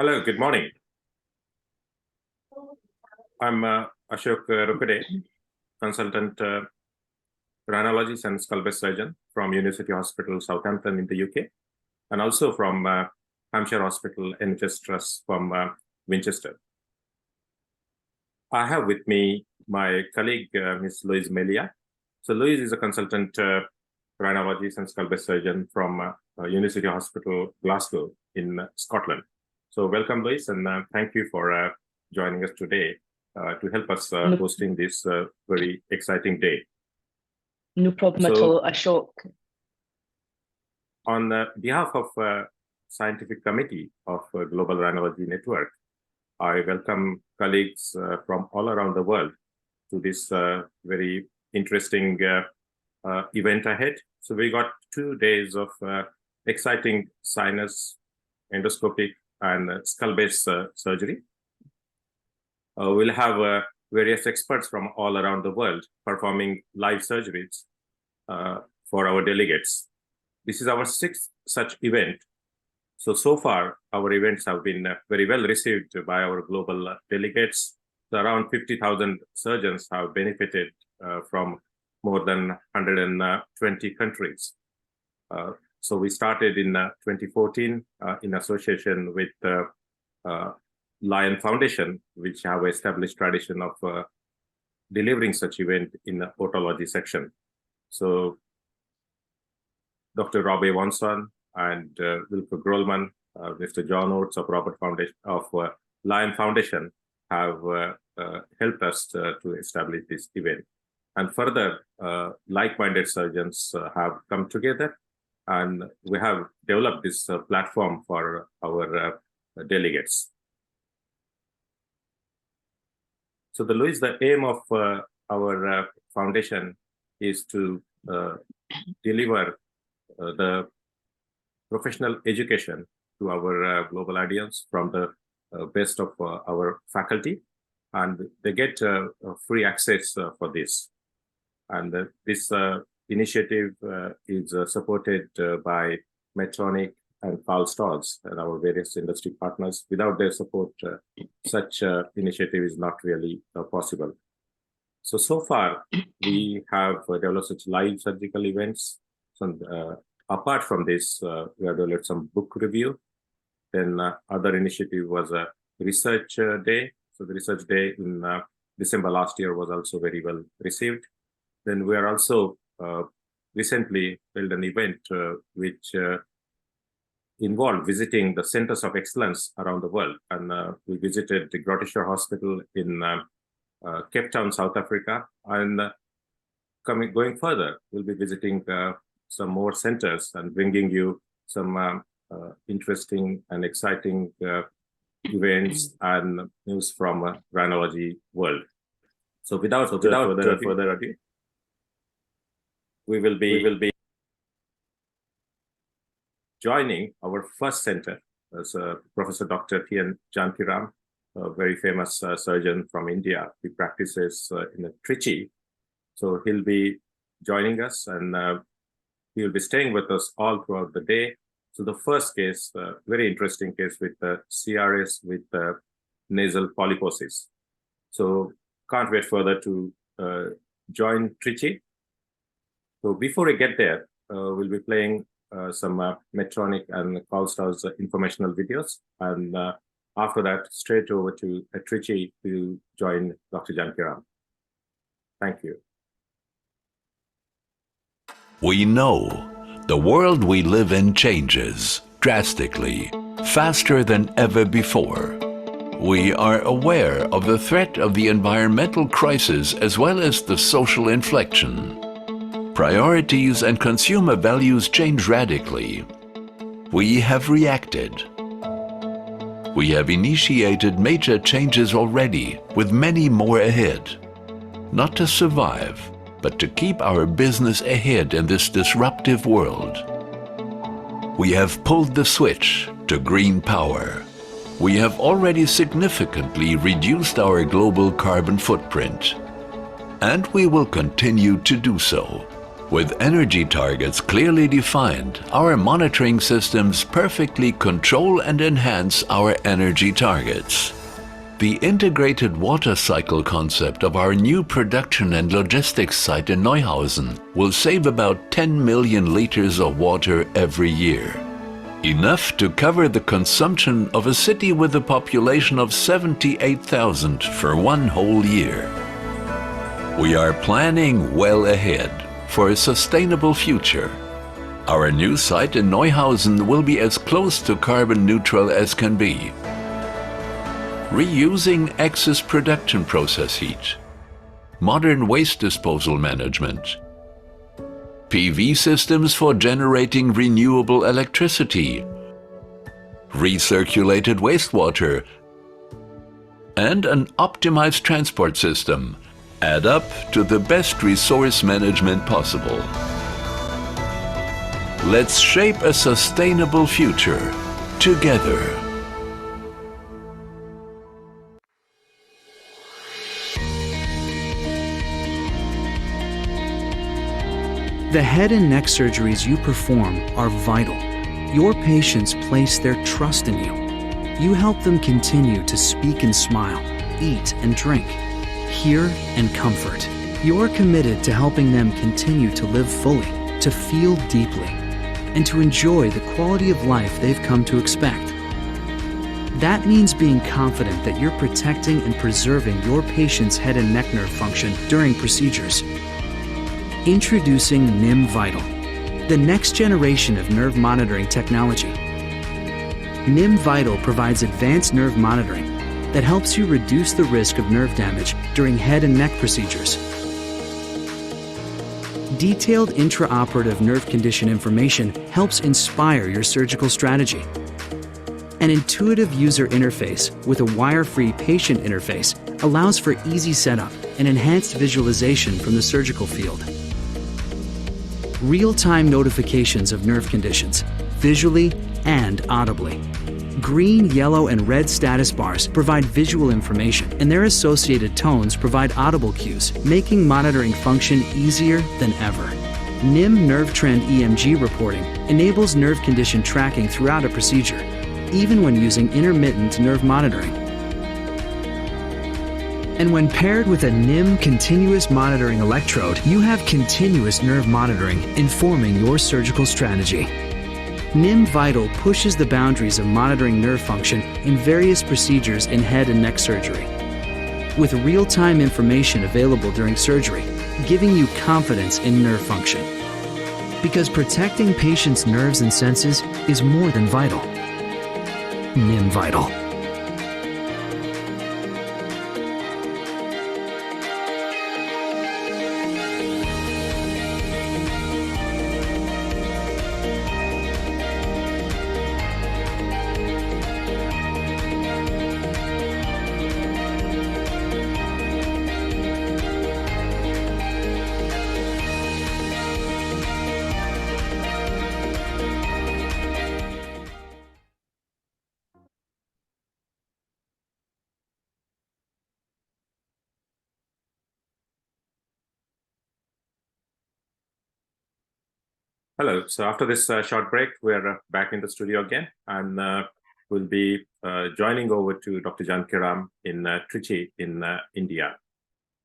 Hello, good morning. I'm Ashok Rokade, consultant rhinologist and skull base surgeon from University Hospital Southampton in the UK, and also from Hampshire Hospital NHS Trust from Winchester. I have with me my colleague, Ms. Louise Melia. So Louise is a consultant rhinologist and skull base surgeon from University Hospital Glasgow in Scotland. So welcome, Louise, and thank you for joining us today to help us hosting this very exciting day. No problem at all, Ashok. On behalf of Scientific Committee of Global Rhinology Network, I welcome colleagues from all around the world to this very interesting event ahead. So we got 2 days of exciting sinus, endoscopic, and skull base surgery. We'll have various experts from all around the world performing live surgeries for our delegates. This is our 6th such event. So far, our events have been very well received by our global delegates. So around 50,000 surgeons have benefited from more than 120 countries. So we started in 2014 in association with Lion Foundation, which have established tradition of delivering such event in the otology section. So Dr. Rob Evanson and Wilco Grolman, Mr. John Oates of Robert Foundation of Lion Foundation have helped us to establish this event. And further, like-minded surgeons have come together, and we have developed this platform for our delegates. So Louise, the aim of our foundation is to deliver the professional education to our global audience from the best of our faculty, and they get free access for this. And this initiative is supported by Medtronic and Carl Stolz and our various industry partners. Without their support, such initiative is not really possible. So far, we have developed such live surgical events. So, apart from this, we have developed some book review. Then other initiative was a research day. So the research day in December last year was also very well received. Then we are also recently held an event which involved visiting the centers of excellence around the world. And we visited the Grotesha Hospital in Cape Town, South Africa. And going further, we'll be visiting some more centers and bringing you some interesting and exciting events and news from rhinology world. So without further ado, we will be joining our first center as Professor Dr. T.N. Jankiram, a very famous surgeon from India. He practices in Trichy. So he'll be joining us, and he will be staying with us all throughout the day. So the first case, very interesting case with CRS with nasal polyposis. So can't wait further to join Trichy. So before we get there, we'll be playing some Medtronic and Carl Stolz informational videos. And after that, straight over to Trichy to join Dr. Jankiram. Thank you. We know the world we live in changes drastically, faster than ever before. We are aware of the threat of the environmental crisis as well as the social inflection. Priorities and consumer values change radically. We have reacted. We have initiated major changes already, with many more ahead. Not to survive, but to keep our business ahead in this disruptive world. We have pulled the switch to green power. We have already significantly reduced our global carbon footprint, and we will continue to do so. With energy targets clearly defined, our monitoring systems perfectly control and enhance our energy targets. The integrated water cycle concept of our new production and logistics site in Neuhausen will save about 10 million liters of water every year. Enough to cover the consumption of a city with a population of 78,000 for one whole year. We are planning well ahead for a sustainable future. Our new site in Neuhausen will be as close to carbon neutral as can be. Reusing excess production process heat, modern waste disposal management, PV systems for generating renewable electricity, recirculated wastewater, and an optimized transport system add up to the best resource management possible. Let's shape a sustainable future together. The head and neck surgeries you perform are vital. Your patients place their trust in you. You help them continue to speak and smile, eat and drink, hear and comfort. You're committed to helping them continue to live fully, to feel deeply, and to enjoy the quality of life they've come to expect. That means being confident that you're protecting and preserving your patient's head and neck nerve function during procedures. Introducing NIM Vital, the next generation of nerve monitoring technology. NIM Vital provides advanced nerve monitoring that helps you reduce the risk of nerve damage during head and neck procedures. Detailed intraoperative nerve condition information helps inspire your surgical strategy. An intuitive user interface with a wire-free patient interface allows for easy setup and enhanced visualization from the surgical field. Real-time notifications of nerve conditions, visually and audibly. Green, yellow, and red status bars provide visual information, and their associated tones provide audible cues, making monitoring function easier than ever. NIM Nerve Trend EMG reporting enables nerve condition tracking throughout a procedure, even when using intermittent nerve monitoring. And when paired with a NIM continuous monitoring electrode, you have continuous nerve monitoring informing your surgical strategy. NIM Vital pushes the boundaries of monitoring nerve function in various procedures in head and neck surgery, with real-time information available during surgery, giving you confidence in nerve function. Because protecting patients' nerves and senses is more than vital. NIM Vital. Hello. So after this short break, we're back in the studio again, and we'll be joining over to Dr. Jankiram in Trichy in India.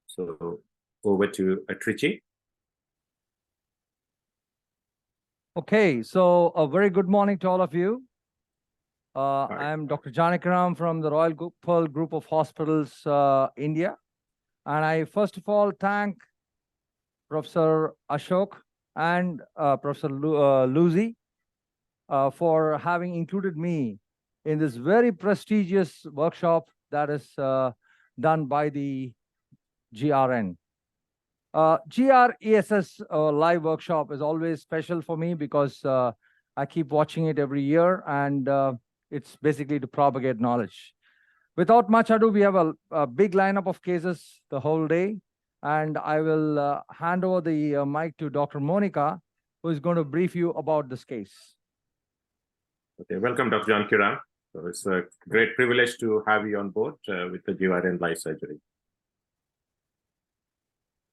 So over to Trichy. Okay, so a very good morning to all of you. I'm Dr. Jankiram from the Royal Pearl Group of Hospitals, India. And I first of all thank Professor Ashok and Professor Louise for having included me in this very prestigious workshop that is done by the GRN. GR ESS live workshop is always special for me because I keep watching it every year, and it's basically to propagate knowledge. Without much ado, we have a big lineup of cases the whole day. And I will hand over the mic to Dr. Monica, who is going to brief you about this case. Okay, welcome, Dr. Jankiram. So it's a great privilege to have you on board with the GRN Live Surgery.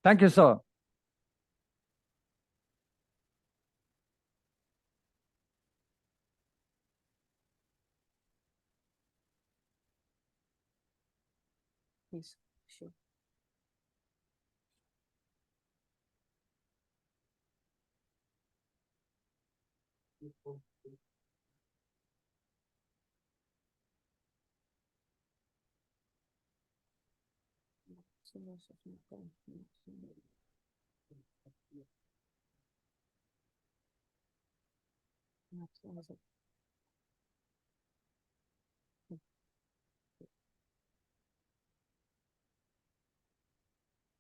Thank you, sir. please. Sure.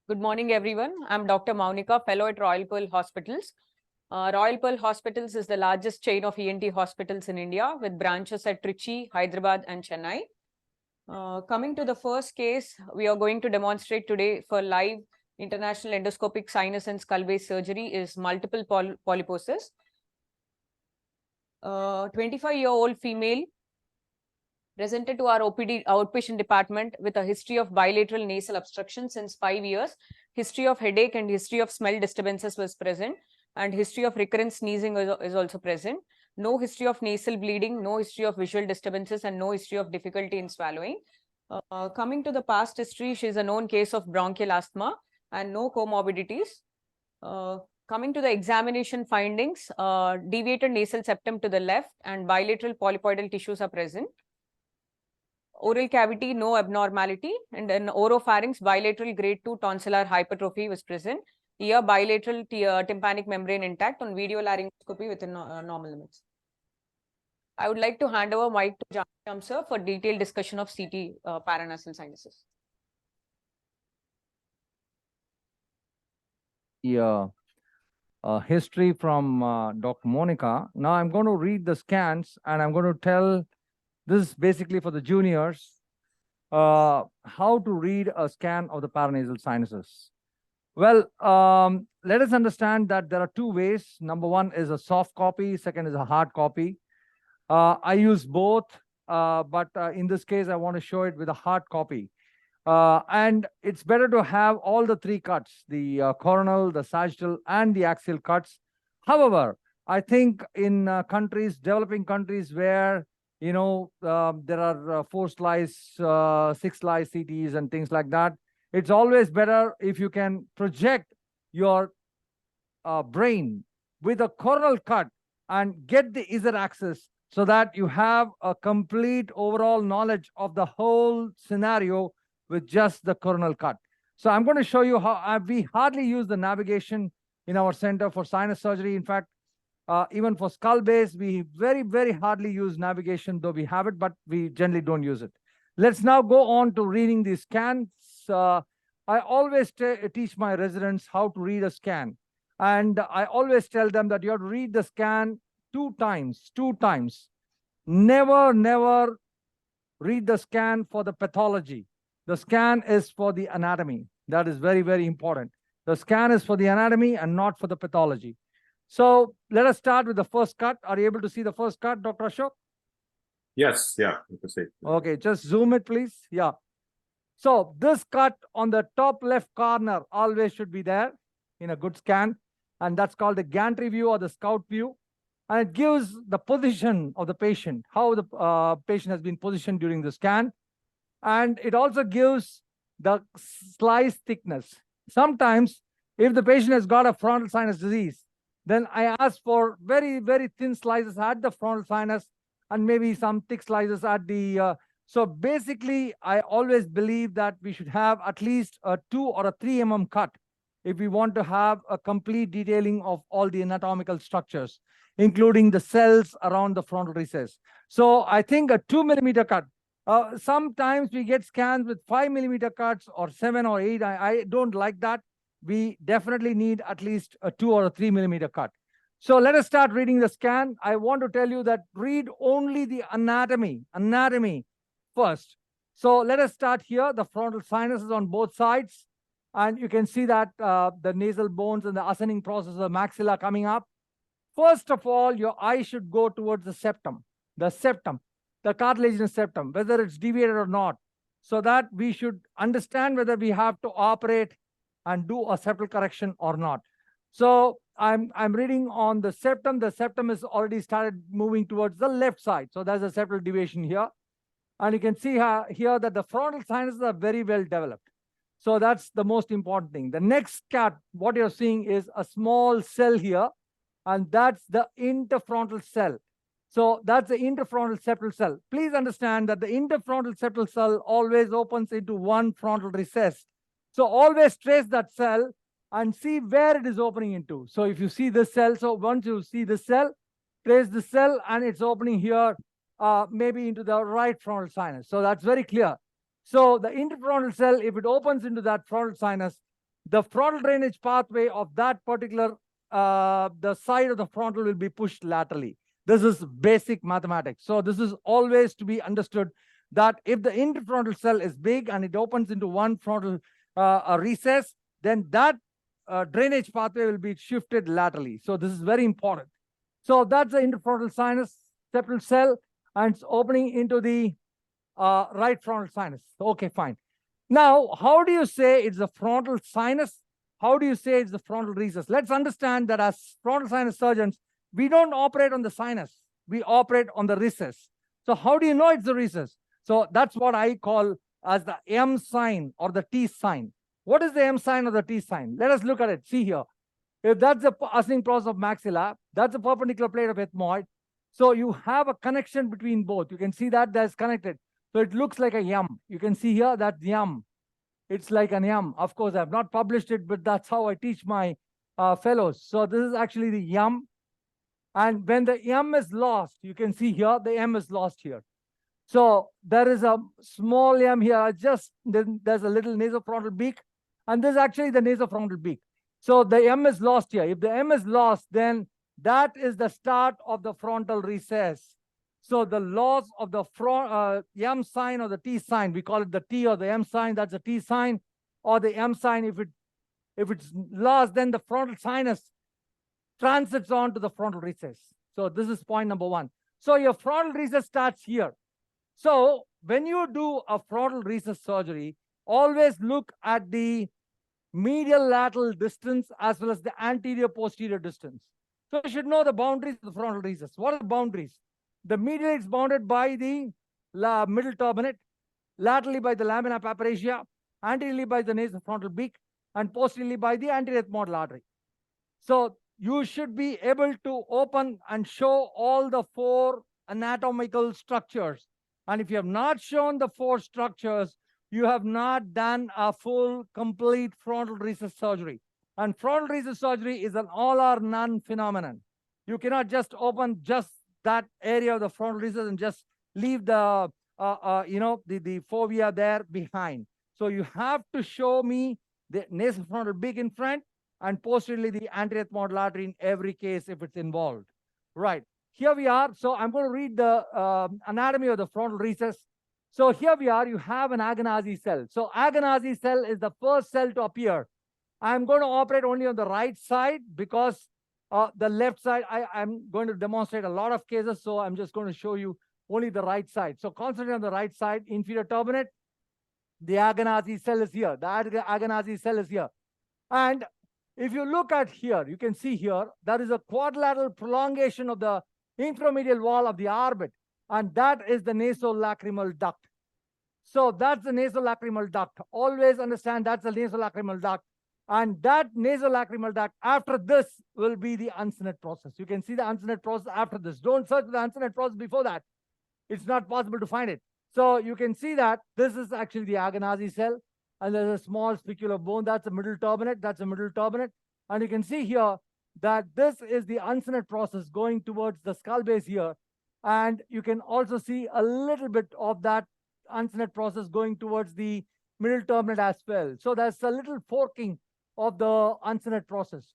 Good morning, everyone. I'm Dr. Maunika, fellow at Royal Pearl Hospitals. Royal Pearl Hospitals is the largest chain of ENT hospitals in India with branches at Trichy, Hyderabad, and Chennai. Coming to the first case, we are going to demonstrate today for live international endoscopic sinus and skull base surgery is multiple polyposis. 25-year-old female presented to our OPD outpatient department with a history of bilateral nasal obstruction since 5 years. History of headache and history of smell disturbances was present, and history of recurrent sneezing is also present. No history of nasal bleeding, no history of visual disturbances, and no history of difficulty in swallowing. Coming to the past history, she is a known case of bronchial asthma and no comorbidities. Coming to the examination findings, deviated nasal septum to the left and bilateral polypoidal tissues are present. Oral cavity, no abnormality, and in oropharynx, bilateral grade 2 tonsillar hypertrophy was present. Ear, bilateral tympanic membrane intact on video laryngoscopy within normal limits. I would like to hand over mic to Janikram sir for detailed discussion of CT paranasal sinuses. Yeah. History from Dr. Monica. Now I'm going to read the scans and I'm going to tell, this is basically for the juniors, how to read a scan of the paranasal sinuses. Well, let us understand that there are two ways. Number one is a soft copy, second is a hard copy. I use both, but in this case, I want to show it with a hard copy. And it's better to have all the three cuts, the coronal, the sagittal, and the axial cuts. However, I think in developing countries where, you know, there are 4 slice, 6 slice CTs and things like that, it's always better if you can project your brain with a coronal cut and get the ISR axis so that you have a complete overall knowledge of the whole scenario with just the coronal cut. So I'm going to show you how we hardly use the navigation in our center for sinus surgery. In fact, even for skull base, we very hardly use navigation, though we have it, but we generally don't use it. Let's now go on to reading the scans. I always teach my residents how to read a scan. And I always tell them that you have to read the scan 2 times. Never read the scan for the pathology. The scan is for the anatomy. That is very important. The scan is for the anatomy and not for the pathology. So let us start with the first cut. Are you able to see the first cut, Dr. Ashok? Yes, yeah, you can see. Okay, just zoom it, please. Yeah. So this cut on the top left corner always should be there in a good scan. And that's called the gantry view or the scout view. And it gives the position of the patient, how the patient has been positioned during the scan. And it also gives the slice thickness. Sometimes, if the patient has got a frontal sinus disease, then I ask for very thin slices at the frontal sinus and maybe some thick slices at the... So basically, I always believe that we should have at least a 2 or a 3 mm cut if we want to have a complete detailing of all the anatomical structures, including the cells around the frontal recess. So I think a 2 mm cut. Sometimes we get scans with 5 mm cuts or 7 or 8. I don't like that. We definitely need at least a 2 or a 3 mm cut. So let us start reading the scan. I want to tell you that read only the anatomy first. So let us start here. The frontal sinus is on both sides. And you can see that the nasal bones and the ascending process of the maxilla coming up. First of all, your eye should go towards the septum, the cartilaginous septum, whether it's deviated or not, so that we should understand whether we have to operate and do a septal correction or not. So I'm reading on the septum. The septum is already started moving towards the left side. So there's a septal deviation here. And you can see here that the frontal sinuses are very well developed. So that's the most important thing. The next cat, what you're seeing is a small cell here, and that's the interfrontal cell. So that's the interfrontal septal cell. Please understand that the interfrontal septal cell always opens into one frontal recess. So always trace that cell and see where it is opening into. So if you see this cell, so once you see this cell, trace the cell and it's opening here, maybe into the right frontal sinus. So that's very clear. So the interfrontal cell, if it opens into that frontal sinus, the frontal drainage pathway of that particular, the side of the frontal will be pushed laterally. This is basic mathematics. So this is always to be understood that if the interfrontal cell is big and it opens into one frontal recess, then that drainage pathway will be shifted laterally. So this is very important. So that's the interfrontal sinus septal cell, and it's opening into the right frontal sinus. Okay, fine. Now, how do you say it's the frontal sinus? How do you say it's the frontal recess? Let's understand that as frontal sinus surgeons, we don't operate on the sinus. We operate on the recess. So how do you know it's the recess? So that's what I call as the M sign or the T sign. What is the M sign or the T sign? Let us look at it. See here. If that's the passing process of maxilla, that's a perpendicular plate of ethmoid. So you have a connection between both. You can see that that's connected. So it looks like a M. You can see here that M. It's like an M. Of course, I have not published it, but that's how I teach my fellows. So this is actually the M. And when the M is lost, you can see here, the M is lost here. So there is a small M here, then there's a little nasofrontal beak, and this is actually the nasofrontal beak. So the M is lost here. If the M is lost, then that is the start of the frontal recess. So the loss of the M sign or the T sign, we call it the T or the M sign, that's the T sign, or the M sign, if it's lost, then the frontal sinus transits on to the frontal recess. So this is point number one. So your frontal recess starts here. So when you do a frontal recess surgery, always look at the medial lateral distance as well as the anterior posterior distance. So you should know the boundaries of the frontal recess. What are the boundaries? The medial is bounded by the middle turbinate, laterally by the lamina papyracea, anteriorly by the nasofrontal beak, and posteriorly by the anterior ethmoidal artery. So you should be able to open and show all the 4 anatomical structures. And if you have not shown the 4 structures, you have not done a full, complete frontal recess surgery. And frontal recess surgery is an all or none phenomenon. You cannot just open just that area of the frontal recess and just leave the, the fovea there behind. So you have to show me the nasofrontal beak in front and posteriorly the anterior ethmoidal artery in every case if it's involved. Right, here we are. So I'm going to read the anatomy of the frontal recess. So here we are, you have an Agenazzi cell. So Agenazzi cell is the first cell to appear. I'm going to operate only on the right side because the left side, I'm going to demonstrate a lot of cases. So I'm just going to show you only the right side. So concentrate on the right side, inferior turbinate. The Agenazzi cell is here. The Agenazzi cell is here. And if you look at here, you can see here, there is a quadrilateral prolongation of the inframedial wall of the orbit, and that is the nasolacrimal duct. So that's the nasolacrimal duct. Always understand that's the nasolacrimal duct. And that nasolacrimal duct, after this, will be the uncinate process. You can see the uncinate process after this. Don't search the uncinate process before that. It's not possible to find it. So you can see that this is actually the Agenazzi cell. And there's a small spicular bone. That's a middle turbinate. That's a middle turbinate. And you can see here that this is the uncinate process going towards the skull base here. And you can also see a little bit of that uncinate process going towards the middle turbinate as well. So there's a little forking of the uncinate process.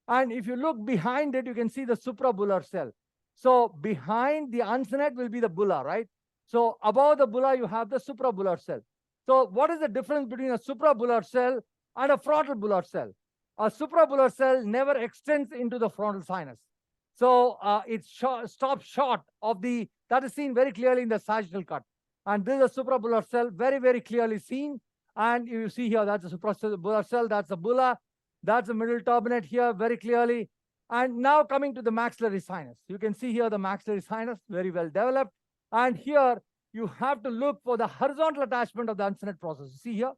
And if you look behind it, you can see the suprabular cell. So behind the uncinate will be the bulla, right? So above the bulla, you have the suprabular cell. So what is the difference between a suprabular cell and a frontal bular cell? A suprabular cell never extends into the frontal sinus. So it stops short of the, that is seen very clearly in the sagittal cut. And this is a suprabular cell, very, very clearly seen. And you see here, that's a suprabular cell, that's a bulla, that's a middle turbinate here very clearly. And now coming to the maxillary sinus. You can see here the maxillary sinus, very well developed. And here you have to look for the horizontal attachment of the uncinate process. See here,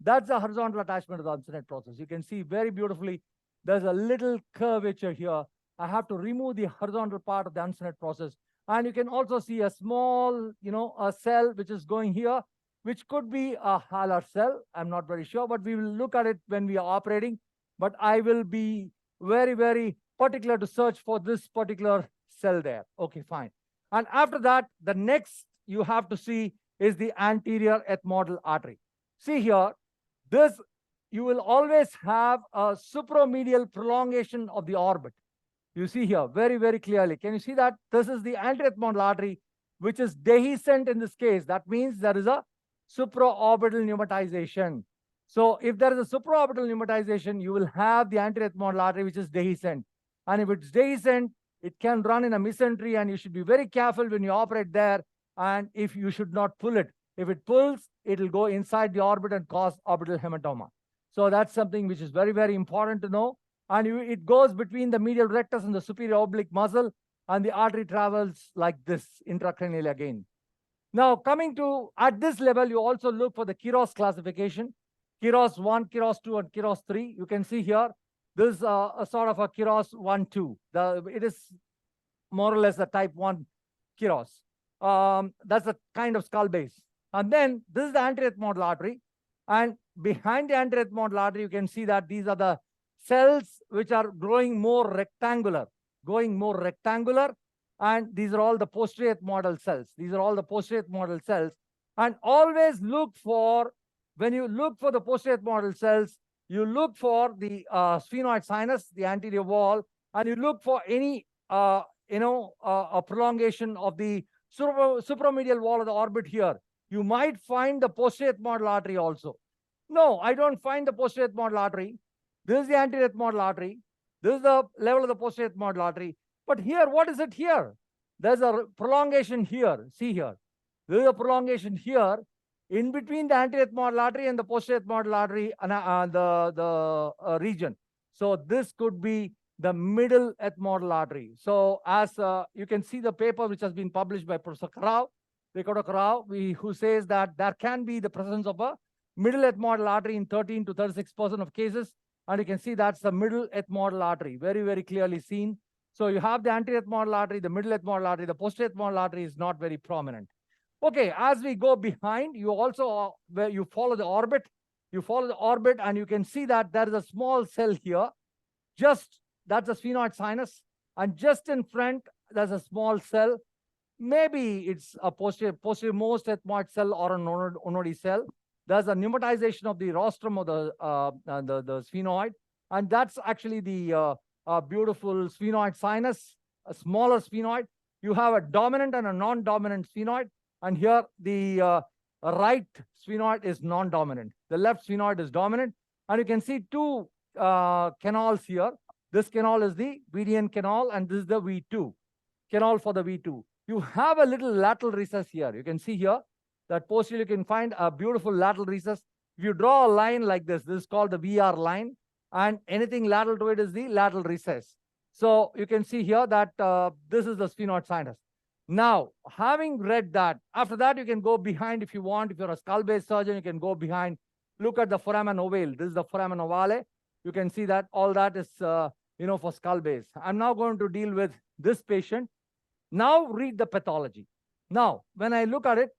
that's the horizontal attachment of the uncinate process. You can see very beautifully, there's a little curvature here. I have to remove the horizontal part of the uncinate process. And you can also see a small, a cell which is going here, which could be a Haller cell. I'm not very sure, but we will look at it when we are operating. But I will be very, very particular to search for this particular cell there. Okay, fine. And after that, the next you have to see is the anterior ethmoidal artery. See here, this, you will always have a supromedial prolongation of the orbit. You see here very, very clearly. Can you see that? This is the anterior ethmoidal artery, which is dehiscent in this case. That means there is a supraorbital pneumatization. So if there is a supraorbital pneumatization, you will have the anterior ethmoidal artery, which is dehiscent. And if it's dehiscent, it can run in a mesentery, and you should be very careful when you operate there. And if you should not pull it, if it pulls, it will go inside the orbit and cause orbital hematoma. So that's something which is very, very important to know. And it goes between the medial rectus and the superior oblique muscle, and the artery travels like this intracranially again. Now, coming to, at this level, you also look for the Kiros classification, Kiros 1, Kiros 2, and Kiros 3. You can see here, this is a sort of a Kiros 1, 2. It is more or less a type 1 Kiros. That's a kind of skull base. And then this is the anterior ethmoidal artery. And behind the anterior ethmoidal artery, you can see that these are the cells which are growing more rectangular, and these are all the posterior ethmoidal cells. These are all the posterior ethmoidal cells. And always look for, when you look for the posterior ethmoidal cells, you look for the sphenoid sinus, the anterior wall, and you look for any, a prolongation of the supramedial wall of the orbit here. You might find the posterior ethmoidal artery also. No, I don't find the posterior ethmoidal artery. This is the anterior ethmoidal artery. This is the level of the posterior ethmoidal artery. But here, what is it here? There's a prolongation here. See here. There is a prolongation here in between the anterior ethmoidal artery and the posterior ethmoidal artery region. So this could be the middle ethmoidal artery. So as you can see the paper which has been published by Professor Ricardo Carrao, who says that there can be the presence of a middle ethmoidal artery in 13 to 36% of cases. And you can see that's the middle ethmoidal artery, very, very clearly seen. So you have the anterior ethmoidal artery, the middle ethmoidal artery, the posterior ethmoidal artery is not very prominent. Okay, as we go behind, you also, where you follow the orbit, and you can see that there is a small cell here. Just, that's a sphenoid sinus. And just in front, there's a small cell. Maybe it's a posterior most ethmoid cell or an onodi cell. There's a pneumatization of the rostrum of the sphenoid, and that's actually the beautiful sphenoid sinus, a smaller sphenoid. You have a dominant and a non-dominant sphenoid, and here the right sphenoid is non-dominant. The left sphenoid is dominant, and you can see two canals here. This canal is the VDN canal, and this is the V2 canal for the V2. You have a little lateral recess here. You can see here that posterior, you can find a beautiful lateral recess. If you draw a line like this is called the VR line, and anything lateral to it is the lateral recess. So you can see here that this is the sphenoid sinus. Now, having read that, after that, you can go behind if you want. If you're a skull-based surgeon, you can go behind. Look at the foramen ovale. This is the foramen ovale. You can see that all that is, for skull base. I'm now going to deal with this patient. Now read the pathology. Now, when I look at it,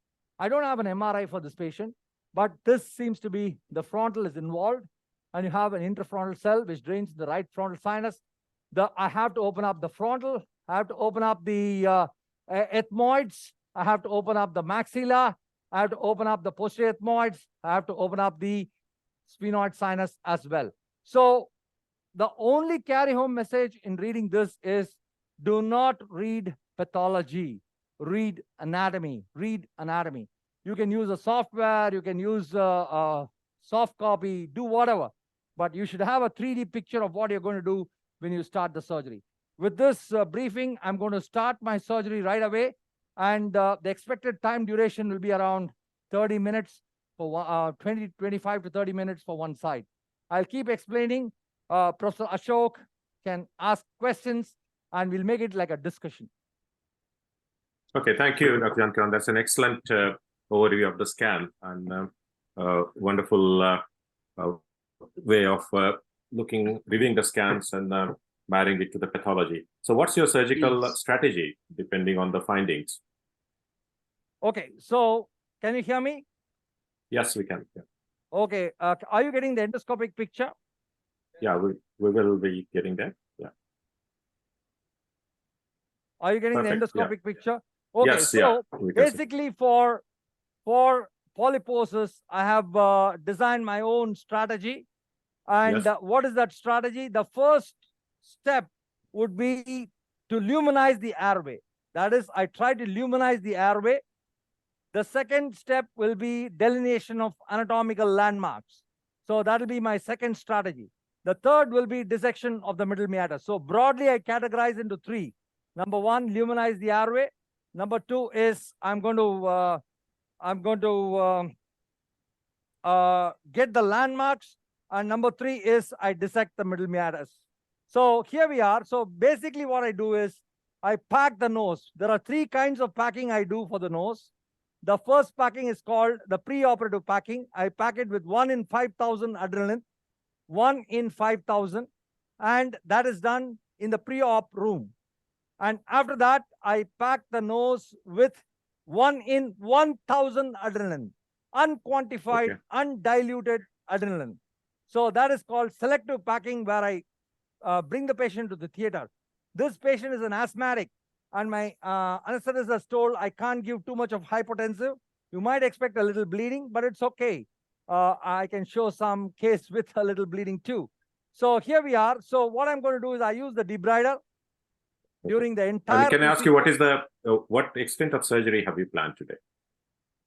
I don't have an MRI for this patient, but this seems to be the frontal is involved, and you have an interfrontal cell which drains the right frontal sinus. I have to open up the frontal. I have to open up the ethmoids. I have to open up the maxilla. I have to open up the posterior ethmoids. I have to open up the sphenoid sinus as well. So the only carry-home message in reading this is do not read pathology. Read anatomy. Read anatomy. You can use a software. You can use a soft copy. Do whatever. But you should have a 3D picture of what you're going to do when you start the surgery. With this briefing, I'm going to start my surgery right away. And the expected time duration will be around 30 minutes for 25 to 30 minutes for one side. I'll keep explaining. Professor Ashok can ask questions, and we'll make it like a discussion. Okay, thank you, Dr. Jankiran. That's an excellent overview of the scan and wonderful way of reviewing the scans and marrying it to the pathology. So what's your surgical strategy depending on the findings? Okay, so can you hear me? Yes, we can. Yeah, Okay, are you getting the endoscopic picture? yeah, we will be getting there. Yeah. Are you getting Perfect, the yeah. endoscopic picture? Okay, Yes, so yeah, we can see. basically for polyposis, I have designed my own strategy. And Yes. what is that strategy? The first step would be to luminize the airway. That is, I try to luminize the airway. The second step will be delineation of anatomical landmarks. So that will be my second strategy. The third will be dissection of the middle meatus. So broadly, I categorize into three. Number one, luminize the airway. Number two is I'm going to get the landmarks. And number three is I dissect the middle meatus. So here we are. So basically what I do is I pack the nose. There are three kinds of packing I do for the nose. The first packing is called the preoperative packing. I pack it with 1 in 5,000 adrenaline, 1 in 5,000, and that is done in the pre-op room. And after that, I pack the nose with 1 in 1,000 adrenaline, unquantified, undiluted adrenaline. So that is called selective packing, where I bring the patient to the theater. This patient is an asthmatic, and my anesthetist has told I can't give too much of hypotensive. You might expect a little bleeding, but it's okay. I can show some case with a little bleeding too. So here we are. So what I'm going to do is I use the debrider during the entire. Can I ask you what is the what extent of surgery have you planned today?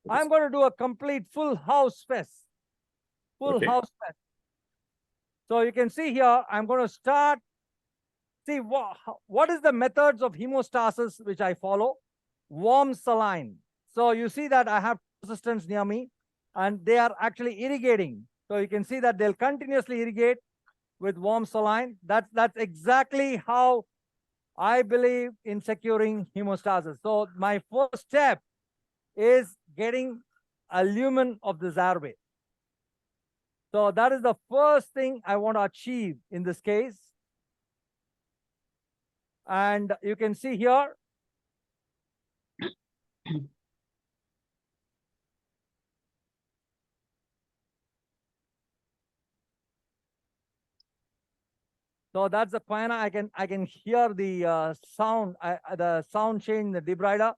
I'm going to do a complete full house fest. Full house fest. So you can see here, I'm going to start. See, what is the methods of hemostasis which I follow? Warm saline. So you see that I have assistants near me, and they are actually irrigating. So you can see that they'll continuously irrigate with warm saline. That's exactly how I believe in securing hemostasis. So my first step is getting a lumen of this airway. So that is the first thing I want to achieve in this case. And you can see here, so that's the choana. I can hear the sound, the sound change in the debrider.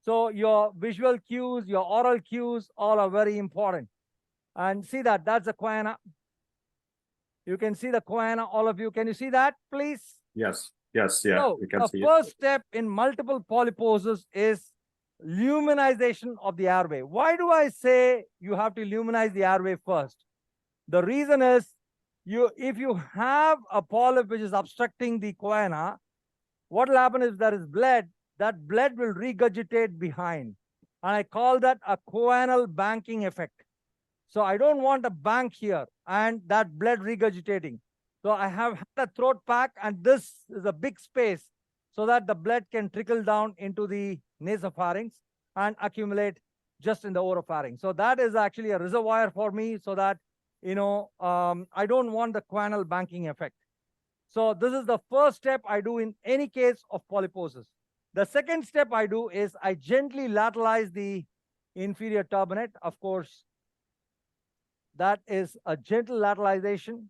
So your visual cues, your oral cues, all are very important. And see that, that's the choana. You can see the choana, all of you. Can you see that, please? Yes, yes, yeah, So we can see the first step in multiple polyposis is luminization of the airway. Why do I say you have to luminize the airway first? The reason is, if you have a polyp which is obstructing the choana, what will happen is there is blood, that blood will regurgitate behind. And I call that a choanal banking effect. So I don't want a bank here and that blood regurgitating. So I have had a throat pack, and this is a big space so that the blood can trickle down into the nasopharynx and accumulate just in the oropharynx. So that is actually a reservoir for me, so that, you know, I don't want the choanal banking effect. So this is the first step I do in any case of polyposis. The second step I do is I gently lateralize the inferior turbinate. Of course, that is a gentle lateralization.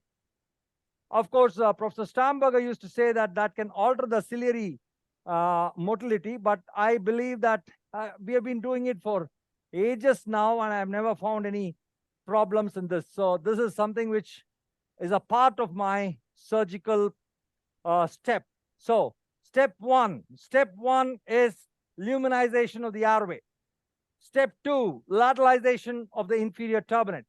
Of course, Professor Stamberger used to say that that can alter the ciliary motility, but I believe that we have been doing it for ages now, and I've never found any problems in this. So this is something which is a part of my surgical step. So step one is luminization of the airway. Step two, lateralization of the inferior turbinate.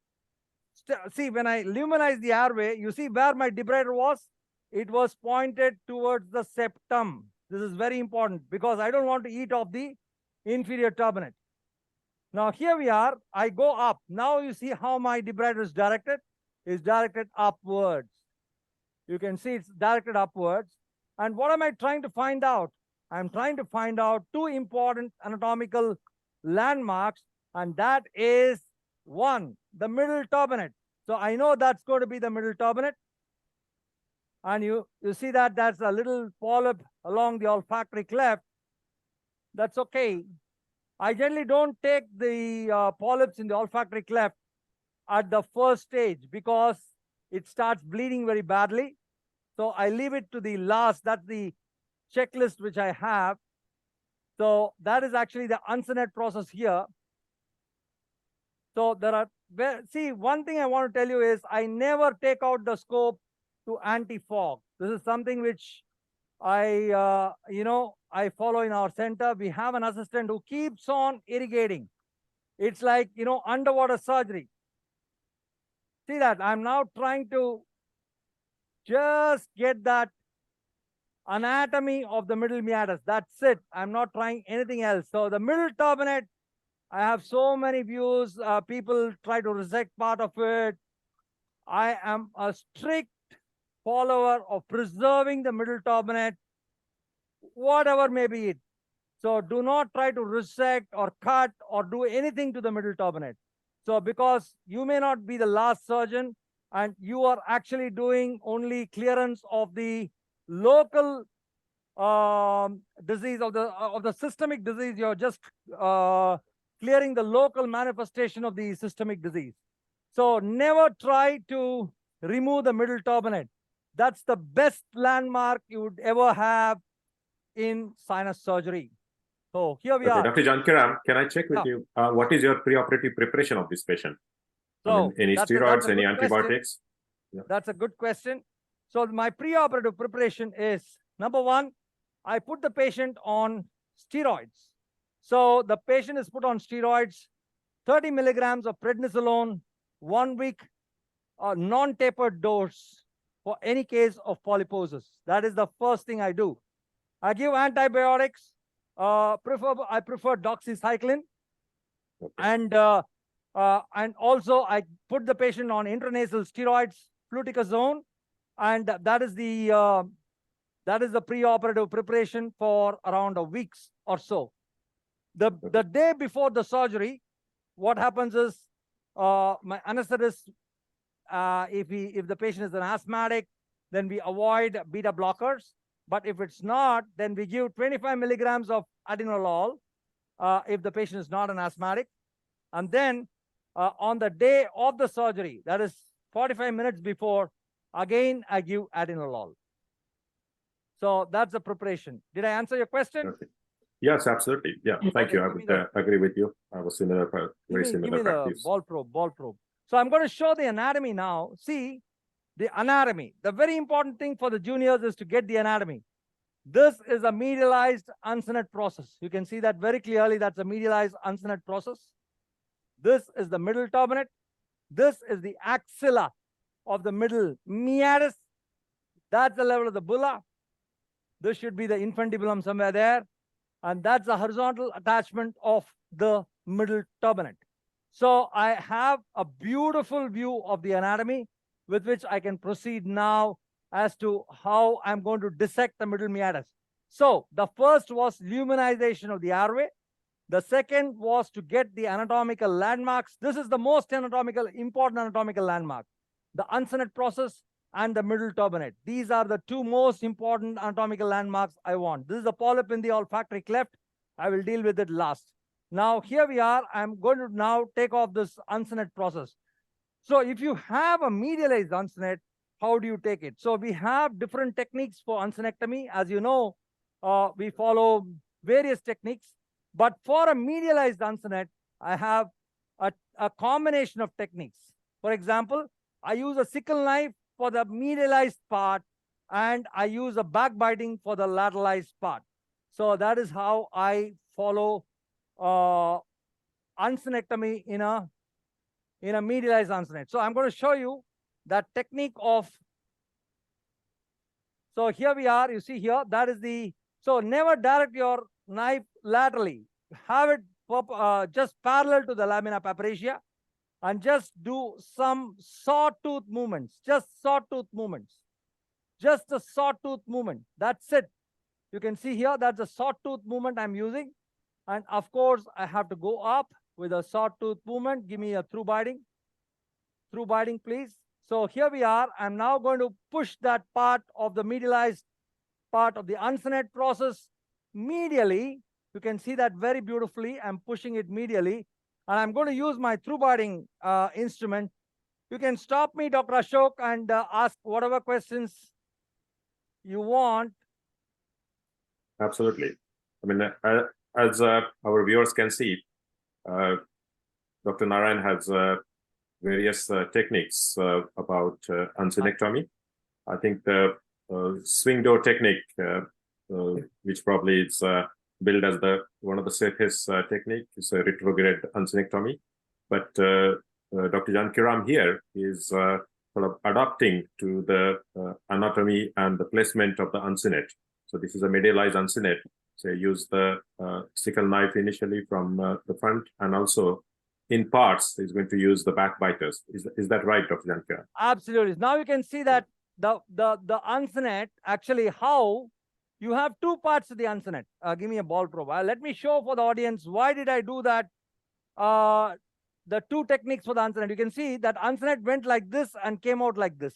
See, when I luminize the airway, you see where my debrider was? It was pointed towards the septum. This is very important because I don't want to eat off the inferior turbinate. Now here we are, I go up. Now you see how my debrider is directed? It's directed upwards. You can see it's directed upwards. And what am I trying to find out? I'm trying to find out two important anatomical landmarks, and that is one, the middle turbinate. So I know that's going to be the middle turbinate. And you see that that's a little polyp along the olfactory cleft. That's okay. I generally don't take the polyps in the olfactory cleft at the first stage because it starts bleeding very badly. So I leave it to the last. That's the checklist which I have. So that is actually the Uncinectomy process here. So there are, see, one thing I want to tell you is I never take out the scope to anti-fog. This is something which I follow in our center. We have an assistant who keeps on irrigating. It's like, underwater surgery. See that? I'm now trying to just get that anatomy of the middle meatus. That's it. I'm not trying anything else. So the middle turbinate, I have so many views. People try to resect part of it. I am a strict follower of preserving the middle turbinate, whatever may be it. So do not try to resect or cut or do anything to the middle turbinate. So because you may not be the last surgeon and you are actually doing only clearance of the local disease of the systemic disease, you're just clearing the local manifestation of the systemic disease. So never try to remove the middle turbinate. That's the best landmark you would ever have in sinus surgery. So here we are. Dr. Jankiram, can I check with you? What is your preoperative preparation of this patient? So any steroids, any antibiotics? Yeah. That's a good question. So my preoperative preparation is, number one, I put the patient on steroids. So the patient is put on steroids, 30 milligrams of prednisolone, 1 week, non-tapered dose for any case of polyposis. That is the first thing I do. I give antibiotics. I prefer doxycycline, and also I put the patient on intranasal steroids, fluticasone, and that is the preoperative preparation for around a week or so. The day before the surgery, what happens is my anesthetist, if the patient is an asthmatic, then we avoid beta blockers. But if it's not, then we give 25 milligrams of atenolol if the patient is not an asthmatic. And then on the day of the surgery, that is 45 minutes before, again, I give atenolol. So that's the preparation. Did I answer your question? Okay. Yes, absolutely. Yeah, thank you. I would agree with you. I was similar, very similar practice. The ball probe. So I'm going to show the anatomy now. See, the anatomy. The very important thing for the juniors is to get the anatomy. This is a medialized Uncinectomy process. You can see that very clearly. That's a medialized Uncinectomy process. This is the middle turbinate. This is the axilla of the middle meatus. That's the level of the bulla. This should be the infundibulum somewhere there. And that's the horizontal attachment of the middle turbinate. So I have a beautiful view of the anatomy with which I can proceed now as to how I'm going to dissect the middle meatus. So the first was luminization of the airway. The second was to get the anatomical landmarks. This is the most important anatomical landmark, the Uncinectomy process and the middle turbinate. These are the two most important anatomical landmarks I want. This is the polyp in the olfactory cleft. I will deal with it last. Now here we are. I'm going to now take off this Uncinectomy process. So if you have a medialized uncinectomy, how do you take it? So we have different techniques for uncinectomy. As you know, we follow various techniques. But for a medialized uncinectomy, I have a combination of techniques. For example, I use a sickle knife for the medialized part, and I use a backbiting for the lateralized part. So that is how I follow uncinectomy in a medialized uncinectomy. So I'm going to show you that technique of. So here we are. You see here, that is the. So never direct your knife laterally. Have it just parallel to the lamina papyracea, and just do some sawtooth movements. Just sawtooth movements. Just a sawtooth movement. That's it. You can see here, that's a sawtooth movement I'm using. And of course, I have to go up with a sawtooth movement. Give me a through biting, please. So here we are. I'm now going to push that part of the medialized part of the uncinate process medially. You can see that very beautifully. I'm pushing it medially. And I'm going to use my through biting instrument. You can stop me, Dr. Ashok, and ask whatever questions you want. Absolutely. I mean, as our viewers can see, Dr. Narayan has various techniques about uncinectomy. I think the swing door technique, which probably is billed as one of the safest technique, is a retrograde uncinectomy. But Dr. Janakiram here is sort of adapting to the anatomy and the placement of the uncinate. So this is a medialized uncinate. So use the sickle knife initially from the front, and also in parts is going to use the back biters. Is that right, Dr. Janakiram? Absolutely. Now you can see that the uncinate, actually how you have two parts to the uncinate. Give me a ball probe. Let me show for the audience why did I do that. The two techniques for the uncinate. You can see that uncinate went like this and came out like this.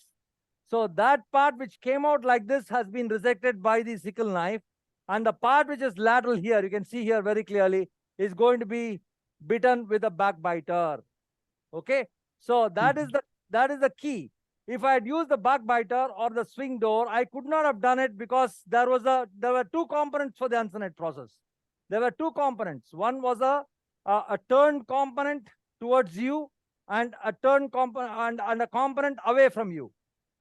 So that part which came out like this has been resected by the sickle knife, and the part which is lateral here, you can see here very clearly, is going to be bitten with a backbiter. Okay, so that is the key. If I had used the backbiter or the swing door, I could not have done it, because there were two components for the uncinate process. There were two components. One was a turn component towards you, and a turn component and a component away from you.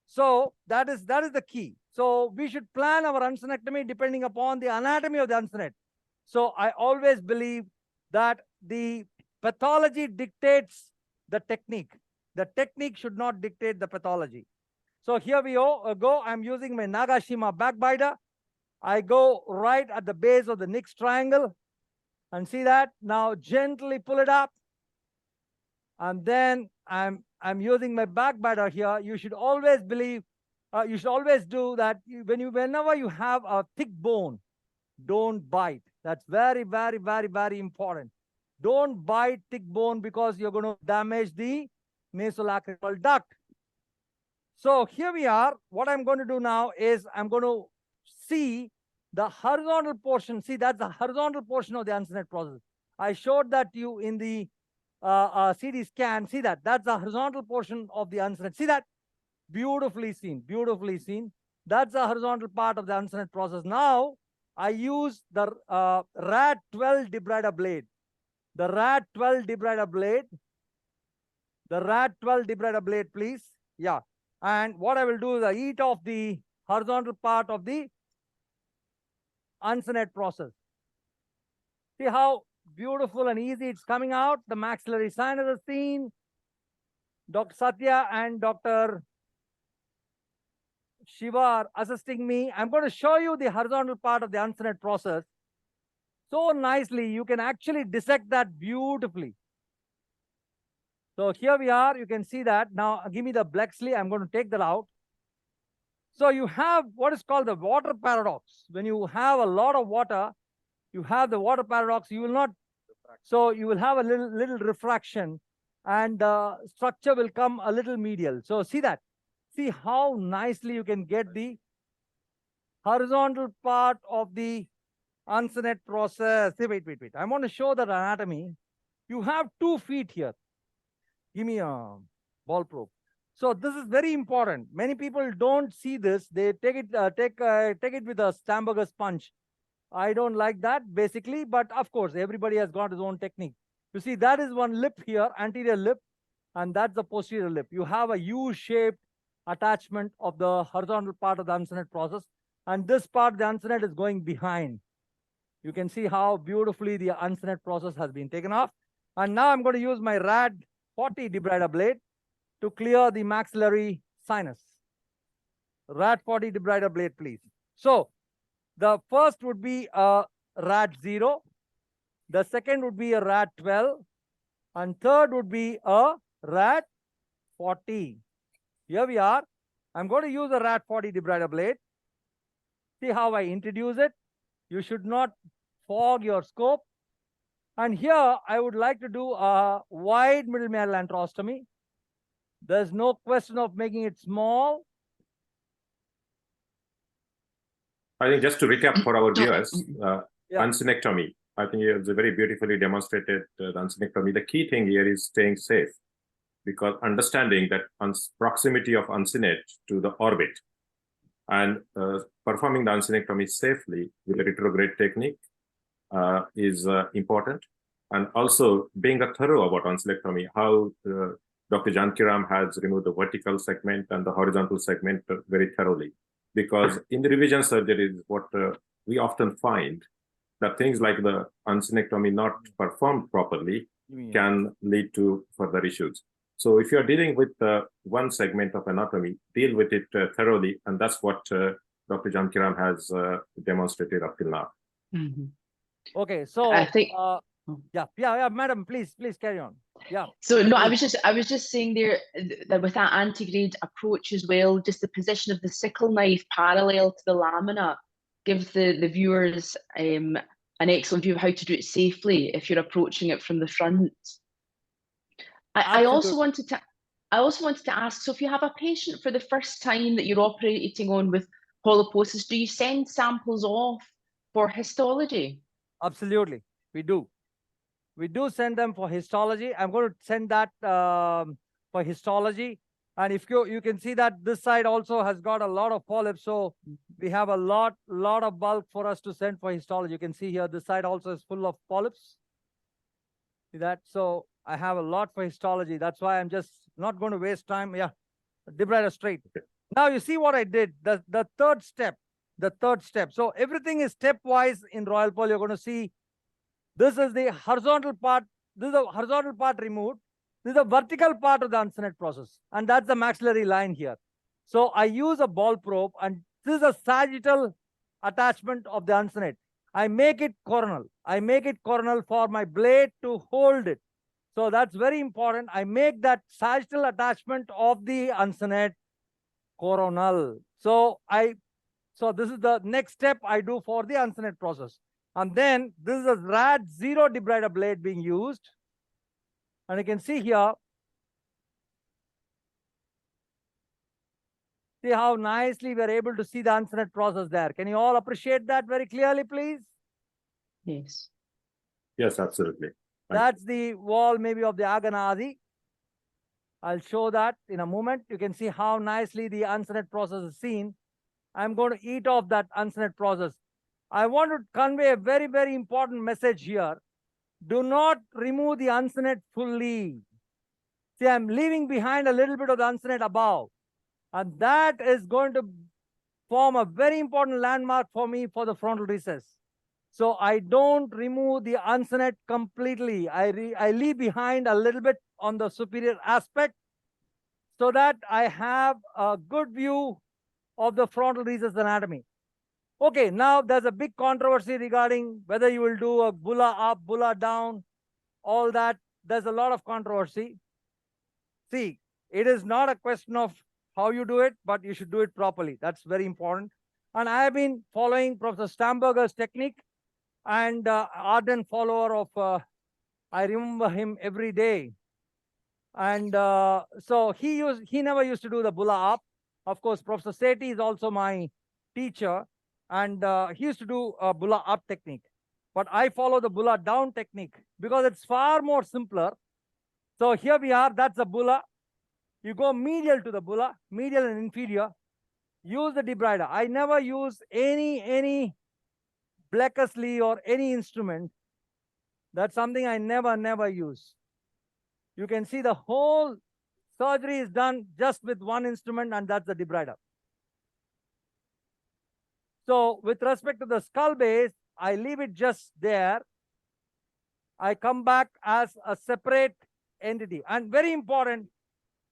So that is the key. So we should plan our uncinectomy depending upon the anatomy of the uncinate. So I always believe that the pathology dictates the technique. The technique should not dictate the pathology. So here we go. I'm using my Nagashima backbiter. I go right at the base of the Nix triangle, and see that. Now gently pull it up, and then I'm using my backbiter here. You should always believe, you should always do that. Whenever you have a thick bone, don't bite. That's very, very, very, very important. Don't bite thick bone, because you're going to damage the nasolacrimal duct. So here we are. What I'm going to do now is I'm going to see the horizontal portion. See, that's the horizontal portion of the uncinate process. I showed that to you in the CD scan. See that? That's the horizontal portion of the uncinate. See that? Beautifully seen. Beautifully seen. That's the horizontal part of the uncinate process. Now, I use the RAD12 debrider blade. The RAD12 debrider blade. The RAD12 debrider blade, please. Yeah. And what I will do is I eat off the horizontal part of the uncinate process. See how beautiful and easy it's coming out. The maxillary sinus is seen. Dr. Satya and Dr. Shiva are assisting me. I'm going to show you the horizontal part of the uncinate process. So nicely, you can actually dissect that beautifully. So here we are. You can see that. Now, give me the Blexley. I'm going to take that out. So you have what is called the water paradox. When you have a lot of water, you have the water paradox. You will not. So you will have a little refraction, and the structure will come a little medial. So see that. See how nicely you can get the horizontal part of the uncinate process. See, wait. I want to show that anatomy. You have 2 feet here. Give me a ball probe. So this is very important. Many people don't see this. They take it with a Stamberger sponge. I don't like that basically, but of course, everybody has got his own technique. You see, that is one lip here, anterior lip, and that's the posterior lip. You have a U-shaped attachment of the horizontal part of the uncinate process, and this part, the uncinate, is going behind. You can see how beautifully the uncinate process has been taken off. And now I'm going to use my RAD 40 debrider blade to clear the maxillary sinus. RAD 40 debrider blade, please. So the first would be a RAD 0. The second would be a RAD 12. And third would be a RAD 40. Here we are. I'm going to use a RAD 40 debrider blade. See how I introduce it. You should not fog your scope. And here I would like to do a wide middle meatal antrostomy. There's no question of making it small. I think just to recap for our viewers, Yeah. uncinectomy, I think you have very beautifully demonstrated the uncinectomy. The key thing here is staying safe, because understanding that proximity of uncinate to the orbit and performing the uncinectomy safely with a retrograde technique is important. And also being a thorough about uncinectomy, how Dr. Jankiram has removed the vertical segment and the horizontal segment very thoroughly. Because in the revision surgeries, what we often find that things like the uncinectomy not performed properly can lead to further issues. So if you're dealing with one segment of anatomy, deal with it thoroughly. And that's what Dr. Jankiram has demonstrated up till now. Okay, so I think yeah, madam, please carry on. Yeah. so. No, I was just saying there that with that antegrade approach as well, just the position of the sickle knife parallel to the lamina gives the viewers an excellent view of how to do it safely if you're approaching it from the front. I also wanted to ask, so if you have a patient for the first time that you're operating on with polyposis, do you send samples off for histology? Absolutely, we do. We do send them for histology. I'm going to send that for histology. And if you can see that this side also has got a lot of polyps, so we have a lot of bulk for us to send for histology. You can see here this side also is full of polyps. See that? So I have a lot for histology. That's why I'm just not going to waste time. Yeah, debrider straight. Now you see what I did. The third step. So everything is stepwise in Royal Pearl. You're going to see this is the horizontal part. This is the horizontal part removed. This is the vertical part of the uncinate process. And that's the maxillary line here. So I use a ball probe, and this is a sagittal attachment of the uncinate. I make it coronal. For my blade to hold it. So that's very important. I make that sagittal attachment of the uncinate coronal. So this is the next step I do for the uncinate process. And then this is a RAD 0 debrider blade being used. And you can see here, see how nicely we're able to see the uncinate process there. Can you all appreciate that very clearly, please? Yes. Yes, absolutely. That's the wall maybe of the Aganadi. I'll show that in a moment. You can see how nicely the uncinate process is seen. I'm going to eat off that uncinate process. I want to convey a very, very important message here. Do not remove the uncinate fully. See, I'm leaving behind a little bit of the uncinate above. And that is going to form a very important landmark for me for the frontal recess. So I don't remove the uncinate completely. I leave behind a little bit on the superior aspect so that I have a good view of the frontal recess anatomy. Okay, now there's a big controversy regarding whether you will do a bulla up, bulla down, all that. There's a lot of controversy. See, it is not a question of how you do it, but you should do it properly. That's very important. And I have been following Professor Stamberger's technique, and ardent follower of, I remember him every day. And so he never used to do the bulla up. Of course, Professor Sethi is also my teacher, and he used to do a bulla up technique. But I follow the bulla down technique because it's far more simpler. So here we are, that's the bulla. You go medial to the bulla, medial and inferior. Use the debrider. I never use any Blackersley or any instrument. That's something I never use. You can see the whole surgery is done just with one instrument, and that's the debrider. So with respect to the skull base, I leave it just there. I come back as a separate entity. And very important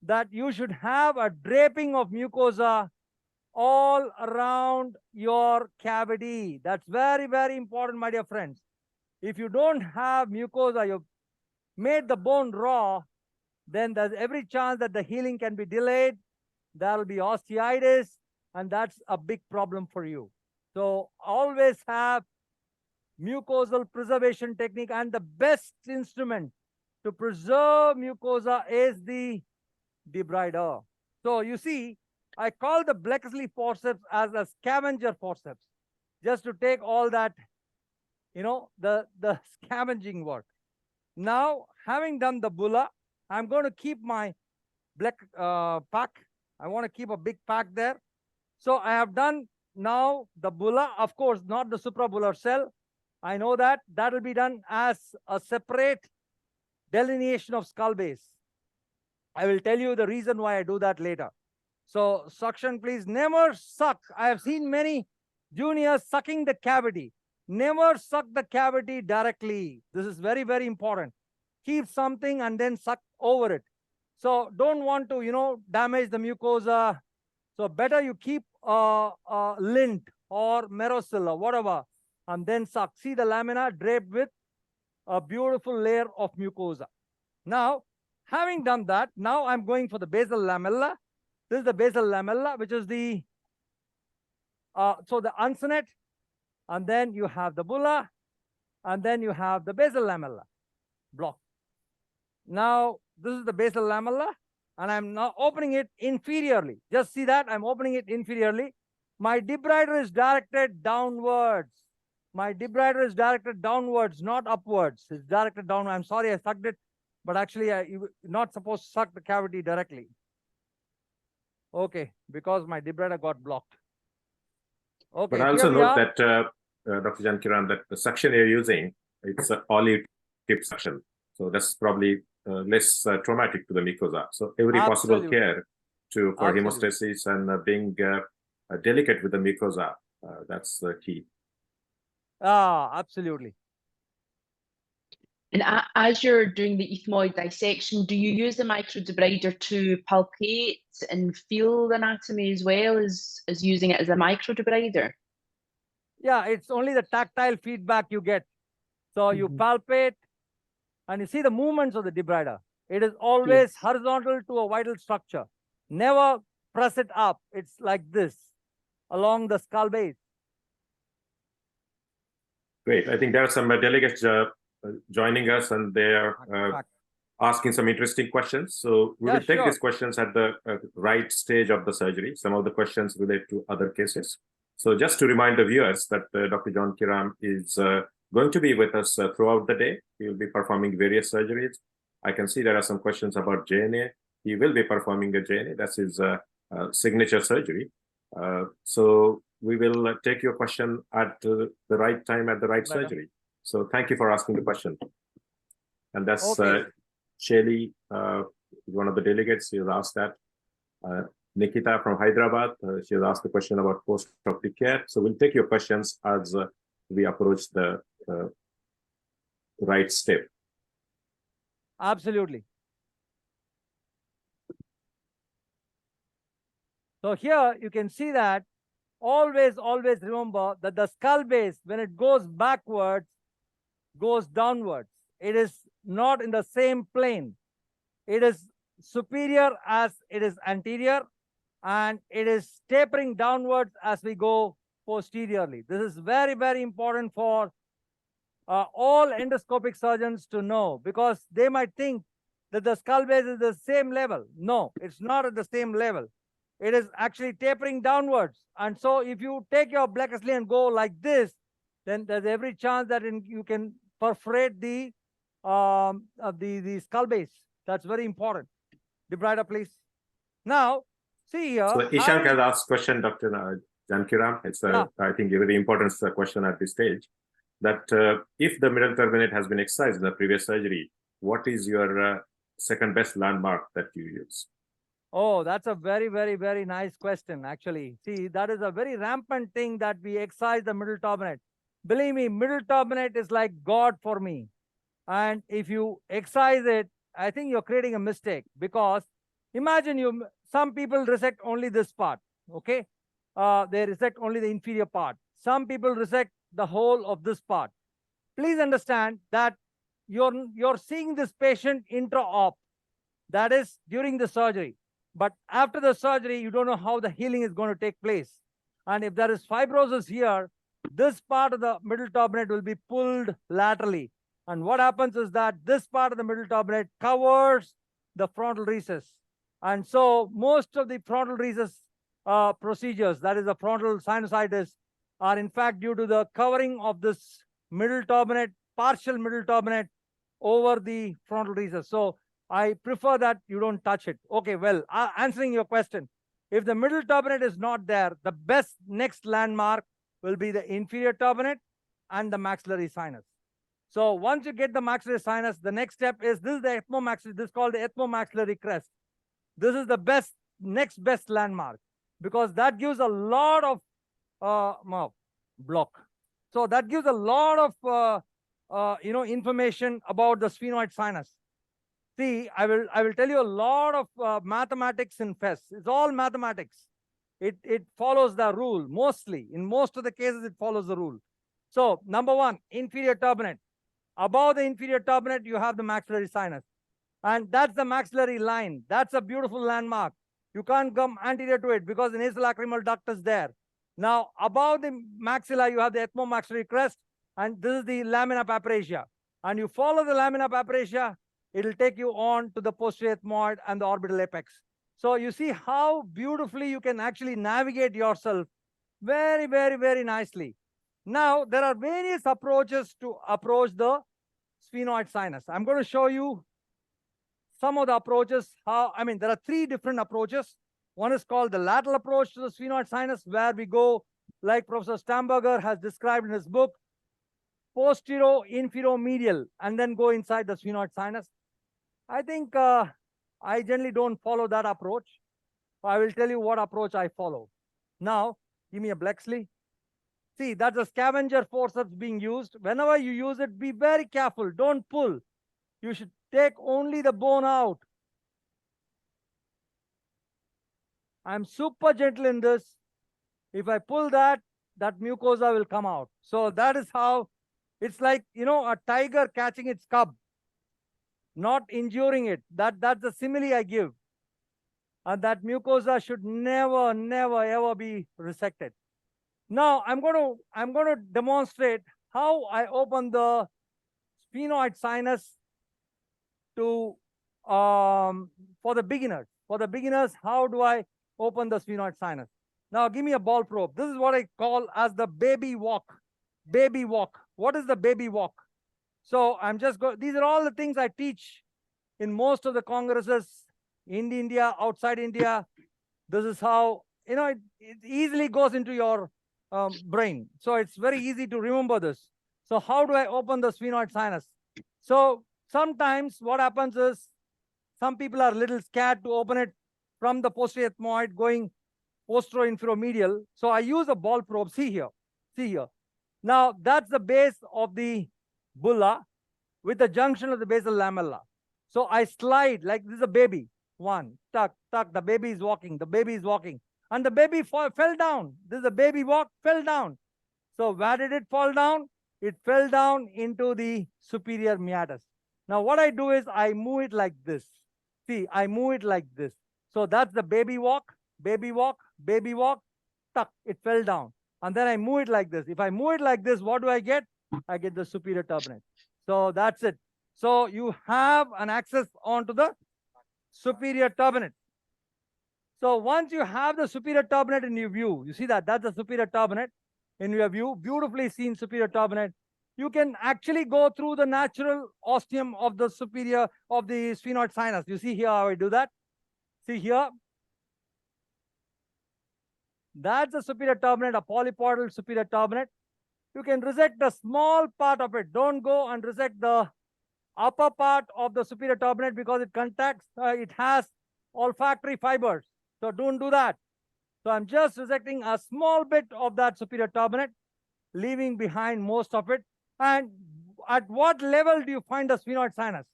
that you should have a draping of mucosa all around your cavity. That's very, very important, my dear friends. If you don't have mucosa, you've made the bone raw, then there's every chance that the healing can be delayed. There will be osteitis, and that's a big problem for you. So always have mucosal preservation technique, and the best instrument to preserve mucosa is the debrider. So you see, I call the Blakeslee forceps as a scavenger forceps, just to take all that, the scavenging work. Now, having done the bulla, I'm going to keep my black pack. I want to keep a big pack there. So I have done now the bulla, of course, not the suprabullar cell. I know that will be done as a separate delineation of skull base. I will tell you the reason why I do that later. So suction, please. Never suck. I have seen many juniors sucking the cavity. Never suck the cavity directly. This is very, very important. Keep something and then suck over it. So don't want to, damage the mucosa. So better you keep a lint or merocil or whatever, and then suck. See the lamina draped with a beautiful layer of mucosa. Now, having done that, now I'm going for the basal lamella. This is the basal lamella, which is the the uncinate, and then you have the bulla, and then you have the basal lamella block. Now, this is the basal lamella, and I'm now opening it inferiorly. Just see that I'm opening it inferiorly. My debrider is directed downwards. My debrider is directed downwards, not upwards. It's directed downwards. I'm sorry I sucked it, but actually you're not supposed to suck the cavity directly. Okay, because my debrider got blocked. Okay. But I also note that, Dr. Jankiram, that the suction you're using, it's an olive tip suction. So that's probably less traumatic to the mucosa. So every possible care for hemostasis and being delicate with the mucosa, that's the key. Absolutely. And as you're doing the ethmoid dissection, do you use the microdebrider to palpate and feel the anatomy as well as using it as a microdebrider? Yeah, it's only the tactile feedback you get. So you palpate and you see the movements of the debrider. It is always horizontal to a vital structure. Never press it up. It's like this along the skull base. Great. I think there are some delegates joining us, and they are asking some interesting questions. So we will take these questions at the right stage of the surgery. Some of the questions relate to other cases. So just to remind the viewers that Dr. Jankiram is going to be with us throughout the day. He will be performing various surgeries. I can see there are some questions about JNA. He will be performing a JNA. That's his signature surgery. So we will take your question at the right time, at the right surgery. So thank you for asking the question. And that's Shelly, one of the delegates. She has asked that. Nikita from Hyderabad, she has asked the question about post-operative care. So we'll take your questions as we approach the right step. Absolutely. So here you can see that always remember that the skull base, when it goes backwards, goes downwards. It is not in the same plane. It is superior as it is anterior, and it is tapering downwards as we go posteriorly. This is very, very important for all endoscopic surgeons to know, because they might think that the skull base is the same level. No, it's not at the same level. It is actually tapering downwards. And so if you take your Blakeslee and go like this, then there's every chance that you can perforate the skull base. That's very important. Debrider, please. Now, see here. So Ishank has asked question, Dr. Jankiram. It's I think a very important question at this stage. That if the middle turbinate has been excised in the previous surgery, what is your second best landmark that you use? Oh, that's a very, very, very nice question, actually. See, that is a very rampant thing that we excise the middle turbinate. Believe me, middle turbinate is like God for me. And if you excise it, I think you're creating a mistake, because imagine some people resect only this part, okay? They resect only the inferior part. Some people resect the whole of this part. Please understand that you're seeing this patient intra-op, that is during the surgery. But after the surgery, you don't know how the healing is going to take place. And if there is fibrosis here, this part of the middle turbinate will be pulled laterally. And what happens is that this part of the middle turbinate covers the frontal recess. And so most of the frontal recess procedures, that is the frontal sinusitis, are in fact due to the covering of this middle turbinate, partial middle turbinate over the frontal recess. So I prefer that you don't touch it. Okay, well, answering your question, if the middle turbinate is not there, the best next landmark will be the inferior turbinate and the maxillary sinus. So once you get the maxillary sinus, the next step is this is the ethmomaxillary, this is called the ethmomaxillary crest. This is the next best landmark, because that gives a lot of block. So that gives a lot of information about the sphenoid sinus. See, I will tell you a lot of mathematics in FES. It's all mathematics. It follows the rule mostly. In most of the cases, it follows the rule. So number one, inferior turbinate. Above the inferior turbinate, you have the maxillary sinus. And that's the maxillary line. That's a beautiful landmark. You can't come anterior to it because the nasolacrimal duct is there. Now, above the maxilla, you have the ethmomaxillary crest, and this is the lamina papyracia. And you follow the lamina papyracia, it'll take you on to the posterior ethmoid and the orbital apex. So you see how beautifully you can actually navigate yourself very, very, very nicely. Now, there are various approaches to approach the sphenoid sinus. I'm going to show you some of the approaches. There are three different approaches. One is called the lateral approach to the sphenoid sinus, where we go, like Professor Stamberger has described in his book, posterior, inferior, medial, and then go inside the sphenoid sinus. I think I generally don't follow that approach. I will tell you what approach I follow. Now, give me a Blexley. See, that's a scavenger forceps being used. Whenever you use it, be very careful. Don't pull. You should take only the bone out. I'm super gentle in this. If I pull that, that mucosa will come out. So that is how it's like, a tiger catching its cub, not injuring it. That's the simile I give. And that mucosa should never, never, ever be resected. Now I'm going to demonstrate how I open the sphenoid sinus to for the beginners. For the beginners, how do I open the sphenoid sinus? Now give me a ball probe. This is what I call as the baby walk. Baby walk. What is the baby walk? So I'm just going. These are all the things I teach in most of the congresses in India, outside India. This is how it easily goes into your brain. So it's very easy to remember this. So how do I open the sphenoid sinus? So sometimes what happens is some people are a little scared to open it from the posterior ethmoid going posterior inferior medial. So I use a ball probe. See here. See here. Now that's the base of the bulla with the junction of the basal lamella. So I slide like this is a baby. One, tuck, tuck. The baby is walking. The baby is walking. And the baby fell down. This is a baby walk, fell down. So where did it fall down? It fell down into the superior meatus. Now what I do is I move it like this. See, I move it like this. So that's the baby walk, tuck, it fell down. And then I move it like this. If I move it like this, what do I get? I get the superior turbinate. So that's it. So you have an access onto the superior turbinate. So once you have the superior turbinate in your view, you see that that's the superior turbinate in your view, beautifully seen superior turbinate. You can actually go through the natural ostium of the superior of the sphenoid sinus. You see here how I do that? See here. That's the superior turbinate, a polypoidal superior turbinate. You can resect the small part of it. Don't go and resect the upper part of the superior turbinate because it has olfactory fibers. So don't do that. So I'm just resecting a small bit of that superior turbinate, leaving behind most of it. And at what level do you find the sphenoid sinus?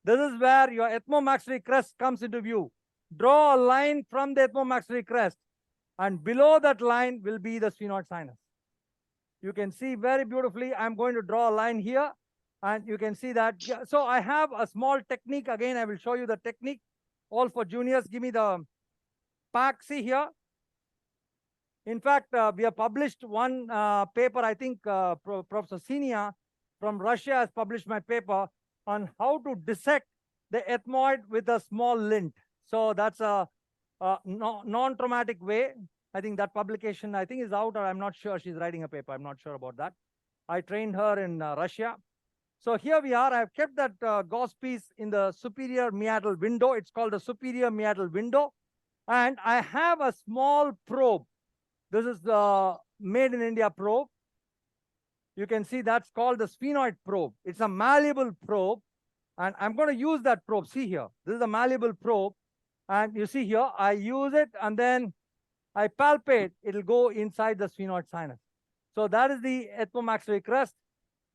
This is where your ethmomaxillary crest comes into view. Draw a line from the ethmomaxillary crest, and below that line will be the sphenoid sinus. You can see very beautifully. I'm going to draw a line here, and you can see that. So I have a small technique. Again, I will show you the technique. All for juniors. Give me the pack. See here. In fact, we have published one paper, I think Professor Sinia from Russia has published my paper on how to dissect the ethmoid with a small lint. So that's a non-traumatic way. I think that publication, I think, is out, or I'm not sure. She's writing a paper. I'm not sure about that. I trained her in Russia. So here we are. I've kept that gauze piece in the superior meatal window. It's called the superior meatal window. And I have a small probe. This is the made in India probe. You can see that's called the sphenoid probe. It's a malleable probe. And I'm going to use that probe. See here. This is a malleable probe. And you see here, I use it and then I palpate. It'll go inside the sphenoid sinus. So that is the ethmomaxillary crest.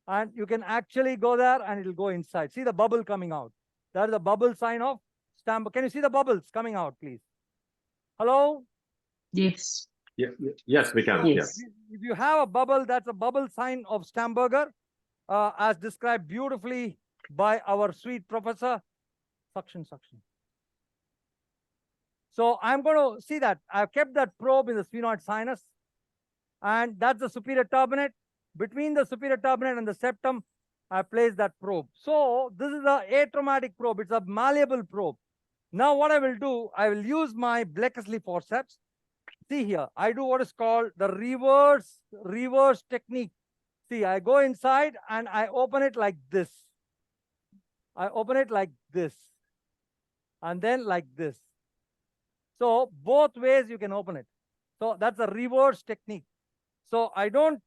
And you can actually go there and it'll go inside. See the bubble coming out. That is the bubble sign of Stamberger. Can you see the bubbles coming out, please? Hello? Yes. Yeah, yes, we can. Yes. If you have a bubble, that's a bubble sign of Stamberger, as described beautifully by our sweet professor. Suction. So I'm going to see that. I've kept that probe in the sphenoid sinus. And that's the superior turbinate. Between the superior turbinate and the septum, I placed that probe. So this is a atraumatic probe. It's a malleable probe. Now what I will do, I will use my Blakeslee forceps. See here, I do what is called the reverse technique. See, I go inside and I open it like this. I open it like this. And then like this. So both ways you can open it. So that's a reverse technique. So I don't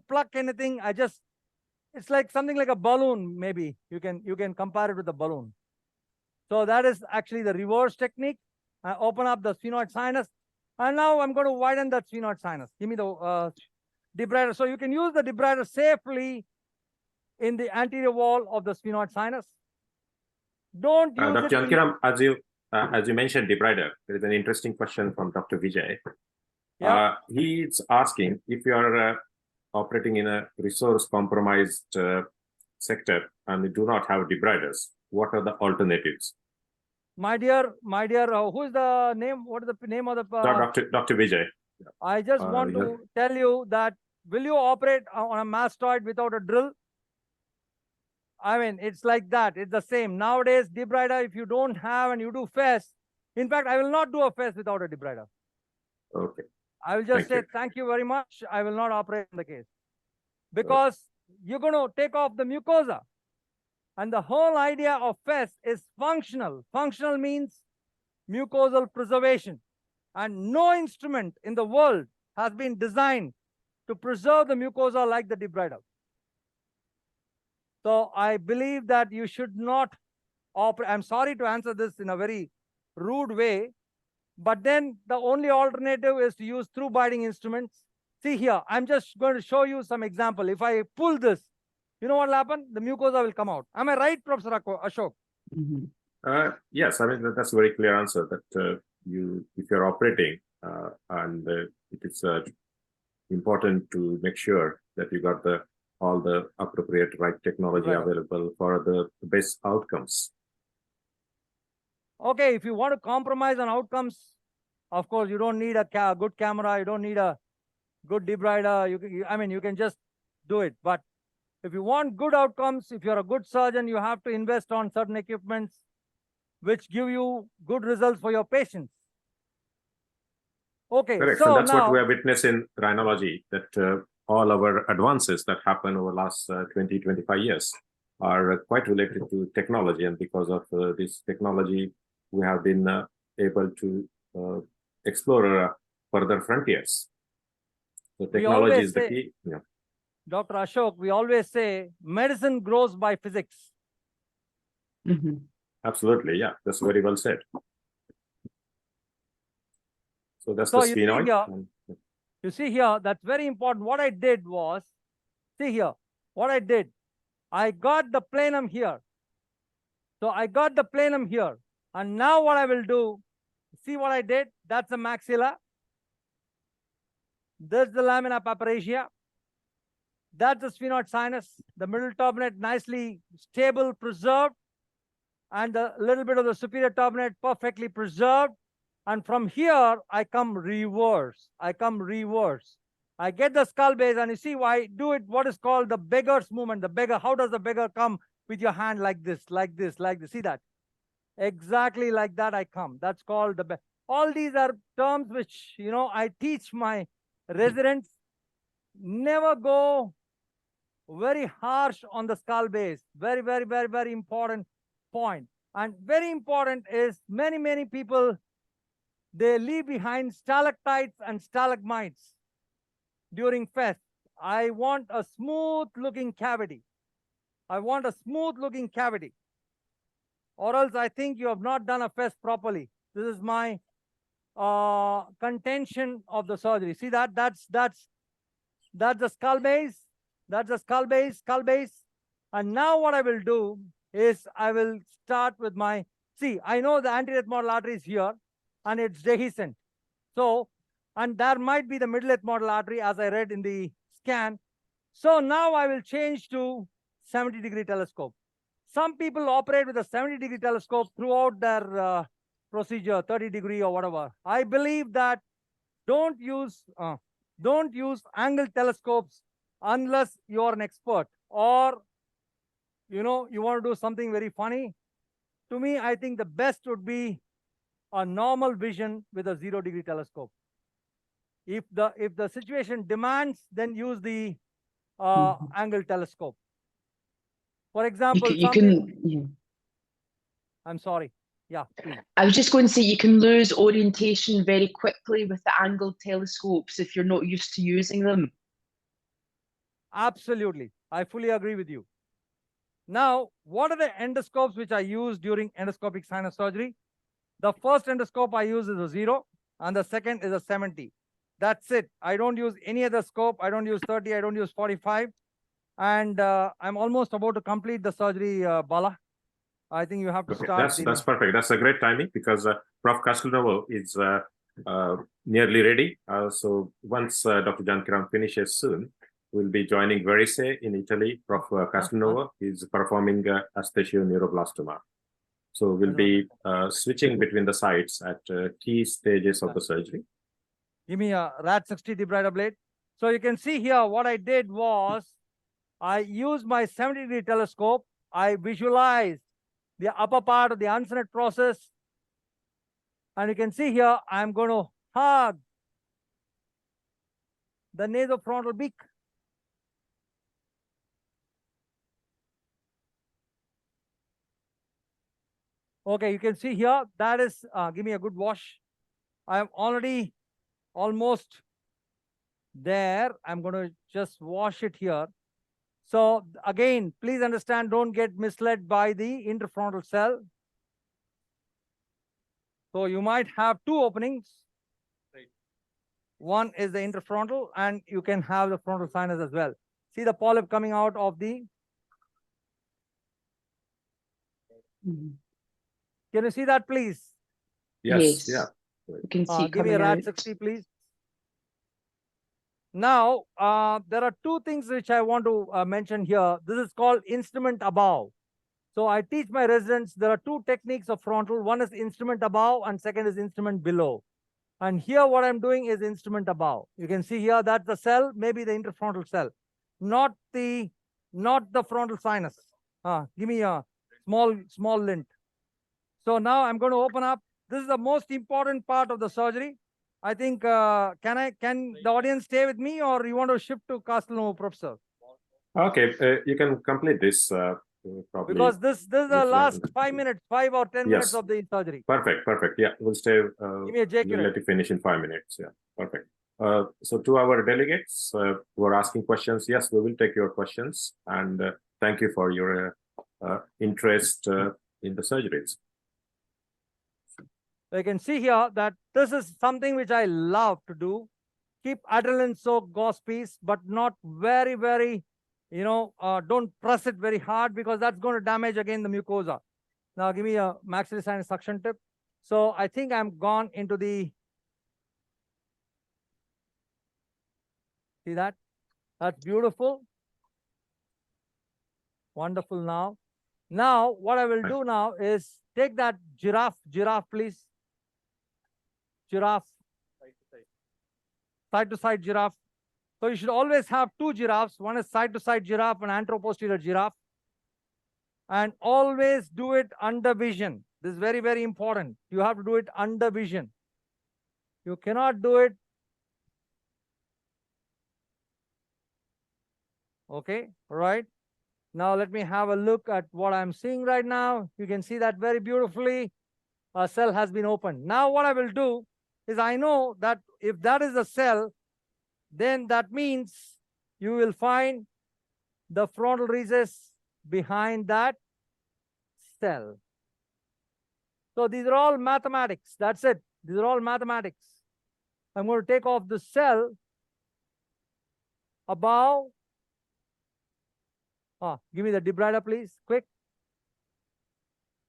pluck anything. It's like something like a balloon, maybe. You can compare it with a balloon. So that is actually the reverse technique. I open up the sphenoid sinus. And now I'm going to widen that sphenoid sinus. Give me the debrider. So you can use the debrider safely in the anterior wall of the sphenoid sinus. Don't use Dr. it. Jankiram, as you mentioned debrider, there is an interesting question from Dr. Vijay. Yeah. He's asking if you are operating in a resource-compromised sector and you do not have debriders, what are the alternatives? My dear, who is the name? What is the name of the? Dr. Vijay. I just want to tell you that, will you operate on a mastoid without a drill? I mean, it's like that. It's the same. Nowadays, debrider, if you don't have and you do FES, in fact, I will not do a FES without a debrider. Okay. I will just say, thank you very much. I will not operate in the case. Because you're going to take off the mucosa. And the whole idea of FES is functional. Functional means mucosal preservation. And no instrument in the world has been designed to preserve the mucosa like the debrider. So I believe that you should not operate. I'm sorry to answer this in a very rude way, but then the only alternative is to use through biting instruments. See here, I'm just going to show you some example. If I pull this, you know what will happen? The mucosa will come out. Am I right, Professor Ashok? Mm-hmm. Yes, I mean, that's a very clear answer that if you're operating and it is important to make sure that you got all the appropriate right technology available for the best outcomes. Okay, if you want to compromise on outcomes, of course, you don't need a good camera. You don't need a good debrider. You can just do it. But if you want good outcomes, if you're a good surgeon, you have to invest on certain equipments which give you good results for your patients. Okay, correct. So that's now, what we have witnessed in rhinology, that all our advances that happen over the last 20, 25 years are quite related to technology. And because of this technology, we have been able to explore further frontiers. So technology is the key. Yeah. Dr. Ashok, we always say medicine grows by physics. Mm-hmm. Absolutely, yeah, that's very well said. So that's the sphenoid. You see here, that's very important. What I did was, see here, what I did, I got the planum here. So I got the planum here. And now what I will do, see what I did? That's the maxilla. There's the lamina papyracea. That's the sphenoid sinus. The middle turbinate nicely stable, preserved. And the little bit of the superior turbinate perfectly preserved. And from here, I come reverse. I come reverse. I get the skull base, and you see why I do it, what is called the beggar's movement. The beggar, how does the beggar come with your hand like this, like this, like this? See that? Exactly like that I come. That's called the beggar. All these are terms which, you know, I teach my residents. Never go very harsh on the skull base. Very, very, very, very important point. And very important is many people, they leave behind stalactites and stalagmites during fest. I want a smooth looking cavity. I want a smooth looking cavity. Or else I think you have not done a fest properly. This is my contention of the surgery. See that? That's the skull base. That's the skull base. And now what I will do is I will start with my, see, I know the anterior ethmoidal artery is here and it's dehiscent. So, and there might be the middle ethmoidal artery as I read in the scan. So now I will change to 70-degree telescope. Some people operate with a 70-degree telescope throughout their procedure, 30-degree or whatever. I believe that don't use angle telescopes unless you're an expert, or you know, you want to do something very funny. To me, I think the best would be a normal vision with a 0-degree telescope. If the situation demands, then use the angle telescope. For example, I'm sorry. Yeah, please. I was just going to say you can lose orientation very quickly with the angled telescopes if you're not used to using them. Absolutely. I fully agree with you. Now, what are the endoscopes which I use during endoscopic sinus surgery? The first endoscope I use is a 0, and the second is a 70. That's it. I don't use any other scope. I don't use 30. I don't use 45. And I'm almost about to complete the surgery, Bala. I think you have to start. That's perfect. That's a great timing because Prof. Castelnuovo is nearly ready. So once Dr. Janakiram finishes soon, we'll be joining Verise in Italy. Prof. Castelnuovo is performing Esthesioneuroblastoma. So we'll be switching between the sites at key stages of the surgery. Give me a RAD60 debrider blade. So you can see here what I did was I used my 70-degree telescope. I visualized the upper part of the Uncinectomy process. And you can see here, I'm going to hug the nasofrontal beak. Okay, you can see here, that is, give me a good wash. I'm already almost there. I'm going to just wash it here. So again, please understand, don't get misled by the interfrontal cell. So you might have 2 openings. Right. One is the interfrontal, and you can have the frontal sinus as well. See the polyp coming out of the... Can you see that, please? Yes. Yeah. You can see give me a RAD60, please. Now, there are 2 things which I want to mention here. This is called instrument above. So I teach my residents, there are 2 techniques of frontal. One is instrument above and second is instrument below. And here what I'm doing is instrument above. You can see here that's the cell, maybe the interfrontal cell, not the frontal sinus. Give me a small lint. So now I'm going to open up. This is the most important part of the surgery. I think, can the audience stay with me, or you want to shift to Castelnuovo, Professor? Okay, you can complete this probably. Because this is the last 5 minutes, 5 or 10 minutes of the surgery. Perfect. Yeah, we'll stay. Give me a J we'll let you finish in 5 minutes. Yeah, perfect. So to our delegates who are asking questions, yes, we will take your questions, and thank you for your interest in the surgeries. You can see here that this is something which I love to do. Keep adrenaline-soaked gauze piece, but not very, very, don't press it very hard because that's going to damage again the mucosa. Now give me a maxillary sinus suction tip. So I think I'm gone into the, see that? That's beautiful. Wonderful now. Now, what I will do now is take that giraffe, please. giraffe, side-to-side giraffe. So you should always have two giraffes. One is side-to-side giraffe and anteroposterior giraffe. And always do it under vision. This is very, very important. You have to do it under vision. You cannot do it. Okay, right. Now let me have a look at what I'm seeing right now. You can see that very beautifully. A cell has been opened. Now what I will do is, I know that if that is a cell, then that means you will find the frontal recess behind that cell. So these are all mathematics. That's it. These are all mathematics. I'm going to take off the cell above. Give me the debrider, please, quick.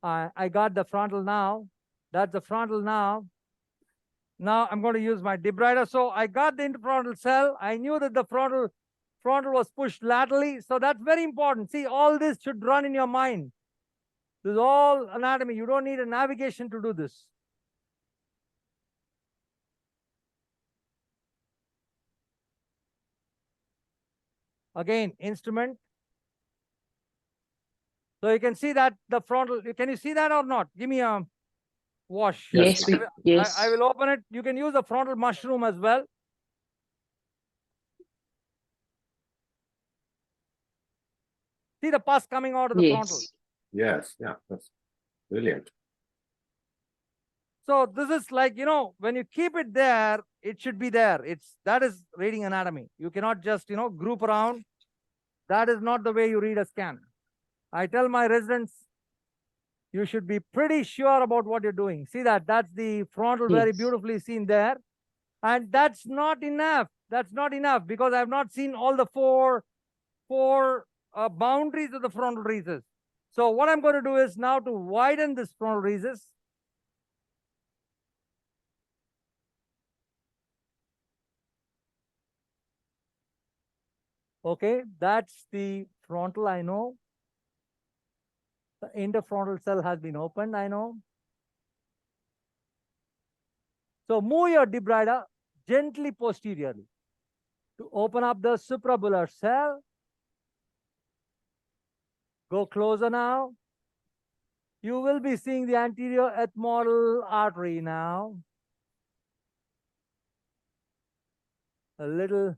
I got the frontal now. That's the frontal now. Now I'm going to use my debrider. So I got the interfrontal cell. I knew that the frontal was pushed laterally. So that's very important. See, all this should run in your mind. This is all anatomy. You don't need a navigation to do this. Again, instrument. So you can see that the frontal, can you see that or not? Give me a wash. Yes, yes. I will open it. You can use a frontal mushroom as well. See the pus coming out of the frontal. Yes, yeah, that's brilliant. So this is like, you know, when you keep it there, it should be there. That is reading anatomy. You cannot just, you know, group around. That is not the way you read a scan. I tell my residents, you should be pretty sure about what you're doing. See that? That's the frontal, very beautifully seen there. And that's not enough. That's not enough, because I've not seen all the four boundaries of the frontal recess. So what I'm going to do is now to widen this frontal recess. Okay, that's the frontal, I know. The interfrontal cell has been opened, I know. So move your debrider gently posteriorly to open up the suprabular cell. Go closer now. You will be seeing the anterior ethmoidal artery now. A little.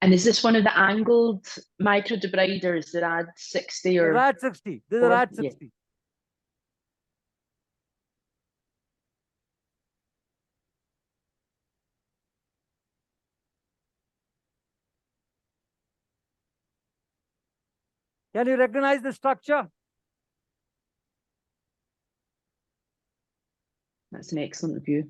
And is this one of the angled microdebriders, the RAD 60 or? RAD 60. This is a RAD 60. Can you recognize the structure? That's an excellent view.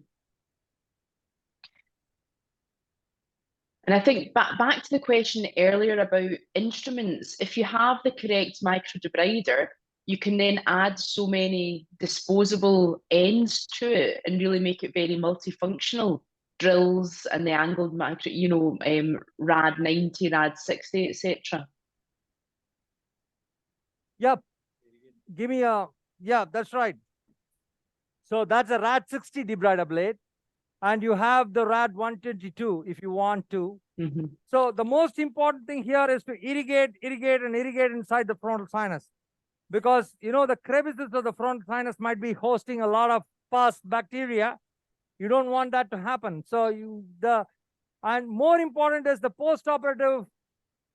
And I think back to the question earlier about instruments, if you have the correct microdebrider, you can then add so many disposable ends to it and really make it very multifunctional. Drills and the angled micro, you know, RAD 90, RAD 60, etc. Yep. Give me a, yeah, that's right. So that's a RAD 60 debrider blade. And you have the RAD 122 if you want to. So the most important thing here is to irrigate inside the frontal sinus. Because, you know, the crevices of the frontal sinus might be hosting a lot of pus bacteria. You don't want that to happen. So and more important is the post-operative,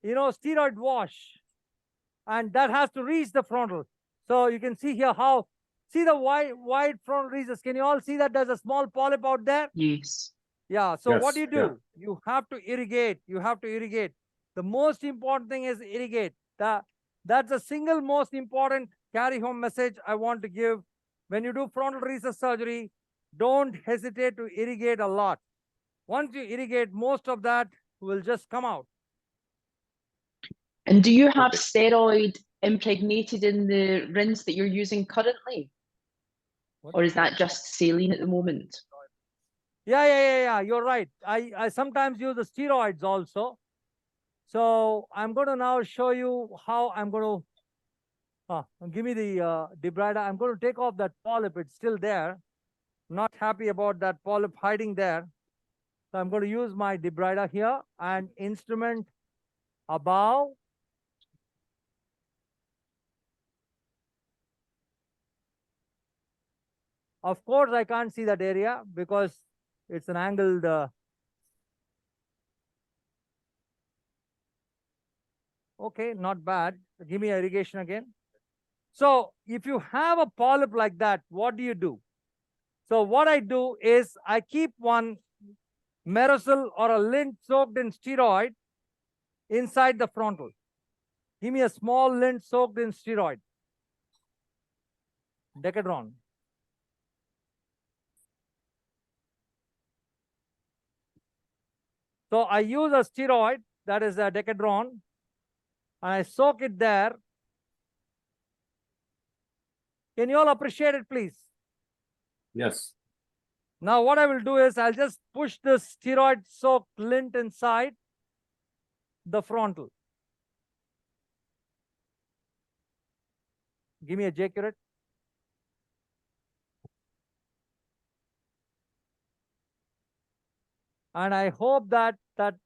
you know, steroid wash. And that has to reach the frontal. So you can see here how, see the wide frontal recess. Can you all see that there's a small polyp out there? Yes. Yeah. So Yes, what do you do? yeah. You have to irrigate. You have to irrigate. The most important thing is irrigate. That's the single most important carry-home message I want to give. When you do frontal recess surgery, don't hesitate to irrigate a lot. Once you irrigate, most of that will just come out. And do you have steroid impregnated in the rinse that you're using currently? Or is that just saline at the moment? Yeah. You're right. I sometimes use the steroids also. So I'm going to now show you how I'm going to, give me the debrider. I'm going to take off that polyp. It's still there. Not happy about that polyp hiding there. So I'm going to use my debrider here and instrument above. Of course, I can't see that area because it's an angled. Okay, not bad. Give me irrigation again. So if you have a polyp like that, what do you do? So what I do is I keep one Merocil or a lint soaked in steroid inside the frontal. Give me a small lint soaked in steroid. Decadron. So I use a steroid, that is a Decadron, and I soak it there. Can you all appreciate it, please? Yes. Now what I will do is I'll just push this steroid soaked lint inside the frontal. Give me a J-curate. And I hope that that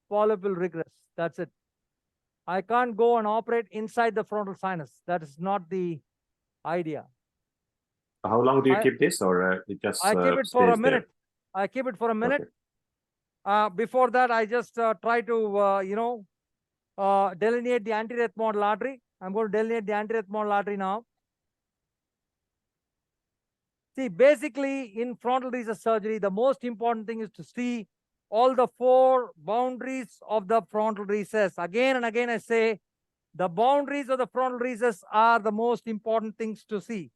polyp will regress. That's it. I can't go and operate inside the frontal sinus. That is not the idea. How long do you keep this, or it just I keep it for a minute. There? I keep it for a minute. Okay. Before that, I just try to, delineate the anterethmoidal artery. I'm going to delineate the anterethmoidal artery now. See, basically in frontal recess surgery, the most important thing is to see all the 4 boundaries of the frontal recess. Again and again, I say the boundaries of the frontal recess are the most important things to see.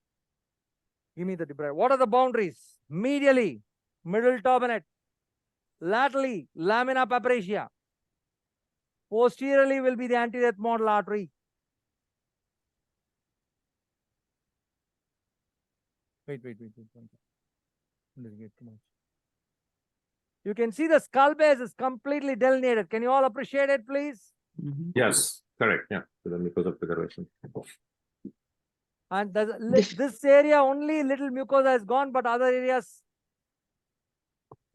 Give me the debrider. What are the boundaries? Medially, middle turbinate. Laterally, lamina papyracea. Posteriorly will be the anterethmoidal artery. Wait. You can see the skull base is completely delineated. Can you all appreciate it, please? Yes, correct. Yeah, to the mucosa preservation. And this area only little mucosa is gone, but other areas,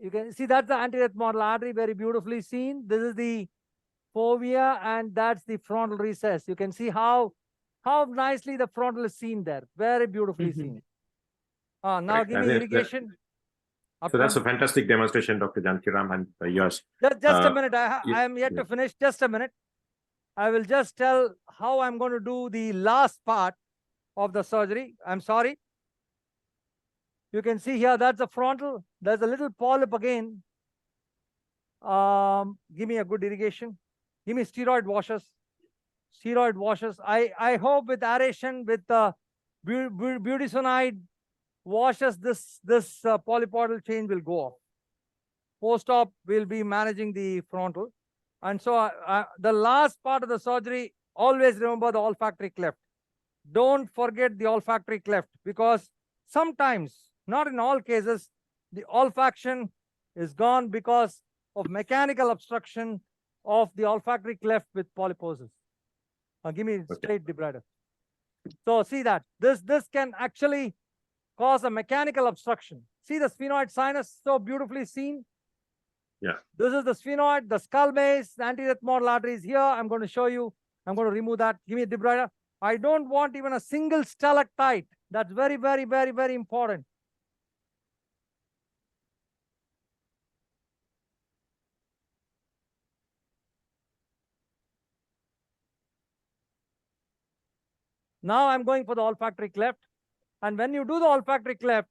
you can see that's the anterethmoidal artery, very beautifully seen. This is the fovea, and that's the frontal recess. You can see how nicely the frontal is seen there. Very beautifully seen. Now give me irrigation. So that's a fantastic demonstration, Dr. Jankiram and yours. Just a minute. I am yet to finish. Just a minute. I will just tell how I'm going to do the last part of the surgery. I'm sorry. You can see here, that's the frontal. There's a little polyp again. Give me a good irrigation. Give me steroid washes. Steroid washes. I hope with aeration, with budesonide washes, this polypoidal chain will go off. Post-op, we'll be managing the frontal. And so the last part of the surgery, always remember the olfactory cleft. Don't forget the olfactory cleft, because sometimes, not in all cases, the olfaction is gone because of mechanical obstruction of the olfactory cleft with polyposis. Give me straight debrider. So see that this can actually cause a mechanical obstruction. See the sphenoid sinus, so beautifully seen. Yeah. This is the sphenoid, the skull base, the anterethmoidal artery is here. I'm going to show you. I'm going to remove that. Give me a debrider. I don't want even a single stalactite. That's very, very, very, very important. Now I'm going for the olfactory cleft. And when you do the olfactory cleft,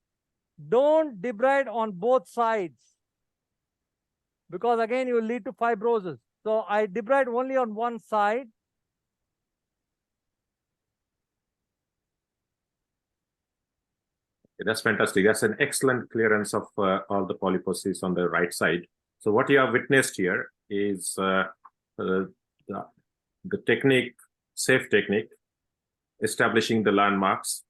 don't debride on both sides, because again, you will lead to fibrosis. So I debride only on one side. That's fantastic. That's an excellent clearance of all the polyposis on the right side. So what you have witnessed here is the technique, safe technique, establishing the landmarks,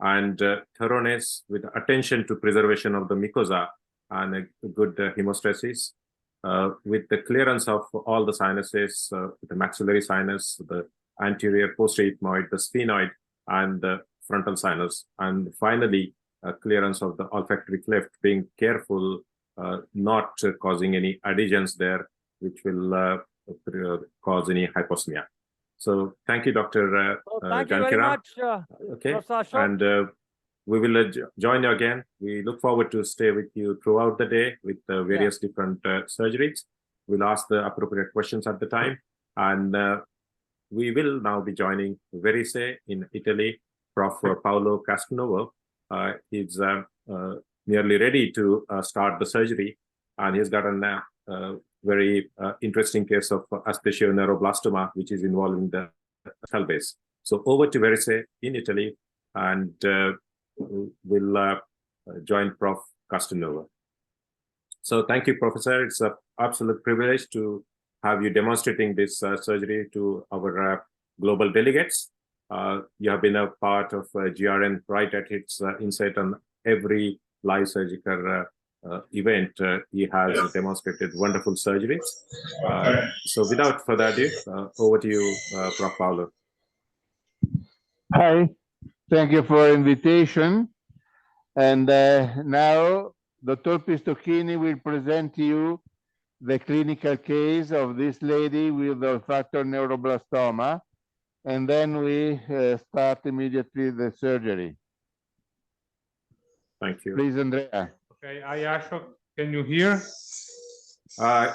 and thoroughness with attention to preservation of the mucosa and a good hemostasis. with the clearance of all the sinuses, the maxillary sinus, the anterior posterior ethmoid, the sphenoid, and the frontal sinus, and finally clearance of the olfactory cleft, being careful not causing any adhesions there, which will cause any hyposmia. So thank you, Dr. Thank you very much, okay, Professor Ashok. and we will join you again. We look forward to stay with you throughout the day with various different surgeries. We'll ask the appropriate questions at the time, and we will now be joining Verise in Italy. Prof. Paolo Castanova is nearly ready to start the surgery, and he's got a very interesting case of Esthesioneuroblastoma, which is involving the skull base. So over to Verise in Italy, and we'll join Prof. Castanova. So thank you, Professor. It's an absolute privilege to have you demonstrating this surgery to our global delegates. You have been a part of GRN right at its insight on every live surgical event. He has demonstrated wonderful surgeries. So without further ado, over to you, Prof. Paolo. Hi, thank you for invitation. And now Dr. Pistocchini will present to you the clinical case of this lady with olfactory neuroblastoma, and then we start immediately the surgery. Thank you. Please, Andrea. Okay, hi Ashok, can you hear?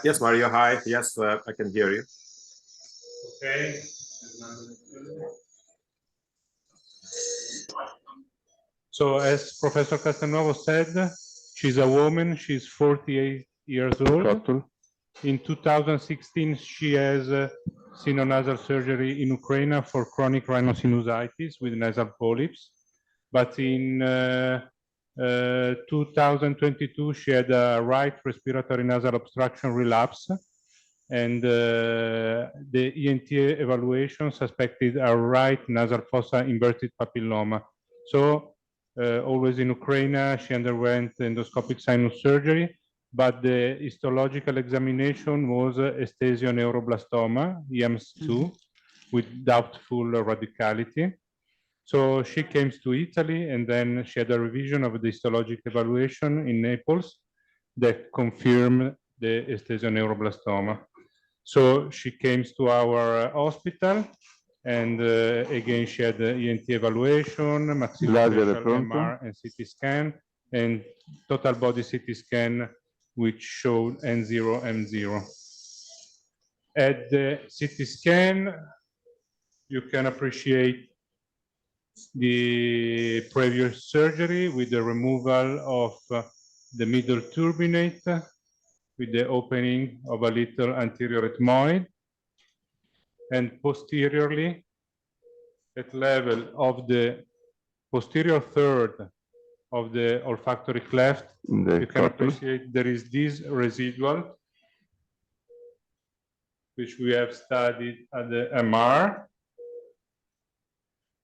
Yes, Mario, hi. Yes, I can hear you. Okay. So as Professor Castanova said, she's a woman, she's 48 years old. In 2016, she has sinonasal surgery in Ukraine for chronic rhinosinusitis with nasal polyps. But in 2022, she had a right respiratory nasal obstruction relapse, and the ENT evaluation suspected a right nasal fossa inverted papilloma. So always in Ukraine, she underwent endoscopic sinus surgery, but the histological examination was esthesioneuroblastoma, EMS2, with doubtful radicality. So she came to Italy, and then she had a revision of the histologic evaluation in Naples that confirmed the esthesioneuroblastoma. So she came to our hospital, and again, she had the ENT evaluation, maxillofacial MR and CT scan, and total body CT scan, which showed N0, M0. At the CT scan, you can appreciate the previous surgery with the removal of the middle turbinate with the opening of a little anterior ethmoid, and posteriorly, at level of the posterior third of the olfactory cleft, you can appreciate there is this residual, which we have studied at the MR.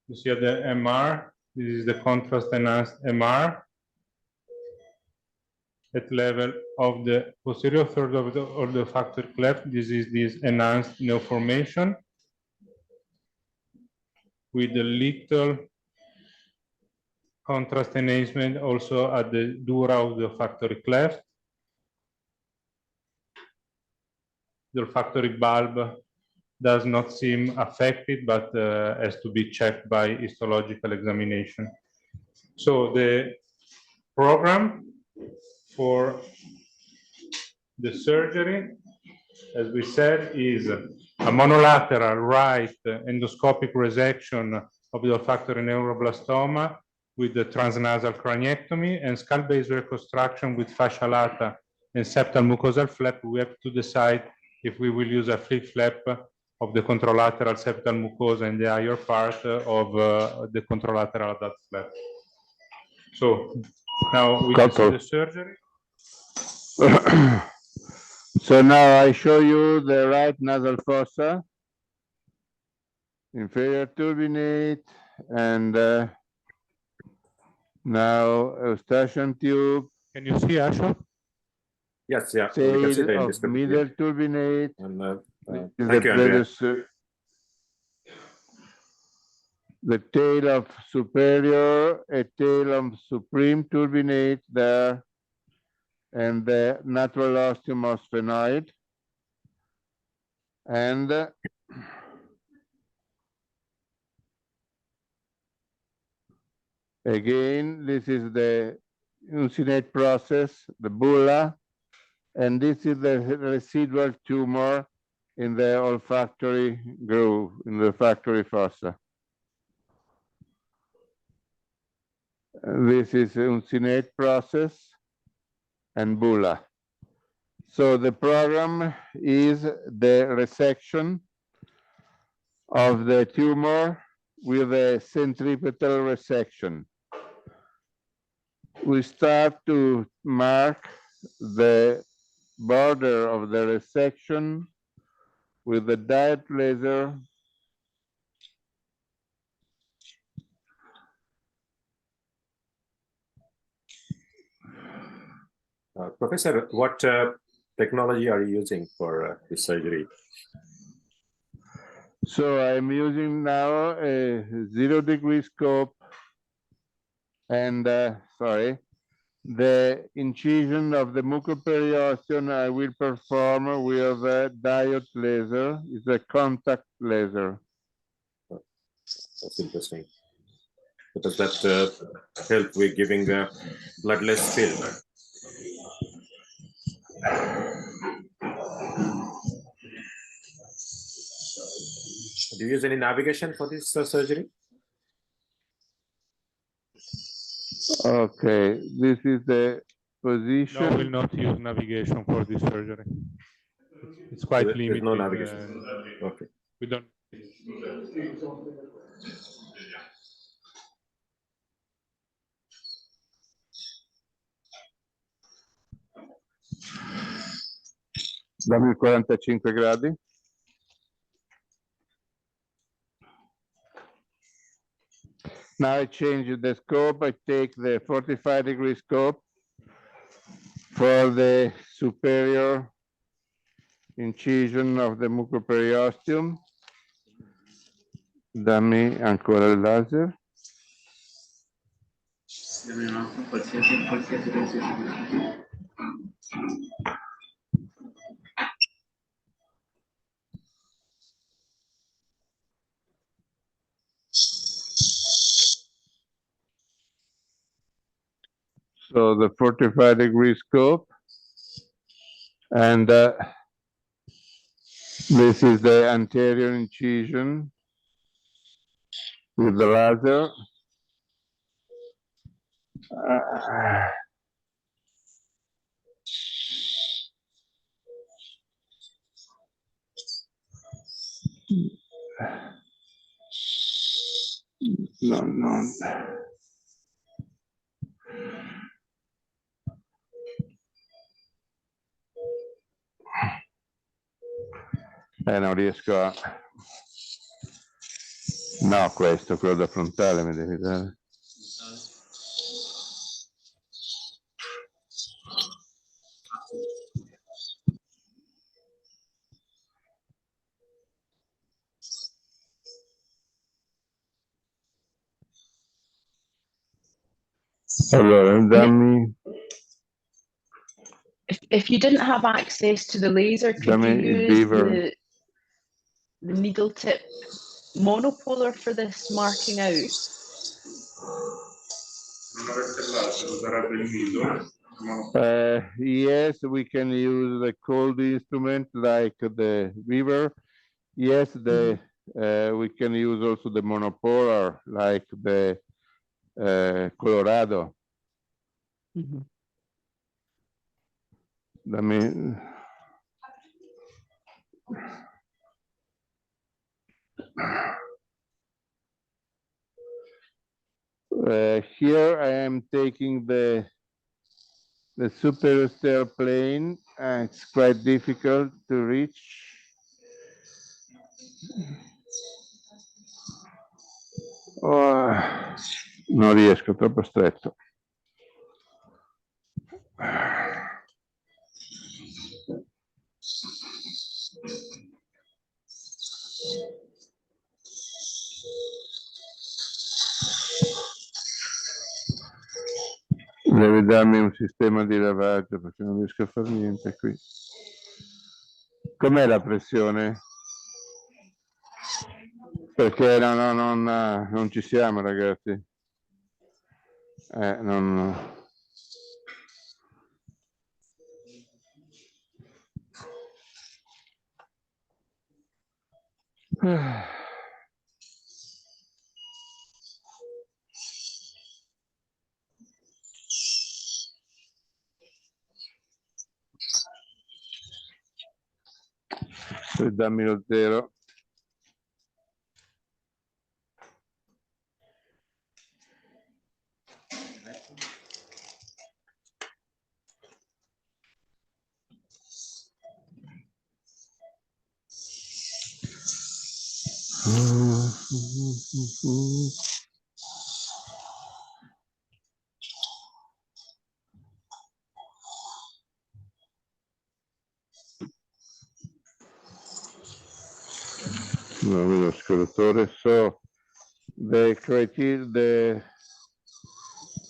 You see at the MR, this is the contrast enhanced MR. At level of the posterior third of the olfactory cleft, this is this enhanced neoformation with the little contrast enhancement also at the dura of the olfactory cleft. The olfactory bulb does not seem affected, but has to be checked by histological examination. So the program for the surgery, as we said, is a monolateral right endoscopic resection of the olfactory neuroblastoma with the transnasal craniectomy and skull base reconstruction with fascia lata and septal mucosal flap. We have to decide if we will use a flip flap of the contralateral septal mucosa and the higher part of the contralateral adult flap. So now we can see the surgery. So now I show you the right nasal fossa, inferior turbinate, and now eustachian tube. Can you see, Ashok? Yes, yeah. We can see the tail of endoscopic middle view. turbinate. And, Is thank you, Andrea. The tail of superior, a tail of supreme turbinate there, and the natural ostium of sphenoid. And again, this is the uncinate process, the bulla, and this is the residual tumor in the olfactory groove, in the olfactory fossa. This is uncinate process and bulla. So the program is the resection of the tumor with a centripetal resection. We start to mark the border of the resection with the diode laser. Professor, what technology are you using for this surgery? So I'm using now a 0-degree scope and, the incision of the mucoperiosteum I will perform with a diode laser. It's a contact laser. That's interesting. Because that help with giving a bloodless film. Do you use any navigation for this surgery? Okay, this is the position. No, we'll not use navigation for this surgery. It's quite There's limited. no navigation. Okay. We don't. Dammi il 45 gradi. Now I change the scope. I take the 45-degree scope for the superior incision of the mucoperiosteum. Dammi ancora il laser. So the 45-degree scope, and this is the anterior incision with the laser. No. Non riesco a... No, questo, quello da frontale mi devi dare. Allora, dammi... If you didn't have access to the laser, could you use the needle tip monopolar for this marking out? Yes, we can use the cold instrument like the Weaver. Yes, we can use also the monopolar like the Colorado. Let me... Here I am taking the superior plane. It's quite difficult to reach. Non riesco, troppo stretto. Dammi un sistema di lavaggio perché non riesco a fare niente qui. Com'è la pressione? Perché non ci siamo, ragazzi. Non... Dammi lo 0. Lo scolatore. So the criteria, the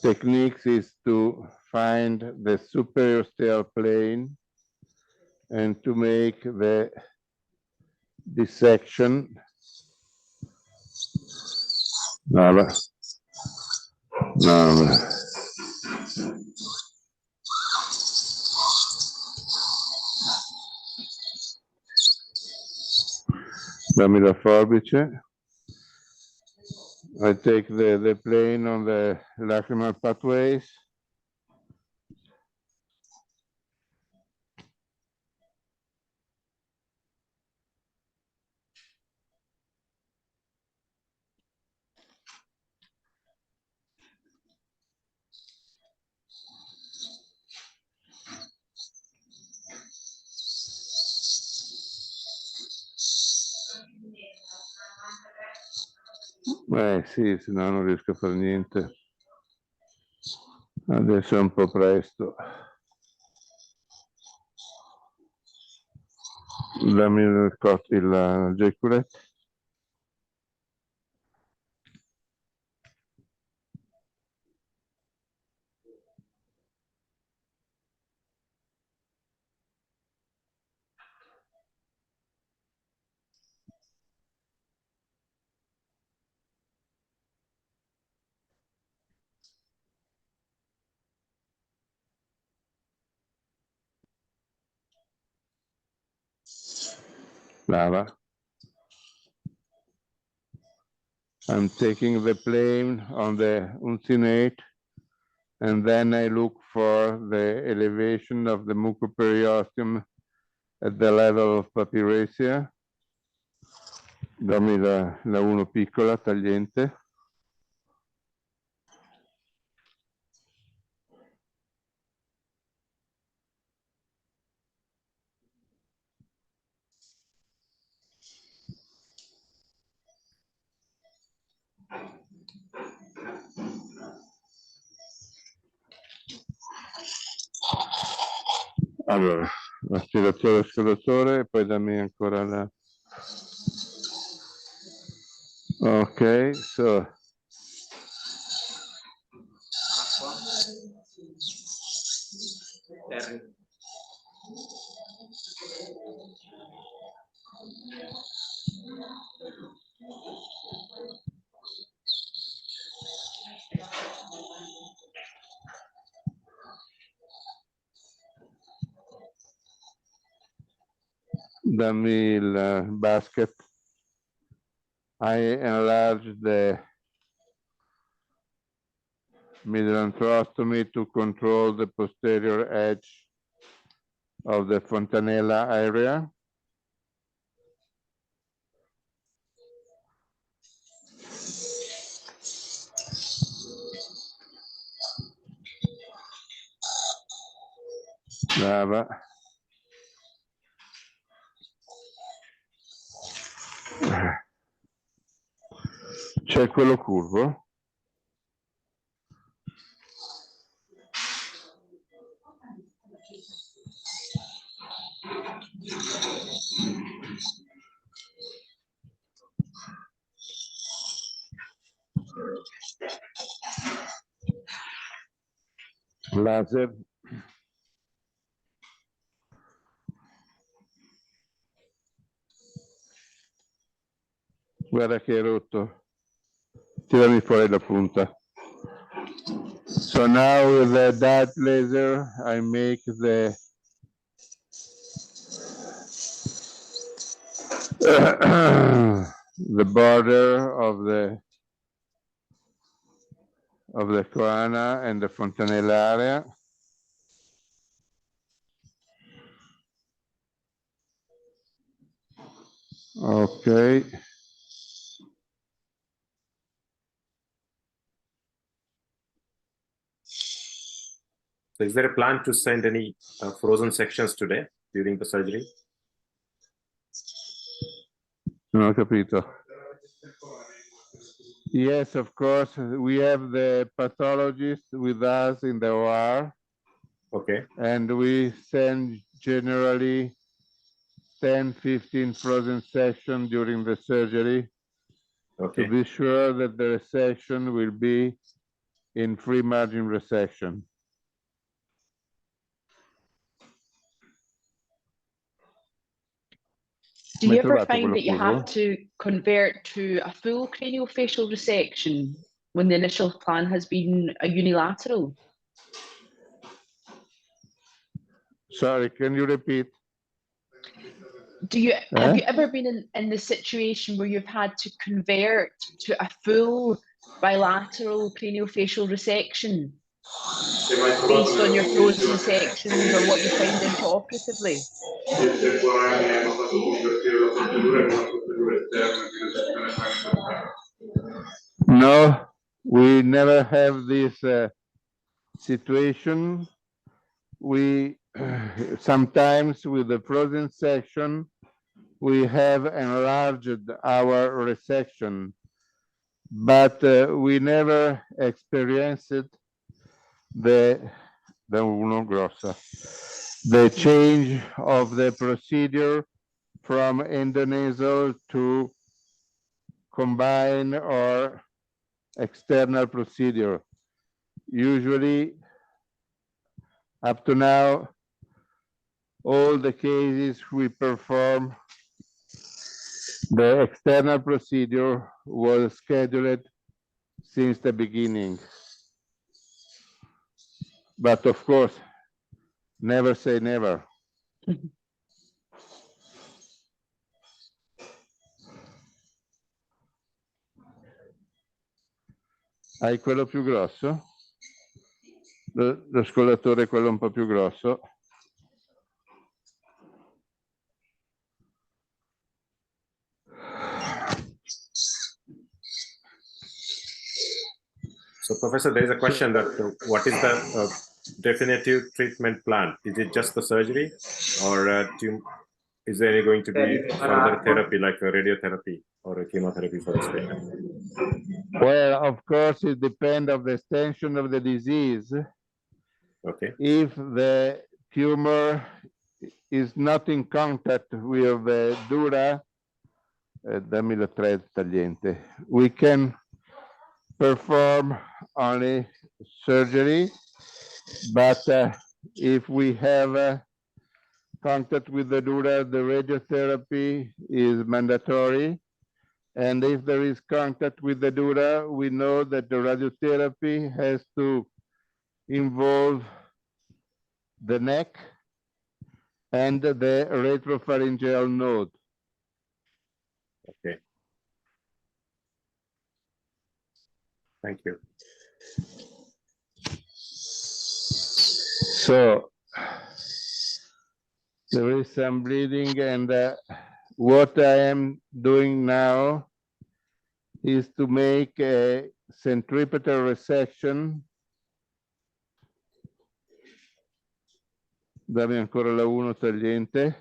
techniques is to find the superior steel plane and to make the dissection. No. Dammi la forbice. I take the plane on the lacrimal pathways. Sì, se no non riesco a fare niente. Adesso è un po' presto. Dammi il J-Curette. Lava. I'm taking the plane on the uncinate, and then I look for the elevation of the mucoperiosteum at the level of papyracia. Dammi la 1 piccola, tagliente. Allora, aspiratore, scolatore, e poi dammi ancora la... Ok, so... Dammi il basket. I enlarge the middle antrostomy to control the posterior edge of the fontanella area. Brava. C'è quello curvo? laser. Guarda che è rotto. Tirami fuori la punta. So now with the dart laser, I make the the border of the coana and the fontanelle area. Okay. So is there a plan to send any frozen sections today during the surgery? Non ho capito. Yes, of course. We have the pathologist with us in the OR. Okay. And we send generally 10, 15 frozen sections during the surgery. Okay. To be sure that the resection will be in free margin resection. Do you ever find that you have to convert to a full craniofacial resection when the initial plan has been a unilateral? Sorry, can you repeat? Have you ever been in the situation where you've had to convert to a full bilateral craniofacial resection based on your frozen sections or what you found intraoperatively? No, we never have this situation. We sometimes with the frozen section, we have enlarged our resection, but we never experienced the change of the procedure from endonasal to combined or external procedure. Usually, up to now, all the cases we perform, the external procedure was scheduled since the beginning. But of course, never say never. Hai quello più grosso? Lo scollatore è quello un po' più grosso. So, Professor, there is a question that what is the definitive treatment plan? Is it just the surgery, or is there going to be further therapy like a radiotherapy or a chemotherapy for this patient? Well, of course, it depends on the extension of the disease. Okay. If the tumor is not in contact with the dura, dammi la thread tagliente, we can perform only surgery, but if we have contact with the dura, the radiotherapy is mandatory. And if there is contact with the dura, we know that the radiotherapy has to involve the neck and the retropharyngeal node. Okay. Thank you. So there is some bleeding, and what I am doing now is to make a centripetal resection. Dammi ancora la 1 tagliente.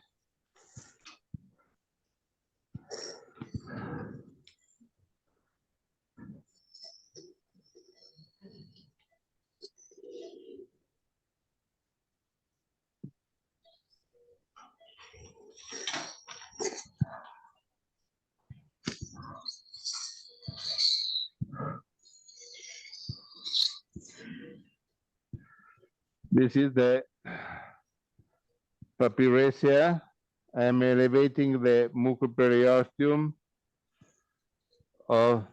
This is the papyresia. I'm elevating the mucoperiosteum of,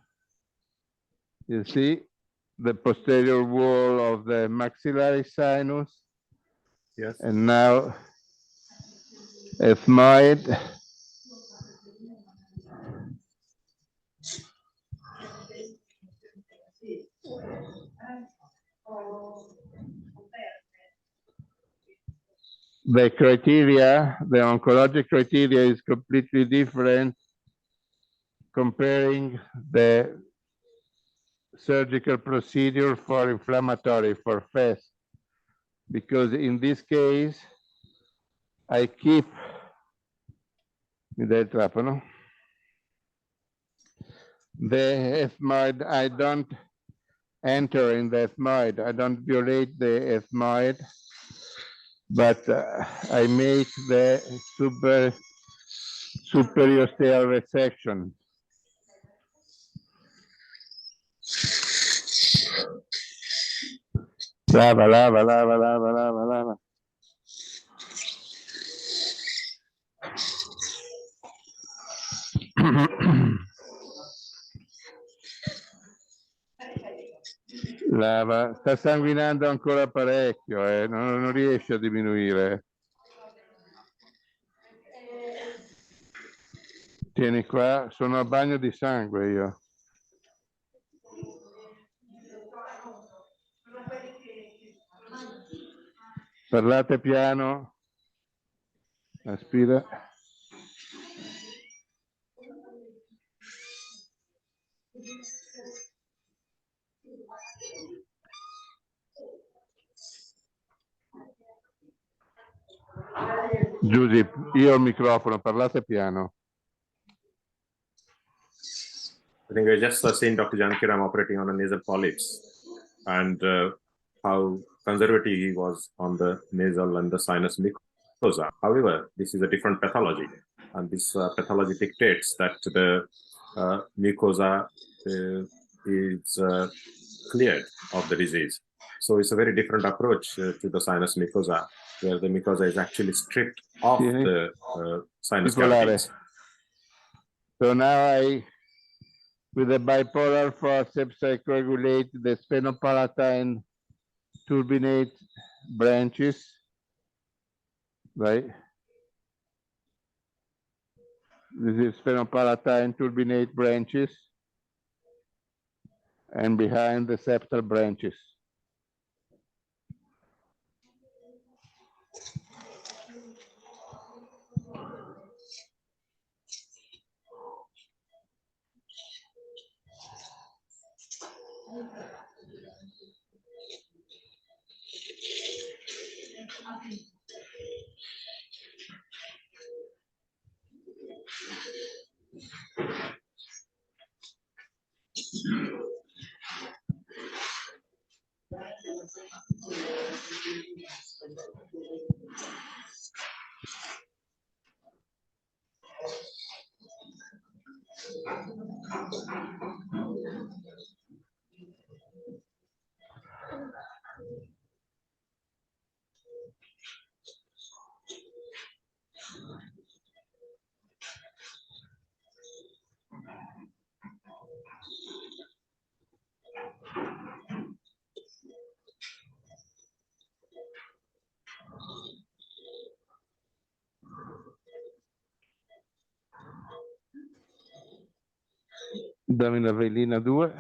you see, the posterior wall of the maxillary sinus. Yes. And now ethmoid. The criteria, the oncologic criteria is completely different comparing the surgical procedure for inflammatory, for FES, because in this case, I keep the ethmoid, I don't enter in the ethmoid, I don't violate the ethmoid, but I make the superior resection. Lava, lava, lava, lava, lava, lava. Lava, sta sanguinando ancora parecchio, non riesce a diminuire. Tieni qua, sono a bagno di sangue io. Parlate piano. Aspira. Giusy, io ho il microfono, parlate piano. I think I just seen Dr. Janakiram operating on a nasal polyps and how conservative he was on the nasal and the sinus mucosa. However, this is a different pathology, and this pathology dictates that the mucosa is cleared of the disease. So it's a very different approach to the sinus mucosa, where the mucosa is actually stripped of the sinus cavities. So now with the bipolar forceps, I coagulate the sphenopalatine turbinate branches, right? This is sphenopalatine turbinate branches, and behind the septal branches. Dammi la velina 2.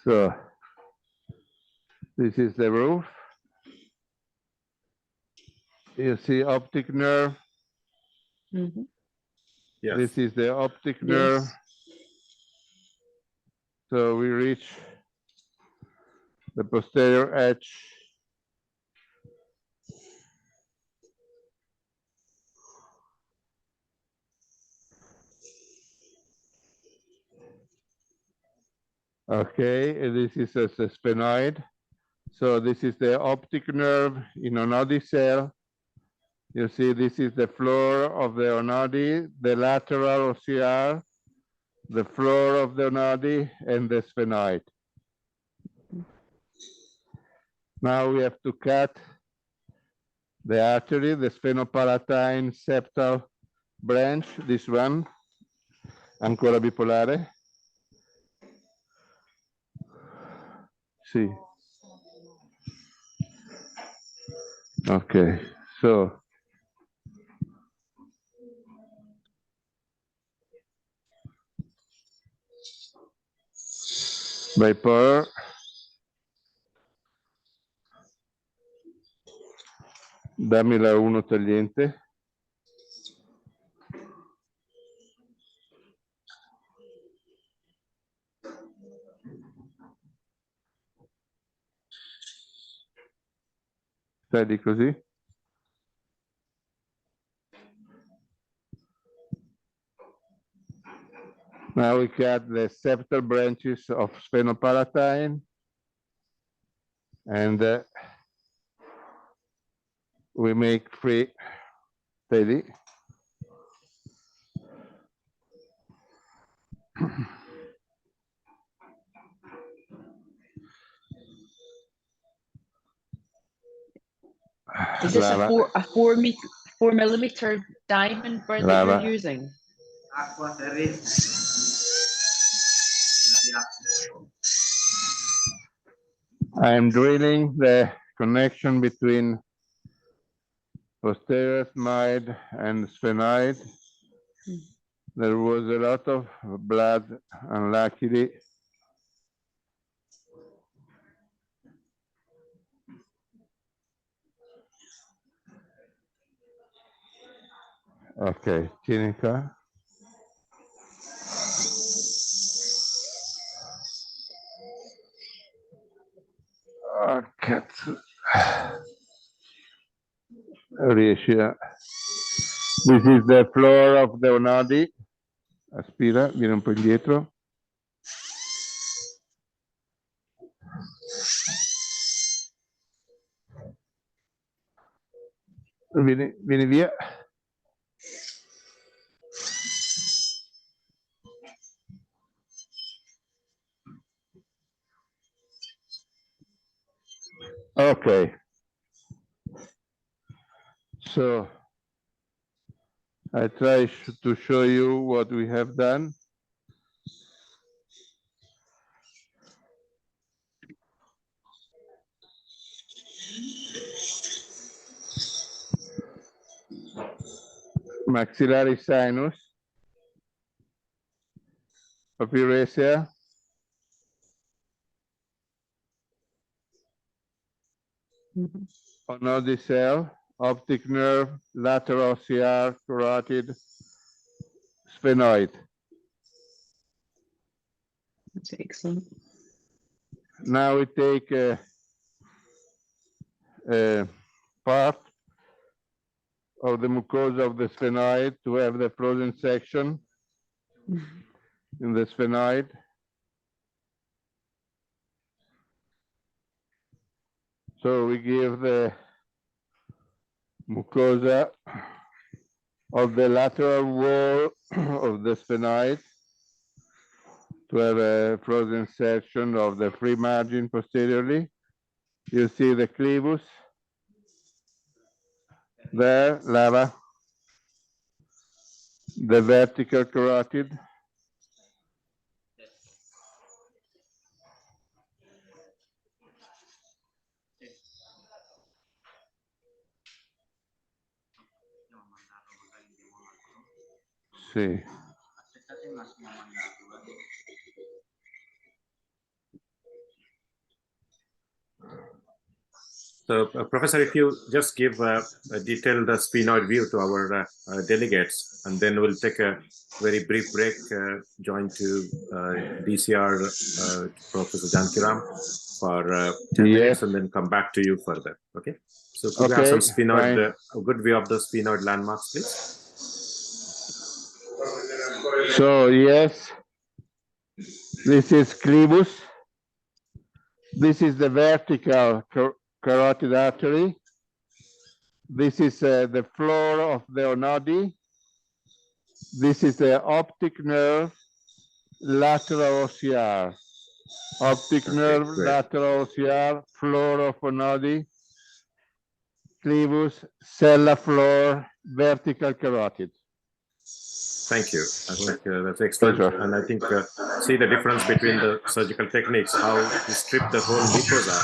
So this is the roof. You see optic nerve Mhm. Yes. This is the optic nerve. Yes. So we reach the posterior edge. Okay, and this is a sphenoid. So this is the optic nerve in onodi cell. You see, this is the floor of the onodi, the lateral OCR, the floor of the onodi, and the sphenoid. Now we have to cut the artery, the sphenopalatine septal branch, this one, ancora bipolare. See. Okay, so bipolar. Dammi la 1 tagliente. Tagli così. Now we cut the septal branches of sphenopalatine, and we make free. Steady. Is this Lava. a 4 millimeter diamond burr that Lava. you're using? I'm drilling the connection between posterior ethmoid and sphenoid. There was a lot of blood, unluckily. Ok, tieni qua. Oh, cazzo. Riesci a... This is the floor of the onodi. Aspira, vieni un po' indietro. Vieni via. Okay. So I try to show you what we have done. Maxillary sinus, papyresia, onodi cell, optic nerve, lateral CR, carotid, sphenoid. That's excellent. Now we take a part of the mucosa of the sphenoid to have the frozen section in the sphenoid. So we give the mucosa of the lateral wall of the sphenoid to have a frozen section of the free margin posteriorly. You see the clivus there, lava, the vertical carotid. Sì. So, Professor, if you just give a detailed sphenoid view to our delegates, and then we'll take a very brief break, join to DCR Professor Jankiram for 10 minutes, and then come back to you further. Okay. So, could we have some sphenoid, a good view of the sphenoid landmarks, please? So, yes, this is clivus. This is the vertical carotid artery. This is the floor of the onodi. This is the optic nerve, lateral OCR. Optic nerve, lateral OCR, floor of onodi, clivus, sella floor, vertical carotid. Thank you. I think that's excellent. And I think see the difference between the surgical techniques, how we strip the whole mucosa.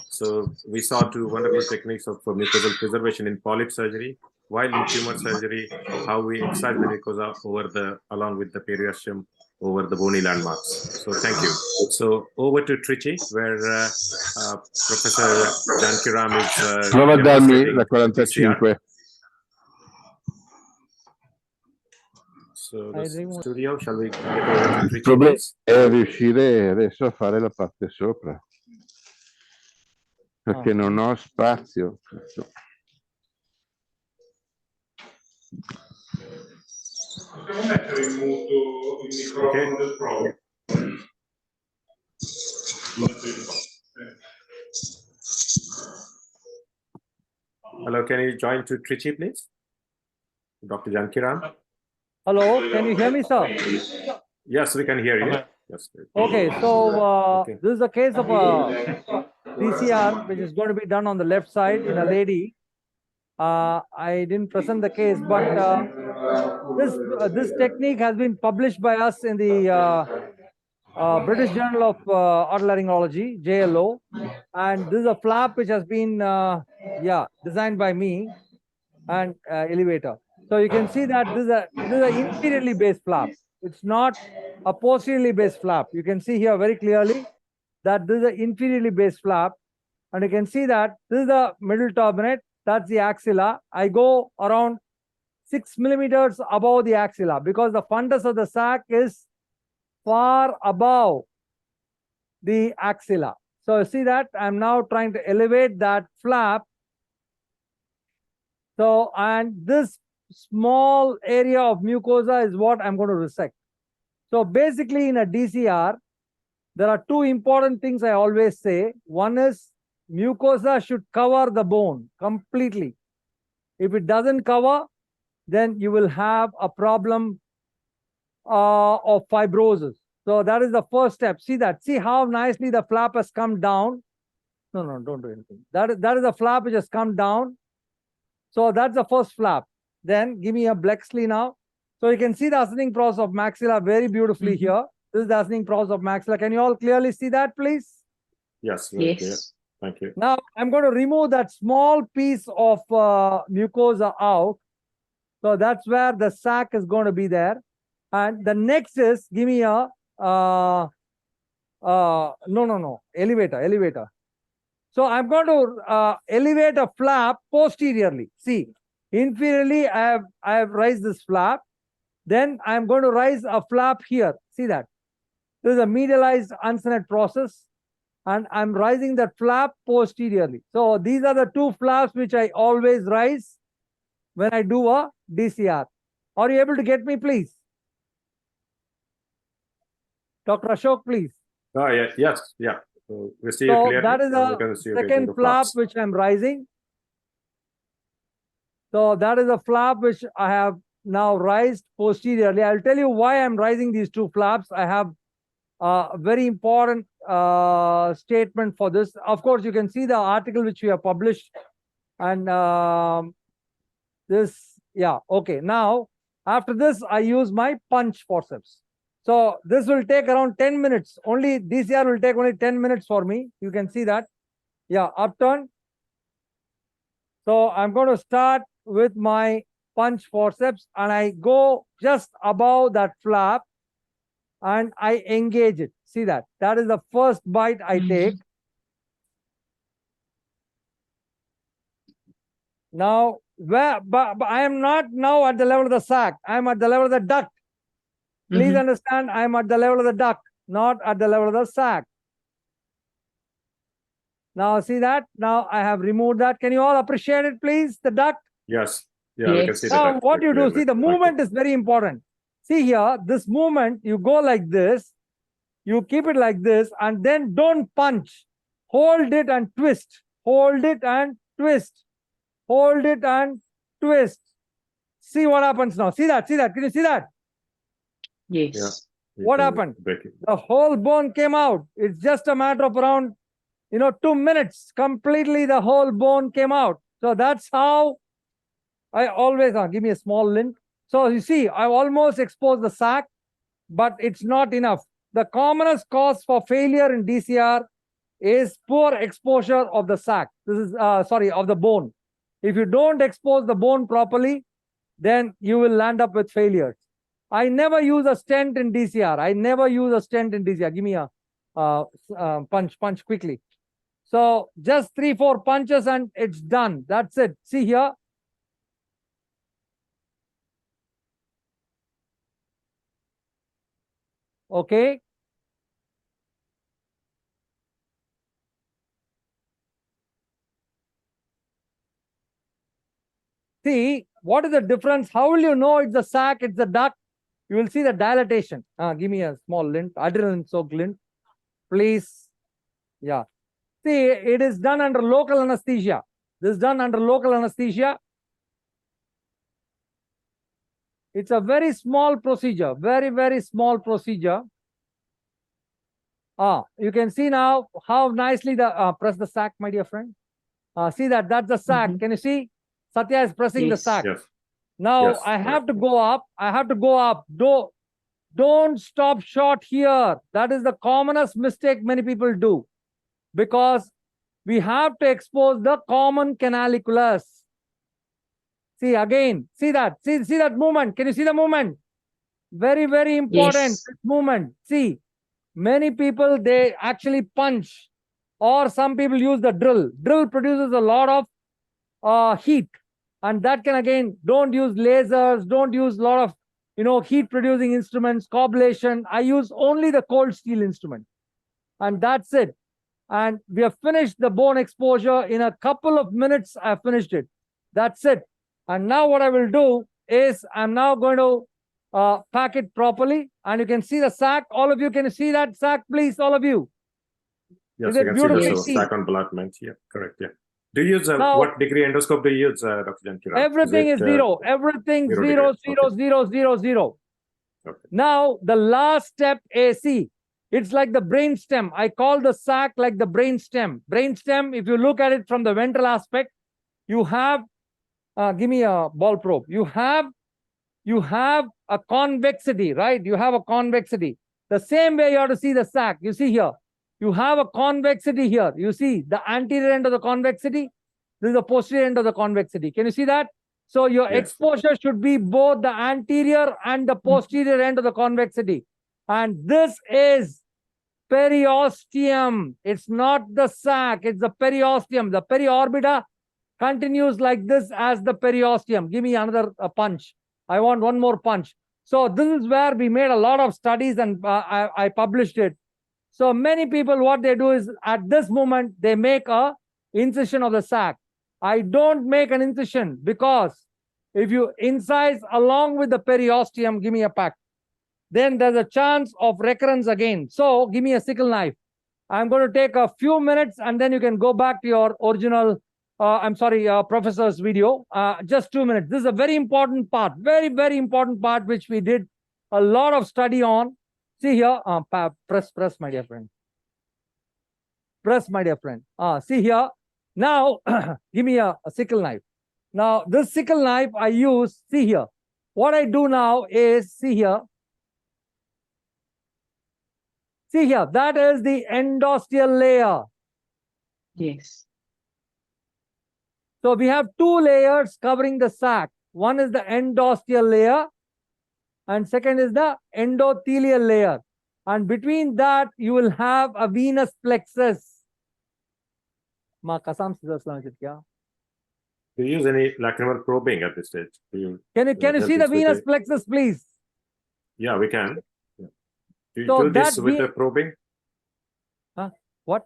So we saw two wonderful techniques of mucosal preservation in polyp surgery, while in tumor surgery, how we excise the mucosa along with the periosteum over the bony landmarks. So thank you. So over to Trichy, where Professor Jankiram is Prova a darmi la demonstrating 45. So the studio, shall we get over to Il Trichy, problema please? è riuscire adesso a fare la parte sopra, perché non ho spazio. Possiamo mettere in muto il microfono del Pro? Hello, can you join to Trichy, please? Dr. Jankiram? Hello, can you hear me, sir? Yes, we can hear you. Yes. Okay, so Okay. this is a case of a DCR, which is going to be done on the left side in a lady. I didn't present the case, but this technique has been published by us in the British Journal of Otolaryngology, JLO, and this is a flap which has been designed by me, and elevator. So you can see that this is an inferiorly based flap. It's not a posteriorly based flap. You can see here very clearly that this is an inferiorly based flap, and you can see that this is the middle turbinate. That's the axilla. I go around 6 millimeters above the axilla because the fundus of the sac is far above the axilla. So you see that I'm now trying to elevate that flap. So, and this small area of mucosa is what I'm going to resect. So basically in a DCR, there are two important things I always say. One is mucosa should cover the bone completely. If it doesn't cover, then you will have a problem of fibrosis. So that is the first step. See that? See how nicely the flap has come down. No, don't do anything. That is the flap which has come down. So that's the first flap. Then give me a Blexley now. So you can see the ascending process of maxilla very beautifully here. This is the ascending process of maxilla. Can you all clearly see that, please? Yes. Yes. Clear. Thank you. Now I'm going to remove that small piece of mucosa out. So that's where the sac is going to be there. And the next is, give me a, elevator. So I'm going to elevate a flap posteriorly. See, inferiorly, I have raised this flap. Then I'm going to raise a flap here. See that? This is a medialized uncinate process. And I'm rising that flap posteriorly. So these are the two flaps which I always rise when I do a DCR. Are you able to get me, please? Dr. Ashok, please. Oh, yeah. Yes. Yeah. So we see you So clearly. that is the second flap which I'm rising. So that is a flap which I have now raised posteriorly. I'll tell you why I'm rising these two flaps. I have a very important statement for this. Of course, you can see the article which we have published. And okay. Now, after this, I use my punch forceps. So this will take around 10 minutes. Only DCR will take only 10 minutes for me. You can see that. Yeah, upturn. So I'm going to start with my punch forceps and I go just above that flap and I engage it. See that? That is the first bite I take. Now, but I am not now at the level of the sac. I am at the level of the duct. Please understand, I am at the level of the duct, not at the level of the sac. Now, see that? Now, I have removed that. Can you all appreciate it, please? The duct? Yes. Yeah, we can see Now, that. what you do, clearly. see, the movement is very important. See here, this movement, you go like this, you keep it like this, and then don't punch. Hold it and twist. Hold it and twist. Hold it and twist. See what happens now. See that? See that? Can you see that? Yes. Yeah. What happened? The whole bone came out. It's just a matter of around, 2 minutes. Completely the whole bone came out. So that's how I always, give me a small lint. So you see, I've almost exposed the sac, but it's not enough. The commonest cause for failure in DCR is poor exposure of the sac. This is, of the bone. If you don't expose the bone properly, then you will land up with failures. I never use a stent in DCR. I never use a stent in DCR. Give me a punch quickly. So just 3-4 punches and it's done. That's it. See here. Okay. See, what is the difference? How will you know it's the sac, it's the duct? You will see the dilatation. Give me a small lint, adrenaline soaked lint, please. Yeah. See, it is done under local anesthesia. This is done under local anesthesia. It's a very small procedure, very, very small procedure. You can see now how nicely the, press the sac, my dear friend. See that, that's the sac. Can you see? Satya is pressing the sac. Yes. Now Yes, I have to go up. I have to go up. Don't stop short here. That is the commonest mistake many people do. Because we have to expose the common canaliculus. See again, see that, see that movement. Can you see the movement? Very, very important movement. See, many people, they actually punch, or some people use the drill. Drill produces a lot of heat, and that can, again, don't use lasers, don't use a lot of heat producing instruments, coblation. I use only the cold steel instrument, and that's it. And we have finished the bone exposure in a couple of minutes. I have finished it. That's it. And now what I will do is I'm now going to pack it properly, and you can see the sac. All of you, can you see that sac, please? All of you. Yes, Is you it can beautifully see the sac on enlargement. Yeah, correct. Yeah. Do you use Now, what degree endoscope do you use, Dr. Jankiram? everything is zero. Everything 0 zero, degree. zero, zero, zero, zero. Okay. Now the last step, AC. It's like the brain stem. I call the sac like the brain stem. Brain stem, if you look at it from the ventral aspect, you have, give me a ball probe. You have a convexity, right? You have a convexity. The same way you have to see the sac. You see here, you have a convexity here. You see the anterior end of the convexity. This is the posterior end of the convexity. Can you see that? So your exposure should be both the anterior and the posterior end of the convexity. And this is periosteum. It's not the sac, it's the periosteum. The periorbita continues like this as the periosteum. Give me another punch. I want one more punch. So this is where we made a lot of studies, and I published it. So many people, what they do is at this moment, they make a incision of the sac. I don't make an incision because if you incise along with the periosteum, give me a pack, then there's a chance of recurrence again. So give me a sickle knife. I'm going to take a few minutes, and then you can go back to your original, professor's video. Just 2 minutes. This is a very important part, very, very important part, which we did a lot of study on. See here, press, my dear friend. Press, my dear friend. See here. Now, give me a sickle knife. Now, this sickle knife I use, see here. What I do now is, see here. See here, that is the endosteal layer. Yes. So we have two layers covering the sac. One is the endosteal layer, and second is the endothelial layer. And between that, you will have a venous plexus. Ma kasam se kya? Do you use any lacrimal probing at this stage? Can you see the venous plexus, please? Yeah, we can. Yeah. Do you So do this that with the probing? What?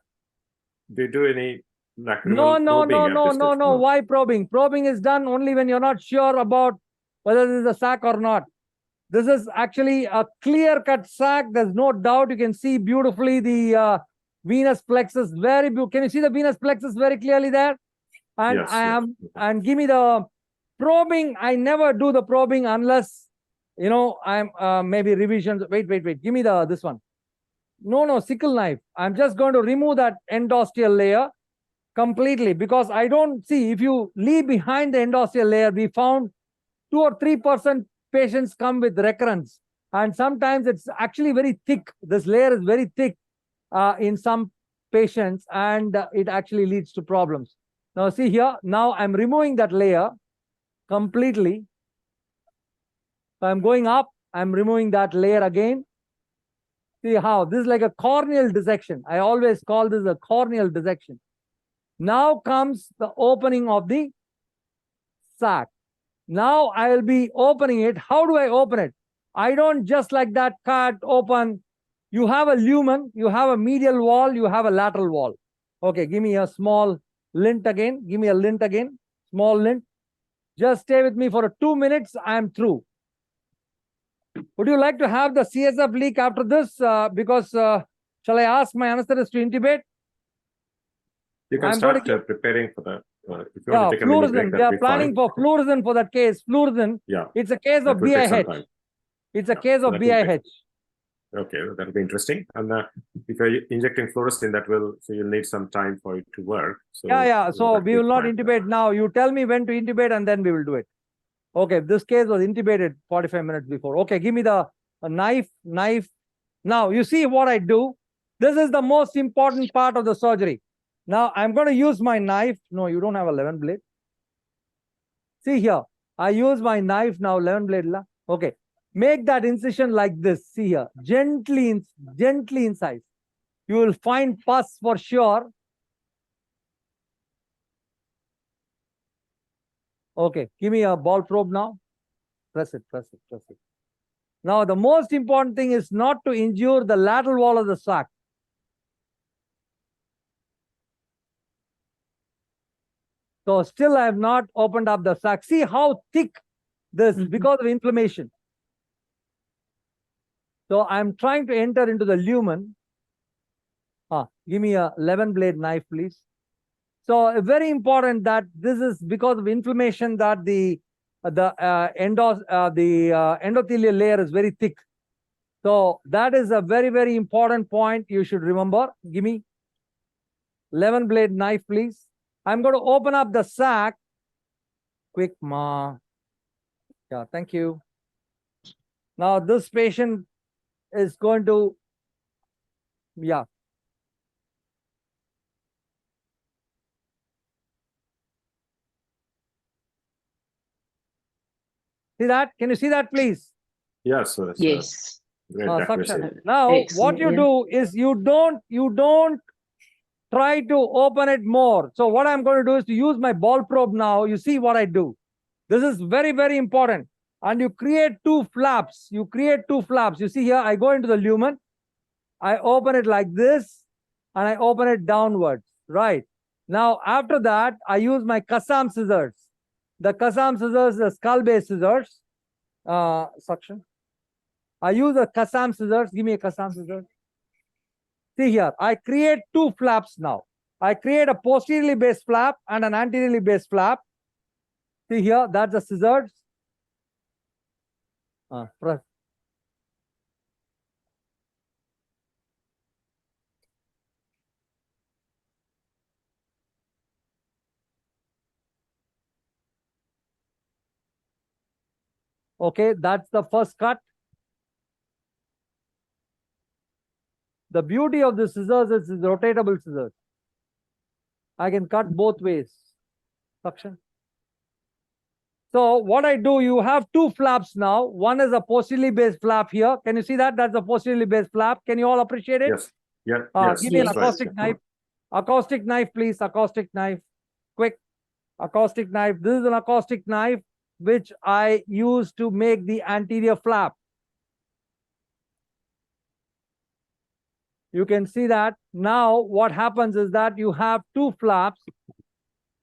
Do you do any lacrimal No, probing at this stage? no. Why probing? Probing is done only when you're not sure about whether this is a sac or not. This is actually a clear-cut sac. There's no doubt. You can see beautifully the venous plexus. Can you see the venous plexus very clearly there? And Yes, and give me the probing. I never do the probing unless, you know, I'm maybe revisions. Wait. Give me this one. No, sickle knife. I'm just going to remove that endosteal layer completely, because I don't see, if you leave behind the endosteal layer, we found 2 or 3% patients come with recurrence. And sometimes it's actually very thick. This layer is very thick in some patients, and it actually leads to problems. Now see here, now I'm removing that layer completely. I'm going up, I'm removing that layer again. See how this is like a corneal dissection. I always call this a corneal dissection. Now comes the opening of the sac. Now I will be opening it. How do I open it? I don't just like that cut open. You have a lumen, you have a medial wall, you have a lateral wall. Okay, give me a small lint again. Give me a lint again. Small lint. Just stay with me for 2 minutes. I am through. Would you like to have the CSF leak after this? Shall I ask my anesthetist to intubate? You can start preparing for that. If you want to take a fluorescent. mini break, We are planning for fluorescent for that case. Fluorescent. Yeah. It's a case of BIH. It's a case of BIH. Okay, that'll be interesting. And if you're injecting fluorescein, so you'll need some time for it to work. So So we will not intubate now. You tell me when to intubate, and then we will do it. Okay, this case was intubated 45 minutes before. Okay, give me the knife. Now, you see what I do? This is the most important part of the surgery. Now, I'm going to use my knife. No, you don't have a 11 blade. See here, I use my knife now, 11 blade. Okay, make that incision like this. See here, gently incise. You will find pus for sure. Okay, give me a ball probe now. Press it. Now, the most important thing is not to injure the lateral wall of the sac. So still I have not opened up the sac. See how thick this is because of inflammation. So I'm trying to enter into the lumen. Give me a 11 blade knife, please. So very important that this is because of inflammation that the endothelial layer is very thick. So that is a very, very important point you should remember. Give me 11 blade knife, please. I'm going to open up the sac. Quick, ma. Yeah, thank you. Now this patient is going to, yeah. See that? Can you see that, please? Yes. Yes. Great Now, excellent, what you do is you don't try to open it more. So what I'm going to do is to use my ball probe now. You see what I do. This is very, very important. And you create 2 flaps. You see here, I go into the lumen. I open it like this, and I open it downwards. Right. Now, after that, I use my Kassam scissors. The Kassam scissors, the skull base scissors. Suction. I use a Kassam scissors. Give me a Kassam scissors. See here, I create 2 flaps now. I create a posteriorly based flap and an anteriorly based flap. See here, that's the scissors. Press. Okay, that's the first cut. The beauty of the scissors is it's rotatable scissors. I can cut both ways. Suction. So what I do, you have 2 flaps now. One is a posteriorly based flap here. Can you see that? That's a posteriorly based flap. Can you all appreciate it? Yes. Yeah. Give me an acoustic knife. Acoustic knife, please. Acoustic knife. Quick. Acoustic knife. This is an acoustic knife which I use to make the anterior flap. You can see that. Now what happens is that you have two flaps,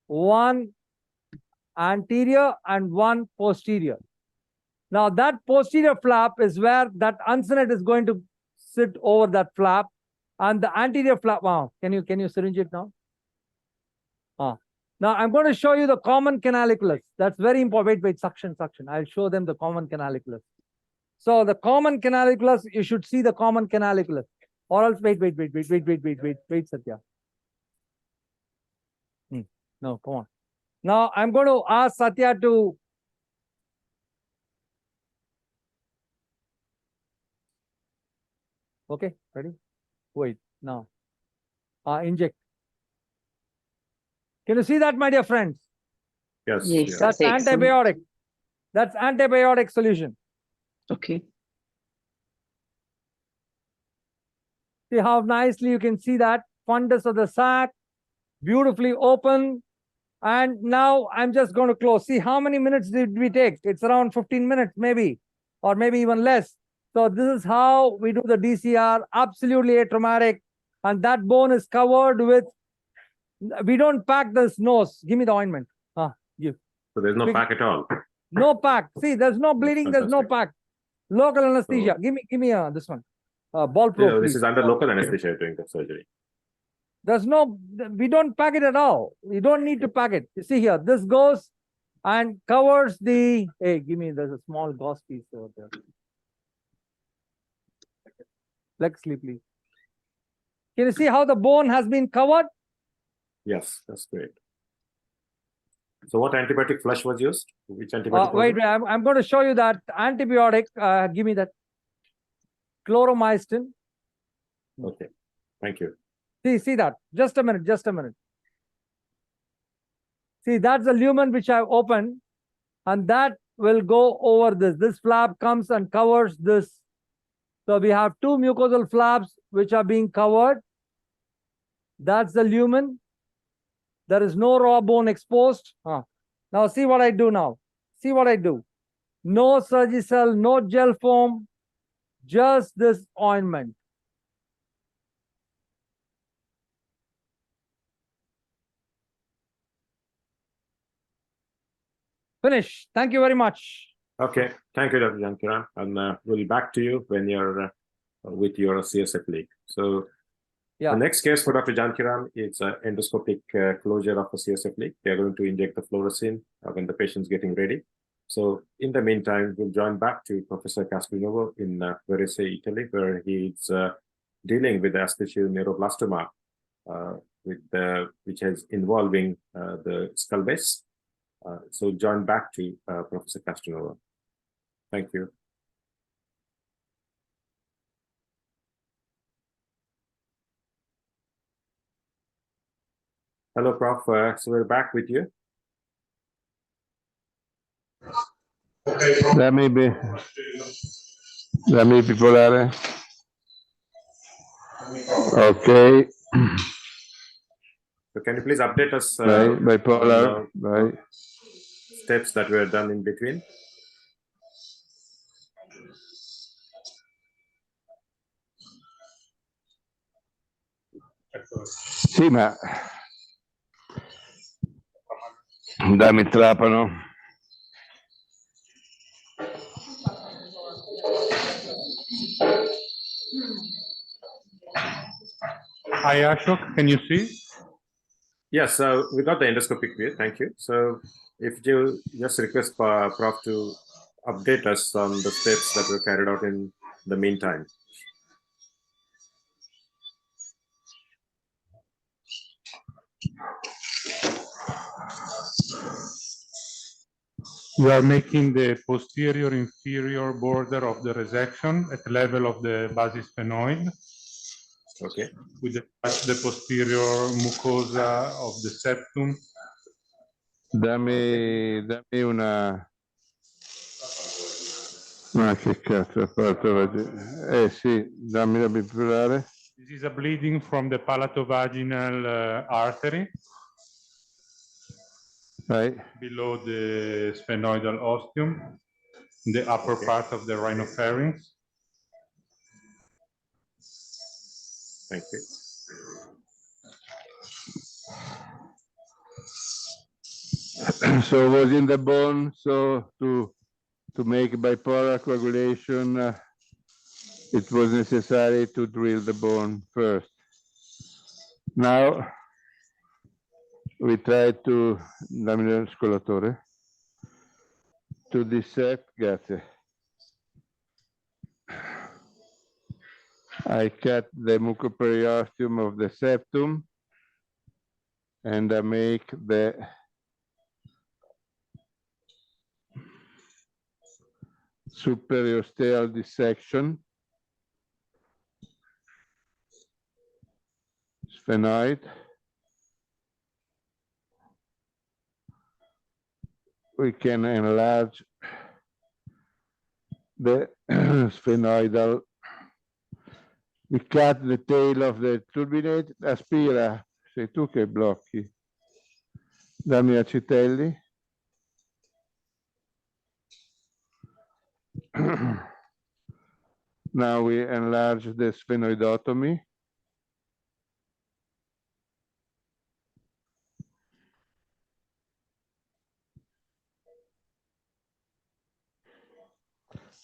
one anterior and one posterior. Now that posterior flap is where that uncinate is going to sit over that flap, and the anterior flap. Wow, can you syringe it now? Now I'm going to show you the common canaliculus. That's very important. Wait, suction. I'll show them the common canaliculus. So the common canaliculus, you should see the common canaliculus. Or else, wait, Satya. No, come on. Now I'm going to ask Satya to. Okay, ready? Wait, now. Inject. Can you see that, my dear friends? Yes. Yes, Yeah. That's excellent. antibiotic. That's antibiotic solution. Okay. See how nicely you can see that fundus of the sac, beautifully open. And now I'm just going to close. See how many minutes did we take? It's around 15 minutes, maybe, or maybe even less. So this is how we do the DCR, absolutely atraumatic. And that bone is covered with, we don't pack this nose. Give me the ointment. Give. So there's no Quick. pack at all. No pack. See, there's no bleeding. There's no Fantastic. pack. Local anesthesia. So- Give me this one. Ball Yeah, probe, this please. is under local anesthesia doing the surgery. There's no, we don't pack it at all. We don't need to pack it. You see here, this goes and covers the, hey, give me, there's a small gauze piece over there. Leg sleeve, please. Can you see how the bone has been covered? Yes, that's great. So what antibiotic flush was used? Which antibiotic? was Wait, it? I'm going to show you that antibiotic. Give me that. Chloromycin. Okay, thank you. See that. Just a minute. See, that's the lumen which I've opened, and that will go over this. This flap comes and covers this. So we have two mucosal flaps which are being covered. That's the lumen. There is no raw bone exposed. Now see what I do now. See what I do. No Surgicel, no gel foam, just this ointment. Finish. Thank you very much. Okay, thank you, Dr. Jankiram. And we'll be back to you when you're with your CSF leak. So Yeah. the next case for Dr. Jankiram is endoscopic closure of a CSF leak. They are going to inject the fluorescein when the patient's getting ready. So in the meantime, we'll join back to Professor Esthesioneuroblastoma in Varese, Italy, where he's dealing with the Esthesioneuroblastoma, which is involving the skull base. So join back to Professor Esthesioneuroblastoma. Thank you. Hello, Prof. So we're back with you. Let me bipolare. Okay. So can you please update us Bipolar. on the steps that were done in between? Sì, ma dammi il trapano. Hi, Ashok, can you see? Yes, so we got the endoscopic view. Thank you. So if you just request Prof to update us on the steps that were carried out in the meantime. We are making the posterior inferior border of the resection at the level of the basis sphenoid. Okay. We detach the posterior mucosa of the septum. Dammi una... Ma che cazzo ha fatto? Sì, dammi la bipolare. This is a bleeding from the palatovaginal artery. Right. below the sphenoidal ostium, in the upper part of the rhinopharynx. Thank you. So it was in the bone, so to make bipolar coagulation, it was necessary to drill the bone first. Now we try to, dammi lo scolatore, to dissect, grazie. I cut the mucoperiosteum of the septum and I make the superiosteal dissection, sphenoid. We can enlarge the sphenoidal. We cut the tail of the turbinate. Aspira, sei tu che blocchi. Dammi acitelli. Now we enlarge the sphenoidotomy.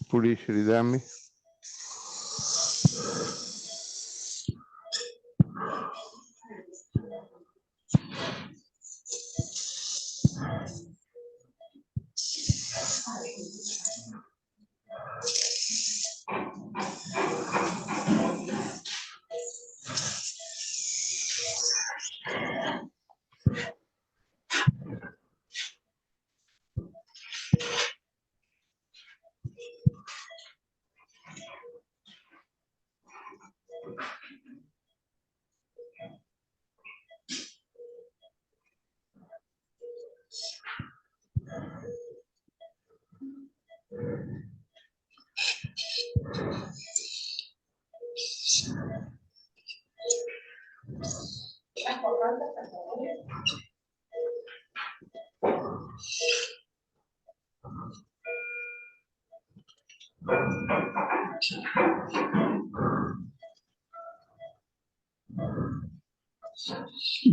Pulisci, ridammi.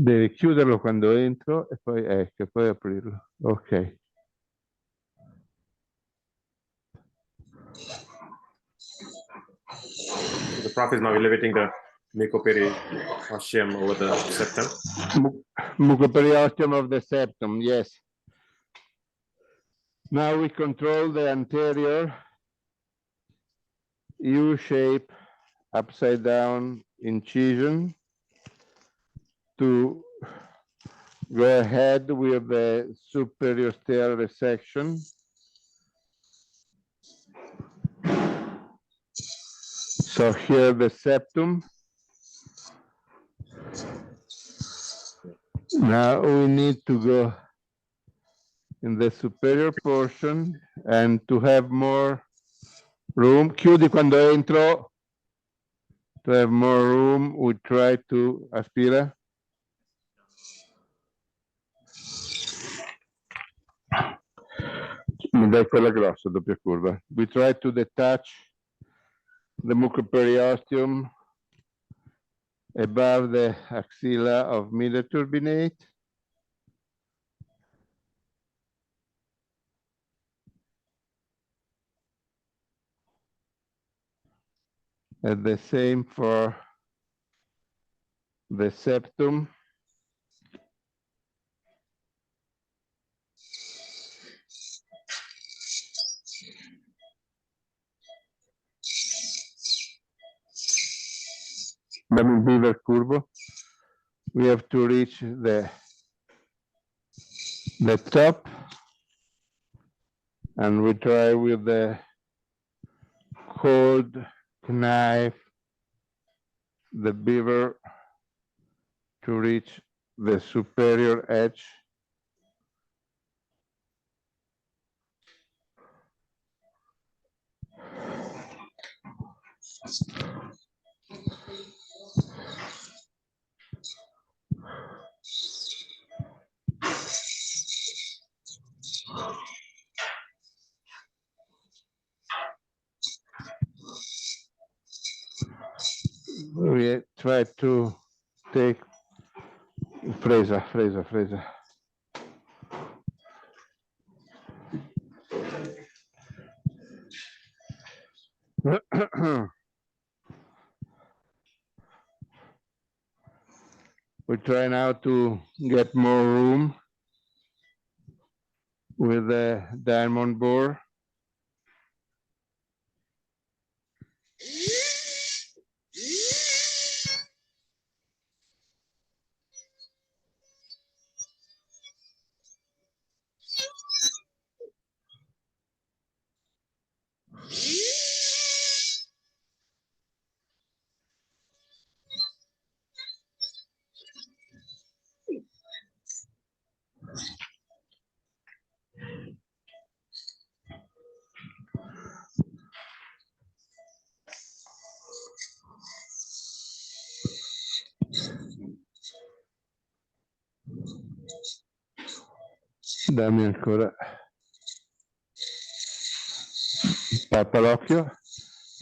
Devi chiuderlo quando entro e poi ecco, poi aprirlo. Ok. So the prof is now elevating the mucoperiosteum over the septum. Mucoperiosteum of the septum, yes. Now we control the anterior U-shape upside down incision to go ahead with the superiosteal resection. So here the septum. Now we need to go in the superior portion and to have more room. Chiudi quando entro. To have more room, we try to aspira. Mi dai quella grossa, doppia curva. We try to detach the mucoperiosteum above the axilla of middle turbinate. And the same for the septum. Beaver curvo. We have to reach the top, and we try with the cold knife the beaver to reach the superior edge. we try to take Fraser. We try now to get more room with the diamond bore. Dammi ancora. Tappa l'occhio.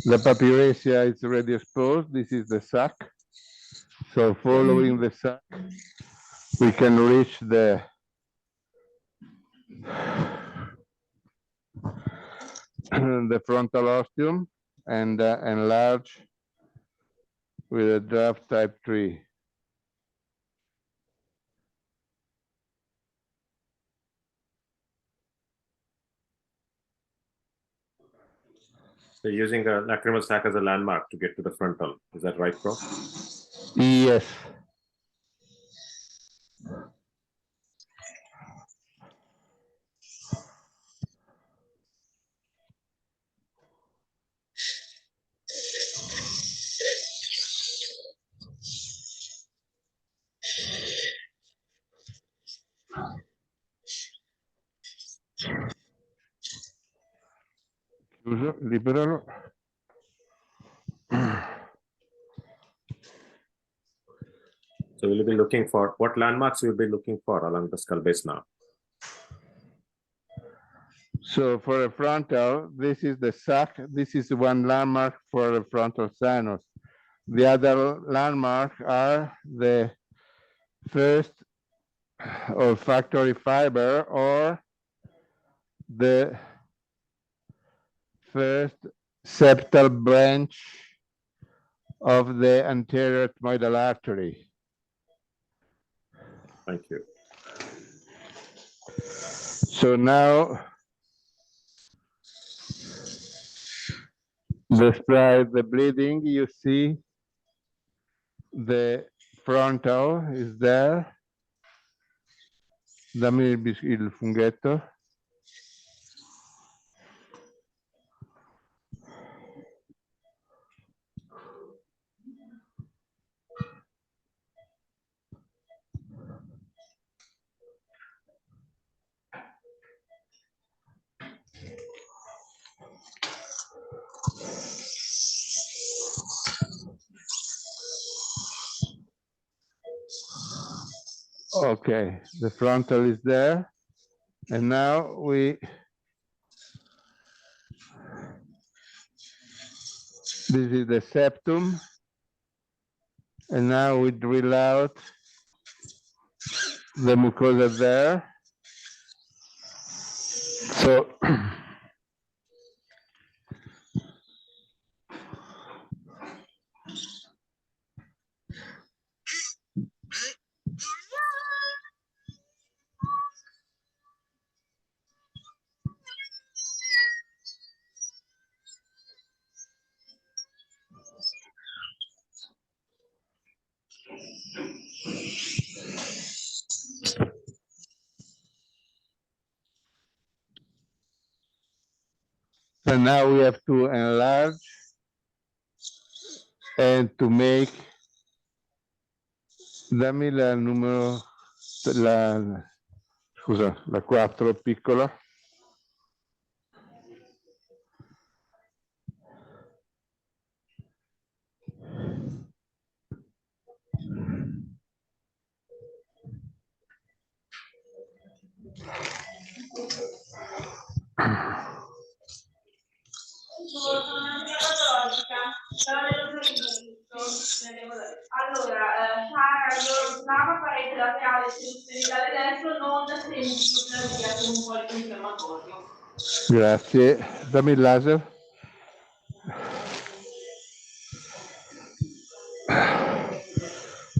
The papyracia is already exposed. This is the sac. So following the sac, we can reach the frontal ostium and enlarge with a draft type 3. So using a lacrimal sac as a landmark to get to the frontal. Is that right, Prof? Yes. Chiuso, liberalo. So we'll be looking for, what landmarks we'll be looking for along the skull base now? So for a frontal, this is the sac. This is one landmark for the frontal sinus. The other landmark are the first olfactory fiber or the first septal branch of the anterior ethmoidal artery. Thank you. So now, despite the bleeding, you see the frontal is there. Dammi il funghetto. Okay, the frontal is there. And now this is the septum. And now we drill out the mucosa there. So and now we have to enlarge and to make, dammi la numero, scusa, la 4 piccola. Grazie. Dammi il laser.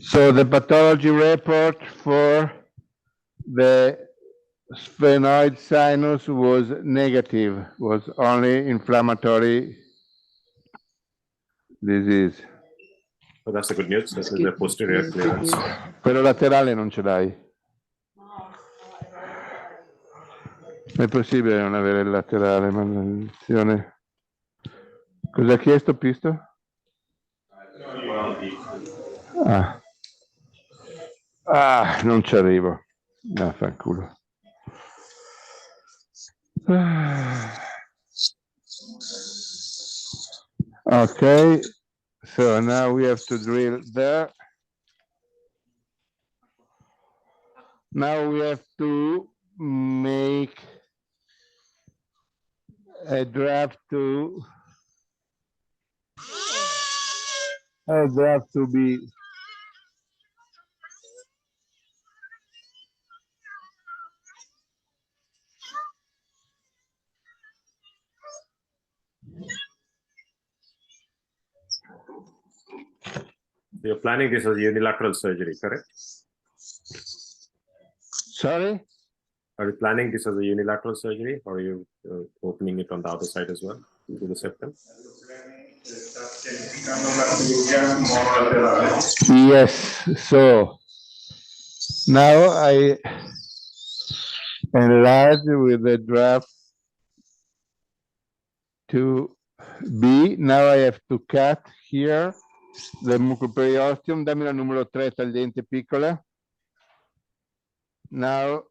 So the pathology report for the sphenoid sinus was negative, was only inflammatory disease. So that's the good news. This is the posterior clearance. Quello laterale non ce l'hai? È possibile non avere il laterale, maledizione. Cosa ha chiesto Pisto? Non ci arrivo. Fanculo. Okay, so now we have to drill there. Now we have to make a draft to be You're planning this as unilateral surgery, correct? sorry? Are you planning this as a unilateral surgery, or are you opening it on the other side as well into the septum? Yes, so now I enlarge with the draft to B. Now I have to cut here the mucoperiosteum. Dammi la numero 3 tagliente piccola. Now,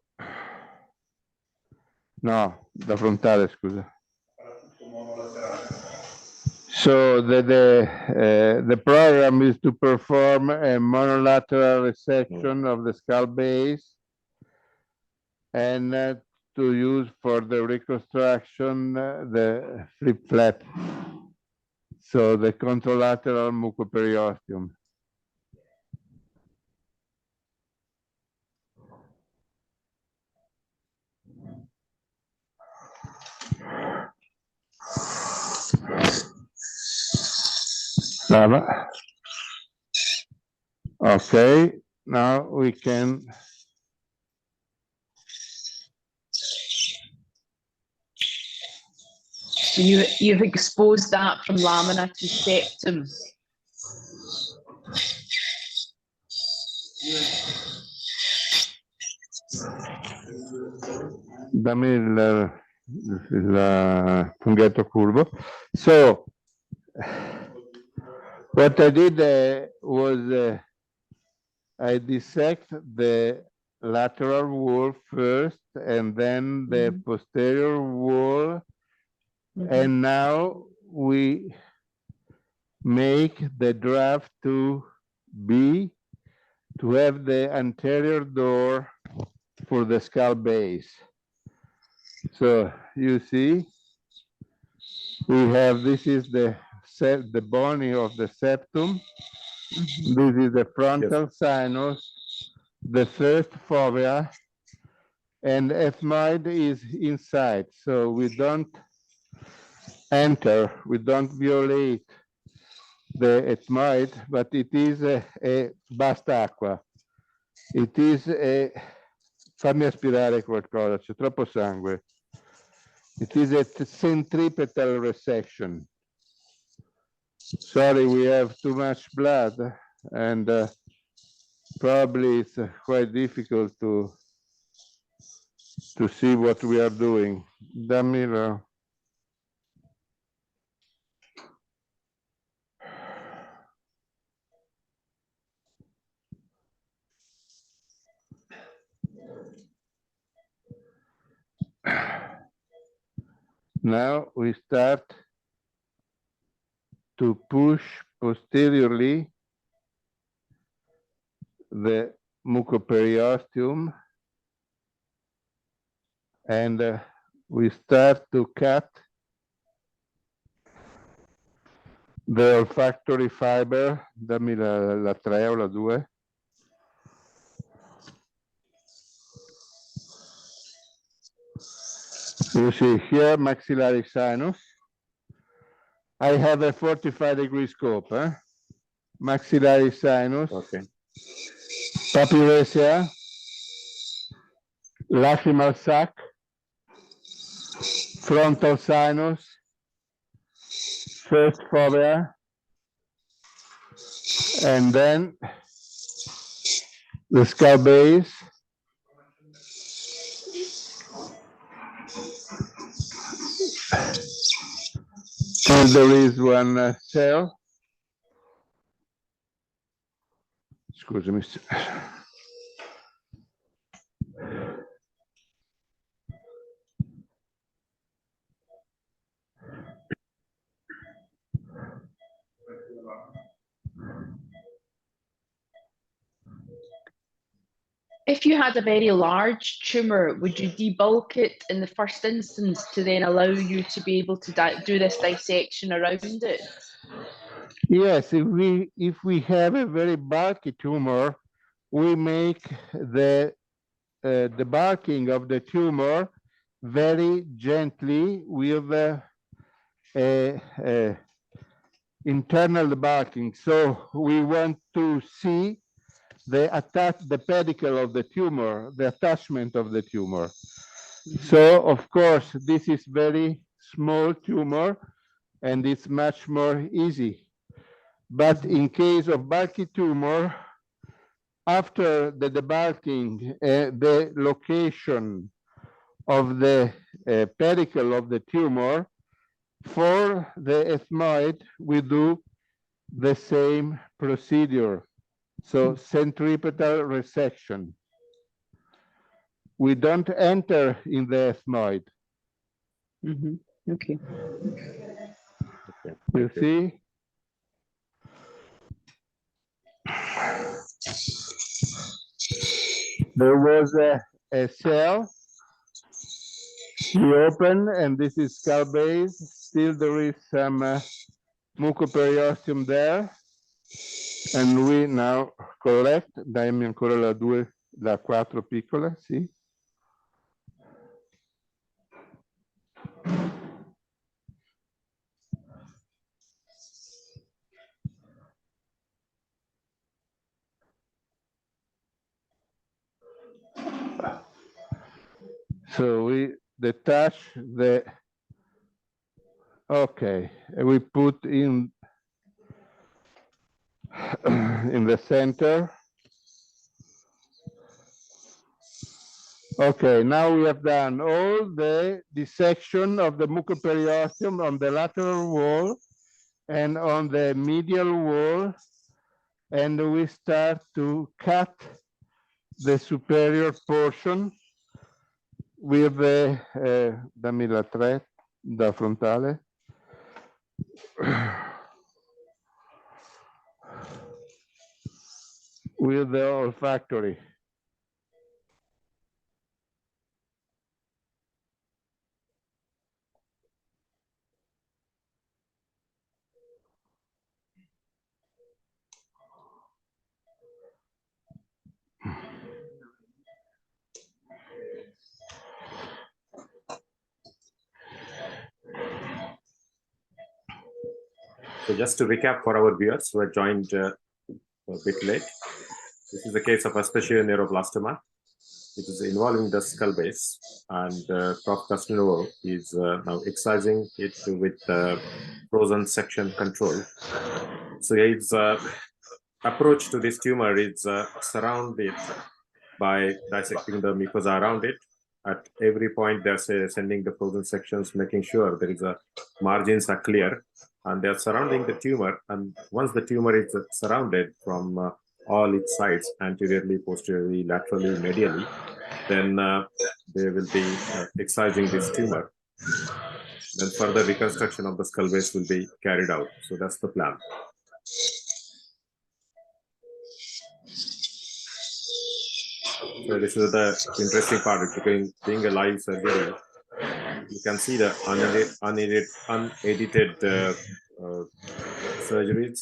no, da frontale, scusa. So the program is to perform a monolateral resection of the skull base and to use for the reconstruction the flip flap. So the contralateral mucoperiosteum. Okay, now we can. So you've exposed that from lamina to septum. Dammi il funghetto curvo. So what I did was I dissect the lateral wall first and then the posterior wall, and now we make the draft to B to have the anterior door for the skull base. So you see, we have, this is the bony of the septum. This is the frontal sinus, the first fovea, and ethmoid is inside. So we don't enter, we don't violate the ethmoid, but it is a basta acqua. It is a, fammi aspirare qualcosa, c'è troppo sangue. It is a centripetal resection. Sorry, we have too much blood, and probably it's quite difficult to see what we are doing. Dammi. Now we start to push posteriorly the mucoperiosteum, and we start to cut the olfactory fiber. Dammi la 3 o la 2. You see here, maxillary sinus. I have a 45-degree scope. Maxillary sinus, Okay. papyresia, lacrimal sac, frontal sinus, first fovea, and then the skull base. And there is one cell. Excuse me. If you had a very large tumor, would you debulk it in the first instance to then allow you to be able to do this dissection around it? Yes, if we have a very bulky tumor, we make the debulking of the tumor very gently with internal debulking. So we want to see the pedicle of the tumor, the attachment of the tumor. So of course, this is very small tumor and it's much more easy. But in case of bulky tumor, after the debulking, the location of the pedicle of the tumor, for the ethmoid, we do the same procedure. So centripetal resection. We don't enter in the ethmoid. Okay. You see? There was a cell. We open, and this is skull base. Still, there is some mucoperiosteum there. And we now collect. Dammi ancora la 2, la 4 piccola, sì. So we detach the, okay, we put in the center. Okay, now we have done all the dissection of the mucoperiosteum on the lateral wall and on the medial wall, and we start to cut the superior portion with the, dammi la 3 da frontale. With the olfactory. So just to recap for our viewers who have joined a bit late, this is the case of Esthesioneuroblastoma. It is involving the skull base, and Prof. Castanovo is now excising it with frozen section control. So his approach to this tumor is surround it by dissecting the mucosa around it. At every point, they're sending the frozen sections, making sure there is margins are clear, and they're surrounding the tumor. And once the tumor is surrounded from all its sides, anteriorly, posteriorly, laterally, medially, then they will be excising this tumor. Then further reconstruction of the skull base will be carried out. So that's the plan. So this is the interesting part, being a live surgery. You can see the unedited surgeries.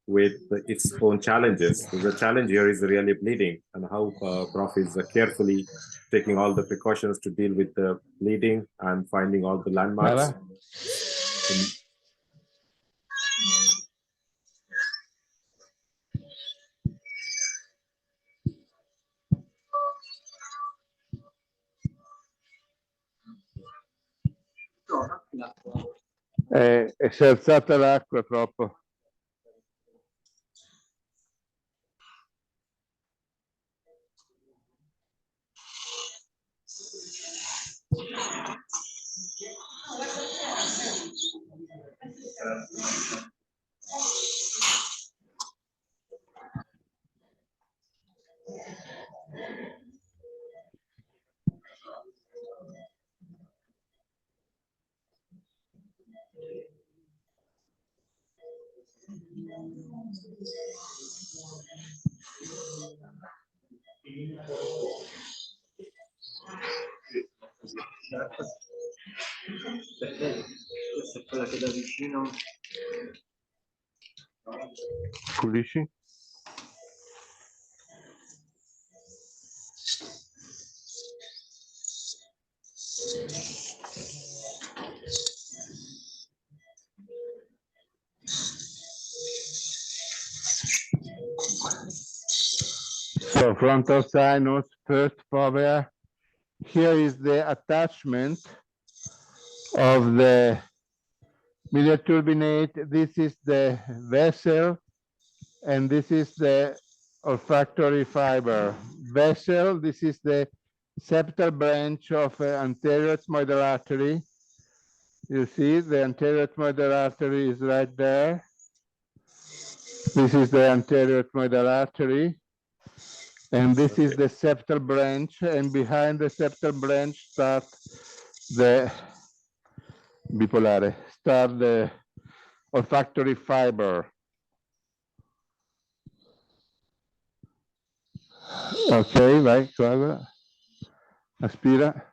with its own challenges. The challenge here is really bleeding, and how Prof is carefully taking all the precautions to deal with the bleeding and finding all the landmarks. Si è alzata l'acqua troppo. Questa è quella che da vicino. Pulisci? So frontal sinus, first fovea. Here is the attachment of the miliar turbinate. This is the vessel, and this is the olfactory fiber. Vessel, this is the septal branch of anterior ethmoidal artery. You see the anterior ethmoidal artery is right there. This is the anterior ethmoidal artery. And this is the septal branch, and behind the septal branch start the olfactory fiber. Ok, vai, coagula. Aspira.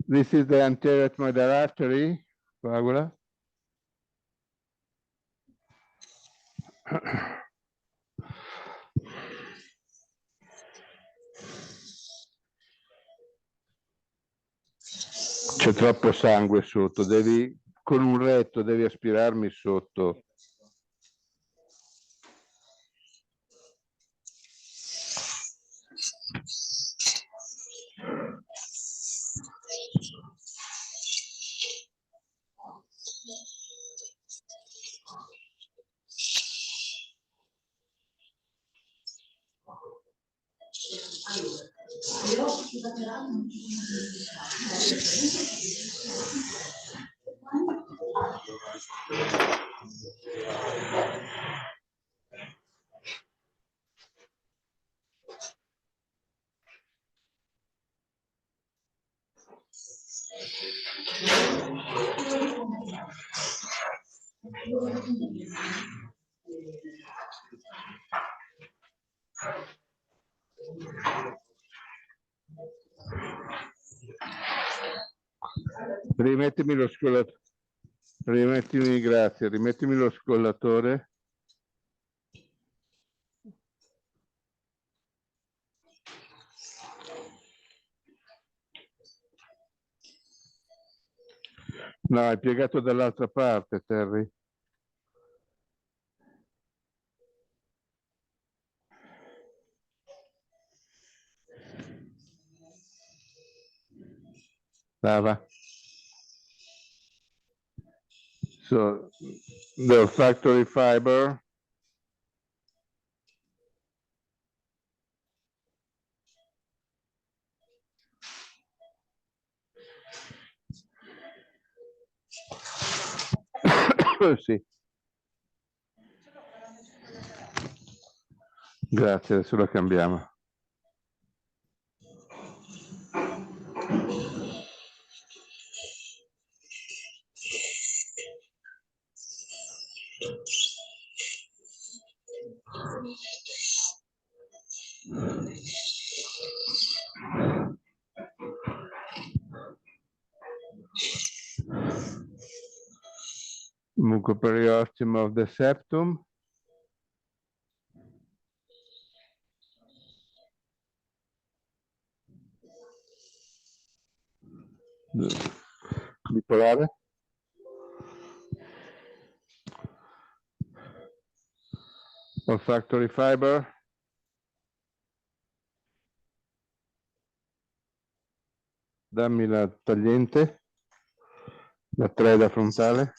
This is the anterior ethmoidal artery. Coagula. C'è troppo sangue sotto, con un retto devi aspirarmi sotto. Rimettimi lo scollatore. Grazie, rimettimi lo scollatore. No, è piegato dall'altra parte, Terry. Lava. So the olfactory fiber sì. Grazie, adesso lo cambiamo. Mucoperiostum of the septum. Bipolare. Olfactory fiber. Dammi la tagliente, la treda frontale.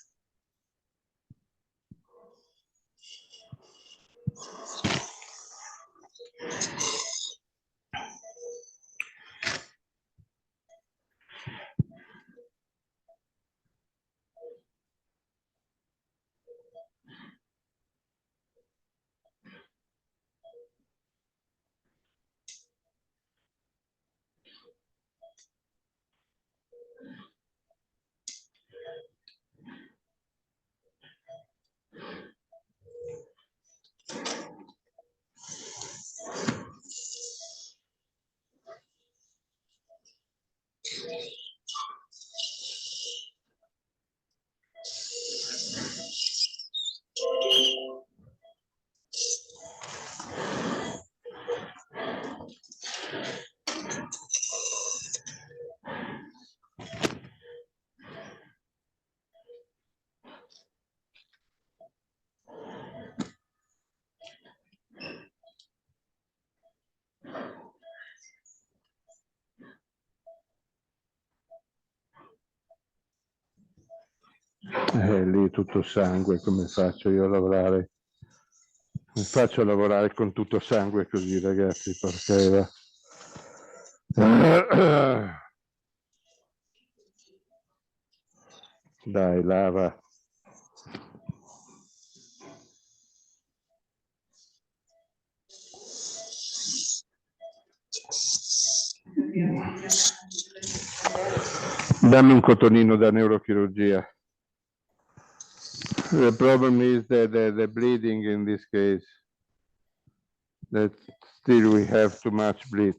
Lì tutto sangue, come faccio io a lavorare? Come faccio a lavorare con tutto sangue così, ragazzi? Porca dai, lava. Dammi un cotonino da neurochirurgia. The problem is the bleeding in this case. That still we have too much bleed.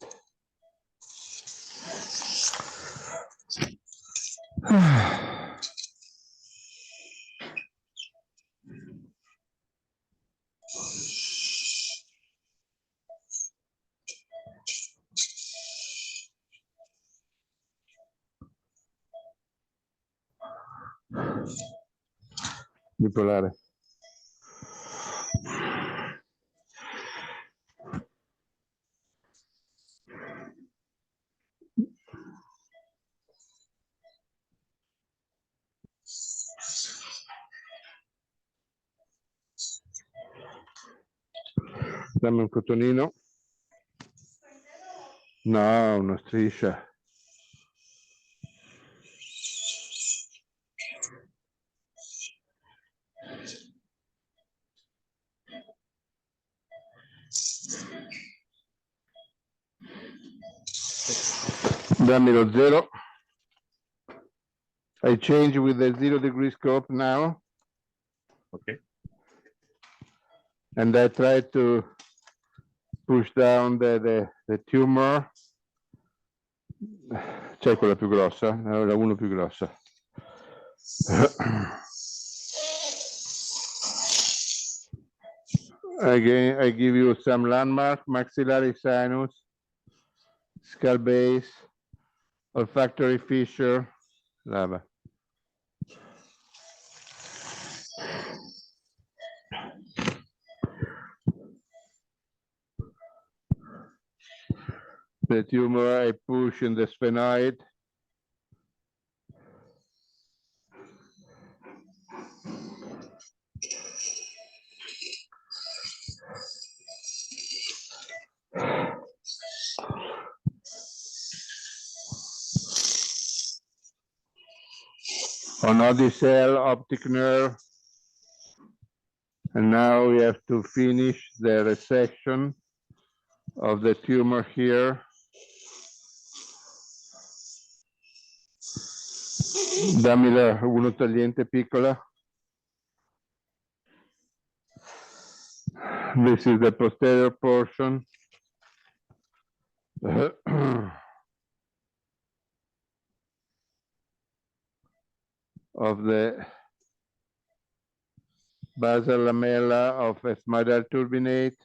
Bipolare. Dammi un cotonino. No, una striscia. Dammi lo 0. I change with the 0-degree scope now. Okay. And I try to push down the tumor. C'è quella più grossa? La 1 più grossa. Again, I give you some landmark: maxillary sinus, skull base, olfactory fissure, lava. The tumor I push in the sphenoid. On Odyssey optic nerve. And now we have to finish the resection of the tumor here. Dammi la 1 tagliente piccola. This is the posterior portion. Of the basal lamella of ethmoidal turbinate.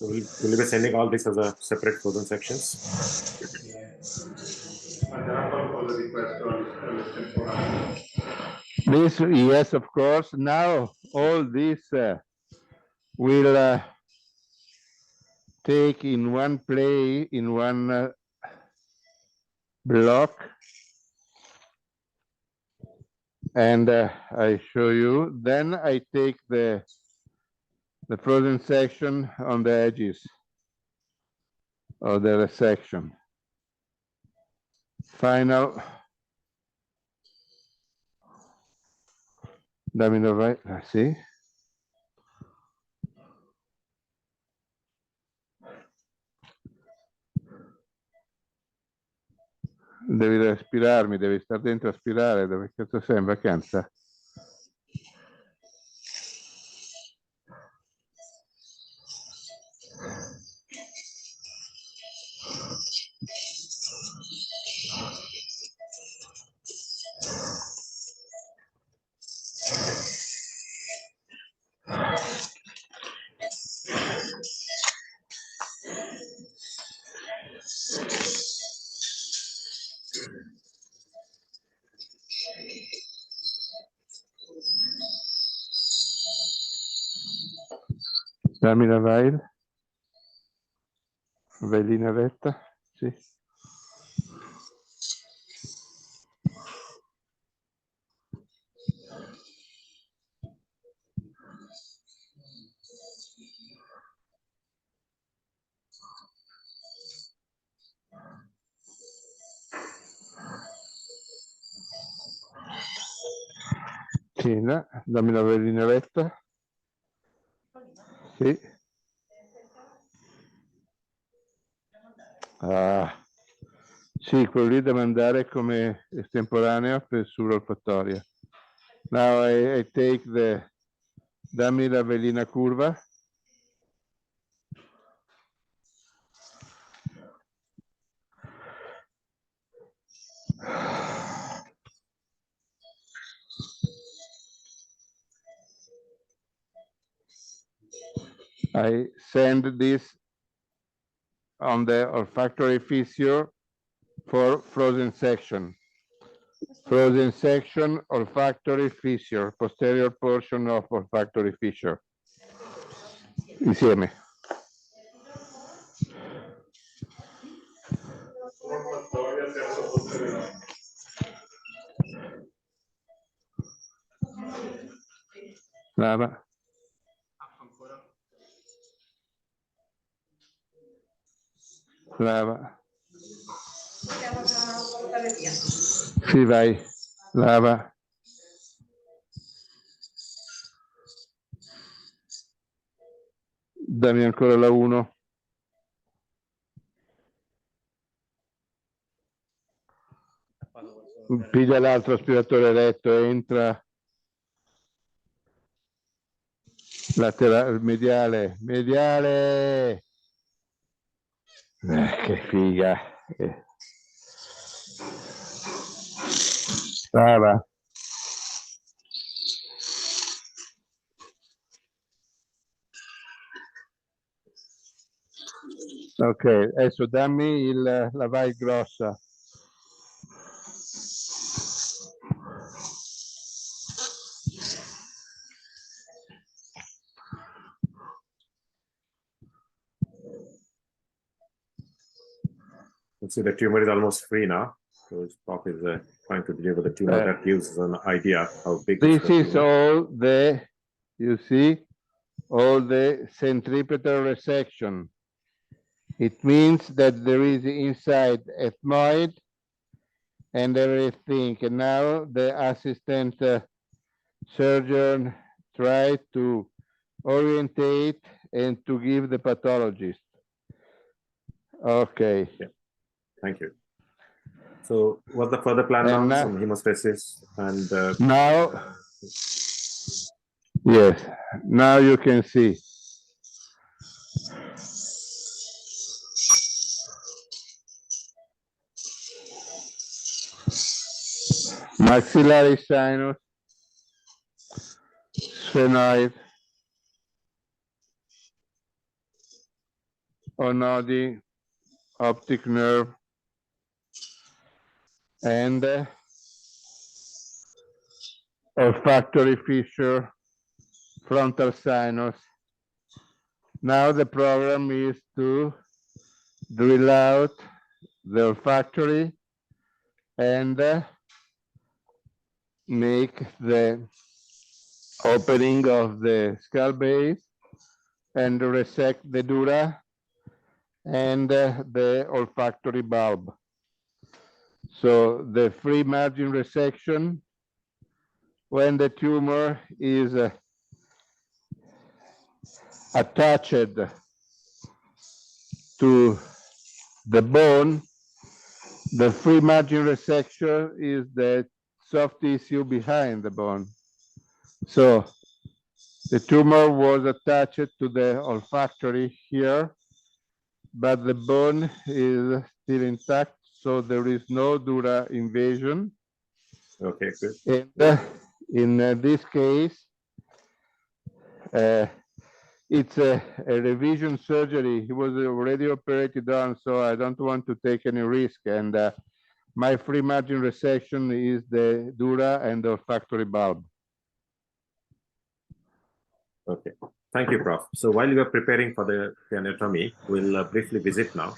Will you be sending all this as a separate frozen sections? This, yes, of course. Now all this will take in one play, in one block, and I show you. Then I take the frozen section on the edges of the resection. Final. Dammi dov'è? Sì. Devi respirarmi, devi stare dentro a aspirare. Dove cazzo sei in vacanza? Dammi la vial. Velina vetta, sì. Sì, no? Dammi la velina vetta. Sì. Ah, sì, quello lì da mandare come estemporaneo per surolfattoria. Now I take dammi la velina curva. I send this on the olfactory fissure for frozen section. Frozen section, olfactory fissure, posterior portion of olfactory fissure. Insieme. Lava. Lava. Sì, vai. Lava. Dammi ancora la 1. Piglia l'altro aspiratore retto, entra. Laterale, mediale, mediale. Che figa. Brava. Ok, adesso dammi la vai grossa. You see the tumor is almost free now. So his prop is trying to deliver the tumor. That gives an idea how big This is tumor. all the, you see, all the centripetal resection. It means that there is inside ethmoid and everything. And now the assistant surgeon try to orientate and to give the pathologist. Okay. Yeah. Thank you. So what's the further plan now? Some hemostasis and now, yes, now you can see. Maxillary sinus, sphenoid, onodi, optic nerve, and olfactory fissure, frontal sinus. Now the program is to drill out the olfactory and make the opening of the skull base and resect the dura and the olfactory bulb. So the free margin resection, when the tumor is attached to the bone, the free margin resection is the soft tissue behind the bone. So the tumor was attached to the olfactory here, but the bone is still intact, so there is no dura invasion. Okay, good. And in this case, it's a revision surgery. He was already operated on, so I don't want to take any risk. And my free margin resection is the dura and the olfactory bulb. Okay, thank you, Prof. So while you are preparing for the anatomy, we'll briefly visit now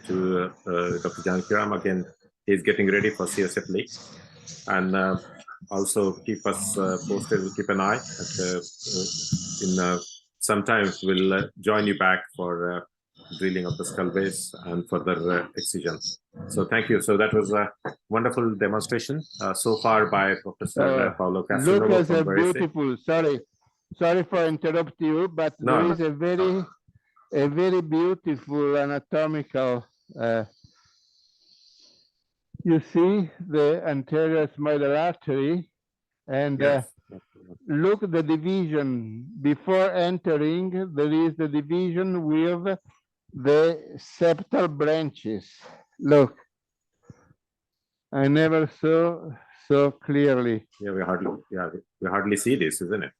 to Dr. Janakiram. Again, he's getting ready for CSF leak, and also keep us posted. We'll keep an eye at sometimes we'll join you back for drilling of the skull base and further excision. So thank you. So that was a wonderful demonstration so far by Professor Paolo Casanova. Look, it's beautiful. Sorry for interrupting you, but there is a very beautiful anatomical. You see the anterior smoidal artery, and yes. Look the division. Before entering, there is the division with the septal branches. Look, I never saw so clearly. Yeah, we hardly see this, isn't it?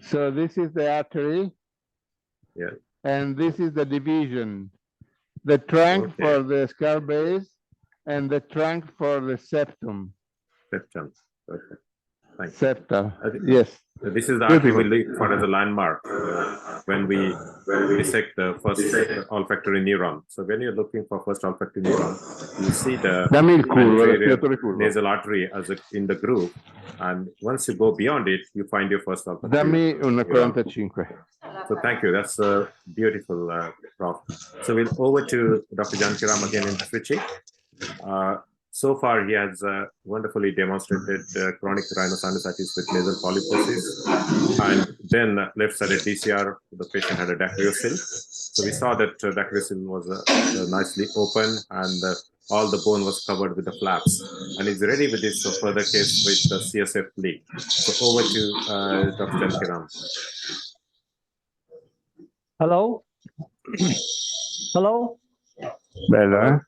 So this is the artery. Yeah. And this is the division. The trunk for the skull base and the trunk for the septum. Septum. Okay. Thanks. Septum. Yes. This is the artery we look for as a landmark when we dissect the first olfactory neuron. So when you're looking for first olfactory neuron, you see the nasal artery as in the groove, and once you go beyond it, you find your first olfactory neuron. So thank you. That's beautiful, Prof. So we'll over to Dr. Janakiram again in switching. So far, he has wonderfully demonstrated chronic rhinosinusitis with nasal polyposis, and then left-sided DCR, the patient had a dacryocyl. So we saw that dacryocyl was nicely open, and all the bone was covered with the flaps. And he's ready with this further case with the CSF leak. So over to Dr. Janakiram. Hello? Hello? Better.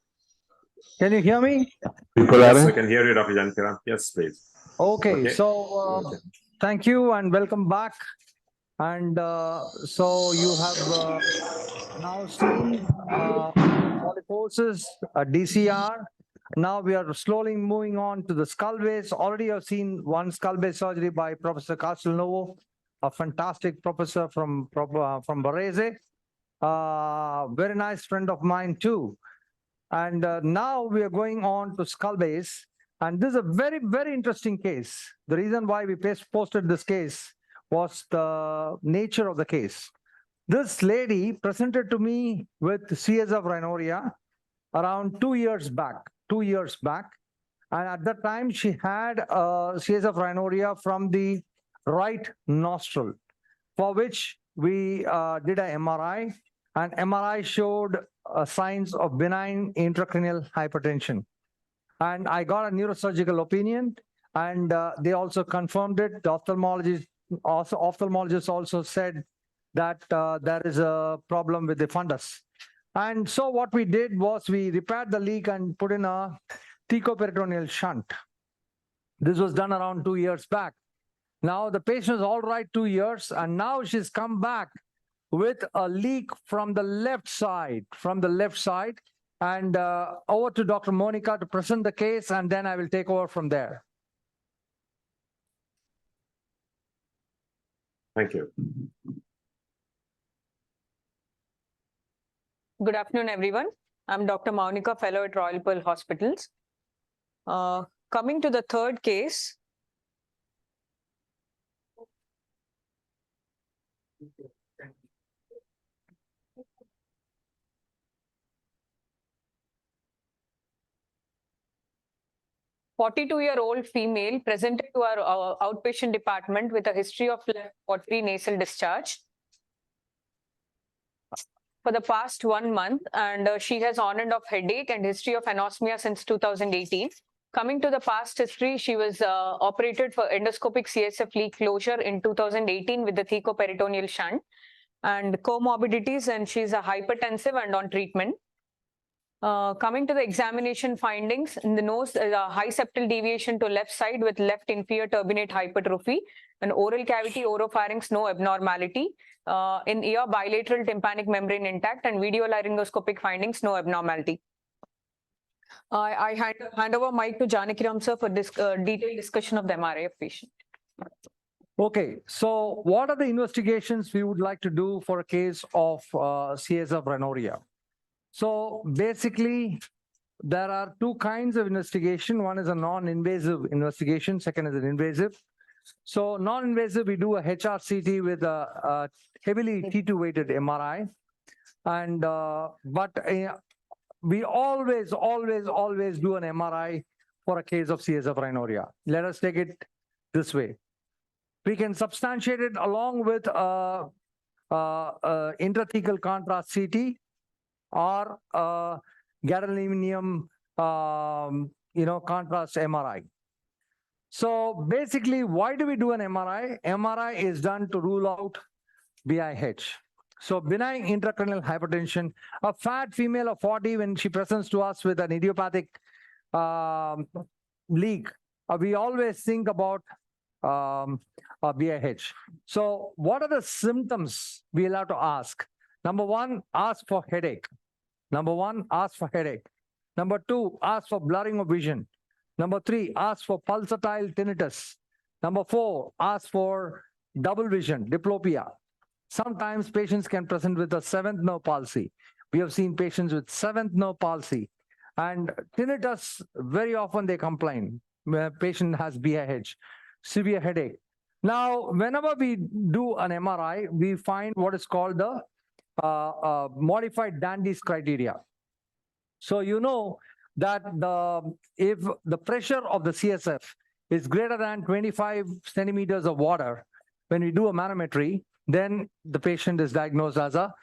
Can you hear me? Yes, I can hear you, Dr. Janakiram. Yes, please. Okay. So thank you and welcome back. And so you have now seen polyposis, DCR. Now we are slowly moving on to the skull base. Already you have seen one skull base surgery by Professor Castellnovo, a fantastic professor from Varese. Very nice friend of mine too. And now we are going on to skull base. And this is a very, very interesting case. The reason why we posted this case was the nature of the case. This lady presented to me with CSF rhinorrhea around 2 years back. And at that time, she had CSF rhinorrhea from the right nostril, for which we did an MRI. And MRI showed signs of benign intracranial hypertension. And I got a neurosurgical opinion, and they also confirmed it. The ophthalmologist also said that there is a problem with the fundus. And so what we did was we repaired the leak and put in a thecoperitoneal shunt. This was done around 2 years back. Now the patient is all right 2 years, and now she's come back with a leak from the left side, and over to Dr. Monica to present the case, and then I will take over from there. Thank you. Good afternoon, everyone. I'm Dr. Monica, fellow at Royal Pearl Hospitals. Coming to the third case. A 42-year-old female presented to our outpatient department with a history of left pottery nasal discharge for the past 1 month, and she has on and off headache and history of anosmia since 2018. Coming to the past history, she was operated for endoscopic CSF leak closure in 2018 with the thecoperitoneal shunt and comorbidities, and she's a hypertensive and on treatment. Coming to the examination findings, in the nose, a high septal deviation to left side with left inferior turbinate hypertrophy, an oral cavity oropharynx, no abnormality. In ear, bilateral tympanic membrane intact, and videolaryngoscopic findings, no abnormality. I hand over mic to Janakiram sir for this detailed discussion of the MRI of patient. Okay, so what are the investigations we would like to do for a case of CSF rhinorrhea? So basically, there are two kinds of investigation. One is a non-invasive investigation. Second is an invasive. So non-invasive, we do a HRCT with a heavily T2 weighted MRI. And we always do an MRI for a case of CSF rhinorrhea. Let us take it this way. We can substantiate it along with intrathecal contrast CT or gadolinium contrast MRI. So basically, why do we do an MRI? MRI is done to rule out BIH. So benign intracranial hypertension, a fat female of 40, when she presents to us with an idiopathic leak, we always think about BIH. So what are the symptoms we allow to ask? Number one, ask for headache. Number two, ask for blurring of vision. Number three, ask for pulsatile tinnitus. Number four, ask for double vision, diplopia. Sometimes patients can present with a seventh nerve palsy. We have seen patients with seventh nerve palsy. And tinnitus, very often they complain. When a patient has BIH, severe headache. Now, whenever we do an MRI, we find what is called the modified Dandy's criteria. So you know that if the pressure of the CSF is greater than 25 centimeters of water, when we do a manometry, then the patient is diagnosed as a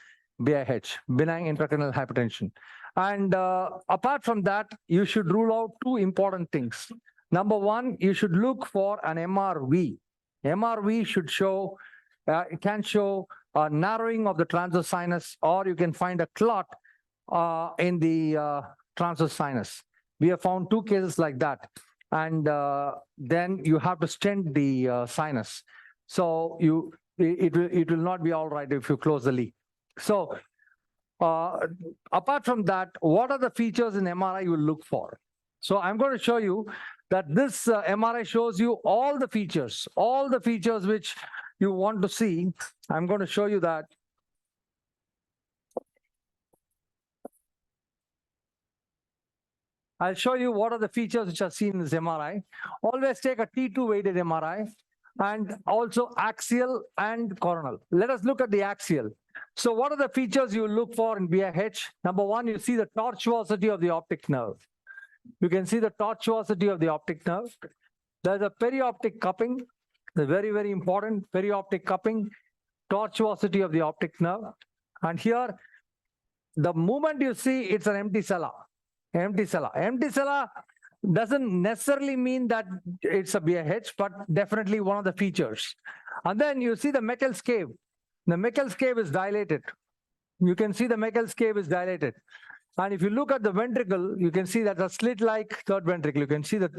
BIH, benign intracranial hypertension. And apart from that, you should rule out two important things. Number one, you should look for an MRV. MRV should show, it can show a narrowing of the transverse sinus, or you can find a clot in the transverse sinus. We have found two cases like that. And then you have to stent the sinus. So it will not be all right if you close the leak. So apart from that, what are the features in MRI you will look for? So I'm going to show you that this MRI shows you all the features which you want to see. I'm going to show you that. I'll show you what are the features which are seen in this MRI. Always take a T2 weighted MRI and also axial and coronal. Let us look at the axial. So what are the features you look for in BIH? Number one, you see the tortuosity of the optic nerve. You can see the tortuosity of the optic nerve. There's a perioptic cupping, very, very important perioptic cupping, tortuosity of the optic nerve. And here, the moment you see it's an empty sella. Empty sella doesn't necessarily mean that it's a BIH, but definitely one of the features. And then you see the Meckel's cave. The Meckel's cave is dilated. You can see the Meckel's cave is dilated. And if you look at the ventricle, you can see that a slit-like third ventricle. You can see the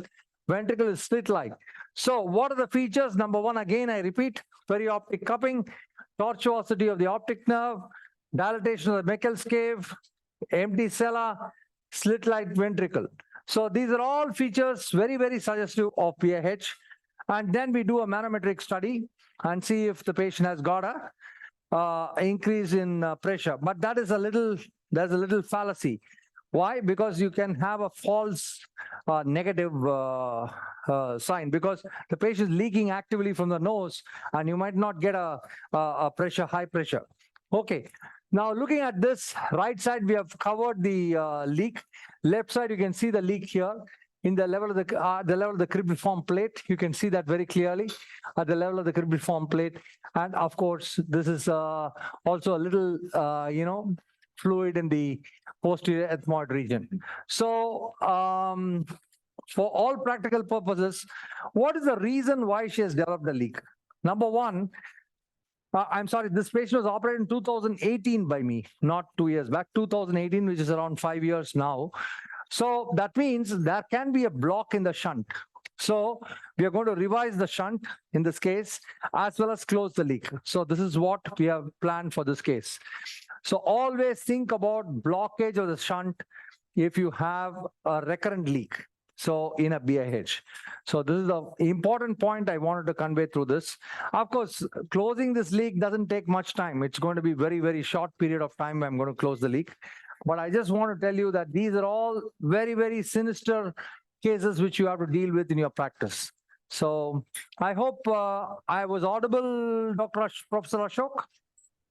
ventricle is slit-like. So what are the features? Number one, again, I repeat, perioptic cupping, tortuosity of the optic nerve, dilatation of the Meckel's cave, empty cella, slit-like ventricle. So these are all features very, very suggestive of PAH. And then we do a manometric study and see if the patient has got a increase in pressure. But that is there's a little fallacy. Why? Because you can have a false negative sign, because the patient is leaking actively from the nose and you might not get a high pressure. Okay. Now looking at this right side, we have covered the leak. Left side, you can see the leak here in the level of the cribriform plate. You can see that very clearly at the level of the cribriform plate. And of course, this is also a little, fluid in the posterior ethmoid region. So for all practical purposes, what is the reason why she has developed a leak? Number one, I'm sorry, this patient was operated in 2018 by me, not 2 years back, 2018, which is around 5 years now. So that means there can be a block in the shunt. So we are going to revise the shunt in this case, as well as close the leak. So this is what we have planned for this case. So always think about blockage of the shunt if you have a recurrent leak. So in a BIH. So this is the important point I wanted to convey through this. Of course, closing this leak doesn't take much time. It's going to be very, very short period of time I'm going to close the leak. But I just want to tell you that these are all very, very sinister cases which you have to deal with in your practice. So I hope I was audible, Professor Ashok.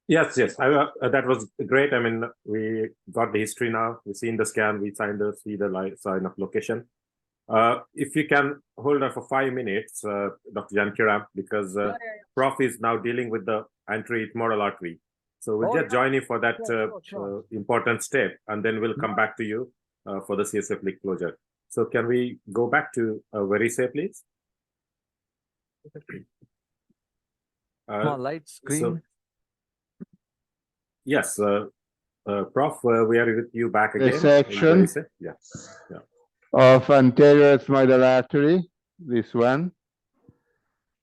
Yes, yes, that was great. I mean, we got the history now. We've seen the scan. We see the sign of location. If you can hold on for 5 minutes, Dr. Janakiram, because Prof is now dealing with the anterior artery. So we'll just join you for that important step, and then we'll come back to you for the CSF leak closure. So can we go back to Verisa, please? Light screen. So, yes, Prof, we are with you back again. Resection of anterior ethmoidal artery, this one,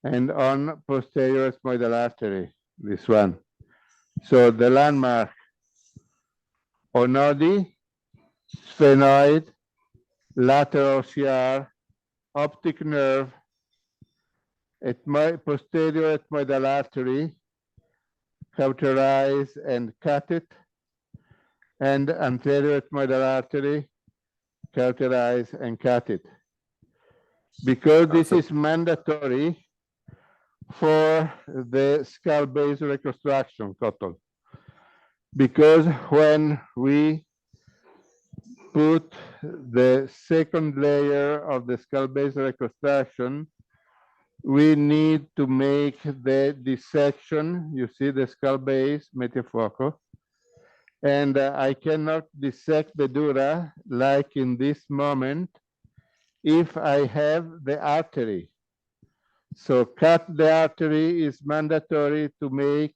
and on posterior ethmoidal artery, this one. So the landmark: onodi, sphenoid, lateral CR, optic nerve, posterior ethmoidal artery, cauterize and cut it, and anterior ethmoidal artery, cauterize and cut it. Because this is mandatory for the skull base reconstruction, Kotal. Because when we put the second layer of the skull base reconstruction, we need to make the dissection. You see the skull base, metafocal. And I cannot dissect the dura like in this moment if I have the artery. So cut the artery is mandatory to make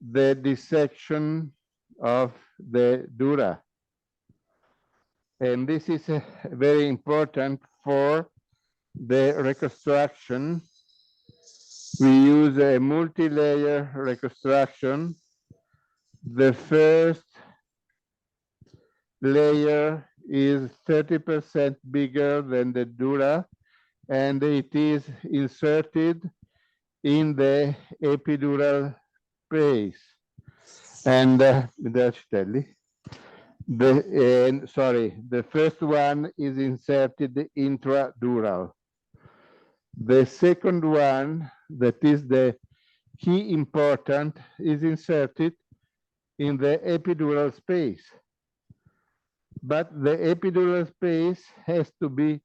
the dissection of the dura. And this is very important for the reconstruction. We use a multi-layer reconstruction. The first layer is 30% bigger than the dura, and it is inserted in the epidural space. And the first one is inserted intradural. The second one, that is the key important, is inserted in the epidural space. But the epidural space has to be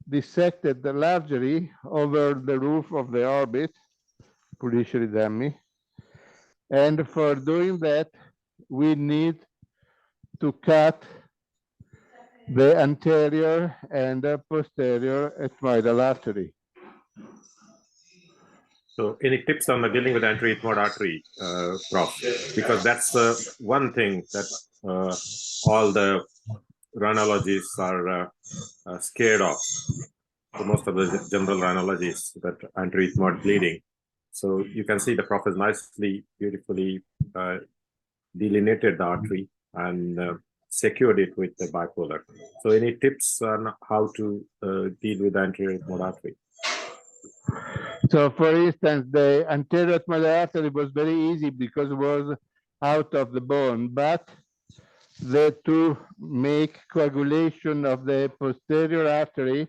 dissected largely over the roof of the orbit, and for doing that, we need to cut the anterior and the posterior ethmoidal artery. So any tips on dealing with anterior ethmoid artery, Prof? Because that's one thing that all the rhinologists are scared of. for most of the general rhinologists that anterior bleeding. So you can see the prof is nicely, beautifully delineated the artery and secured it with the bipolar. So any tips on how to deal with the anterior artery? So for instance, the anterior artery was very easy because it was out of the bone, but to make coagulation of the posterior artery,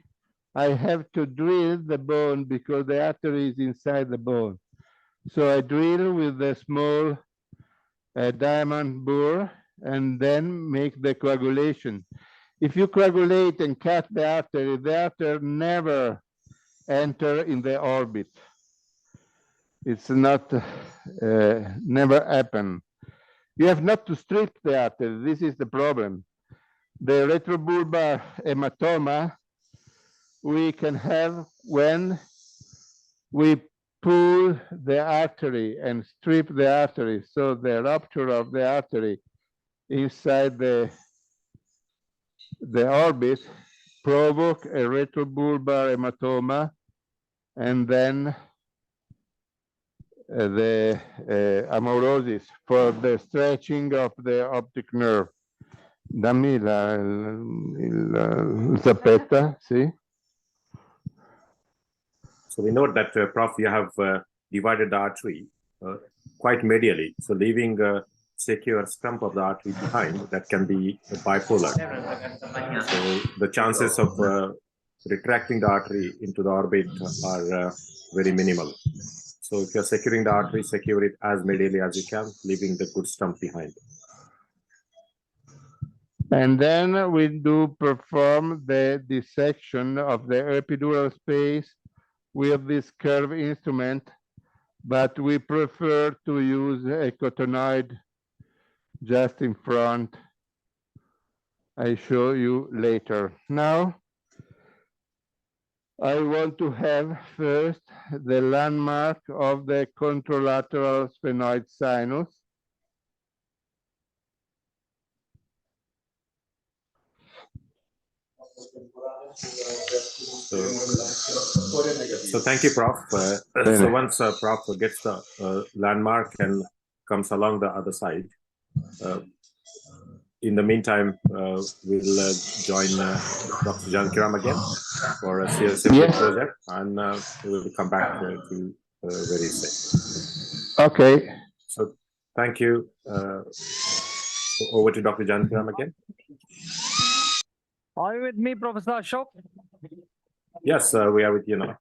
I have to drill the bone because the artery is inside the bone. So I drill with a small diamond bore and then make the coagulation. If you coagulate and cut the artery never enter in the orbit. It's not, never happen. You have not to strip the artery. This is the problem. The retrobulbar hematoma we can have when we pull the artery and strip the artery. So the rupture of the artery inside the orbit provoke a retrobulbar hematoma, and then the amaurosis for the stretching of the optic nerve. Dammi il zappetta, sì? So we note that, Prof, you have divided the artery quite medially, so leaving a secure stump of the artery behind that can be bipolar. So the chances of retracting the artery into the orbit are very minimal. So if you're securing the artery, secure it as medially as you can, leaving the good stump behind. And then we do perform the dissection of the epidural space with this curved instrument, but we prefer to use a cottonoid just in front. I show you later. Now, I want to have first the landmark of the contralateral sphenoid sinus. So thank you, Prof. So once Prof gets the landmark and comes along the other side, in the meantime, we'll join Dr. Janakiram again for a CSF closure, and we'll come back to very soon. Okay. So thank you. Over to Dr. Janakiram again. Are you with me, Professor Ashok? Yes, we are with you now.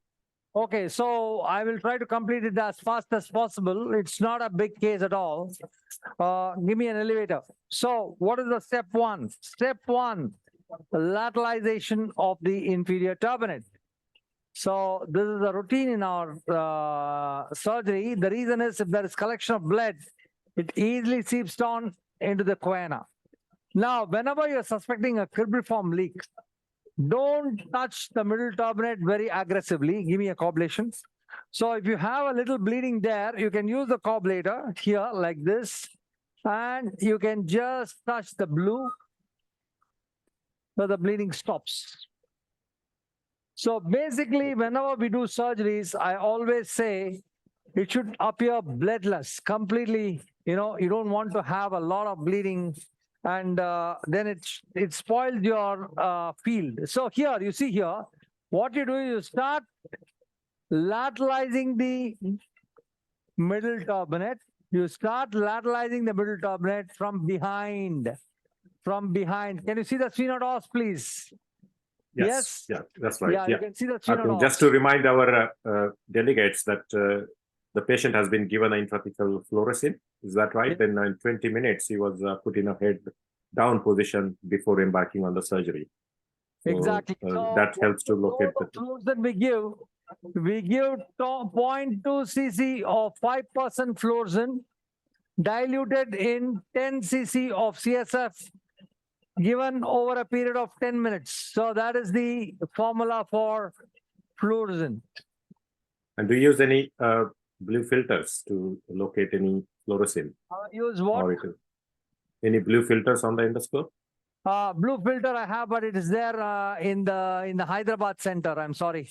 Okay, so I will try to complete it as fast as possible. It's not a big case at all. Give me an elevator. So what is the step one? Step one, lateralization of the inferior turbinate. So this is a routine in our surgery. The reason is if there is collection of blood, it easily seeps down into the choana. Now, whenever you're suspecting a cribriform leak, don't touch the middle turbinate very aggressively. Give me a coblation. So if you have a little bleeding there, you can use the cobblator here like this, and you can just touch the blue so the bleeding stops. So basically, whenever we do surgeries, I always say it should appear bloodless, completely, you don't want to have a lot of bleeding, and then it spoils your field. So here, you see here, what you do is you start lateralizing the middle turbinate. You start lateralizing the middle turbinate from behind. From behind. Can you see the sphenoid, please? Yes. Yeah, that's right. Yeah, you can see the sphenoid. Just to remind our delegates that the patient has been given an intrathecal fluorescein. Is that right? Yeah. Then in 20 minutes, he was put in a head down position before embarking on the surgery. So, exactly. So that helps to locate the fluorescein we give 0.2 cc of 5% fluorescein diluted in 10 cc of CSF given over a period of 10 minutes. So that is the formula for fluorescein. And do you use any blue filters to locate any fluorescein? Use what? Any blue filters on the endoscope? Blue filter I have, but it is there in the Hyderabad center. I'm sorry.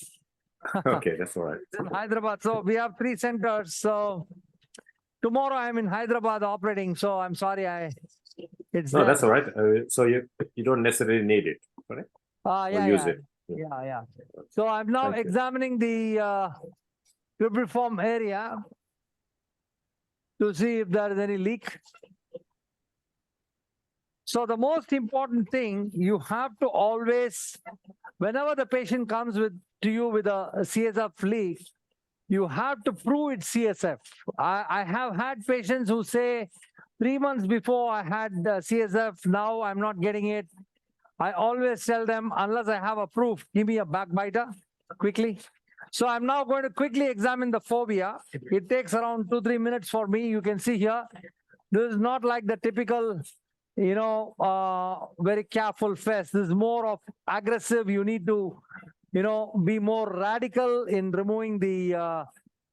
Okay, that's all right. It's in Hyderabad. So we have 3 centers. So tomorrow I'm in Hyderabad operating. So I'm sorry. It's No, there. that's all right. So you don't necessarily need it, correct? Or use it. Yeah. So I'm now Thank you. examining the cribriform area to see if there is any leak. So the most important thing, you have to always, whenever the patient comes to you with a CSF leak, you have to prove it's CSF. I have had patients who say 3 months before I had CSF, now I'm not getting it. I always tell them, unless I have a proof, give me a backbiter quickly. So I'm now going to quickly examine the fovea. It takes around 2-3 minutes for me. You can see here, this is not like the typical, very careful fest. This is more of aggressive. You need to, be more radical in removing the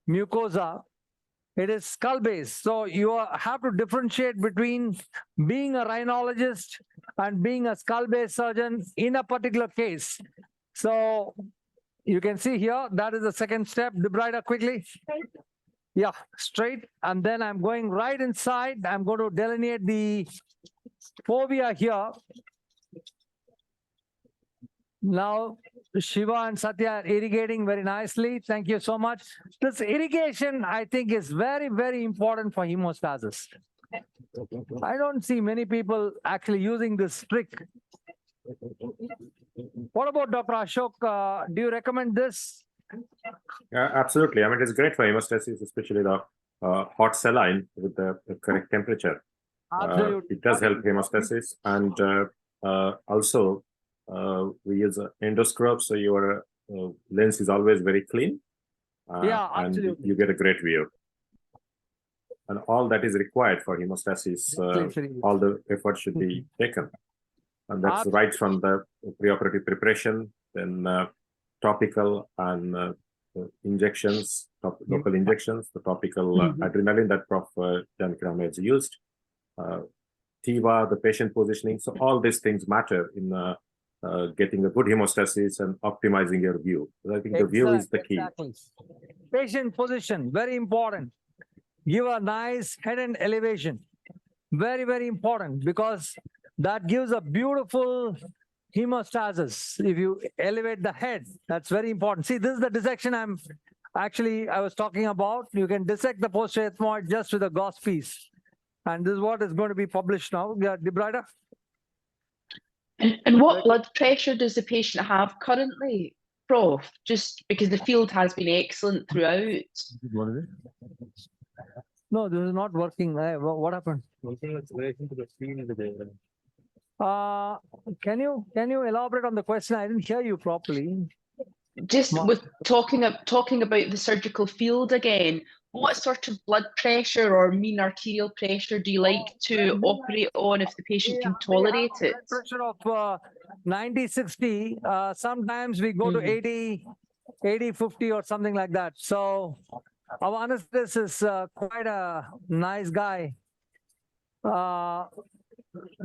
mucosa. It is skull base. So you have to differentiate between being a rhinologist and being a skull base surgeon in a particular case. So you can see here, that is the second step. Debrider, quickly. Yeah, straight. And then I'm going right inside. I'm going to delineate the fovea here. Now, Shiva and Satya are irrigating very nicely. Thank you so much. This irrigation, I think, is very, very important for hemostasis. I don't see many people actually using this trick. What about Dr. Ashok? Do you recommend this? Absolutely. I mean, it's great for hemostasis, especially the hot saline with the correct temperature. Absolutely. It does help hemostasis, and also we use endoscope, so your lens is always very clean. Yeah, absolutely. And you get a great view. And all that is required for hemostasis, all the effort should be taken. And that's right from the preoperative preparation, then topical and injections, local injections, the topical adrenaline that Prof. Janikram has used, TIVA, the patient positioning. So all these things matter in getting a good hemostasis and optimizing your view. So I think the view is the key. Exactly. Patient position, very important. Give a nice head and elevation. Very, very important, because that gives a beautiful hemostasis. If you elevate the head, that's very important. See, this is the dissection I was talking about. You can dissect the posterior ethmoid just with a gauze piece. And this is what is going to be published now. Yeah, Debrider. And what blood pressure does the patient have currently, Prof? Just because the field has been excellent throughout. What is it? No, this is not working. What happened? Can you elaborate on the question? I didn't hear you properly. Just with talking about the surgical field again, what sort of blood pressure or mean arterial pressure do you like to operate on if the patient can tolerate it? Pressure of 90/60. Sometimes we go to 80/50 or something like that. So our anesthetist is quite a nice guy.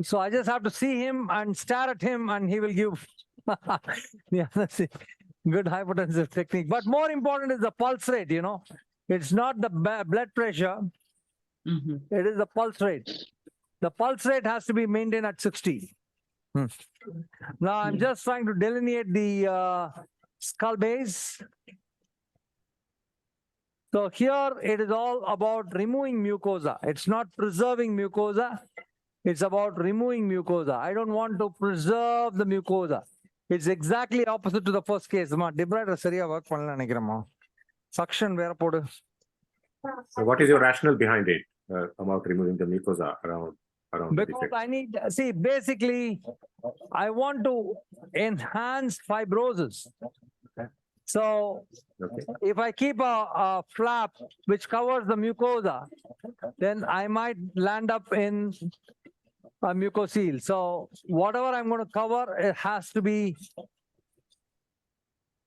So I just have to see him and stare at him, and he will give that's it. Good hypotensive technique. But more important is the pulse rate, It's not the blood pressure. It is the pulse rate. The pulse rate has to be maintained at 60. Now I'm just trying to delineate the skull base. So here it is all about removing mucosa. It's not preserving mucosa. It's about removing mucosa. I don't want to preserve the mucosa. It's exactly opposite to the first case. Debrider சரியா work பண்ணல நினைக்கிறேன்மா. Suction வேற போடு. So what is your rationale behind it about removing the mucosa around because I need, see, basically, I want to enhance fibrosis. So if I keep a flap which covers the mucosa, then I might land up in a mucocele. So whatever I'm going to cover, it has to be,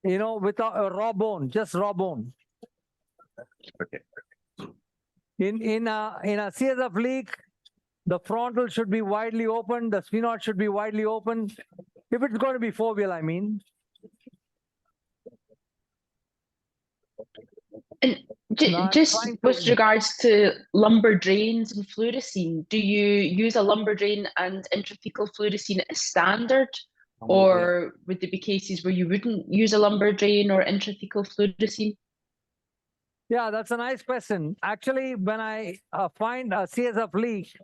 with a raw bone, just raw bone. Okay. In a CSF leak, The frontal should be widely open. The sphenoid should be widely open. If it's going to be foveal, I mean. And No, I'm just trying with to- regards to lumbar drains and fluorescein, do you use a lumbar drain and intrathecal fluorescein as standard? Or would there be cases where you wouldn't use a lumbar drain or intrathecal fluorescein? Yeah, that's a nice question. Actually, when I find a CSF leak,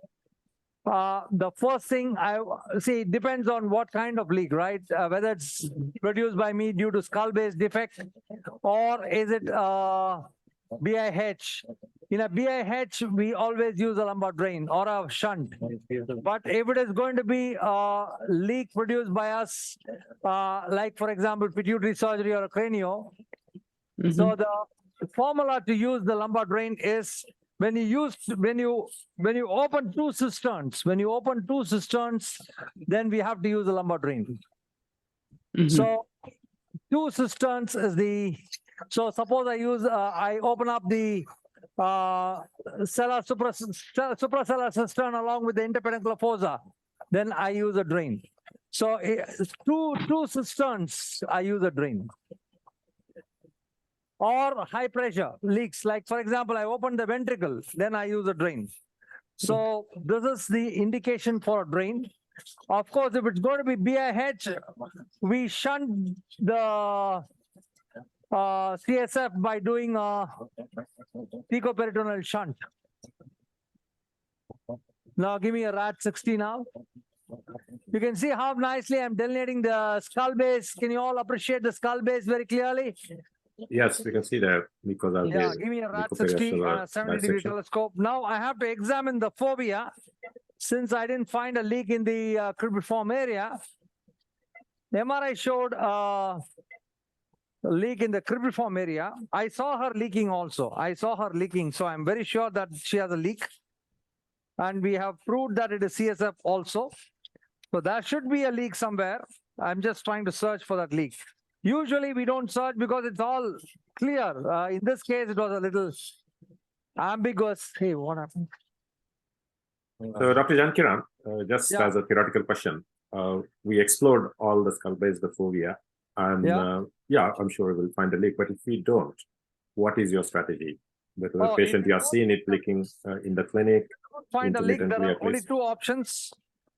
the first thing I see, it depends on what kind of leak, right? Whether it's produced by me due to skull base defect, or is it BIH. In a BIH, we always use a lumbar drain or a shunt. But if it is going to be a leak produced by us, like for example, pituitary surgery or a cranio, so the formula to use the lumbar drain is when you open two cisterns, then we have to use a lumbar drain. So two cisterns is the, so suppose I open up the suprasellar cistern along with the interpeduncular fossa, then I use a drain. So two cisterns, I use a drain. Or high pressure leaks, like for example, I open the ventricle, then I use a drain. So this is the indication for a drain. Of course, if it's going to be BIH, we shunt the CSF by doing a thecoperitoneal shunt. Now give me a RAT 60 now. You can see how nicely I'm delineating the skull base. Can you all appreciate the skull base very clearly? Yes, we can see that because of Yeah, the give me a RAT 60 on a 70-degree telescope. Now I have to examine the fovea. Since I didn't find a leak in the cribriform area, the MRI showed a leak in the cribriform area. I saw her leaking also. So I'm very sure that she has a leak. And we have proved that it is CSF also. So there should be a leak somewhere. I'm just trying to search for that leak. Usually we don't search because it's all clear. In this case, it was a little ambiguous. Hey, what happened? So, Dr. Jankiram, just Yeah. as a theoretical question, we explored all the skull base, the fovea, and Yeah. I'm sure we'll find a leak. But if we don't, what is your strategy? With the Oh, patient, if you we are seeing it leaking in the clinic. Find a leak, there intermittently are at only least. two options.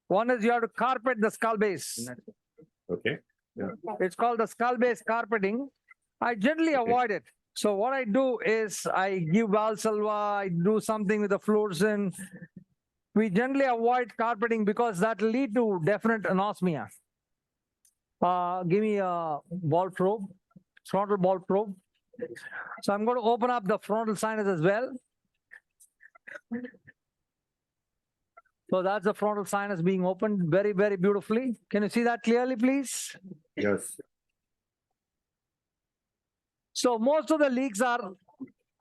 One is you have to carpet the skull base. Okay. It's called the skull base carpeting. I generally avoid it. So what I do is I give Valsalva, I do something with the fluorescent. We generally avoid carpeting because that will lead to definite anosmia. Give me a ball probe, frontal ball probe. So I'm going to open up the frontal sinus as well. So that's the frontal sinus being opened very, very beautifully. Can you see that clearly, please? Yes. So most of the leaks are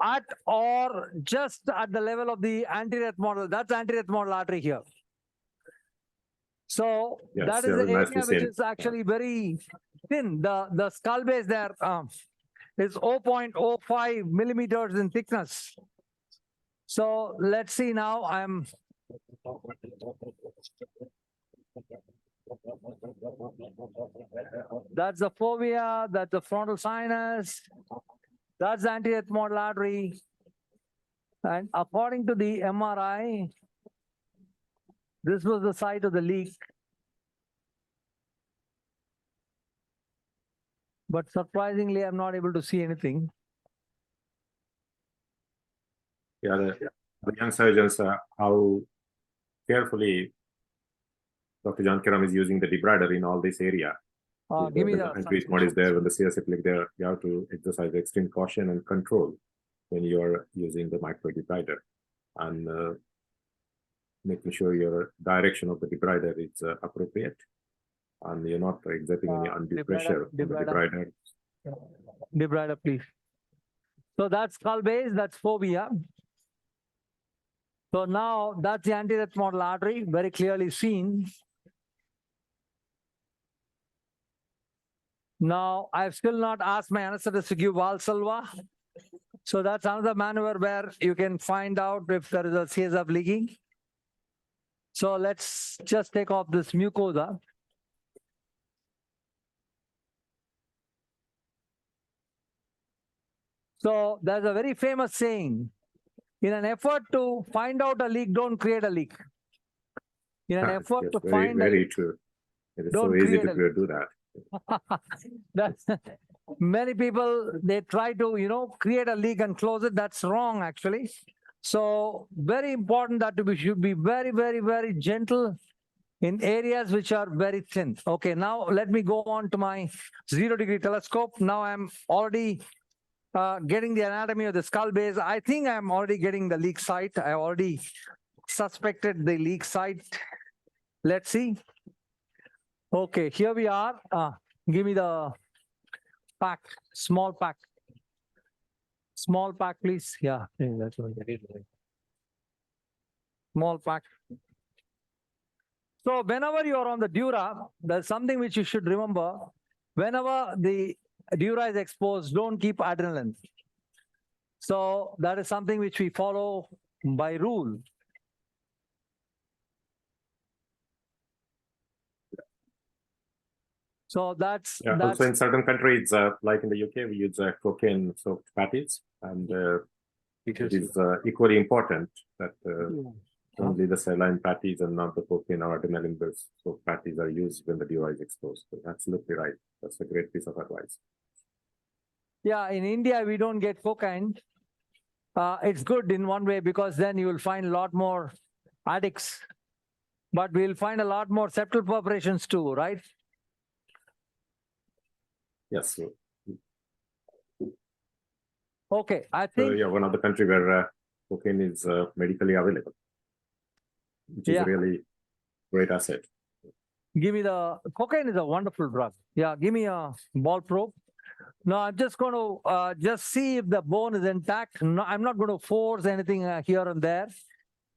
at or just at the level of the anterior model. That's anterior model artery here. So Yes, that is yeah, the area nicely which seen. is actually very thin. The skull base there is 0.05 millimeters in thickness. So let's see now. That's the fovea, that's the frontal sinus, that's the anterior model artery. And according to the MRI, this was the site of the leak. But surprisingly, I'm not able to see anything. Yeah, the young surgeons, how carefully Dr. Jankiram is using the debrider in all this area. Give me When the the increased mod is there, when the CSF leak there, you have to exercise extreme caution and control when you are using the micro debrider, and making sure your direction of the debrider is appropriate, and you're not exerting any undue pressure on the debrider. Debrider, please. So that's skull base, that's fovea. So now that's the anterior model artery, very clearly seen. Now, I've still not asked my anesthetist to give Valsalva. So that's another maneuver where you can find out if there is a CSF leaking. So let's just take off this mucosa. So there's a very famous saying, in an effort to find out a leak, don't create a leak. In an effort Yes, to very, find very a true. It is so don't easy create to a do that. That's many people, they try to, create a leak and close it. That's wrong, actually. So very important that we should be very, very, very gentle in areas which are very thin. Okay, now let me go on to my 0-degree telescope. Now I'm already getting the anatomy of the skull base. I think I'm already getting the leak site. I already suspected the leak site. Let's see. Okay, here we are. Give me the pack, small pack. Small pack, please. Yeah, that's what I did. Small pack. So whenever you are on the dura, there's something which you should remember. Whenever the dura is exposed, don't keep adrenaline. So that is something which we follow by rule. So that's Also in certain countries, like in the UK, we use cocaine soaked patties, and it is equally important that only the saline patties and not the cocaine or adrenaline based soaked patties are used when the dura is exposed. So absolutely right. That's a great piece of advice. Yeah, in India we don't get cocaine. It's good in one way because then you will find a lot more addicts, but we'll find a lot more septal perforations too, right? Yes. So, okay, I think. yeah, one of the country where cocaine is medically available, which is really great asset. Give me the cocaine is a wonderful drug. Yeah, give me a ball probe. Now I'm just going to just see if the bone is intact. No, I'm not going to force anything here and there.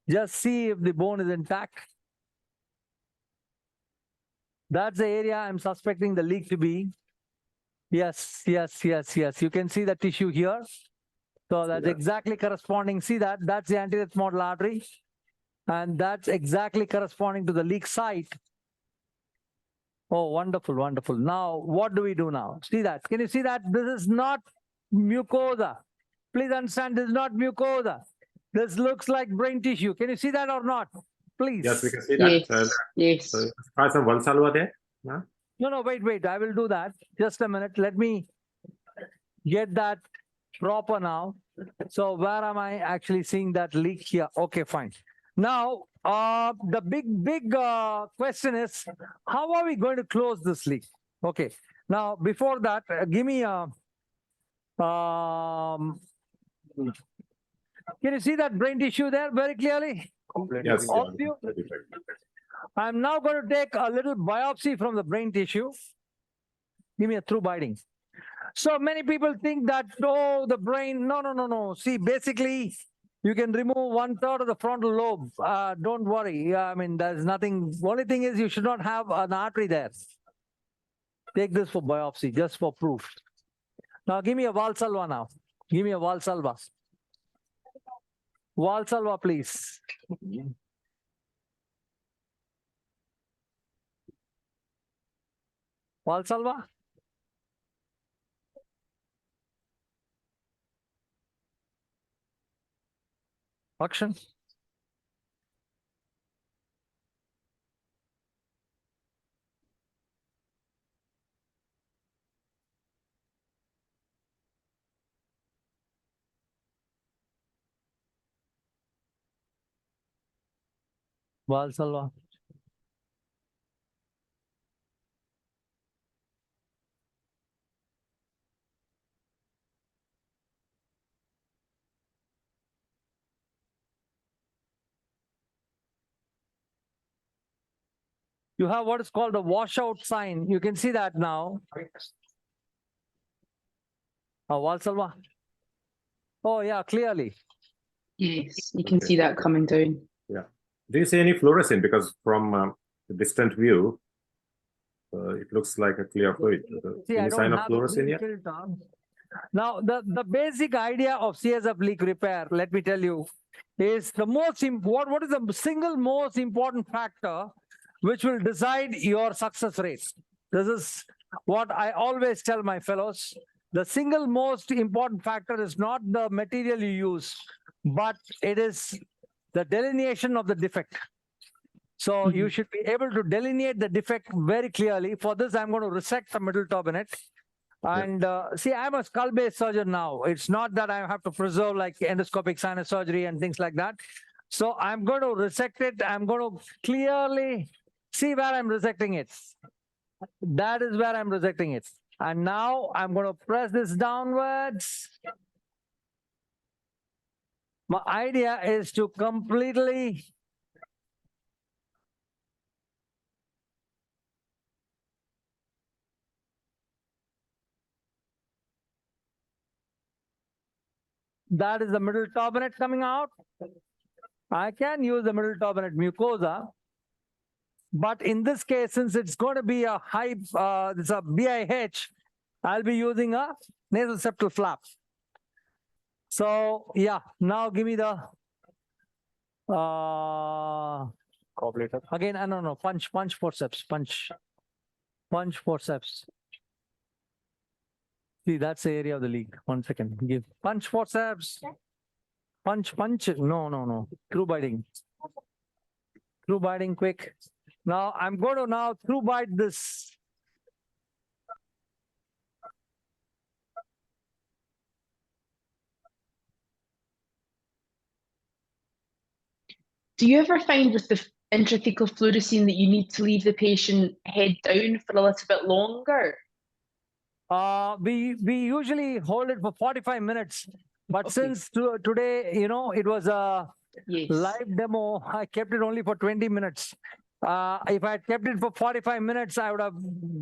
Just see if the bone is intact. That's the area I'm suspecting the leak to be. Yes, yes, yes, yes. You can see the tissue here. So that's exactly corresponding. See that? That's the anterior ethmoidal artery. And that's exactly corresponding to the leak site. Oh, wonderful, wonderful. Now, what do we do now? See that? Can you see that? This is not mucosa. Please understand, this is not mucosa. This looks like brain tissue. Can you see that or not? Please. Yes, we can see that. Yes, yes. So try some Valsalva there. Huh? No, wait. I will do that. Just a minute. Let me get that proper now. So where am I actually seeing that leak here? Okay, fine. Now, the big question is, how are we going to close this leak? Okay. Now, before that, give me a... can you see that brain tissue there very clearly? Yes. All of you? I'm now going to take a little biopsy from the brain tissue. Give me a through biting. So many people think that, oh, the brain, no. See, basically, you can remove 1/3 of the frontal lobe. Don't worry. I mean, there's nothing. Only thing is you should not have an artery there. Take this for biopsy, just for proof. Now, give me a Valsalva now. Give me a Valsalva. Valsalva, please. Valsalva? Action. Valsalva. You have what is called a washout sign. You can see that now. Valsalva. Oh, yeah, clearly. Yes, you can see that coming down. Yeah. Do you see any fluorescent? Because from the distant view, it looks like a clear fluid. See, Any sign of fluorescent here? Now, the basic idea of CSF leak repair, let me tell you, is the most important. What is the single most important factor which will decide your success rate? This is what I always tell my fellows. The single most important factor is not the material you use, but it is the delineation of the defect. So you should be able to delineate the defect very clearly. For this, I'm going to resect the middle turbinate. And see, I'm a skull-based surgeon now. It's not that I have to preserve like endoscopic sinus surgery and things like that. So I'm going to resect it. I'm going to clearly see where I'm resecting it. That is where I'm resecting it. And now I'm going to press this downwards. My idea is to completely that is the middle turbinate coming out. I can use the middle turbinate mucosa, but in this case, since it's going to be a high, it's a BIH, I'll be using a nasal septal flap. So yeah, now give me the again. No, punch forceps, punch forceps. See, that's the area of the leak. 1 second. Give punch forceps. Punch. No. Through biting. Through biting quick. Now I'm going to now through bite this. Do you ever find with the intrathecal fluorescein that you need to leave the patient head down for a little bit longer? We usually hold it for 45 minutes, but Okay. since today, you know, it was a live demo, I kept it only for 20 minutes. If I had kept it for 45 minutes, I would have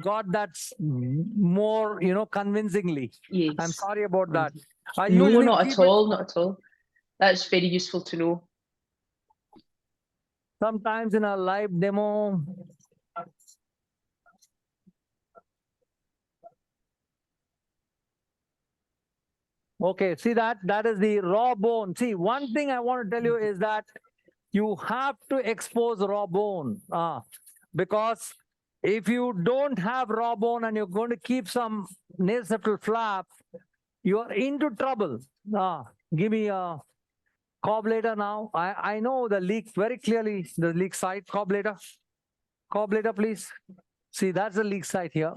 got that more, you know, convincingly. Yes. I'm sorry about that. I No, usually not keep at it- all, not at all. That's very useful to know. Sometimes in a live demo, okay, see that is the raw bone. See, one thing I want to tell you is that you have to expose raw bone because if you don't have raw bone and you're going to keep some nasal septal flap, you are into trouble. Give me a corblator now. I know the leak very clearly, the leak site. Corblator, please. See, that's the leak site here.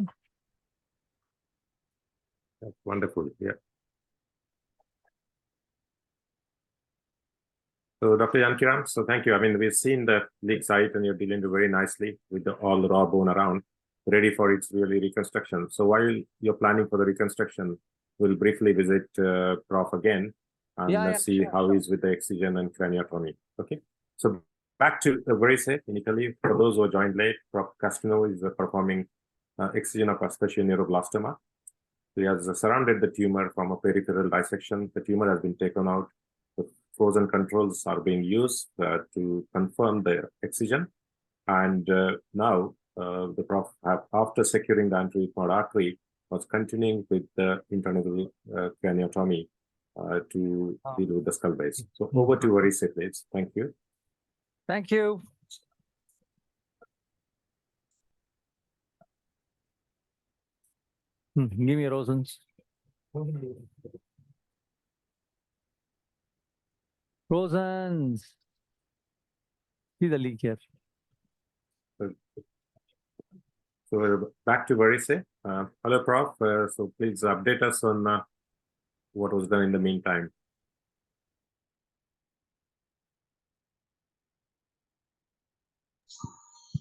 That's wonderful. Yeah. So Dr. Jankiram, so thank you. I mean, we've seen the leak site and you're dealing very nicely with all the raw bone around, ready for its really reconstruction. So while you're planning for the reconstruction, we'll briefly visit Prof again and see how he's with the excision and craniotomy. Okay. So back to Varese in Italy. For those who are joined late, Prof Castano is performing excision of Esthesioneuroblastoma. He has surrounded the tumor from a peripheral dissection. The tumor has been taken out. The frozen controls are being used to confirm the excision. And now the Prof, after securing the anterior ethmoid artery, was continuing with the internal craniotomy to deal with the skull base. So over to Varese, please. Thank you. Thank you. Give me Rosens. Rosens. See the leak here. So we're back to Varese. Hello, Prof. So please update us on what was done in the meantime.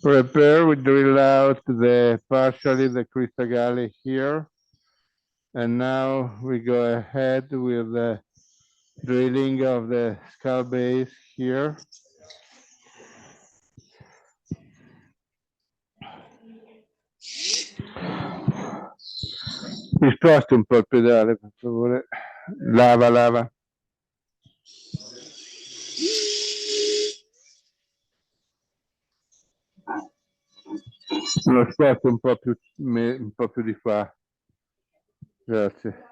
Prepare, we drill out partially the crystal galley here. And now we go ahead with the drilling of the skull base here. Mi sposti un po' il pedale, per favore. Lava. Lo sposto un po' più di qua. Grazie.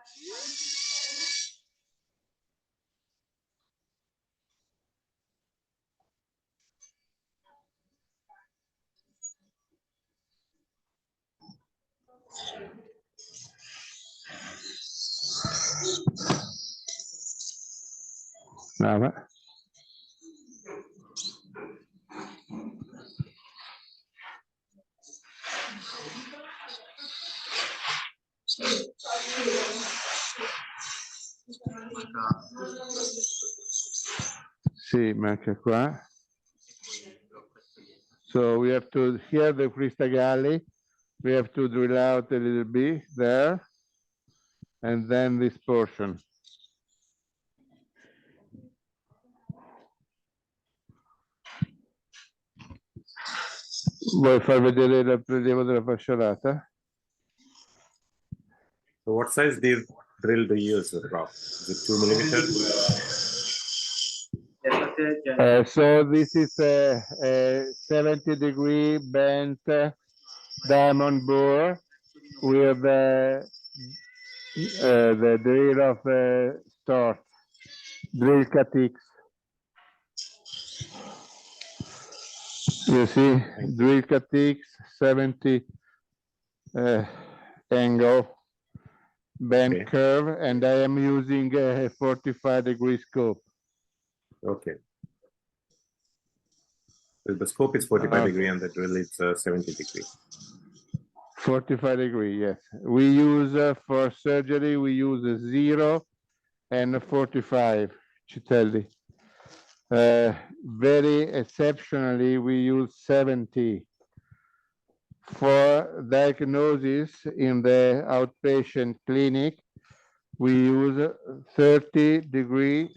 Brava. Sì, manca qua. So we have to, here the cristagalli, we have to drill out a little bit there, and then this portion. Vuoi far vedere il prelievo della fasciolata? So what size drill do you use, Rob? Is it 2 millimeter? So this is a 70-degree bent diamond bore with the drill of start, drill catix. You see, drill catix, 70 angle, bend curve, and I am using a 45-degree scope. Okay. So the scope is 45 degree and the drill is 70 degree. 45 degree, yes. We use for surgery, we use a 0 and a 45, Citelli. Very exceptionally, we use 70. For diagnosis in the outpatient clinic, we use 30 degree,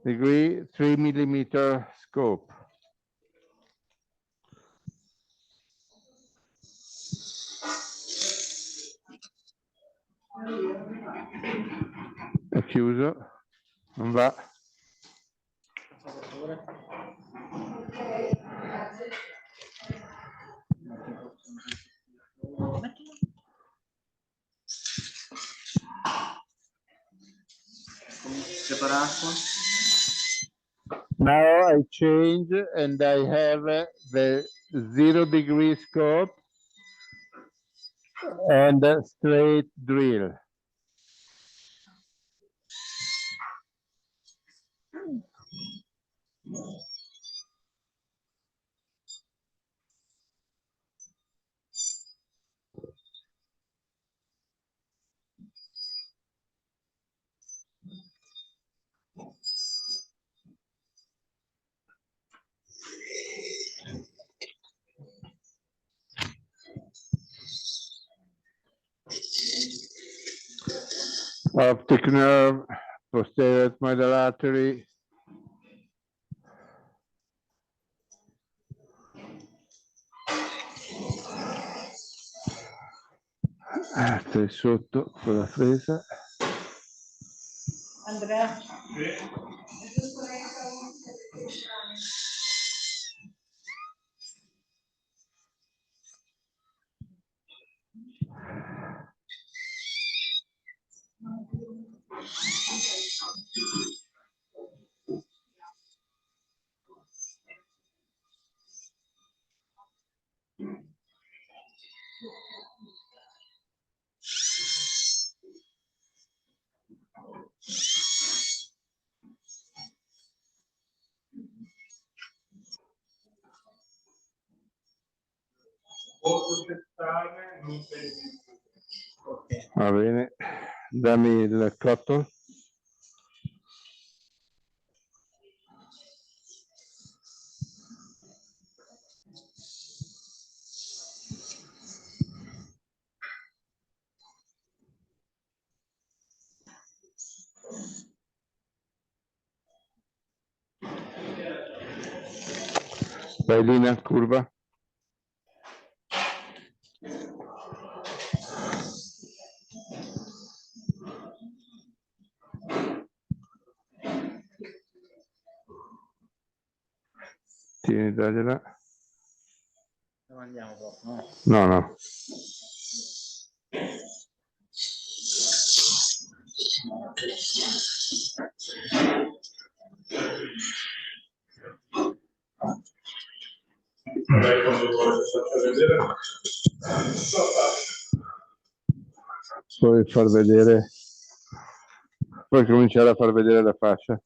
3 millimeter scope. È chiuso, non va. Now I change and I have the 0 degree scope and a straight drill. Optic nerve, posterior ethmoidal artery. Stai sotto con la fresa. Andrea. Va bene, dammi il cotton. Vai linea, curva. Tieni, tagliela. Non andiamo proprio, no? No. Puoi far vedere Puoi cominciare a far vedere la fascia.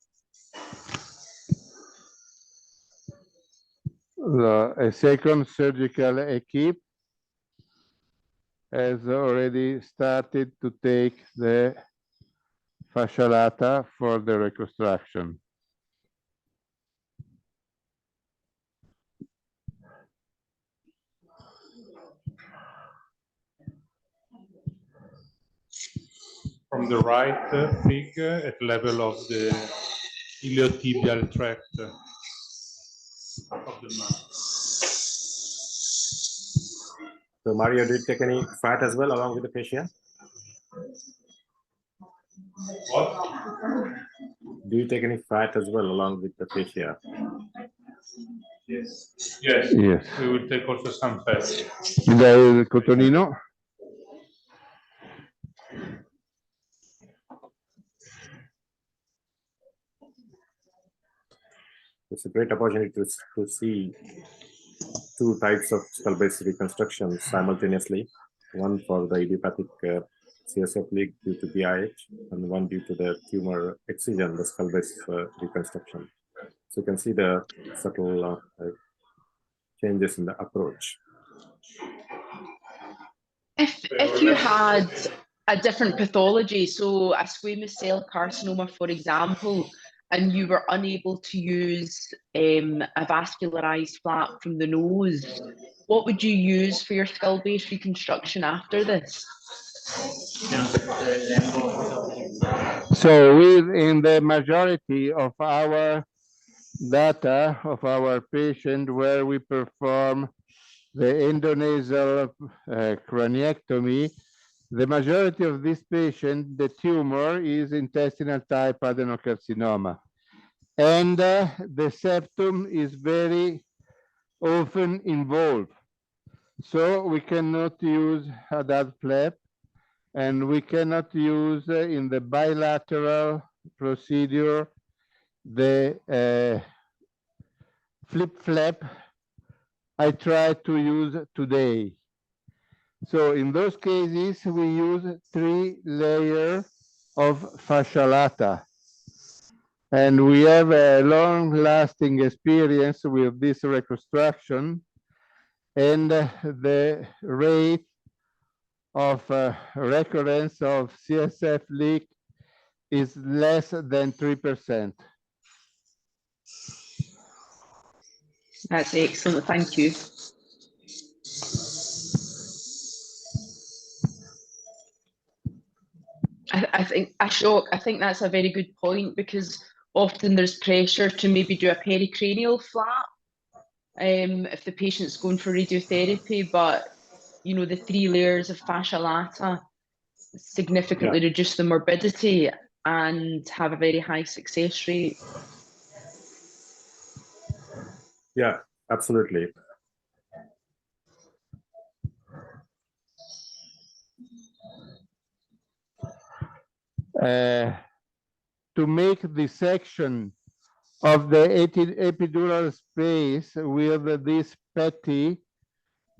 A second surgical equipe has already started to take the fascia lata for the reconstruction. From the right, peak at level of the iliotibial tract of the mouth. So Mario, do you take any fat as well along with the fascia? What? Do you take any fat as well along with the fascia? Yes. Yes. Yes. We will take also some fat. Mi dai il cotonino? It's a great opportunity to see two types of skull base reconstructions simultaneously. One for the idiopathic CSF leak due to BIH, and one due to the tumor excision, the skull base reconstruction. So you can see the subtle changes in the approach. If you had a different pathology, so a squamous cell carcinoma, for example, and you were unable to use a vascularized flap from the nose, what would you use for your skull base reconstruction after this? So in the majority of our data of our patient where we perform the endonasal craniectomy, the majority of this patient, the tumor is intestinal type adenocarcinoma. And the septum is very often involved. So we cannot use a DAD flap, and we cannot use in the bilateral procedure the flip flap I try to use today. So in those cases, we use 3 layers of fascia lata. And we have a long-lasting experience with this reconstruction, and the rate of recurrence of CSF leak is less than 3%. That's excellent, thank you. I think, Ashok, I think that's a very good point, because often there's pressure to maybe do a pericranial flap if the patient's going for radiotherapy, but you know, the 3 layers of fascia lata significantly reduce the morbidity and have a very high success rate. Yeah, absolutely. To make dissection of the epidural space with this petty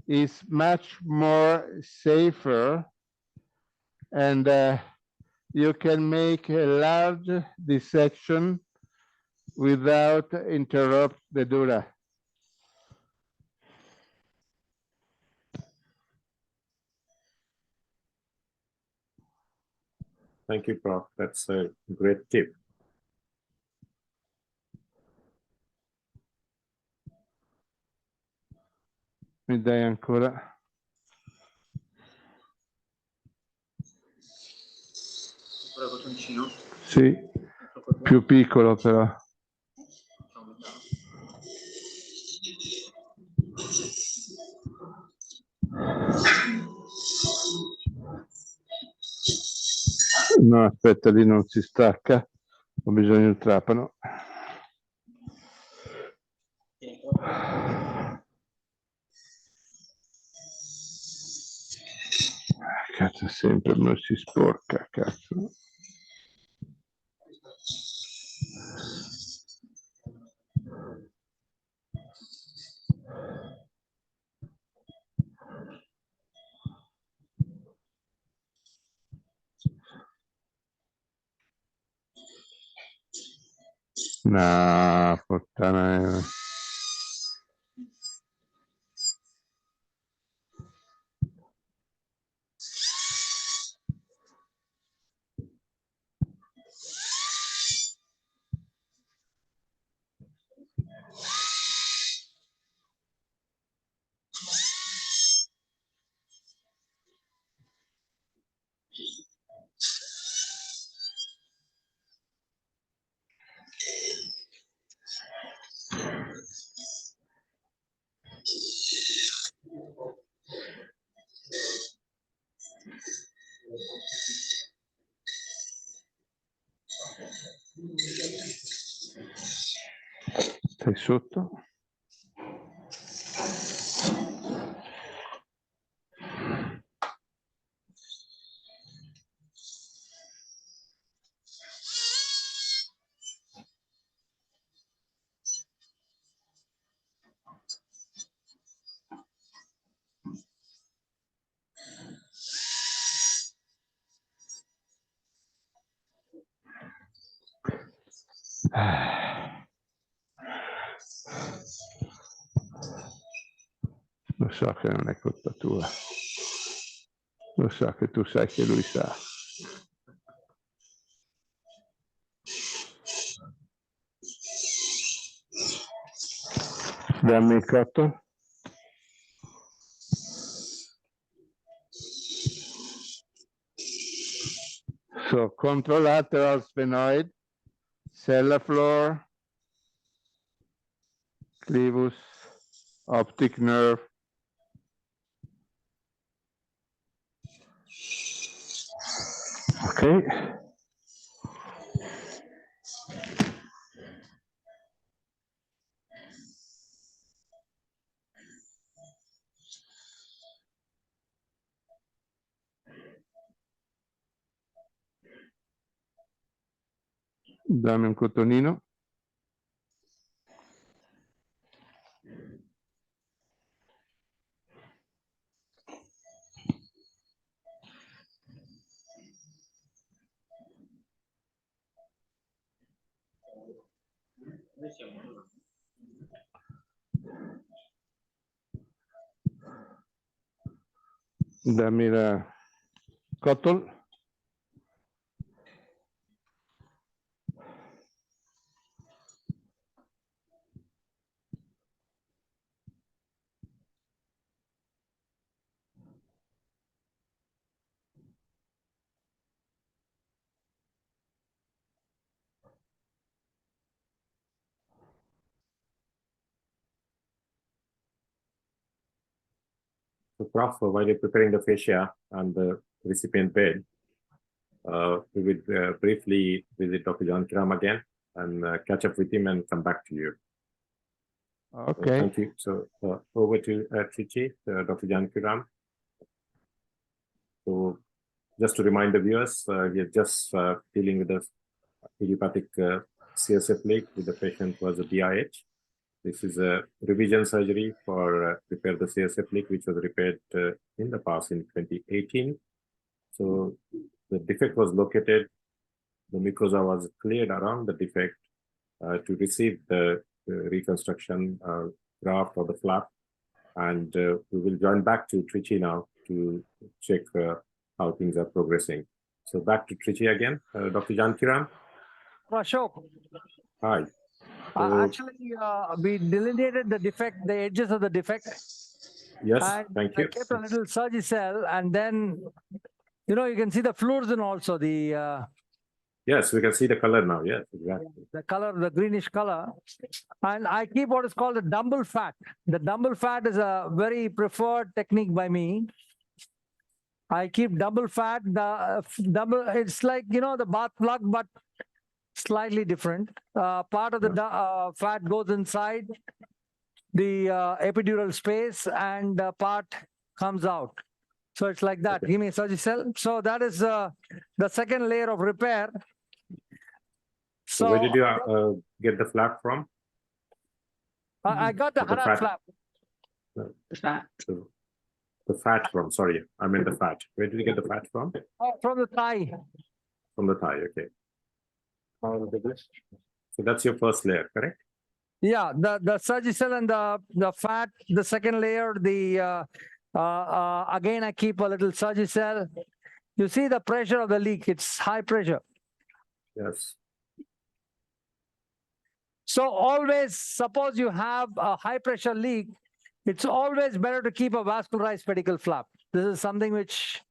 is much more safer, and you can make a large dissection without interrupt the dura. Thank you, Prof. That's a great tip. Mi dai ancora? Sì, più piccolo però. No, aspetta, lì non si stacca, ho bisogno del trapano. Cazzo, sempre non si sporca, cazzo. No, puttana. Stai sotto? Lo so che non è colpa tua. Lo so che tu sai che lui sa. Dammi il cotton. So, contralateral sphenoid, cella floor, clivus, optic nerve. Okay. Dammi un cotonino. Dammi la cotton. So, Prof, while you're preparing the fascia and the recipient bed, we will briefly visit Dr. John Kiram again and catch up with him and come back to you. Okay. Thank you. So over to Trichy, Dr. John Kiram. So just to remind the viewers, we are just dealing with the idiopathic CSF leak with the patient who was a DIH. This is a revision surgery for repair the CSF leak, which was repaired in the past in 2018. So the defect was located, the mucosa was cleared around the defect to receive the reconstruction graft or the flap. And we will join back to Trichy now to check how things are progressing. So back to Trichy again, Dr. John Kiram. Ashok. Hi. Actually, we delineated the defect, the edges of the defect. Yes, and thank you. I kept a little Surgicel, and then, you know, you can see the fluorescent also, the yes, we can see the color now. Yes, exactly. the color, the greenish color. And I keep what is called a dumbbell fat. The dumbbell fat is a very preferred technique by me. I keep double fat, it's like, you know, the bath plug, but slightly different. Part of the fat goes inside the epidural space and part comes out. So it's like that. Okay. Give me a Surgicel. So that is the second layer of repair. So where did you get the flap from? I got the Harat flap. The fat. So the fat from, sorry, I meant the fat. Where did you get the fat from? From the thigh. From the thigh, okay. So that's your first layer, correct? Yeah, the Surgicel and the fat, the second layer, the again I keep a little Surgicel. You see the pressure of the leak, it's high pressure. Yes. So always, suppose you have a high pressure leak, it's always better to keep a vascularized pedicle flap. This is something which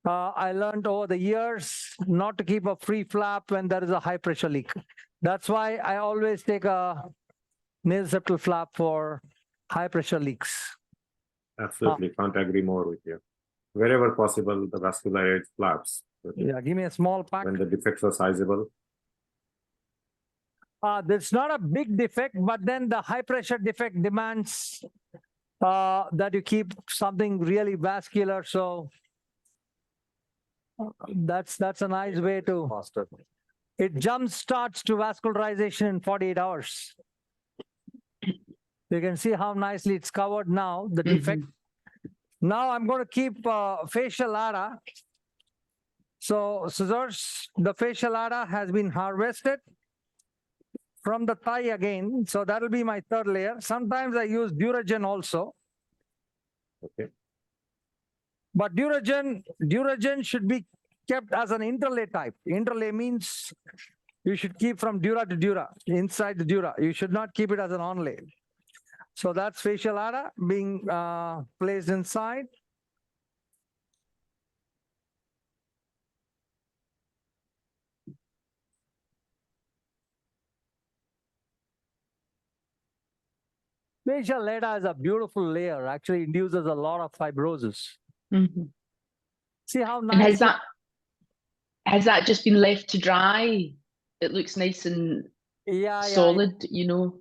I learned over the years, not to keep a free flap when there is a high pressure leak. That's why I always take a nasal septal flap for high pressure leaks. Absolutely. Can't agree more with you. Wherever possible, the vascularized flaps. Yeah, give me a small pack. When the defects are sizable. There's not a big defect, but then the high pressure defect demands that you keep something really vascular. So that's a nice way to faster. It jump starts to vascularization in 48 hours. You can see how nicely it's covered now, the defect. Now I'm going to keep facial ADA. So scissors, the facial ADA has been harvested from the thigh again. So that'll be my third layer. Sometimes I use Duragen also. Okay. But Duragen should be kept as an interlay type. Interlay means you should keep from dura to dura, inside the dura. You should not keep it as an onlay. So that's facial ADA being placed inside. Facial ADA is a beautiful layer, actually induces a lot of fibrosis. See how nice. And has that just been left to dry? It looks nice and solid, you know.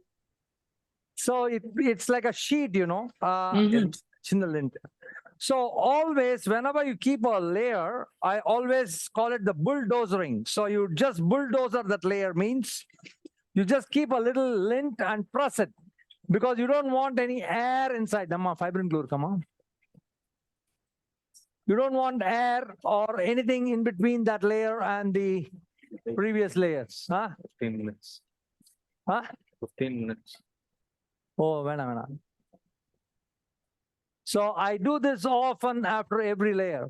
So it's like a sheet, you know, it's in the lint. So always, whenever you keep a layer, I always call it the bulldozering. So you just bulldozer that layer, means you just keep a little lint and press it, because you don't want any air inside. Fibrin glue, come on. You don't want air or anything in between that layer and the previous layers. Huh? 15 minutes. Huh? 15 minutes. Oh, vena. So I do this often after every layer.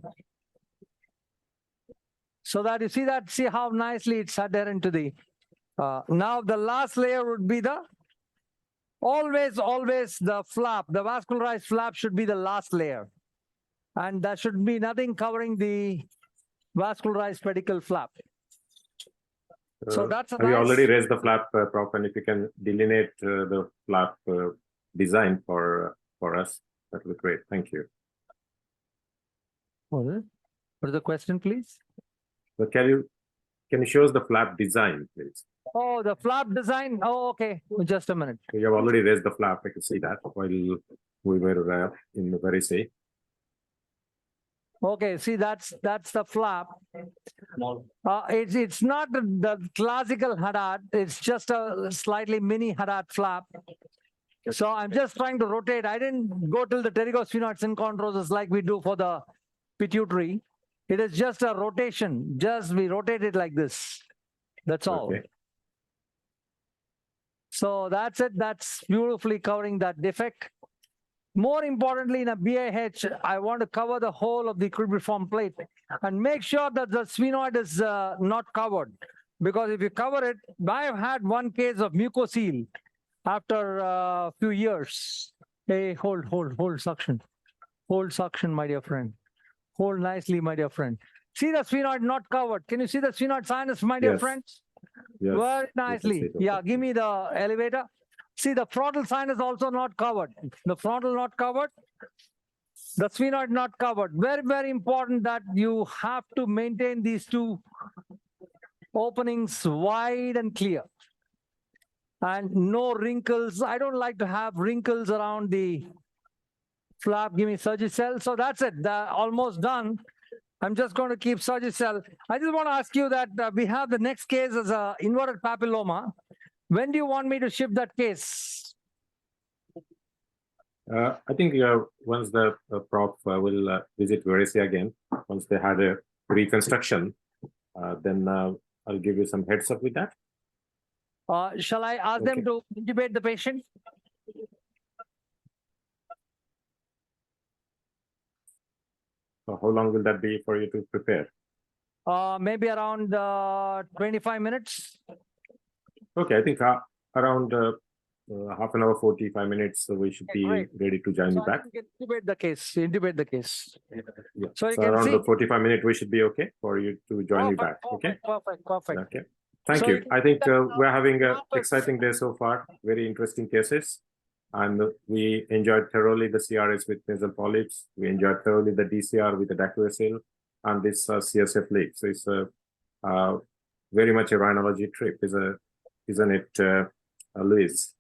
So that you see how nicely it's adherent to the, now the last layer would be the, always the flap, the vascularized flap should be the last layer. And there should be nothing covering the vascularized pedicle flap. So that's a have you already raised the flap, Prof? And if you can delineate the flap design for us, that would be great. Thank you. What is the question, please? So can you show us the flap design, please? Oh, the flap design. Oh, okay. Just a minute. You have already raised the flap. I can see that while we were in the very say. Okay, see that's the flap. It's not the classical Haddad. It's just a slightly mini Haddad flap. So I'm just trying to rotate. I didn't go till the pterygosphenoid synchondrosis like we do for the pituitary. It is just a rotation. Just we rotate it like this. That's all. Okay. So that's it. That's beautifully covering that defect. More importantly, in a BIH, I want to cover the whole of the cribriform plate and make sure that the sphenoid is not covered. Because if you cover it, I have had one case of mucocele after a few years. Hey, hold suction. Hold suction, my dear friend. Hold nicely, my dear friend. See the sphenoid not covered. Can you see the sphenoid sinus, my dear friends? Yes. Very nicely. Yeah, give me the elevator. See, the frontal sinus also not covered. The frontal not covered. The sphenoid not covered. Very, very important that you have to maintain these two openings wide and clear. And no wrinkles. I don't like to have wrinkles around the flap. Give me Surgicel. So that's it. Almost done. I'm just going to keep Surgicel. I just want to ask you that we have the next case as an inverted papilloma. When do you want me to ship that case? I think once the Prof will visit Veracity again, once they had a reconstruction, then I'll give you some heads up with that. Shall I ask Okay. them to intubate the patient? So how long will that be for you to prepare? Maybe around 25 minutes. Okay, I think around half an hour, 45 minutes, so we should Okay, be great. ready to join So you I back. think intubate the case. Intubate the case. Yeah. So you So can around see. the 45 minutes, we should be okay for you to join you back. Okay. Perfect. Okay. Thank So you. you can I think see that we're having an Papilloma- exciting day so far. Very interesting cases. And we enjoyed thoroughly the CRS with nasal polyps. We enjoyed thoroughly the DCR with the dacuacil and this CSF leak. So it's very much a rhinology trip, isn't it, Louise?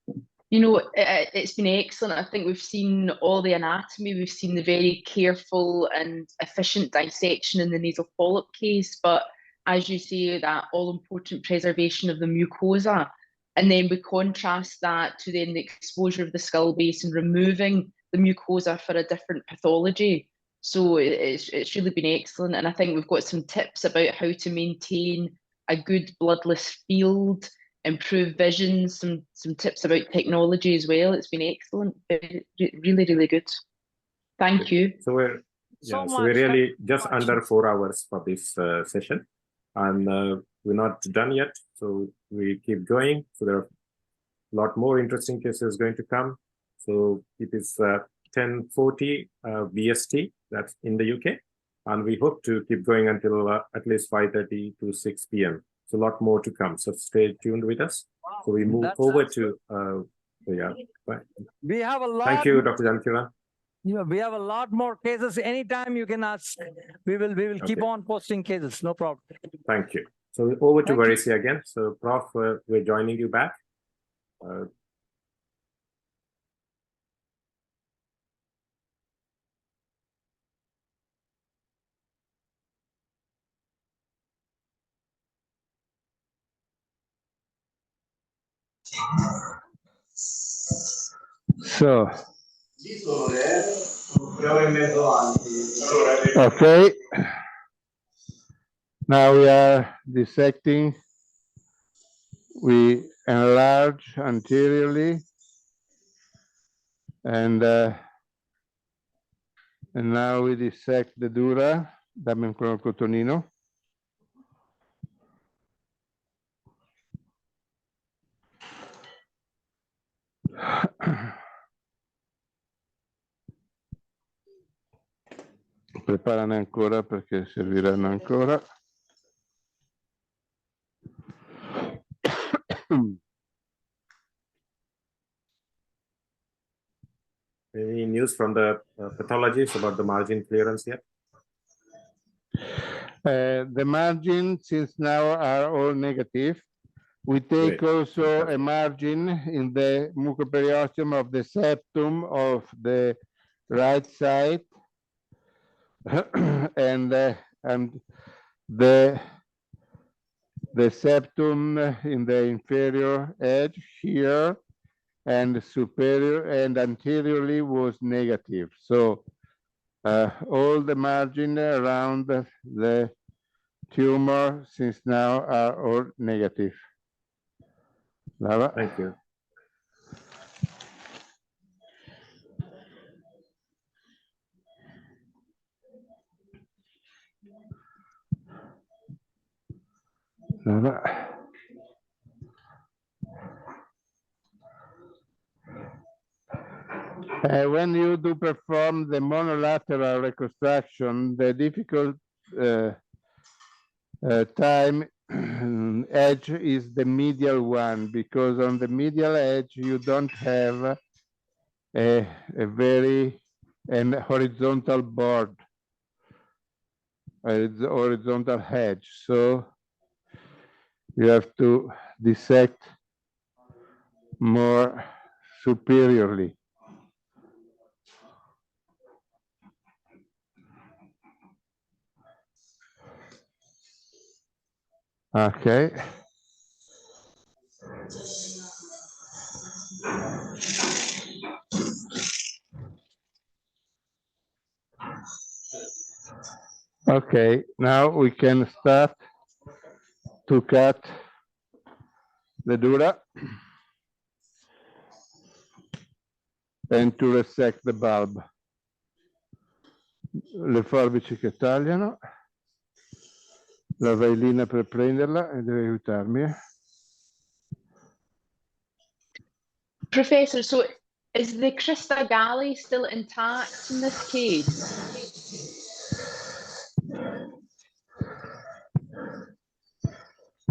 You know, it's been excellent. I think we've seen all the anatomy. We've seen the very careful and efficient dissection in the nasal polyp case. But as you say, that all-important preservation of the mucosa. And then we contrast that to then the exposure of the skull base and removing the mucosa for a different pathology. So it's really been excellent. And I think we've got some tips about how to maintain a good bloodless field, improve vision, some tips about technology as well. It's been excellent. Really good. Thank you. So we're So so we're much. really just much. under 4 hours for this session, and we're not done yet. So we keep going. So there are a lot more interesting cases going to come. So it is 10:40 BST. That's in the UK, and we hope to keep going until at least 5:30 to 6 p.m. So a lot more to come. So stay tuned with us. So we move That's over absolutely- to yeah. We have a lot. Thank you, Dr. Jankiran. Yeah, we have a lot more cases. Anytime you can ask. We will keep Okay. on posting cases. No problem. Thank you. So over to Thank you. Varisi again. So Prof, we're joining you back. So, okay. Now we are dissecting. We enlarge anteriorly, and now we dissect the dura. Dammi ancora il cotonino. Preparane ancora perché serviranno ancora. Any news from the pathologists about the margin clearance yet? The margins since now are all negative. We take Great. also Fantastic. a margin in the mucoperiosteum of the septum of the right side, and the septum in the inferior edge here, and superior and anteriorly was negative. So all the margin around the tumor since now are all negative. Lava. Thank you. Lava. When you do perform the monolateral reconstruction, the difficult time edge is the medial one, because on the medial edge you don't have a very horizontal board, a horizontal edge. So you have to dissect more superiorly. Okay. Okay, now we can start to cut the dura and to resect the bulb. Le forbici che tagliano, la vailina per prenderla e deve aiutarmi. Professor, so is the crista galli still intact in this case?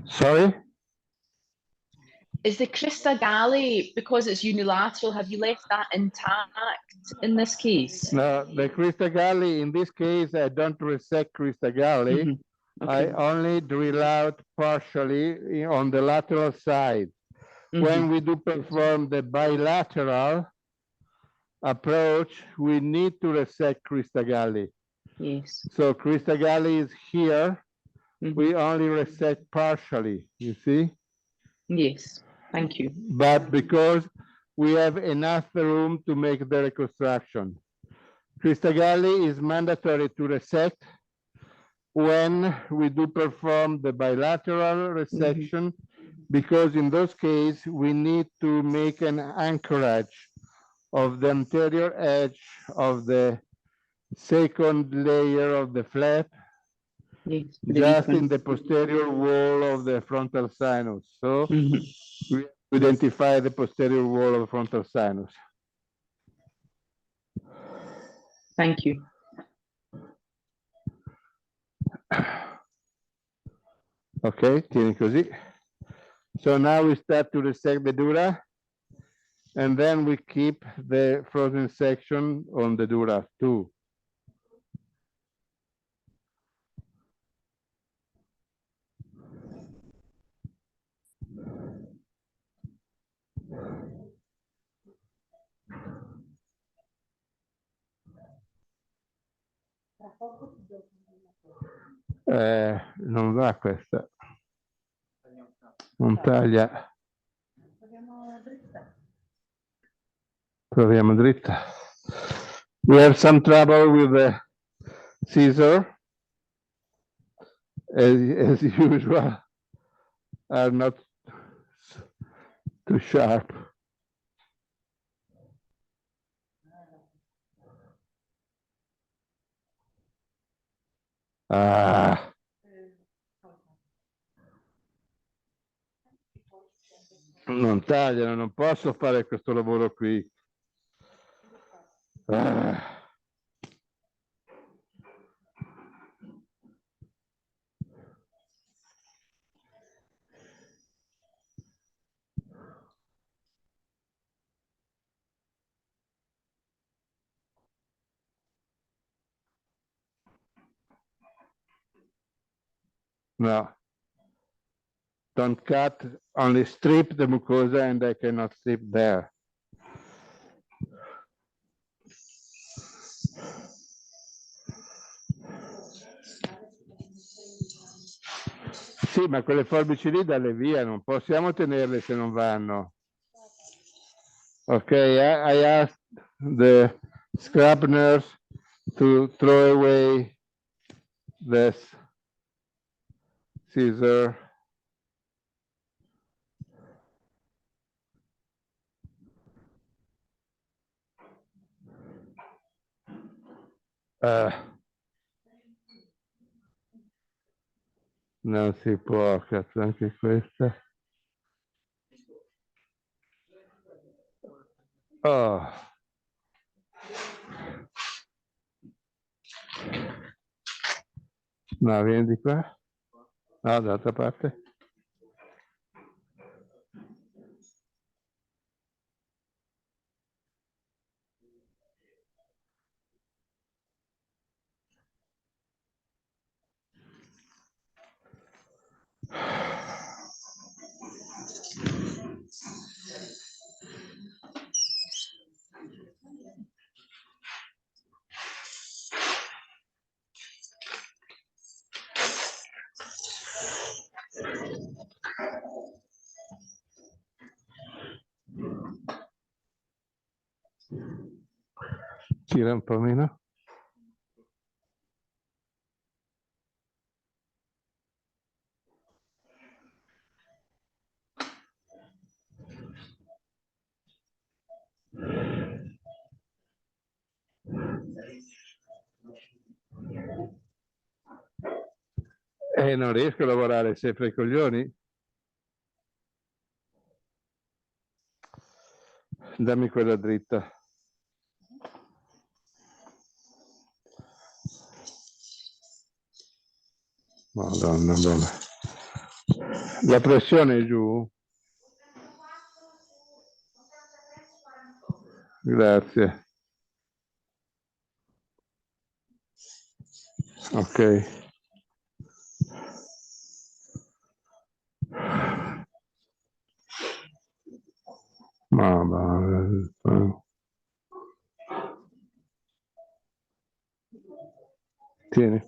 Sorry? Is the crista galli, because it's unilateral, have you left that intact in this case? No, the crista galli, in this case, I don't resect crista galli. Okay. I only drill out partially on the lateral side. When we do perform the bilateral approach, we need to resect crista galli. Yes. So crista galli is here. We only resect partially, you see? Yes. Thank you. But because we have enough room to make the reconstruction. Crista galli is mandatory to resect when we do perform the bilateral resection, because in those cases, we need to make an anchorage of the anterior edge of the second layer of the flap, Yes. just in the posterior wall of the frontal sinus. So we identify the posterior wall of the frontal sinus. Thank you. Ok, tieni così. So now we start to resect the dura, and then we keep the frozen section on the dura too. Non va questa. Non taglia. Proviamo dritta. We have some trouble with the scissor, as usual, are not too sharp. Ah. Non tagliano, non posso fare questo lavoro qui. Ah. No. Don't cut, only strip the mucosa, and I cannot strip there. Sì, ma quelle forbici lì dalle via, non possiamo tenerle se non vanno. Ok, I asked the scrub nurse to throw away this scissor. Non si può, cazzo, anche questa. Oh. No, vieni di qua. No, dall'altra parte. Tira un po' meno. Non riesco a lavorare sempre i coglioni. Dammi quella dritta. Madonna, madonna. La pressione è giù? Grazie. Ok. Mamma. Tieni.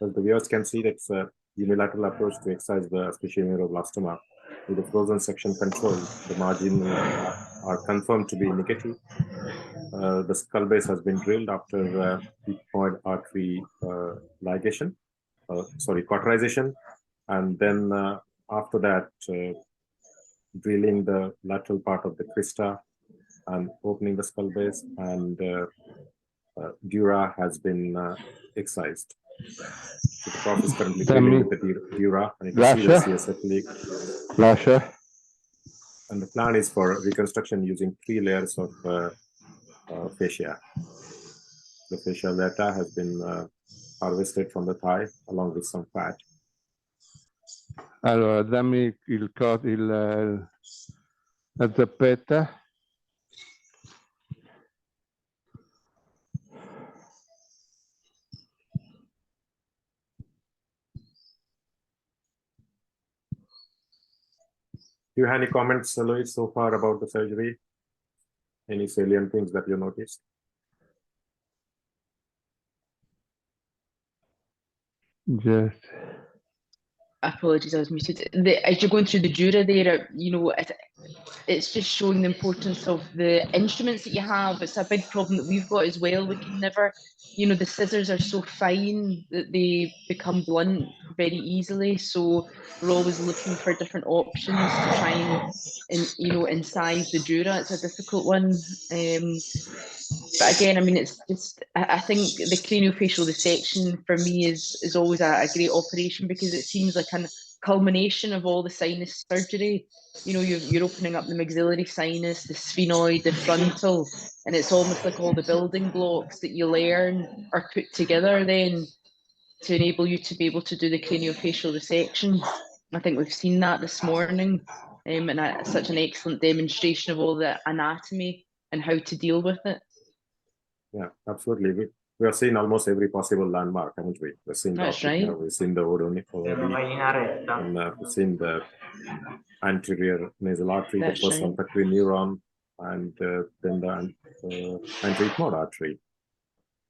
As the viewers can see, that's a unilateral approach to excise the Esthesioneuroblastoma. With the frozen section control, the margins are confirmed to be negative. The skull base has been drilled after ethmoid artery ligation, cauterization, and then after that, drilling the lateral part of the crista and opening the skull base, and dura has been excised. So the prof is currently dealing with the dura, and you can see the CSF leak. And the plan is for reconstruction using 3 layers of fascia. The fascia lata has been harvested from the thigh along with some fat. Allora, dammi la zappetta. Do you have any comments, Louise, so far about the surgery? Any salient things that you noticed? Just. Apologies, I was muted. As you're going through the dura there, you know, it's just showing the importance of the instruments that you have. It's a big problem that we've got as well. We can never, you know, the scissors are so fine that they become blunt very easily. So we're always looking for different options to try and you know, incise the dura. It's a difficult one. But again, I mean, it's just, I think the craniofacial resection for me is always a great operation, because it seems like a culmination of all the sinus surgery. You know, you're opening up the maxillary sinus, the sphenoid, the frontal, and it's almost like all the building blocks that you learn are put together then to enable you to be able to do the craniofacial resection. I think we've seen that this morning, and such an excellent demonstration of all the anatomy and how to deal with it. Yeah, absolutely. We have seen almost every possible landmark, haven't we? We've seen the That's right. we've seen the odometer, and we've seen the anterior nasal artery, That's the first right. olfactory neuron, and then the anterior ethmoid artery.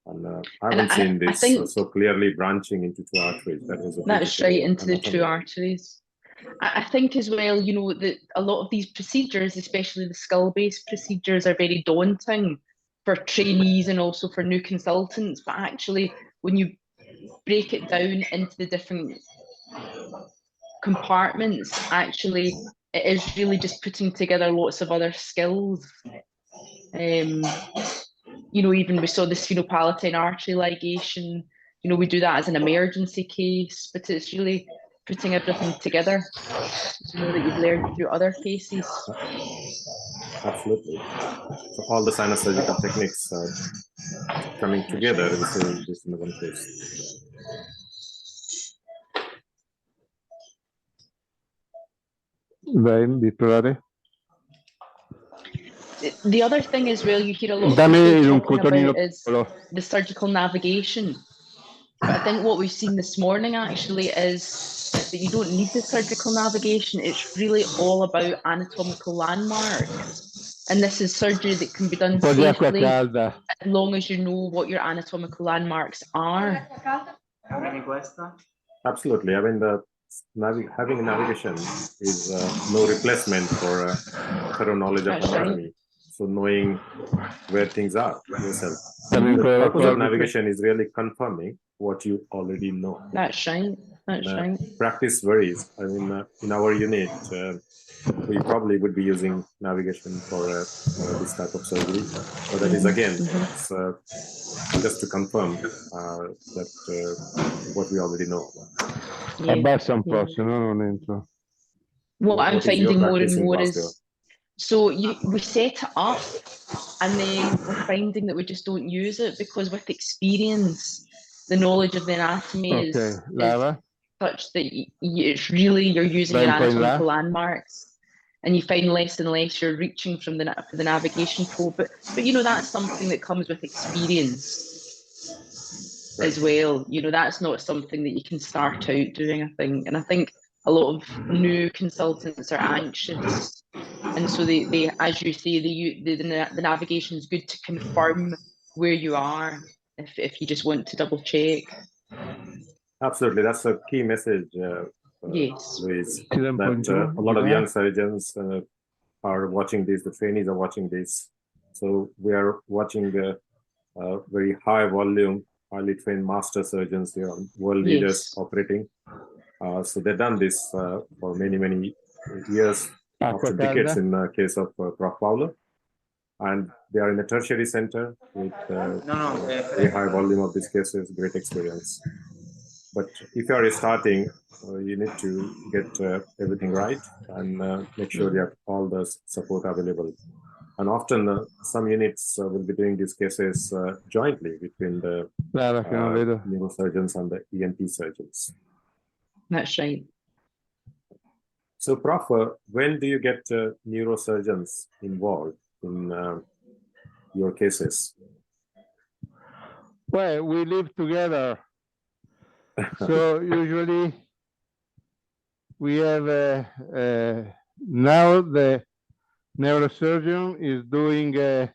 And I haven't seen this so clearly branching into 2 arteries. That was that's right, into the 2 arteries. I think as well, you know, that a lot of these procedures, especially the skull-based procedures, are very daunting for trainees and also for new consultants. But actually, when you break it down into the different compartments, actually, it is really just putting together lots of other skills. You know, even we saw the sphenopalatine artery ligation. You know, we do that as an emergency case, but it's really putting everything together, you know, that you've learned through other cases. Absolutely. So all the sinus surgical techniques are coming together in the one case. The other thing is, well, you hear a lot of people talking about is the surgical navigation. But I think what we've seen this morning actually is that you don't need the surgical navigation. It's really all about anatomical landmarks. And this is surgery that can be done safely as long as you know what your anatomical landmarks are. Absolutely. I mean, having a navigation is no replacement for thorough knowledge of anatomy. So knowing where things are yourself. Coming The for purpose of quality. navigation is really confirming what you already know. That's right. That's right. Practice varies. I mean, in our unit, we probably would be using navigation for this type of surgery. But that is again, it's, just to confirm that what we already know. Abbassa un po', se no non entro. What I'm What is your finding more practice and in more Glasgow? is, so we set it up and then we're finding that we just don't use it because with experience, the knowledge of the anatomy Okay, is Lava. such that it's really, you're using your Vai un po' in là. anatomical landmarks and you find less and less you're reaching from the navigation probe. But you know, that's something that comes with experience as well. You know, that's not something that you can start out doing, I think. And I think a lot of new consultants are anxious. And so they as you say, the navigation is good to confirm where you are if you just want to double check. Absolutely, that's a key message, Yes. Louise, that a lot of young surgeons are watching this, the trainees are watching this. So we are watching the very high volume, highly trained master surgeons. They are world leaders operating. So they've done this for many, many years, up to decades in the case of Prof. Paolo. And they are in a tertiary center with very high volume of these cases, great experience. But if you are starting, you need to get everything right and make sure you have all the support available. And often some units will be doing these cases jointly between the neurosurgeons and the ENT surgeons. That's right. So, Prof, when do you get neurosurgeons involved in your cases? Well, we live together. So usually we have now the neurosurgeon is doing a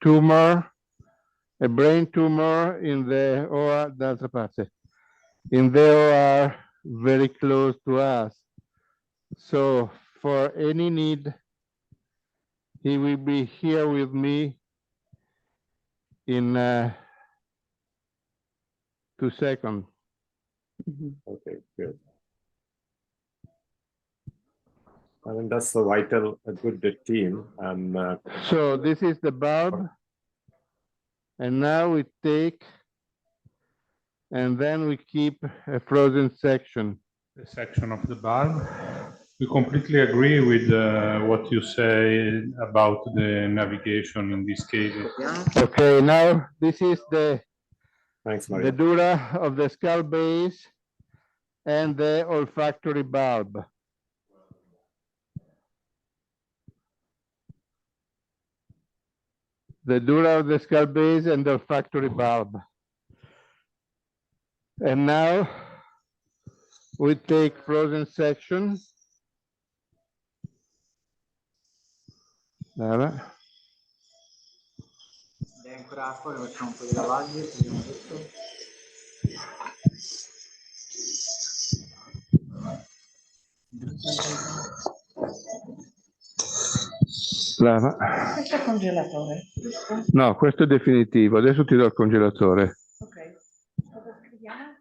tumor, a brain tumor in the OR, d'altra parte, in the OR very close to us. So for any need, he will be here with me in 2 seconds. Okay, good. I mean, that's a good team. And so this is the bulb. And now we take, and then we keep a frozen section. The section of the bulb. We completely agree with what you say about the navigation in this case. Okay, now this is the Maria. dura of the skull base and the olfactory bulb. The dura of the skull base and the olfactory bulb. And now we take frozen section. Questo è congelatore. No, questo è definitivo. Adesso ti do il congelatore. Ok. Cosa scriviamo?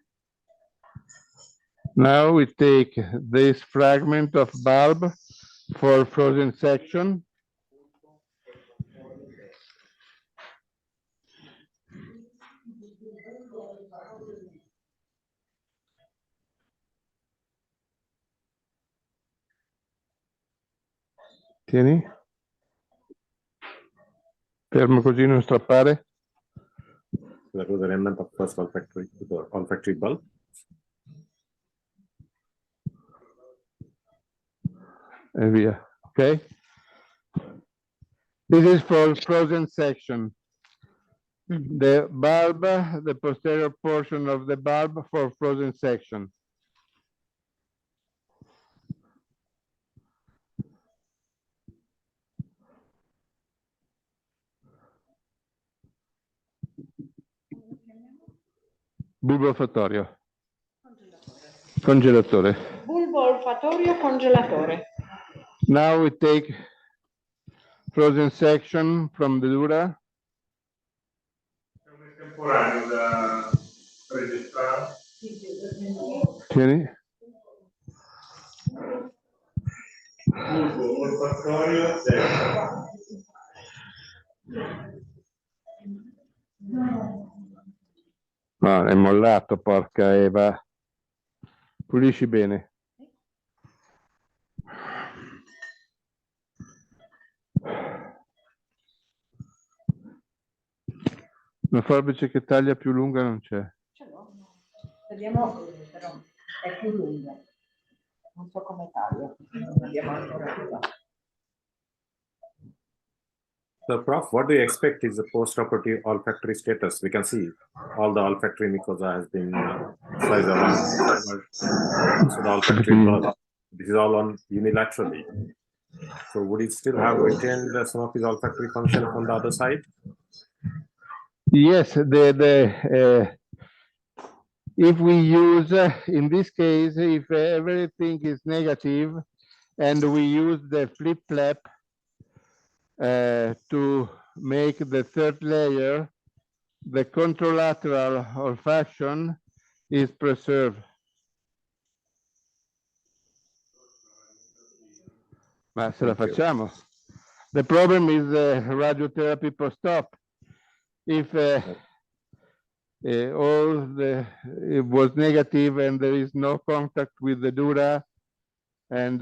Now we take this fragment of bulb for frozen section. Tieni. Fermo così, non strappare. That was the remnant of first olfactory bulb. And via. Okay. This is for frozen section. The bulb, the posterior portion of the bulb for frozen section. Bulbo olfattorio. Congelatore. Bulbo olfattorio congelatore. Now we take frozen section from the dura. Tieni. No, è mollato, porca Eva. Pulisci bene. Una forbice che taglia più lunga non c'è. Ce l'ho, no. Vediamo, però è più lunga. Non so come taglia, non abbiamo ancora provato. So, Prof, what do you expect is the post-operative olfactory status? We can see all the olfactory mucosa has been sliced around. So the olfactory bulb, this is all on unilaterally. So would it still have retained some of his olfactory function on the other side? Yes, if we use, in this case, if everything is negative and we use the flip-flap to make the third layer, the contralateral olfaction is preserved. Ma se la facciamo. The problem is radiotherapy post-op. If it was negative and there is no contact with the dura, and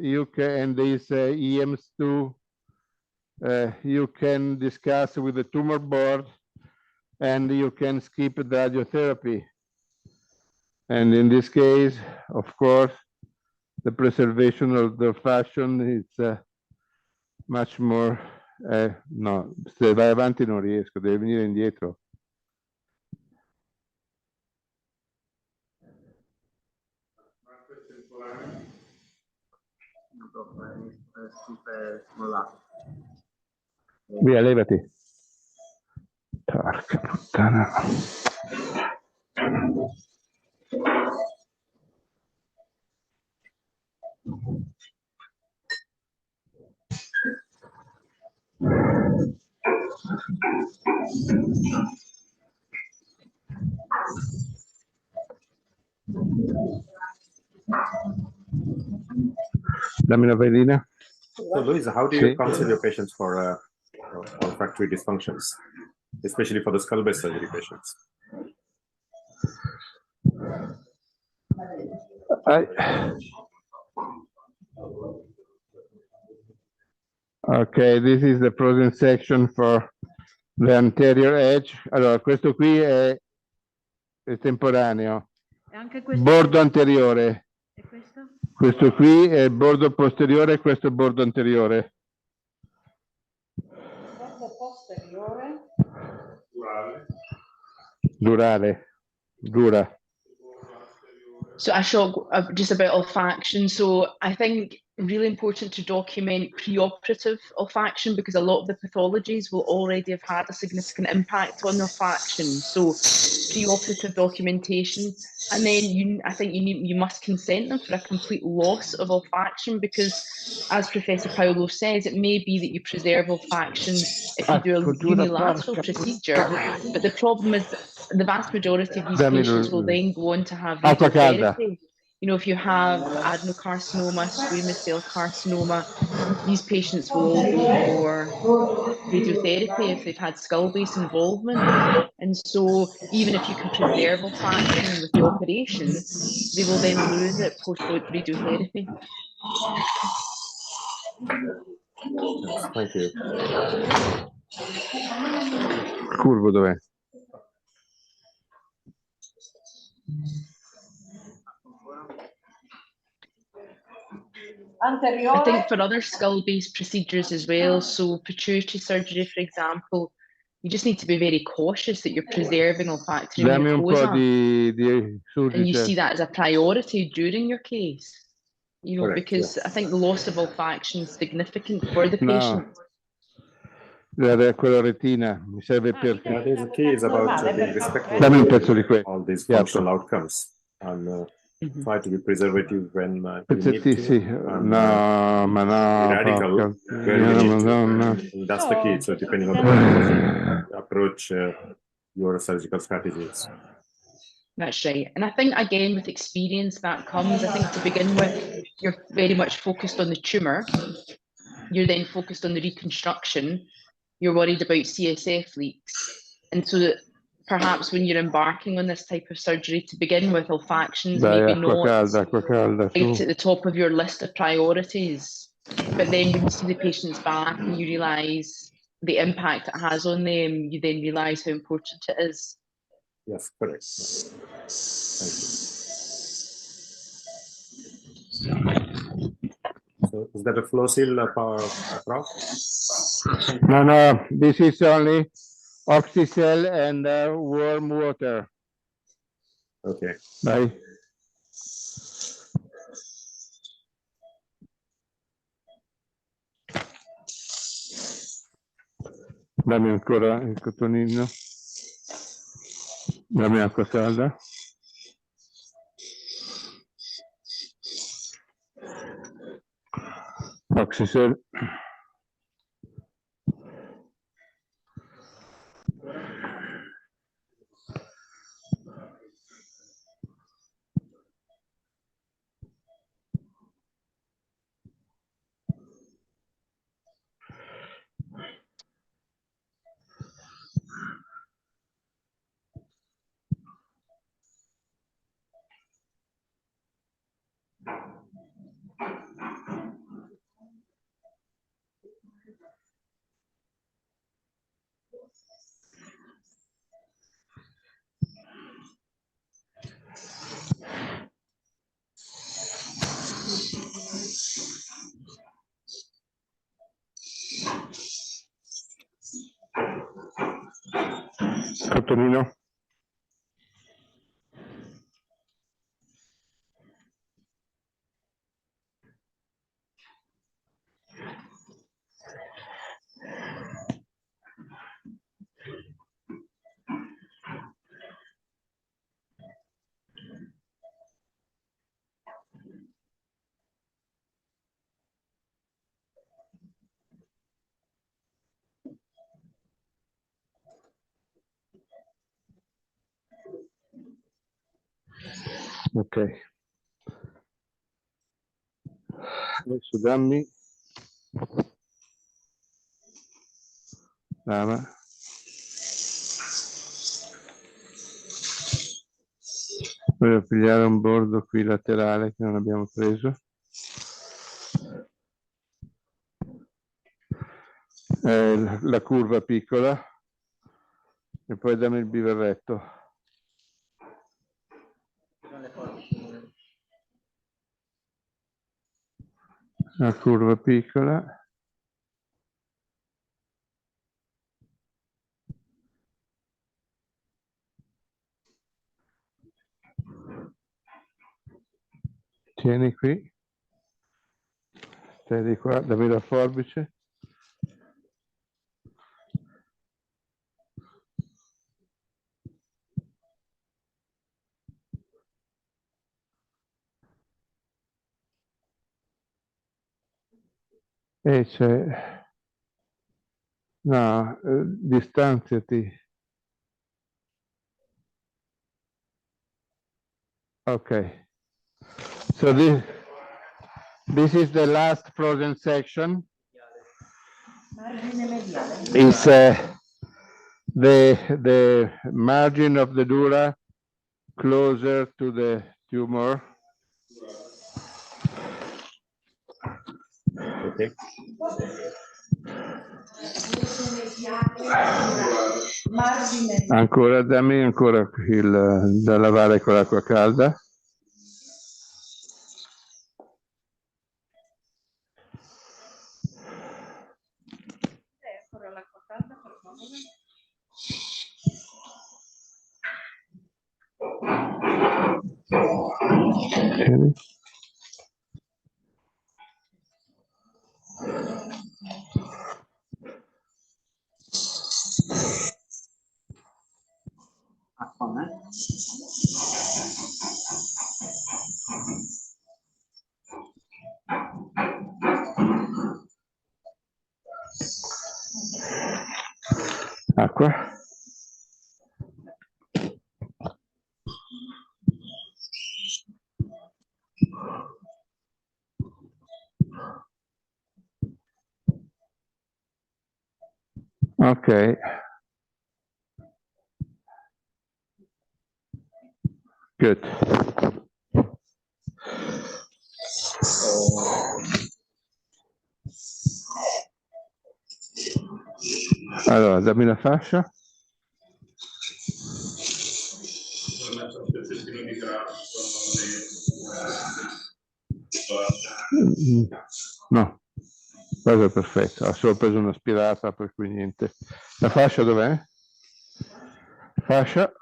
you can, and these EMs2, you can discuss with the tumor board, and you can skip the radiotherapy. And in this case, of course, the preservation of the fashion is much more. No, se vai avanti non riesco, devi venire indietro. Via, levati. Porca puttana. Dammi una velina. So, Louise, how do you counsel your patients for olfactory dysfunctions, especially for the skull base surgery patients? Okay, this is the frozen section for the anterior edge. Allora, questo qui è temporaneo. E anche questo? Bordo anteriore. E questo? Questo qui è il bordo posteriore e questo è il bordo anteriore. Bordo posteriore. Durale. Dura. So Ashok, just about olfaction. So I think really important to document preoperative olfaction because a lot of the pathologies will already have had a significant impact on olfaction. So preoperative documentation, and then I think you must consent them for a complete loss of olfaction because, as Professor Paolo says, it may be that you preserve olfaction if you do a unilateral procedure, but the problem is the vast majority of these patients will then go on to have radiotherapy. You know, if you have adenocarcinoma, squamous cell carcinoma, these patients will all go for radiotherapy if they've had skull base involvement. And so even if you can preserve olfaction with the operation, they will then lose it post-radiotherapy. Yes, thank you. Curvo dov'è? I think for other skull-based procedures as well, so pituitary surgery, for example, you just need to be very cautious that you're preserving olfactory mucosa. And you see that as a priority during your case, you know, correct, because I think the loss of olfaction is significant for the patient. Quella retina mi serve per. There's a key is about being respectful Dammi un pezzo di questo. all these functional outcomes. And try to be preservative when you need Pezzetti, to. no, ma no, Radical porca where you need Madonna. to. And that's the key. So depending on how you approach your surgical strategies. That's right. And I think, again, with experience that comes, I think to begin with, you're very much focused on the tumour. You're then focused on the reconstruction. You're worried about CSF leaks. And so that perhaps when you're embarking on this type of surgery to begin with, olfactions Dai, maybe not acqua calda, right su. at the top of your list of priorities. But then when you see the patient's back and you realise the impact it has on them, you then realise how important it is. Yes, correct. Thank you. So is that a flow seal, Prof? No, this is only oxycell and warm water. Okay. Dai. Dammi ancora il cotonino. Dammi acqua calda. Oxycell. Cotonino. Ok. Adesso dammi lava. Voglio pigliare un bordo qui laterale che non abbiamo preso. La curva piccola e poi dammi il biverretto. La curva piccola. Tieni qui. Stai di qua, dammi la forbice. E c'è... No, distanziati. Okay. So this is the last frozen section. It's the margin of the dura closer to the tumor. Okay. Ancora, dammi ancora da lavare con l'acqua calda. Okay. acqua. Ok. Good. Allora, dammi la fascia. No, questo è perfetto. Ha solo preso una spirata, per cui niente. La fascia dov'è? Fascia.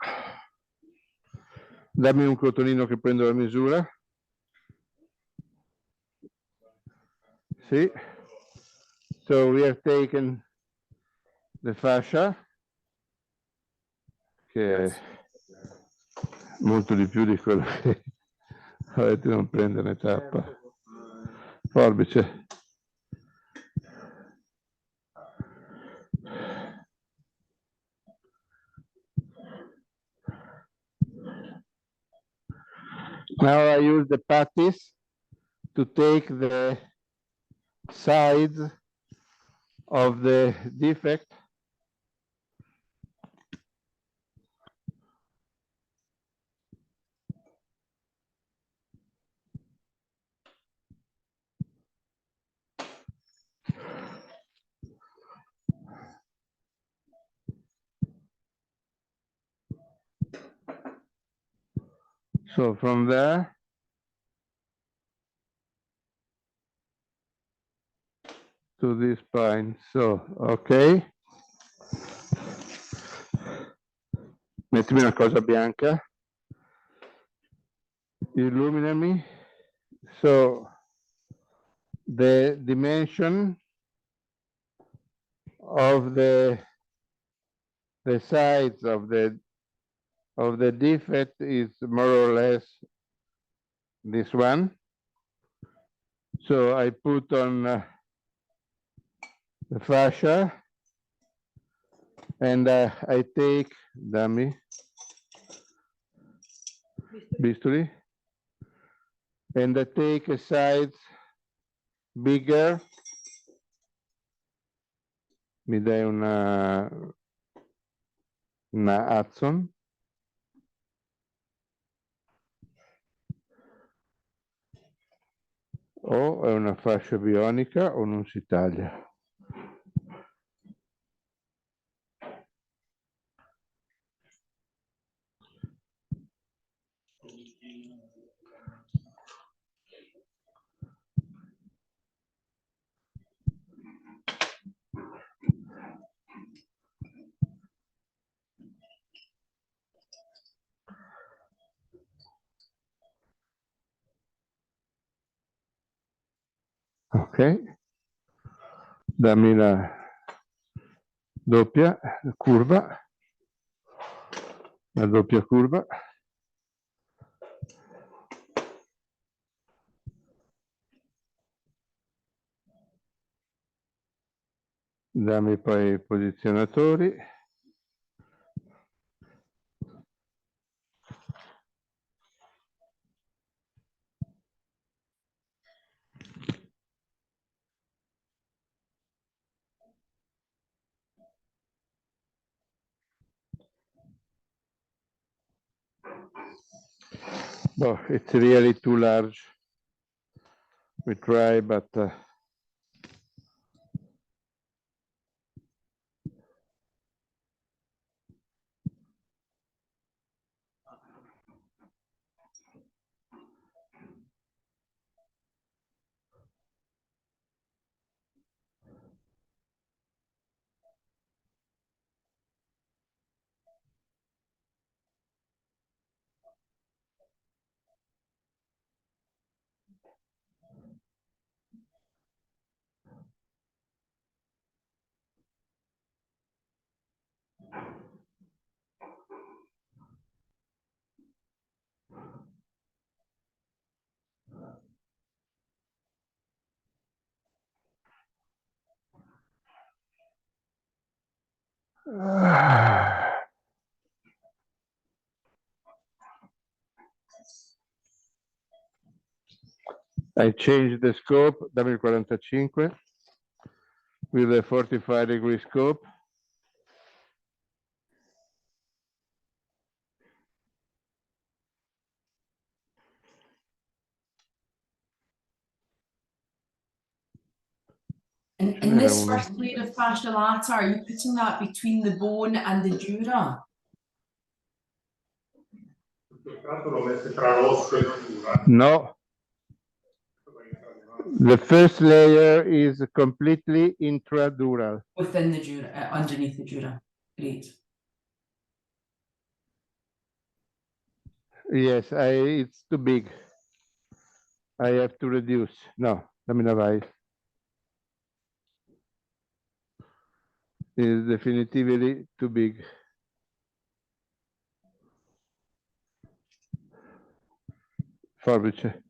Dammi un cotonino che prendo la misura. Sì. So we have taken the fascia, che è molto di più di quello che avete, non prendere tappa. Forbice. Now I use the patties to take the sides of the defect. So from there, to this point. So, ok. Mettimi una cosa bianca. Illuminami. So, the dimension of the sides of the defect is more or less this one. So I put on the fascia and I take, dammi, bisturi, and I take a size bigger. Mi dai una Hudson. O è una fascia bionica o non si taglia. Ok, dammi la doppia curva, la doppia curva. Dammi poi i posizionatori. Oh, it's really too large. We try, but I changed the scope, W45, with a 45-degree scope. And this first layer of fascia lata, are you putting that between the bone and the dura? No. The first layer is completely intradural. Within the dura, underneath the dura. Great. Yes, it's too big. I have to reduce. No, dammi vai. Is definitively too big. Forbice.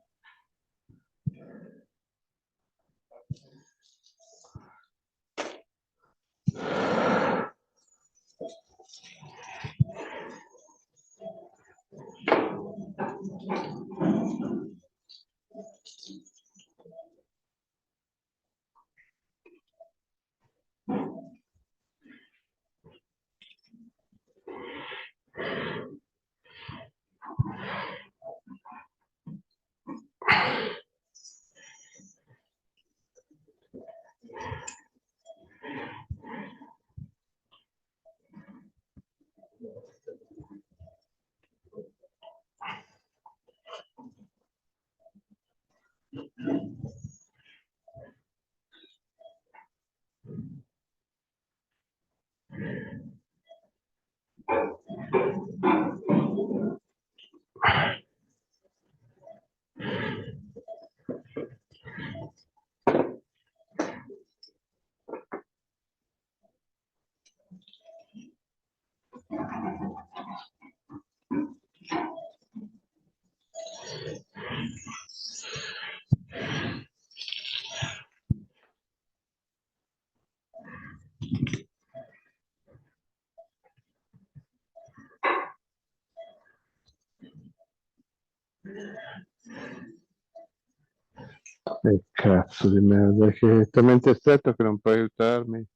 Che cazzo di merda, che è talmente stretto che non puoi aiutarmi.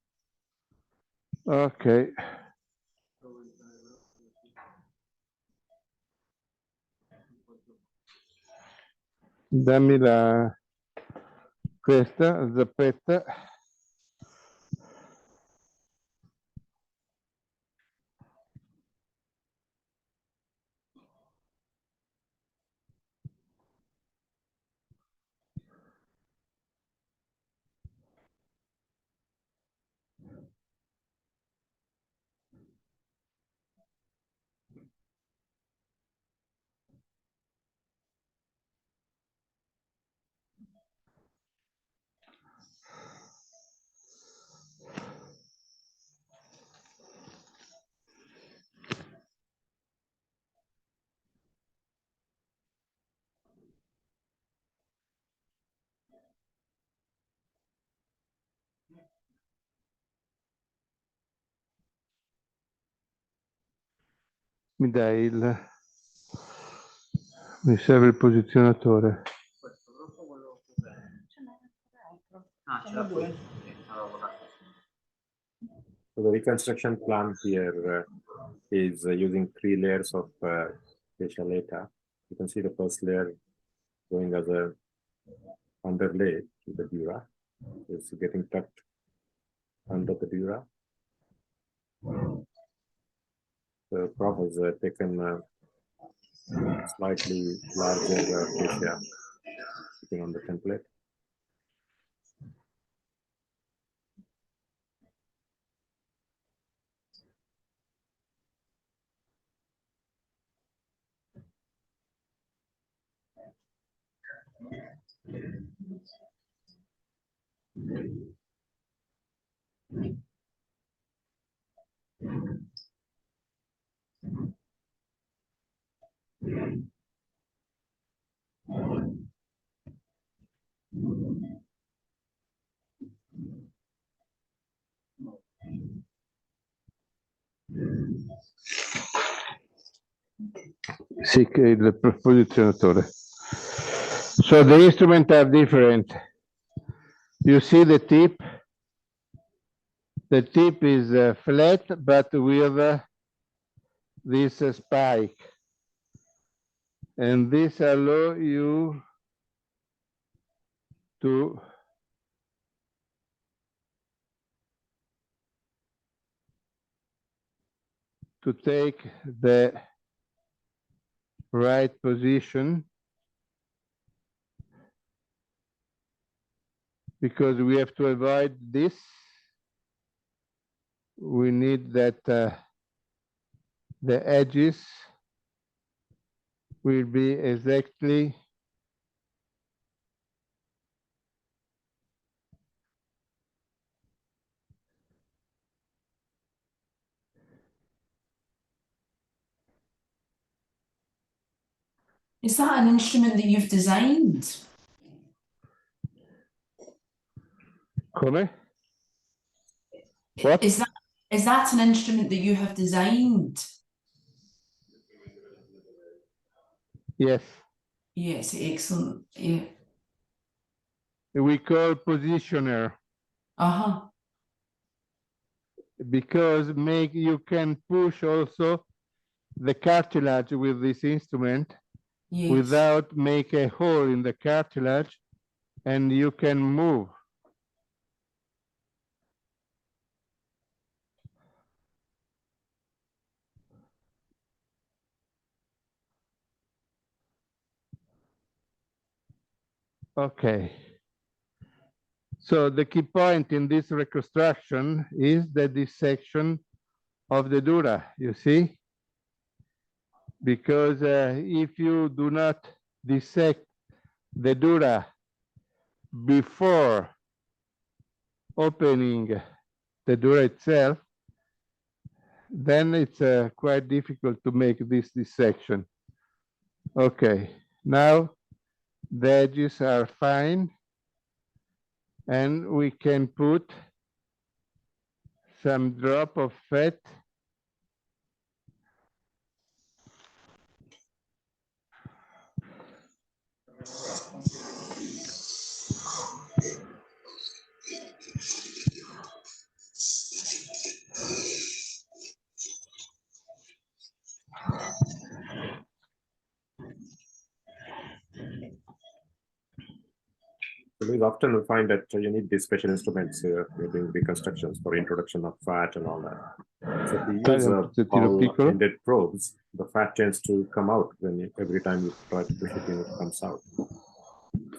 Ok. Dammi questa zappetta. Mi dai mi serve il posizionatore. So the reconstruction plan here is using 3 layers of fascia lata. You can see the first layer going as a underlay to the dura. It's getting tucked under the dura. The prof has taken slightly larger fascia sitting on the template. Sì, che il posizionatore. So the instruments are different. You see the tip? The tip is flat, but with this spike. And this allows you to take the right position, because we have to avoid this. We need that the edges will be exactly Is that an instrument that you've designed? come? What? Is that an instrument that you have designed? Yes. Yes, excellent. Yeah. We call positioner, Uh-huh. because you can push also the cartilage with this instrument. Yes. Without make a hole in the cartilage, and you can move. Okay. So the key point in this reconstruction is the dissection of the dura, you see? Because if you do not dissect the dura before opening the dura itself, then it's quite difficult to make this dissection. Okay, now the edges are fine, and we can put some drop of fat Often we find that you need these special instruments you're doing reconstructions for introduction of fat and all that. So if you use ball-ended probes, the fat tends to come out every time you try to push it in, it comes out.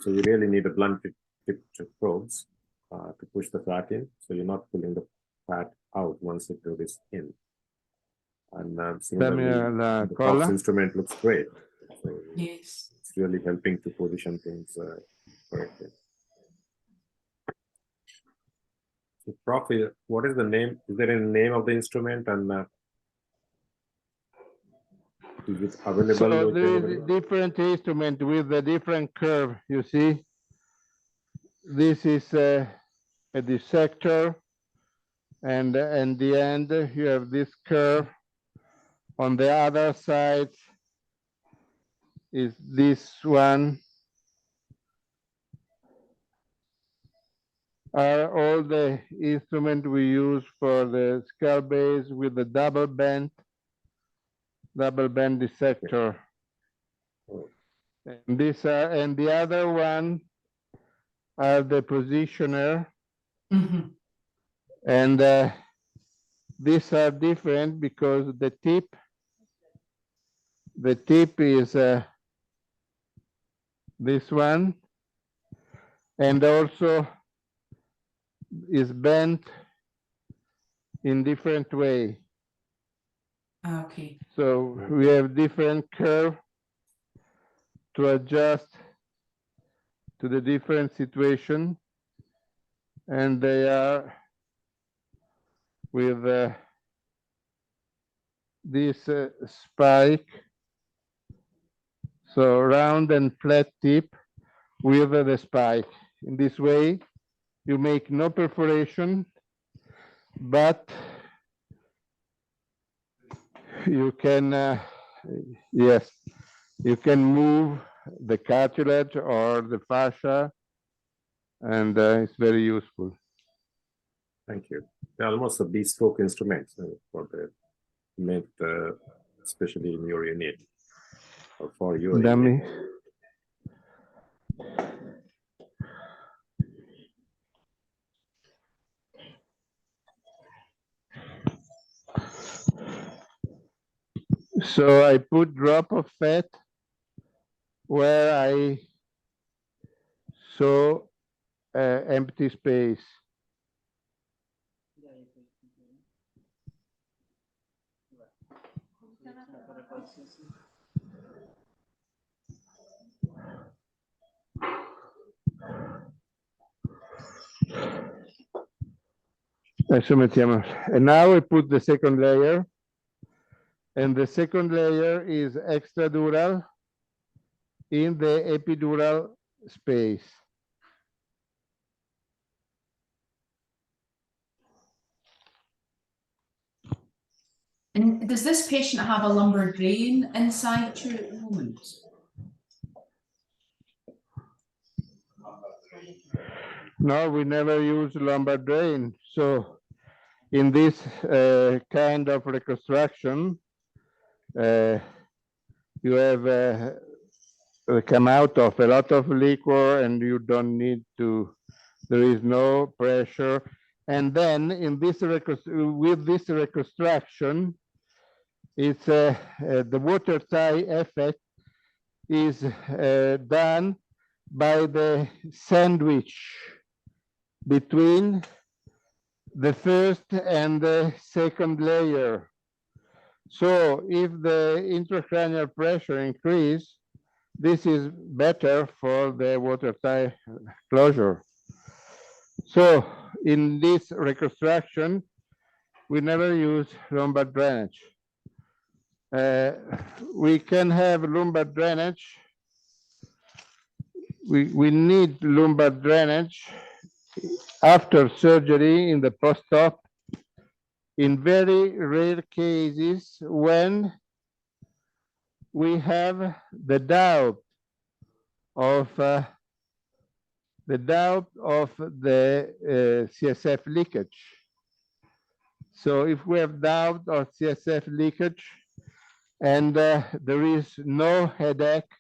So you really need a blunt tipped probes to push the fat in, so you're not pulling the fat out once the probe is in. And similarly, the Cox instrument looks great. So yes. It's really helping to position things correctly. So, Prof, what is the name? Is there a name of the instrument, and is it available? So there is a different instrument with a different curve, you see. This is a dissector, and in the end you have this curve. On the other side is this one. Are all the instruments we use for the skull base with the double bend dissector. And these are, and the other one are the positioner. Mm-hmm. And these are different because the tip is this one, and also is bent in different way. Okay. So we have different curve to adjust to the different situation, and they are with this spike, so round and flat tip with the spike. In this way, you make no perforation, but you can Yes, you can move the cartilage or the fascia, and it's very useful. Thank you. They're almost a bespoke instrument for the meant, especially in your unit or for your Dummy. unit. So I put drop of fat where I saw empty space. And now I put the second layer, and the second layer is extradural in the epidural space. And does this patient have a lumbar drain inside to at the moment? No, we never use lumbar drain. So in this kind of reconstruction, you have come out of a lot of liquor, and you don't need to, there is no pressure. And then in this with this reconstruction, it's the water tie effect is done by the sandwich between the first and the second layer. So if the intracranial pressure increase, this is better for the water tie closure. So in this reconstruction, we never use lumbar drainage. We can have lumbar drainage. We need lumbar drainage after surgery in the post-op in very rare cases when we have the doubt of the CSF leakage. So if we have doubt of CSF leakage and there is no headache,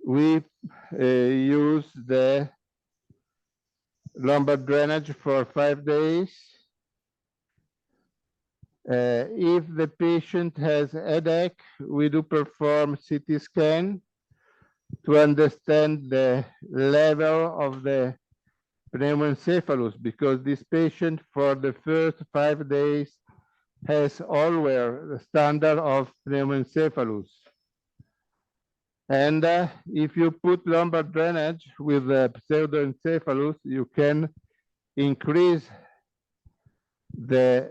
we use the lumbar drainage for 5 days. If the patient has headache, we do perform CT scan to understand the level of the pneumoencephalus, because this patient for the first 5 days has always the standard of pneumoencephalus. And if you put lumbar drainage with the pseudoencephalus, you can increase the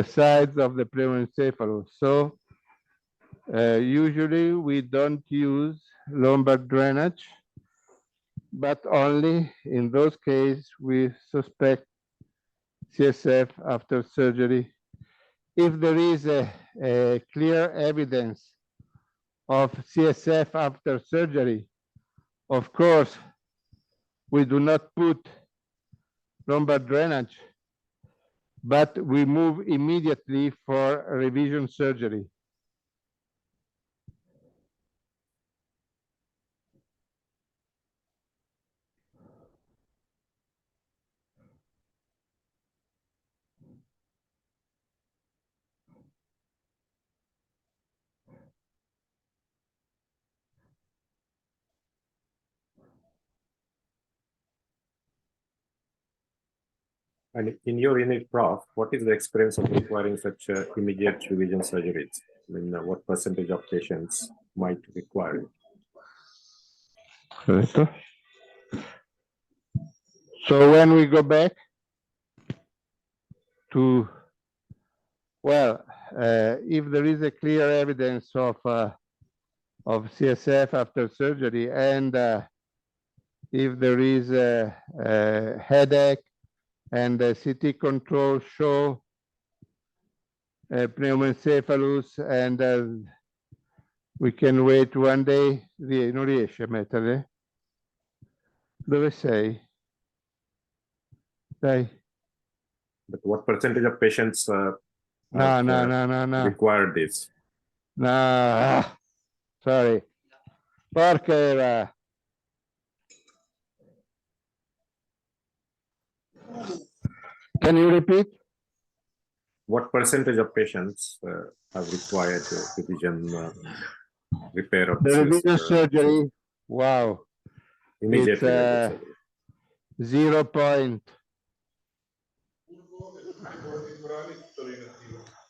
size of the pneumoencephalus. So usually we don't use lumbar drainage, but only in those cases we suspect CSF after surgery. If there is a clear evidence of CSF after surgery, of course, we do not put lumbar drainage, but we move immediately for revision surgery. And in your unit, Prof, what is the experience of requiring such immediate revision surgeries? I mean, what percentage of patients might require it? So when we go back to, well, if there is a clear evidence of CSF after surgery, and if there is a headache and the CT control show pneumoencephalus, and we can wait one day. Non riesce a metterle? Dove sei? Dai. But what percentage of patients No. require this? No. Sorry. Porca era. Can you repeat? What percentage of patients have required revision repair of The revision CS, surgery, wow. immediately? It's 0 point.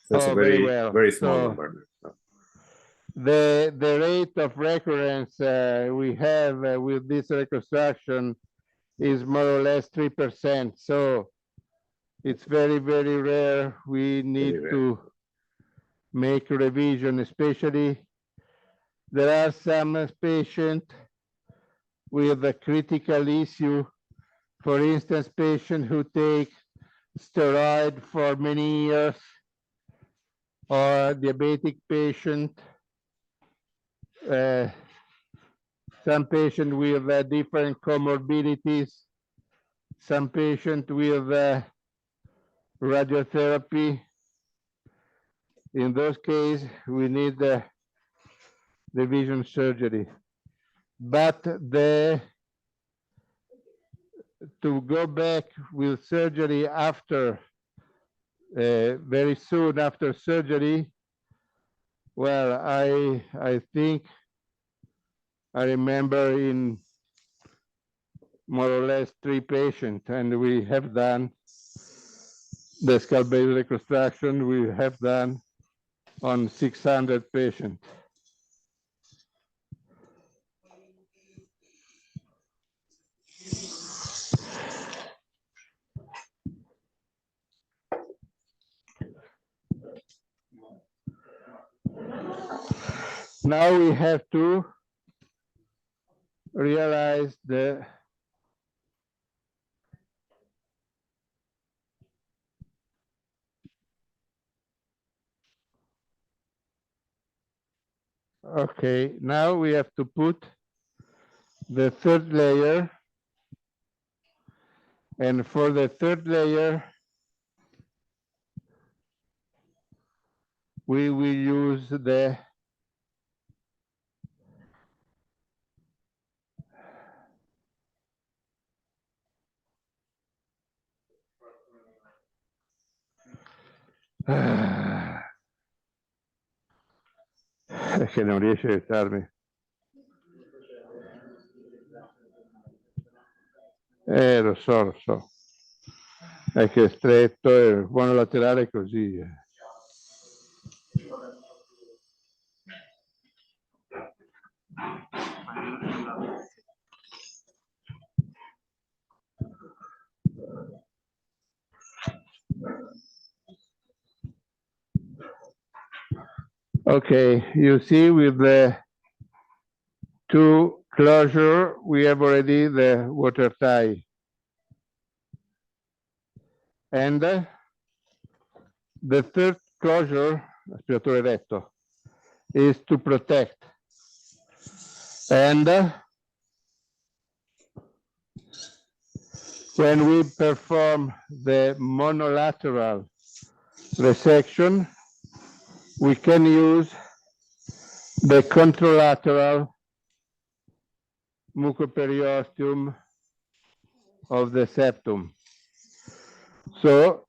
That's a very, well. very small So, number. The rate of recurrence we have with this reconstruction is more or less 3%. So it's very, very rare. We need to make revision, especially there are some patients with a critical issue. For instance, patients who take steroid for many years, or diabetic patient, some patient with different comorbidities, some patient with radiotherapy. In those cases, we need the revision surgery. But to go back with surgery after, very soon after surgery, well, I think I remember in more or less 3 patients, and we have done the skull base reconstruction, we have done on 600 patients. Now we have to realize the okay, now we have to put the 3rd layer, and for the 3rd layer we will use the che non riesce a aiutarmi. Lo so. È che è stretto e buono laterale così. Okay, you see with the 2 closure, we have already the water tie. And the 3rd closure, aspiratore retto, is to protect. And when we perform the monolateral resection, we can use the contralateral mucoperiosteum of the septum. So,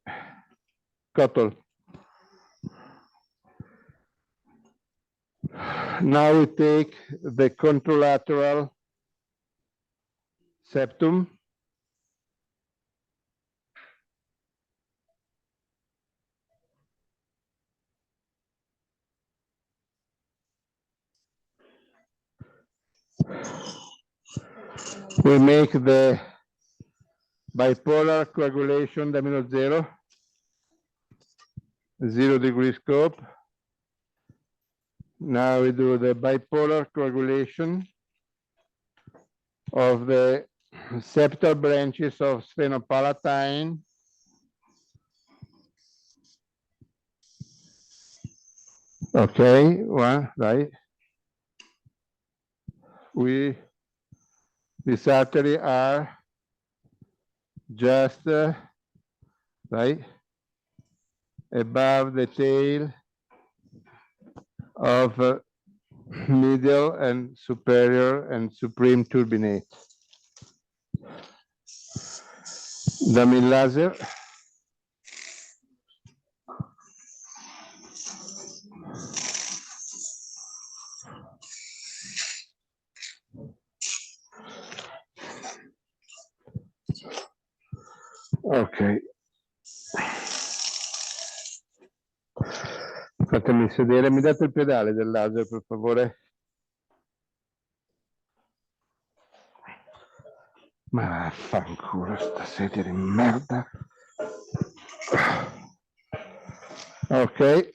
Cottle. Now we take the contralateral septum. We make the bipolar coagulation -0, 0-degree scope. Now we do the bipolar coagulation of the septal branches of sphenopalatine. Okay, well, right. These arteries are just right above the tail of middle and superior and supreme turbinate. Dummy laser. Ok. Fatemi sedere, mi date il pedale del laser per favore? Ma vaffanculo sta sedia di merda. Ok.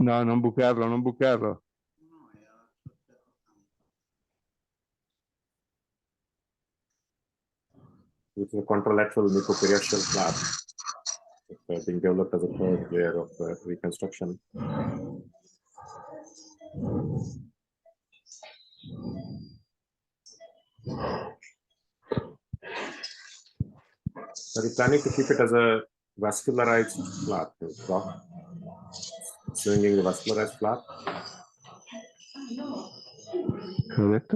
No, non bucarlo, non bucarlo. Which is a contralateral mucoperiaceal flap being developed as a third layer of reconstruction. Are you planning to keep it as a vascularized flap? Swinging the vascularized flap? Correct.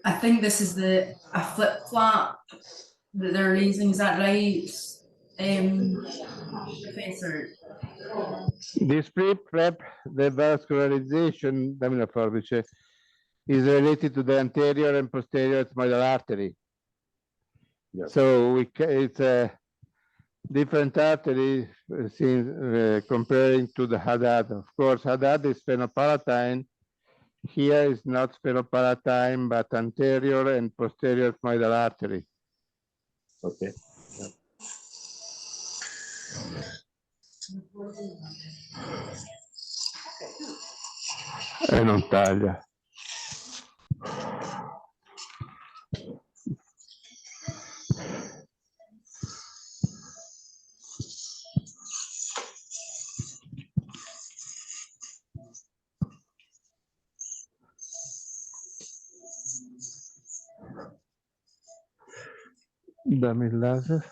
I think this is a flip flap that they're using. Is that right, Professor? This pre-prep, the vascularization, dammi la forbice, is related to the anterior and posterior ethmoidal artery. Yes. So it's a different artery comparing to the Haddad. Of course, Haddad is sphenopalatine. Here is not sphenopalatine, but anterior and posterior ethmoidal artery. Okay. Yeah. E non taglia. Dammi il laser.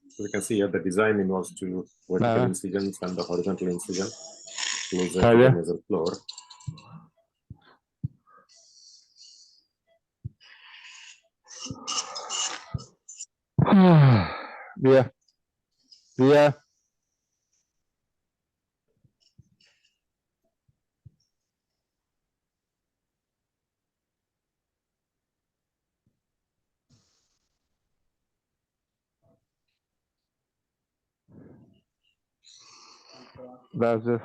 So we can see here the design involves two vertical incisions and the horizontal incision closer to the nasal floor. Via. Via. Laser.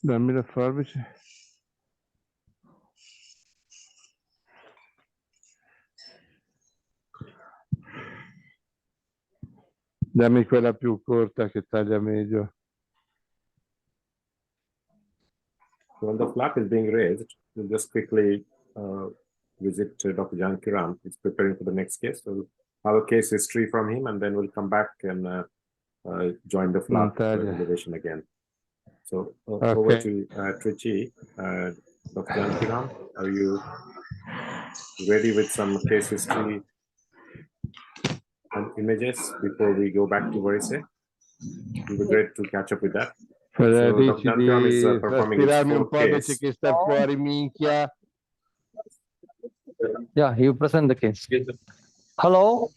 Dammi la forbice. Dammi quella più corta che taglia meglio. When the flap is being raised, we'll just quickly visit Dr. Jankiram. He's preparing for the next case. So we'll have a case history from him, and then we'll come back and join the flap elevation again. So over to Trichy. Dr. Jankiram, are you ready with some case history and images before we go back to Varese? It would be great to catch up with that. So Dr. Jankiram is performing his fourth case. Che sta fuori, minchia. Yeah, you present the case. Hello.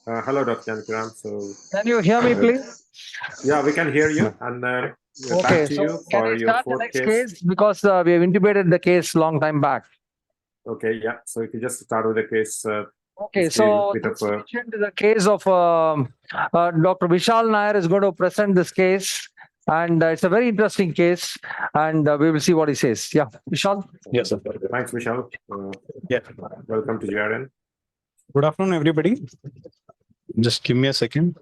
Hello, Dr. Jankiram. So Can you hear me, please? yeah, we can hear you. And Okay, back to so you can for I your start the fourth next case. case because we have intubated the case long time back. Okay, yeah. So if you just start with the case. Okay, history, so bit of this patient is a case of Dr. Vishal Nair is going to present this case, and it's a very interesting case, and we will see what he says. Yeah, Vishal. Yes, sir. Thanks, Vishal. Yeah. Welcome to GRN. Good afternoon, everybody. Just give me a second.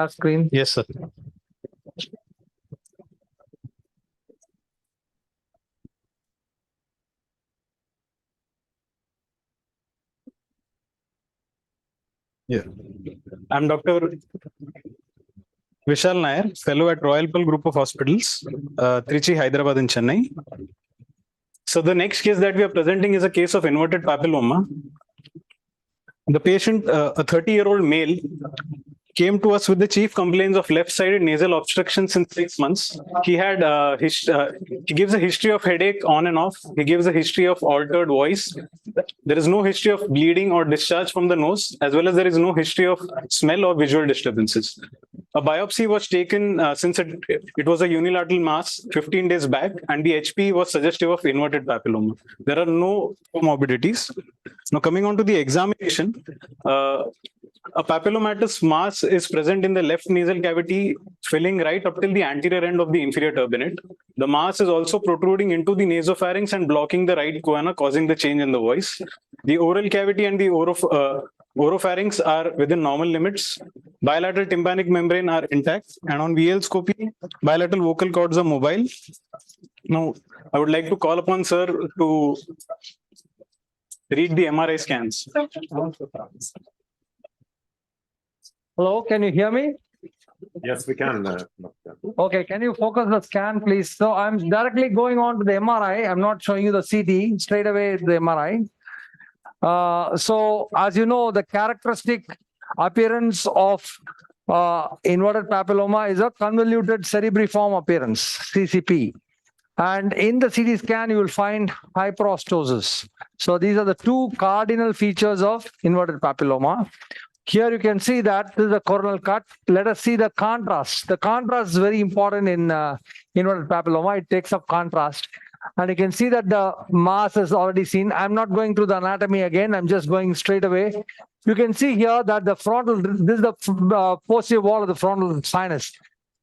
Screen. Yes, sir. Yeah. I'm Dr. Vishal Nair, fellow at Royal Pearl Group of Hospitals, Trichy, Hyderabad and Chennai. So the next case that we are presenting is a case of inverted papilloma. The patient, a 30-year-old male, came to us with the chief complaints of left-sided nasal obstruction since 6 months. He had he gives a history of headache on and off. He gives a history of altered voice. There is no history of bleeding or discharge from the nose, as well as there is no history of smell or visual disturbances. A biopsy was taken since it was a unilateral mass 15 days back, and the HP was suggestive of inverted papilloma. There are no comorbidities. Now, coming on to the examination, a papillomatous mass is present in the left nasal cavity, filling right up till the anterior end of the inferior turbinate. The mass is also protruding into the nasopharynx and blocking the right choana, causing the change in the voice. The oral cavity and the oropharynx are within normal limits. Bilateral tympanic membrane are intact, and on VL scopy, bilateral vocal cords are mobile. Now, I would like to call upon sir to read the MRI scans. Hello, can you hear me? Yes, we can. Okay, can you focus the scan, please? So I'm directly going on to the MRI. I'm not showing you the CT, straight away the MRI. So as you know, the characteristic appearance of inverted papilloma is a convoluted cerebriform appearance, CCP. And in the CT scan, you will find hyperostosis. So these are the two cardinal features of inverted papilloma. Here you can see that this is a coronal cut. Let us see the contrast. The contrast is very important in inverted papilloma. It takes up contrast. And you can see that the mass is already seen. I'm not going through the anatomy again. I'm just going straight away. You can see here that the frontal, this is the posterior wall of the frontal sinus.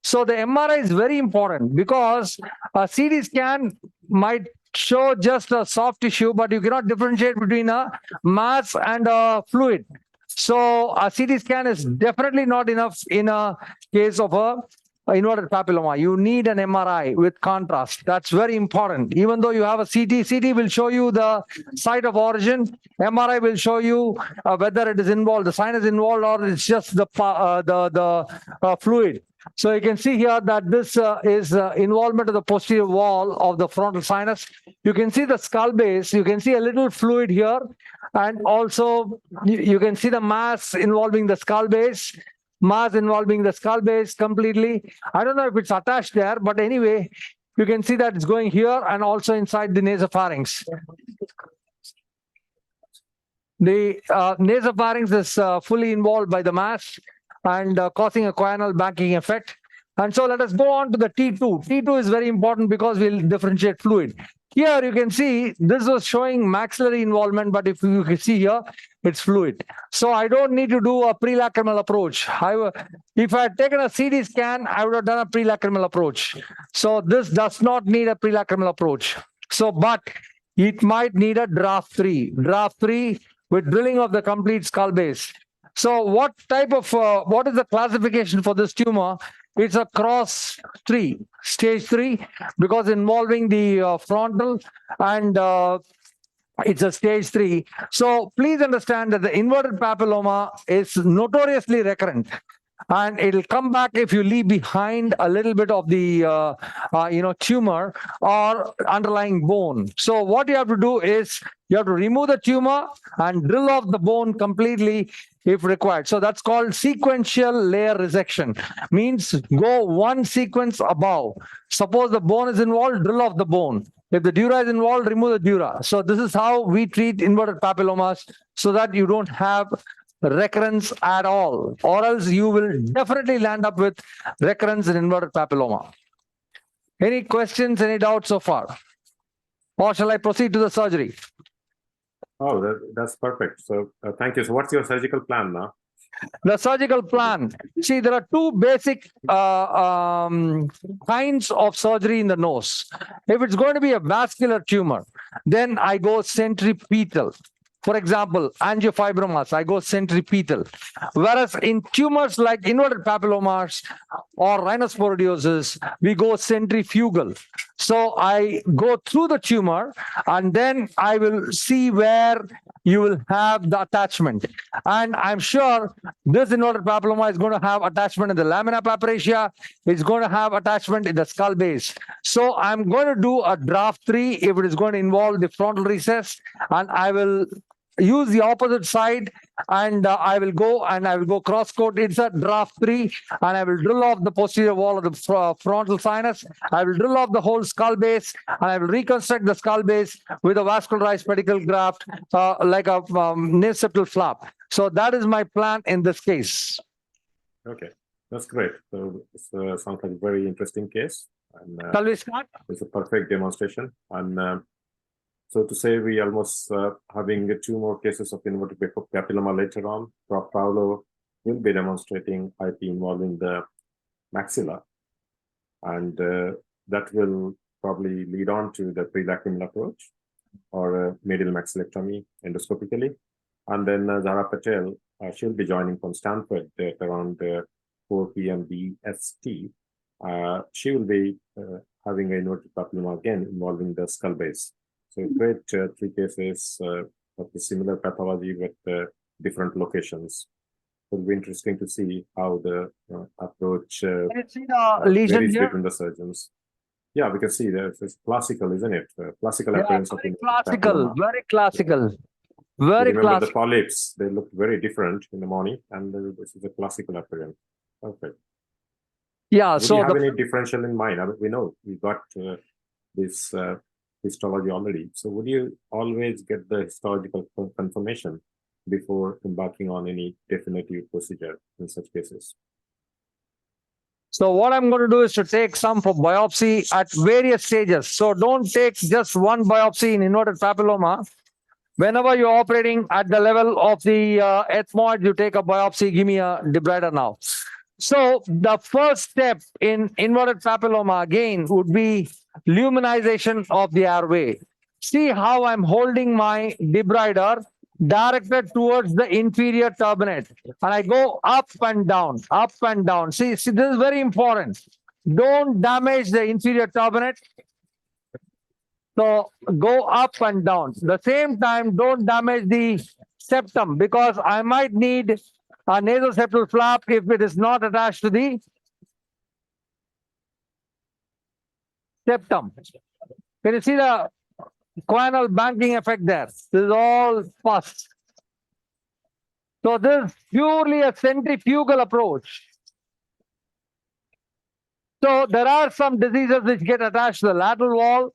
So the MRI is very important because a CT scan might show just a soft tissue, but you cannot differentiate between a mass and a fluid. So a CT scan is definitely not enough in a case of a inverted papilloma. You need an MRI with contrast. That's very important. Even though you have a CT will show you the site of origin. MRI will show you whether it is involved, the sinus involved, or it's just the fluid. So you can see here that this is involvement of the posterior wall of the frontal sinus. You can see the skull base. You can see a little fluid here. And also you can see the mass involving the skull base. Mass involving the skull base completely. I don't know if it's attached there, but anyway, you can see that it's going here and also inside the nasopharynx. The nasopharynx is fully involved by the mass and causing a choanal banking effect. And so let us go on to the T2. T2 is very important because we'll differentiate fluid. Here you can see this was showing maxillary involvement, but if you can see here, it's fluid. So I don't need to do a pre-lacrimal approach. If I had taken a CD scan, I would have done a pre-lacrimal approach. So this does not need a pre-lacrimal approach. So, but it might need a draft 3 with drilling of the complete skull base. So what type of, what is the classification for this tumor? It's a cross 3, stage 3, because involving the frontal and it's a stage 3. So please understand that the inverted papilloma is notoriously recurrent. And it'll come back if you leave behind a little bit of the tumor or underlying bone. So what you have to do is you have to remove the tumor and drill off the bone completely if required. So that's called sequential layer resection. Means go one sequence above. Suppose the bone is involved, drill off the bone. If the dura is involved, remove the dura. So this is how we treat inverted papillomas so that you don't have recurrence at all, or else you will definitely land up with recurrence in inverted papilloma. Any questions, any doubts so far? Or shall I proceed to the surgery? Oh, that's perfect. So thank you. So what's your surgical plan now? The surgical plan. See, there are two basic kinds of surgery in the nose. If it's going to be a vascular tumor, then I go centripetal. For example, angiofibromas, I go centripetal. Whereas in tumors like inverted papillomas or rhinosporidiosis, we go centrifugal. So I go through the tumor and then I will see where you will have the attachment. And I'm sure this inverted papilloma is going to have attachment in the lamina papyracea. It's going to have attachment in the skull base. So I'm going to do a draft 3 if it is going to involve the frontal recess, and I will use the opposite side and I will go cross-coat. It's a draft 3 and I will drill off the posterior wall of the frontal sinus. I will drill off the whole skull base and I will reconstruct the skull base with a vascularized pedicle graft like a nasoptal flap. So that is my plan in this case. Okay, that's great. So it sounds like a very interesting case. And, shall we start? It's a perfect demonstration. And so to say, we almost having 2 more cases of inverted papilloma later on. Prof. Paolo will be demonstrating IP involving the maxilla, and that will probably lead on to the pre-lacrimal approach or medial maxillectomy endoscopically. And then Zara Patel, she'll be joining from Stanford at around 4 p.m. BST. She will be having an inverted papilloma again involving the skull base. So great 3 cases of the similar pathology with different locations. It will be interesting to see how the approach varies between the surgeons. Yeah, we can see that it's classical, isn't it? Classical appearance of classical, very classical. Very remember classical. The polyps, they look very different in the morning, and this is a classical appearance. Perfect. Yeah, Would so you have any differential in mind? I mean, we know we got this histology already. So would you always get the histological confirmation before embarking on any definitive procedure in such cases? So what I'm going to do is to take some for biopsy at various stages. So don't take just one biopsy in inverted papilloma. Whenever you're operating at the level of the ethmoid, you take a biopsy, give me a debrider now. So the first step in inverted papilloma again would be luminization of the airway. See how I'm holding my debrider directed towards the inferior turbinate. And I go up and down, up and down. See, this is very important. Don't damage the inferior turbinate. So go up and down. At the same time, don't damage the septum, because I might need a nasoseptal flap if it is not attached to the septum. Can you see the choanal banking effect there? This is all pus. So this is purely a centrifugal approach. So there are some diseases which get attached to the lateral wall.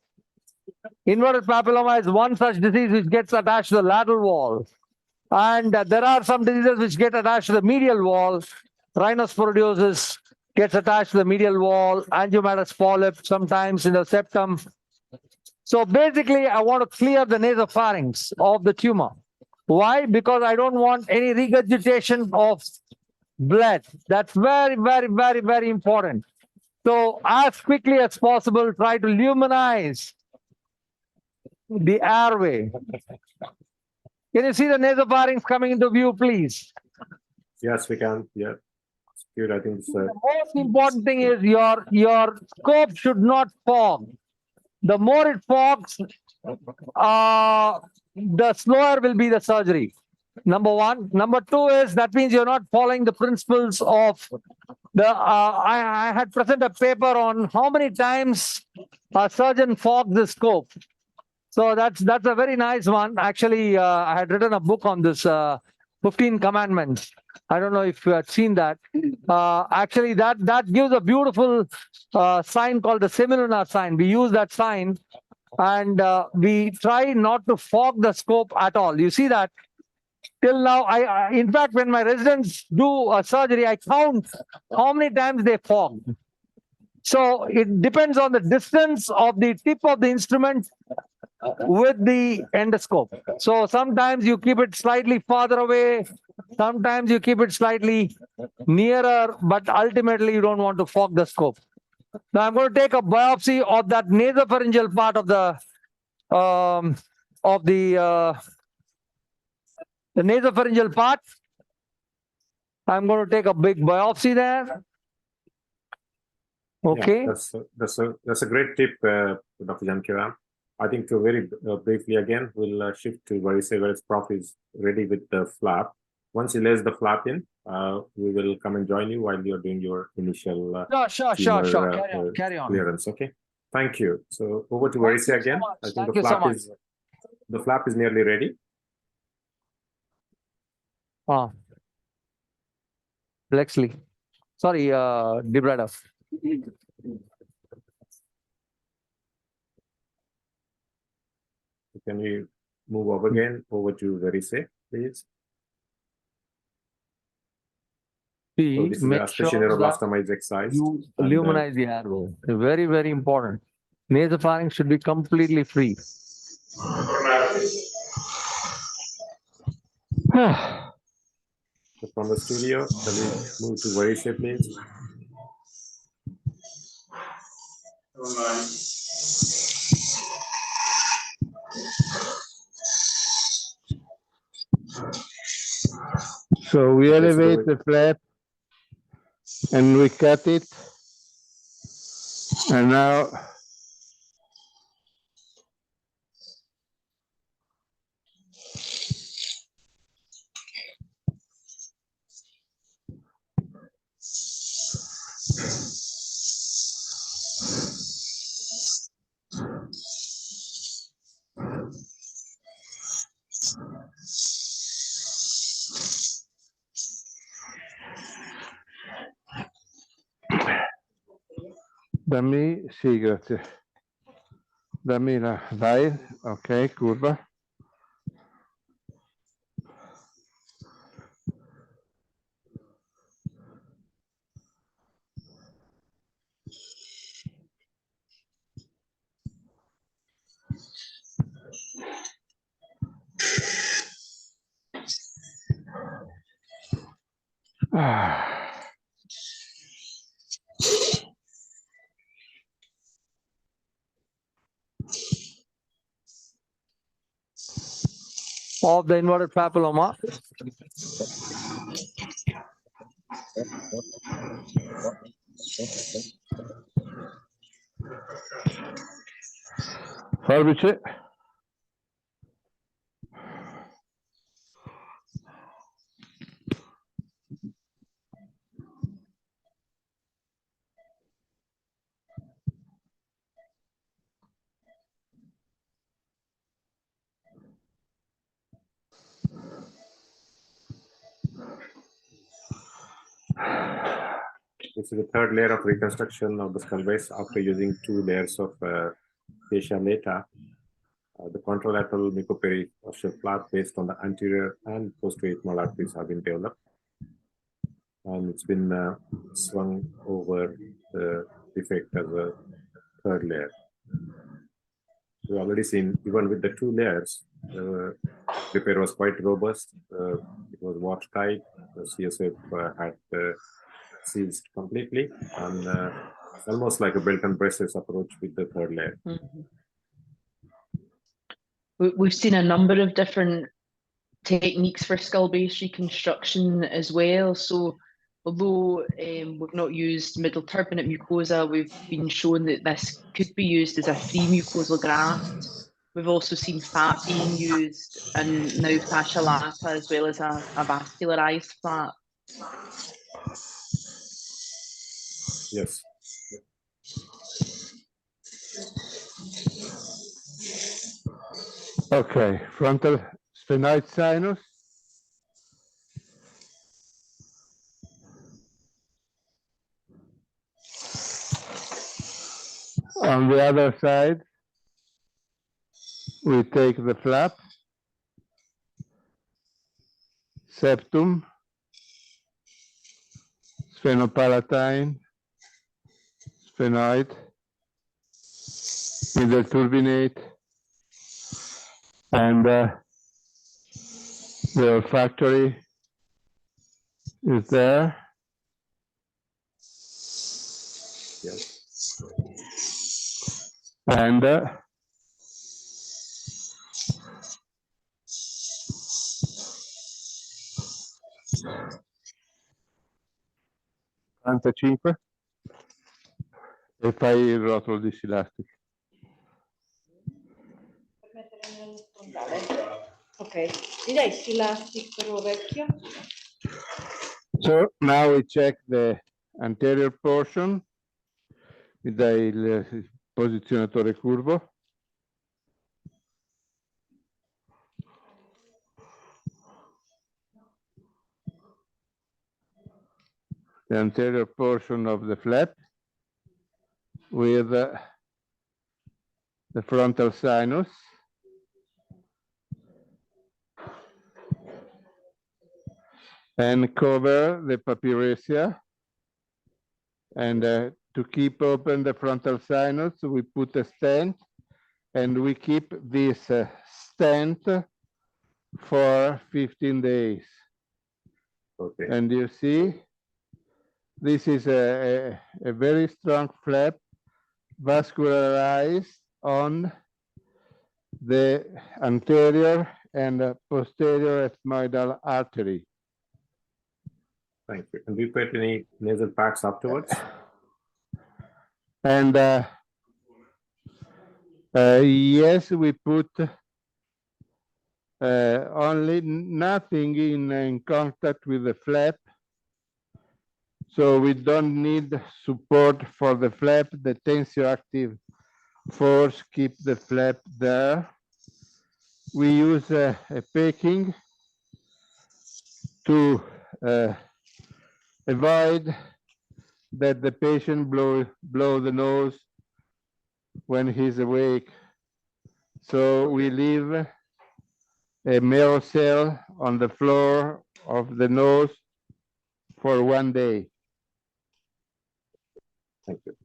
Inverted papilloma is one such disease which gets attached to the lateral wall. And there are some diseases which get attached to the medial wall. Rhinosporidiosis gets attached to the medial wall. Angiomatous polyp sometimes in the septum. So basically, I want to clear the nasopharynx of the tumor. Why? Because I don't want any regurgitation of blood. That's very, very, very, very important. So as quickly as possible, try to luminize the airway. Can you see the nasopharynx coming into view, please? Yes, we can. Yeah. Good. I think it's The most important thing is your scope should not fog. The more it fogs, the slower will be the surgery. Number one. Number two is that means you're not following the principles of the. I had present a paper on how many times a surgeon fogs the scope. So that's a very nice one. Actually, I had written a book on this 15 commandments. I don't know if you had seen that. Actually, that gives a beautiful sign called the semilunar sign. We use that sign and we try not to fog the scope at all. You see that? Till now, I in fact, when my residents do a surgery, I count how many times they fog. So it depends on the distance of the tip of the instrument with the endoscope. So sometimes you keep it slightly farther away, sometimes you keep it slightly nearer, but ultimately you don't want to fog the scope. Now I'm going to take a biopsy of that nasopharyngeal part of the nasopharyngeal part. I'm going to take a big biopsy there. Okay. Yeah, that's a great tip, Dr. Jankiram. I think very briefly again, we'll shift to where Prof is ready with the flap. Once he lays the flap in, we will come and join you while you're doing your initial Sure. Carry on. clearance. Okay. Thank you. So over to Varese again. I think the flap is nearly ready. Lexley. Sorry, Debradov. Can we move over again over to Varese, please? So this is the Esthesioneuroblastoma is excised. You luminize the airway. Very, very important. Nasopharynx should be completely free. So from the studio, can we move to Varese, please? So we elevate the flap and we cut it. And now sì, grazie. Dammi la, vai, ok, curva. Of the inverted papilloma. Forbice. This is the third layer of reconstruction of the skull base after using 2 layers of fascia lata. The contralateral mucoperi-ostial flap based on the anterior and posterior small arteries have been developed. And it's been swung over the defect as a third layer. we've already seen, even with the 2 layers, repair was quite robust. It was watertight. The CSF had seized completely, and it's almost like a belt-and braces approach with the 3rd layer. We've seen a number of different techniques for skull base reconstruction as well. So although we've not used middle turbinate mucosa, we've been shown that this could be used as a free mucosal graft. We've also seen fat being used, and now fascia lata, as well as a vascularized flap. Yes. Okay, frontal sphenoid sinus. On the other side, we take the flap, septum, sphenopalatine, sphenoid, middle turbinate, and the olfactory is there. Yes. And Cinque. E fai il rotolo di silastic. Ok, mi dai silastic però vecchio? So now we check the anterior portion. Mi dai il posizionatore curvo. The anterior portion of the flap with the frontal sinus. And cover the papyresia. And to keep open the frontal sinus, we put a stent, and we keep this stent for 15 days. Okay. And you see, this is a very strong flap, vascularized on the anterior and posterior ethmoidal artery. Thank you. And we put any nasal packs afterwards? And yes, we put only nothing in contact with the flap. So we don't need support for the flap. The tensioactive force keep the flap there. We use a packing to avoid that the patient blow the nose when he's awake. So we leave a mirror cell on the floor of the nose for 1 day. Thank you.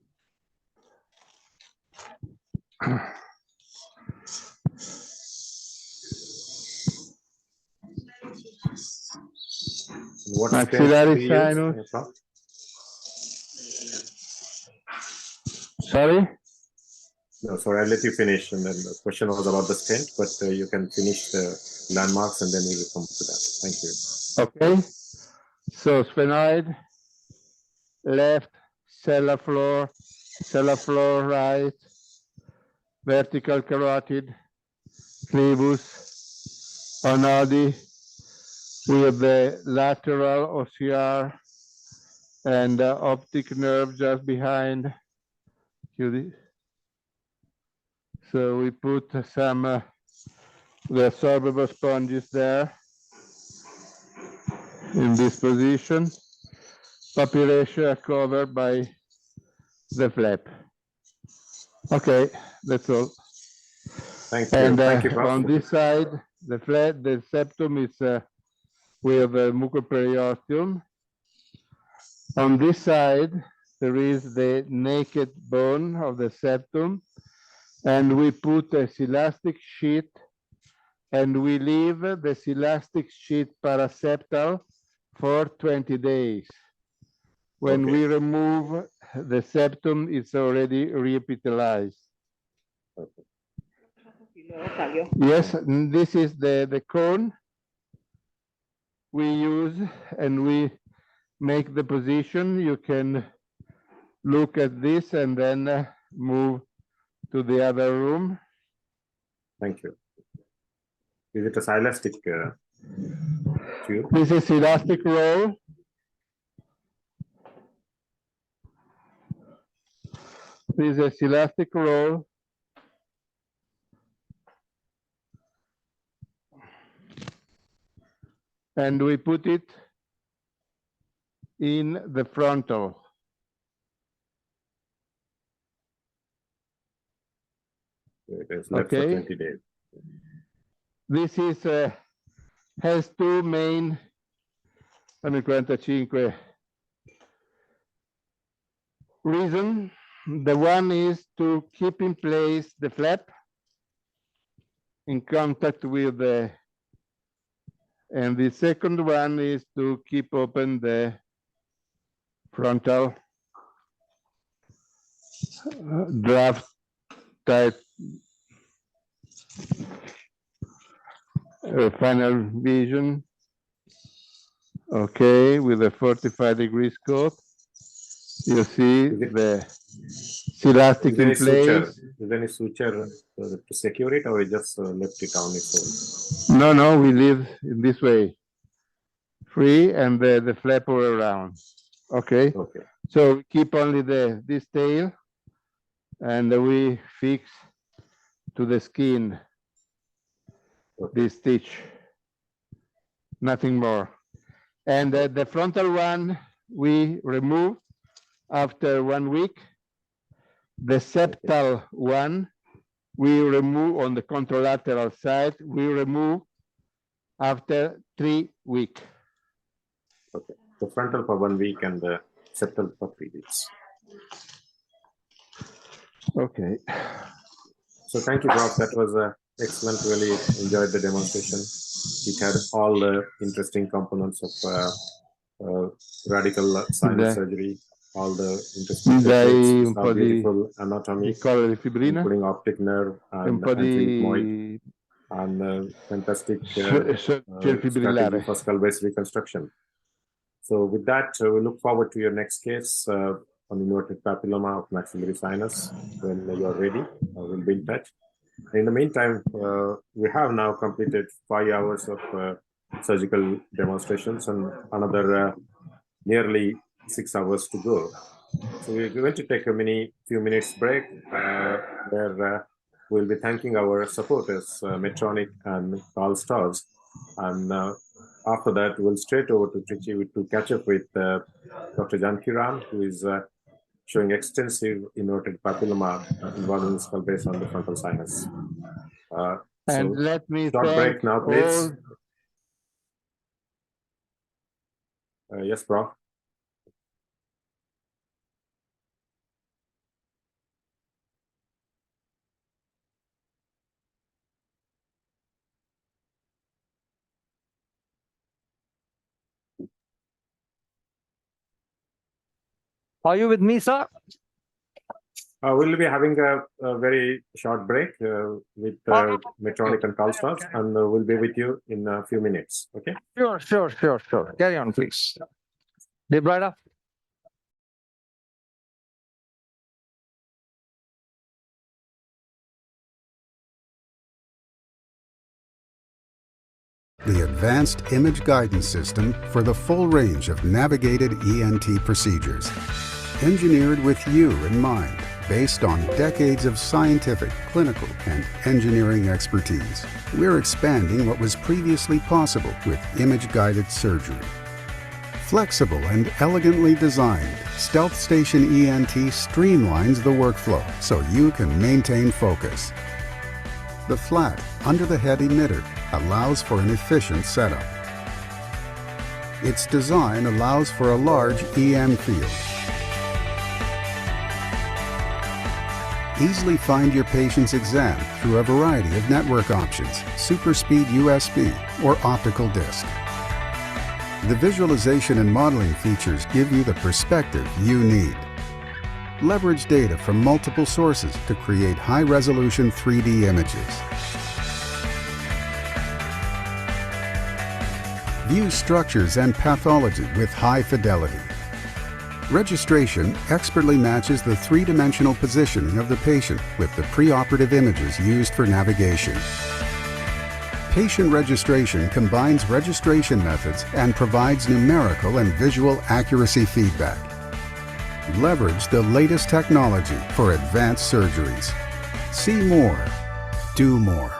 What Maxillary sinus. Sorry? No, sorry, I'll let you finish. And then the question was about the stent, but you can finish the landmarks and then we will come to that. Thank you. Okay. So sphenoid, left, cellar floor right, vertical carotid, clivus, onodi, with the lateral OCR and optic nerve just behind. So we put some the absorbable sponges there in this position. Population are covered by the flap. Okay, that's all. Thank you. And Thank you, Prof. on this side, the flap, the septum is with a mucoperiosteum. On this side, there is the naked bone of the septum, And we put a silastic sheet and we leave the silastic sheet paraseptal for 20 days. When we remove the septum, it's already reepithelialized. Yes, this is the cone we use, and we make the position. You can look at this and then move to the other room. Thank you. Is it a silastic tube? This is elastic roll. This is elastic roll. And we put it in the frontal. It is left for 20 days. This is has two main, 45 reason. The one is to keep in place the flap in contact with the, and the second one is to keep open the frontal draft type final vision. Okay, with a 45-degree scope. You see the elastic in place. Is there any suture to secure it, or we just left it on its own? No, we leave in this way, free, and the flap all around. Okay. So we keep only this tail, and we fix to the skin this stitch. Nothing more. And the frontal one we remove after 1 week. The septal one we remove on the contralateral side, we remove after 3 weeks. Okay. The frontal for 1 week and the septal for 3 weeks. Okay. So thank you, Prof. That was excellent. Really enjoyed the demonstration. It had all the interesting components of radical sinus surgery, all the interesting beautiful anatomy, including optic nerve and anti-ethmoid, and fantastic strategy for skull base reconstruction. So with that, we look forward to your next case on inverted papilloma of maxillary sinus. When you are ready, we'll be in touch. In the meantime, we have now completed 5 hours of surgical demonstrations and another nearly 6 hours to go. So we're going to take a few minutes break where we'll be thanking our supporters, Medtronic and Carl Stars. And after that, we'll straight over to Trichy to catch up with Dr. Jankiram, who is showing extensive inverted papilloma involving skull base on the frontal sinus. And so let me short break now, please. Yes, Prof. Are you with me, sir? We'll be having a very short break with Medtronic and Carl Stars, and we'll be with you in a few minutes. Okay? Sure. Carry on, please. Deep right up. The Advanced Image Guidance System for the full range of navigated ENT procedures. Engineered with you in mind, based on decades of scientific, clinical, and engineering expertise. We're expanding what was previously possible with image-guided surgery. Flexible and elegantly designed, Stealth Station ENT streamlines the workflow so you can maintain focus. The flat, under-the-head emitter allows for an efficient setup. Its design allows for a large EM field. easily find your patient's exam through a variety of network options, superspeed USB, or optical disc. The visualization and modeling features give you the perspective you need. Leverage data from multiple sources to create high-resolution 3D images. View structures and pathology with high fidelity. Registration expertly matches the three-dimensional positioning of the patient with the preoperative images used for navigation. Patient registration combines registration methods and provides numerical and visual accuracy feedback. Leverage the latest technology for advanced surgeries. See more, do more.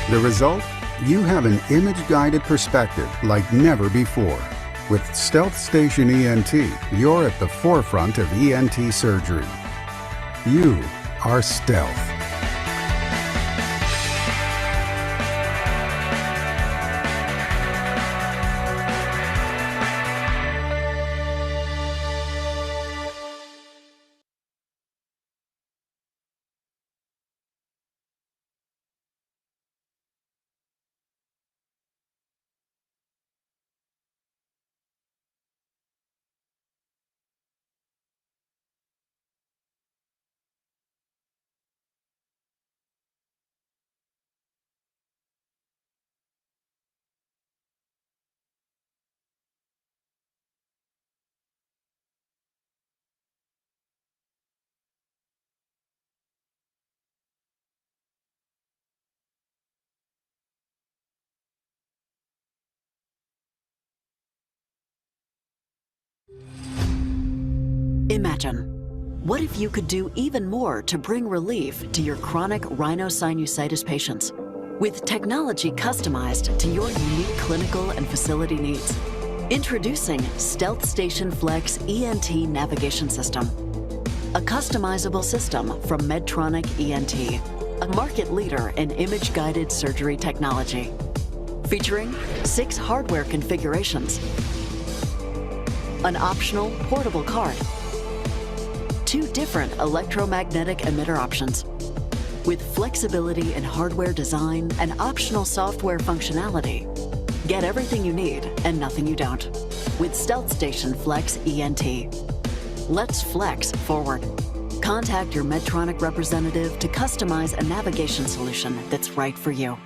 The result? You have an image-guided perspective like never before. With Stealth Station ENT, you're at the forefront of ENT surgery. You are Stealth. Imagine, what if you could do even more to bring relief to your chronic rhinosinusitis patients with technology customized to your unique clinical and facility needs? Introducing Stealth Station Flex ENT Navigation System, a customizable system from Medtronic ENT, a market leader in image-guided surgery technology. Featuring 6 hardware configurations, an optional portable card, 2 different electromagnetic emitter options. With flexibility in hardware design and optional software functionality, get everything you need and nothing you don't with Stealth Station Flex ENT. Let's flex forward. Contact your Medtronic representative to customize a navigation solution that's right for you.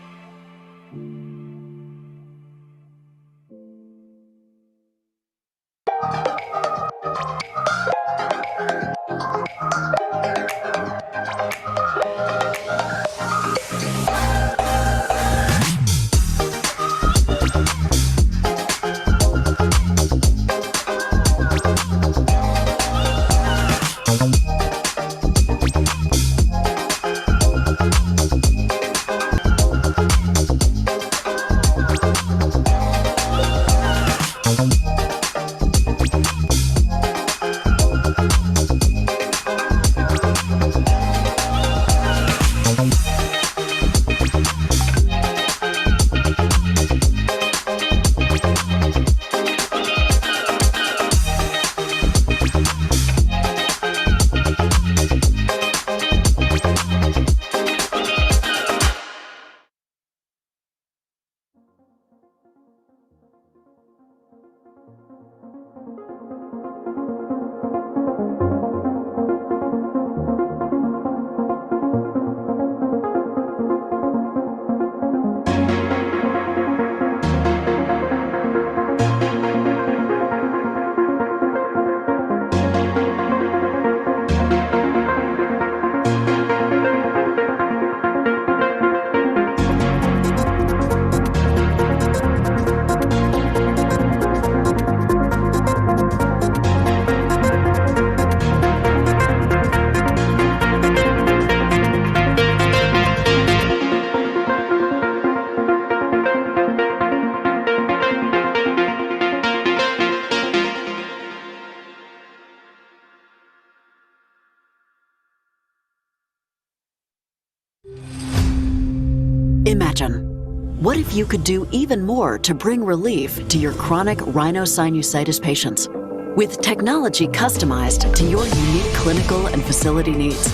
Imagine, what if you could do even more to bring relief to your chronic rhinosinusitis patients with technology customized to your unique clinical and facility needs?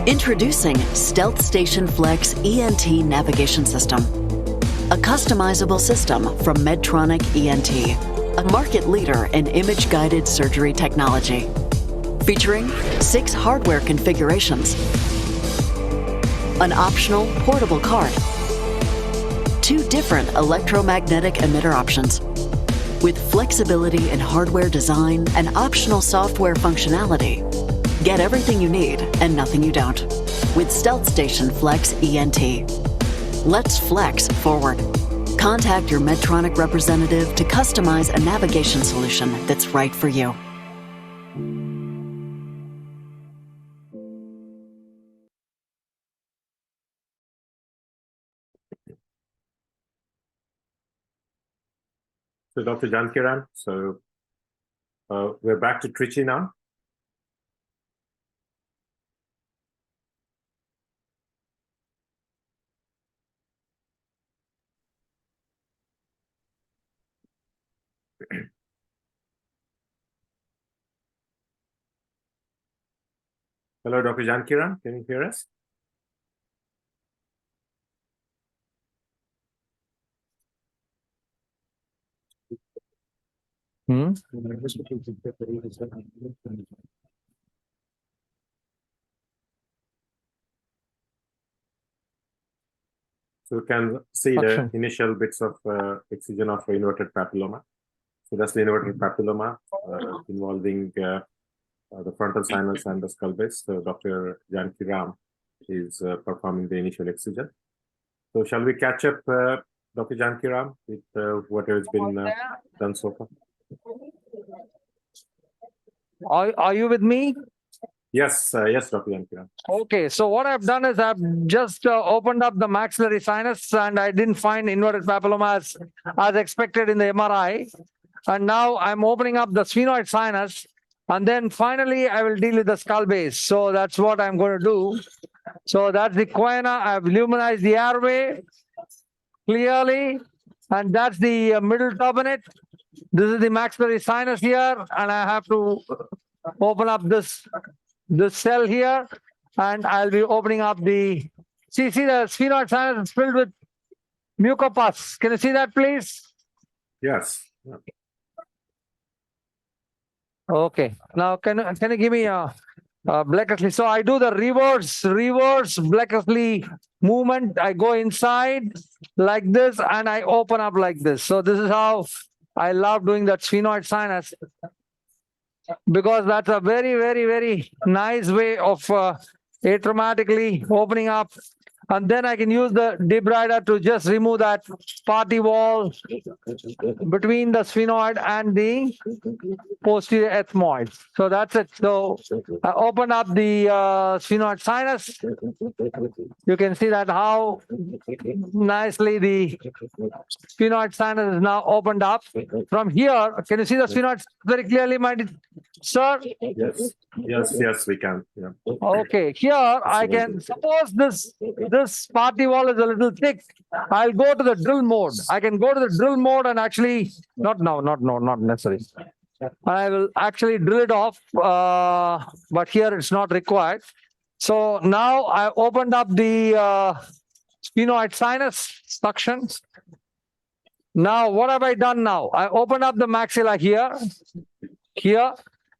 Introducing Stealth Station Flex ENT Navigation System, a customizable system from Medtronic ENT, a market leader in image-guided surgery technology. Featuring 6 hardware configurations, an optional portable card, 2 different electromagnetic emitter options, with flexibility in hardware design and optional software functionality. Get everything you need and nothing you don't with Stealth Station Flex ENT. Let's flex forward. Contact your Medtronic representative to customize a navigation solution that's right for you. So Dr. Jankiran, so we're back to Trichy now. Hello, Dr. Jankiran, can you hear us? So we can see the initial bits of excision of inverted papilloma. So that's the inverted papilloma involving the frontal sinus and the skull base. So Dr. Janki Ram is performing the initial excision. So shall we catch up, Dr. Janki Ram, with what has been done so far? Are you with me? Yes, yes, Dr. Janki Ram. Okay, so what I've done is I've just opened up the maxillary sinus and I didn't find inverted papilloma as expected in the MRI. And now I'm opening up the sphenoid sinus. And then finally, I will deal with the skull base. So that's what I'm going to do. So that's the choana. I've luminized the airway clearly. And that's the middle turbinate. This is the maxillary sinus here. And I have to open up this cell here. And I'll be opening up the... See the sphenoid sinus is filled with mucopus. Can you see that, please? Yes. Okay. Now, can you give me a Blackersley? So I do the reverse Blackersley movement. I go inside like this and I open up like this. So this is how I love doing that sphenoid sinus, because that's a very, very, very nice way of atraumatically opening up. And then I can use the debrider to just remove that party wall between the sphenoid and the posterior ethmoid. So that's it. So I opened up the sphenoid sinus. You can see that how nicely the sphenoid sinus is now opened up. From here, can you see the sphenoid very clearly, my sir? Yes, we can. Yeah. Okay, here I can suppose this party wall is a little thick. I'll go to the drill mode. I can go to the drill mode and actually not necessary. I will actually drill it off, but here it's not required. So now I opened up the sphenoid sinus suction. Now what have I done now? I opened up the maxilla here.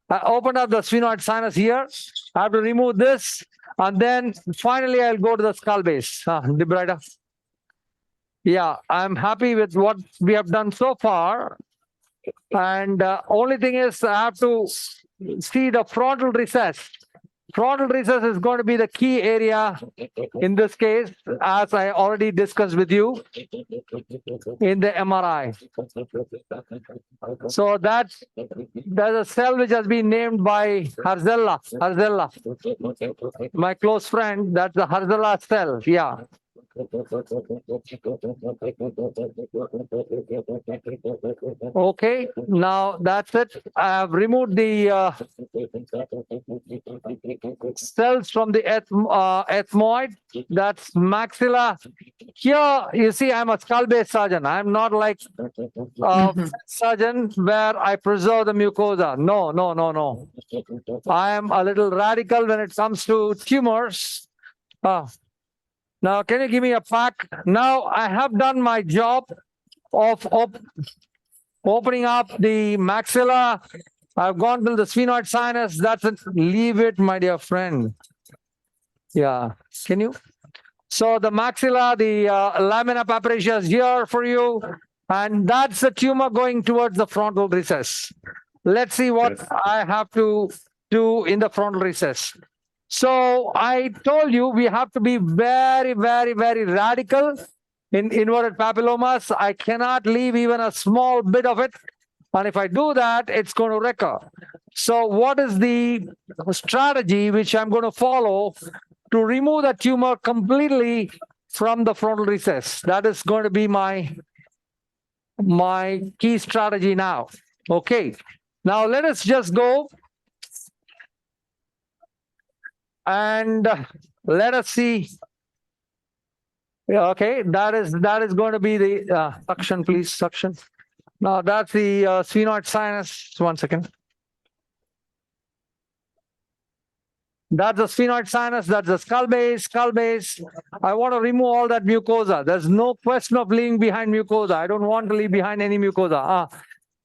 I opened up the sphenoid sinus here. I have to remove this. And then finally, I'll go to the skull base. Debrider. Yeah, I'm happy with what we have done so far. And only thing is I have to see the frontal recess. Frontal recess is going to be the key area in this case, as I already discussed with you in the MRI. So there's a cell which has been named by Harzella, my close friend. That's the Harzella cell. Yeah. Okay, now that's it. I have removed the cells from the ethmoid. That's maxilla. Here, you see, I'm a skull-based surgeon. I'm not like a surgeon where I preserve the mucosa. No, no, no, no. I am a little radical when it comes to tumors. Now, can you give me a pack? Now, I have done my job of opening up the maxilla. I've gone to the sphenoid sinus. That's it. Leave it, my dear friend. Yeah. Can you? So the maxilla, the lamina papyracea is here for you. And that's the tumor going towards the frontal recess. Let's see what I have to do in the frontal recess. So I told you we have to be very, very, very radical in inverted papillomas. I cannot leave even a small bit of it. And if I do that, it's going to recur. So what is the strategy which I'm going to follow to remove the tumor completely from the frontal recess? That is going to be my key strategy now. Okay. Now let us just go and let us see. Yeah, okay, that is going to be the suction, please, suction. Now that's the sphenoid sinus. 1 second. That's the sphenoid sinus. That's the skull base. Skull base. I want to remove all that mucosa. There's no question of leaving behind mucosa. I don't want to leave behind any mucosa.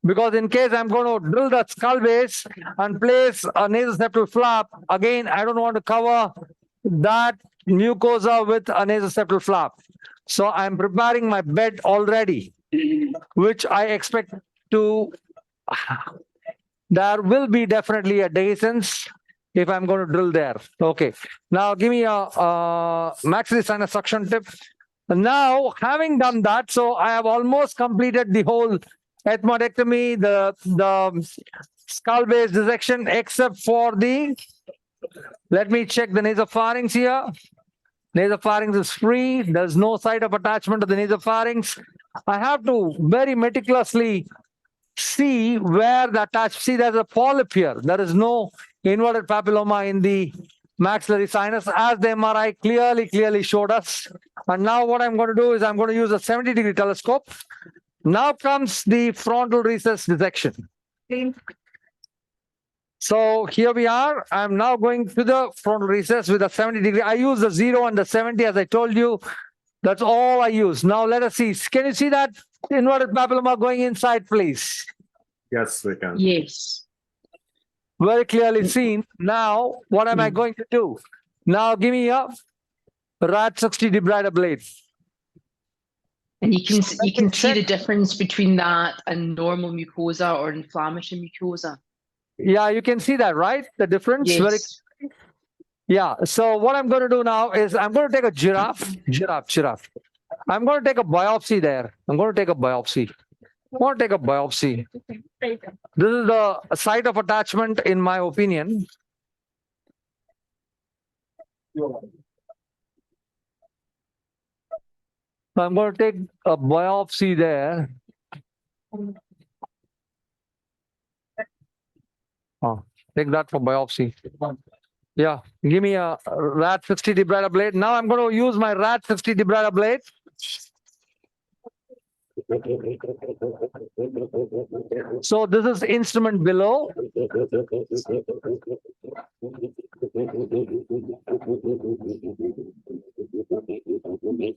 Because in case I'm going to drill the skull base and place a nasoseptal flap, again, I don't want to cover that mucosa with a nasoseptal flap. So I'm preparing my bed already, which I expect to, there will be definitely a dehiscence if I'm going to drill there. Okay. Now give me a maxillary sinus suction tip. Now, having done that, so I have almost completed the whole ethmoidectomy, the skull base dissection, except for the, let me check the nasopharynx here. Nasopharynx is free. There's no site of attachment to the nasopharynx. I have to very meticulously see where the attach. See, there's a polyp here. There is no inverted papilloma in the maxillary sinus, as the MRI clearly showed us. And now what I'm going to do is I'm going to use a 70-degree telescope. Now comes the frontal recess dissection. So here we are. I'm now going to the frontal recess with a 70-degree. I use the 0 and the 70 as I told you. That's all I use. Now let us see. Can you see that inverted papilloma going inside, please? Yes, we can. Yes. Very clearly seen. Now, what am I going to do? Now give me a RAD60 debrider blade. And you can see the difference between that and normal mucosa or inflammatory mucosa. Yeah, you can see that, right? The difference. Yes. Yeah. So what I'm going to do now is I'm going to take a giraffe. I'm going to take a biopsy there. I'm going to take a biopsy. This is the site of attachment, in my opinion. So I'm going to take a biopsy there. Take that for biopsy. Yeah, give me a RAD60 debrider blade. Now I'm going to use my RAD60 debrider blade. So this is instrument below.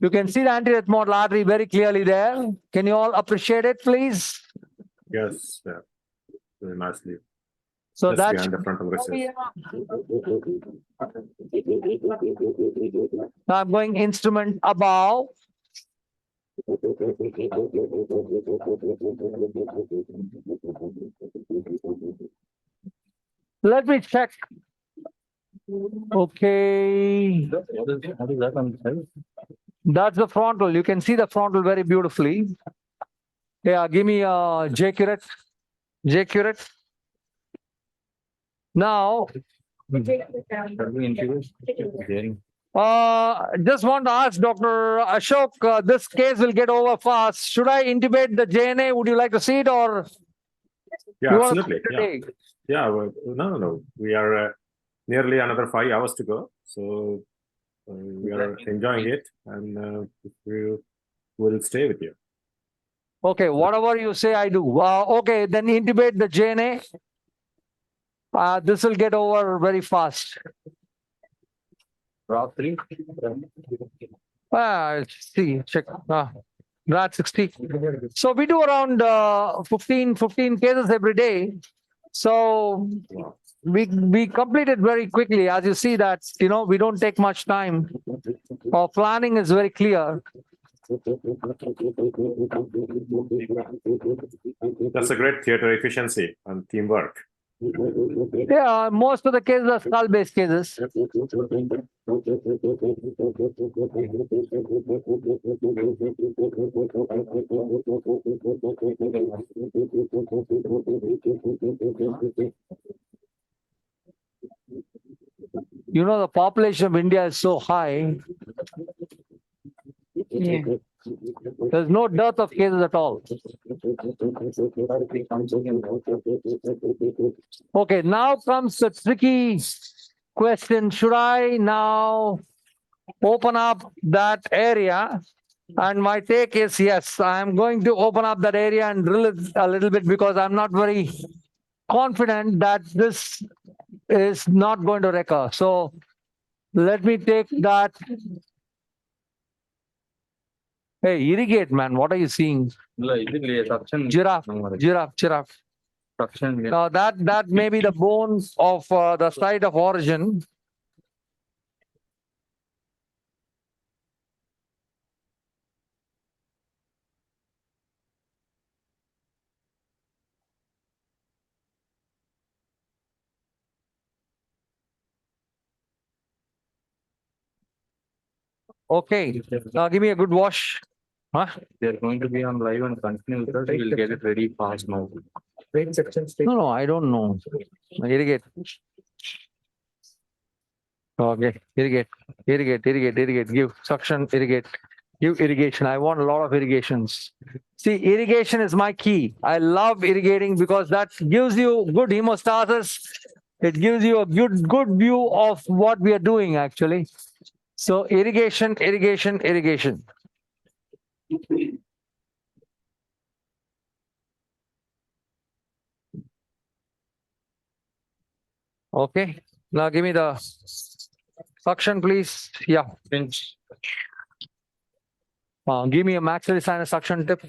You can see the anterior ethmoidal artery very clearly there. Can you all appreciate it, please? Yes, yeah. Very nicely. So just that's behind the frontal recess. Now I'm going instrument above. Let me check. Okay. That's the frontal. You can see the frontal very beautifully. Yeah, give me a J-curate. Now, Just want to ask Dr. Ashok, this case will get over fast. Should I intubate the JNA? Would you like to see it or? Yeah, you want to absolutely. call it a Yeah. day? Yeah, well, no. We are nearly another 5 hours to go. So we are enjoying it and we will stay with you. Okay, whatever you say, I do. Okay, then intubate the JNA. This will get over very fast. See, check. Grad 60. So we do around 15 cases every day. So Wow. we complete it very quickly. As you see that, we don't take much time. Our planning is very clear. That's a great theater efficiency and teamwork. Yeah, most of the cases are skull-based cases. The population of India is so high. Yeah. There's no dearth of cases at all. Okay, now comes the tricky question. Should I now open up that area? And my take is yes, I'm going to open up that area and drill it a little bit because I'm not very confident that this is not going to recur. So let me take that. Hey, irrigate, man. What are you seeing? Giraffe. Now that may be the bones of the site of origin. Okay, now give me a good wash. Huh? They're going to be on live and continue with us. We'll get it ready fast now. No, I don't know. Irrigate. Okay, irrigate. Give suction, irrigate. Give irrigation. I want a lot of irrigations. See, irrigation is my key. I love irrigating because that gives you good hemostasis. It gives you a good view of what we are doing actually. So irrigation. Okay, now give me the suction, please. Yeah. Give me a maxillary sinus suction tip.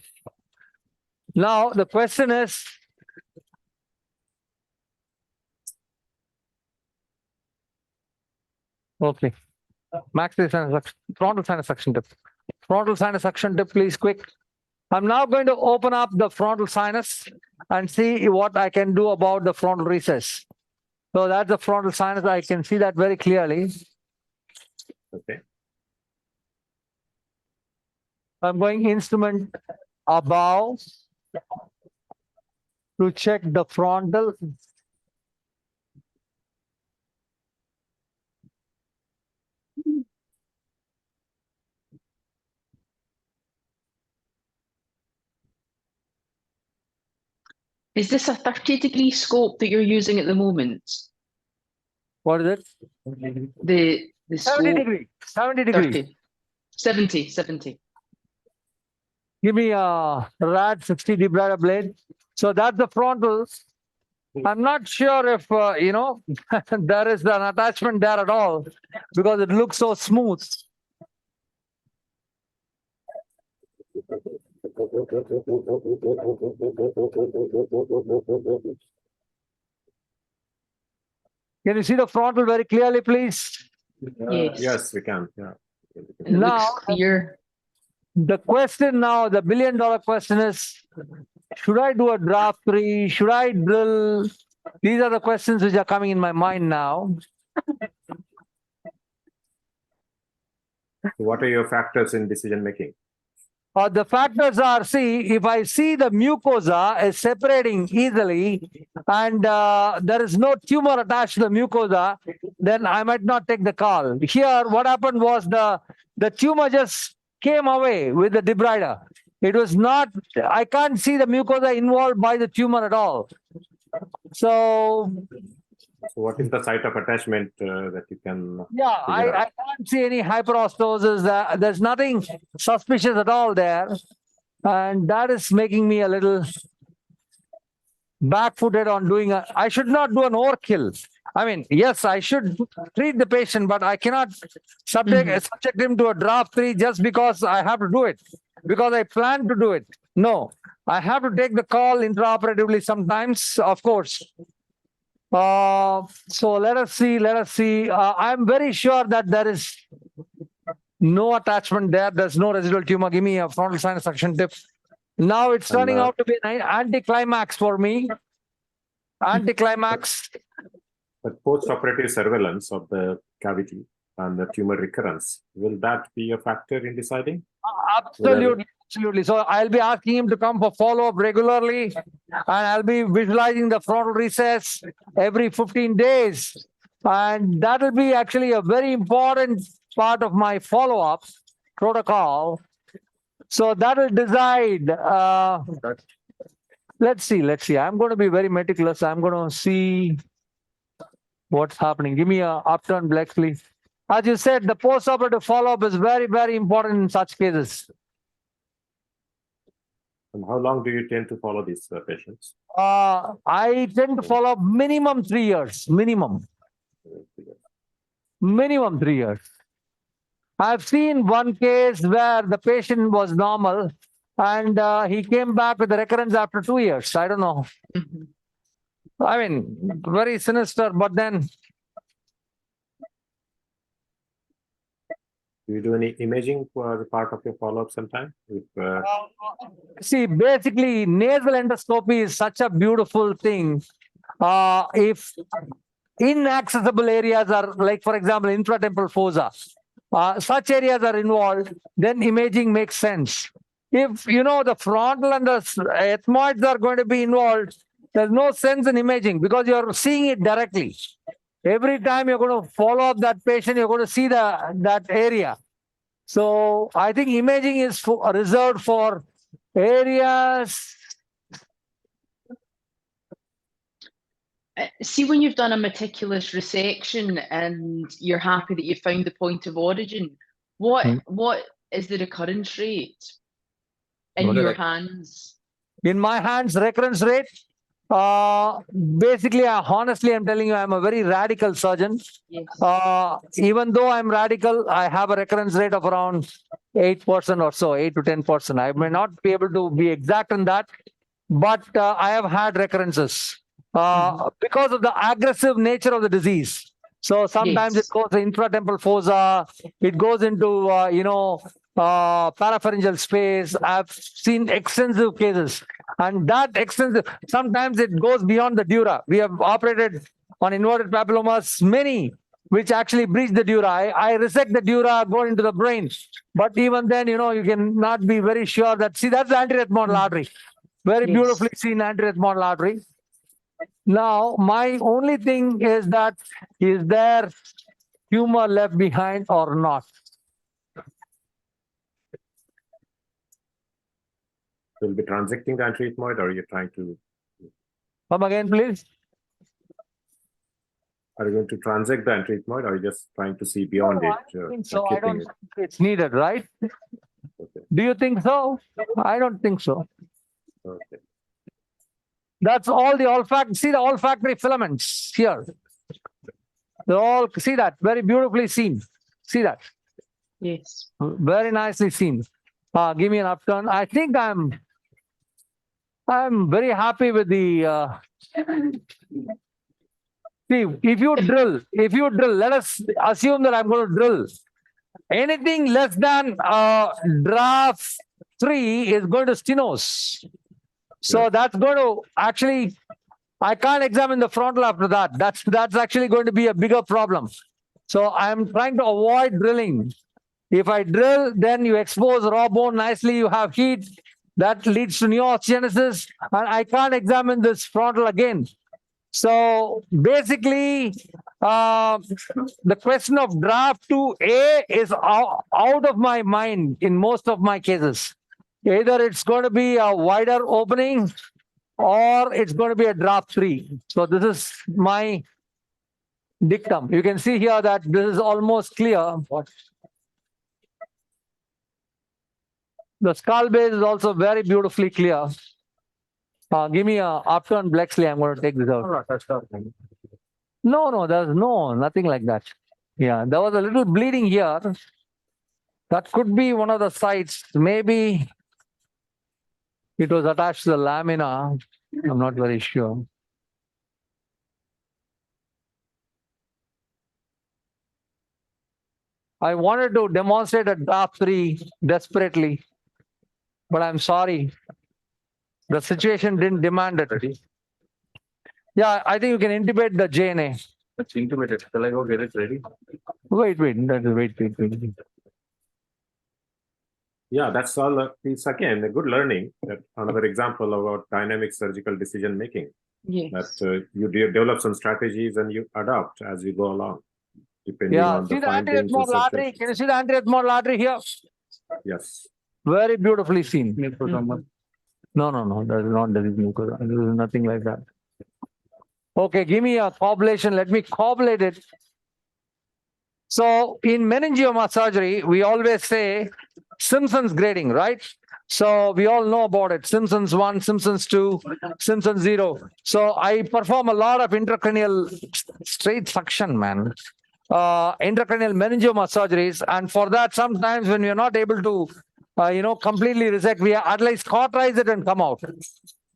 Now the question is, okay, maxillary sinus suction, frontal sinus suction tip. Frontal sinus suction tip, please, quick. I'm now going to open up the frontal sinus and see what I can do about the frontal recess. So that's the frontal sinus. I can see that very clearly. Okay. I'm going instrument above to check the frontal. Is this a 30-degree scope that you're using at the moment? What is it? The 70 scope, degree. 70 degree. 70. Give me a rad 60 debrider blade. So that's the frontal. I'm not sure if, there is an attachment there at all because it looks so smooth. Can you see the frontal very clearly, please? Yes. Yes, we can. Yeah. And it Now, looks clear. the question now, the billion-dollar question is, should I do a draft 3? Should I drill? These are the questions which are coming in my mind now. What are your factors in decision making? The factors are, see, if I see the mucosa is separating easily and there is no tumor attached to the mucosa, then I might not take the call. Here, what happened was the tumor just came away with the debrider. It was not, I can't see the mucosa involved by the tumor at all. So what is the site of attachment that you can? yeah, I can't see any hyperostosis. There's nothing suspicious at all there. And that is making me a little back-footed on doing I should not do an overkill. I mean, yes, I should treat the patient, but I cannot subject him to a draft 3 just because I have to do it, because I plan to do it. No, I have to take the call intraoperatively sometimes, of course. So let us see. I'm very sure that there is no attachment there. There's no residual tumor. Give me a frontal sinus suction tip. Now it's turning out to be an anticlimax for me. Anticlimax. But post-operative surveillance of the cavity and the tumor recurrence, will that be a factor in deciding? Absolutely. Absolutely. So I'll be asking him to come for follow-up regularly, and I'll be visualizing the frontal recess every 15 days. And that will be actually a very important part of my follow-up protocol. So that will decide. Let's see. I'm going to be very meticulous. I'm going to see what's happening. Give me a upturn, Blex, please. As you said, the post-operative follow-up is very, very important in such cases. And how long do you tend to follow these patients? I tend to follow minimum 3 years. Minimum 3 years. I've seen one case where the patient was normal and he came back with a recurrence after 2 years. I don't know. I mean, very sinister, but then. Do you do any imaging for the part of your follow-up sometime? See, basically, nasal endoscopy is such a beautiful thing. If inaccessible areas are, like, for example, infratemporal fossa, such areas are involved, then imaging makes sense. If, you know, the frontal and the ethmoids are going to be involved, there's no sense in imaging because you're seeing it directly. Every time you're going to follow up that patient, you're going to see that area. So I think imaging is reserved for areas. See, when you've done a meticulous resection and you're happy that you found the point of origin, what is the recurrence rate in your hands? In my hands, recurrence rate. Basically, honestly, I'm telling you, I'm a very radical surgeon. Yes. Even though I'm radical, I have a recurrence rate of around 8% or so, 8 to 10%. I may not be able to be exact in that, but I have had recurrences because of the aggressive nature of the disease. So sometimes it goes to infratemporal fossa, it goes into, parapharyngeal space. I've seen extensive cases, and that extensive, sometimes it goes beyond the dura. We have operated on inverted papillomas, many which actually breach the dura. I resect the dura, go into the brain, but even then, you cannot be very sure that, see, that's the anterethmoidal artery. Very beautifully seen anterethmoidal artery. Now, my only thing is that, is there tumor left behind or not? Will be transecting the anterethmoid, or are you trying to? Come again, please. Are you going to transect the anterethmoid, or are you just trying to see beyond it? I don't think so. I don't think it's needed, right? Okay. Do you think so? I don't think so. Okay. That's all the olfactory. See the olfactory filaments here. They all, see that, very beautifully seen. See that? Yes. Very nicely seen. Give me an upturn. I think I'm very happy with the. See, if you drill, let us assume that I'm going to drill. Anything less than draft 3 is going to stenose. So that's going to actually, I can't examine the frontal after that. That's actually going to be a bigger problem. So I'm trying to avoid drilling. If I drill, then you expose raw bone nicely, you have heat, that leads to neosteogenesis, and I can't examine this frontal again. So basically, the question of draft 2A is out of my mind in most of my cases. Either it's going to be a wider opening or it's going to be a draft 3. So this is my dictum. You can see here that this is almost clear. The skull base is also very beautifully clear. Give me a upturn Blexley. I'm going to take this out. No, there's nothing like that. Yeah, there was a little bleeding here. That could be one of the sites. Maybe it was attached to the lamina. I'm not very sure. I wanted to demonstrate a draft 3 desperately, but I'm sorry. The situation didn't demand it. Yeah, I think you can intubate the JNA. It's intubated. Shall I go get it ready? Wait. Yeah, that's all. It's again a good learning. Another example about dynamic surgical decision making. Yes. That you develop some strategies and you adapt as you go along, depending on see the the findings. anterethmoidal artery. Can you see the anterethmoidal artery here? Yes. Very beautifully seen. No, there is mucosa. There is nothing like that. Okay, give me a coblation. Let me coblate it. So in meningioma surgery, we always say Simpson's grading, right? So we all know about it. Simpsons 1, Simpsons 2, Simpsons 0. So I perform a lot of intracranial straight suction, man. Intracranial meningioma surgeries. And for that, sometimes when we are not able to, completely resect, we at least cauterize it and come out.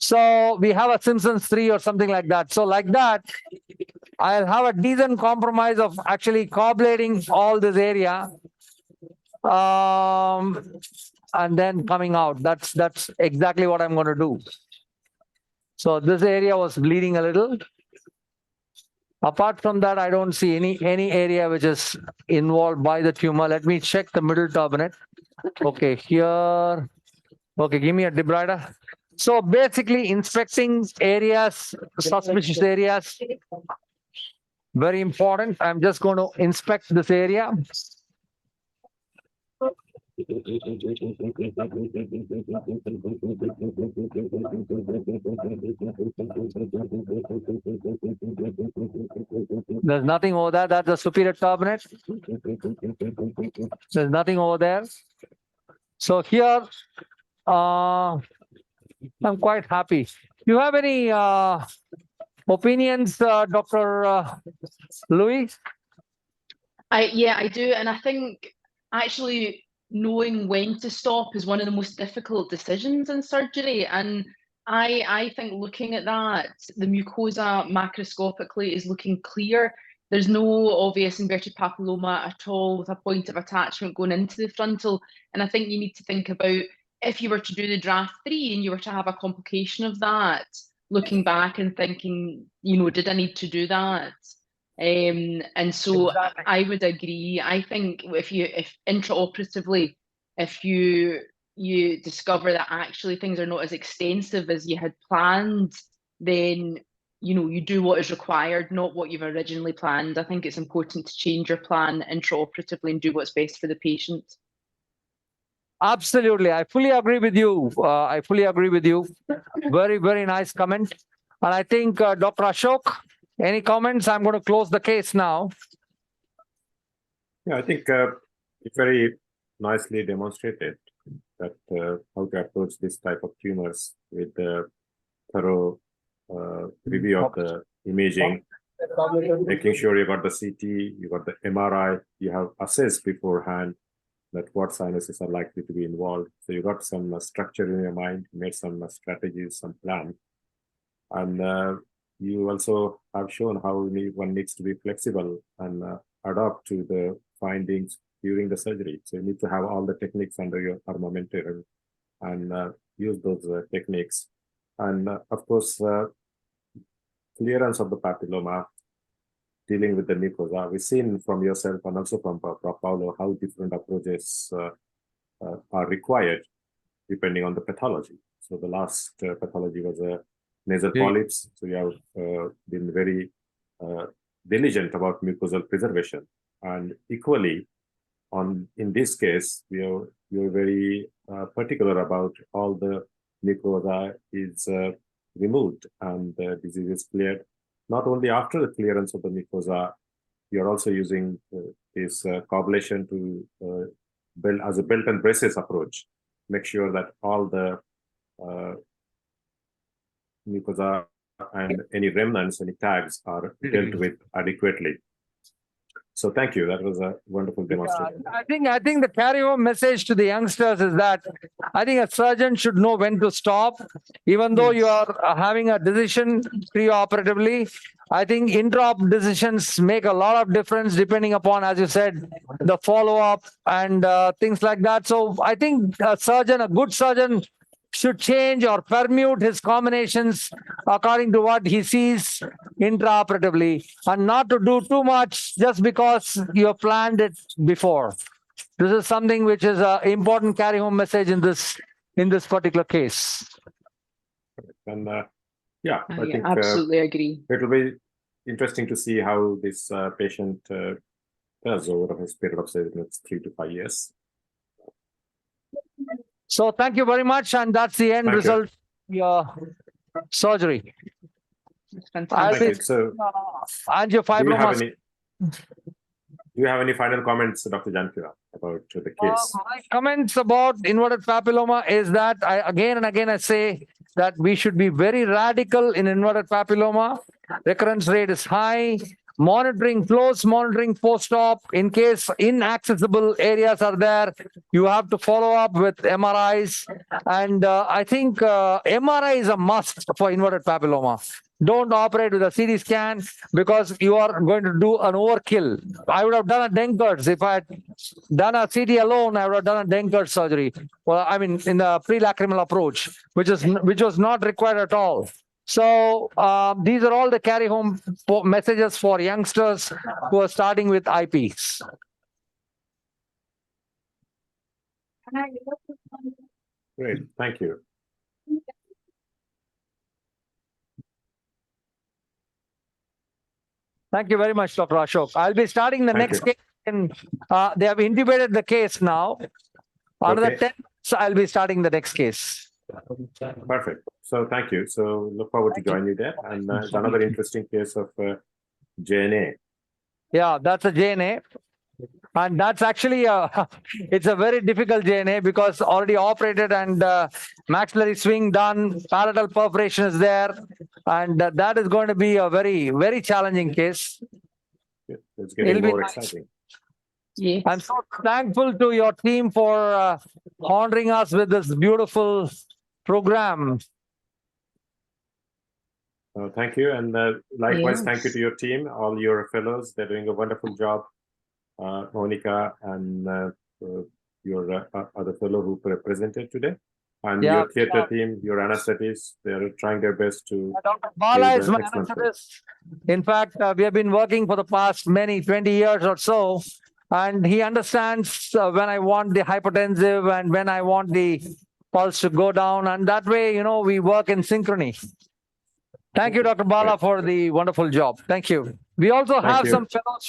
So we have a Simpsons 3 or something like that. So like that, I'll have a decent compromise of actually coblating all this area. And then coming out. That's exactly what I'm going to do. So this area was bleeding a little. Apart from that, I don't see any area which is involved by the tumor. Let me check the middle turbinate. Okay, here. Okay, give me a debrider. So basically inspecting areas, suspicious areas, very important. I'm just going to inspect this area. There's nothing over there. That's the superior turbinate. There's nothing over there. So here, I'm quite happy. Do you have any opinions, Dr. Louise? I do. And I think actually knowing when to stop is one of the most difficult decisions in surgery. And I think looking at that, the mucosa macroscopically is looking clear. There's no obvious inverted papilloma at all with a point of attachment going into the frontal. And I think you need to think about if you were to do the draft 3 and you were to have a complication of that, looking back and thinking, did I need to do that? And so exactly. I would agree. I think if intraoperatively, if you discover that actually things are not as extensive as you had planned, then you do what is required, not what you've originally planned. I think it's important to change your plan intraoperatively and do what's best for the patient. Absolutely. I fully agree with you. Very, very nice comment. And I think Dr. Ashok, any comments? I'm going to close the case now. Yeah, I think it very nicely demonstrated that how to approach this type of tumors with the thorough review of the imaging, making sure you got the CT, you got the MRI, you have assessed beforehand that what sinuses are likely to be involved. So you got some structure in your mind, made some strategies, some plan. And you also have shown how one needs to be flexible and adapt to the findings during the surgery. So you need to have all the techniques under your armamentarium and use those techniques. And of course, clearance of the papilloma, dealing with the mucosa. We've seen from yourself and also from Paulo how different approaches are required depending on the pathology. So the last pathology was a nasal polyps. So you have been very diligent about mucosal preservation, and equally, in this case, we are very particular about all the mucosa is removed and the disease is cleared. Not only after the clearance of the mucosa, we are also using this coagulation to build as a belt and braces approach, make sure that all the mucosa and any remnants, any tags are dealt with adequately. So thank you. That was a wonderful demonstration. I think the carry-home message to the youngsters is that I think a surgeon should know when to stop, even though you are having a decision pre-operatively. I think intra-op decisions make a lot of difference depending upon, as you said, the follow-up and things like that. So I think a good surgeon, should change or permute his combinations according to what he sees intraoperatively, and not to do too much just because you have planned it before. This is something which is an important carry-home message in this particular case. And yeah, I think absolutely agree. It will be interesting to see how this patient does over his period of, say, the next 3 to 5 years. So thank you very much, and that's the end result of your surgery. So, angiofibroma. Do you have any final comments, Dr. Janakira, about the case? My comments about inverted papilloma is that again and again I say that we should be very radical in inverted papilloma. Recurrence rate is high. Monitoring, close monitoring post-op. In case inaccessible areas are there, you have to follow up with MRIs. And I think MRI is a must for inverted papilloma. Don't operate with a CT scan because you are going to do an overkill. I would have done a Denker's. If I had done a CT alone, I would have done a Denker's surgery. Well, I mean, in the pre-lacrimal approach, which was not required at all. So these are all the carry-home messages for youngsters who are starting with IPs. Great, thank you. Thank you very much, Dr. Ashok. I'll be starting the next case. They have intubated the case now. Another 10 minutes, I'll be starting the next case. Perfect. So thank you. So look forward to joining you there. And it's another interesting case of JNA. Yeah, that's a JNA. And that's actually it's a very difficult JNA because already operated and maxillary swing done, parietal perforation is there, and that is going to be a very, very challenging case. It's getting more exciting. Yes. I'm so thankful to your team for honoring us with this beautiful program. Thank you. And likewise, thank you to your team, all your fellows. They're doing a wonderful job. Monica and your other fellow who presented today. And your theater team, your anesthetists, they're trying their best to... Dr. Bala is my anesthetist. In fact, we have been working for the past 20 years or so. And he understands when I want the hypotensive and when I want the pulse to go down. And that way, you know, we work in synchrony. Thank you, Dr. Bala, for the wonderful job. Thank you. We also have some fellows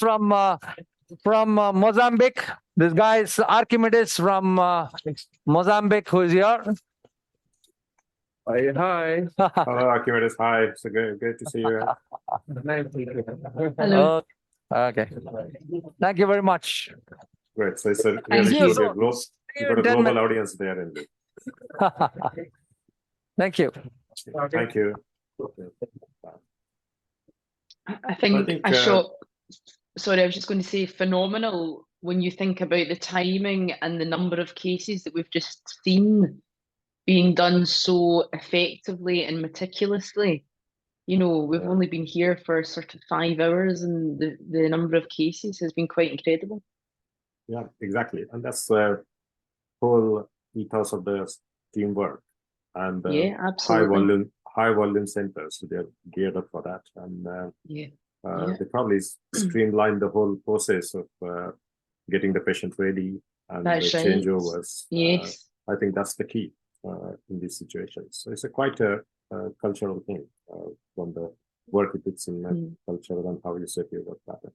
from Mozambique. This guy is Archimedes from Mozambique, who is here. Hi. Hello, Archimedes. Hi. It's good to see you. Hello. Okay. Thank you very much. Great. So it's a global audience there indeed. Thank you. Thank you. I think Ashok, sorry, I was just going to say phenomenal when you think about the timing and the number of cases that we've just seen being done so effectively and meticulously. You know, we've only been here for sort of 5 hours and the number of cases has been quite incredible. Yeah, exactly. And that's the whole ethos of the teamwork and high volume centers. So they're geared up for that. And they probably streamline the whole process of getting the patient ready and the changeovers. Yes. I think that's the key in these situations. So it's quite a cultural thing from the work with its in culture and how you set your work pattern.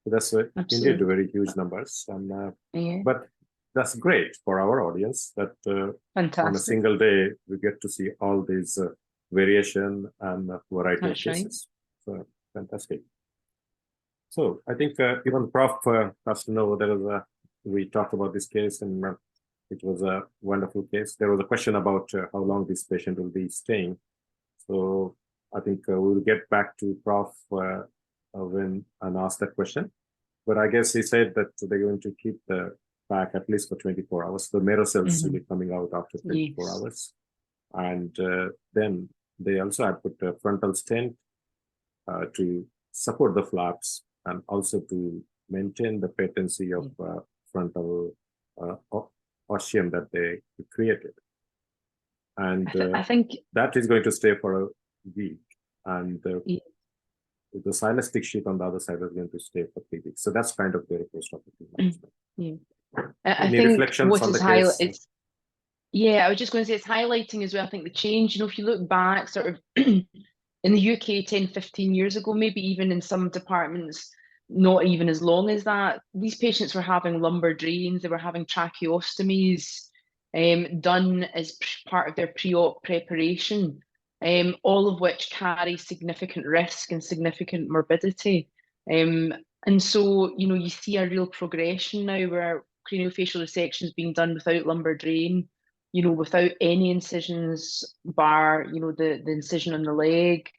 So that's Absolutely. indeed very huge numbers, and Yeah. but that's great for our audience that on a Fantastic. single day we get to see all these variation and variety That's of cases. So fantastic. So I think even Prof has to know there was we talked about this case, and it was a wonderful case. There was a question about how long this patient will be staying. So I think we'll get back to Prof when and ask that question. But I guess he said that they're going to keep the pack at least for 24 hours. The marrow cells will be coming out after 24 hours. And then they also have put a frontal stent to support the flaps and also to maintain the patency of frontal ostium that they created. And I think that is going to stay for a week. And the sinus stick sheet on the other side is going to stay for 3 weeks. So that's kind of their post-operative management. I Any think reflections what on is the case? I was just going to say it's highlighting as well. I think the change, if you look back sort of in the UK 10, 15 years ago, maybe even in some departments, not even as long as that, these patients were having lumbar drains, they were having tracheostomies done as part of their pre-op preparation, all of which carry significant risk and significant morbidity. And so, you see a real progression now where craniofacial resection is being done without lumbar drain, without any incisions, bar, the incision on the leg.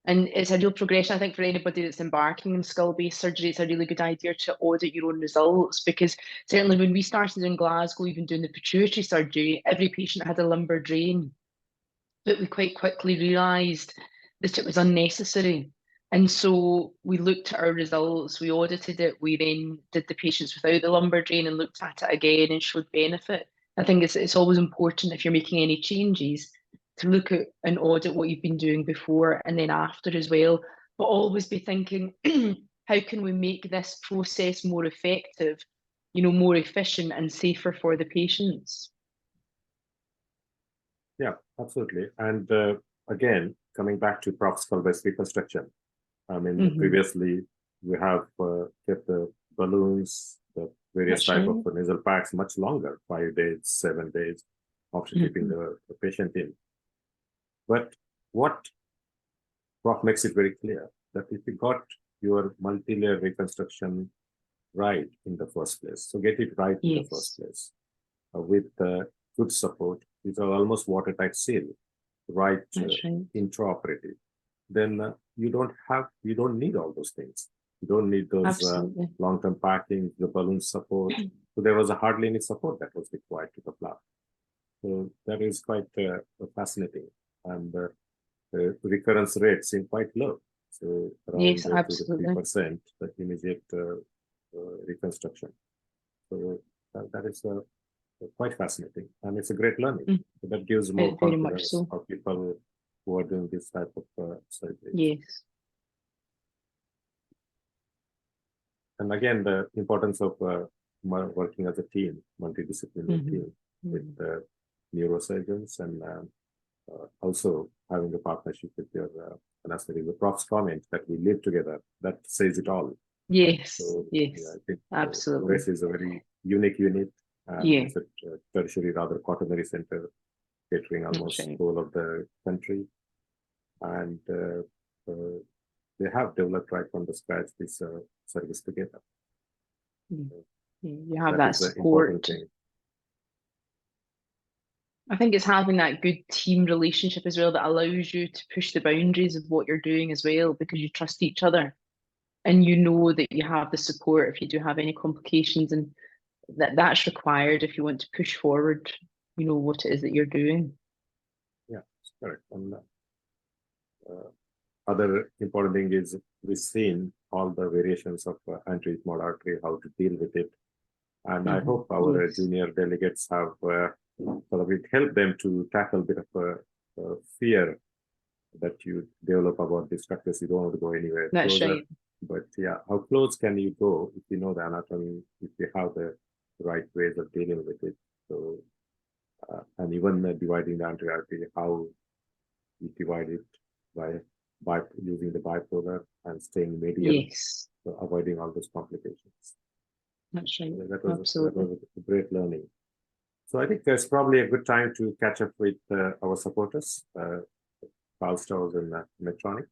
And it's a real progression, I think, for anybody that's embarking in skull-based surgery. It's a really good idea to audit your own results, because certainly when we started in Glasgow, even doing the pituitary surgery, every patient had a lumbar drain. But we quite quickly realised that it was unnecessary. And so we looked at our results, we audited it, we then did the patients without the lumbar drain and looked at it again and showed benefit. I think it's always important if you're making any changes to look at and audit what you've been doing before and then after as well, but always be thinking, how can we make this process more effective, more efficient and safer for the patients? Yeah, absolutely. And again, coming back to Prof. Skull Base reconstruction, I mean, previously we have kept the balloons, the various type of nasal packs much longer, 5 days, 7 days, after keeping the patient in. But what Prof makes it very clear that if you got your multi-layer reconstruction right in the first place, so get it right in the first place, with good support, these are almost watertight seal, right, intraoperative, then you don't need all those things. You don't need those long-term packing, the balloon support. So there was hardly any support that was required to the flap. So that is quite fascinating. And the recurrence rates seem quite low. So around 2-3% the immediate reconstruction. So that is quite fascinating, and it's a great learning. So that gives more confidence of people who are doing this type of surgery. Yes. And again, the importance of working as a team, multidisciplinary team with neurosurgeons, and also having a partnership with your anesthetic. The Prof's comment that we live together, that says it all. Yes, so, yes, yeah, I think, absolutely. RES is a very unique unit. It's a tertiary, rather quaternary center, catering almost whole of the country. And they have developed right from the scratch this service together. You have that support. I think it's having that good team relationship as well that allows you to push the boundaries of what you're doing as well, because you trust each other and you know that you have the support if you do have any complications, and that's required if you want to push forward, what it is that you're doing. Yeah, that's correct. And other important thing is we've seen all the variations of anterior artery, how to deal with it. And I hope our junior delegates have helped them to tackle a bit of a fear that you develop about this practice. You don't want to go anywhere closer. Right. But yeah, how close can you go if you know the anatomy, if you have the right ways of dealing with it? So, and even dividing the anterior artery, how you divide it by using the bipolar and staying medial, Yes, so avoiding all those complications. that's right. That was Absolutely. a great learning. So I think it's probably a good time to catch up with our supporters, Carl Stowers and Medtronic,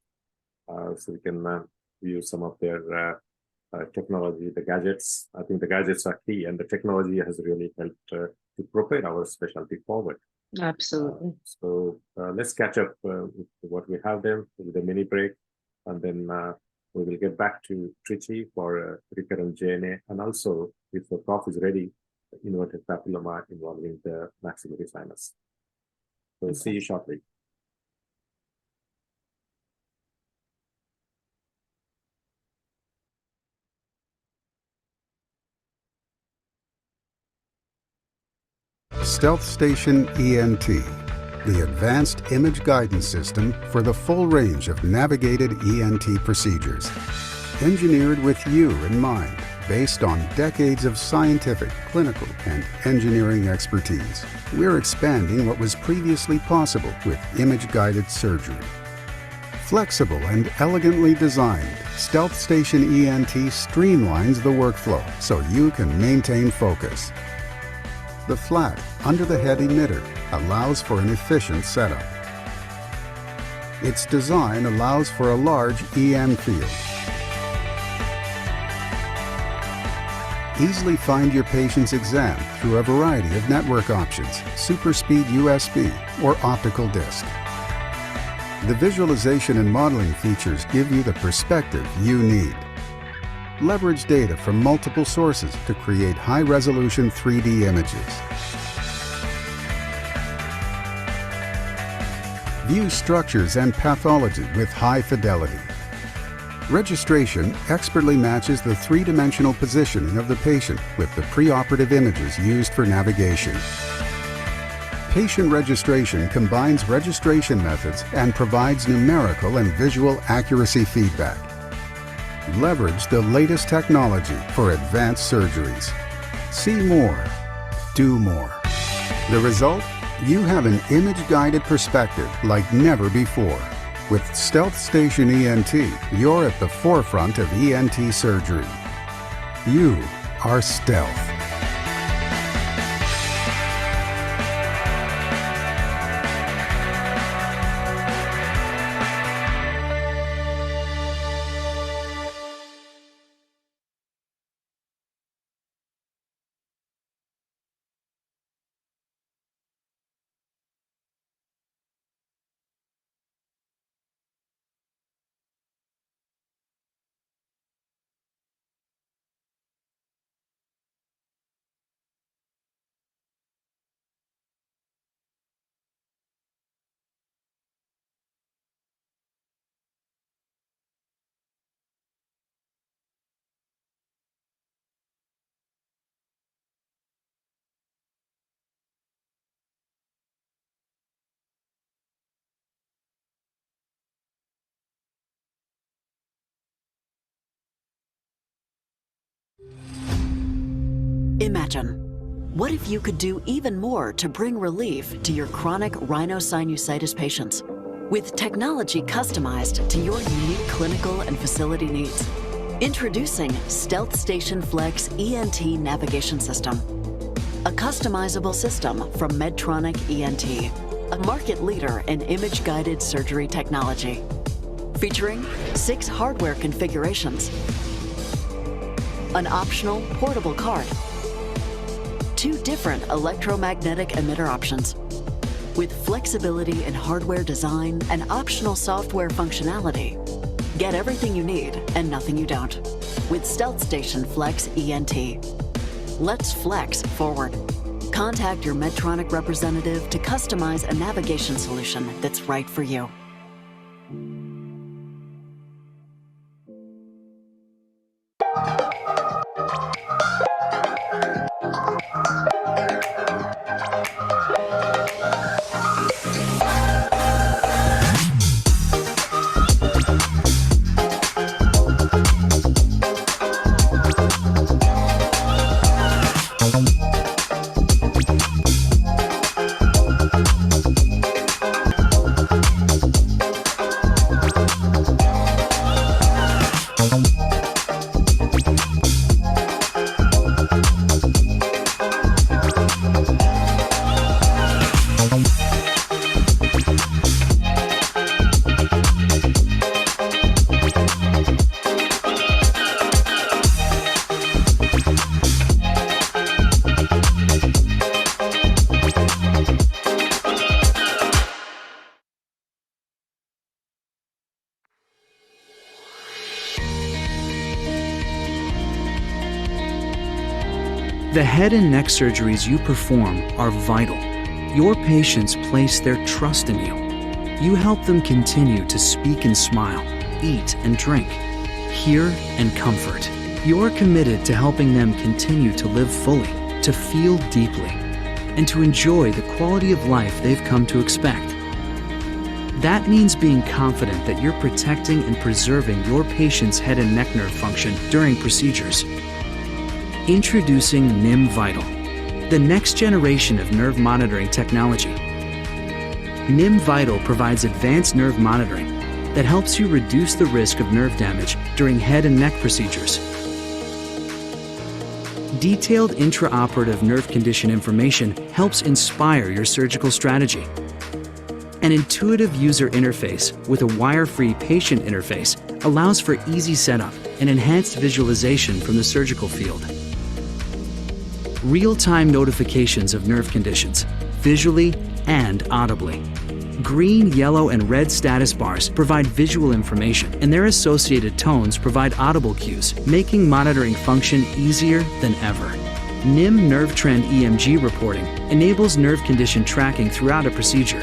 so we can view some of their technology, the gadgets. I think the gadgets are key, and the technology has really helped to propel our specialty forward. Absolutely. So let's catch up with what we have there with a mini break, and then we will get back to Trichy for recurrent JNA, and also if the prof is ready, inverted papilloma involving the maxillary sinus. So see you shortly. Stealth Station ENT, the advanced image guidance system for the full range of navigated ENT procedures. Engineered with you in mind, based on decades of scientific, clinical, and engineering expertise, we're expanding what was previously possible with image-guided surgery. Flexible and elegantly designed, Stealth Station ENT streamlines the workflow so you can maintain focus. The flat, under-the-head emitter allows for an efficient setup. Its design allows for a large EM field. Easily find your patient's exam through a variety of network options, super-speed USB, or optical disc. The visualization and modeling features give you the perspective you need. Leverage data from multiple sources to create high-resolution 3D images. View structures and pathology with high fidelity. Registration expertly matches the three-dimensional positioning of the patient with the preoperative images used for navigation. Patient registration combines registration methods and provides numerical and visual accuracy feedback. Leverage the latest technology for advanced surgeries. See more, do more. The result? You have an image-guided perspective like never before. With Stealth Station ENT, you're at the forefront of ENT surgery. You are Stealth. Imagine, what if you could do even more to bring relief to your chronic rhinosinusitis patients with technology customized to your unique clinical and facility needs? Introducing Stealth Station Flex ENT Navigation System, a customizable system from Medtronic ENT, a market leader in image-guided surgery technology. Featuring 6 hardware configurations, an optional portable card, 2 different electromagnetic emitter options. With flexibility in hardware design and optional software functionality, get everything you need and nothing you don't with Stealth Station Flex ENT. Let's flex forward. Contact your Medtronic representative to customize a navigation solution that's right for you. The head and neck surgeries you perform are vital. Your patients place their trust in you. You help them continue to speak and smile, eat and drink, hear and comfort. You're committed to helping them continue to live fully, to feel deeply, and to enjoy the quality of life they've come to expect. That means being confident that you're protecting and preserving your patient's head and neck nerve function during procedures. Introducing NIM Vital, the next generation of nerve monitoring technology. NIM Vital provides advanced nerve monitoring that helps you reduce the risk of nerve damage during head and neck procedures. Detailed intraoperative nerve condition information helps inspire your surgical strategy. An intuitive user interface with a wire-free patient interface allows for easy setup and enhanced visualization from the surgical field. Real-time notifications of nerve conditions, visually and audibly. Green, yellow, and red status bars provide visual information, and their associated tones provide audible cues, making monitoring function easier than ever. NIM Nerve Trend EMG reporting enables nerve condition tracking throughout a procedure,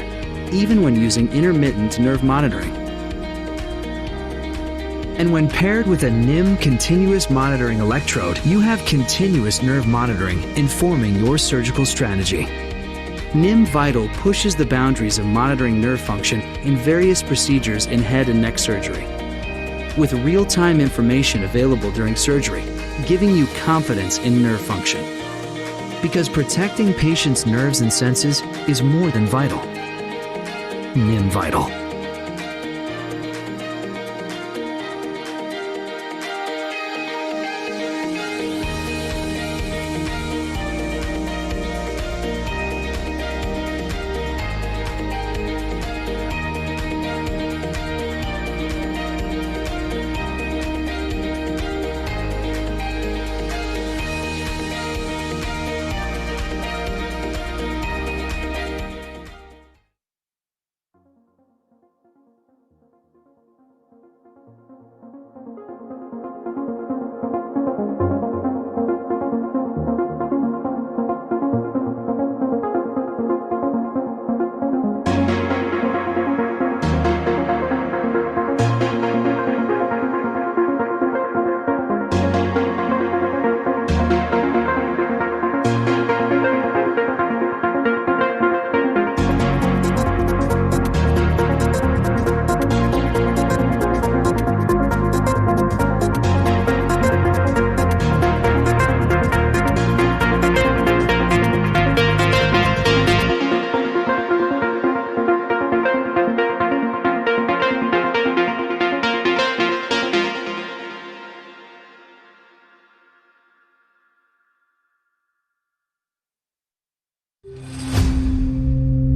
even when using intermittent nerve monitoring. And when paired with a NIM continuous monitoring electrode, you have continuous nerve monitoring informing your surgical strategy. NIM Vital pushes the boundaries of monitoring nerve function in various procedures in head and neck surgery, with real-time information available during surgery, giving you confidence in nerve function. Because protecting patients' nerves and senses is more than vital. NIM Vital.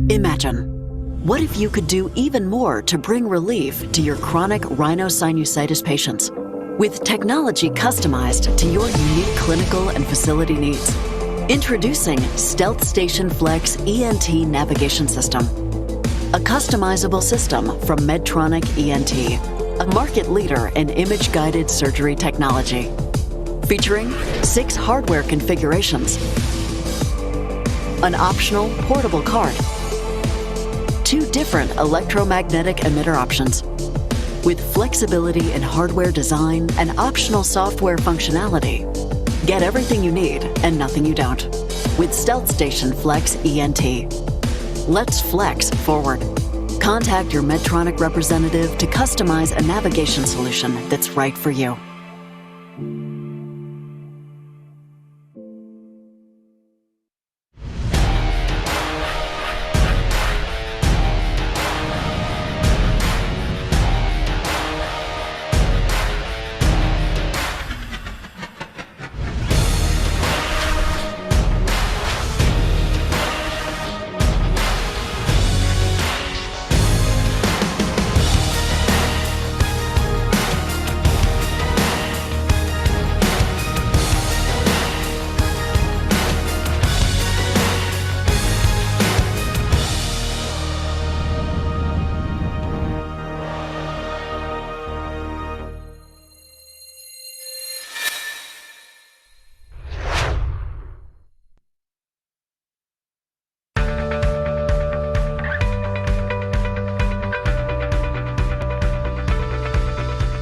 Imagine, what if you could do even more to bring relief to your chronic rhinosinusitis patients? With technology customized to your unique clinical and facility needs. Introducing Stealth Station Flex ENT Navigation System. A customizable system from Medtronic ENT, a market leader in image-guided surgery technology. Featuring 6 hardware configurations, an optional portable card, 2 different electromagnetic emitter options, with flexibility in hardware design and optional software functionality. Get everything you need and nothing you don't with Stealth Station Flex ENT. Let's flex forward. Contact your Medtronic representative to customize a navigation solution that's right for you.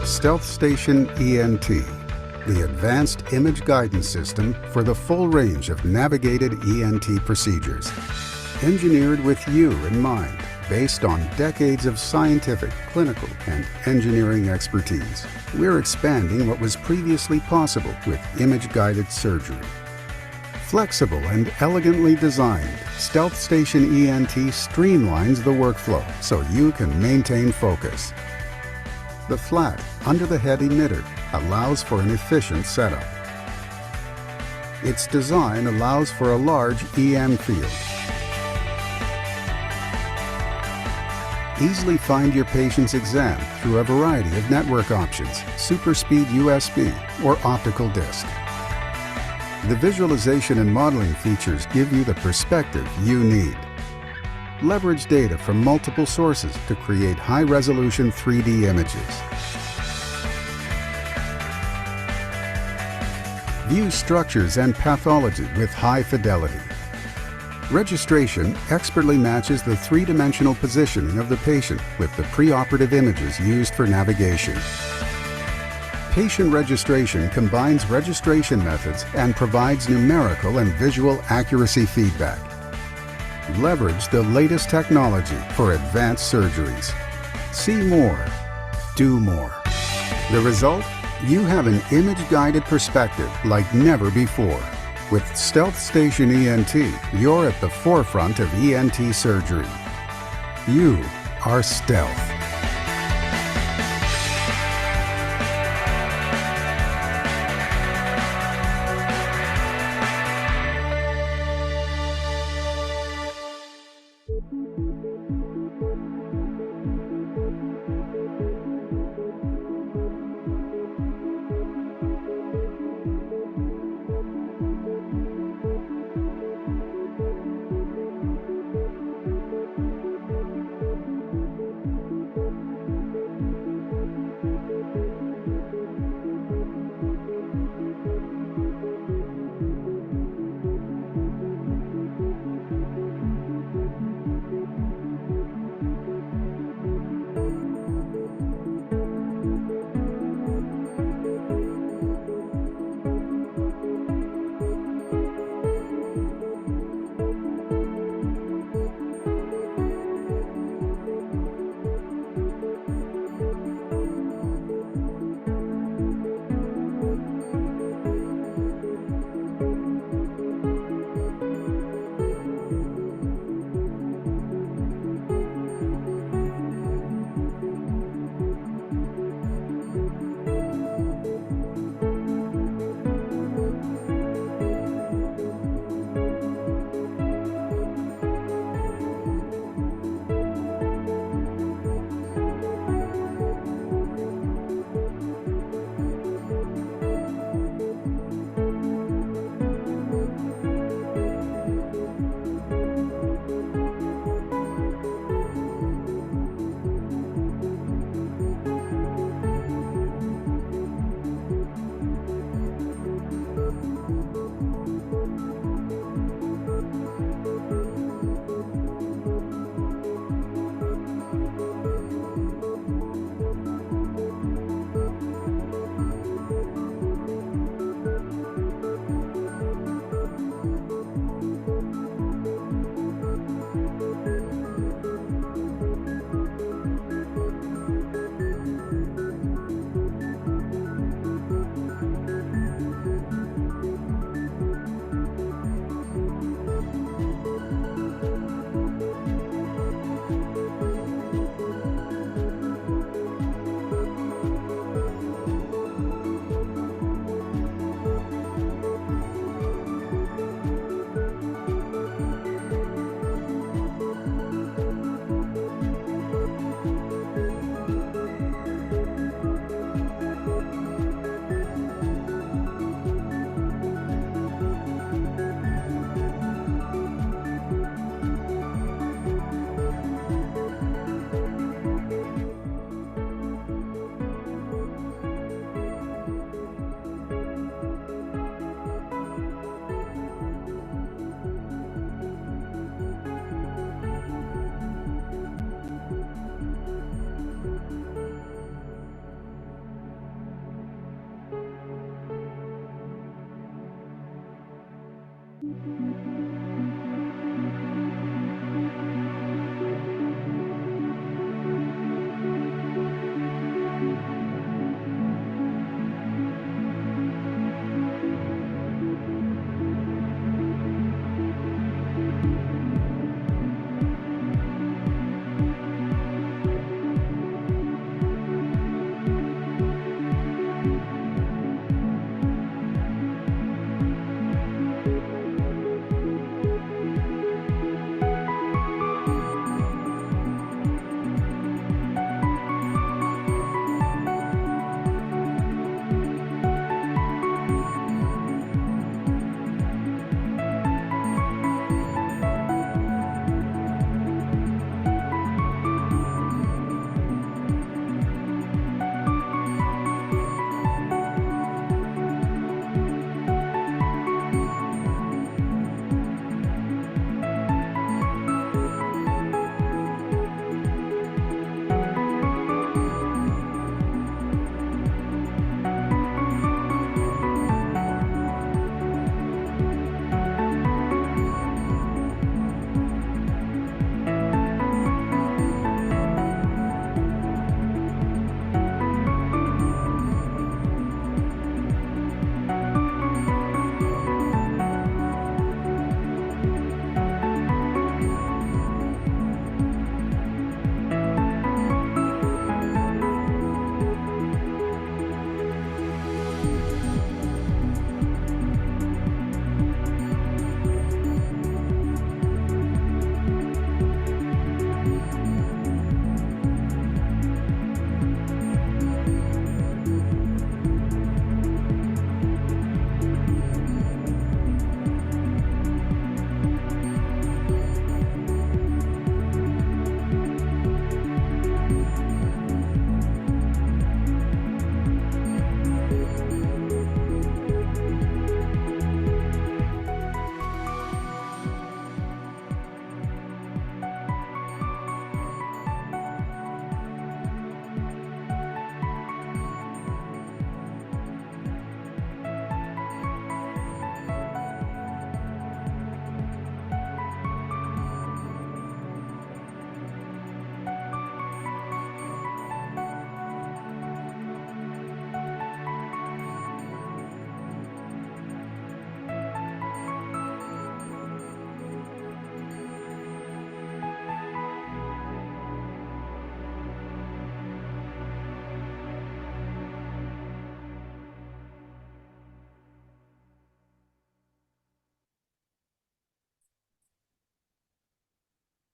Stealth Station ENT, the advanced image guidance system for the full range of navigated ENT procedures. Engineered with you in mind, based on decades of scientific, clinical, and engineering expertise, we're expanding what was previously possible with image-guided surgery. Flexible and elegantly designed, Stealth Station ENT streamlines the workflow so you can maintain focus. The flat, under-the-head emitter allows for an efficient setup. Its design allows for a large EM field. Easily find your patient's exam through a variety of network options, super speed USB, or optical disc. The visualization and modeling features give you the perspective you need. Leverage data from multiple sources to create high-resolution 3D images. View structures and pathology with high fidelity. Registration expertly matches the three-dimensional positioning of the patient with the preoperative images used for navigation. Patient registration combines registration methods and provides numerical and visual accuracy feedback. Leverage the latest technology for advanced surgeries. See more, do more. The result? You have an image-guided perspective like never before. With Stealth Station ENT, you're at the forefront of ENT surgery. You are Stealth.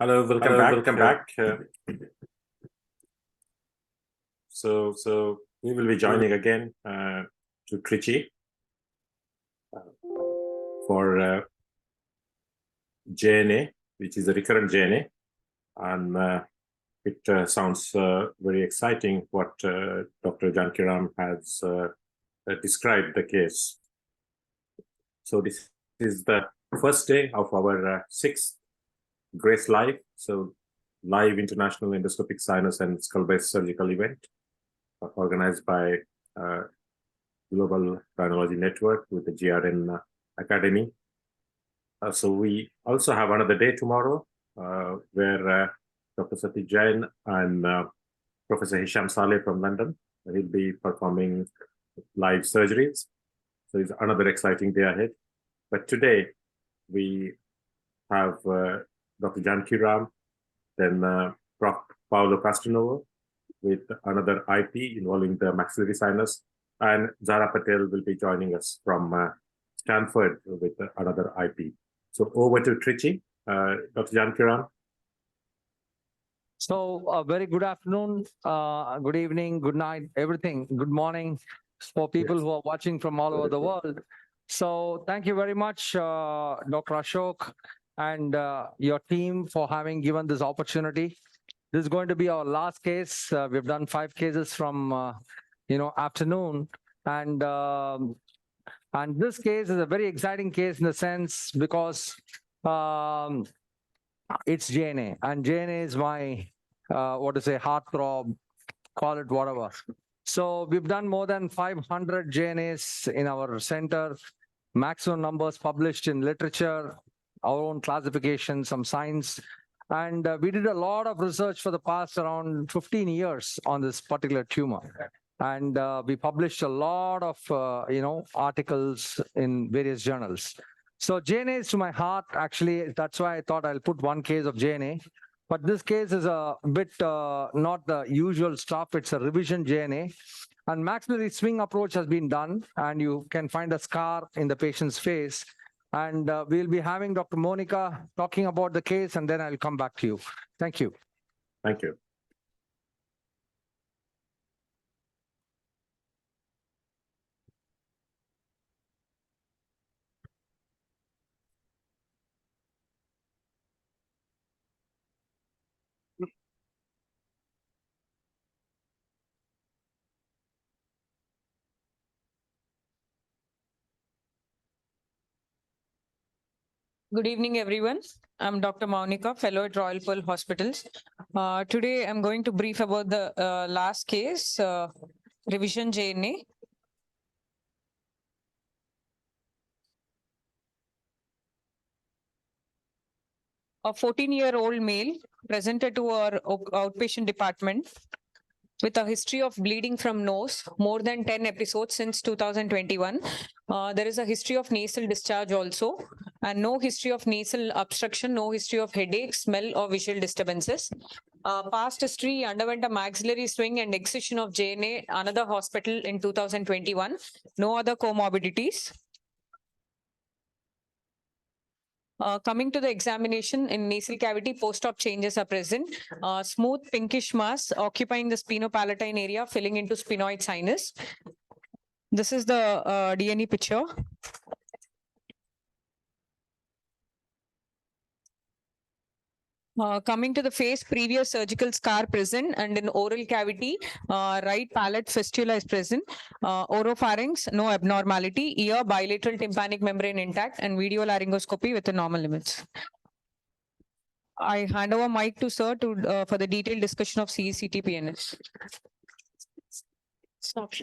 Hello, welcome back. So we will be joining again to Trichy for JNA, which is a recurrent JNA, and it sounds very exciting what Dr. Jankiram has described the case. So this is the first day of our sixth Grace Live, so live international endoscopic sinus and skull base surgical event organized by Global Rhinology Network with the GRN Academy. So we also have another day tomorrow where Dr. Sati Jain and Professor Hisham Saleh from London will be performing live surgeries. So it's another exciting day ahead. But today we have Dr. Jankiram, then Prof. Paolo Castronovo with another IP involving the maxillary sinus, and Zara Patel will be joining us from Stanford with another IP. So over to Trichy, Dr. Jankiram. So a very good afternoon, good evening, good night, everything. Good morning for people who are watching from all over the world. So thank you very much, Dr. Ashok and your team for having given this opportunity. This is going to be our last case. We've done 5 cases from afternoon, and this case is a very exciting case in the sense because it's JNA, and JNA is my heartthrob, call it whatever. So we've done more than 500 JNAs in our center, maximum numbers published in literature, our own classification, some science. And we did a lot of research for the past around 15 years on this particular tumor. And we published a lot of, articles in various journals. So JNA is to my heart, actually. That's why I thought I'll put one case of JNA. But this case is a bit not the usual stuff. It's a revision JNA. And maxillary swing approach has been done, and you can find a scar in the patient's face. And we'll be having Dr. Monica talking about the case, and then I'll come back to you. Thank you. Thank you. Good evening, everyone. I'm Dr. Monica, fellow at Royal Pearl Hospitals. Today, I'm going to brief about the last case, revision JNA. A 14-year-old male presented to our outpatient department with a history of bleeding from nose, more than 10 episodes since 2021. There is a history of nasal discharge also, and no history of nasal obstruction, no history of headache, smell, or visual disturbances. Past history, underwent a maxillary swing and excision of JNA, another hospital in 2021. No other comorbidities. Coming to the examination, in nasal cavity, post-op changes are present. Smooth pinkish mass occupying the sphenopalatine area, filling into sphenoid sinus. This is the DNA picture. Coming to the face, previous surgical scar present, and in oral cavity, right palate fistula is present. Oropharynx, no abnormality. Ear, bilateral tympanic membrane intact, and video laryngoscopy with the normal limits. I hand over mic to sir for the detailed discussion of CECT PNS.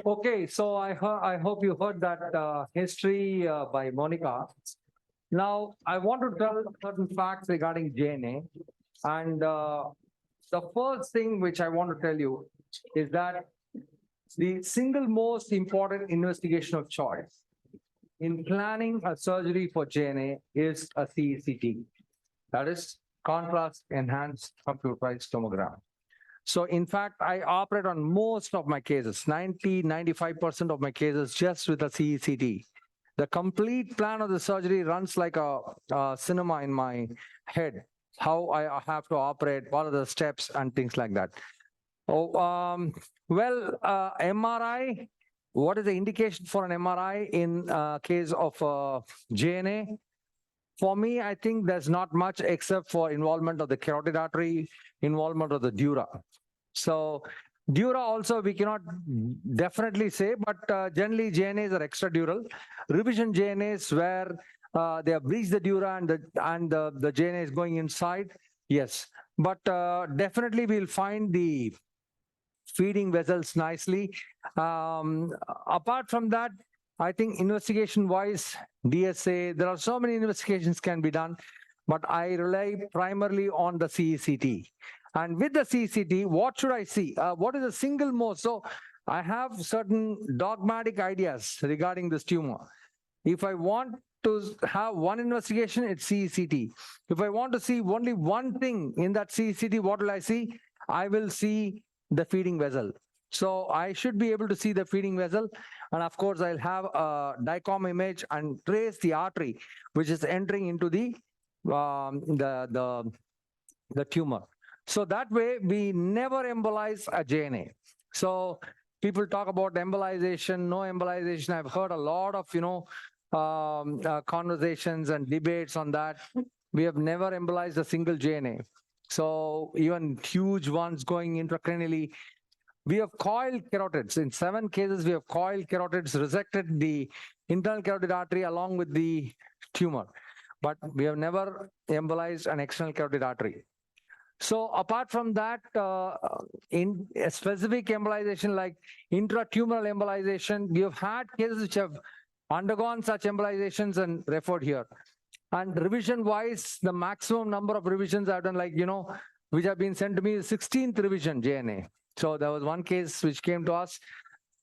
Okay, so I hope you heard that history by Monica. Now, I want to tell certain facts regarding JNA. And the first thing which I want to tell you is that the single most important investigation of choice in planning a surgery for JNA is a CECT. That is contrast enhanced computerized tomography. So in fact, I operate on most of my cases, 95% of my cases just with a CECT. The complete plan of the surgery runs like a cinema in my head. how I have to operate, what are the steps and things like that. MRI, what is the indication for an MRI in case of JNA? For me, I think there's not much except for involvement of the carotid artery, involvement of the dura. So dura also we cannot definitely say, but generally JNAs are extradural. Revision JNAs where they have breached the dura and the JNA is going inside, yes. But definitely we'll find the feeding vessels nicely. Apart from that, I think investigation-wise, DSA, there are so many investigations can be done, but I rely primarily on the CECT. And with the CECT, what should I see? What is the single most? So I have certain dogmatic ideas regarding this tumor. If I want to have one investigation, it's CECT. If I want to see only one thing in that CECT, what will I see? I will see the feeding vessel. So I should be able to see the feeding vessel. And of course, I'll have a DICOM image and trace the artery, which is entering into the tumor. So that way, we never embolize a JNA. So people talk about embolization, no embolization. I've heard a lot of, conversations and debates on that. We have never embolized a single JNA. So even huge ones going intracranially, we have coiled carotids. In 7 cases, we have coiled carotids, resected the internal carotid artery along with the tumor. But we have never embolized an external carotid artery. So apart from that, in a specific embolization like intratumoral embolization, we have had cases which have undergone such embolizations and referred here. And revision-wise, the maximum number of revisions I've done, which have been sent to me is 16th revision JNA. So there was one case which came to us,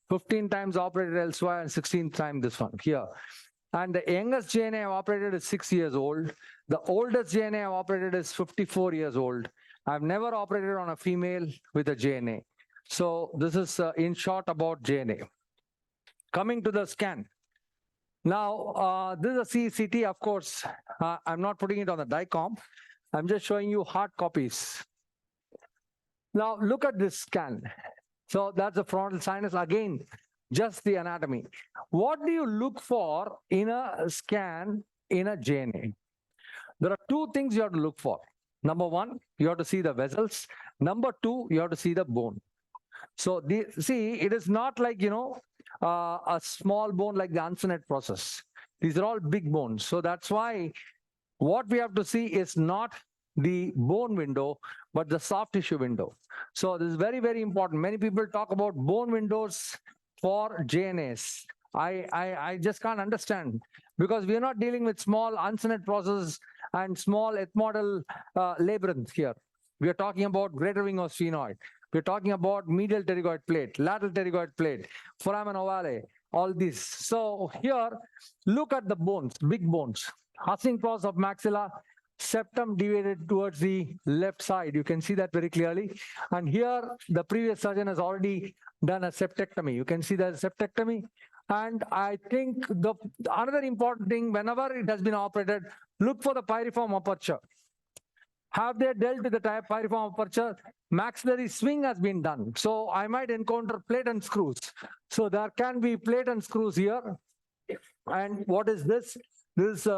15 times operated elsewhere and 16th time this one here. And the youngest JNA I've operated is 6 years old. The oldest JNA I've operated is 54 years old. I've never operated on a female with a JNA. So this is in short about JNA. Coming to the scan. Now, this is a CECT, of course. I'm not putting it on the DICOM. I'm just showing you hard copies. Now, look at this scan. So that's the frontal sinus. Again, just the anatomy. What do you look for in a scan in a JNA? There are 2 things you have to look for. Number 1, you have to see the vessels. Number 2, you have to see the bone. So see, it is not like, a small bone like the Uncinectomy process. These are all big bones. So that's why what we have to see is not the bone window, but the soft tissue window. So this is very, very important. Many people talk about bone windows for JNAs. I just can't understand, because we are not dealing with small Uncinectomy process and small ethmoidal labyrinth here. We are talking about greater wing of sphenoid. We're talking about medial pterygoid plate, lateral pterygoid plate, foramen ovale, all these. So here, look at the bones, big bones. Hussing process of maxilla, septum deviated towards the left side. You can see that very clearly. And here, the previous surgeon has already done a septectomy. You can see that septectomy. And I think another important thing, whenever it has been operated, look for the pyriform aperture. Have they dealt with the pyriform aperture? Maxillary swing has been done. So I might encounter plate and screws. So there can be plate and screws here. And what is this? This is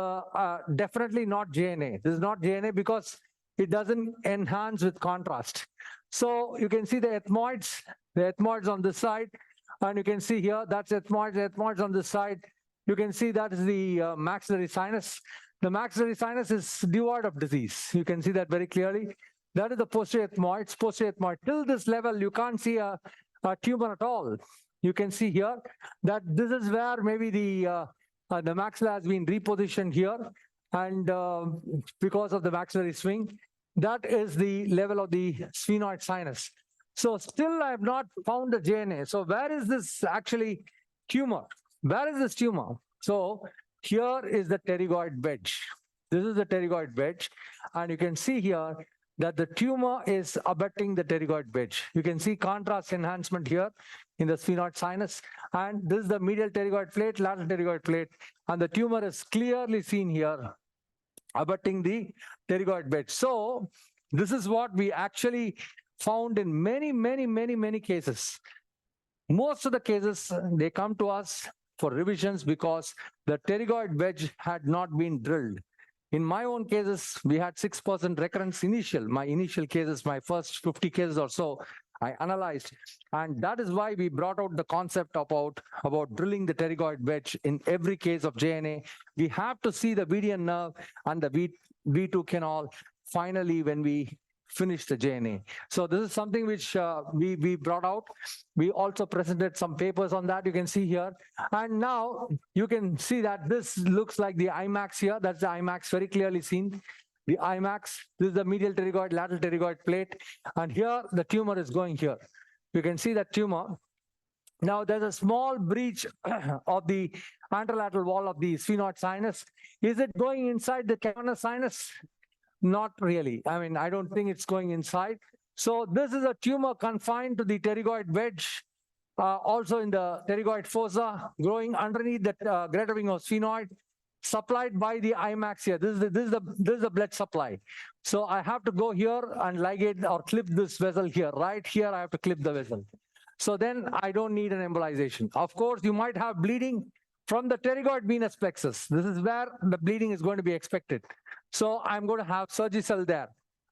definitely not JNA. This is not JNA because it doesn't enhance with contrast. So you can see the ethmoids on this side. And you can see here, that's ethmoids on this side. You can see that is the maxillary sinus. The maxillary sinus is devoid of disease. You can see that very clearly. That is the posterior ethmoids, posterior ethmoid. Till this level, you can't see a tumor at all. You can see here that this is where maybe the maxilla has been repositioned here. And because of the maxillary swing, that is the level of the sphenoid sinus. So still I have not found the JNA. So where is this actually tumor? Where is this tumor? So here is the pterygoid wedge. This is the pterygoid wedge. And you can see here that the tumor is abutting the pterygoid wedge. You can see contrast enhancement here in the sphenoid sinus. And this is the medial pterygoid plate, lateral pterygoid plate. And the tumor is clearly seen here abutting the pterygoid bed. So this is what we actually found in many cases. Most of the cases, they come to us for revisions because the pterygoid wedge had not been drilled. In my own cases, we had 6% recurrence my initial cases, my first 50 cases or so, I analyzed. And that is why we brought out the concept about drilling the pterygoid wedge in every case of JNA. We have to see the median nerve and the V2 canal finally when we finish the JNA. So this is something which we brought out. We also presented some papers on that, you can see here. And now you can see that this looks like the IMAX here. That's the IMAX, very clearly seen. The IMAX, this is the medial pterygoid, lateral pterygoid plate. And here the tumor is going here. You can see that tumor. Now there's a small breach of the anterolateral wall of the sphenoid sinus. Is it going inside the cavernous sinus? Not really. I mean, I don't think it's going inside. So this is a tumor confined to the pterygoid wedge, also in the pterygoid fossa, growing underneath the greater wing of sphenoid, supplied by the IMAX here. This is the blood supply. So I have to go here and ligate or clip this vessel here. Right here, I have to clip the vessel. So then I don't need an embolization. Of course, you might have bleeding from the pterygoid venous plexus. This is where the bleeding is going to be expected. So I'm going to have Surgicel there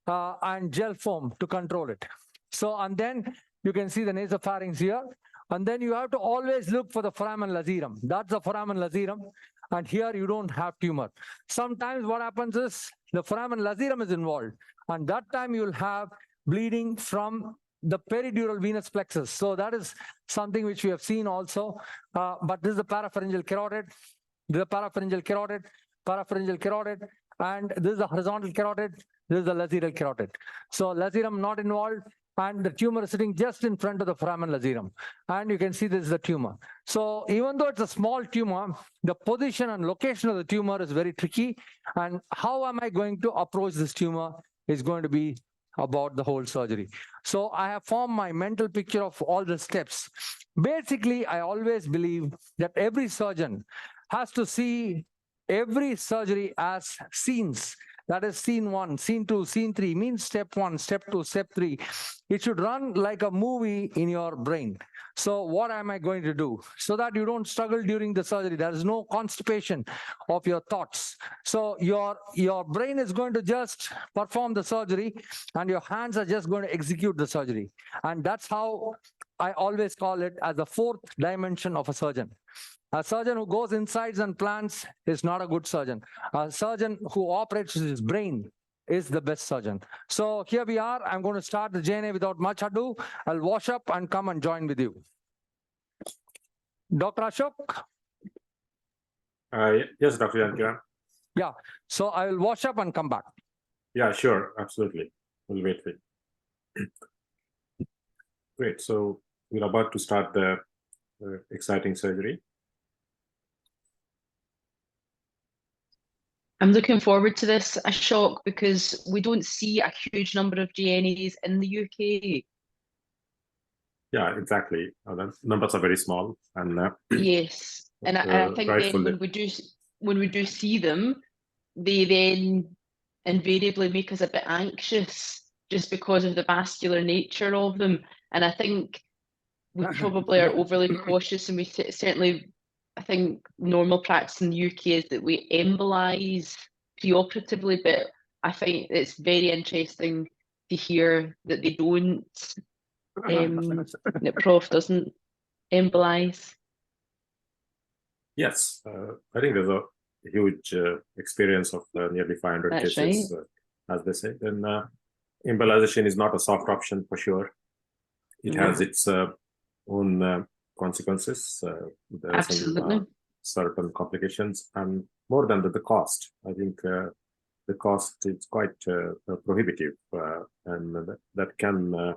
and gel foam to control it. So, and then you can see the nasopharynx here. And then you have to always look for the foramen lacerum. That's the foramen lacerum. And here you don't have tumor. Sometimes what happens is the foramen lacerum is involved. And that time you'll have bleeding from the peridural venous plexus. So that is something which we have seen also. But this is the parapharyngeal carotid. This is the parapharyngeal carotid, parapharyngeal carotid. And this is the horizontal carotid. This is the laceral carotid. So lacerum not involved. And the tumor is sitting just in front of the foramen lacerum. And you can see this is the tumor. So even though it's a small tumor, the position and location of the tumor is very tricky. And how am I going to approach this tumor is going to be about the whole surgery. So I have formed my mental picture of all the steps. Basically, I always believe that every surgeon has to see every surgery as scenes. That is scene 1, scene 2, scene 3, means step 1, step 2, step 3. It should run like a movie in your brain. So what am I going to do? So that you don't struggle during the surgery. There is no constipation of your thoughts. So your brain is going to just perform the surgery and your hands are just going to execute the surgery. And that's how I always call it as the 4th dimension of a surgeon. A surgeon who goes inside and plans is not a good surgeon. A surgeon who operates with his brain is the best surgeon. So here we are. I'm going to start the JNA without much ado. I'll wash up and come and join with you. Dr. Ashok? Yes, Dr. Jankiram. Yeah. So I will wash up and come back. Yeah, sure. Absolutely. We'll wait for it. Great. So we're about to start the exciting surgery. I'm looking forward to this, Ashok, because we don't see a huge number of JNAs in the UK. Yeah, exactly. The numbers are very small, and yes, and I think then when we do see them, they then invariably make us a bit anxious just because of the vascular nature of them. And I think we probably are overly cautious, and we certainly. I think normal practice in the UK is that we embolize preoperatively, but I find it's very interesting to hear that they don't, that Prof doesn't embolize. Yes, I think there's a huge experience of nearly 500 That's cases, right. as they say. And embolization is not a soft option for sure. It has its own consequences. There are some certain complications, and more than the cost. I think the cost is quite prohibitive, and that can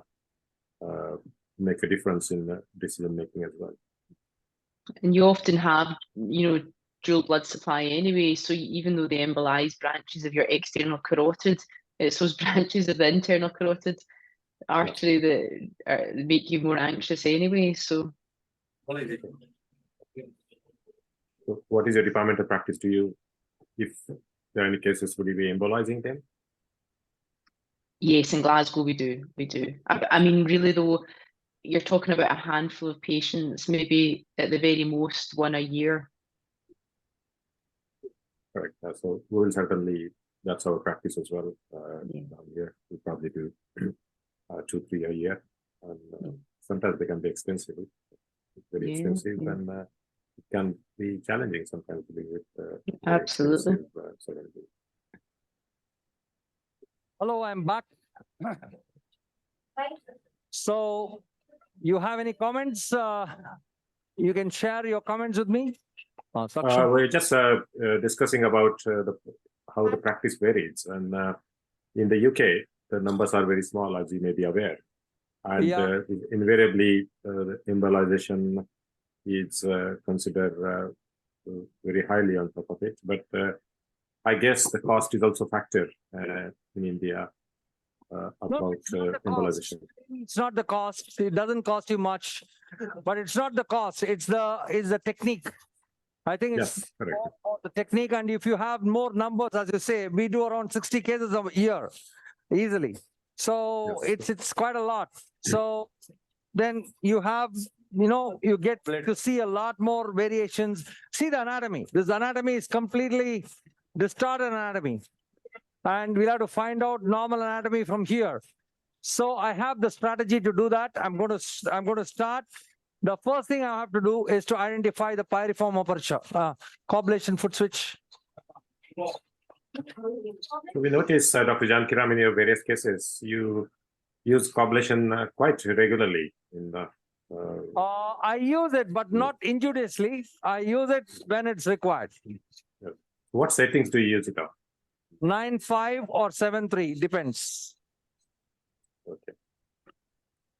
make a difference in decision making as well. And you often have, dual blood supply anyway. So even though they embolize branches of your external carotid, it's those branches of the internal carotid artery that make you more anxious anyway. So. So what is your department of practice? Do you, if there are any cases, would you be embolizing them? Yes, in Glasgow we do. I mean, really though, you're talking about a handful of patients, maybe at the very most one a year. Correct. So we will certainly, that's our practice as well. Down here, we probably do 2-3 a year. And sometimes they can be expensive. It's very expensive, and it can be challenging sometimes to be with Absolutely. surgery. Hello, I'm back. So, you have any comments? You can share your comments with me. We're just discussing about how the practice varies, and in the UK, the numbers are very small, as you may be aware, and invariably, the embolization is considered very highly on top of it. But I guess the cost is also a factor in India about embolization. It's not the cost. It doesn't cost you much, but it's not the cost. It's the technique. I think it's the technique, and if you have more numbers, as you say, we do around 60 cases a year, easily. So it's quite a lot. So then you have, you get to see a lot more variations. See the anatomy. This anatomy is completely distorted anatomy, and we'll have to find out normal anatomy from here. So I have the strategy to do that. I'm going to start. The first thing I have to do is to identify the piriform aperture, coblation foot switch. So we notice, Dr. Janakiram, in your various cases, you use coblation quite regularly in the. I use it, but not injudiciously. I use it when it's required. What settings do you use it on? 9.5 or 7.3, depends. Okay.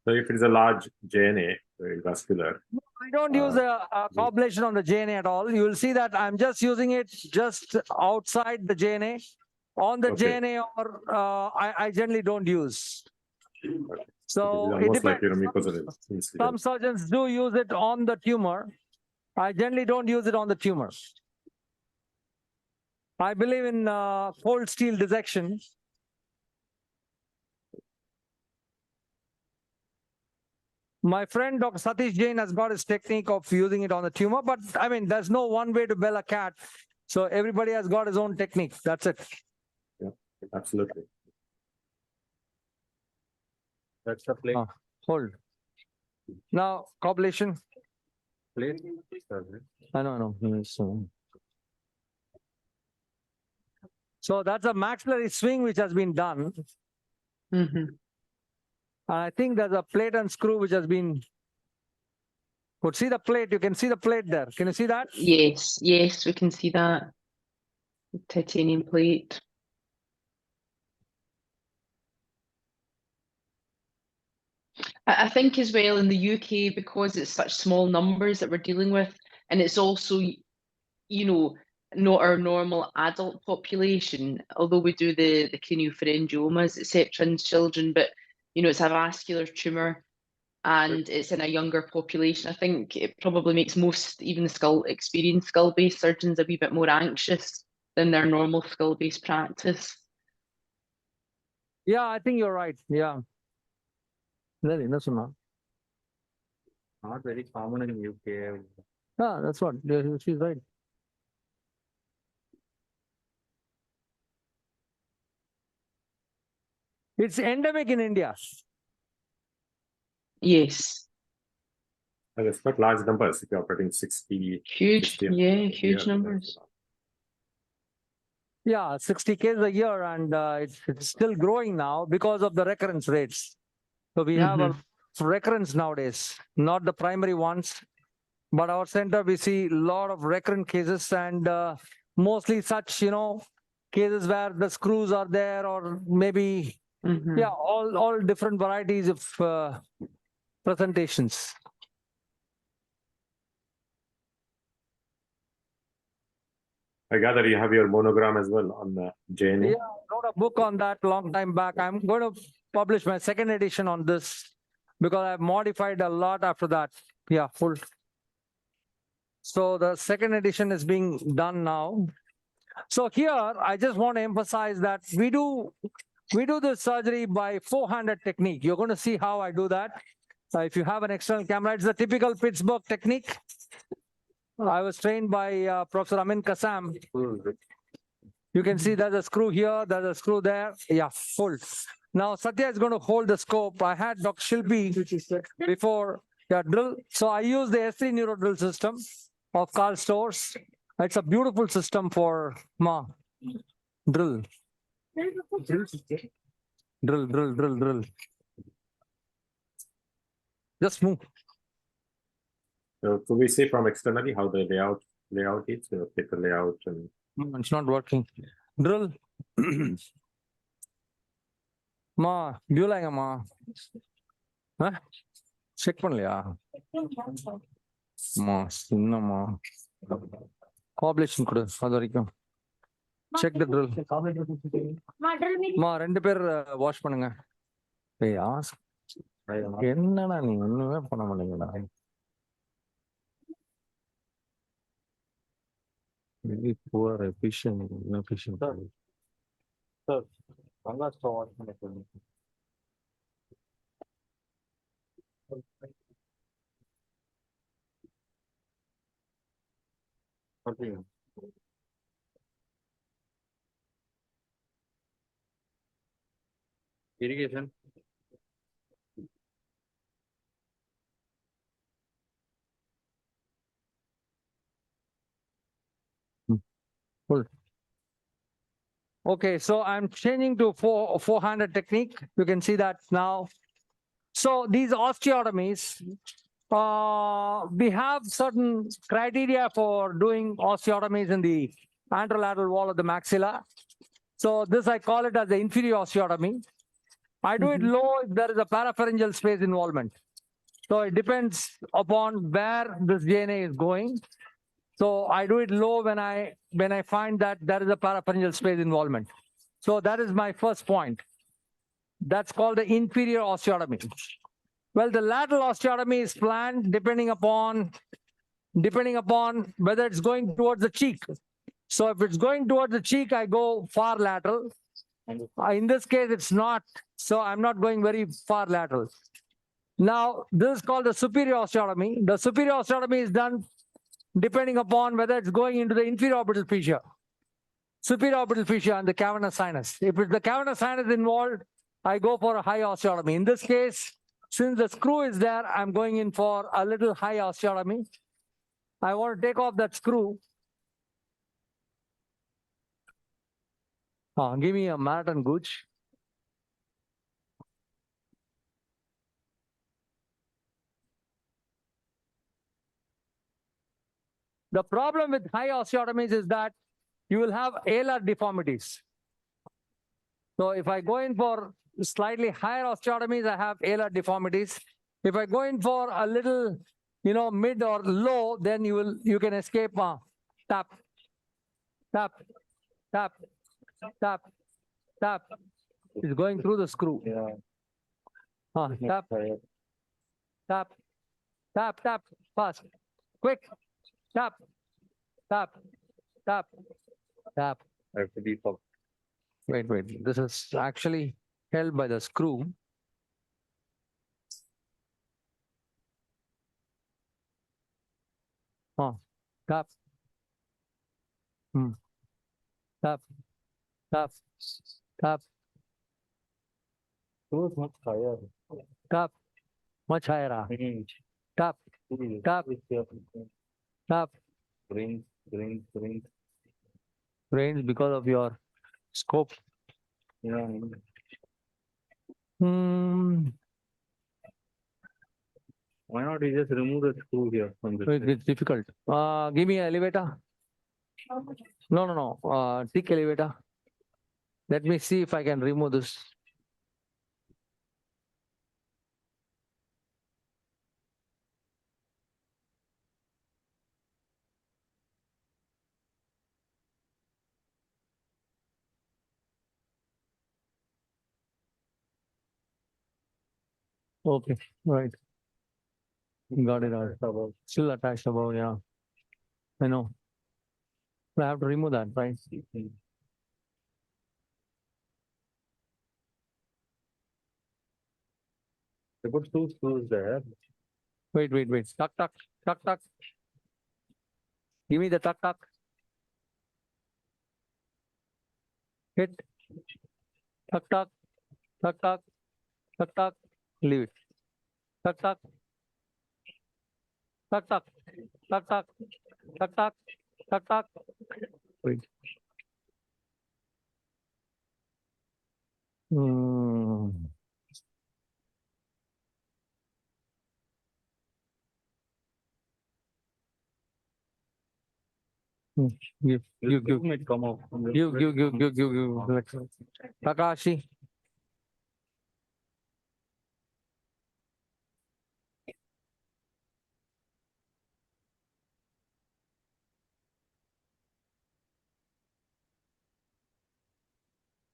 So if it is a large JNA, very vascular. No, I don't use a coblation on the JNA at all. You will see that I'm just using it just outside the JNA. On the JNA, or I generally don't use. Okay. So it depends. Like some surgeons do use it on the tumor. I generally don't use it on the tumor. I believe in cold steel dissection. My friend Dr. Satish Jain has got his technique of using it on the tumor, but I mean, there's no one way to bell a cat. So everybody has got his own technique. That's it. Yeah, absolutely. That's the plate. Hold. Now, coblation. Plate. I know. So that's a maxillary swing which has been done. I think there's a plate and screw which has been put. See the plate, you can see the plate there. Can you see that? Yes, we can see that. The titanium plate. I think as well in the UK, because it's such small numbers that we're dealing with, and it's also, not our normal adult population, although we do the craniopharyngiomas, etc. in children, but it's a vascular tumor and it's in a younger population. I think it probably makes most, even the experienced skull-based surgeons, a wee bit more anxious than their normal skull-based practice. Yeah, I think you're right. Yeah. Really, that's not very common in UK. Yeah, that's what she's right. It's endemic in India. Yes. And it's quite large numbers if you're operating 60. Huge, huge numbers. Yeah, 60 cases a year, and it's still growing now because of the recurrence rates. So we have a recurrence nowadays, not the primary ones, but our center we see a lot of recurrent cases, and mostly such cases where the screws are there, or maybe all different varieties of presentations. I gather you have your monogram as well on the JNA. Yeah, I wrote a book on that long time back. I'm going to publish my second edition on this because I've modified a lot after that. Yeah, full. So the second edition is being done now. So here, I just want to emphasize that we do this surgery by 400 technique. You're going to see how I do that. If you have an external camera, it's the typical Pittsburgh technique. I was trained by Professor Amin Kassam. You can see there's a screw here, there's a screw there. Yeah, full. Now Satya is going to hold the scope. I had Dr. Shilpi before drill. So I use the Esthesioneuroblastoma drill system of Karl Storz. It's a beautiful system for drill. Drill. Just move. So could we see from externally how the layout is, paper layout and It's not working. Drill. Viewlanga huh? Check panliya. Innama. Coblation kudu advaraikum. Check the drill. ரெண்டு பேர் wash பண்ணுங்க. என்னடா நீ ஒண்ணுமே பண்ண மாட்டீங்கடா. Very poor, inefficient. Sir, irrigation. Full. Okay, so I'm changing to 400 technique. You can see that now. So these osteotomies, we have certain criteria for doing osteotomies in the anterolateral wall of the maxilla. So this I call it as the inferior osteotomy. I do it low if there is a parapharyngeal space involvement. So it depends upon where this JNA is going. So I do it low when I find that there is a parapharyngeal space involvement. So that is my first point. That's called the inferior osteotomy. Well, the lateral osteotomy is planned depending upon whether it's going towards the cheek. So if it's going towards the cheek, I go far lateral. In this case, it's not. So I'm not going very far lateral. Now, this is called the superior osteotomy. The superior osteotomy is done depending upon whether it's going into the inferior orbital fissure, superior orbital fissure and the cavernous sinus. If it's the cavernous sinus involved, I go for a high osteotomy. In this case, since the screw is there, I'm going in for a little high osteotomy. I want to take off that screw. Give me a marathon gooch. The problem with high osteotomies is that you will have alar deformities. So if I go in for slightly higher osteotomies, I have alar deformities. If I go in for a little, mid or low, then you can escape. Tap. It's going through the screw. Tap. Fast. Quick. Tap. Wait. This is actually held by the screw. Tap. Much higher. Tap. Much higher. Tap. Range because of your scope. Yeah. Why not you just remove the screw here from this? It's difficult. Give me an elevator. No. Thick elevator. Let me see if I can remove this. Okay, right. Got it. Still attached above, yeah. I know. I have to remove that, right? They put 2 screws there. Wait. Tuck. Give me the tuck. Hit. Tuck. Leave it. Tuck. Wait. Give. Might come out. Give. Takashi.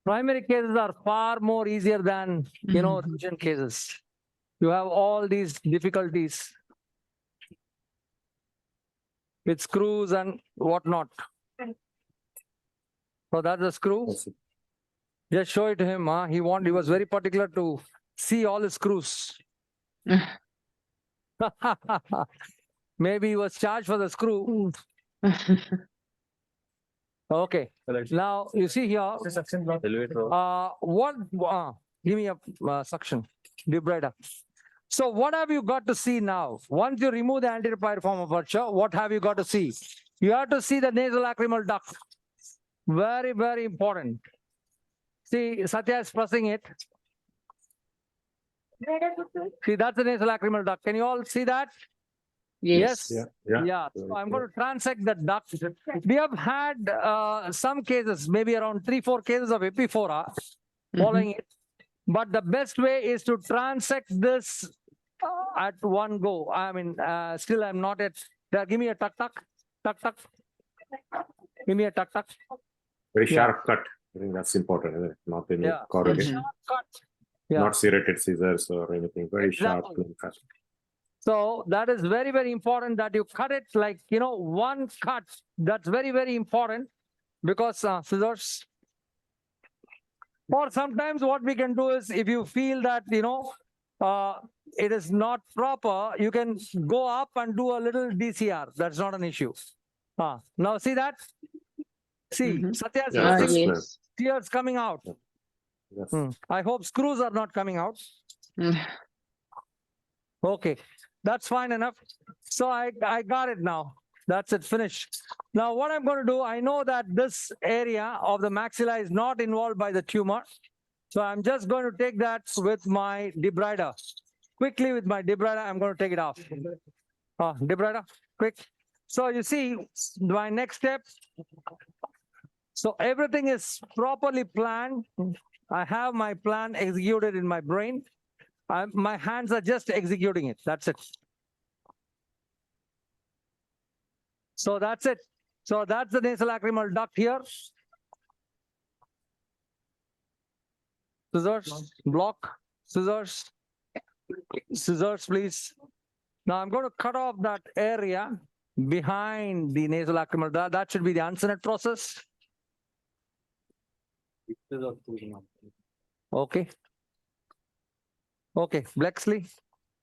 Primary cases are far more easier than, revision cases. You have all these difficulties with screws and whatnot. So that's the screw. Just show it to him. He was very particular to see all the screws. Maybe he was charged for the screw. Okay. Now you see here. Give me a suction debrider. So what have you got to see now? Once you remove the anterior piriform aperture, what have you got to see? You have to see the nasolacrimal duct. Very, very important. See, Satya is pressing it. See, that's the nasolacrimal duct. Can you all see that? Yes. Yeah. So I'm going to transect the duct. We have had some cases, maybe around 3-4 cases of epiphora following it. But the best way is to transect this at one go. I mean, still I'm not at. Give me a tuck. Give me a tuck. Very sharp cut. I think that's important, isn't it? Not any corrugate. Sharp cut. Yeah. Not serrated scissors or anything. Very sharp cut. So that is very, very important that you cut it like, one cut. That's very, very important because scissors. Or sometimes what we can do is if you feel that, it is not proper, you can go up and do a little DCR. That's not an issue. Now see that? See, Satya's tears coming out. Yes. I hope screws are not coming out. Okay, that's fine enough. So I got it now. That's it, finished. Now what I'm going to do, I know that this area of the maxilla is not involved by the tumor. So I'm just going to take that with my debrider. Quickly with my debrider, I'm going to take it off. Debrider, quick. So you see, my next step. So everything is properly planned. I have my plan executed in my brain. My hands are just executing it. That's it. So that's it. So that's the nasolacrimal duct here. Scissors, block, scissors, please. Now I'm going to cut off that area behind the nasolacrimal duct. That should be the Uncinectomy process. Okay. Okay, Blexley,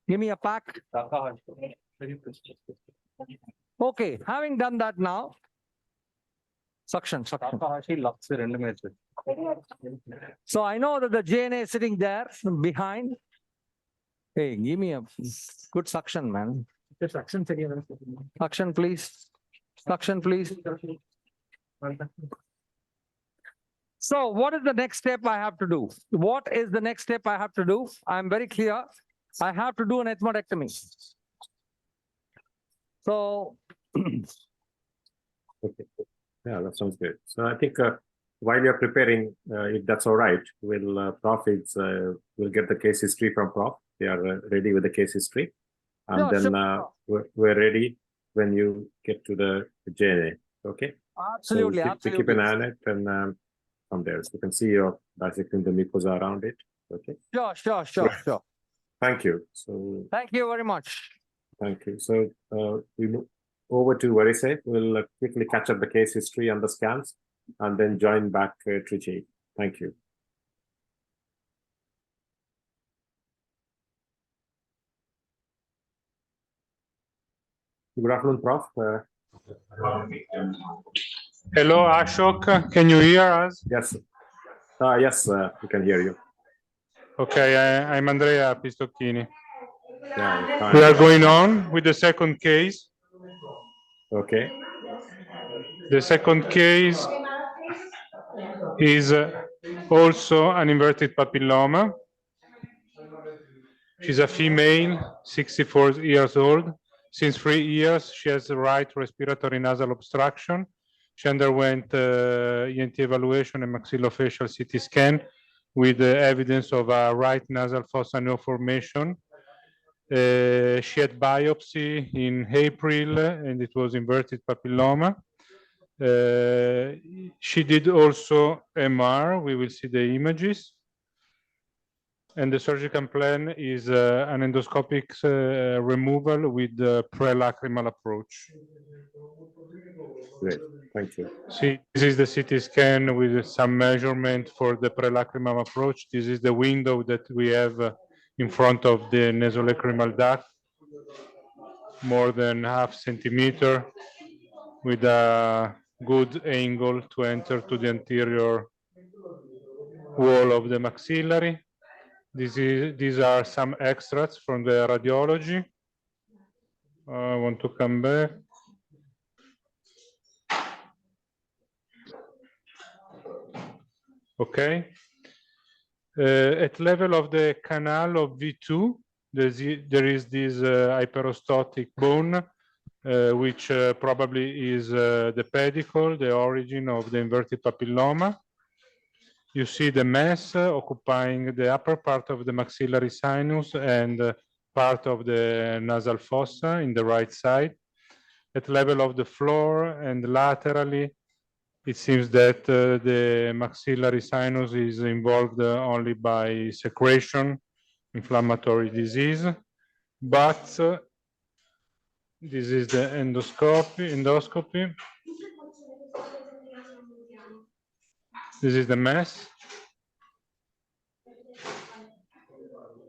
give me a pack. Okay, having done that now, suction. So I know that the JNA is sitting there behind. Hey, give me a good suction, man. Suction, please. Suction, please. So what is the next step I have to do? What is the next step I have to do? I'm very clear. I have to do an ethmodectomy. So. Okay. Yeah, that sounds good. So I think while you're preparing, if that's all right, we'll we'll get the case history from Prof. They are ready with the case history. And then we're ready when you get to the JNA. Okay? Absolutely. So we keep an eye on it and from there. So you can see you're dissecting the mucosa around it. Okay? Sure. Thank you. So thank you very much. thank you. So we over to Varise. We'll quickly catch up the case history and the scans, and then join back Trichy. Thank you. Good afternoon, Prof. Hello, Ashok. Can you hear us? Yes. Yes, we can hear you. Okay, I'm Andrea Pistocchini. Yeah, we are going on with the second case. Okay. The second case is also an inverted papilloma. She's a female, 64 years old. Since 3 years, she has right respiratory nasal obstruction. She underwent ENT evaluation and maxillofacial CT scan with evidence of a right nasal fossa node formation. She had biopsy in April, and it was inverted papilloma. She did also MR. We will see the images. And the surgical plan is an endoscopic removal with the pre-lacrimal approach. Great, thank you. See, this is the CT scan with some measurement for the pre-lacrimal approach. This is the window that we have in front of the nasolacrimal duct, more than ½ centimeter, with a good angle to enter to the anterior wall of the maxillary. These are some extracts from the radiology. I want to come back. Okay. At level of the canal of V2, there is this hyperostotic bone, which probably is the pedicle, the origin of the inverted papilloma. You see the mass occupying the upper part of the maxillary sinus and part of the nasal fossa in the right side. At level of the floor and laterally, it seems that the maxillary sinus is involved only by secretion, inflammatory disease, but this is the endoscopy. This is the mass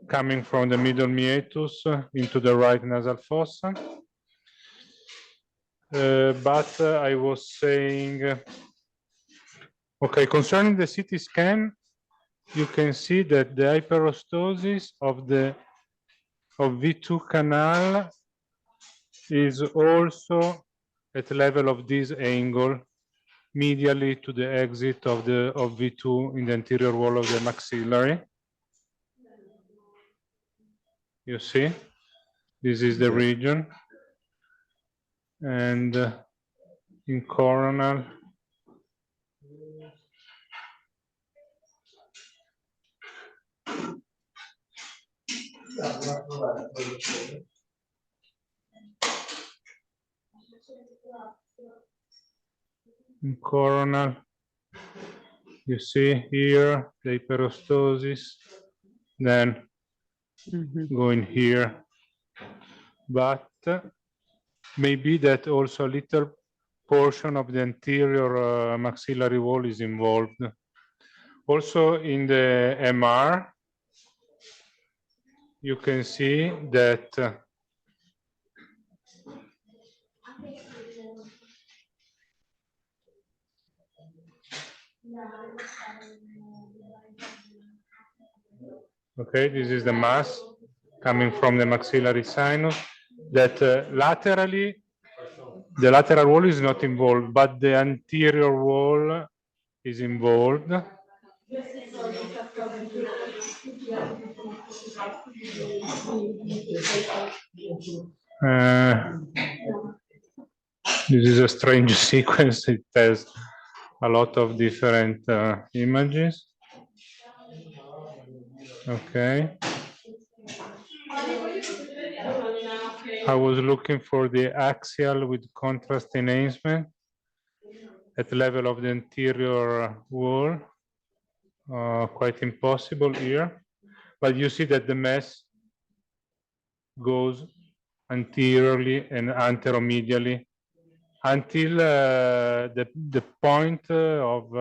coming from the middle meatus into the right nasal fossa. But I was saying, okay, concerning the CT scan, you can see that the hyperostosis of V2 canal is also at the level of this angle, medially to the exit of V2 in the anterior wall of the maxillary. You see, this is the region, and in coronal, you see here the hyperostosis, then going here, but maybe that also a little portion of the anterior maxillary wall is involved. Also in the MR, you can see that okay, this is the mass coming from the maxillary sinus, that laterally, the lateral wall is not involved, but the anterior wall is involved. This is a strange sequence. It has a lot of different images. Okay. I was looking for the axial with contrast enhancement at the level of the anterior wall. Quite impossible here, but you see that the mass goes anteriorly and anteromedially until the point of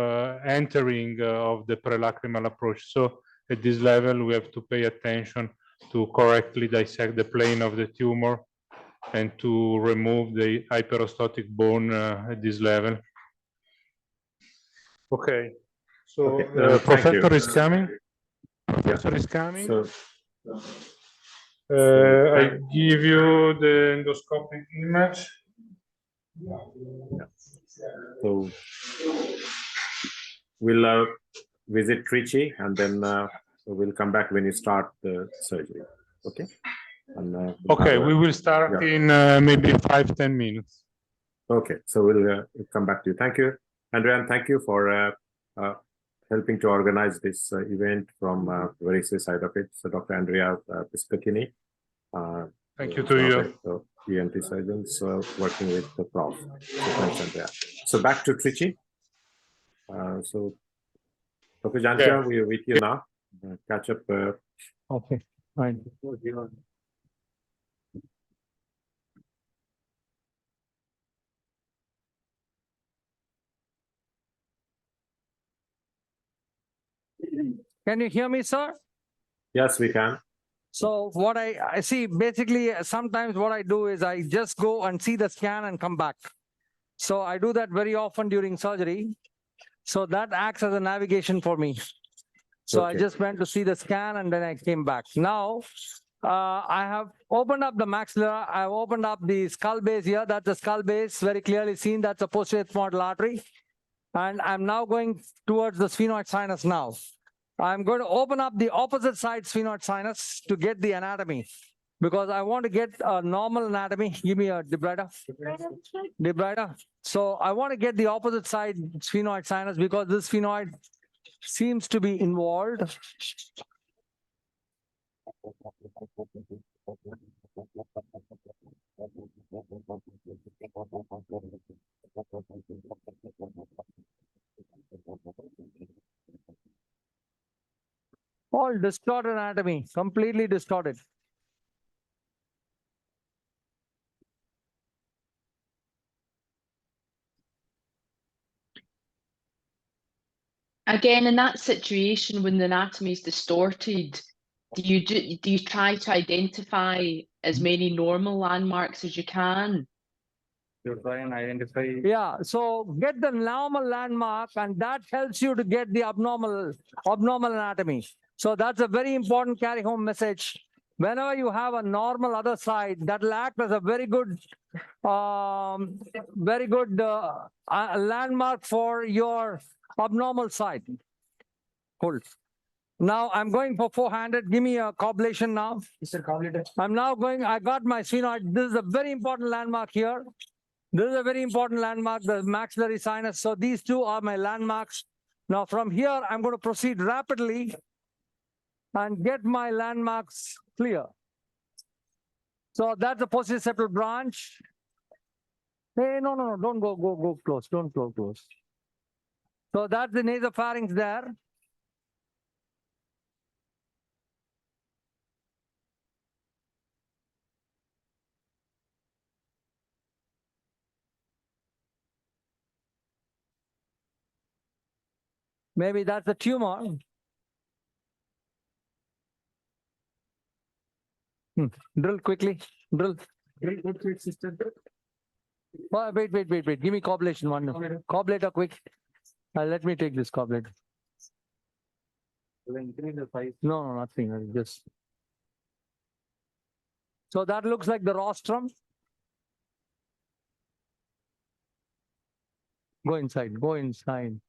entering of the pre-lacrimal approach. So at this level, we have to pay attention to correctly dissect the plane of the tumor and to remove the hyperostotic bone at this level. Okay, so Professor is coming. Professor is coming. So, I give you the endoscopic image. so we'll visit Trichy, and then we'll come back when you start the surgery. Okay. And, okay, we will start in maybe 5-10 minutes. Okay, so we'll come back to you. Thank you, Andrea, and thank you for helping to organize this event from Verisi side of it. So Dr. Andrea Pistocchini. Thank you to you. So ENT surgeons working with the prof. So thanks, Andrea. So back to Trichy. So Dr. Jantia, we're with you now. Catch up. Okay, fine. Can you hear me, sir? Yes, we can. So what I see, basically, sometimes what I do is I just go and see the scan and come back. So I do that very often during surgery. So that acts as a navigation for me. So I just went to see the scan and then I came back. Now, I have opened up the maxilla. I've opened up the skull base here. That's the skull base, very clearly seen. That's a posterior ethmoidal artery. And I'm now going towards the sphenoid sinus now. I'm going to open up the opposite side sphenoid sinus to get the anatomy, because I want to get a normal anatomy. Give me a debrider. Debrider. So I want to get the opposite side sphenoid sinus because this sphenoid seems to be involved. All distorted anatomy, completely distorted. Again, in that situation, when the anatomy is distorted, do you try to identify as many normal landmarks as you can? You try and identify. Yeah, so get the normal landmark, and that helps you to get the abnormal anatomy. So that's a very important carry home message. Whenever you have a normal other side, that will act as a very good landmark for your abnormal side. Cool. Now I'm going for 400. Give me a coblation now. I'm now going, I got my sphenoid. This is a very important landmark here. This is a very important landmark, the maxillary sinus. So these two are my landmarks. Now from here, I'm going to proceed rapidly and get my landmarks clear. So that's the posterior septal branch. Hey, no, don't go close. Don't go close. So that's the nasopharynx there. Maybe that's the tumor. Drill quickly. Drill. Sister. Oh, wait. Give me coblation one. Cobblator quick. Let me take this cobblator. No, nothing. Just. So that looks like the rostrum. Go inside. Go inside.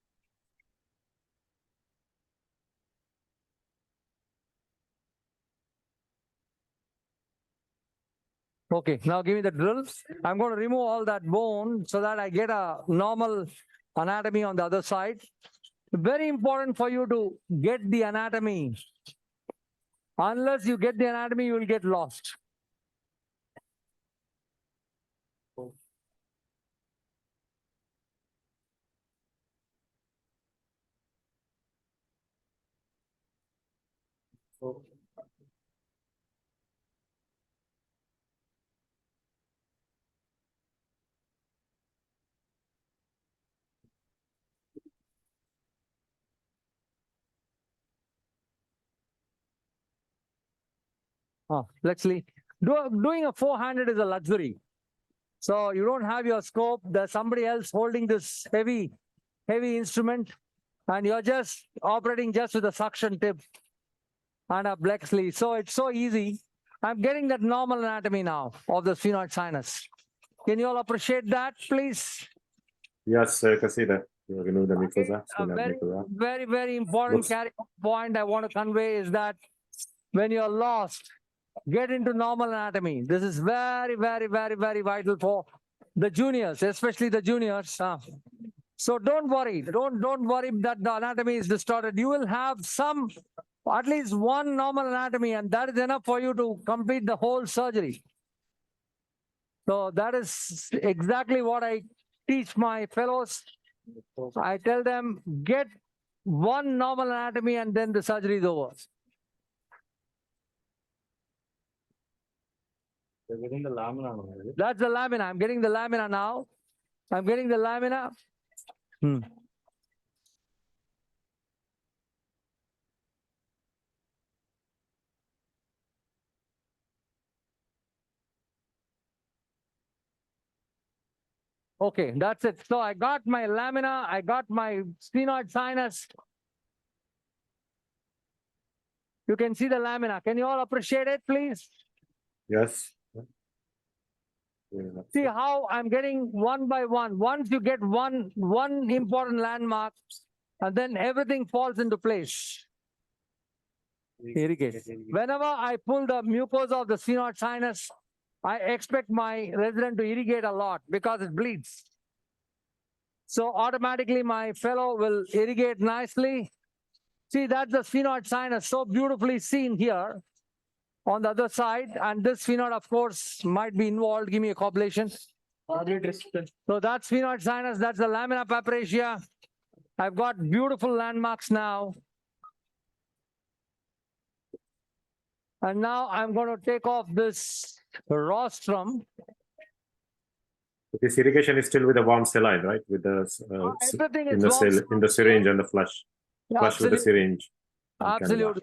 Okay, now give me the drills. I'm going to remove all that bone so that I get a normal anatomy on the other side. Very important for you to get the anatomy. Unless you get the anatomy, you will get lost. Flexly. Doing a four-handed is a luxury. So you don't have your scope. There's somebody else holding this heavy instrument, and you're just operating just with a suction tip and a Blexley. So it's so easy. I'm getting that normal anatomy now of the sphenoid sinus. Can you all appreciate that, please? Yes, consider. Remove the mucosa. Very important point I want to convey is that when you're lost, get into normal anatomy. This is very vital for the juniors, especially the juniors. So don't worry. Don't worry that the anatomy is distorted. You will have at least one normal anatomy, and that is enough for you to complete the whole surgery. So that is exactly what I teach my fellows. I tell them, get one normal anatomy and then the surgery is over. You're getting the lamina. That's the lamina. I'm getting the lamina now. I'm getting the lamina. Okay, that's it. So I got my lamina, I got my sphenoid sinus. You can see the lamina. Can you all appreciate it, please? Yes. See how I'm getting one by one. Once you get one important landmark, and then everything falls into place. Irrigate. Whenever I pull the mucosa of the sphenoid sinus, I expect my resident to irrigate a lot because it bleeds. So automatically my fellow will irrigate nicely. See, that's the sphenoid sinus, so beautifully seen here on the other side. And this sphenoid, of course, might be involved. Give me a coblation. So that's sphenoid sinus, that's the lamina papyracea. I've got beautiful landmarks now. And now I'm going to take off this rostrum. This irrigation is still with the warm saline, right? With the in the syringe and the flush with the syringe. Absolutely.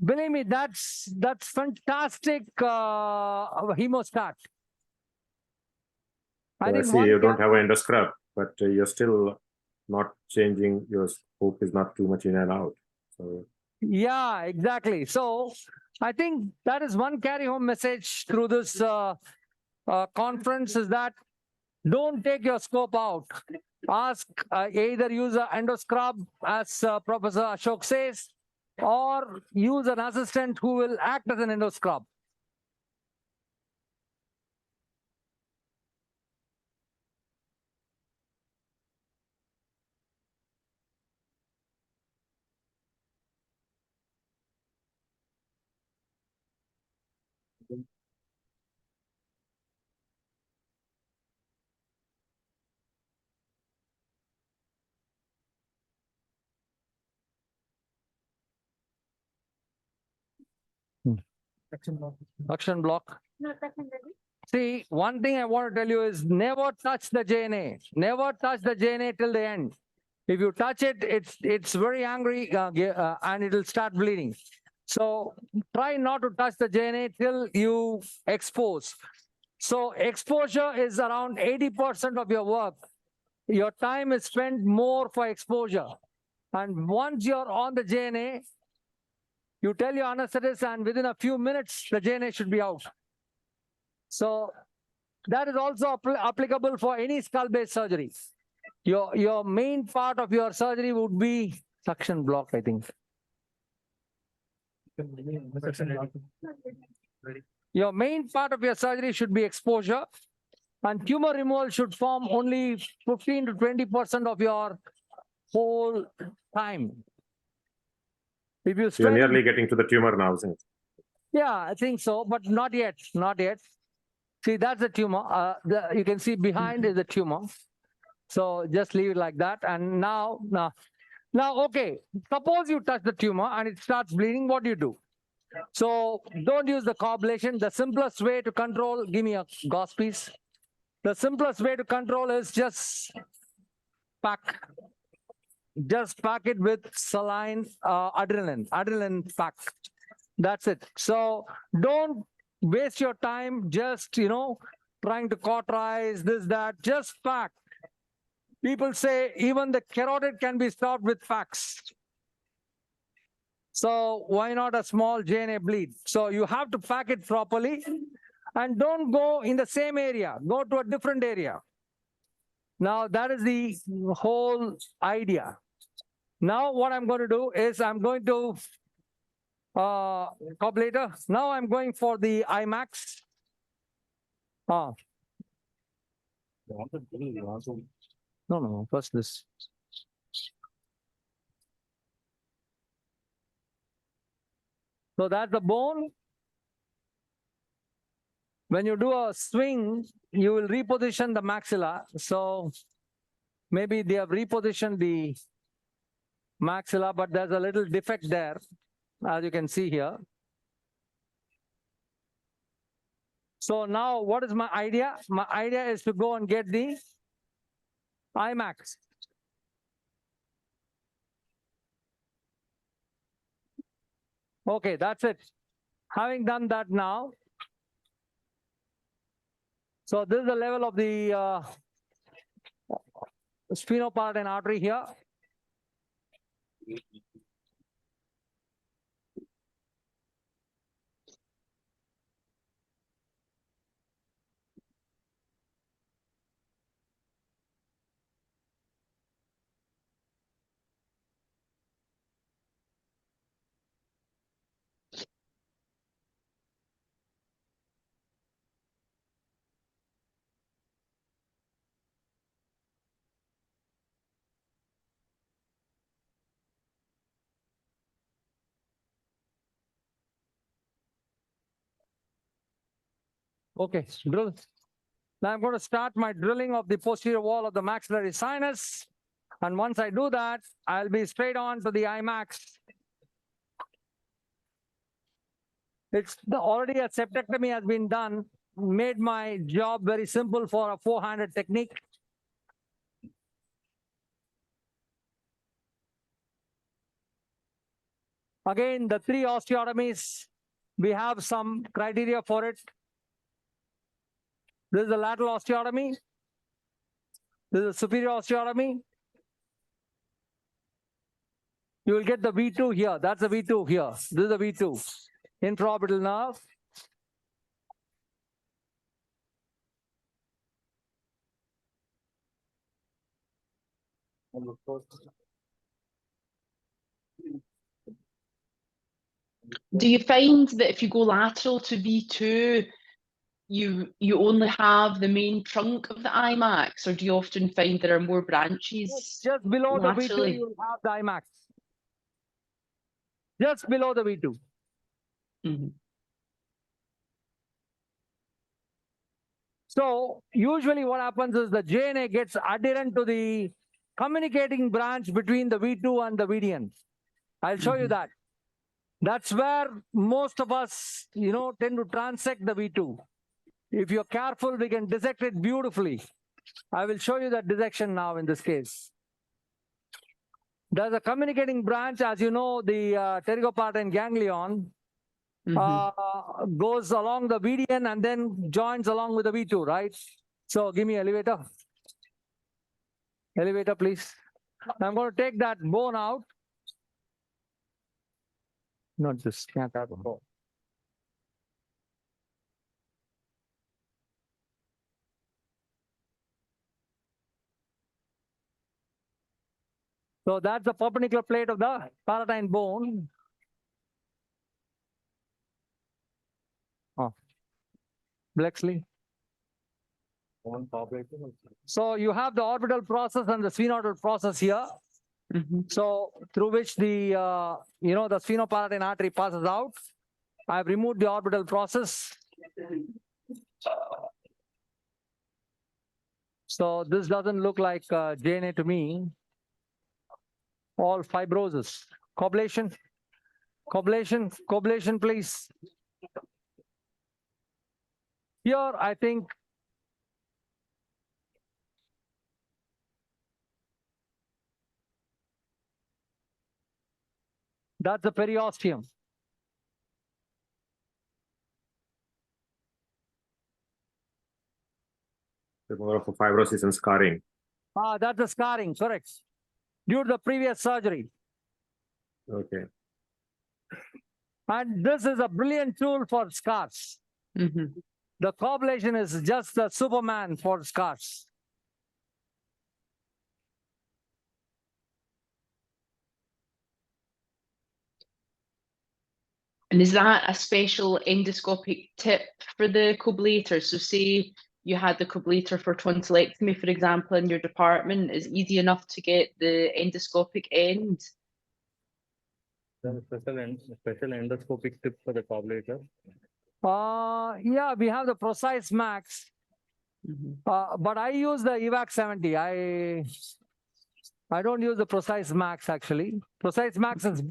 Believe me, that's fantastic hemostat. I see you don't have an endoscrub, but you're still not changing. Your scope is not too much in and out. So. Yeah, exactly. So I think that is one carry-home message through this conference is that don't take your scope out. Ask either use an endoscrub, as Professor Ashok says, or use an assistant who will act as an endoscrub. Suction block. See, one thing I want to tell you is never touch the JNA. Never touch the JNA till the end. If you touch it, it's very angry and it will start bleeding. So try not to touch the JNA till you expose. So exposure is around 80% of your work. Your time is spent more for exposure. And once you're on the JNA, you tell your anesthetist, and within a few minutes, the JNA should be out. So that is also applicable for any skull-based surgery. Your main part of your surgery would be suction block, I think. Your main part of your surgery should be exposure, and tumor removal should form only 15 to 20% of your whole time. If you You're nearly getting to the tumor now, isn't it? Yeah, I think so, but not yet. Not yet. See, that's the tumor. You can see behind is the tumor. So just leave it like that. And now, okay. Suppose you touch the tumor and it starts bleeding. What do you do? So don't use the coagulation. The simplest way to control. Give me a gauze piece. The simplest way to control is just pack. Just pack it with saline adrenaline pack. That's it. So don't waste your time just, trying to cauterize this, that, just fact. People say even the carotid can be stopped with facts. So why not a small JNA bleed? So you have to pack it properly and don't go in the same area, go to a different area. Now that is the whole idea. Now what I'm going to do is I'm going to later. Now I'm going for the IMAX. No, first this. So that's the bone. When you do a swing, you will reposition the maxilla. So maybe they have repositioned the maxilla, but there's a little defect there, as you can see here. So now what is my idea? My idea is to go and get the IMAX. Okay, that's it. Having done that now, so this is the level of the sphenopalatine artery here. Okay, drill. Now I'm going to start my drilling of the posterior wall of the maxillary sinus. And once I do that, I'll be straight on to the IMAX. Already a septectomy has been done, made my job very simple for a four-handed technique. Again, the three osteotomies, we have some criteria for it. This is the lateral osteotomy. This is the superior osteotomy. You will get the V2 here. That's the V2 here. This is the V2. Infraorbital nerve. Do you find that if you go lateral to V2, you only have the main trunk of the IMAX, or do you often find there are more branches? Just below laterally? the V2, you will have the IMAX. Just below the V2. Mm-hmm. So usually what happens is the JNA gets adherent to the communicating branch between the V2 and the VDN. I'll show you that. That's where most of us, tend to transect the V2. If you're careful, we can dissect it beautifully. I will show you that dissection now in this case. There's a communicating branch, as you know, the pterygopalatine ganglion goes along the VDN and then joins along with the V2, right? So give me elevator. Elevator, please. I'm going to take that bone out. Not this, can't have a bone. So that's the perpendicular plate of the palatine bone. Blexley. So you have the orbital process and the sphenoidal process here. So through which the the sphenopalatine artery passes out. I've removed the orbital process. So this doesn't look like JNA to me. All fibrosis. Coblation. Coblation, please. Here, I think that's the periosteum. more of a fibrosis and scarring. That's the scarring, correct. Due to the previous surgery. Okay. And this is a brilliant tool for scars. The coblation is just the Superman for scars. And is that a special endoscopic tip for the coblator? So say you had the coblator for tonsillectomy, for example, in your department, is it easy enough to get the endoscopic end? Special endoscopic tip for the coblator. Yeah, we have the Precise Max. But I use the EVAC 70. I don't use the Precise Max actually. Precise Max is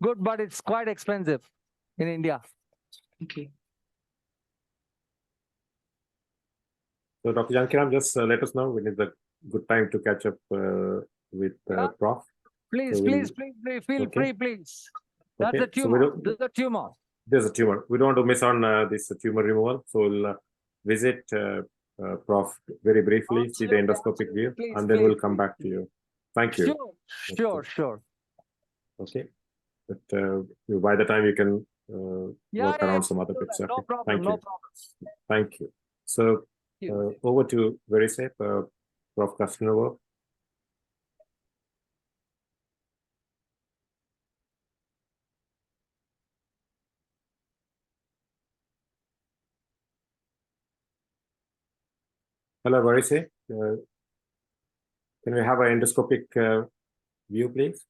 good, but it's quite expensive in India. Okay. So Dr. Jankiram, just let us know when is the good time to catch up with Prof. Please, So please, feel free, please. That's a tumor. This is a tumor. There's a tumor. We don't want to miss on this tumor removal. So we'll visit Prof very briefly, see the endoscopic view, and then we'll come back to you. Thank you. Sure. Okay. But by the time you can work around some other bits. No problem, no problem. Thank you. So over to very safe, Prof. Castanova. Hello, Varise. Can we have an endoscopic view, please?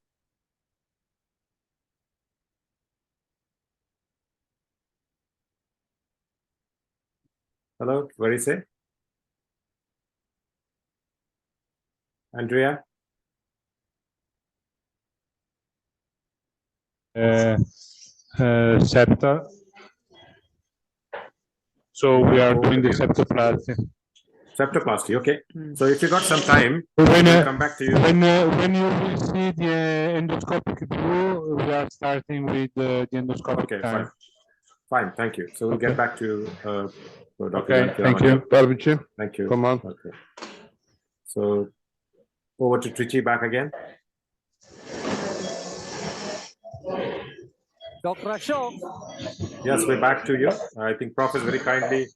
Hello, Varise. Andrea? Septa. So we are doing the septoplasty. Septoplasty, okay. So if you got some time, when we'll come back to you. When you will see the endoscopic view, we are starting with the endoscopic time. Fine, thank you. So we'll get back to Dr. Okay, thank you. Barbici. Thank you. Come on. Okay. So over to Trichy back again. Dr. Ashok. Yes, we're back to you. I think Prof has very kindly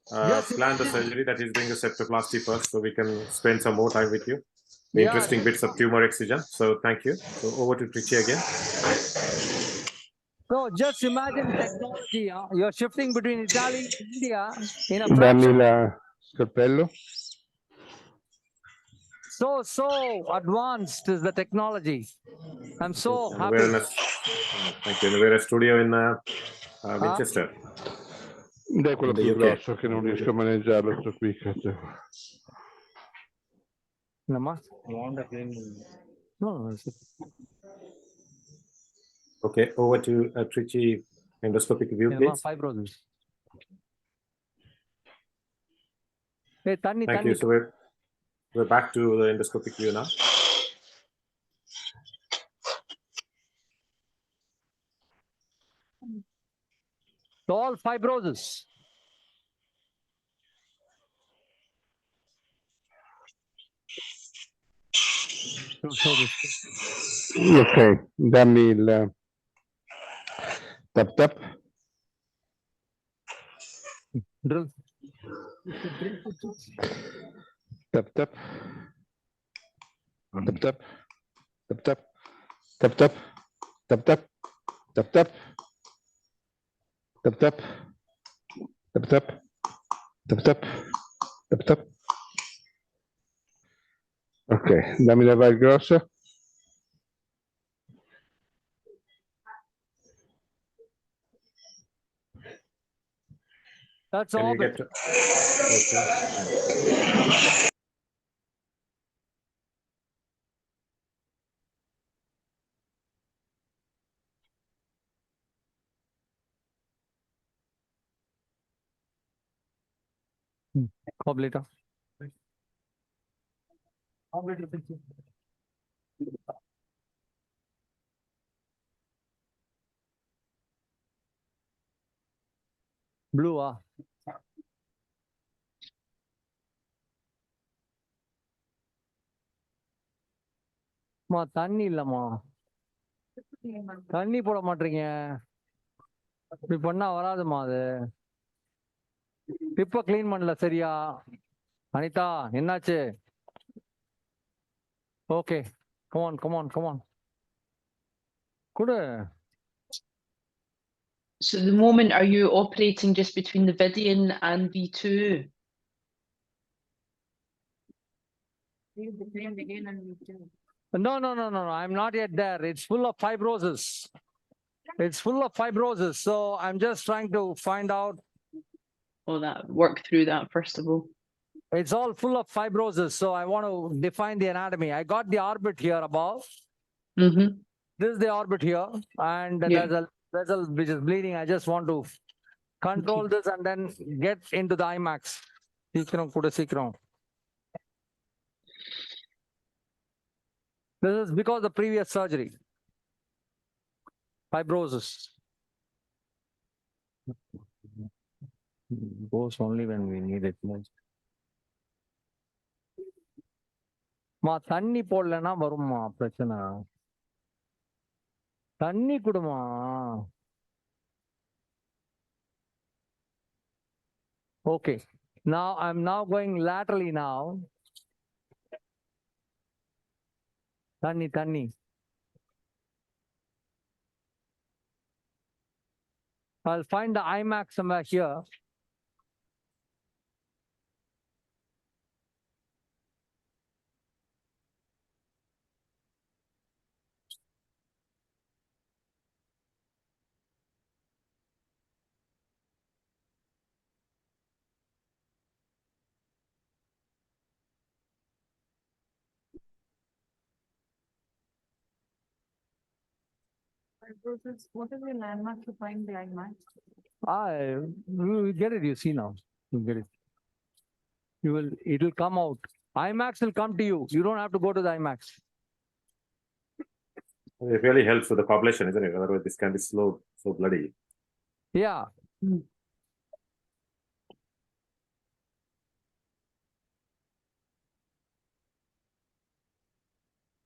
planned the surgery that he's doing the septoplasty first, so we can spend some more time with you. The interesting bits of tumor excision. So thank you. So over to Trichy again. So just imagine technology. You're shifting between Italy and India in a fraction. Dammi la scalpello. So advanced is the technology. I'm so happy. Thank you. We're a studio in Winchester. Dai quello più grosso che non riesco a maneggiarlo sto qui. Okay, over to Trichy endoscopic view, please. Fibrosis. Thank you. So we're back to the endoscopic view now. So all fibrosis. Ok, dammi il tap. Drill. Tap. Tap. Ok, dammi la val grossa. That's all. Coblator. Blue, மா தண்ணி இல்லம்மா, தண்ணி போட மாட்டீங்க. இப்படி பண்ணா வராதுமா அது. இப்ப கிளீன் பண்ணல சரியா? அனிதா என்னாச்சு? ஓகே, கமான் கமான் கமான் குடு. So at the moment, are you operating just between the Vidian and V2? No, no, no, no, no, I'm not yet there. It's full of fibrosis. It's full of fibrosis. So I'm just trying to find out. Oh, that work through that first of all. It's all full of fibrosis. So I want to define the anatomy. I got the orbit here above. Mm-hmm. This is the orbit here. And there's a vessel which is bleeding. I just want to control this and then get into the IMAX. Sikram kuda sikram. This is because of previous surgery. Fibrosis. Goes only when we need it most. மா தண்ணி போடலன்னா வரும்மா பிரச்சனை. தண்ணி குடுமா. Okay. Now I'm now going laterally now. Tani, Tani. I'll find the IMAX somewhere here. What is the landmark to find the IMAX? You will get it, you see now. You get it. It will come out. IMAX will come to you. You don't have to go to the IMAX. It really helps with the coagulation, isn't it? Otherwise, this can be slow, so bloody. Yeah.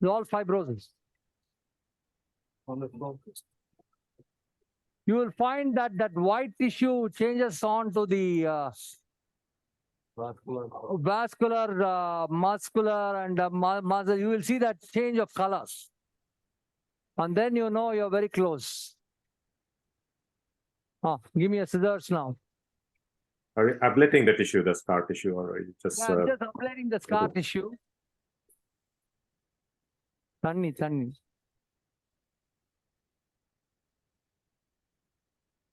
It's all fibrosis. You will find that white tissue changes on to the vascular, muscular, and muscle. You will see that change of colors. And then you know you're very close. Give me a scissors now. Are you ablating the tissue, the scar tissue, or are you just... I'm just ablating the scar tissue. Tanni.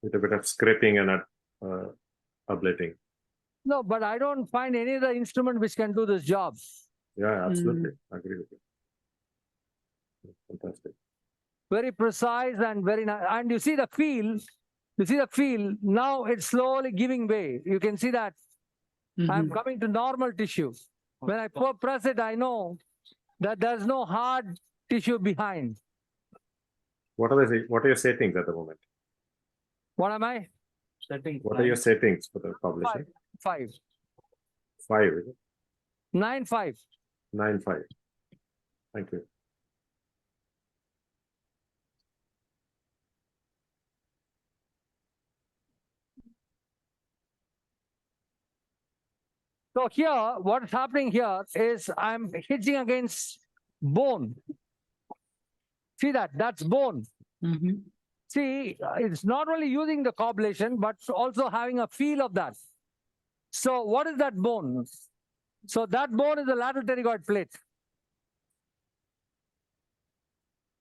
With a bit of scraping and ablating. No, but I don't find any other instrument which can do this job. Yeah, absolutely. I agree with you. Fantastic. Very precise and very nice. And you see the feel. You see the feel. Now it's slowly giving way. You can see that. I'm coming to normal tissue. When I press it, I know that there's no hard tissue behind. What are your settings at the moment? What am I? Settings. What are your settings for the publishing? 5. 5, is it? 9.5. 9.5. Thank you. So here, what's happening here is I'm hitching against bone. See that? That's bone. See, it's not only using the coblation, but also having a feel of that. So what is that bone? So that bone is the lateral pterygoid plate.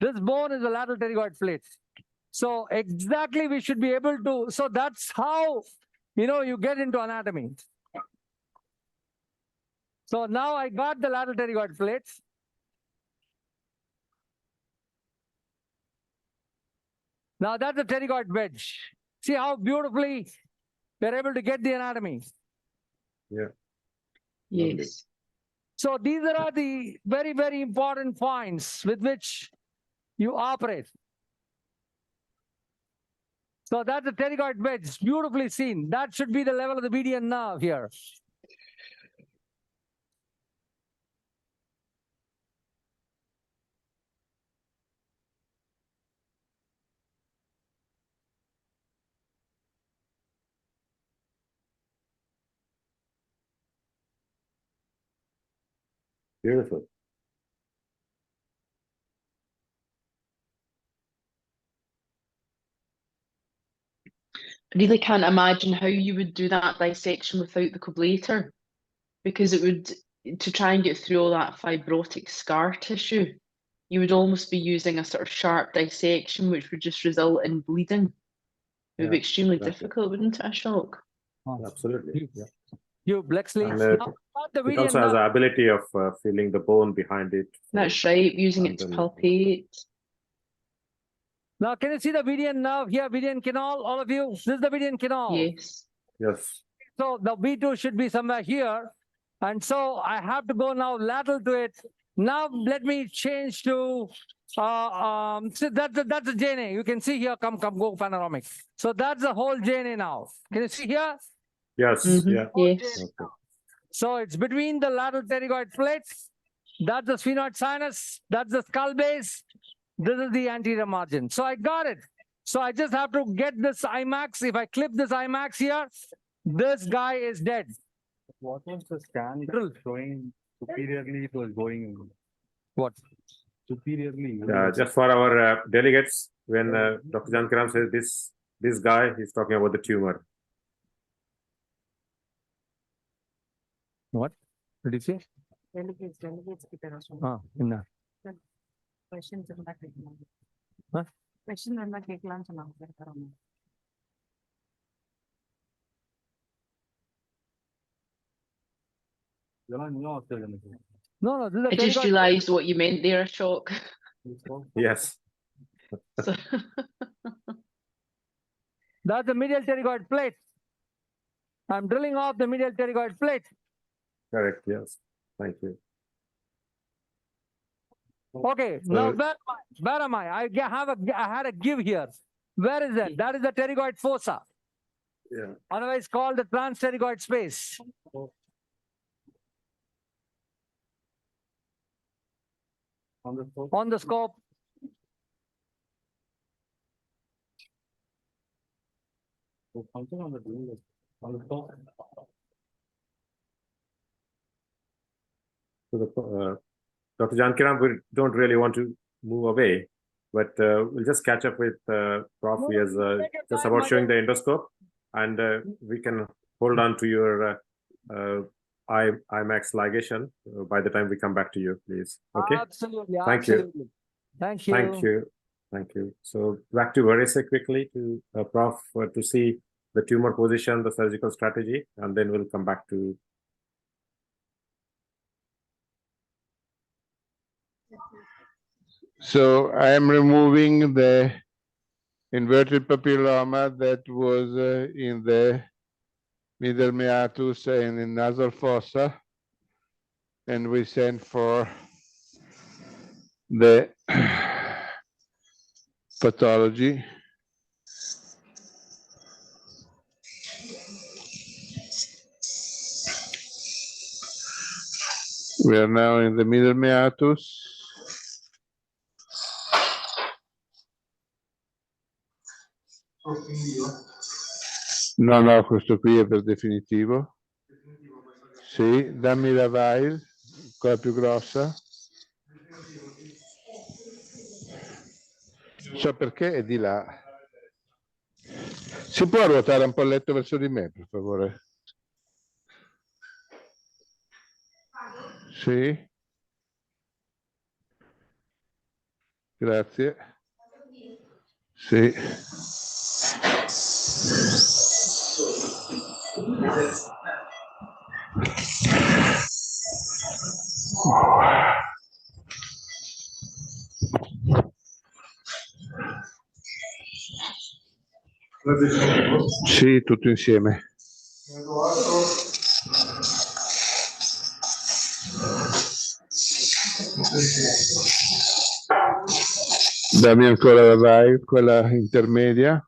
This bone is the lateral pterygoid plate. So exactly we should be able to, so that's how, you get into anatomy. So now I got the lateral pterygoid plate. Now that's the pterygoid wedge. See how beautifully we're able to get the anatomy. Yeah. Yes. So these are the very, very important points with which you operate. So that's the pterygoid wedge, beautifully seen. That should be the level of the median nerve here. Beautiful. I really can't imagine how you would do that dissection without the coblator, because it would, to try and get through all that fibrotic scar tissue, you would almost be using a sort of sharp dissection, which would just result in bleeding. It would be extremely difficult, wouldn't it, Ashok? Absolutely. Yeah. You, Blexley. And Now, the it video also has now. the ability of feeling the bone behind it. That's right, using it to palpate. Now, can you see the median nerve here, median canal, all of you? This is the median canal. Yes. Yes. So the B2 should be somewhere here. And so I have to go now lateral to it. Now let me change to, so that's the JNA. You can see here, go panoramic. So that's the whole JNA now. Can you see here? Yes. Yeah. Yes. Okay. So it's between the lateral pterygoid plates. That's the sphenoid sinus. That's the skull base. This is the anterior margin. So I got it. So I just have to get this IMAX. If I clip this IMAX here, this guy is dead. What was the scan showing superiorly it was going? What? Superiorly. Just for our delegates, when Dr. Jankiram says this guy, he's talking about the tumor. What did you say? Delegates. No. Questions Huh? Question கேட்கலாம்னு சொன்னாங்க. No, this is I just realised what you meant there, Ashok. Yes. So that's the medial pterygoid plate. I'm drilling off the medial pterygoid plate. Correct. Yes. Thank you. Okay. Now where am I? I had a give here. Where is that? That is the pterygoid fossa. Yeah. Otherwise called the transpterygoid space. On the scope. So Dr. Jankiram, we don't really want to move away, but we'll just catch up with Prof. He is just about showing the endoscope, and we can hold on to your IMAX ligation by the time we come back to you, please. Okay. Absolutely. Thank you. Thank you. Thank you. Thank you. So back to Varese quickly to Prof. To see the tumor position, the surgical strategy, and then we'll come back to. So I am removing the inverted papilloma that was in the middle meatus and in nasal fossa, and we send for the pathology. We are now in the middle meatus. No, questo qui è per definitivo. Sì, dammi la vial, quella più grossa. So perché è di là. Si può ruotare un po' il letto verso di me, per favore? Sì. Grazie. Sì. Sì, tutto insieme. Dammi ancora la vibe, quella intermedia.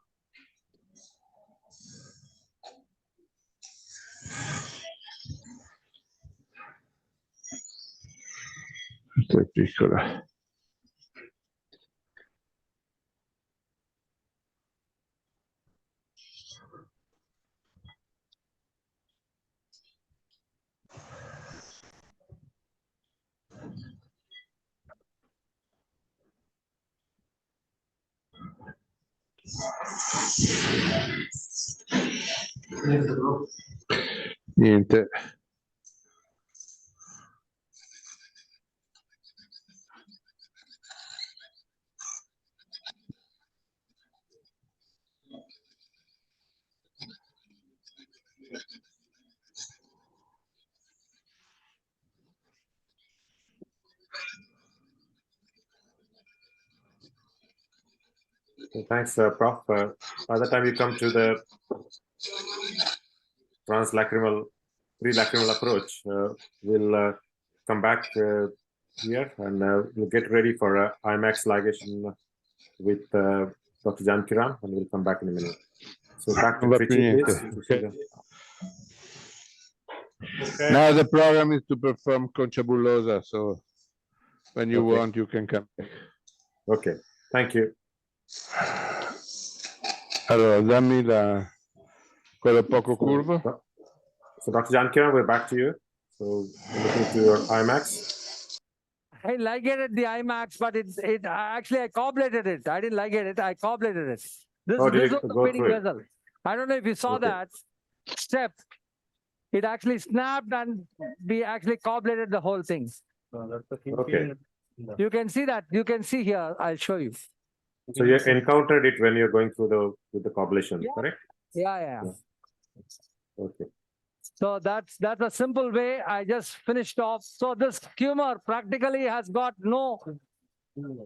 Questa è piccola. Niente. Thanks, Prof. By the time you come to the translacrimal, pre-lacrimal approach, we'll come back here and we'll get ready for IMAX ligation with Dr. Jankiram, and we'll come back in a minute. So back to Non va più Trichy, niente. please. Okay. Now the program is to perform concia bullosa, so when you want, you can come back. Okay, thank you. Allora, dammi quello poco curvo. So Dr. Jankiram, we're back to you. So we're looking to your IMAX. I ligated the IMAX, but it actually I cobbleted it. I didn't ligate it. I cobbleted it. This Did was it the go feeding through it? vessel. I don't know if you saw that step. It actually snapped and we actually cobbleted the whole thing. Okay. You can see that. You can see here. I'll show you. So you encountered it when you're going through the coblation, correct? Yeah. Okay. So that's a simple way. I just finished off. So this tumor practically has got no.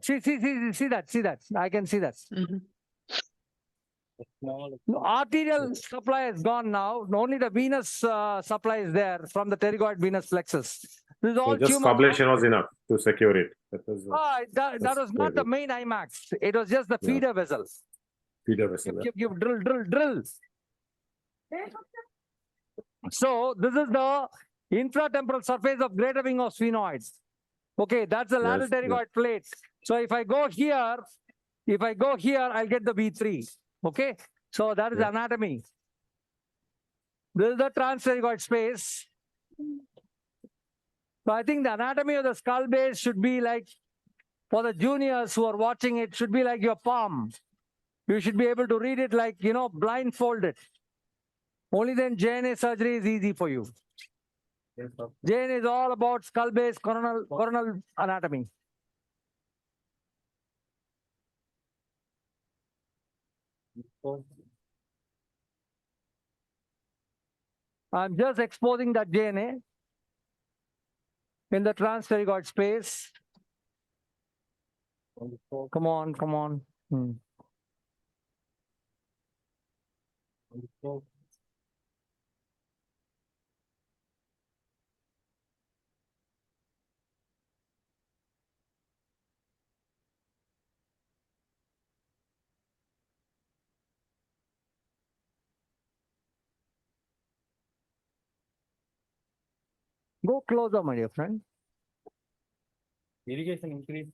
See that. I can see that. No, arterial supply is gone now. Only the venous supply is there from the pterygoid venous plexus. This is all So just tumor. coblation was enough to secure it. That was, that was not the main IMAX. It was just the feeder vessel. Feeder vessel. Give drill. So this is the infratemporal surface of greater wing of sphenoids. Okay, that's the lateral pterygoid plate. So if I go here, I'll get the V3. Okay, so that is anatomy. This is the transpterygoid space. So I think the anatomy of the skull base should be like, for the juniors who are watching, it should be like your palm. You should be able to read it like, blindfolded. Only then JNA surgery is easy for you. JNA is all about skull base coronal anatomy. I'm just exposing that JNA in the transpterygoid space. Come on. Go closer, my dear friend. Irrigation increase.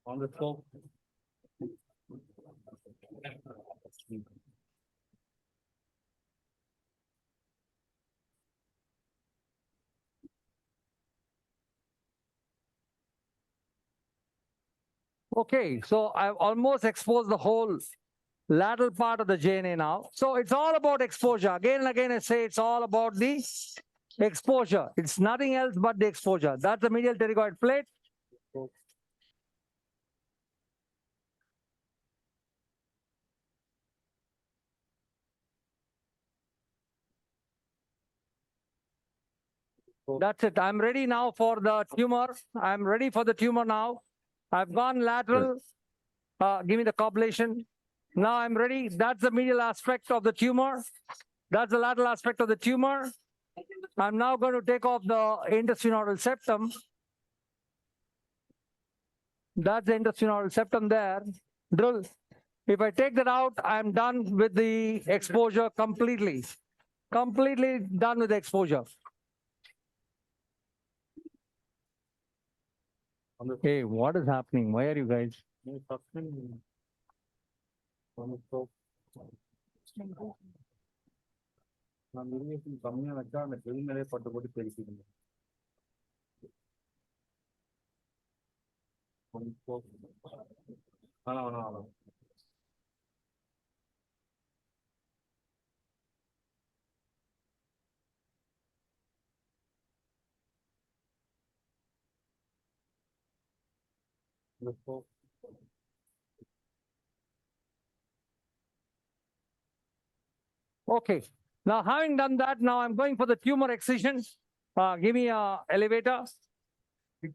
On the scope. Okay, so I've almost exposed the whole lateral part of the JNA now. So it's all about exposure. Again and again, I say it's all about the exposure. It's nothing else but the exposure. That's the medial pterygoid plate. That's it. I'm ready now for the tumor. I'm ready for the tumor now. I've gone lateral. Give me the coblation. Now I'm ready. That's the medial aspect of the tumor. That's the lateral aspect of the tumor. I'm now going to take off the endosphenoidal septum. That's the endosphenoidal septum there. Drill. If I take that out, I'm done with the exposure completely. Completely done with the exposure. Hey, what is happening? Why are you guys? Okay. Now, having done that, now I'm going for the tumor excision. Give me a elevator.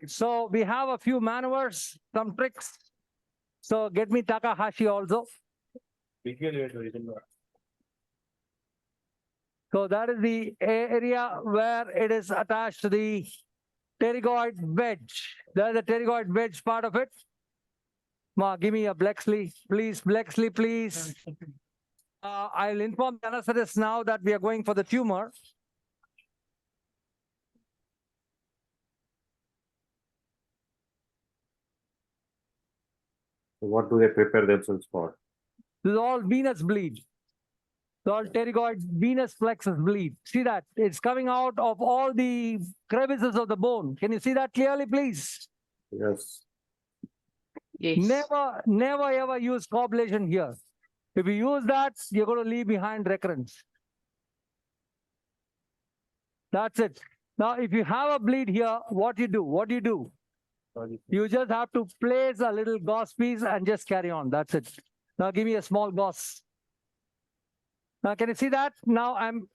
So we have a few maneuvers, some tricks. So get me Takahashi also. So that is the area where it is attached to the pterygoid wedge. There's the pterygoid wedge part of it. Ma, give me a Blexley, please. Blexley, please. I'll inform the anesthetist now that we are going for the tumor. So what do they prepare themselves for? This is all venous bleed. It's all pterygoid venous plexus bleed. See that? It's coming out of all the crevices of the bone. Can you see that clearly, please? Yes. Yes. Never ever use coagulation here. If you use that, you're going to leave behind recurrence. That's it. Now, if you have a bleed here, what do you do? What do you do? You just have to place a little gauze piece and just carry on. That's it. Now, give me a small gauze. Now, can you see that? Now, I'm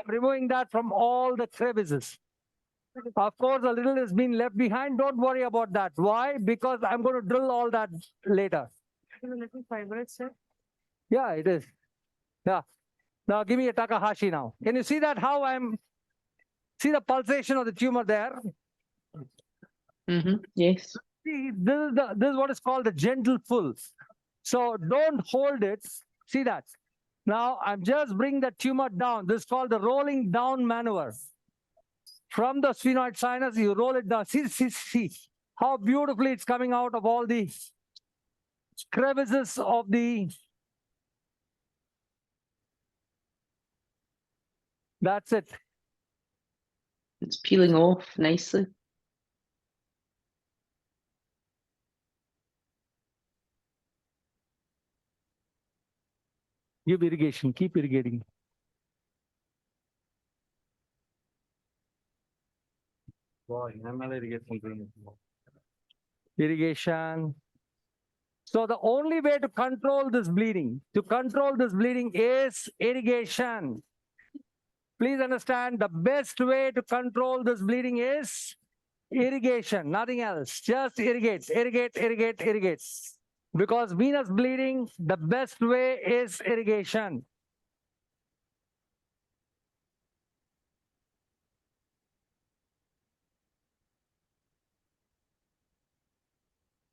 removing that from all the crevices. Of course, a little has been left behind. Don't worry about that. Why? Because I'm going to drill all that later. Yeah, it is. Yeah. Now give me a Takahashi now. Can you see that how see the pulsation of the tumor there? Yes. See, this is what is called the gentle pull. So don't hold it. See that? Now I'm just bringing the tumor down. This is called the rolling down maneuver. From the sphenoid sinus, you roll it down. See how beautifully it's coming out of all the crevices of the. That's it. It's peeling off nicely. Give irrigation, keep irrigating. Irrigation. So the only way to control this bleeding, is irrigation. Please understand, the best way to control this bleeding is irrigation, nothing else. Just irrigate, irrigate, irrigate, irrigate. Because venous bleeding, the best way is irrigation.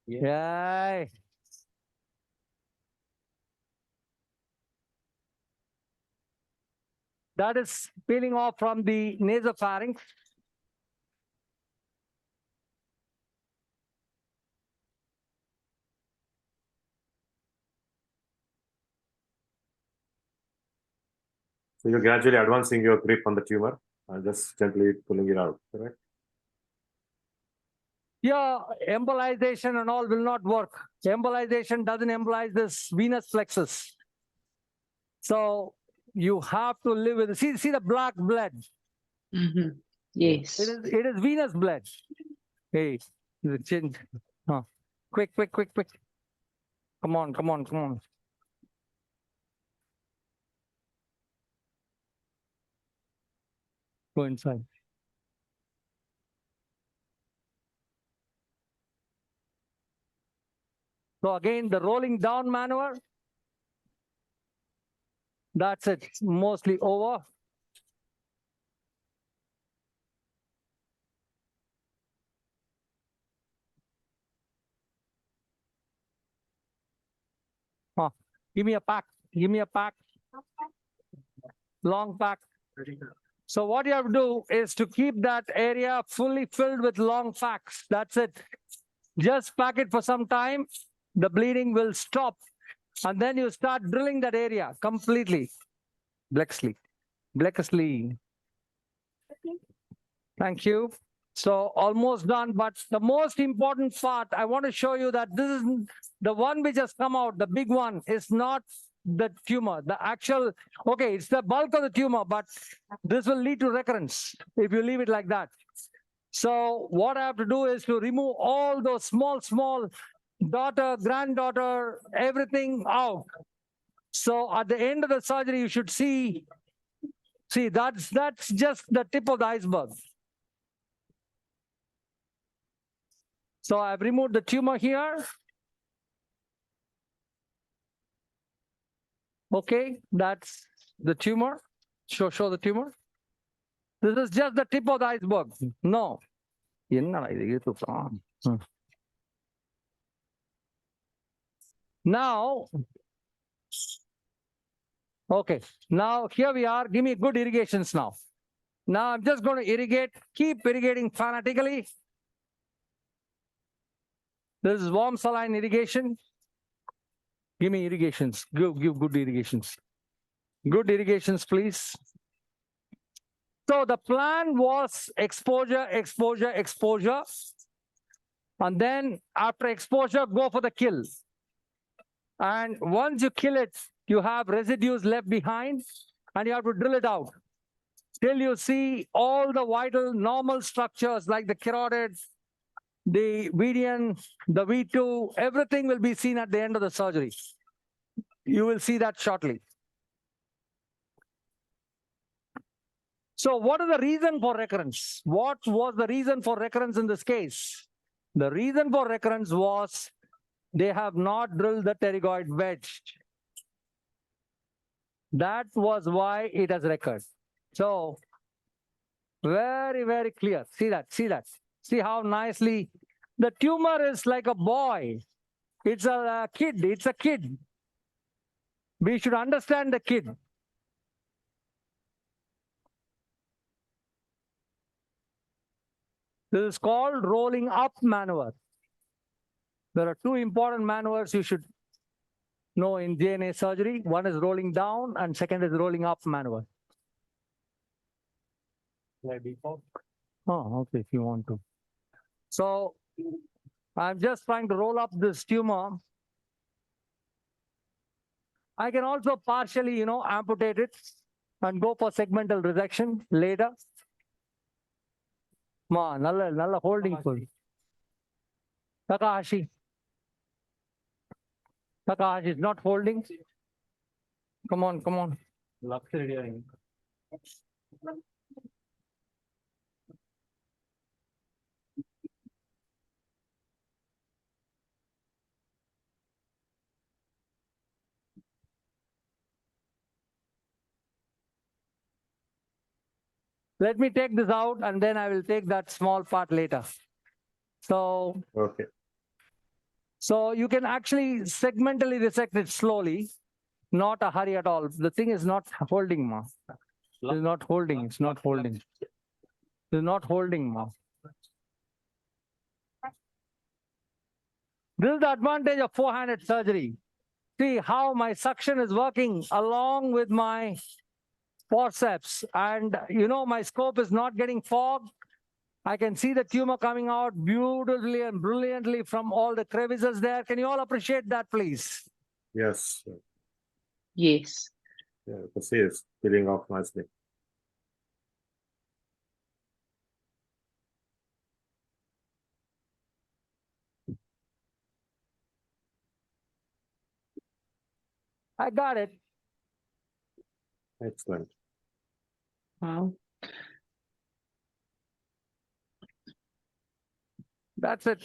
Yay. That is peeling off from the nasopharynx. So you're gradually advancing your grip on the tumor and just gently pulling it out, correct? Yeah, embolization and all will not work. Embolization doesn't embolize this venous plexus. So you have to live with it. See the black blood. Yes. It is venous blood. Hey, the chin. Quick. Come on. Go inside. So again, the rolling down maneuver. That's it, mostly over. Give me a pack. Long pack. So what you have to do is to keep that area fully filled with long packs. That's it. Just pack it for some time. The bleeding will stop. And then you start drilling that area completely. Blexley. Thank you. So almost done, but the most important part, I want to show you that this is the one which has come out, the big one is not the tumor, the actual, okay, it's the bulk of the tumor, but this will lead to recurrence if you leave it like that. So what I have to do is to remove all those small daughter, granddaughter, everything out. So at the end of the surgery, you should see that's just the tip of the iceberg. So I've removed the tumor here. Okay, that's the tumor. Show the tumor. This is just the tip of the iceberg. No. Now, okay, now here we are. Give me good irrigations now. Now I'm just going to irrigate, keep irrigating fanatically. This is warm saline irrigation. Give me irrigations. Give good irrigations. Good irrigations, please. So the plan was exposure, exposure, exposure. And then after exposure, go for the kill. And once you kill it, you have residues left behind and you have to drill it out till you see all the vital normal structures like the carotid, the median, the V2, everything will be seen at the end of the surgery. You will see that shortly. So what is the reason for recurrence? What was the reason for recurrence in this case? The reason for recurrence was they have not drilled the pterygoid wedge. That was why it has recurred. So very, very clear. See that, see that. See how nicely the tumor is like a boy. It's a kid, it's a kid. We should understand the kid. This is called rolling up maneuver. There are two important maneuvers you should know in JNA surgery. One is rolling down and second is rolling up maneuver. Oh, okay, if you want to. So I'm just trying to roll up this tumor. I can also partially, amputate it and go for segmental resection later. Ma, nalla holding full. Takahashi. Takahashi is not holding. Come on, come on. Let me take this out and then I will take that small part later. So, Okay. So you can actually segmentally resect it slowly, not a hurry at all. The thing is not holding, ma. It's not holding, it's not holding. It's not holding, ma. This is the advantage of four-handed surgery. See how my suction is working along with my forceps, and my scope is not getting fogged. I can see the tumor coming out beautifully and brilliantly from all the crevices there. Can you all appreciate that, please? Yes. Yes. Yeah, you can see it's peeling off nicely. I got it. Excellent. Wow. That's it.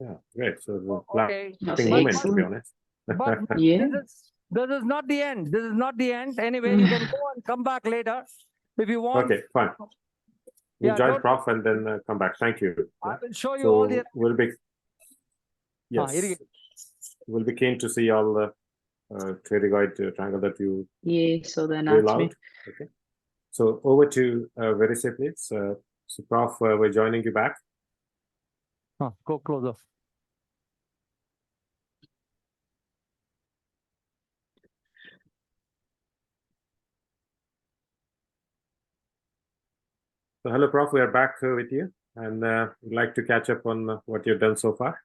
Yeah, great. So the Okay. moment, to be honest. But Yeah. this is not the end. This is not the end. Anyway, you can go and come back later if you want. Okay, fine. We'll Yeah, join don't- Prof and then come back. Thank you. I will show you So all the. we'll be, here you yes, we'll be keen to see all the pterygoid triangle that you Yeah, so the drill anatomy. out. Okay. So over to Verise, please. So Prof, we're joining you back. Go closer. So hello, Prof. We are back with you, and we'd like to catch up on what you've done so far.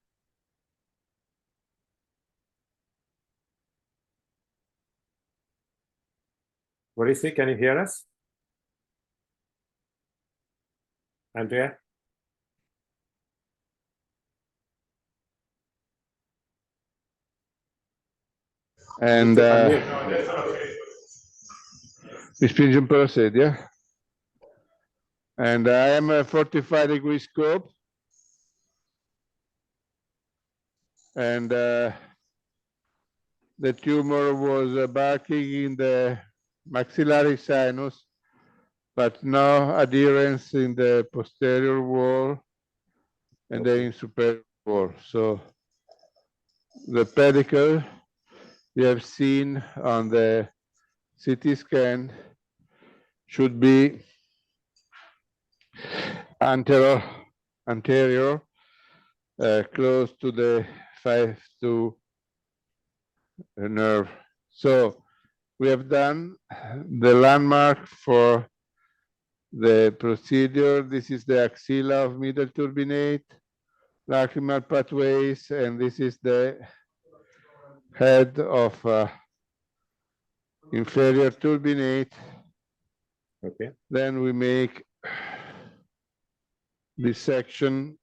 Varisi, can you hear us? Andrea? And mi spinge un po' la sedia. And I am a 45-degree scope. And the tumor was barking in the maxillary sinus, but no adherence in the posterior wall and then in superior wall. So the pedicle you have seen on the CT scan should be anterior, close to the 5-2 nerve. So we have done the landmark for the procedure. This is the axilla of middle turbinate, lacrimal pathways, and this is the head of inferior turbinate. Okay. Then we make dissection.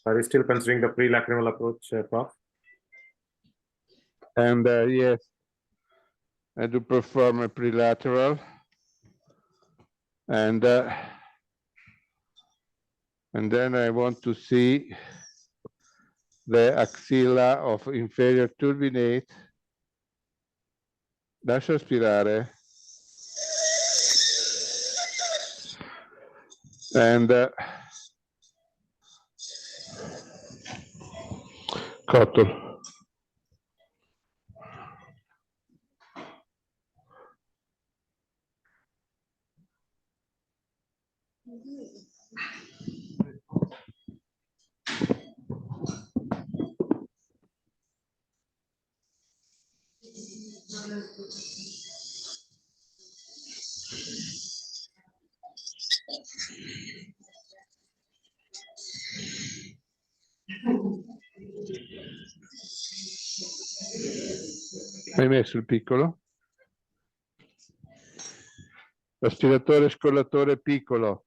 Are you still considering the pre-lacrimal approach, Prof? And yes, I do perform a prelateral. And then I want to see the axilla of inferior turbinate. Lascia aspirare. And cotton. Hai messo il piccolo? Aspiratore scollatore piccolo.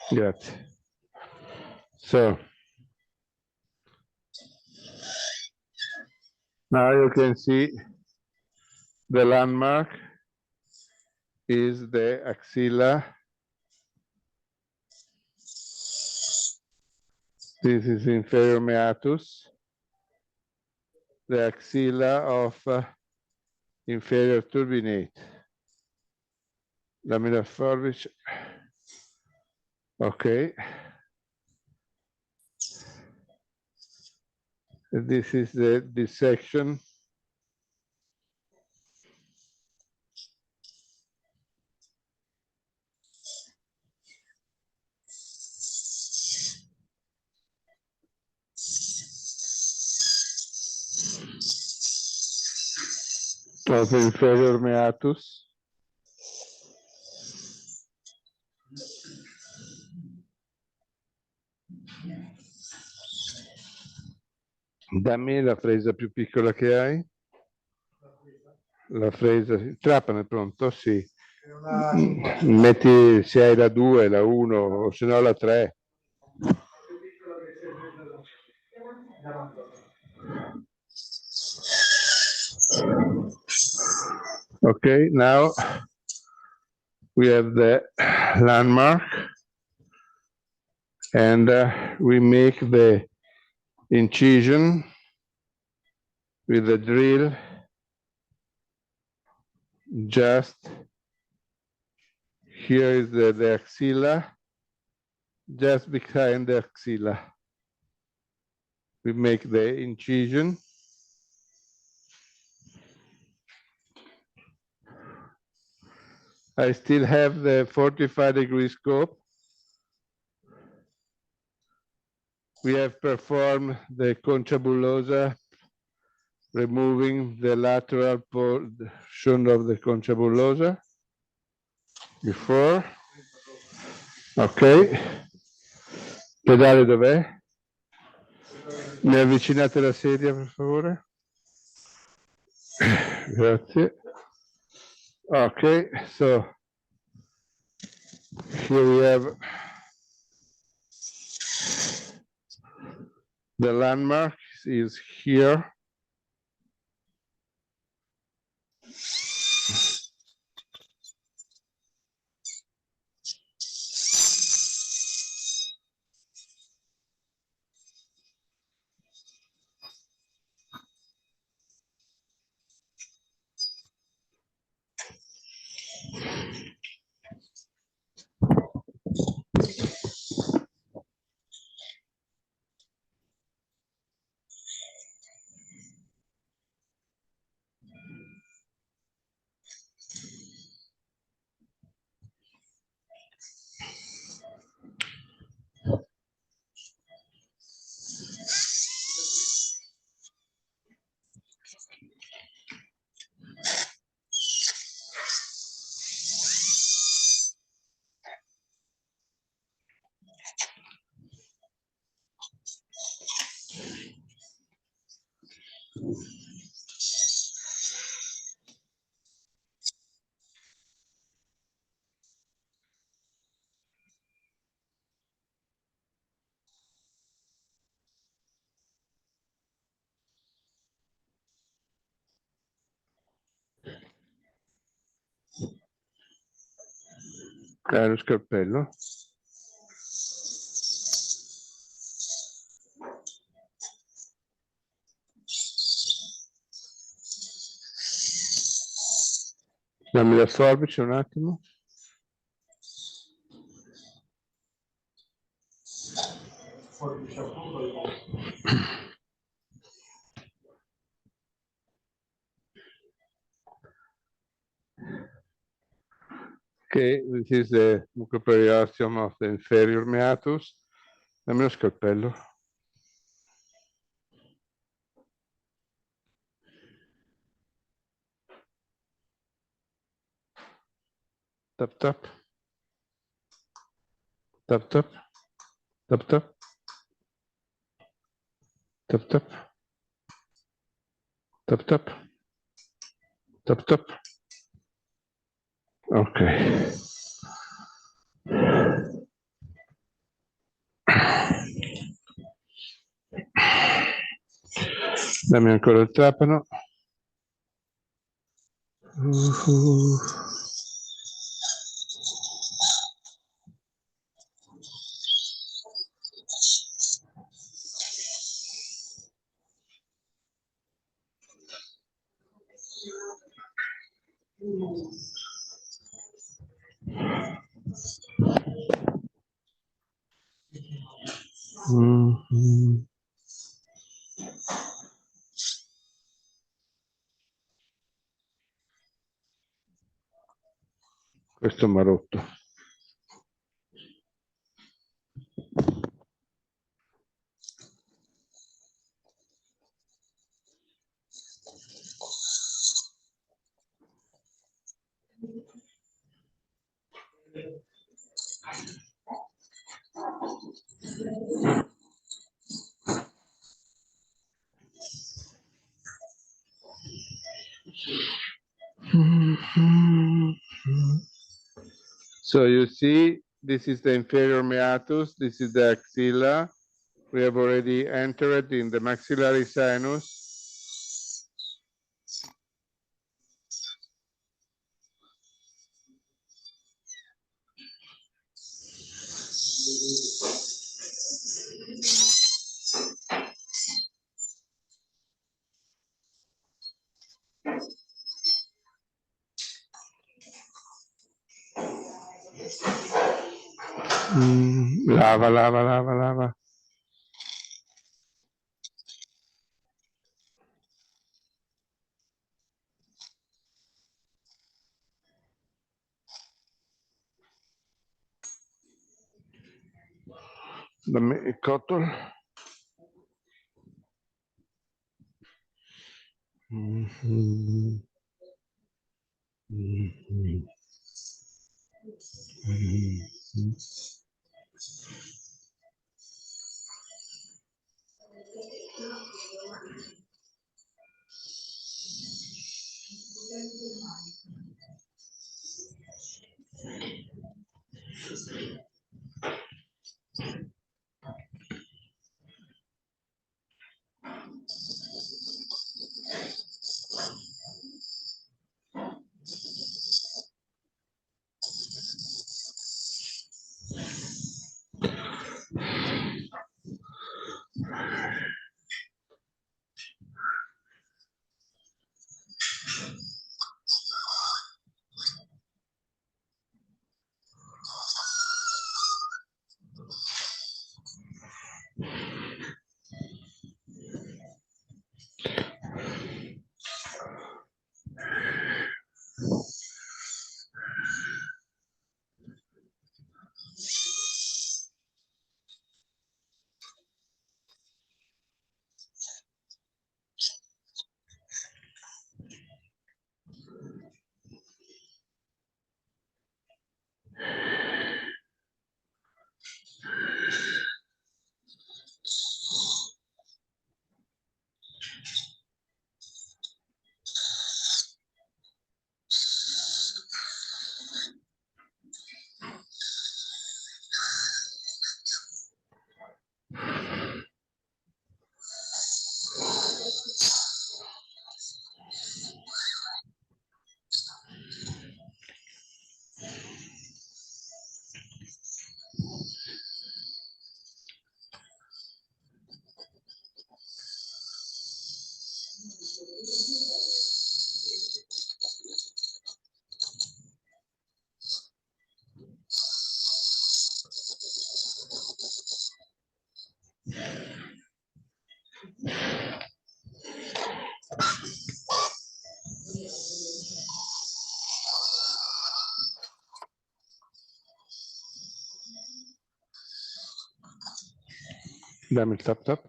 Grazie. So now you can see the landmark is the axilla. This is inferior meatus, the axilla of inferior turbinate. Lamina forbice. Okay. This is the dissection. Of inferior meatus. Dammi la fresa più piccola che hai. La fresa, trapano è pronto? Sì. Metti se hai la 2, la 1 o se no la 3. Okay, now we have the landmark and we make the incision with the drill just here is the axilla, just behind the axilla. We make the incision. I still have the 45-degree scope. We have performed the concha bullosa, removing the lateral portion of the concha bullosa before. Ok. Pedale dov'è? Mi avvicinate la sedia, per favore? Grazie. Okay, so here we have the landmark is here. Lo scalpello. Dammi la forbice un attimo. Okay, this is the mucoperiosteum of the inferior meatus. Dammi lo scalpello. Tap tap. Tap tap. Tap tap. Tap tap. Tap tap. Tap tap. Ok. Dammi ancora il trapano. Questo mi ha rotto. So you see, this is the inferior meatus, this is the axilla. We have already entered in the maxillary sinus. Lava, lava, lava, lava. Dammi il cotton. Dammi il tap tap.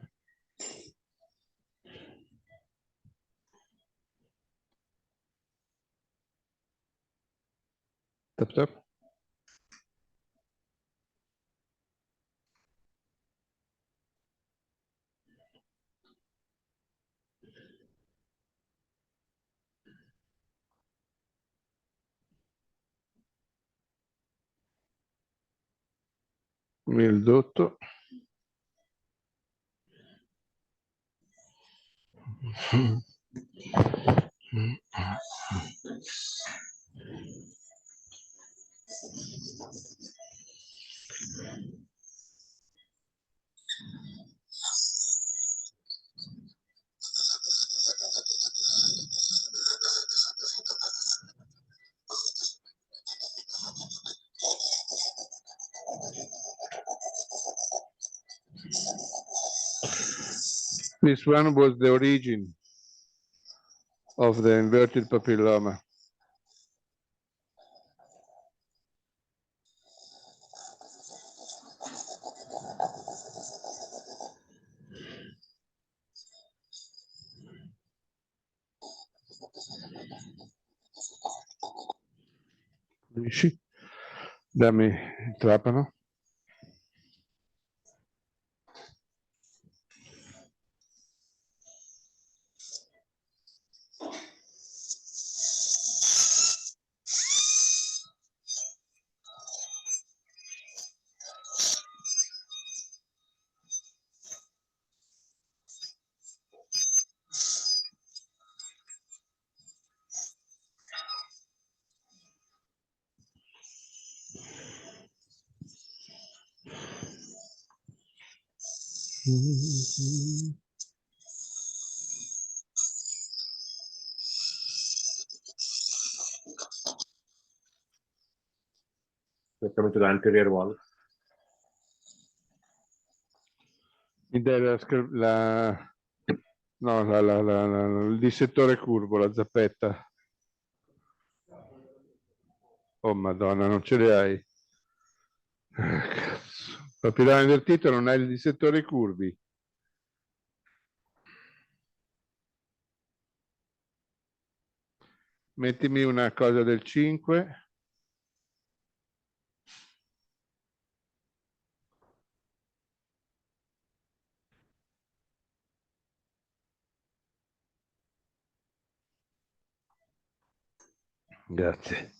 Tap tap. Il dotto. This one was the origin of the inverted papilloma. Pulisci. Dammi il trapano. We're coming to the anterior wall. Mi deve il dissettore curvo, la zappetta. Oh Madonna, non ce le hai. Cazzo. Papilloma del dito non ha il dissettore curvi. Mettimi una cosa del 5. Grazie.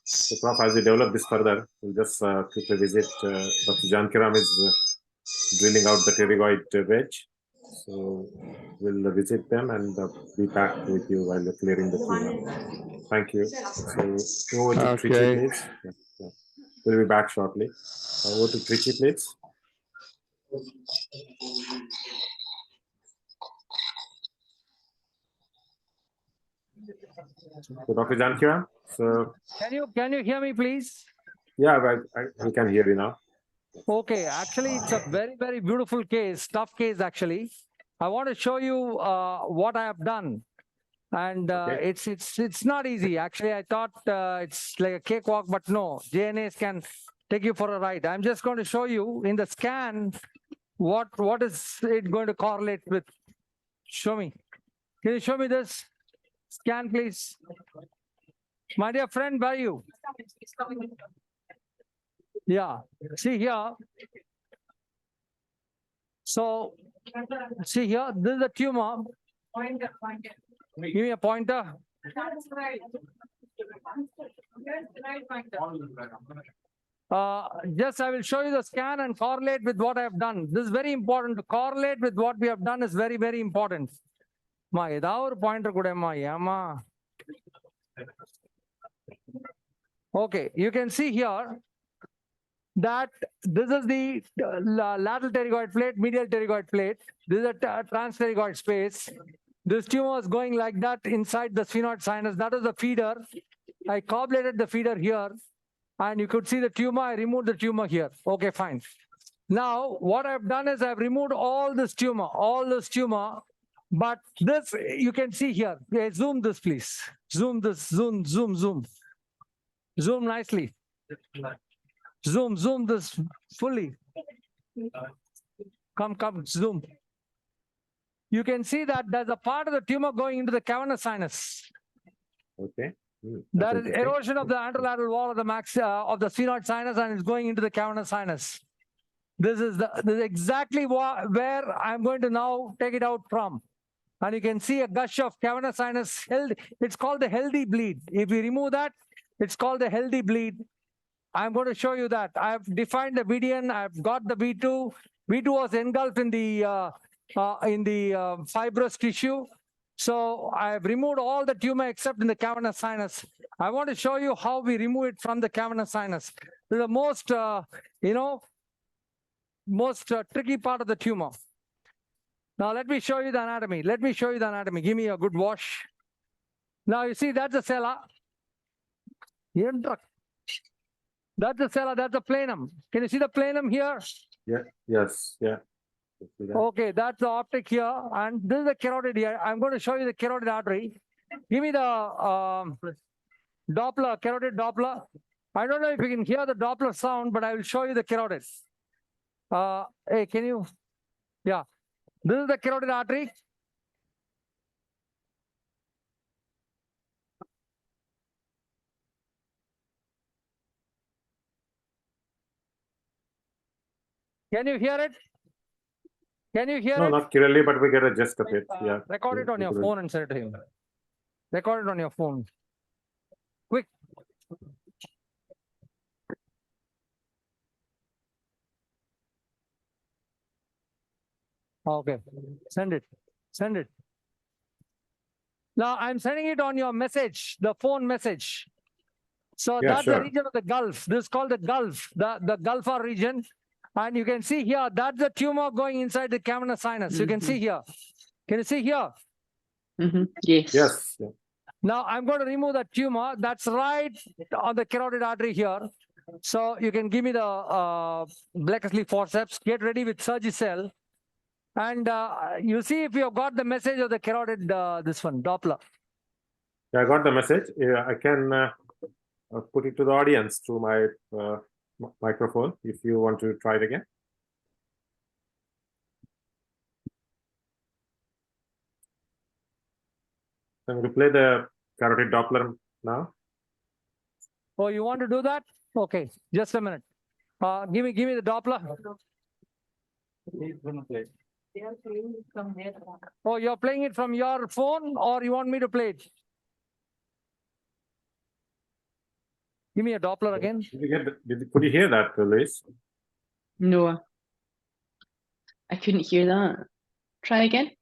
So, Prof, as we develop this further, we'll just quickly visit Dr. Jankiram is drilling out the pterygoid wedge. So we'll visit them and be back with you while you're clearing the tumor. Thank you. So over to Trichy, please. Yeah. We'll be back shortly. Over to Trichy, please. So Dr. Jankiram, so Can you hear me, please? yeah, right. We can hear you now. Okay, actually, it's a very, very beautiful case, tough case, actually. I want to show you what I have done. And Okay. it's not easy. Actually, I thought it's like a cakewalk, but no, JNAs can take you for a ride. I'm just going to show you in the scan what is it going to correlate with. Show me. Can you show me this? Scan, please. My dear friend, where are you? Yeah, see here. So, see here, this is a tumor. Give me a pointer. Just I will show you the scan and correlate with what I have done. This is very important. To correlate with what we have done is very, very important. Ma, edavur pointer kudema, yama. Okay, you can see here that this is the lateral pterygoid plate, medial pterygoid plate. This is a transpterygoid space. This tumor is going like that inside the sphenoid sinus. That is the feeder. I coagulated the feeder here, and you could see the tumor. I removed the tumor here. Okay, fine. Now, what I've done is I've removed all this tumor, but this you can see here. Okay, zoom this, please. Zoom this, zoom. Zoom nicely. Zoom this fully. Come, zoom. You can see that there's a part of the tumor going into the cavernous sinus. Okay. There is erosion of the anterolateral wall of the of the sphenoid sinus, and it's going into the cavernous sinus. This is exactly where I'm going to now take it out from. And you can see a gush of cavernous sinus. It's called the healthy bleed. If we remove that, it's called the healthy bleed. I'm going to show you that. I've defined the BDN. I've got the B2. B2 was engulfed in the fibrous tissue. So I've removed all the tumor except in the cavernous sinus. I want to show you how we remove it from the cavernous sinus. This is the most tricky part of the tumor. Now let me show you the anatomy. Give me a good wash. Now you see that's the sella. That's the sella, that's the planum. Can you see the planum here? Yeah, yes, yeah. Okay, that's the optic here, and this is the carotid here. I'm going to show you the carotid artery. Give me the Doppler, carotid Doppler. I don't know if you can hear the Doppler sound, but I will show you the carotid. Hey, can you? Yeah, this is the carotid artery. Can you hear it? Can you hear it? No, not clearly, but we get a gist of it. Yeah. Record it on your phone and send it to him. Record it on your phone. Quick. Okay. Send it. Now I'm sending it on your message, the phone message. So Yeah, that's sure. the region of the Gulf. This is called the Gulf, the Gulfar region. And you can see here, that's the tumor going inside the cavernous sinus. You can see here. Can you see here? Yes. Yes. Yeah. Now I'm going to remove that tumor. That's right on the carotid artery here. So you can give me the Blackesley forceps, get ready with Surgicel. And you see if you have got the message of the carotid, this one, Doppler. Yeah, I got the message. Yeah, I can put it to the audience through my microphone if you want to try it again. I'm going to play the carotid Doppler now. Oh, you want to do that? Okay, just a minute. Give me the Doppler. He's gonna play. Oh, you're playing it from your phone, or you want me to play it? Give me a Doppler again. Could you hear that, Louise? No, I couldn't hear that. Try again.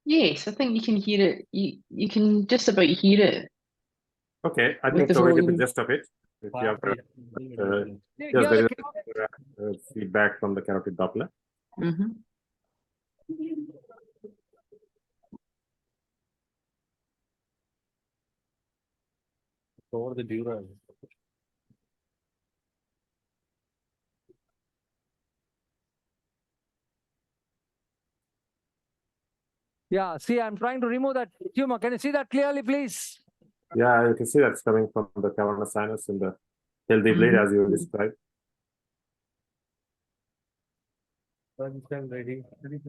Yes, I think you can hear it. You can just about hear it. Okay, I With think the so. We get the volume. gist of it. If you have, Yeah, yes, there the is feedback from the carotid Doppler. Mm-hmm. Over the dura. Yeah, see, I'm trying to remove that tumor. Can you see that clearly, please? Yeah, you can see that's coming from the cavernous sinus in the healthy blade, as you described. Ready.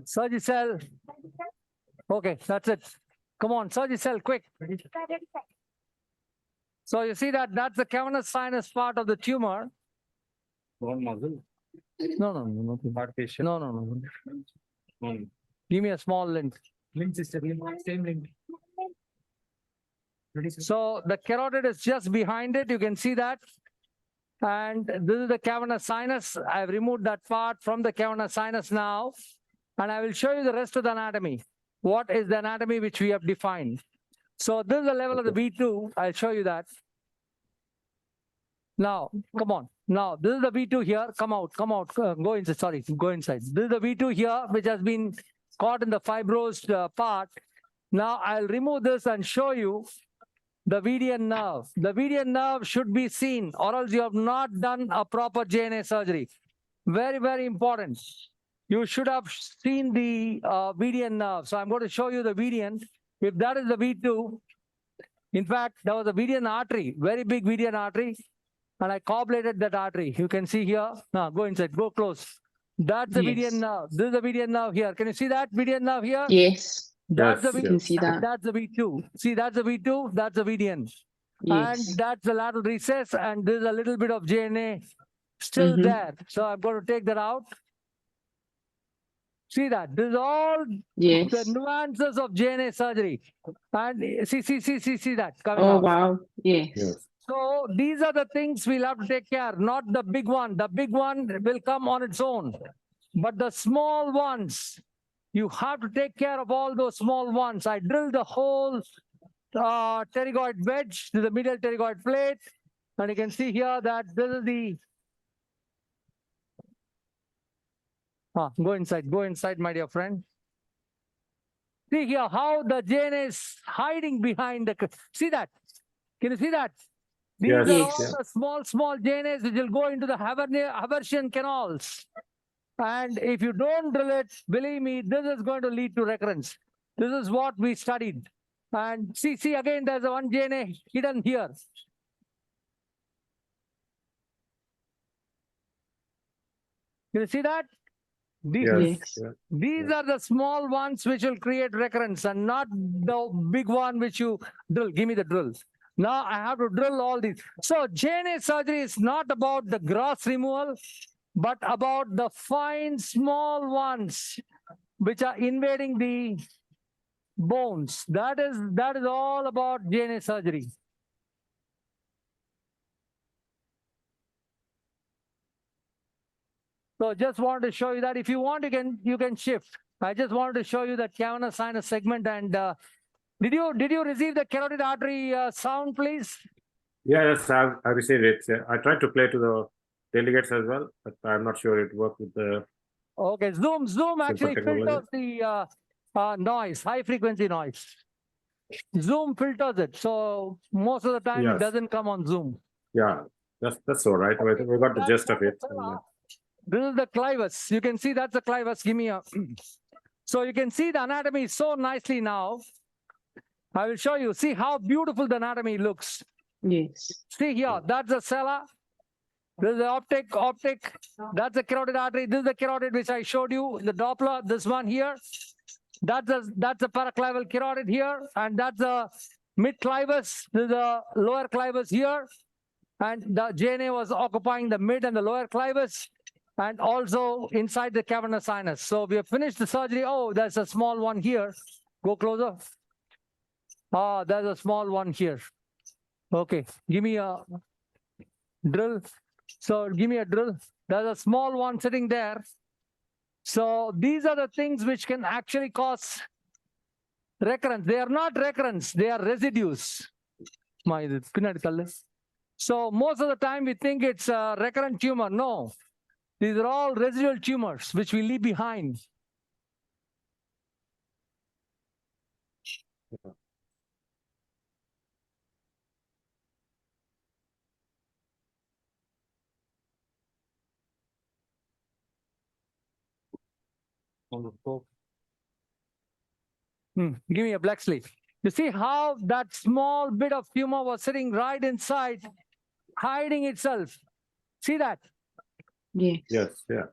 Surgicel. Okay, that's it. Come on, Surgicel, quick. So you see that's the cavernous sinus part of the tumor. Bone muscle. No. Heart patient. No. Give me a small lint. Link sister. Same link. So the carotid is just behind it. You can see that. And this is the cavernous sinus. I've removed that part from the cavernous sinus now. And I will show you the rest of the anatomy. What is the anatomy which we have defined? So this is the level of the V2. I'll show you that. Now, come on. Now, this is the V2 here. Come out. Go inside. Sorry, go inside. This is the V2 here, which has been caught in the fibrosed part. Now, I'll remove this and show you the VDN nerve. The VDN nerve should be seen, or else you have not done a proper JNA surgery. Very, very important. You should have seen the VDN nerve. So I'm going to show you the VDN. If that is the V2, in fact, there was a VDN artery, very big VDN artery, and I coagulated that artery. You can see here. Now, go inside, go close. That's the VDN nerve. This is the VDN nerve here. Can you see that VDN nerve here? Yes. That's Yes, the You can see that. That's the V2. See, that's the V2, that's the VDN. Yes. And that's the lateral recess, and there's a little bit of JNA still there. So I'm going to take that out. See that? This is all Yes. the nuances of JNA surgery. And see that coming Oh, out. wow. Yes. yes. So these are the things we'll have to take care, not the big one. The big one will come on its own. But the small ones, you have to take care of all those small ones. I drilled the whole pterygoid wedge to the medial pterygoid plate. And you can see here that this is the... go inside, my dear friend. See here how the JNA is hiding behind the... See that? Can you see that? These Yes. are Yes. all the small JNAs which will go into the Haversian canals. And if you don't drill it, believe me, this is going to lead to recurrence. This is what we studied. And see again, there's one JNA hidden here. Can you see that? Yes. These are the small ones which will create recurrence and not the big one which you drill. Give me the drills. Now I have to drill all these. So JNA surgery is not about the gross removal, but about the fine small ones which are invading the bones. That is all about JNA surgery. So just want to show you that. If you want, you can shift. I just wanted to show you that cavernous sinus segment, and Did you receive the carotid artery sound, please? Yes, I received it. Yeah, I tried to play to the delegates as well, but I'm not sure it worked with the. Okay, Zoom actually technology. filters the noise, high frequency noise. Zoom filters it, so most of the time it Yes. doesn't come on Zoom. Yeah, that's all right. We got the gist of it. This is the clivus. You can see that's the clivus. Give me a. So you can see the anatomy so nicely now. I will show you. See how beautiful the anatomy looks. Yes. See here, that's the sella. This is the optic. That's the carotid artery. This is the carotid which I showed you. The Doppler. This one here. That's the paraclival carotid here, and that's the mid clivus. This is the lower clivus here, and the JNA was occupying the mid and the lower clivus, and also inside the cavernous sinus. So we have finished the surgery. Oh, there's a small one here. Go closer. Ah, there's a small one here. Okay, give me a drill. So give me a drill. There's a small one sitting there. So these are the things which can actually cause recurrence. They are not recurrence, they are residues. So most of the time we think it's a recurrent tumor. No, these are all residual tumors which we leave behind. Give me a black sleeve. You see how that small bit of tumor was sitting right inside, hiding itself. See that? Yes. Yes, yeah.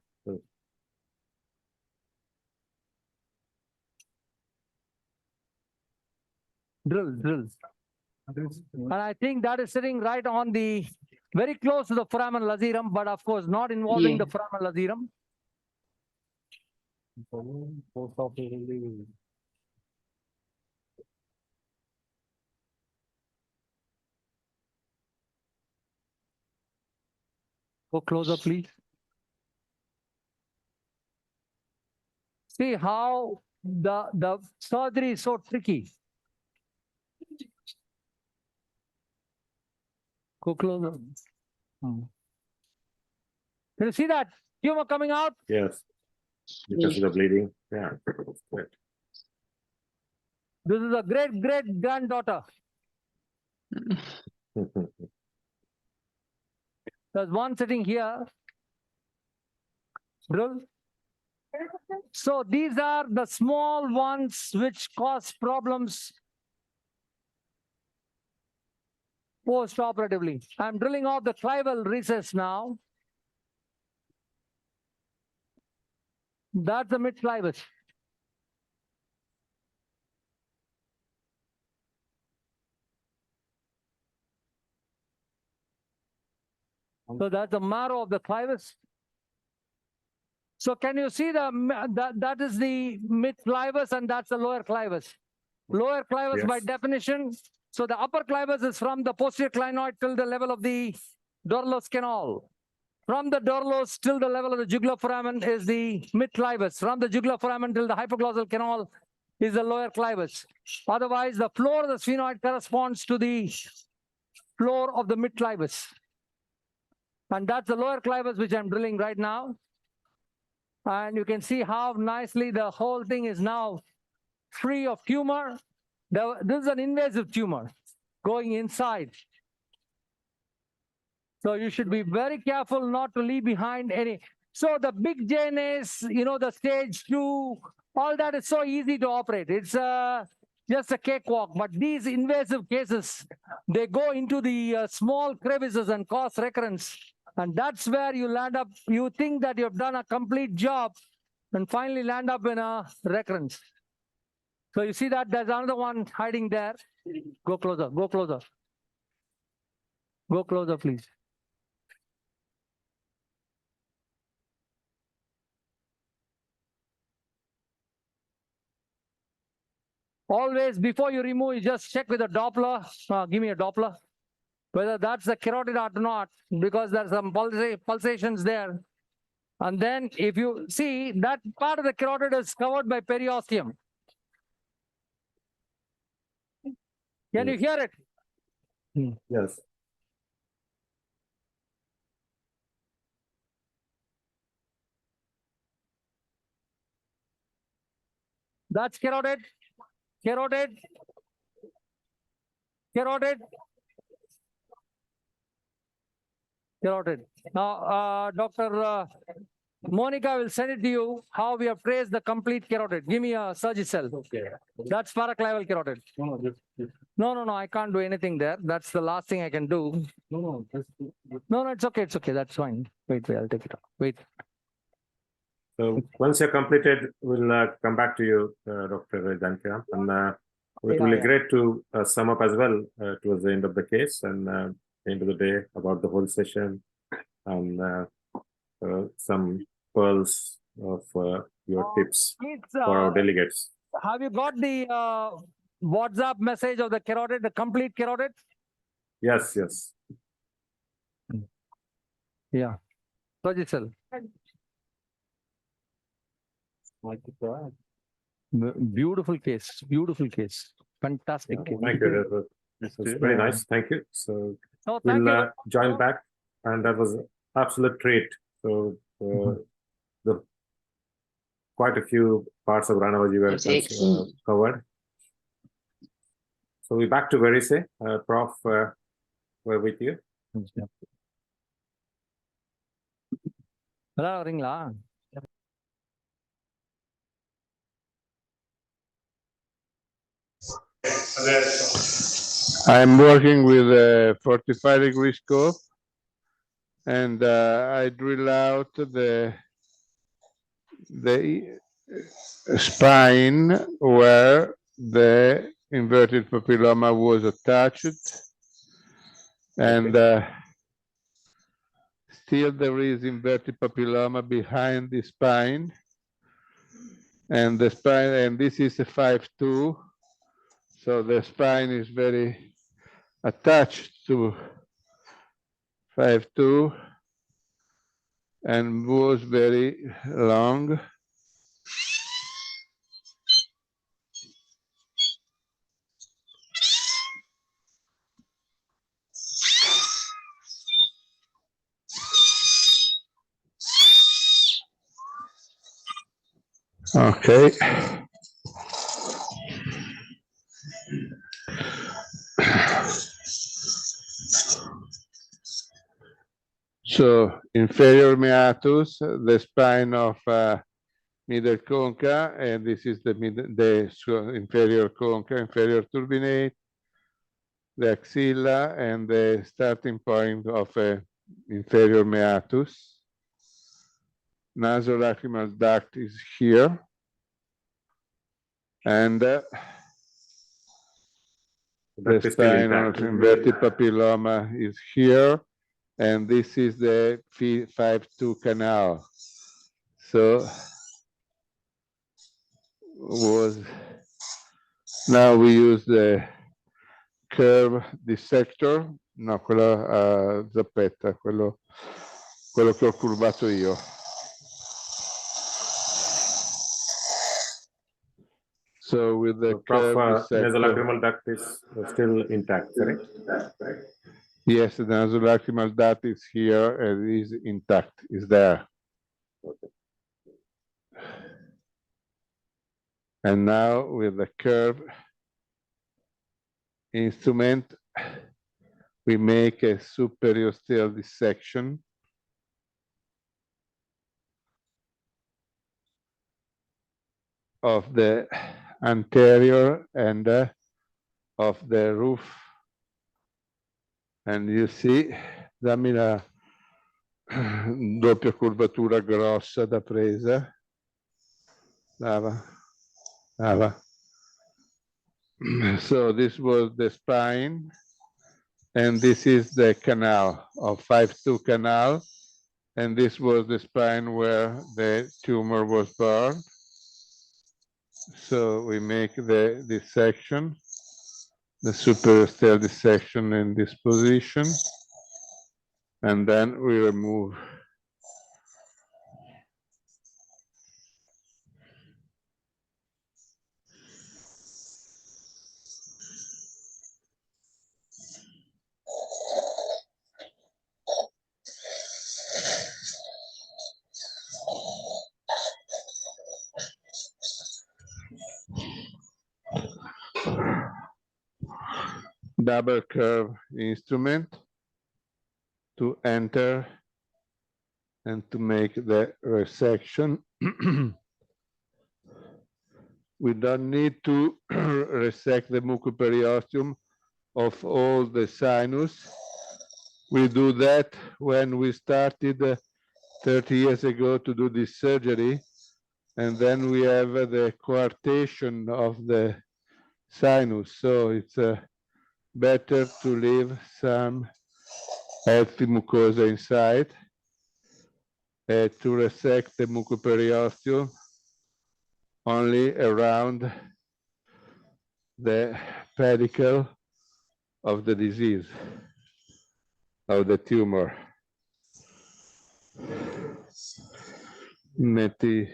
Drill. And I think that is sitting right on the, very close to the foramen lacerum, but of course not involving the foramen lacerum. Go closer, please. See how the surgery is so tricky. Go closer. Can you see that tumor coming out? Yes. Because of the bleeding. Yeah. Great. This is a great granddaughter. There's one sitting here. Drill. So these are the small ones which cause problems post-operatively. I'm drilling off the clival recess now. That's the mid-clivus. So that's the marrow of the clivus. So can you see that is the mid-clivus and that's the lower clivus. Lower clivus by definition. So the upper clivus is from the posterior clinoid till the level of the Dorlos canal. From the Dorlos till the level of the jugular foramen is the mid-clivus. From the jugular foramen till the hypoglossal canal is the lower clivus. Otherwise, the floor of the sphenoid corresponds to the floor of the mid-clivus. And that's the lower clivus which I'm drilling right now. And you can see how nicely the whole thing is now free of tumor. This is an invasive tumor going inside. So you should be very careful not to leave behind any. So the big JNAs, you know, the stage 2, all that is so easy to operate. It's just a cakewalk. But these invasive cases, they go into the small crevices and cause recurrence. And that's where you land up. You think that you've done a complete job and finally land up in a recurrence. So you see that there's another one hiding there. Go closer, go closer. Go closer, please. Always, before you remove, you just check with a Doppler. Give me a Doppler. Whether that's the carotid or not, because there's some pulsations there. And then if you see, that part of the carotid is covered by periosteum. Can you hear it? Yes. That's carotid, carotid, carotid, carotid. Now, Dr. Monica will send it to you how we have traced the complete carotid. Give me a Surgicel. Okay. That's paraclavial carotid. No, I can't do anything there. That's the last thing I can do. No, it's okay. It's okay. That's fine. Wait, I'll take it off. Wait. So once you're completed, we'll come back to you, Dr. Jankiram, and it will be great to sum up as well towards the end of the case and end of the day about the whole session and some pearls of your tips for our delegates. Have you got the WhatsApp message of the carotid, the complete carotid? Yes. Yeah. Surgicel. Beautiful case. Beautiful case. Fantastic case. Thank you. That was very nice. Thank you. So thank we'll you. join back, and that was an absolute treat. So the quite a few parts of rhinology were covered. So we're back to Verise. Prof, we're with you. I'm working with a 45-degree scope, and I drill out the spine where the inverted papilloma was attached, and still there is inverted papilloma behind the spine, and the spine, and this is a 5-2, so the spine is very attached to 5-2 and was very long. Okay. So inferior meatus, the spine of middle concha, and this is the inferior concha, inferior turbinate, the axilla, and the starting point of inferior meatus. Nasolacrimal duct is here, and the spine of inverted papilloma is here, and this is the 5-2 canal. So now we use the curve dissector, no, quello a zappetta, quello che ho curvato io. So with the curve nasolacrimal duct is still intact, correct? Yes, the nasolacrimal duct is here and is intact, is there. Okay. And now with the curve instrument, we make a superiosteal dissection of the anterior and of the roof. And you see, dammi la doppia curvatura grossa da presa. Brava. So this was the spine, and this is the canal of 5-2 canal, and this was the spine where the tumor was burned. So we make the dissection, the superiosteal dissection in this position, and then we remove. double curve instrument to enter and to make the resection. We don't need to resect the mucoperiosteum of all the sinus. We do that when we started 30 years ago to do this surgery. And then we have the coarctation of the sinus. So it's better to leave some healthy mucosa inside to resect the mucoperiosteum only around the pedicle of the disease, of the tumor. Metti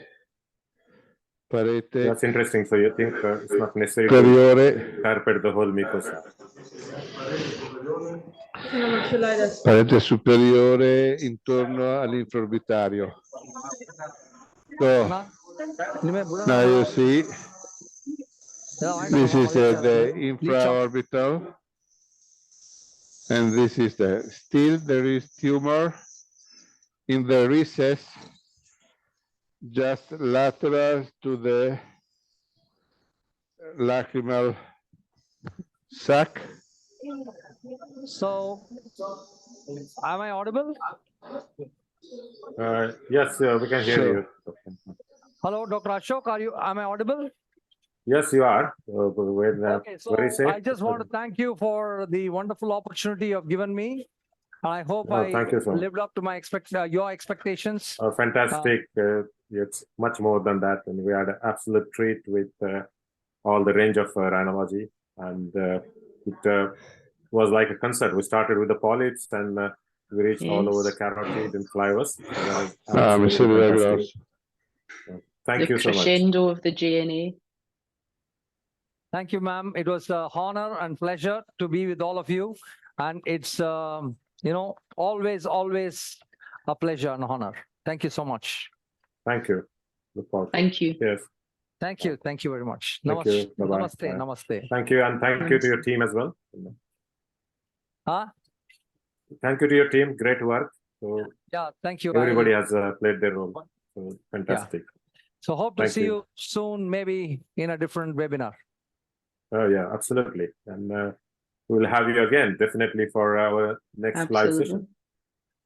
parete. That's interesting. So you think it's not necessary superiore, to carpet the whole mucosa? parete superiore intorno all'infraorbitario. So now you see this is the infraorbital, and this is still there is tumor in the recess just lateral to the lacrimal sac. So, am I audible? Yes, we can hear you. Hello, Dr. Ashok, am I audible? Yes, you are. Okay, so I just want to thank you for the wonderful opportunity you've given me. I hope thank you so much. lived up to my your expectations. Fantastic. It's much more than that. And we had an absolute treat with all the range of rhinology. And it was like a concert. We started with the polyps and we reached all over the carotid and flyers. Thank you so much. The crescendo of the JNA. Thank you, ma'am. It was an honor and pleasure to be with all of you. And it's, you know, always a pleasure and honor. Thank you so much. Thank you. Look forward. Thank you. Yes. Thank you. Thank you very much. Thank you. Bye-bye. Namaste. Bye. Namaste. Thank you. And thank you to your team as well. Huh? Thank you to your team. Great work. So yeah, thank you. Everybody has played their role. So fantastic. Yeah. So hope to see you soon, maybe in a different webinar. Oh yeah, absolutely. And we'll have you again, definitely, for our next live session.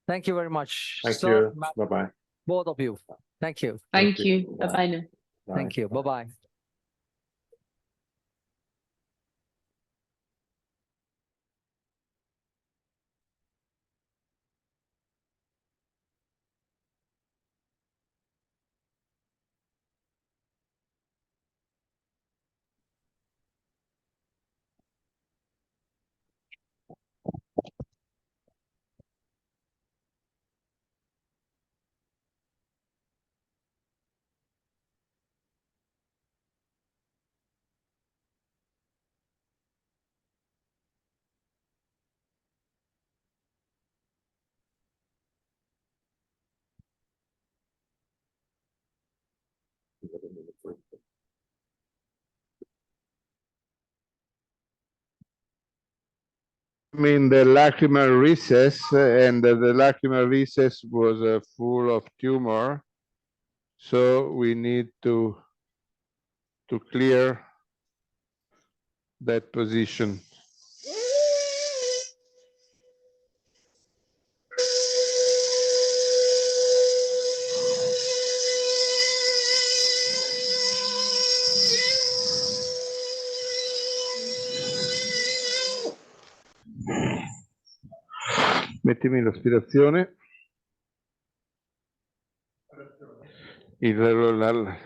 Thank you very much. Thank you. Bye-bye. Both of you. Thank you. Thank you. Bye-bye now. Thank you. Bye-bye. In the lacrimal recess, and the lacrimal recess was full of tumor, so we need to clear that position. Mettimi l'aspirazione.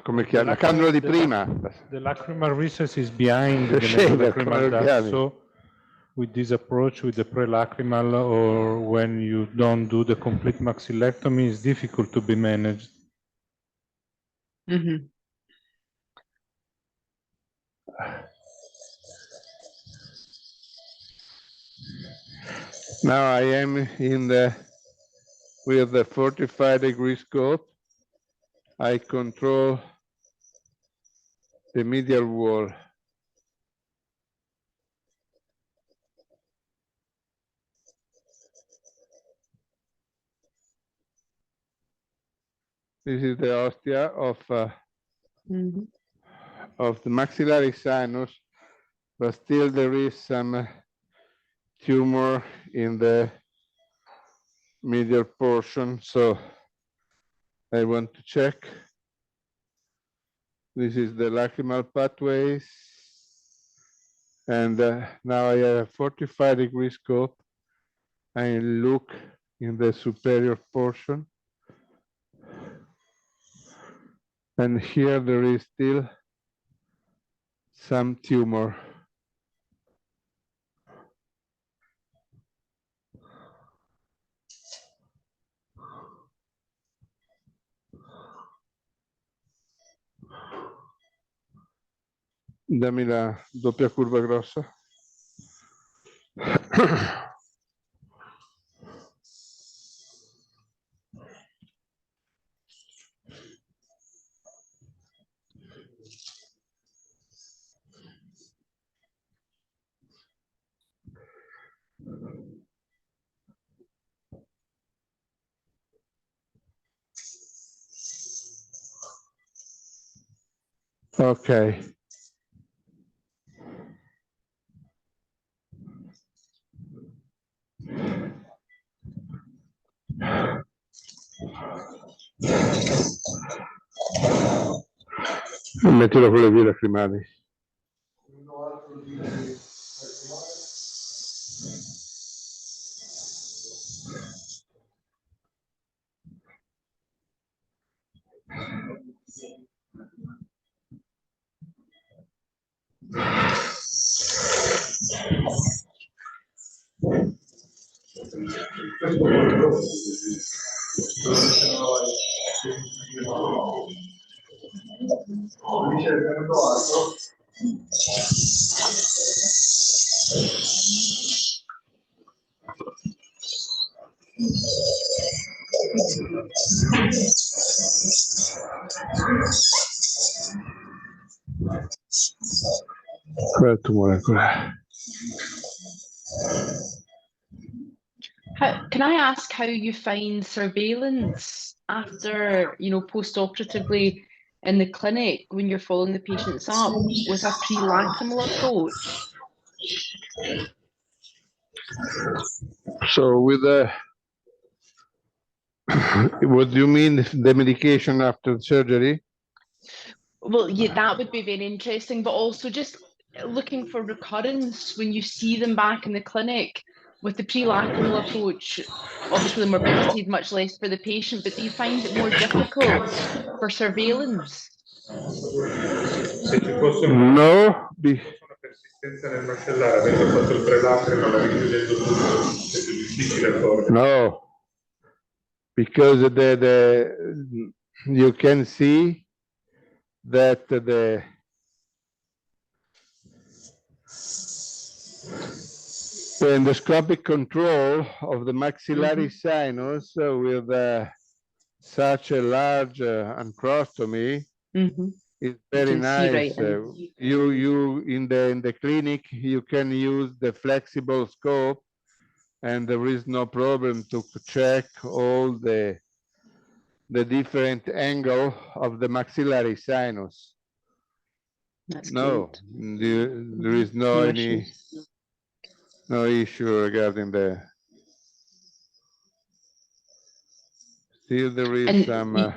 Come chiama? La cannula di prima. The lacrimal recess is behind the lacrimal duct. So with this approach, with the pre-lacrimal, or when you don't do the complete maxillectomy, it's difficult to be managed. Mm-hmm. Now I am in with the 45-degree scope. I control the medial wall. This is the ostia of the maxillary sinus, but still there is some tumor in the medial portion, so I want to check. This is the lacrimal pathways, and now I have a 45-degree scope. I look in the superior portion, and here there is still some tumor. Dammi la doppia curva grossa. Okay. Mettilo con le vie lacrimali. Quel tumore ancora. Can I ask how you find surveillance after, post-operatively in the clinic when you're following the patients up with a pre-lacrimal approach? So with the, what do you mean, the medication after surgery? Well, yeah, that would be very interesting, but also just looking for recurrence when you see them back in the clinic with the pre-lacrimal approach. Obviously, the morbidity is much less for the patient, but do you find it more difficult for surveillance? No. No, because you can see that the endoscopic control of the maxillary sinus with such a large ancrostomy is very nice. You in the clinic you can use the flexible scope, and there is no problem to check all the different angle of the maxillary sinus. That's no, there is no issue regarding the. Still, there is some.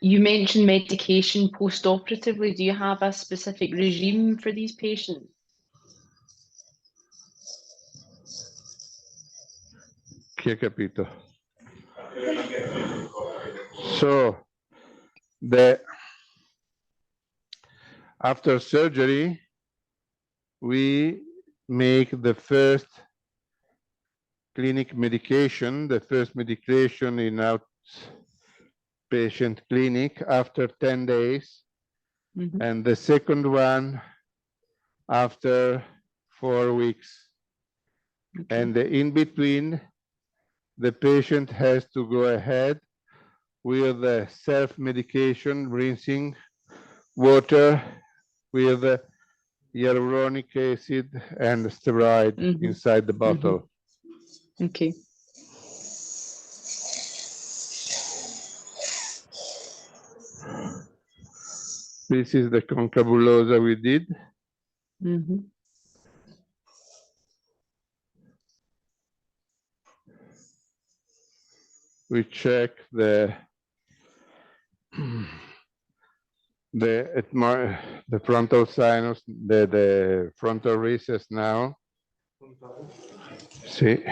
You mentioned medication post-operatively. Do you have a specific regime for these patients? Chi ha capito? So, after surgery, we make the first clinic medication, the first medication in outpatient clinic after 10 days, and the second one after 4 weeks. And in between, the patient has to go ahead with the self-medication, rinsing water with hyaluronic acid and steroid inside the bottle. Okay. This is the concabulosa we did. Mm-hmm. We check the frontal sinus, the frontal recess now. Sì.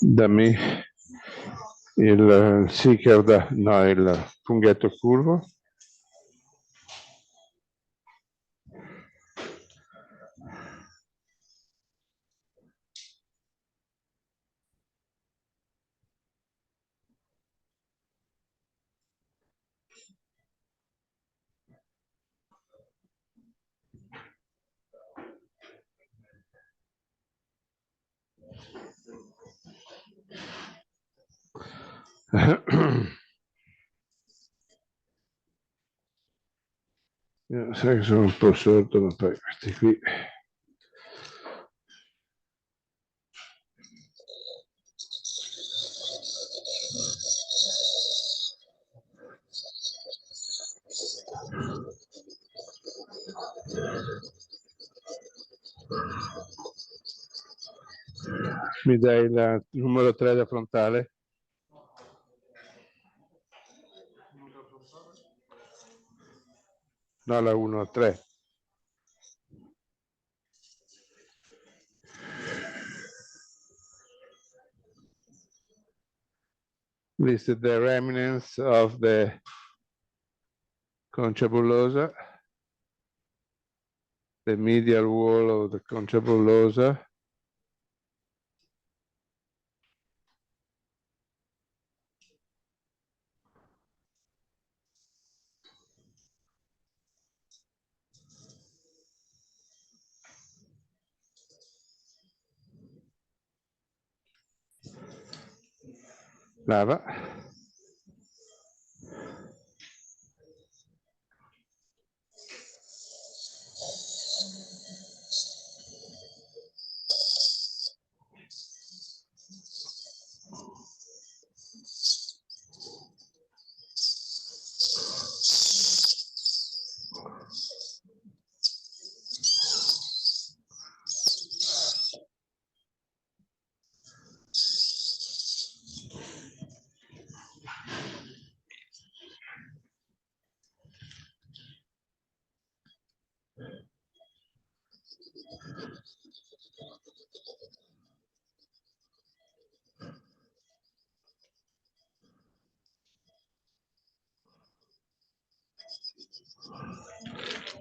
Dammi il seeker, no, il funghetto curvo. Io sai che sono un po' sordo, ma poi questi qui. Mi dai il numero 3 da frontale? No, la 1, 3. This is the remnants of the conchabulosa, the medial wall of the conchabulosa. Lava.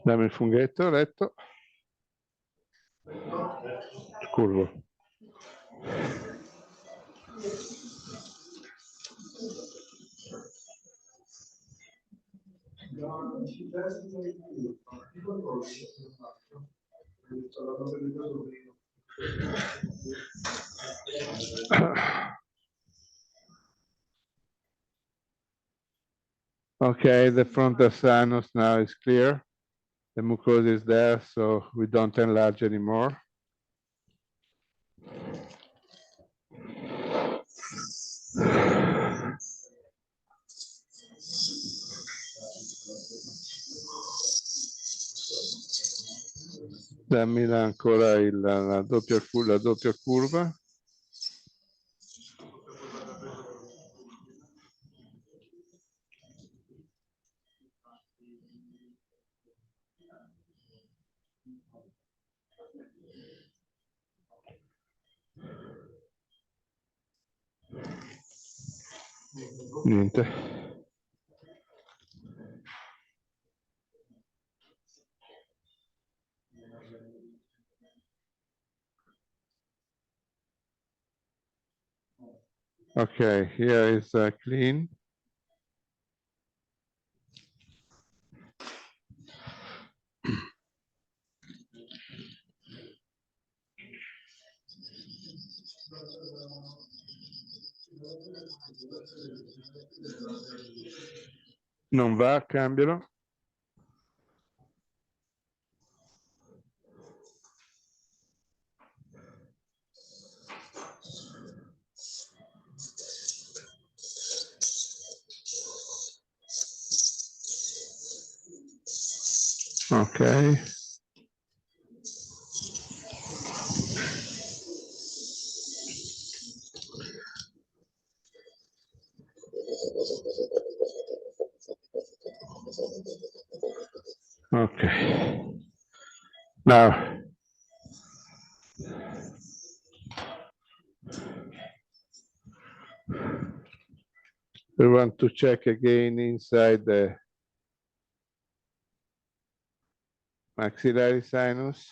Dammi il funghetto retto. Curvo. Okay, the frontal sinus now is clear. The mucosa is there, so we don't enlarge anymore. Dammi ancora la doppia curva. Niente. Okay, here is clean. Non va, cambialo. Ok. Okay. Now, we want to check again inside the maxillary sinus.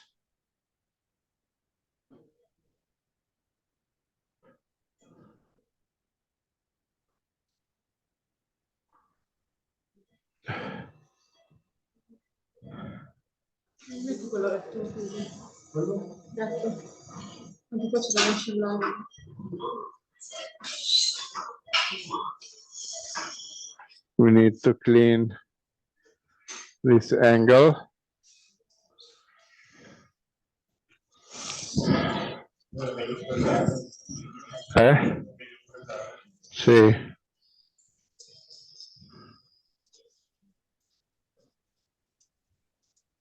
We need to clean this angle. Sì.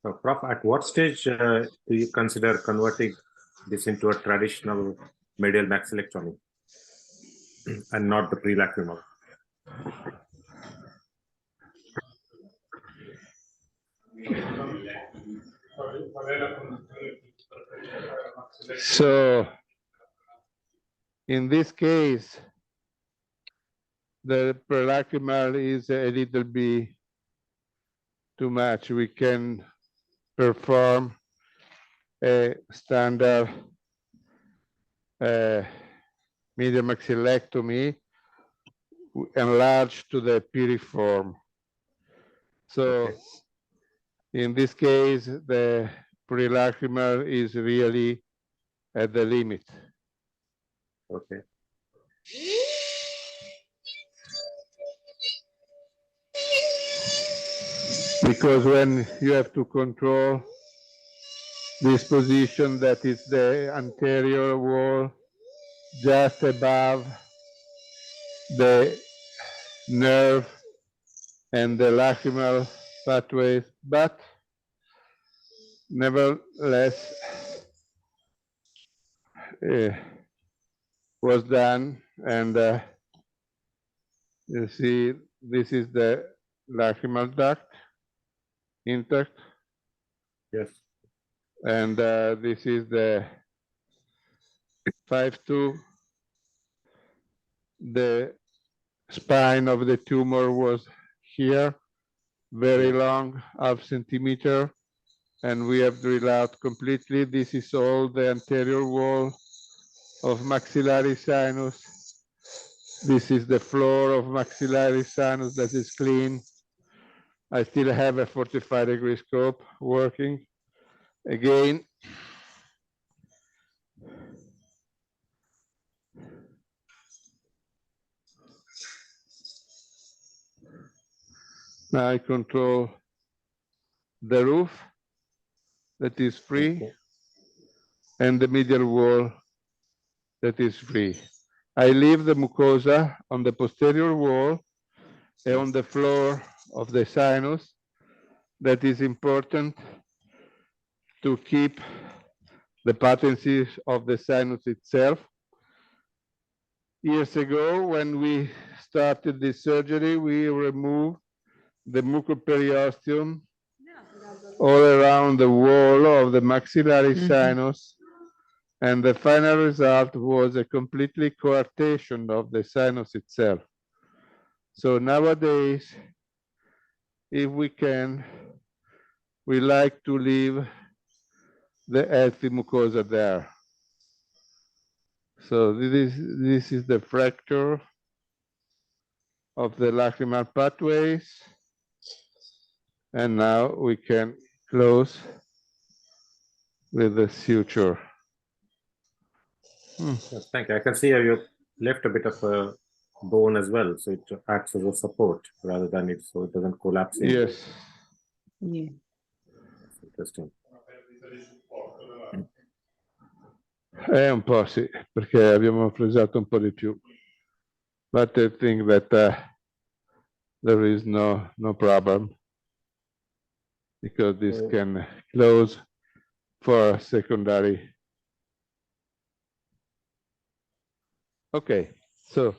So, Prof, at what stage do you consider converting this into a traditional medial maxillectomy and not the pre-lacrimal? So, in this case, the pre-lacrimal is a little bit too much. We can perform a standard medial maxillectomy enlarged to the piriform. So, okay. In this case, the pre-lacrimal is really at the limit. Okay. Because when you have to control this position, that is the anterior wall just above the nerve and the lacrimal pathways, but nevertheless was done, and you see this is the lacrimal duct intact. Yes. And this is the 5-2. The spine of the tumor was here, very long, half centimeter, and we have drilled out completely. This is all the anterior wall of maxillary sinus. This is the floor of maxillary sinus that is clean. I still have a 45-degree scope working. Again, now I control the roof that is free, okay, and the medial wall that is free. I leave the mucosa on the posterior wall and on the floor of the sinus. That is important to keep the patency of the sinus itself. Years ago, when we started this surgery, we removed the mucoperiosteum all around the wall of the maxillary sinus, and the final result was a completely coarctation of the sinus itself. So nowadays, if we can, we like to leave the healthy mucosa there. So this is the fracture of the lacrimal pathways, and now we can close with the suture. Yes, thank you. I can see how you left a bit of a bone as well, so it acts as a support rather than it, so it doesn't collapse in. Yes. Yeah. That's interesting. Un po' sì, perché abbiamo fresato un po' di più. But I think that there is no problem because this can close for secondary. Ok, so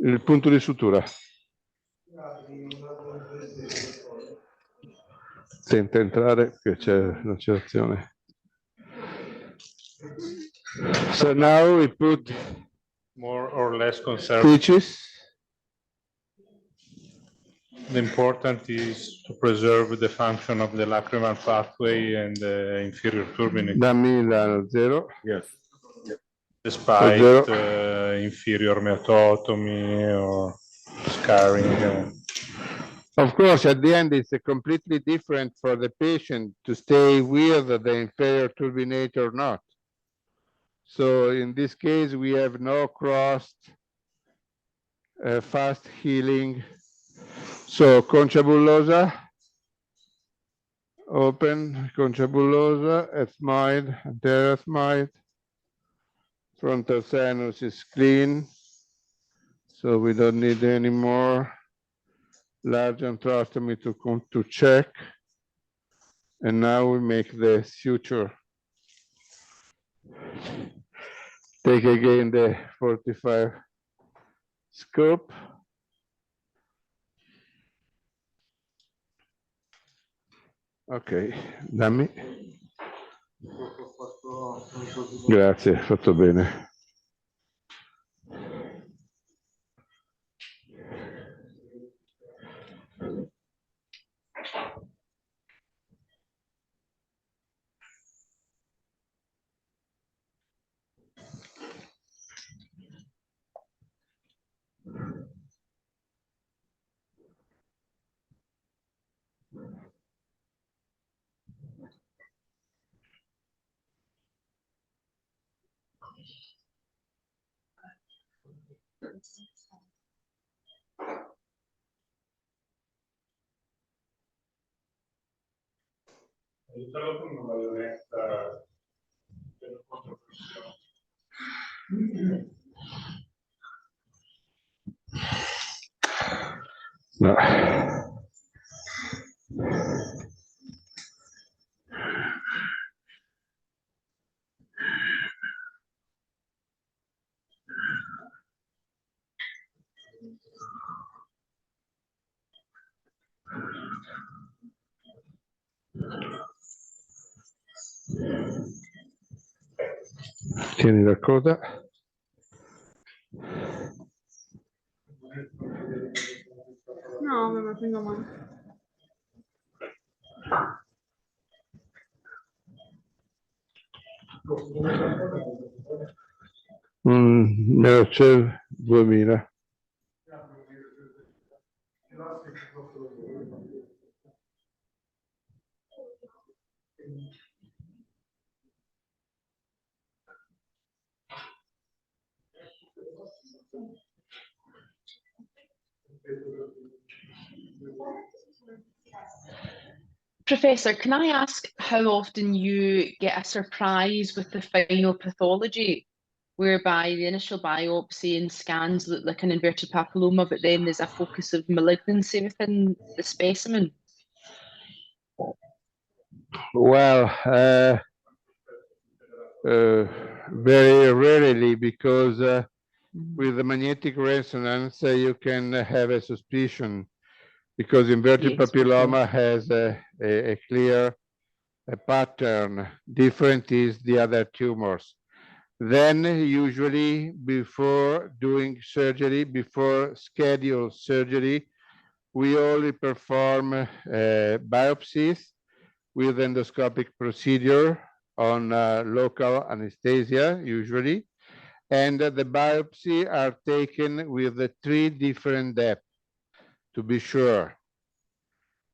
il punto di sutura. Senta entrare che c'è un'accelerazione. So now we put More or less conservative. stitches. The important is to preserve the function of the lacrimal pathway and the inferior turbinate. Dammi la 0. Yes. Despite Zero. inferior myototomy or scarring. Of course, at the end, it's completely different for the patient to stay with the inferior turbinate or not. So in this case, we have no crossed fast healing. So concha bullosa, open, concha bullosa, ethmoid, anterior ethmoid. Frontal sinus is clean, so we don't need any more large antrostomy to check. And now we make the suture. Take again the 45 scope. Ok, dammi. Grazie, fatto bene. No. Tieni la coda. No, me lo tengo mal. Mercel 2000. Professor, can I ask how often you get a surprise with the final pathology, whereby the initial biopsy and scans look like an inverted papilloma, but then there's a focus of malignancy within the specimen? Well, very rarely, because with the magnetic resonance, you can have a suspicion, because inverted papilloma has a clear pattern. Different is the other tumors. Then usually before doing surgery, before scheduled surgery, we only perform biopsies with endoscopic procedure on local anesthesia usually. And the biopsy are taken with the 3 different depths to be sure.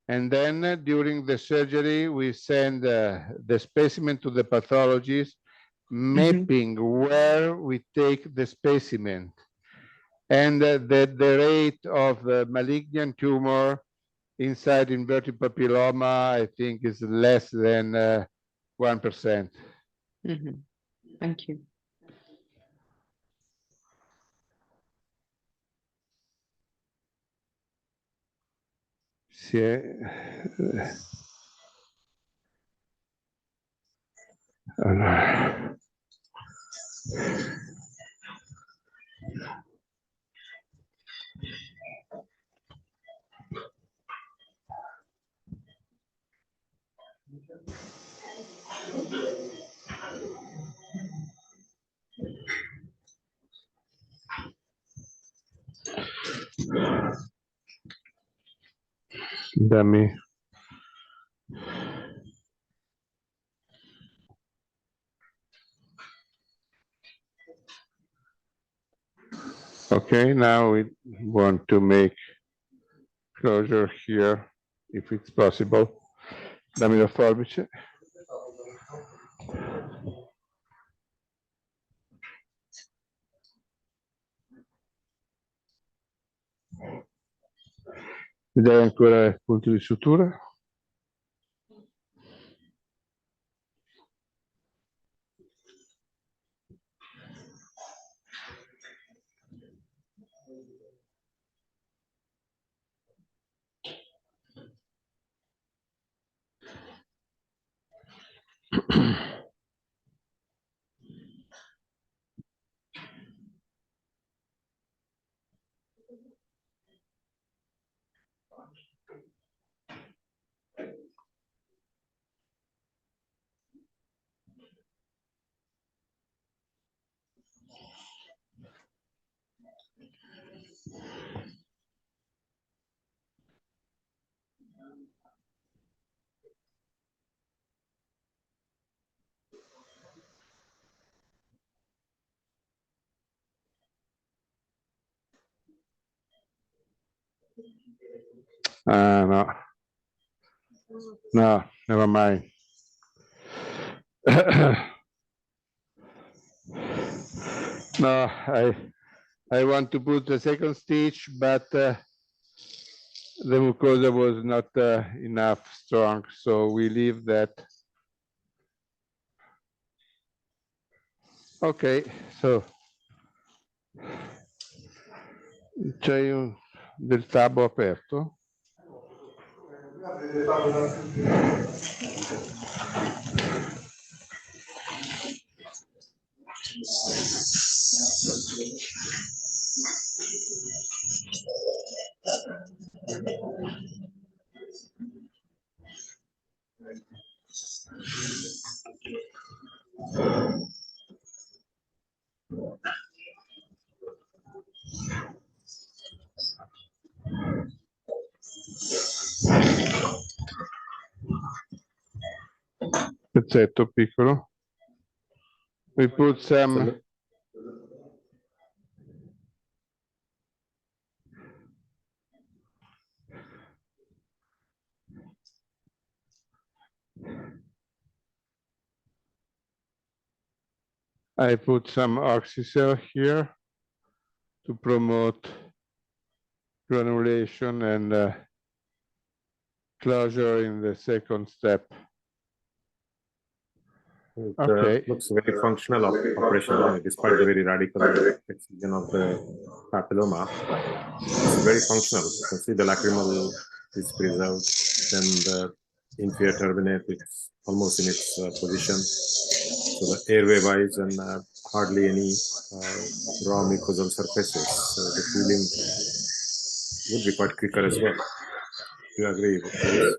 And then during the surgery, we send the specimen to the pathologist mapping where we take the specimen. And the rate of the malignant tumor inside inverted papilloma, I think, is less than 1%. Thank you. Allora. Dammi. Okay, now we want to make closure here, if it's possible. Dammi la forbice. Vedrai ancora il punto di sutura? No. No, never mind. No, I want to put the second stitch, but the mucosa was not enough strong, so we leave that. Ok, so c'è del tabo aperto? Pezzetto piccolo. We put some I put some oxycell here to promote granulation and closure in the second step. It looks very functional operation, despite the very radical excision of the papilloma. It's very functional. You can see the lacrimal is preserved, then the inferior turbinate is almost in its position. So the airway wise and hardly any raw mucosal surfaces. So the healing would be quite quicker as well. Do you agree with this?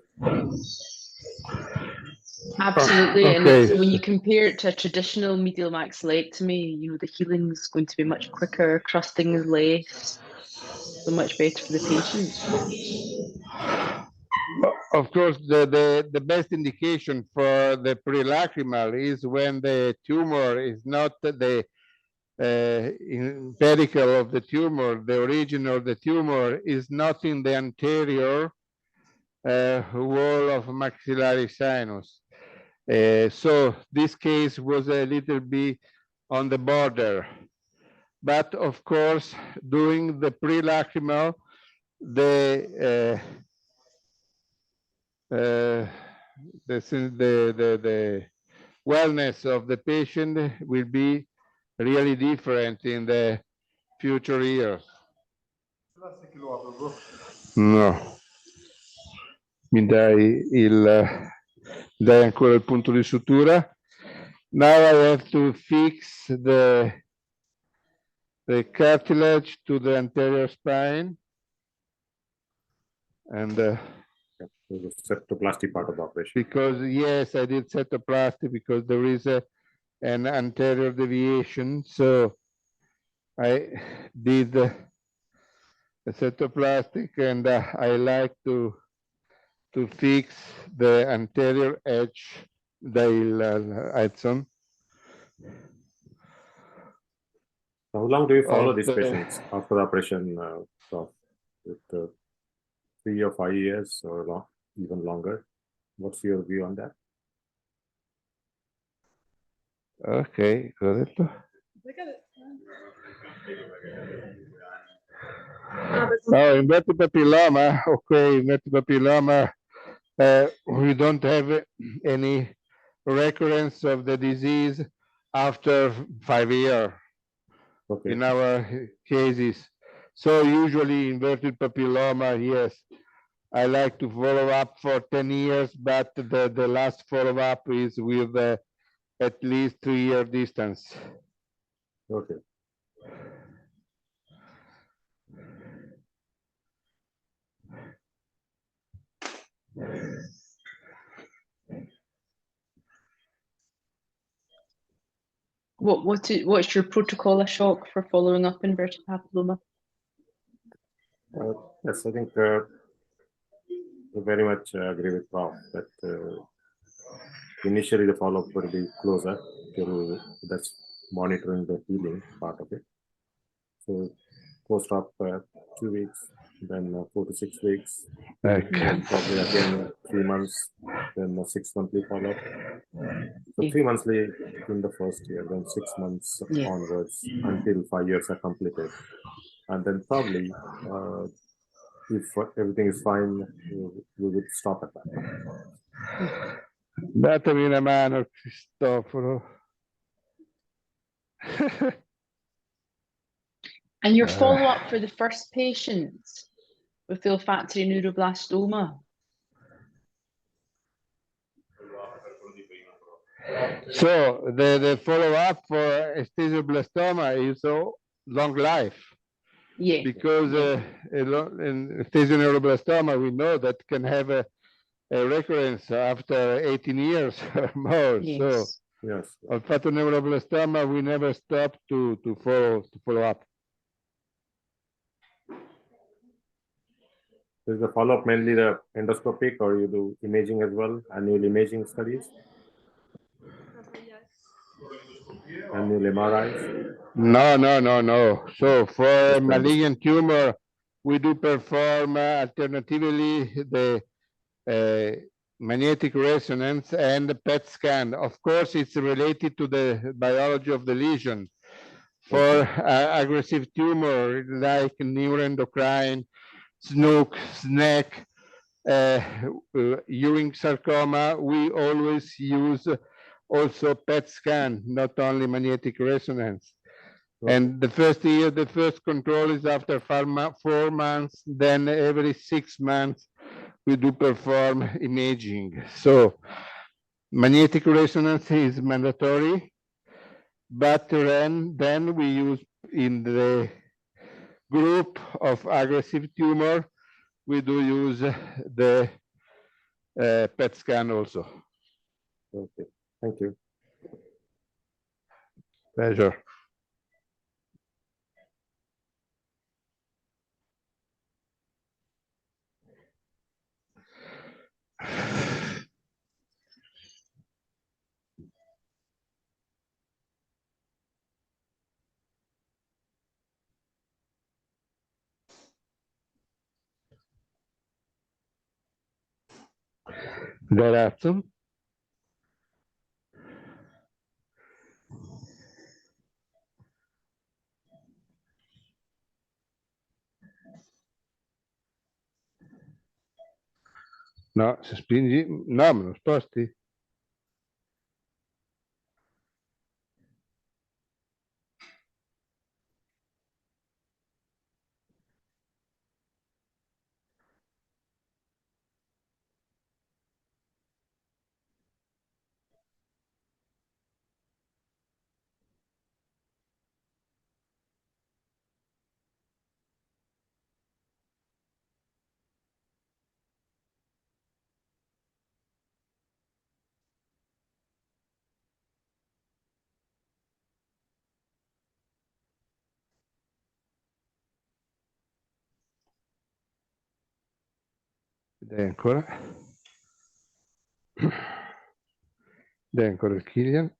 Absolutely, Okay. and when you compare it to a traditional medial maxillectomy, the healing is going to be much quicker, crusting is less, so much better for the patient. Of course, the best indication for the pre-lacrimal is when the tumor is not the pedicle of the tumor, the origin of the tumor is not in the anterior wall of maxillary sinus. So this case was a little bit on the border. But of course, during the pre-lacrimal, the wellness of the patient will be really different in the future years. No, dai ancora il punto di sutura. Now I have to fix the cartilage to the anterior spine and the septoplasty part of the operation. Because yes, I did septoplasty because there is an anterior deviation, so I did a septoplastic, and I like to fix the anterior edge del Edson. How long do you follow these patients after the operation? With 3 or 5 years or even longer? What's your view on that? Okay, corretto. Oh, inverted papilloma. Okay, inverted papilloma. We don't have any recurrence of the disease after 5 years in our cases. So usually inverted papilloma, yes, I like to follow up for 10 years, but the last follow-up is with at least 3-year distance. Okay. What's your protocol, Ashok, for following up inverted papilloma? Yes, I think I very much agree with Prof that initially the follow-up will be closer till that's monitoring the healing part of it. So post-op 2 weeks, then 4 to 6 weeks, then probably again 3 months, then a 6 monthly follow-up. So 3 monthly in the first year, then 6 months onwards until 5 years are completed. And then probably if everything is fine, we would stop at that. Datemi una mano, Cristoforo. And your follow-up for the first patients with the olfactory neuroblastoma? So the follow-up for esthesioneuroblastoma is long life. Yeah. Because in esthesioneuroblastoma, we know that can have a recurrence after 18 years or more. Yes. So yes, olfactoneuroblastoma, we never stop to follow up. Is the follow-up mainly the endoscopic, or you do imaging as well, annual imaging studies? Annual MRIs? No. So for malignant tumor, we do perform alternatively the magnetic resonance and the PET scan. Of course, it's related to the biology of the lesion. For aggressive tumor like neuroendocrine, SNOOC, SNEC, Ewing sarcoma, we always use also PET scan, not only magnetic resonance. And the first year, the first control is after 4 months, then every 6 months, we do perform imaging. So magnetic resonance is mandatory, but then we use in the group of aggressive tumor, we do use the PET scan also. Okay, thank you. Pleasure. Grazie. No, se spingi, no, me lo sposti. Dai ancora. Dai ancora il Kilian.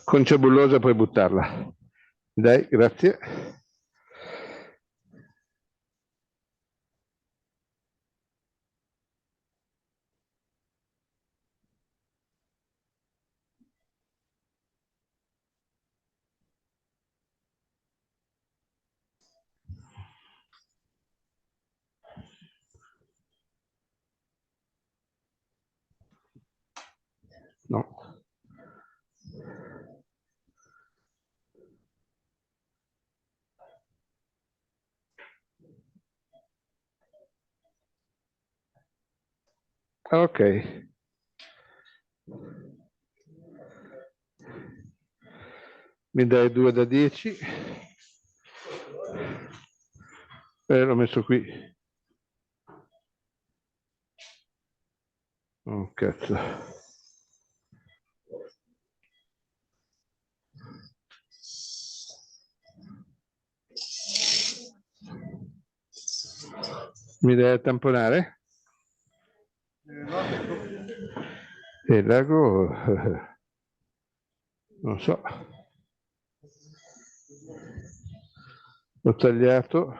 Concia bullosa puoi buttarla. Dai, grazie. No. Ok. Mi dai 2 da 10. L'ho messo qui. Oh, cazzo. Mi dai a tamponare? E l'ago... non so. L'ho tagliato.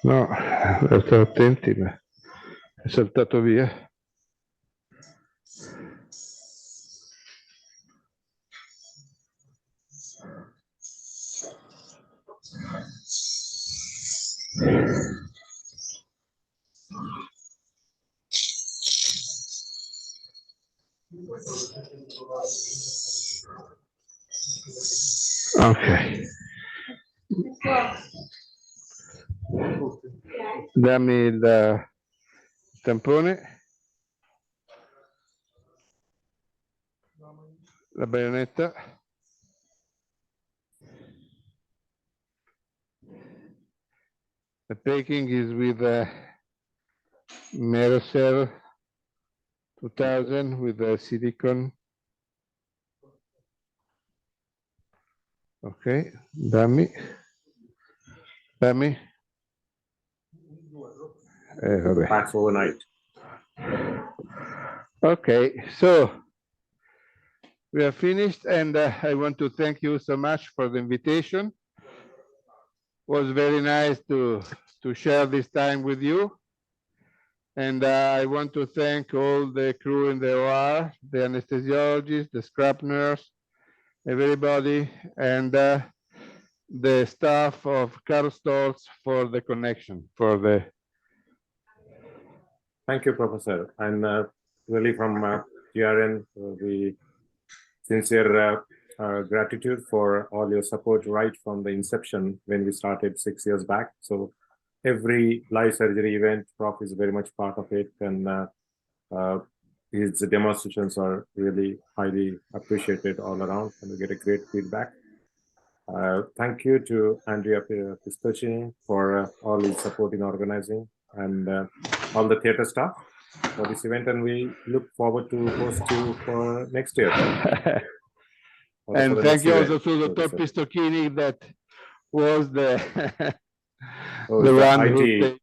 No, stavo attenti, ma è saltato via. Ok. Dammi il tampone, la baionetta. The packing is with Merocell 2000 with silicone. Ok, dammi. Vabbè. Packs overnight. Okay, so we are finished, and I want to thank you so much for the invitation. It was very nice to share this time with you. And I want to thank all the crew in the OR, the anesthesiologists, the scrap nurse, everybody, and the staff of Karl Stolz for the connection, for the... Thank you, Professor. And really from GRN, we sincere gratitude for all your support right from the inception when we started 6 years back. So every live surgery event, Prof is very much part of it, and his demonstrations are really highly appreciated all around, and we get a great feedback. Thank you to Andrea Pistocchi for all his support in organizing, and all the theater staff for this event, and we look forward to host you for next year. And thank you also to Dr. Pistocchini, that was the one who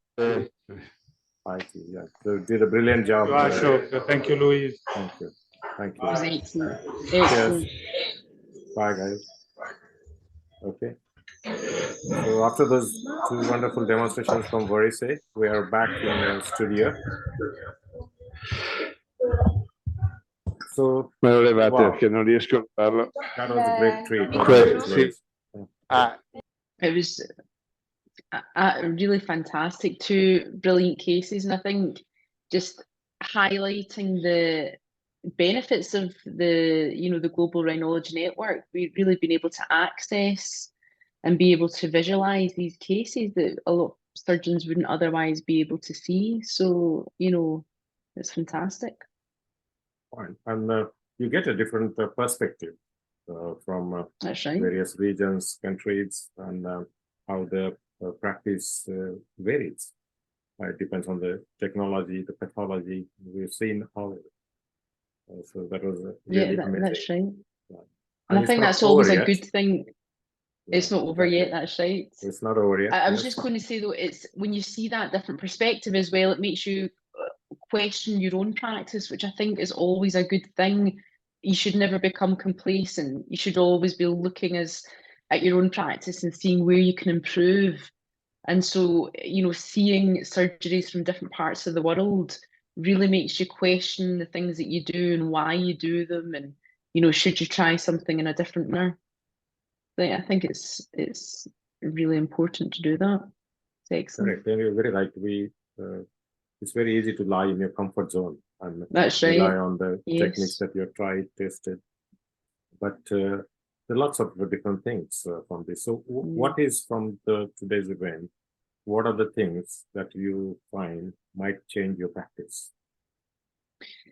I see. Yeah. So did a brilliant job. Ashok. Thank you, Louise. Thank you. Thank you. It was excellent. Cheers. Excellent. Bye, guys. Okay. So after those two wonderful demonstrations from Varise, we are back in the studio. So, Me lo levate wow, perché non riesco a farlo. that was a great treat. Sì. Ah, It was really fantastic. Two brilliant cases, and I think just highlighting the benefits of the the Global Rhinology Network. We've really been able to access and be able to visualize these cases that a lot of surgeons wouldn't otherwise be able to see. So it's fantastic. Fine. And you get a different perspective from That's right. various regions, countries, and how the practice varies. It depends on the technology, the pathology. We've seen all of it. So that was really amazing. That's right. Yeah. And I it's think not that's always over a good thing. Yeah, It's not over exactly. yet, that's right. It's not over yet. I was Yes. just going to say though, it's when you see that different perspective as well, it makes you question your own practice, which I think is always a good thing. You should never become complacent. You should always be looking at your own practice and seeing where you can improve. And so, seeing surgeries from different parts of the world really makes you question the things that you do and why you do them, and should you try something in a different manner. I think it's really important to do that. It's excellent. Correct. You're very right. It's very easy to lie in your comfort zone and That's right. rely on the Yes. techniques that you've tried, tested. But there are lots of different things from this. So what is from today's event? What are the things that you find might change your practice?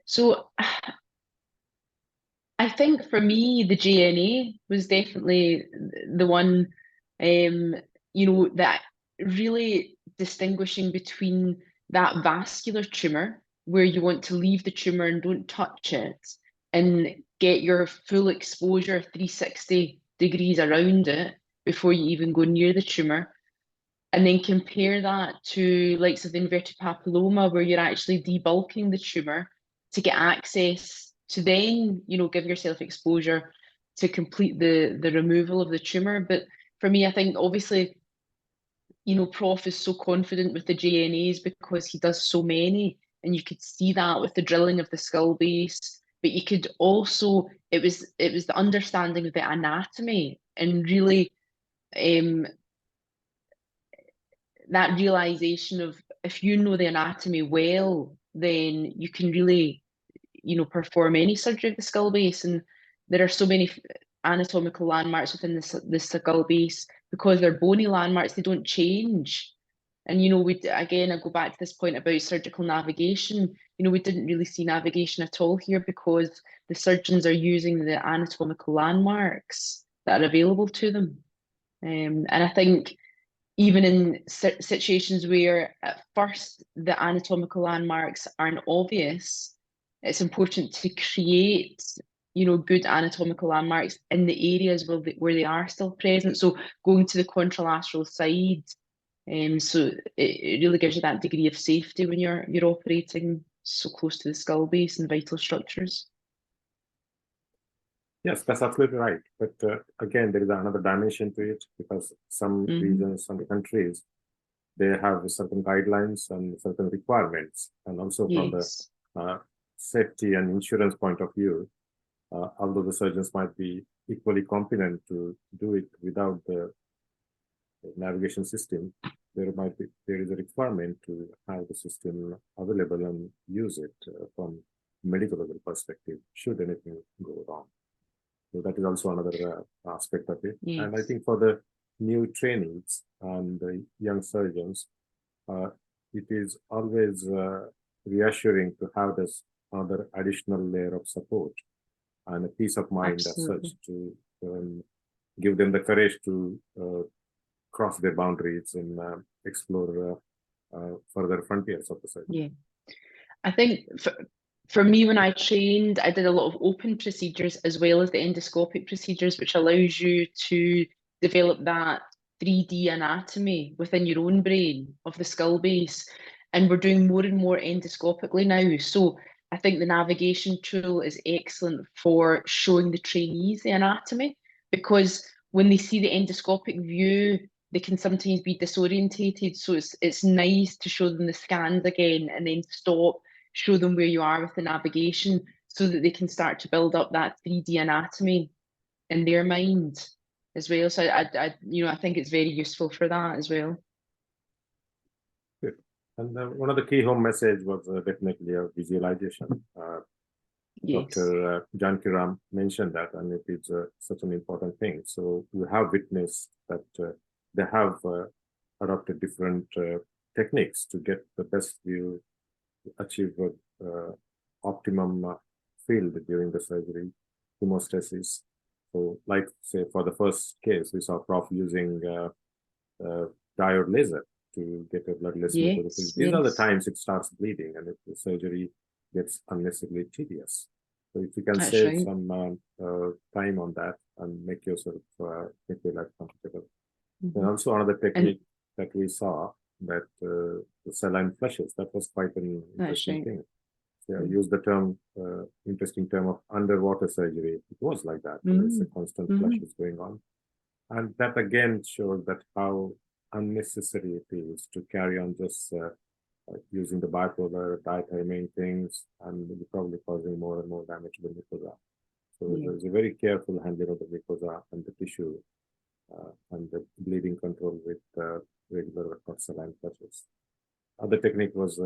So I think for me, the JNA was definitely the one, that really distinguishing between that vascular tumor where you want to leave the tumor and don't touch it and get your full exposure 360 degrees around it before you even go near the tumor. And then compare that to likes of the inverted papilloma where you're actually debulking the tumor to get access to then, give yourself exposure to complete the removal of the tumor. But for me, I think obviously, Prof is so confident with the JNAs because he does so many, and you could see that with the drilling of the skull base. But you could also, it was the understanding of the anatomy and really that realization of if you know the anatomy well, then you can really, perform any surgery of the skull base. And there are so many anatomical landmarks within the skull base because they're bony landmarks, they don't change. And, I go back to this point about surgical navigation. We didn't really see navigation at all here because the surgeons are using the anatomical landmarks that are available to them. And I think even in situations where at first the anatomical landmarks aren't obvious, it's important to create, good anatomical landmarks in the areas where they are still present. So going to the contralateral side, so it really gives you that degree of safety when you're operating so close to the skull base and vital structures. Yes, that's absolutely right. But again, there is another dimension to it because some regions, some countries, they have certain guidelines and certain requirements. And also from the safety and insurance point of view, although the surgeons might be equally competent to do it without the navigation system, there is a requirement to have the system available and use it from medical level perspective, should anything go wrong. So that is also another aspect of it. Yes. And I think for the new trainees and the young surgeons, it is always reassuring to have this other additional layer of support and a peace of mind as such to give them the courage to cross their boundaries and explore further frontiers of the surgery. Yeah, I think for me, when I trained, I did a lot of open procedures as well as the endoscopic procedures, which allows you to develop that 3D anatomy within your own brain of the skull base. and we're doing more and more endoscopically now. So I think the navigation tool is excellent for showing the trainees the anatomy, because when they see the endoscopic view, they can sometimes be disorientated. So it's nice to show them the scans again and then stop, show them where you are with the navigation so that they can start to build up that 3D anatomy in their mind as well. So I think it's very useful for that as well. Good. And one of the key home message was definitely a visualization. Yes. Dr. Janakiram mentioned that, and it is such an important thing. So we have witnessed that they have adopted different techniques to get the best view, achieve optimum field during the surgery, hemostasis. So, like say for the first case, we saw Prof using diode laser to get a bloodless mucosa. These are the times it starts bleeding, and if the surgery gets unnecessarily tedious. So if you can save some time on that and make yourself make your life comfortable. And also another technique that we saw, that the saline flushes, that was quite an interesting thing. So I used the term, interesting term of underwater surgery. It was like that. There's a constant flushes going on. And that again showed that how unnecessary it is to carry on just using the bipolar, dietary main things, and you're probably causing more and more damage to the mucosa. So there's a very careful handling of the mucosa and the tissue and the bleeding control with regular saline flushes. Other technique was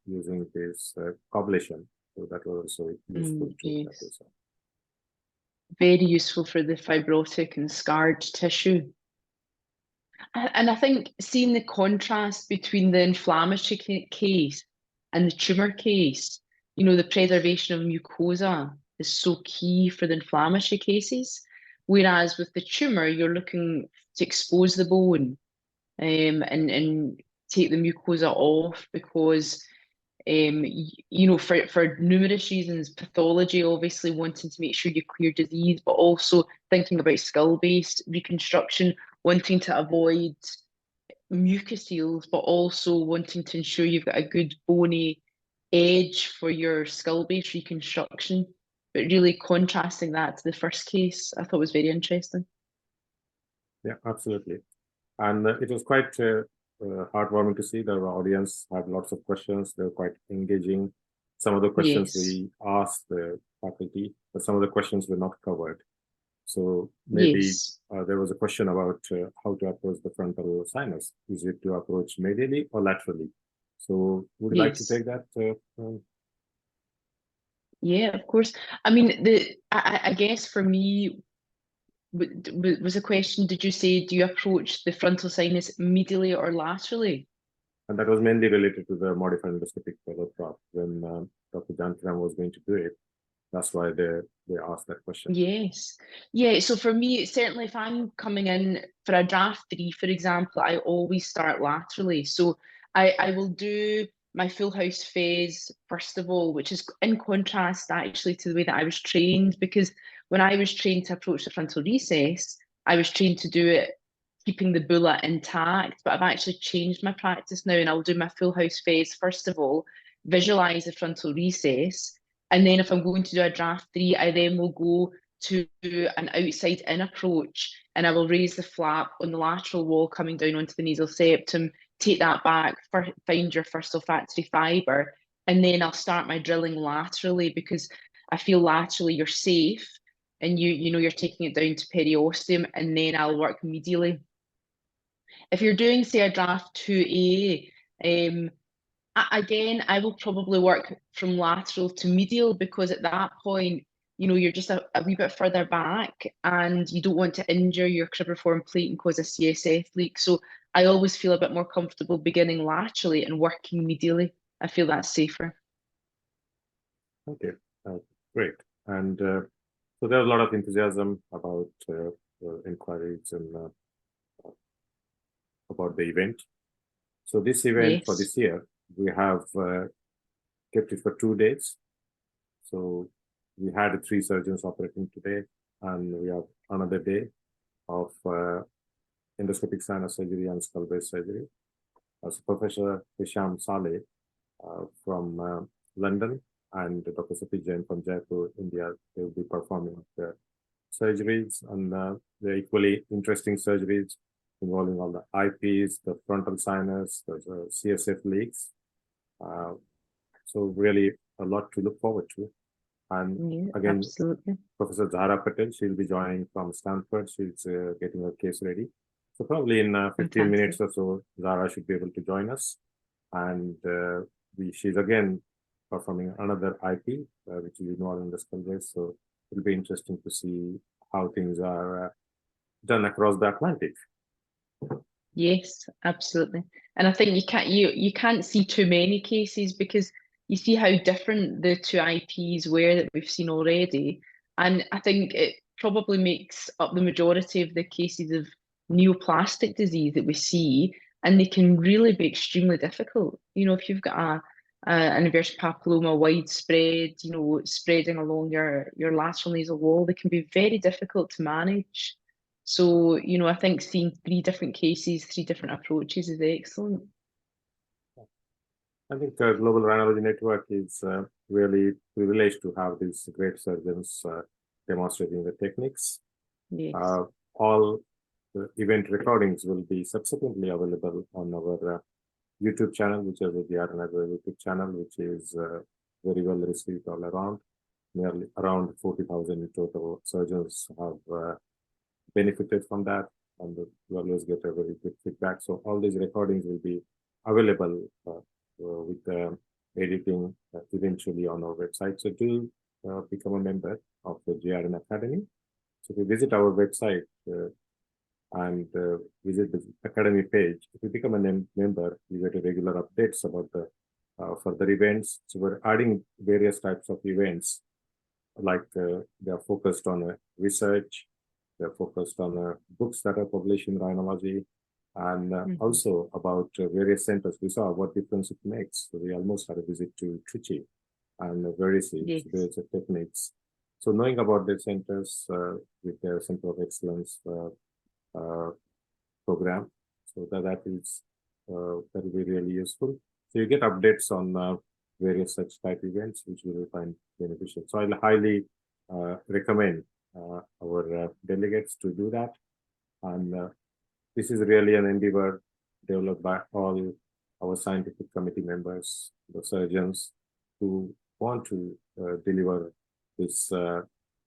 using this coblation, so that was also useful too. Very useful for the fibrotic and scarred tissue. And I think seeing the contrast between the inflammatory case and the tumor case, the preservation of mucosa is so key for the inflammatory cases. Whereas with the tumor, you're looking to expose the bone and take the mucosa off, because for numerous reasons, pathology, obviously wanting to make sure you clear disease, but also thinking about skull-based reconstruction, wanting to avoid mucoceles, but also wanting to ensure you've got a good bony edge for your skull-based reconstruction. But really contrasting that to the first case, I thought was very interesting. Yeah, absolutely. And it was quite heartwarming to see the audience had lots of questions. They were quite engaging. Some of the questions we asked the faculty, but some of the questions were not covered. So maybe there was a question about how to approach the frontal sinus. Is it to approach medially or laterally? So would you like to take that? Yeah, of course. I mean, I guess for me, was a question, did you say, do you approach the frontal sinus medially or laterally? And that was mainly related to the modified endoscopic fellow prop when Dr. Janakiram was going to do it. That's why they asked that question. Yes. Yeah, so for me, certainly if I'm coming in for a draft 3, for example, I always start laterally. So I will do my full house phase first of all, which is in contrast actually to the way that I was trained, because when I was trained to approach the frontal recess, I was trained to do it keeping the bulla intact, but I've actually changed my practice now, and I'll do my full house phase first of all, visualize the frontal recess, and then if I'm going to do a draft 3, I then will go to an outside in approach, and I will raise the flap on the lateral wall coming down onto the nasal septum, take that back, find your first olfactory fibre, and then I'll start my drilling laterally, because I feel laterally you're safe, and you're taking it down to periosteum, and then I'll work medially. If you're doing, say, a draft 2A, again, I will probably work from lateral to medial, because at that point, you're just a wee bit further back, and you don't want to injure your cribriform plate and cause a CSF leak. So I always feel a bit more comfortable beginning laterally and working medially. I feel that's safer. Okay, great. And so there was a lot of enthusiasm about inquiries and about the event. So this event for this year, we have kept it for 2 days. So we had 3 surgeons operating today, and we have another day of endoscopic sinus surgery and skull base surgery. So Professor Hisham Saleh from London and Dr. Satish Jain from Jaipur, India. They will be performing the surgeries, and they're equally interesting surgeries involving all the IPs, the frontal sinus, the CSF leaks. So really a lot to look forward to. And again, absolutely. Professor Zahra Patel, she'll be joining from Stanford. She's getting her case ready. So probably in 15 minutes or so, Zahra should be able to join us. And she's again performing another IP, which is Rhinology and Skull Base. So it'll be interesting to see how things are done across the Atlantic. Yes, absolutely. And I think you can't see too many cases, because you see how different the two IPs were that we've seen already. And I think it probably makes up the majority of the cases of neoplastic disease that we see, and they can really be extremely difficult. You know, if you've got an inverse papilloma widespread, you know, spreading along your lateral nasal wall, they can be very difficult to manage. So, you know, I think seeing 3 different cases, 3 different approaches is excellent. I think Global Rhinology Network is really privileged to have these great surgeons demonstrating the techniques. Yes. All the event recordings will be subsequently available on our YouTube channel, which is the GRN YouTube channel, which is very well received all around. Nearly around 40,000 total surgeons have benefited from that, and we always get a very good feedback. So all these recordings will be available with editing eventually on our website. So do become a member of the GRN Academy. So if you visit our website and visit the Academy page, if you become a member, you get regular updates about the further events. So we're adding various types of events, like they are focused on research, they're focused on books that are published in rhinology, and also about various centers. We saw what difference it makes. So we almost had a visit to Trichy and Verisi, Yes. various techniques. So knowing about the centers with their Center of Excellence program, so that is will be really useful. So you get updates on various such type events, which you will find beneficial. So I'll highly recommend our delegates to do that. And this is really an endeavor developed by all our scientific committee members, the surgeons who want to deliver this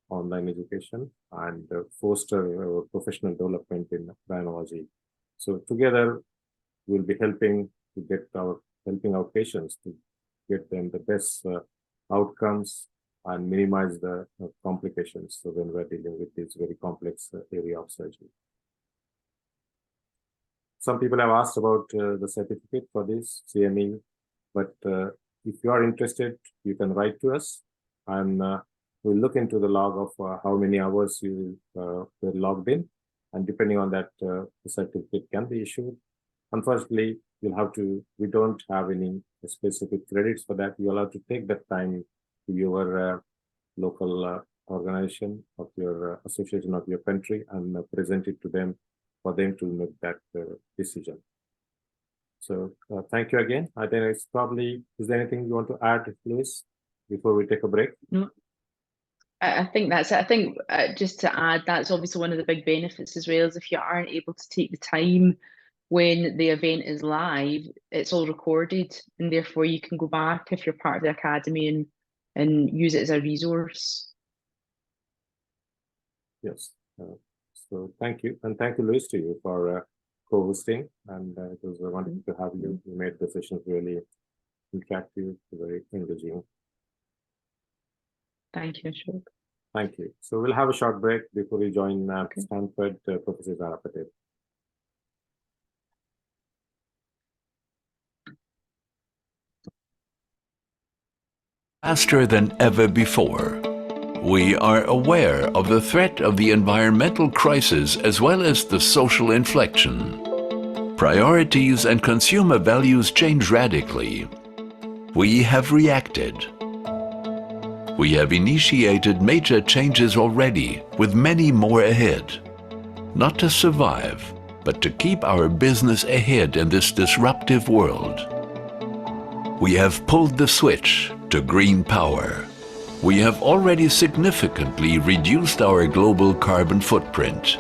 online education and foster professional development in rhinology. So together, we'll be helping our patients to get them the best outcomes and minimize the complications. So when we're dealing with this very complex area of surgery. Some people have asked about the certificate for this CME, but if you are interested, you can write to us, and we'll look into the log of how many hours you were logged in, and depending on that, the certificate can be issued. Unfortunately, we don't have any specific credits for that. You'll have to take that time to your local organization of your association of your country and present it to them for them to make that decision. So thank you again. I think it's probably, is there anything you want to add, Louise, before we take a break? No, I think that's it. I think just to add, that's obviously one of the big benefits as well, is if you aren't able to take the time when the event is live, it's all recorded, and therefore you can go back if you're part of the academy and use it as a resource. Yes. So thank you, and thank you, Louise, to you for co-hosting, and it was wonderful to have you. You made the sessions really interactive, very engaging. Thank you, Ashok. Thank you. So we'll have a short break before we join Stanford Professor Zahra Patel. Faster than ever before, we are aware of the threat of the environmental crisis as well as the social inflection. Priorities and consumer values change radically. We have reacted. We have initiated major changes already, with many more ahead. Not to survive, but to keep our business ahead in this disruptive world. We have pulled the switch to green power. We have already significantly reduced our global carbon footprint,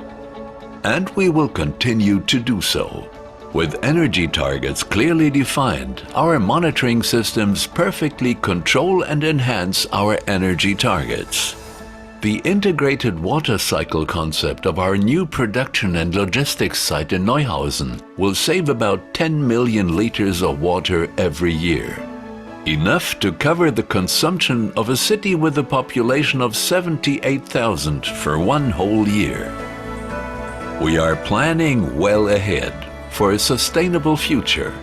and we will continue to do so. With energy targets clearly defined, our monitoring systems perfectly control and enhance our energy targets. The integrated water cycle concept of our new production and logistics site in Neuhausen will save about 10 million liters of water every year. Enough to cover the consumption of a city with a population of 78,000 for one whole year. We are planning well ahead for a sustainable future.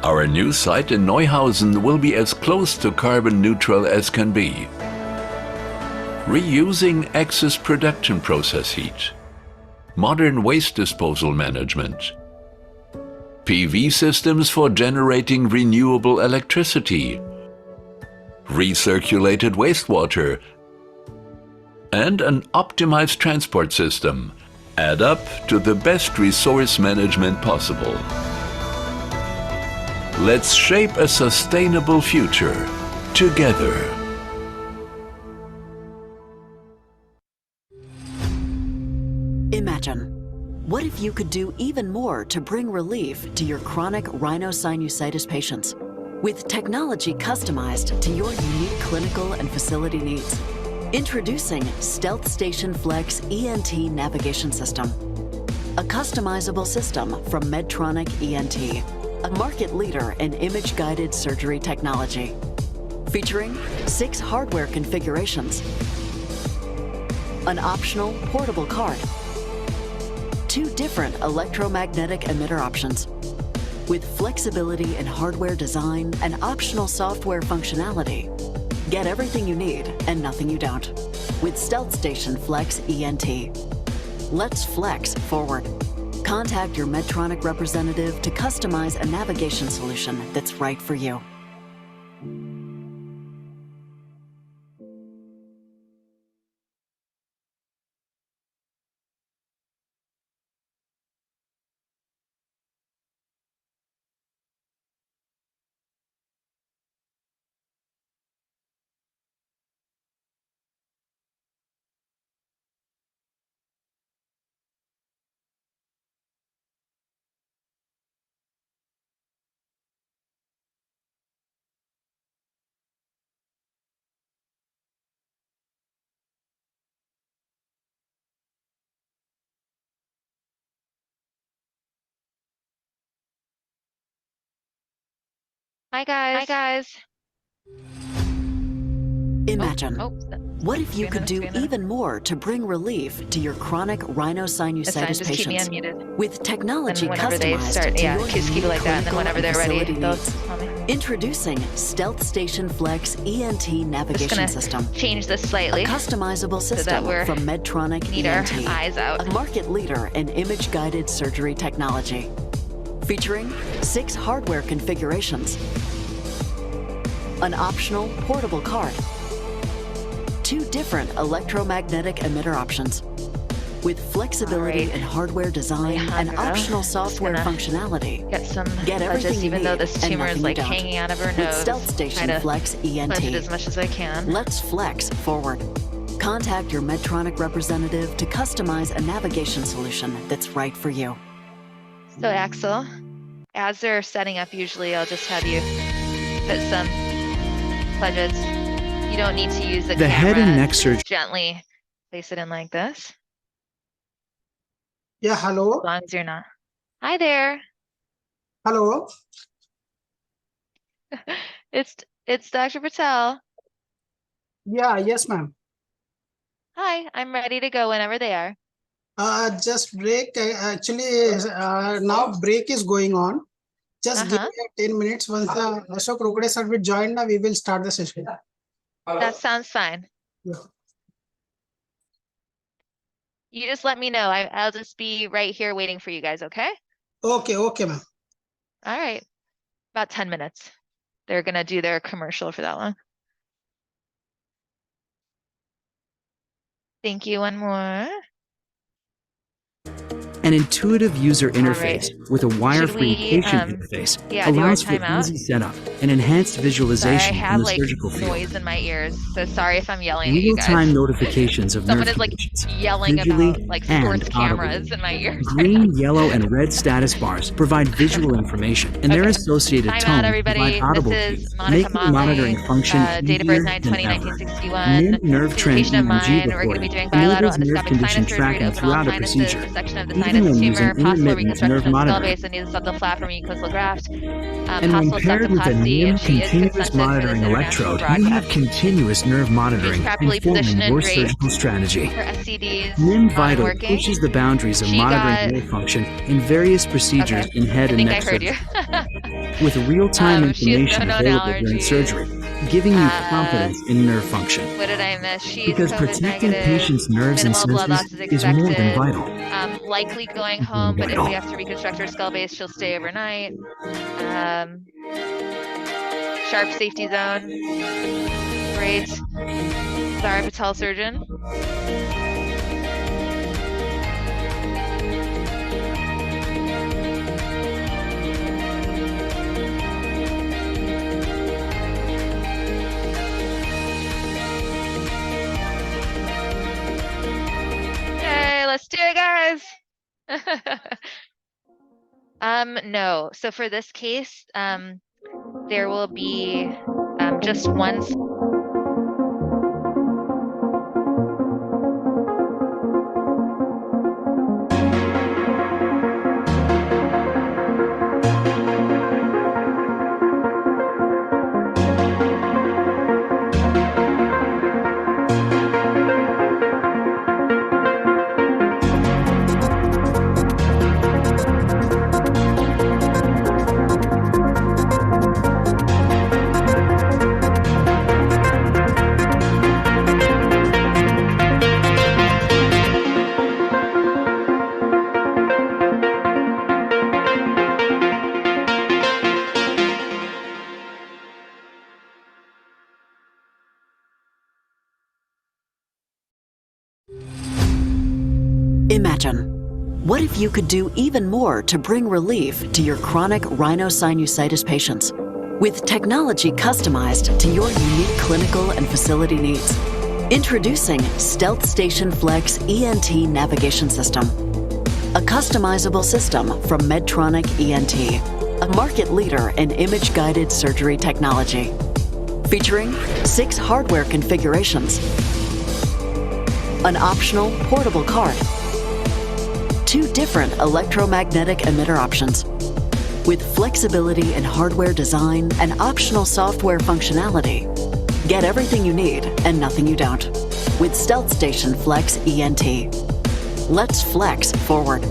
Our new site in Neuhausen will be as close to carbon neutral as can be. Reusing excess production process heat, modern waste disposal management, PV systems for generating renewable electricity, recirculated wastewater, and an optimized transport system add up to the best resource management possible. Let's shape a sustainable future together. Imagine, what if you could do even more to bring relief to your chronic rhinosinusitis patients with technology customized to your unique clinical and facility needs? Introducing Stealth Station Flex ENT Navigation System, a customizable system from Medtronic ENT, a market leader in image-guided surgery technology, featuring 6 hardware configurations, an optional portable card, 2 different electromagnetic emitter options, with flexibility in hardware design and optional software functionality. Get everything you need and nothing you don't with Stealth Station Flex ENT. Let's flex forward. Contact your Medtronic representative to customize a navigation solution that's right for you. Hi guys. Imagine, what if you could do even more to bring relief to your chronic rhinosinusitis Just keep me patients unmuted. with technology And whenever they customized start, to yeah, your keep unique like that, and then clinical whenever they're ready, facility they'll needs. tell me. Introducing Stealth Station Flex ENT Navigation gonna System, change this slightly a customizable so that system we're from Medtronic need ENT, our eyes out. a market leader in image-guided surgery technology, featuring 6 hardware configurations, an optional portable card, 2 different electromagnetic emitter options, with flexibility in hardware design and optional software functionality. Get some Get everything just you even need though this and tumor is nothing you like don't hanging out of her with nose. Stealth Station try to Flex ENT. cleanse it as much as I can. Let's flex forward. Contact your Medtronic representative to customize a navigation solution that's right for you. So Axel, as they're setting up, usually I'll just have you put some pledges. You don't need to use the camera. head and neck surgery. Gently place it in like this. Yeah, hello. As long as you're not. Hi there. Hello. It's Dr. Patel. Yeah, yes, ma'am. Hi, I'm ready to go whenever they are. Just break. Actually, now break is going on. Just give me 10 minutes. Once Ashok Rokade sir will join, now we will start the session. That sounds fine. Yeah. You just let me know. I'll just be right here waiting for you guys, okay? Okay, okay, ma'am. All right. About 10 minutes. They're going to do their commercial for that long. Thank you. One more. An intuitive user interface with a wire-free we, patient interface yeah, do our allows for timeout? easy setup and enhanced Sorry, I visualization in have the like surgical field. noise in my ears, so sorry if I'm yelling at you Real-time guys. notifications of Someone nerve is like conditions, yelling visually about like and sports audibly. cameras in my ears. Green, yellow, and red status bars provide visual information, and their associated Time out, tones everybody. provide audible This is cues, Monica making Motley, monitoring function date of birth easier than 9/20/1961. ever. NIM nerve She's a trend patient of mine. EMG We're going to be reporting doing bilateral enables nerve endoscopic condition sinus surgery to tracking open all throughout a sinuses, procedure, dissection of the even sinus when tumor, using possible intermittent reconstruction nerve of skull monitoring. base and nasal flap from mucosal graft, And when possible paired with a septoplasty, NIM and she is continuous consented for this monitoring international electrode, you have broadcast. continuous nerve monitoring properly informing positioned and your draped. surgical strategy. Her SCDs NIM on and Vital working. pushes the boundaries of She monitoring got- nerve function in various procedures in head I and think neck I heard surgery. you. With real-time She has information no known available during allergies. surgery, giving you confidence in nerve function. What did I miss? She's Because COVID protecting negative. patients' nerves and Minimal blood loss senses is is more than expected. vital. Likely going home, but if we have to reconstruct her skull base, she'll stay overnight. Sharp safety zone. Great. Zara Patel surgeon. Okay, let's do it, guys. No. So for this case, there will be just one. Imagine, what if you could do even more to bring relief to your chronic rhinosinusitis patients? With technology customized to your unique clinical and facility needs. Introducing Stealth Station Flex ENT Navigation System. A customizable system from Medtronic ENT, a market leader in image-guided surgery technology. Featuring 6 hardware configurations, an optional portable card, 2 different electromagnetic emitter options, with flexibility in hardware design and optional software functionality. Get everything you need and nothing you don't with Stealth Station Flex ENT. Let's flex forward.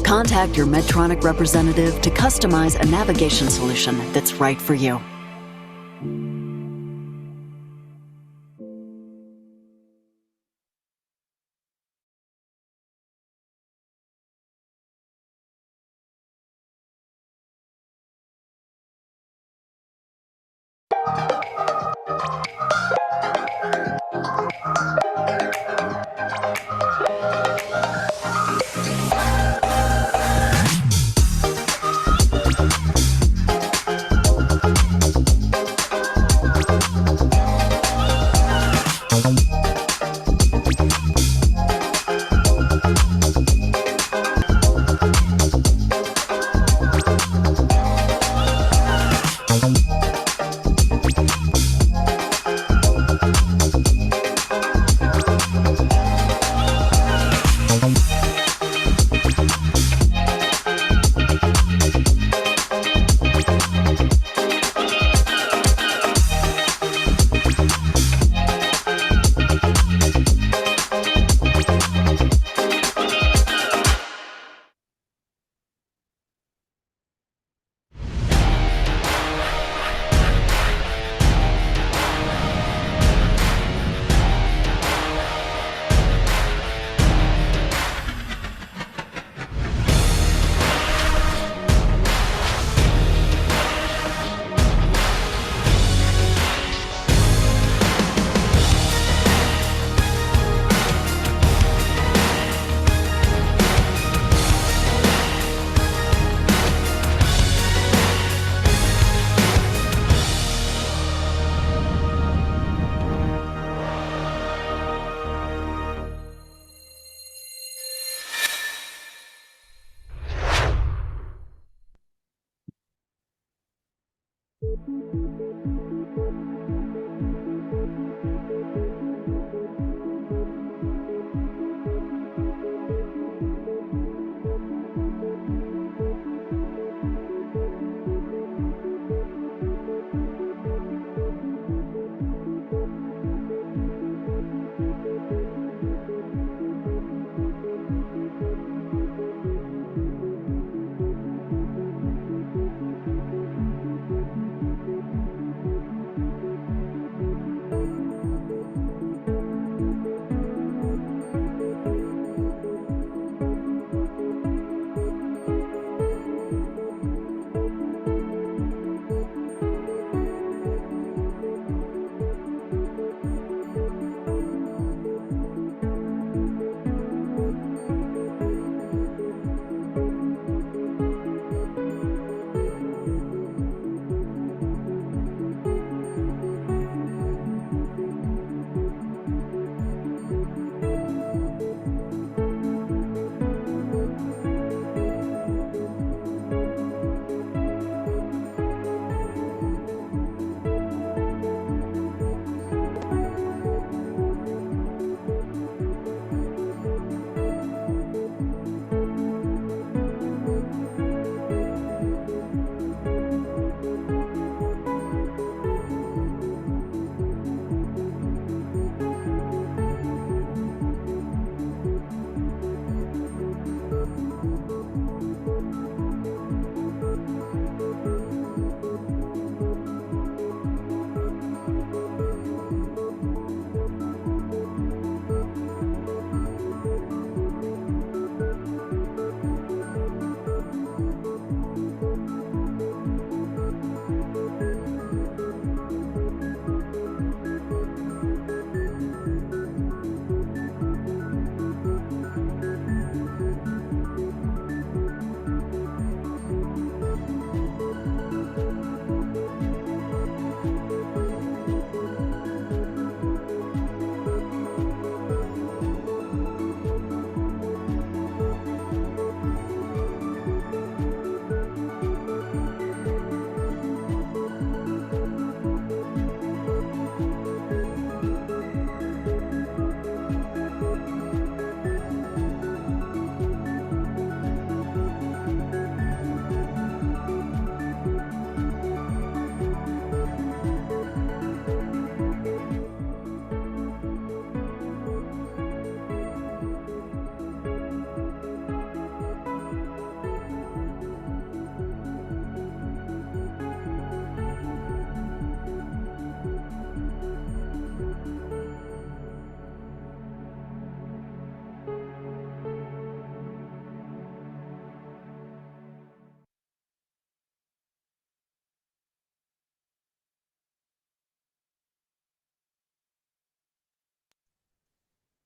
Contact your Medtronic representative to customize a navigation solution that's right for you.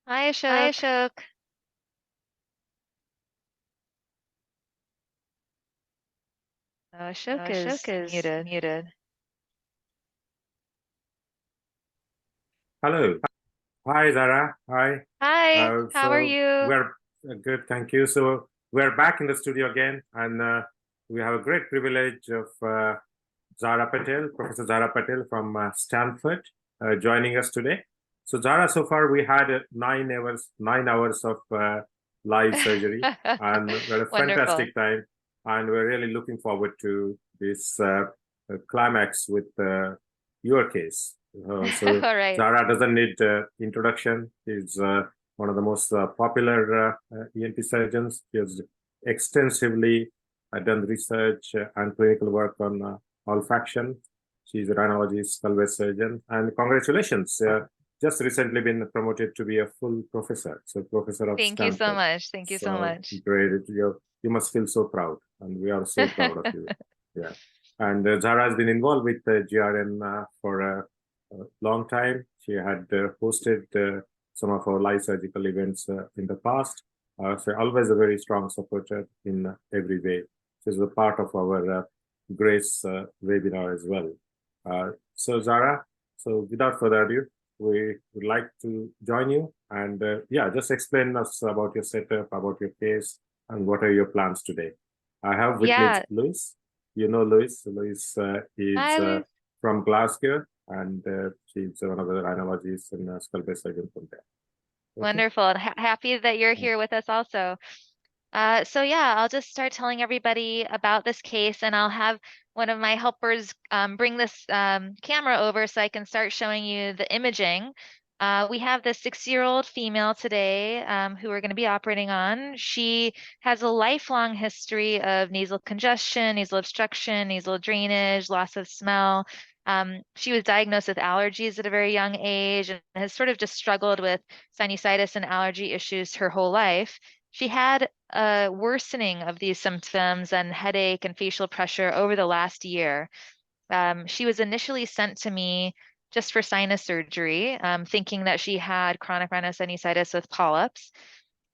Hi, Ashok. Hi, Ashok. Ashok Ashok is is muted. muted. Hello. Hi, Zara. Hi. Hi, how are So you? we're good, thank you. So we're back in the studio again, and we have a great privilege of Zara Patel, Professor Zara Patel from Stanford, joining us today. So Zara, so far we had 9 hours of live surgery, and we had a Wonderful. fantastic time, and we're really looking forward to this climax with your case. So All right. Zara doesn't need introduction. She's one of the most popular ENT surgeons. She has extensively done research and clinical work on olfaction. She's a rhinology skull base surgeon, and congratulations! Just recently been promoted to be a full professor. So professor of Thank you so Stanford. much. Thank you so much. Great. You must feel so proud, and we are so proud of you. Yeah. And Zara has been involved with GRN for a long time. She had hosted some of our live surgical events in the past. So always a very strong supporter in every way. She's a part of our GRACE webinar as well. So Zara, so without further ado, we would like to join you and yeah, just explain us about your setup, about your case, and what are your plans today. I have with me Louise. you know Louise. Louise is Hi, Louise. from Glasgow, and she's one of the rhinologists and skull base surgeon from there. Okay. Wonderful. And happy that you're here with us also. So yeah, I'll just start telling everybody about this case, and I'll have one of my helpers bring this camera over so I can start showing you the imaging. We have this 6-year-old female today who we're going to be operating on. She has a lifelong history of nasal congestion, nasal obstruction, nasal drainage, loss of smell. She was diagnosed with allergies at a very young age and has sort of just struggled with sinusitis and allergy issues her whole life. She had a worsening of these symptoms and headache and facial pressure over the last year. She was initially sent to me just for sinus surgery, thinking that she had chronic rhinosinusitis with polyps.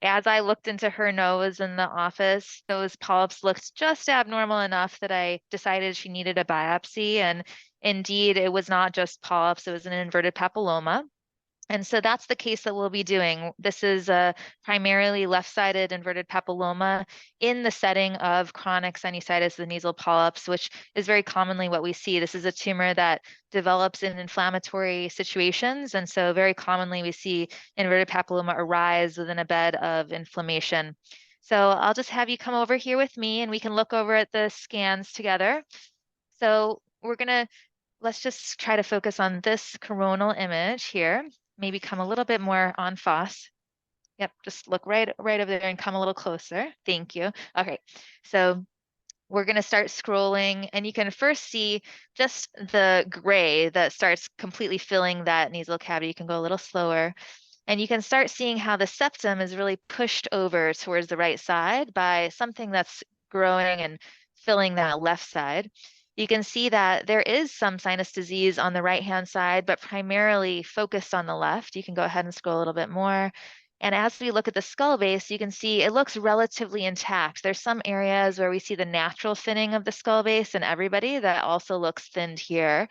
As I looked into her nose in the office, those polyps looked just abnormal enough that I decided she needed a biopsy. And indeed, it was not just polyps, it was an inverted papilloma. And so that's the case that we'll be doing. This is a primarily left-sided inverted papilloma in the setting of chronic sinusitis with nasal polyps, which is very commonly what we see. This is a tumor that develops in inflammatory situations. And so very commonly we see inverted papilloma arise within a bed of inflammation. So I'll just have you come over here with me and we can look over at the scans together. So let's just try to focus on this coronal image here. Maybe come a little bit more on FOSS. Yep, just look right over there and come a little closer. Thank you. Okay, so we're going to start scrolling, and you can first see just the gray that starts completely filling that nasal cavity. You can go a little slower, and you can start seeing how the septum is really pushed over towards the right side by something that's growing and filling that left side. You can see that there is some sinus disease on the right-hand side, but primarily focused on the left. You can go ahead and scroll a little bit more. And as we look at the skull base, you can see it looks relatively intact. There's some areas where we see the natural thinning of the skull base in everybody that also looks thinned here,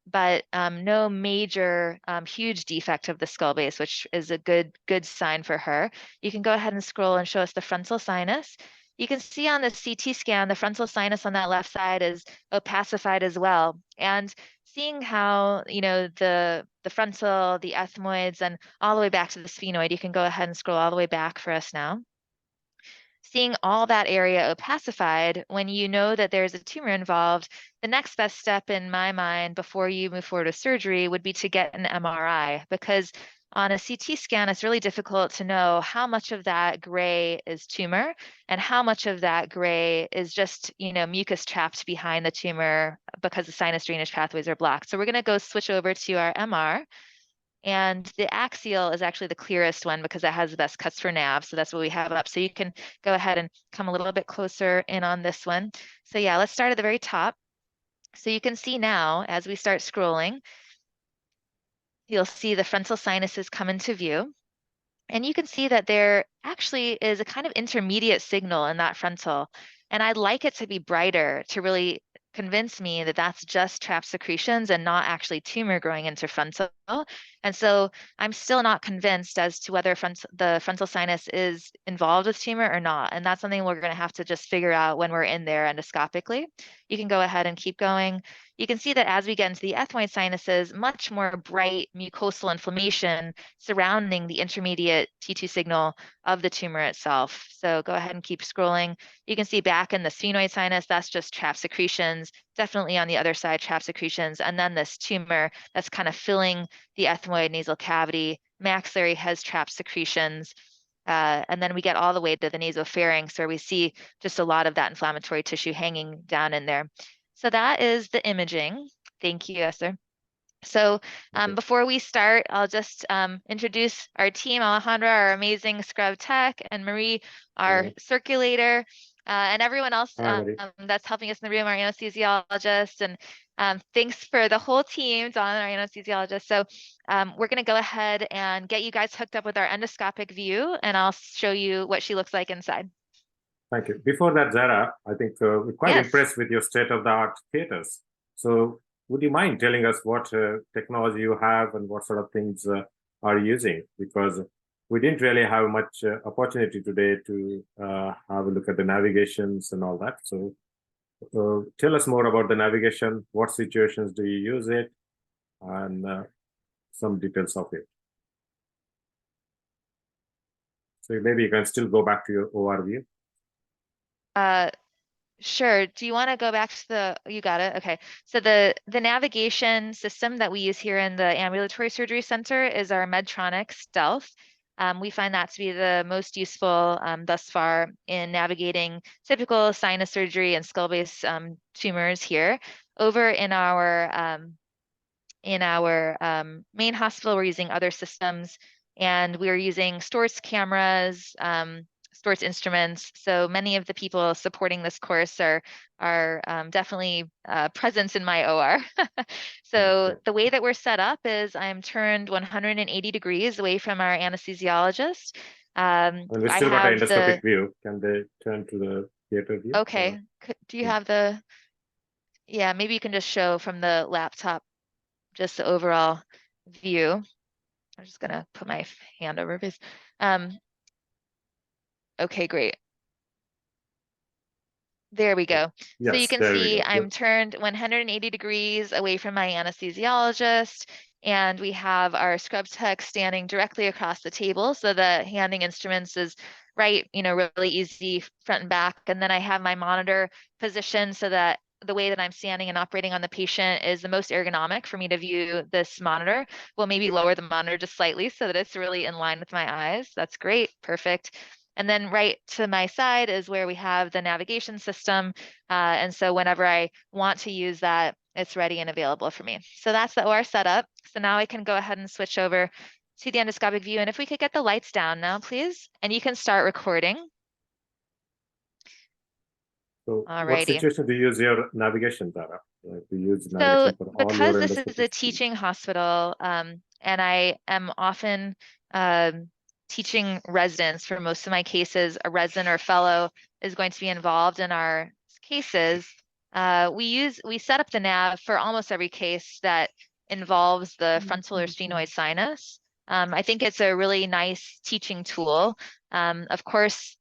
but no major huge defect of the skull base, which is a good sign for her. You can go ahead and scroll and show us the frontal sinus. You can see on the CT scan, the frontal sinus on that left side is opacified as well. And seeing how, the frontal, the ethmoids, and all the way back to the sphenoid, you can go ahead and scroll all the way back for us now. Seeing all that area opacified, when you know that there's a tumor involved, the next best step in my mind before you move forward with surgery would be to get an MRI, because on a CT scan, it's really difficult to know how much of that gray is tumor and how much of that gray is just, mucus trapped behind the tumor because the sinus drainage pathways are blocked. So we're going to go switch over to our MR. And the axial is actually the clearest one because it has the best cuts for nav. So that's what we have up. So you can go ahead and come a little bit closer in on this one. So yeah, let's start at the very top. So you can see now, as we start scrolling, you'll see the frontal sinuses come into view. And you can see that there actually is a kind of intermediate signal in that frontal. And I'd like it to be brighter to really convince me that that's just trapped secretions and not actually tumor growing into frontal. And so I'm still not convinced as to whether the frontal sinus is involved with tumor or not. And that's something we're going to have to just figure out when we're in there endoscopically. You can go ahead and keep going. You can see that as we get into the ethmoid sinuses, much more bright mucosal inflammation surrounding the intermediate T2 signal of the tumor itself. So go ahead and keep scrolling. You can see back in the sphenoid sinus, that's just trapped secretions, definitely on the other side, trapped secretions. And then this tumor that's kind of filling the ethmoid nasal cavity. Maxillary has trapped secretions. And then we get all the way to the nasopharynx where we see just a lot of that inflammatory tissue hanging down in there. So that is the imaging. Thank you, Esther. So before we start, I'll just introduce our team, Alejandra, our amazing scrub tech, and Marie, our circulator, and everyone else that's helping us in the room, our anesthesiologist, and thanks for the whole team, Don, our anesthesiologist. So we're going to go ahead and get you guys hooked up with our endoscopic view, and I'll show you what she looks like inside. Thank you. Before that, Zara, I think we're quite impressed with your state-of-the-art theaters. So would you mind telling us what technology you have and what sort of things are you using? Because we didn't really have much opportunity today to have a look at the navigations and all that. So tell us more about the navigation. What situations do you use it, and some details of it. So maybe you can still go back to your overview. Sure. Do you want to go back to the, you got it? Okay. So the navigation system that we use here in the Ambulatory Surgery Center is our Medtronic Stealth. We find that to be the most useful thus far in navigating typical sinus surgery and skull base tumors here. Over in our main hospital, we're using other systems, and we're using Storz cameras, Storz instruments. So many of the people supporting this course are definitely present in my OR. So the way that we're set up is I'm turned 180 degrees away from our anesthesiologist. And we still got an endoscopic view. Can they turn to the theater view? Okay. Do you have the, yeah, maybe you can just show from the laptop just the overall view. I'm just gonna put my hand over his. Okay, great. There we go. Yes, so you can see I'm turned 180 degrees away from my anesthesiologist, and we have our scrub tech standing directly across the table. So the handing instruments is right, really easy front and back. And then I have my monitor positioned so that the way that I'm standing and operating on the patient is the most ergonomic for me to view this monitor. We'll maybe lower the monitor just slightly so that it's really in line with my eyes. That's great, perfect. And then right to my side is where we have the navigation system. And so whenever I want to use that, it's ready and available for me. So that's the OR setup. So now I can go ahead and switch over to the endoscopic view. And if we could get the lights down now, please, and you can start recording. So Alrighty. what situation do you use your navigation, Tara? Do you use navigation for all because your this is a teaching hospital, and I am often teaching residents for most of my cases, a resident or fellow is going to be involved in our cases. We set up the nav for almost every case that involves the frontal or sphenoid sinus. I think it's a really nice teaching tool. Of course,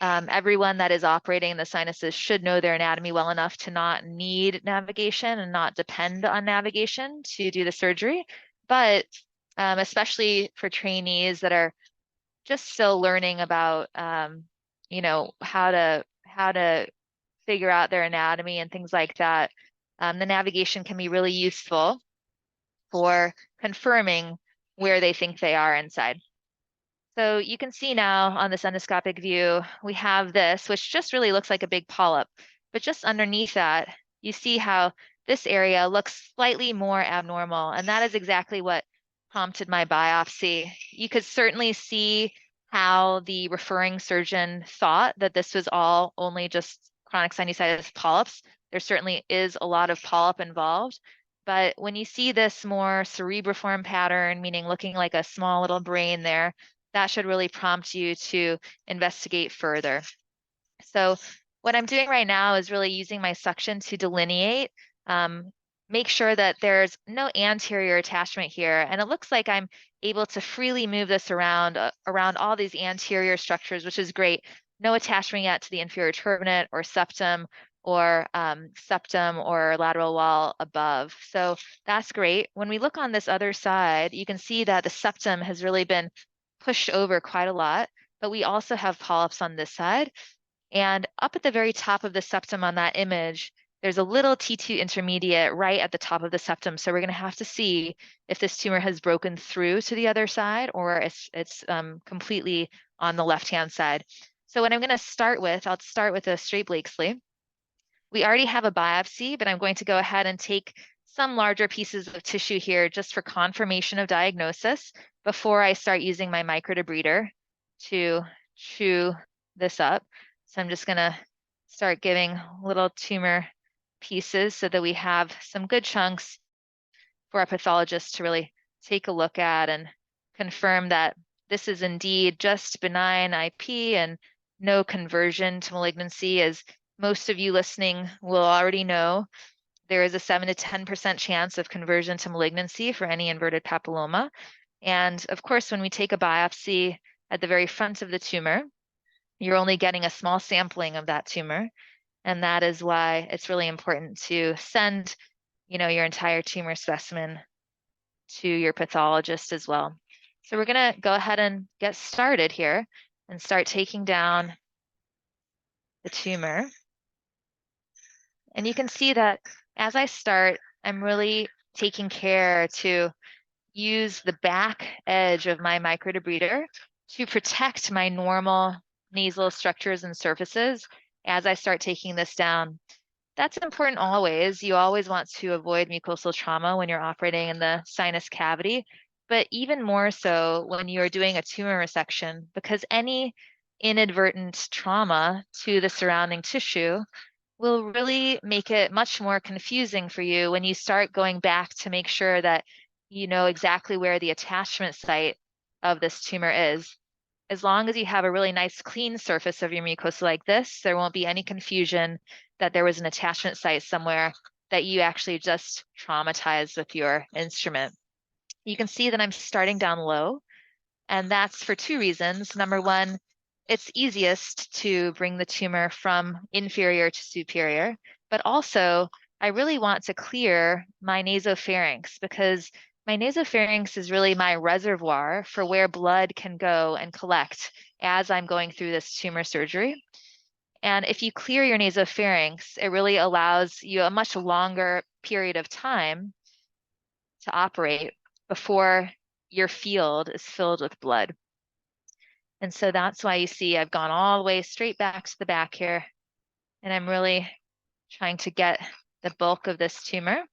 everyone that is operating the sinuses should know their anatomy well enough to not need navigation and not depend on navigation to do the surgery. But especially for trainees that are just still learning about, how to figure out their anatomy and things like that, the navigation can be really useful for confirming where they think they are inside. So you can see now on this endoscopic view, we have this, which just really looks like a big polyp, but just underneath that, you see how this area looks slightly more abnormal, and that is exactly what prompted my biopsy. You could certainly see how the referring surgeon thought that this was all only just chronic sinusitis polyps. There certainly is a lot of polyp involved, but when you see this more cerebriform pattern, meaning looking like a small little brain there, that should really prompt you to investigate further. So what I'm doing right now is really using my suction to delineate, make sure that there's no anterior attachment here. And it looks like I'm able to freely move this around all these anterior structures, which is great. No attachment yet to the inferior turbinate or septum or lateral wall above. So that's great. When we look on this other side, you can see that the septum has really been pushed over quite a lot, but we also have polyps on this side. And up at the very top of the septum on that image, there's a little T2 intermediate right at the top of the septum. So we're going to have to see if this tumor has broken through to the other side or it's completely on the left-hand side. So what I'm going to start with, I'll start with a straight Blakesley. We already have a biopsy, but I'm going to go ahead and take some larger pieces of tissue here just for confirmation of diagnosis before I start using my microdebrider to chew this up. So I'm just going to start giving little tumor pieces so that we have some good chunks for our pathologist to really take a look at and confirm that this is indeed just benign IP and no conversion to malignancy. As most of you listening will already know, there is a 7 to 10% chance of conversion to malignancy for any inverted papilloma. And of course, when we take a biopsy at the very front of the tumor, you're only getting a small sampling of that tumor. And that is why it's really important to send, your entire tumor specimen to your pathologist as well. So we're gonna go ahead and get started here and start taking down the tumor. And you can see that as I start, I'm really taking care to use the back edge of my microdebrider to protect my normal nasal structures and surfaces as I start taking this down. That's important always. You always want to avoid mucosal trauma when you're operating in the sinus cavity, but even more so when you are doing a tumor resection, because any inadvertent trauma to the surrounding tissue will really make it much more confusing for you when you start going back to make sure that you know exactly where the attachment site of this tumor is. As long as you have a really nice clean surface of your mucosa like this, there won't be any confusion that there was an attachment site somewhere that you actually just traumatized with your instrument. You can see that I'm starting down low, and that's for two reasons. Number one, it's easiest to bring the tumor from inferior to superior, but also I really want to clear my nasopharynx because my nasopharynx is really my reservoir for where blood can go and collect as I'm going through this tumor surgery. And if you clear your nasopharynx, it really allows you a much longer period of time to operate before your field is filled with blood. And so that's why you see I've gone all the way straight back to the back here, and I'm really trying to get the bulk of this tumor.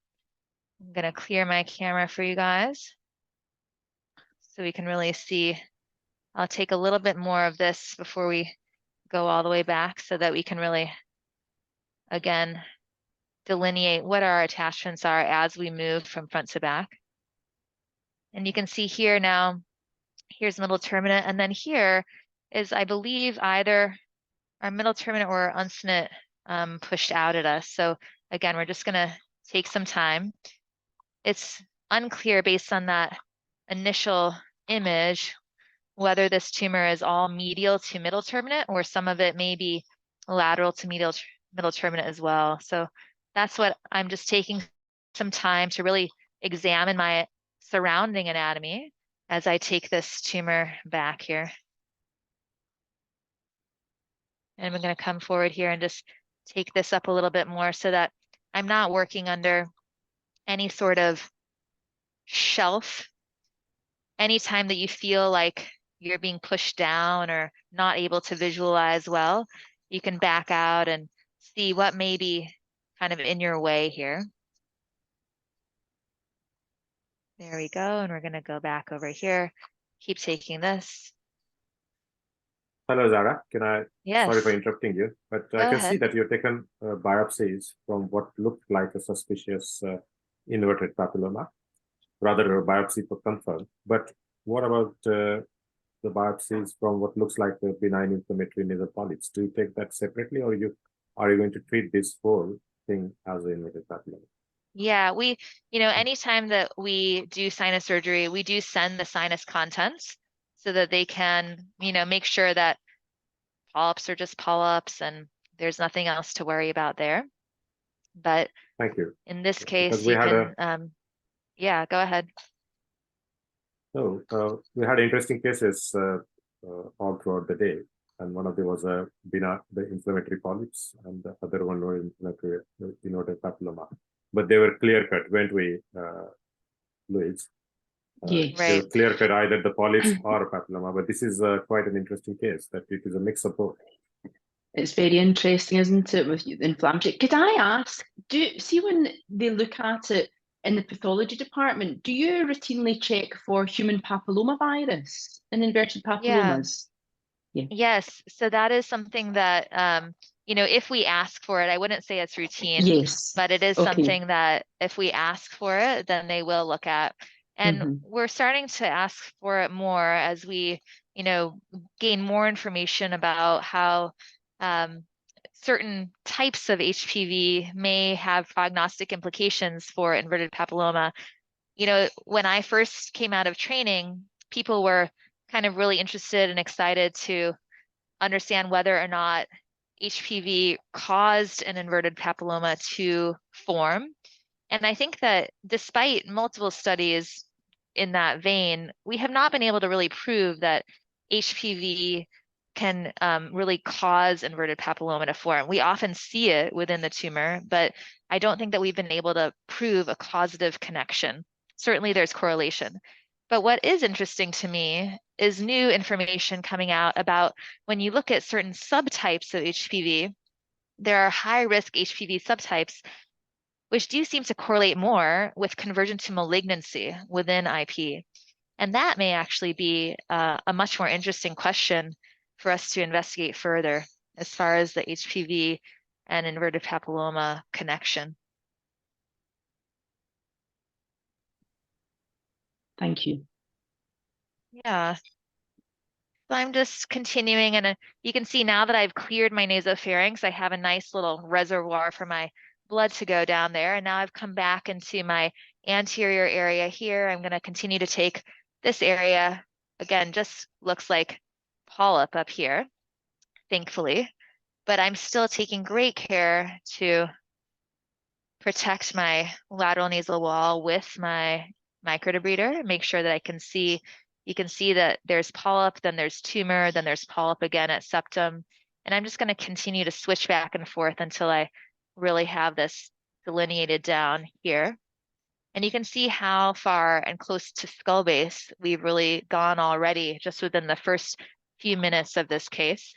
I'm gonna clear my camera for you guys so we can really see. I'll take a little bit more of this before we go all the way back so that we can really, again, delineate what our attachments are as we move from front to back. And you can see here now, here's middle terminate, and then here is, I believe, either our middle terminate or uncinate pushed out at us. So again, we're just gonna take some time. It's unclear based on that initial image whether this tumor is all medial to middle terminate or some of it may be lateral to middle terminate as well. So that's what I'm just taking some time to really examine my surrounding anatomy as I take this tumor back here. And I'm going to come forward here and just take this up a little bit more so that I'm not working under any sort of shelf. Anytime that you feel like you're being pushed down or not able to visualize well, you can back out and see what may be kind of in your way here. There we go. And we're going to go back over here. Keep taking this. Hello, Zara. Yes. Sorry for interrupting you, but I can see that you've taken biopsies from what looked like a suspicious inverted papilloma, rather a biopsy for confirm. But what about the biopsies from what looks like the benign inflammatory nasal polyps? Do you take that separately, or are you going to treat this whole thing as an inverted papilloma? Yeah, anytime that we do sinus surgery, we do send the sinus contents so that they can, make sure that polyps are just polyps and there's nothing else to worry about there. But thank you. In this case, you can, yeah, go ahead. So we had interesting cases all throughout the day, and one of them was the inflammatory polyps, and the other one was inverted papilloma. But they were clear cut, weren't we, Louise? Yes. They were clear cut either the polyps or a papilloma, but this is quite an interesting case that it is a mix of both. It's very interesting, isn't it, with inflammatory? Could I ask, see when they look at it in the pathology department, do you routinely check for human papillomavirus in inverted papillomas? Yeah. Yes. So that is something that, if we ask for it, I wouldn't say it's routine. Yes. But it is something that if we ask for it, then they will look at. And we're starting to ask for it more as we, gain more information about how certain types of HPV may have prognostic implications for inverted papilloma. When I first came out of training, people were kind of really interested and excited to understand whether or not HPV caused an inverted papilloma to form. And I think that despite multiple studies in that vein, we have not been able to really prove that HPV can really cause inverted papilloma to form. We often see it within the tumor, but I don't think that we've been able to prove a causative connection. Certainly there's correlation. But what is interesting to me is new information coming out about when you look at certain subtypes of HPV, there are high-risk HPV subtypes which do seem to correlate more with conversion to malignancy within IP. And that may actually be a much more interesting question for us to investigate further as far as the HPV and inverted papilloma connection. Thank you. Yeah. So I'm just continuing, and you can see now that I've cleared my nasopharynx, I have a nice little reservoir for my blood to go down there. And now I've come back into my anterior area here. I'm going to continue to take this area. Again, just looks like polyp up here, thankfully, but I'm still taking great care to protect my lateral nasal wall with my microdebrider, make sure that I can see, you can see that there's polyp, then there's tumor, then there's polyp again at septum. And I'm just going to continue to switch back and forth until I really have this delineated down here. And you can see how far and close to skull base we've really gone already just within the first few minutes of this case.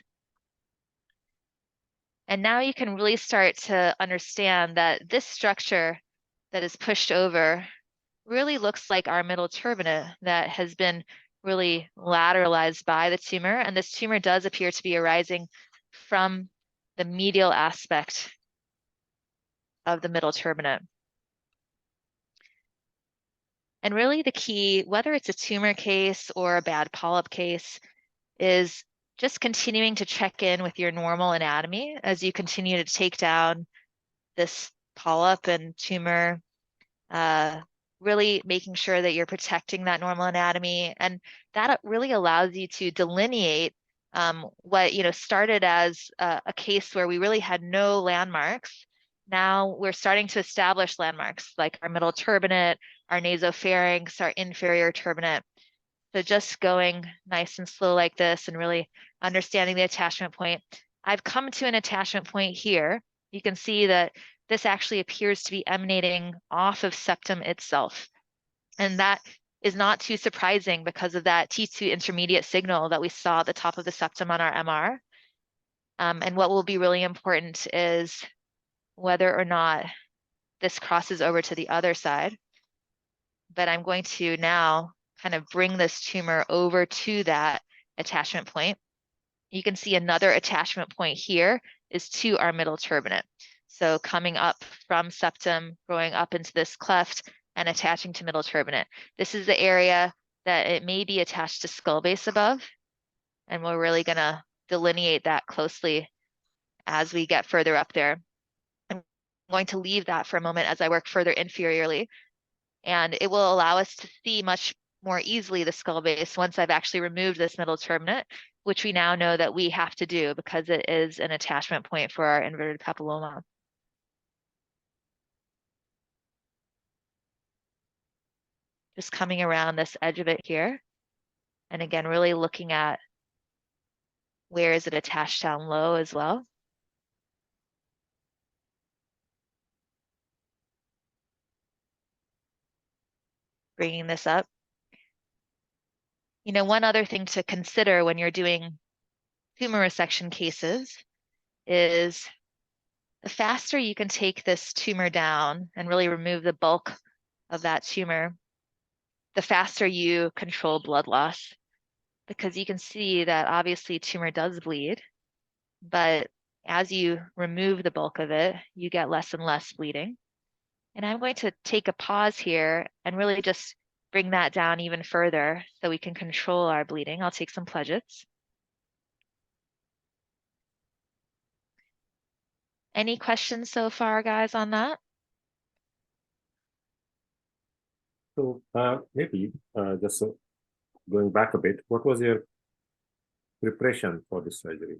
And now you can really start to understand that this structure that is pushed over really looks like our middle turbinate that has been really lateralized by the tumor. And this tumor does appear to be arising from the medial aspect of the middle turbinate. And really the key, whether it's a tumor case or a bad polyp case, is just continuing to check in with your normal anatomy as you continue to take down this polyp and tumor, really making sure that you're protecting that normal anatomy. And that really allows you to delineate what started as a case where we really had no landmarks. Now we're starting to establish landmarks like our middle turbinate, our nasopharynx, our inferior turbinate. So just going nice and slow like this and really understanding the attachment point. I've come to an attachment point here. You can see that this actually appears to be emanating off of septum itself. And that is not too surprising because of that T2 intermediate signal that we saw at the top of the septum on our MR. And what will be really important is whether or not this crosses over to the other side. But I'm going to now kind of bring this tumor over to that attachment point. You can see another attachment point here is to our middle turbinate. So coming up from septum, going up into this cleft and attaching to middle turbinate. This is the area that it may be attached to skull base above. And we're really gonna delineate that closely as we get further up there. I'm going to leave that for a moment as I work further inferiorly. And it will allow us to see much more easily the skull base once I've actually removed this middle turbinate, which we now know that we have to do because it is an attachment point for our inverted papilloma. Just coming around this edge of it here. And again, really looking at where is it attached down low as well. Bringing this up. One other thing to consider when you're doing tumor resection cases is the faster you can take this tumor down and really remove the bulk of that tumor, the faster you control blood loss. Because you can see that obviously tumor does bleed, but as you remove the bulk of it, you get less and less bleeding. And I'm going to take a pause here and really just bring that down even further so we can control our bleeding. I'll take some pledgets. Any questions so far, guys, on that? So maybe just going back a bit, what was your preparation for this surgery?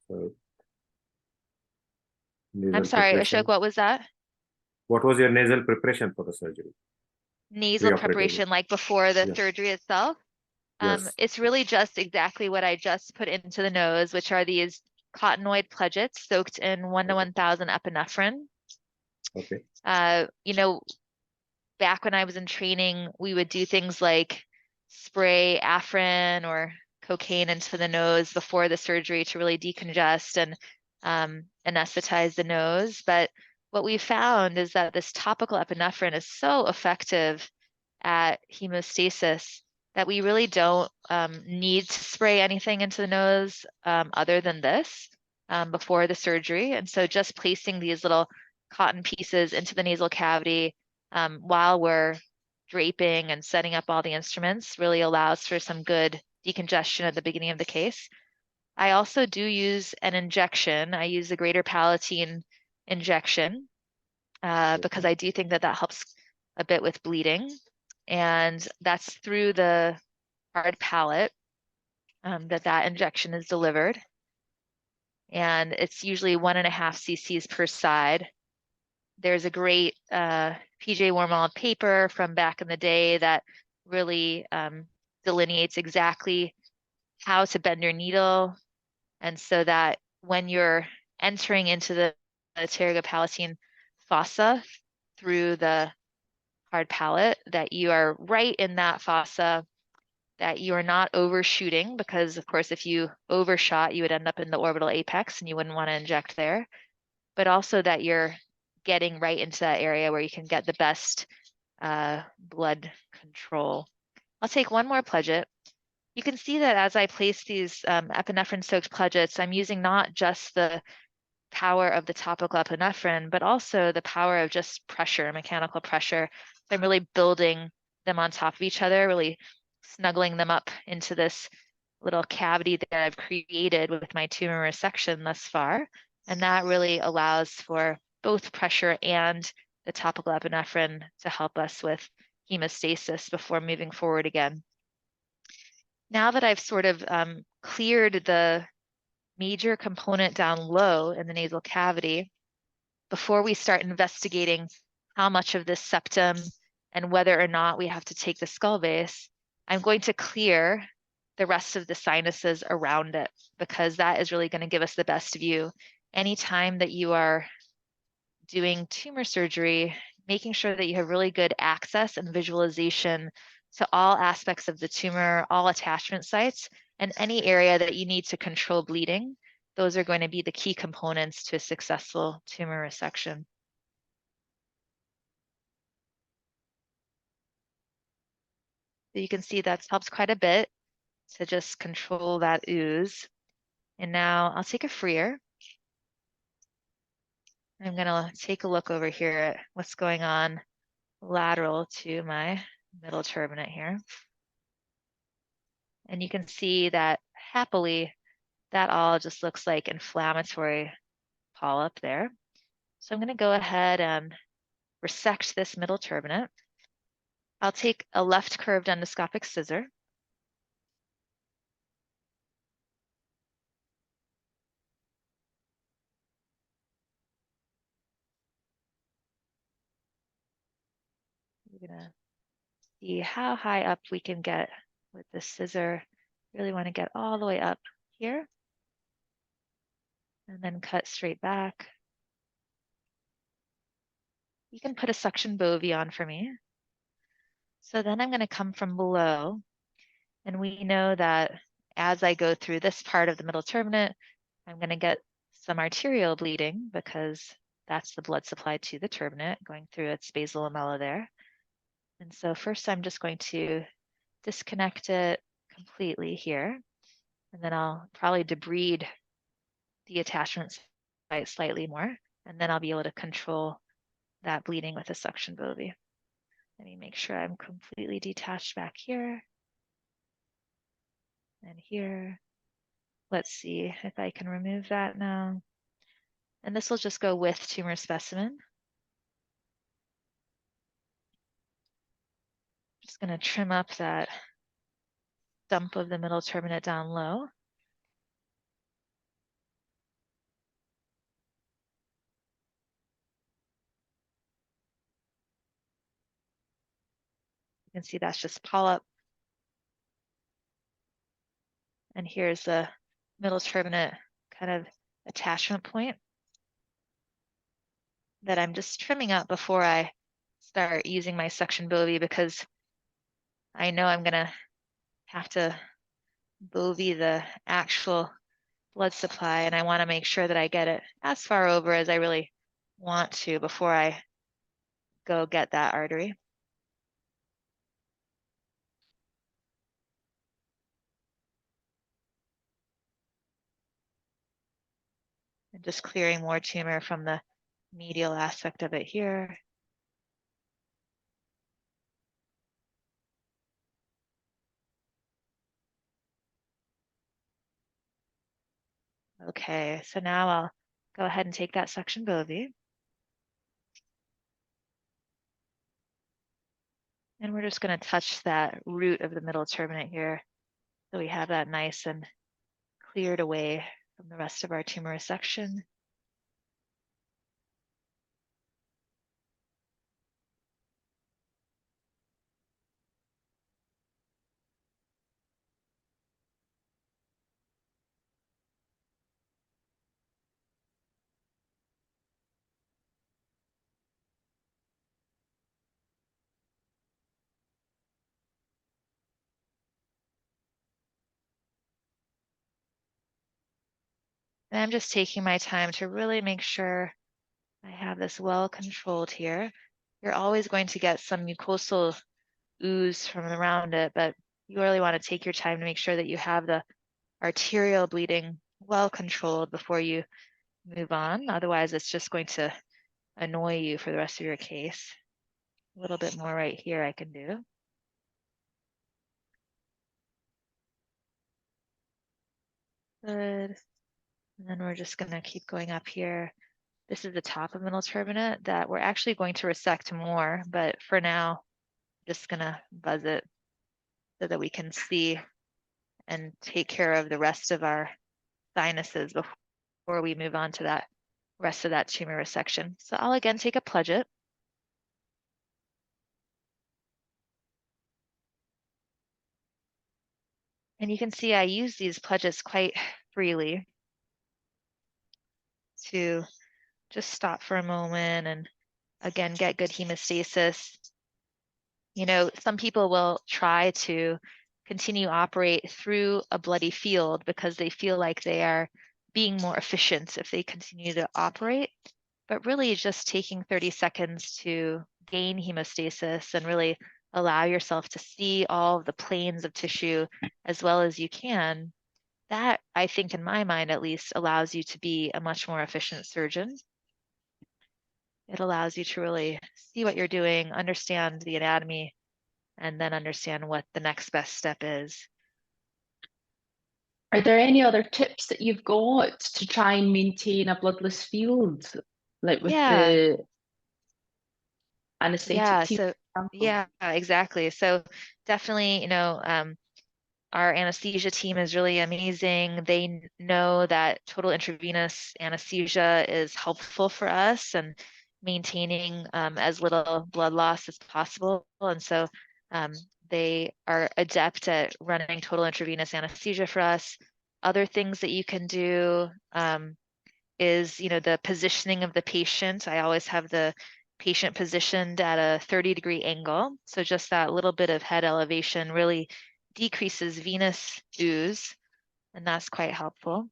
So Nasal I'm sorry, preparation. Ashok, what was that? What was your nasal preparation for the surgery? Nasal Preoperatively. preparation, like before the Yes. surgery itself? Yes. It's really just exactly what I just put into the nose, which are these cottonoid pledgets soaked in 1 to 1,000 epinephrine. Okay. You know, back when I was in training, we would do things like spray Afrin or cocaine into the nose before the surgery to really decongest and anesthetize the nose. But what we found is that this topical epinephrine is so effective at hemostasis that we really don't need to spray anything into the nose other than this before the surgery. And so just placing these little cotton pieces into the nasal cavity while we're draping and setting up all the instruments really allows for some good decongestion at the beginning of the case. I also do use an injection. I use the greater palatine injection because I do think that that helps a bit with bleeding. And that's through the hard palate that injection is delivered. And it's usually 1.5 cc's per side. There's a great PJ Wormald paper from back in the day that really delineates exactly how to bend your needle. And so that when you're entering into the pterygopalatine fossa through the hard palate, that you are right in that fossa, that you are not overshooting, because of course, if you overshot, you would end up in the orbital apex and you wouldn't want to inject there, but also that you're getting right into that area where you can get the best blood control. I'll take one more pledget. You can see that as I place these epinephrine-soaked pledgets, I'm using not just the power of the topical epinephrine, but also the power of just pressure, mechanical pressure. So I'm really building them on top of each other, really snuggling them up into this little cavity that I've created with my tumor resection thus far. And that really allows for both pressure and the topical epinephrine to help us with hemostasis before moving forward again. Now that I've sort of cleared the major component down low in the nasal cavity, before we start investigating how much of this septum and whether or not we have to take the skull base, I'm going to clear the rest of the sinuses around it, because that is really going to give us the best view. Anytime that you are doing tumor surgery, making sure that you have really good access and visualization to all aspects of the tumor, all attachment sites, and any area that you need to control bleeding, those are going to be the key components to a successful tumor resection. So you can see that's helped quite a bit to just control that ooze. And now I'll take a freer. I'm gonna take a look over here at what's going on lateral to my middle turbinate here. And you can see that happily, that all just looks like inflammatory polyp there. So I'm gonna go ahead and resect this middle turbinate. I'll take a left curved endoscopic scissor. We're gonna see how high up we can get with this scissor. Really want to get all the way up here and then cut straight back. You can put a suction bovie on for me. So then I'm going to come from below, and we know that as I go through this part of the middle turbinate, I'm going to get some arterial bleeding because that's the blood supply to the turbinate going through its basal lamella there. And so first I'm just going to disconnect it completely here, and then I'll probably debride the attachment site slightly more, and then I'll be able to control that bleeding with a suction bovie. Let me make sure I'm completely detached back here and here. Let's see if I can remove that now. And this will just go with tumor specimen. Just going to trim up that stump of the middle turbinate down low. can see that's just polyp. And here's the middle turbinate kind of attachment point that I'm just trimming up before I start using my suction bovie, because I know I'm gonna have to bovie the actual blood supply, and I want to make sure that I get it as far over as I really want to before I go get that artery. And just clearing more tumor from the medial aspect of it here. Okay, so now I'll go ahead and take that suction bovie. And we're just going to touch that root of the middle turbinate here, so we have that nice and cleared away from the rest of our tumor resection. And I'm just taking my time to really make sure I have this well controlled here. You're always going to get some mucosal ooze from around it, but you really want to take your time to make sure that you have the arterial bleeding well controlled before you move on. Otherwise, it's just going to annoy you for the rest of your case. A little bit more right here I can do. Good. And then we're just going to keep going up here. This is the top of middle turbinate that we're actually going to resect more, but for now, just going to buzz it so that we can see and take care of the rest of our sinuses before we move on to that rest of that tumor resection. So I'll again take a pledget. And you can see I use these pledgets quite freely to just stop for a moment and again get good hemostasis. You know, some people will try to continue operate through a bloody field because they feel like they are being more efficient if they continue to operate, but really just taking 30 seconds to gain hemostasis and really allow yourself to see all of the planes of tissue as well as you can, that I think in my mind at least allows you to be a much more efficient surgeon. It allows you to really see what you're doing, understand the anatomy, and then understand what the next best step is. Are there any other tips that you've got to try and maintain a bloodless field, like with the anesthetic team? Yeah, exactly. So definitely, you know, our anesthesia team is really amazing. They know that total intravenous anesthesia is helpful for us and maintaining as little blood loss as possible. And so they are adept at running total intravenous anesthesia for us. Other things that you can do is, you know, the positioning of the patient. I always have the patient positioned at a 30-degree angle. So just that little bit of head elevation really decreases venous ooze, and that's quite helpful.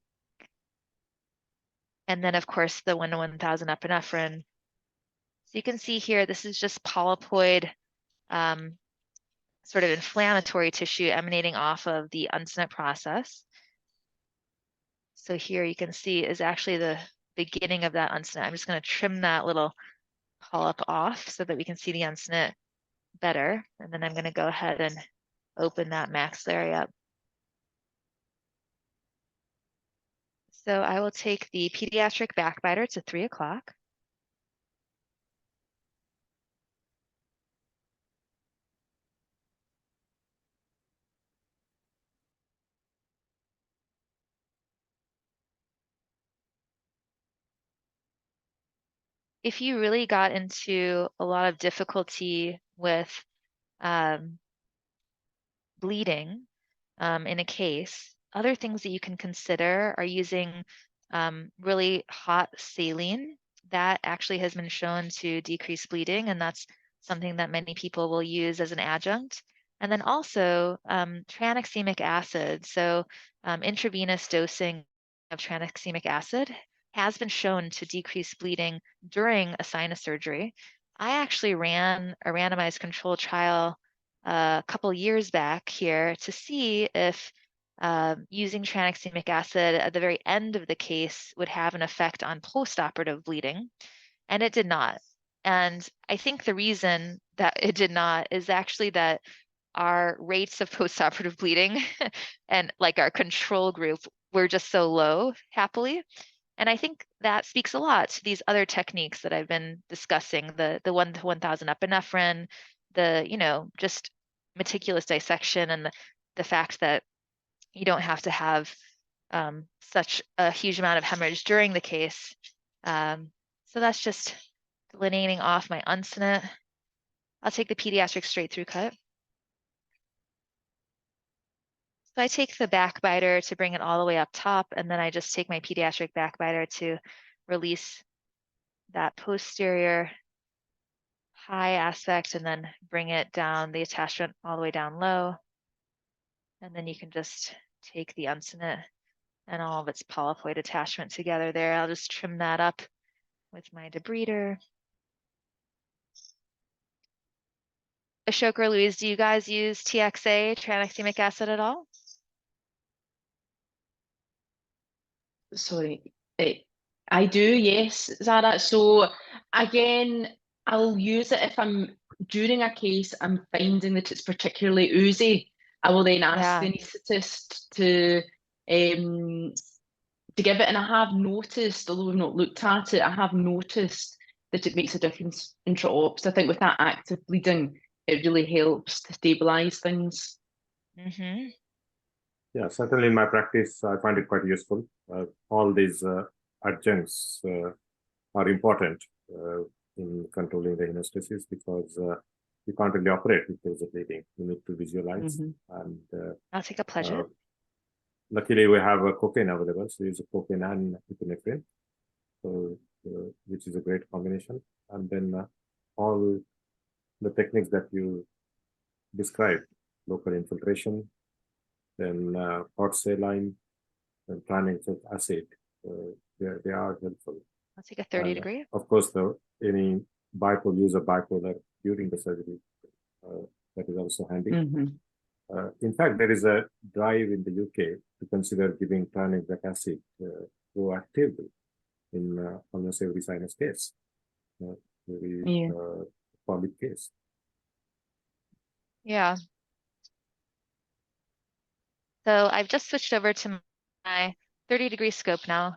And then of course the 1 to 1,000 epinephrine. So you can see here, this is just polypoid sort of inflammatory tissue emanating off of the Uncinectomy process. So here you can see is actually the beginning of that Uncinectomy. I'm just going to trim that little polyp off so that we can see the Uncinectomy better. And then I'm going to go ahead and open that maxillary up. So I will take the pediatric backbiter. It's at 3 o'clock. If you really got into a lot of difficulty with bleeding in a case, other things that you can consider are using really hot saline. That actually has been shown to decrease bleeding, and that's something that many people will use as an adjunct. And then also tranexamic acid. So intravenous dosing of tranexamic acid has been shown to decrease bleeding during a sinus surgery. I actually ran a randomized controlled trial a couple years back here to see if using tranexamic acid at the very end of the case would have an effect on postoperative bleeding, and it did not. And I think the reason that it did not is actually that our rates of postoperative bleeding and like our control group were just so low, happily. And I think that speaks a lot to these other techniques that I've been discussing, the 1 to 1000 epinephrine, the, just meticulous dissection, and the fact that you don't have to have such a huge amount of hemorrhage during the case. So that's just delineating off my uncinate. I'll take the pediatric straight through cut. So I take the backbiter to bring it all the way up top, and then I just take my pediatric backbiter to release that posterior high aspect and then bring it down, the attachment all the way down low. And then you can just take the uncinate and all of its polypoid attachment together there. I'll just trim that up with my debrider. Ashok or Louise, do you guys use TXA, tranexamic acid, at all? Sorry, I do, yes, Zara. So again, I'll use it if I'm during a case, I'm finding that it's particularly oozy. I will then ask the anaesthetist to give it, and I have noticed, although we've not looked at it, I have noticed that it makes a difference intra-ops. I think with that active bleeding, it really helps to stabilize things. Mm-hmm. Yeah, certainly in my practice, I find it quite useful. All these adjuncts are important in controlling the hemostasis, because you can't really operate if there's a bleeding. You need to visualize. And I'll take a pleasure. Luckily, we have a cocaine available, so use a cocaine and epinephrine, so which is a great combination. And then all the techniques that you described, local infiltration, then hot saline, and tranexamic acid, they are helpful. I'll take a 30 degree. Of course, though, any bipolar, use of bipolar during the surgery, that is also handy. In fact, there is a drive in the UK to consider giving tranexamic acid proactively in almost every sinus case, every polyp case. Yeah. So I've just switched over to my 30-degree scope now,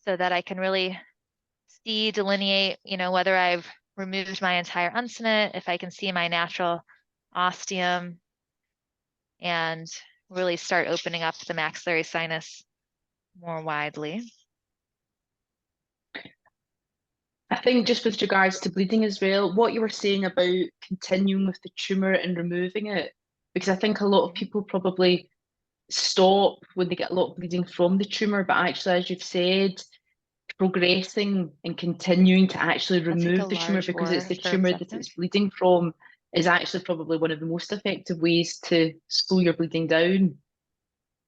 so that I can really see, delineate, whether I've removed my entire uncinate, if I can see my natural ostium, and really start opening up the maxillary sinus more widely. I think just with regards to bleeding as well, what you were saying about continuing with the tumor and removing it, because I think a lot of people probably stop when they get a lot of bleeding from the tumor, but actually, as you've said, progressing and continuing to actually remove the tumor, because it's the tumor that it's bleeding from, is actually probably one of the most effective ways to slow your bleeding down.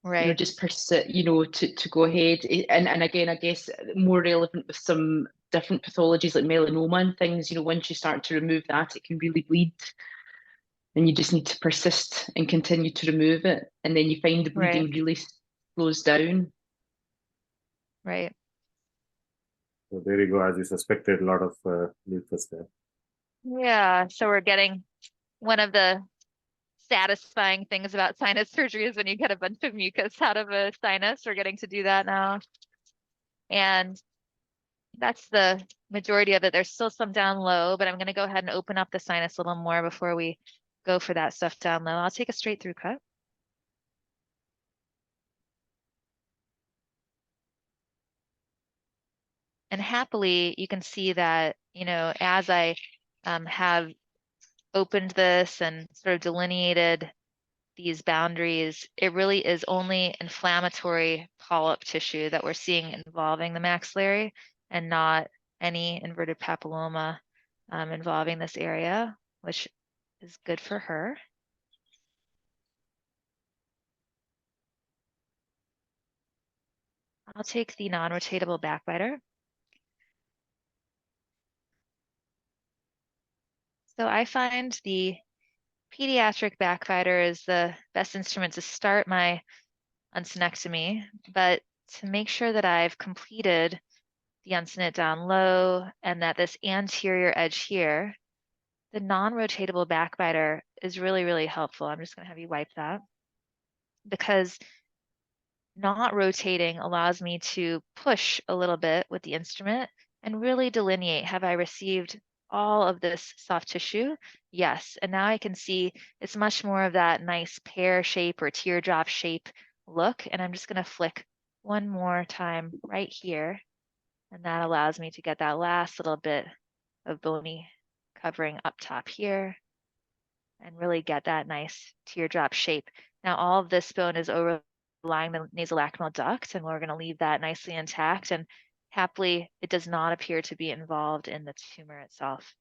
Right. Just persist, to go ahead. And again, I guess more relevant with some different pathologies like melanoma and things, once you start to remove that, it can really bleed. And you just need to persist and continue to remove it. And then you find the bleeding really slows down. Right. So there you go, as you suspected, a lot of mucus there. Yeah, so we're getting one of the satisfying things about sinus surgery is when you get a bunch of mucus out of a sinus. We're getting to do that now. And that's the majority of it. There's still some down low, but I'm going to go ahead and open up the sinus a little more before we go for that stuff down low. I'll take a straight through cut. And happily, you can see that, as I have opened this and sort of delineated these boundaries, it really is only inflammatory polyp tissue that we're seeing involving the maxillary and not any inverted papilloma involving this area, which is good for her. I'll take the non-rotatable backbiter. So I find the pediatric backbiter is the best instrument to start my uncinectomy, but to make sure that I've completed the uncinate down low and that this anterior edge here, the non-rotatable backbiter is really, really helpful. I'm just going to have you wipe that, because not rotating allows me to push a little bit with the instrument and really delineate, have I received all of this soft tissue? Yes. And now I can see it's much more of that nice pear shape or teardrop shape look. And I'm just going to flick one more time right here. And that allows me to get that last little bit of bony covering up top here and really get that nice teardrop shape. Now all of this bone is overlying the nasolacrimal duct, and we're going to leave that nicely intact. And happily, it does not appear to be involved in the tumor itself.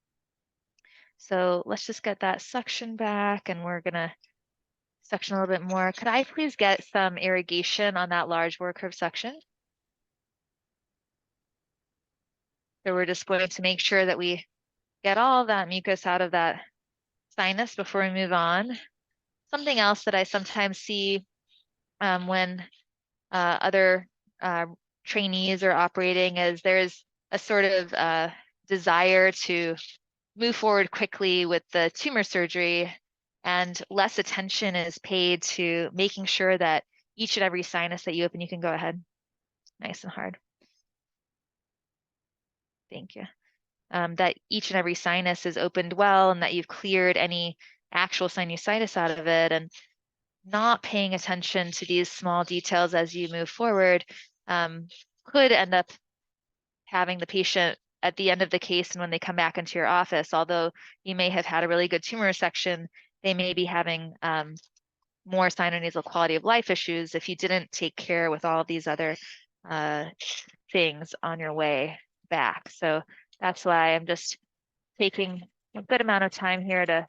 So let's just get that suction back, and we're going to suction a little bit more. Could I please get some irrigation on that large bore curve suction? So we're just going to make sure that we get all of that mucus out of that sinus before we move on. Something else that I sometimes see when other trainees are operating is there's a sort of desire to move forward quickly with the tumor surgery, and less attention is paid to making sure that each and every sinus that you open, you can go ahead, nice and hard. Thank you. That each and every sinus is opened well and that you've cleared any actual sinusitis out of it, and not paying attention to these small details as you move forward could end up having the patient at the end of the case, and when they come back into your office, although you may have had a really good tumor resection, they may be having more sinonasal quality of life issues if you didn't take care with all of these other things on your way back. So that's why I'm just taking a good amount of time here to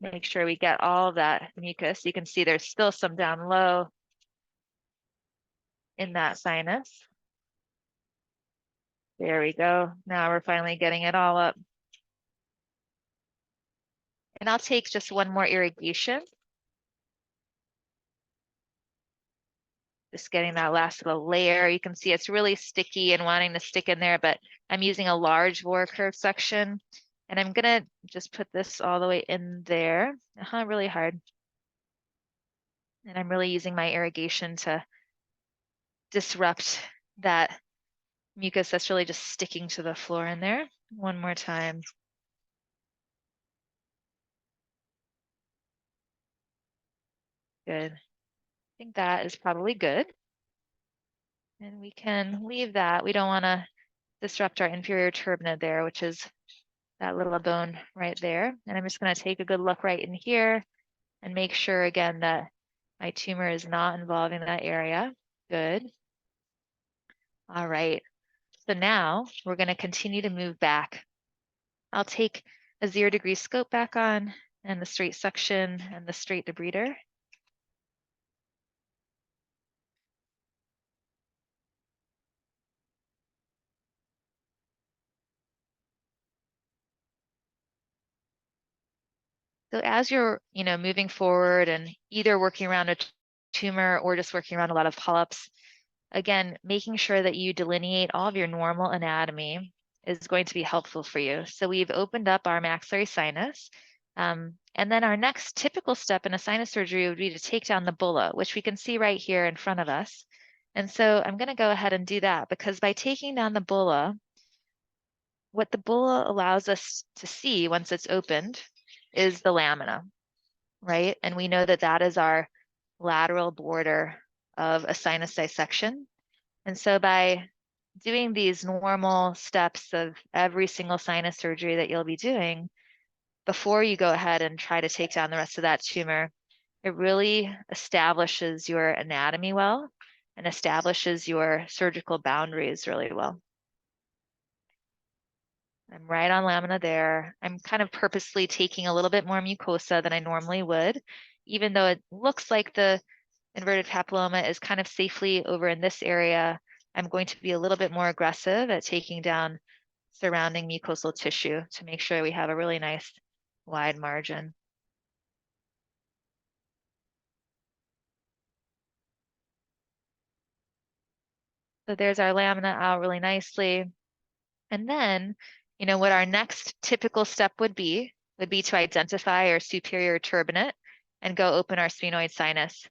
make sure we get all of that mucus. You can see there's still some down low in that sinus. There we go. Now we're finally getting it all up. And I'll take just one more irrigation. Just getting that last little layer. You can see it's really sticky and wanting to stick in there, but I'm using a large bore curve section. And I'm gonna just put this all the way in there, really hard. And I'm really using my irrigation to disrupt that mucus that's really just sticking to the floor in there. One more time. Good. I think that is probably good. And we can leave that. We don't want to disrupt our inferior turbinate there, which is that little bone right there. And I'm just going to take a good look right in here and make sure again that my tumor is not involving that area. Good. All right. So now we're going to continue to move back. I'll take a 0-degree scope back on, and the straight suction and the straight debrider. So as you're, moving forward and either working around a tumor or just working around a lot of polyps, again, making sure that you delineate all of your normal anatomy is going to be helpful for you. So we've opened up our maxillary sinus. And then our next typical step in a sinus surgery would be to take down the bulla, which we can see right here in front of us. And so I'm going to go ahead and do that, because by taking down the bulla, what the bulla allows us to see once it's opened is the lamina, right? And we know that that is our lateral border of a sinus dissection. And so by doing these normal steps of every single sinus surgery that you'll be doing, before you go ahead and try to take down the rest of that tumor, it really establishes your anatomy well and establishes your surgical boundaries really well. I'm right on lamina there. I'm kind of purposely taking a little bit more mucosa than I normally would, even though it looks like the inverted papilloma is kind of safely over in this area. I'm going to be a little bit more aggressive at taking down surrounding mucosal tissue to make sure we have a really nice wide margin. So there's our lamina out really nicely. And then, you know, what our next typical step would be to identify our superior turbinate and go open our sphenoid sinus.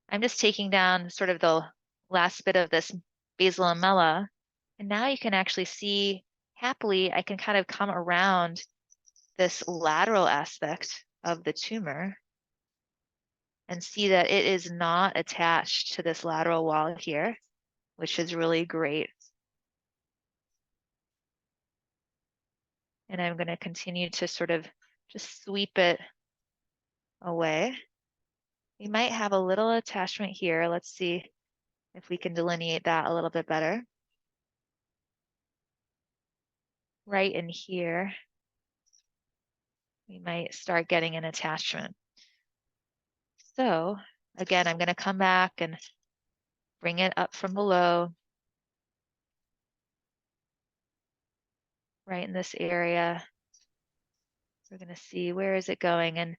I'm just taking down sort of the last bit of this basal lamella. And now you can actually see, happily, I can kind of come around this lateral aspect of the tumor and see that it is not attached to this lateral wall here, which is really great. And I'm going to continue to sort of just sweep it away. We might have a little attachment here. Let's see if we can delineate that a little bit better. Right in here, we might start getting an attachment. So again, I'm going to come back and bring it up from below. Right in this area. We're going to see where is it going. And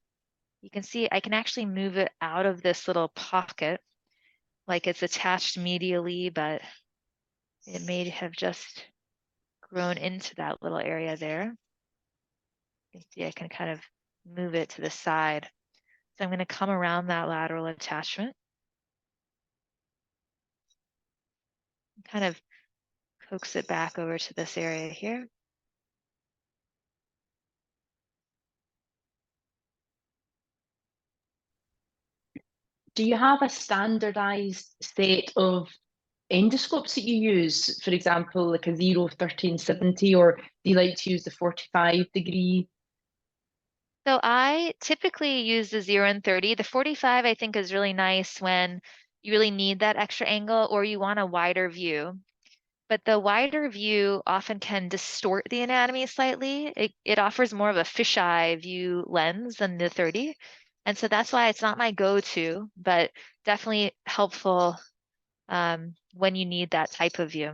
you can see I can actually move it out of this little pocket like it's attached medially, but it may have just grown into that little area there. You can see I can kind of move it to the side. So I'm going to come around that lateral attachment. Kind of coax it back over to this area here. Do you have a standardized set of endoscopes that you use? For example, like a 0, 1370, or do you like to use the 45-degree? So I typically use the 0 and 30. The 45 I think is really nice when you really need that extra angle or you want a wider view. But the wider view often can distort the anatomy slightly. It offers more of a fisheye view lens than the 30. And so that's why it's not my go-to, but definitely helpful when you need that type of view.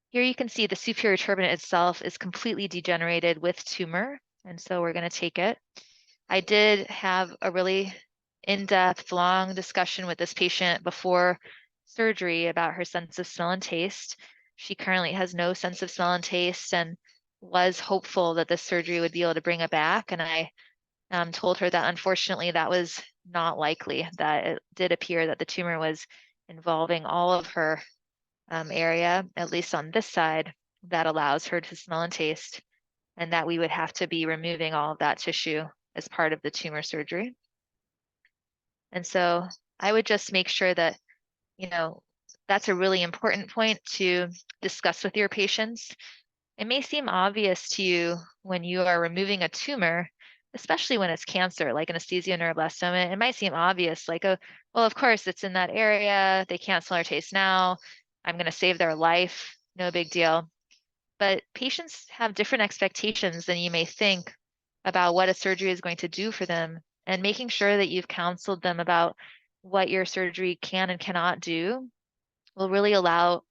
Here you can see the superior turbinate itself is completely degenerated with tumor. And so we're going to take it. I did have a really in-depth, long discussion with this patient before surgery about her sense of smell and taste. She currently has no sense of smell and taste and was hopeful that this surgery would be able to bring it back. And I told her that unfortunately that was not likely, that it did appear that the tumor was involving all of her area, at least on this side, that allows her to smell and taste, and that we would have to be removing all of that tissue as part of the tumor surgery. And so I would just make sure that, you know, that's a really important point to discuss with your patients. It may seem obvious to you when you are removing a tumor, especially when it's cancer, like an esthesioneuroblastoma. It might seem obvious, like, oh, well, of course, it's in that area. They can't smell or taste now. I'm going to save their life. No big deal. But patients have different expectations than you may think about what a surgery is going to do for them, and making sure that you've counseled them about what your surgery can and cannot do will really allow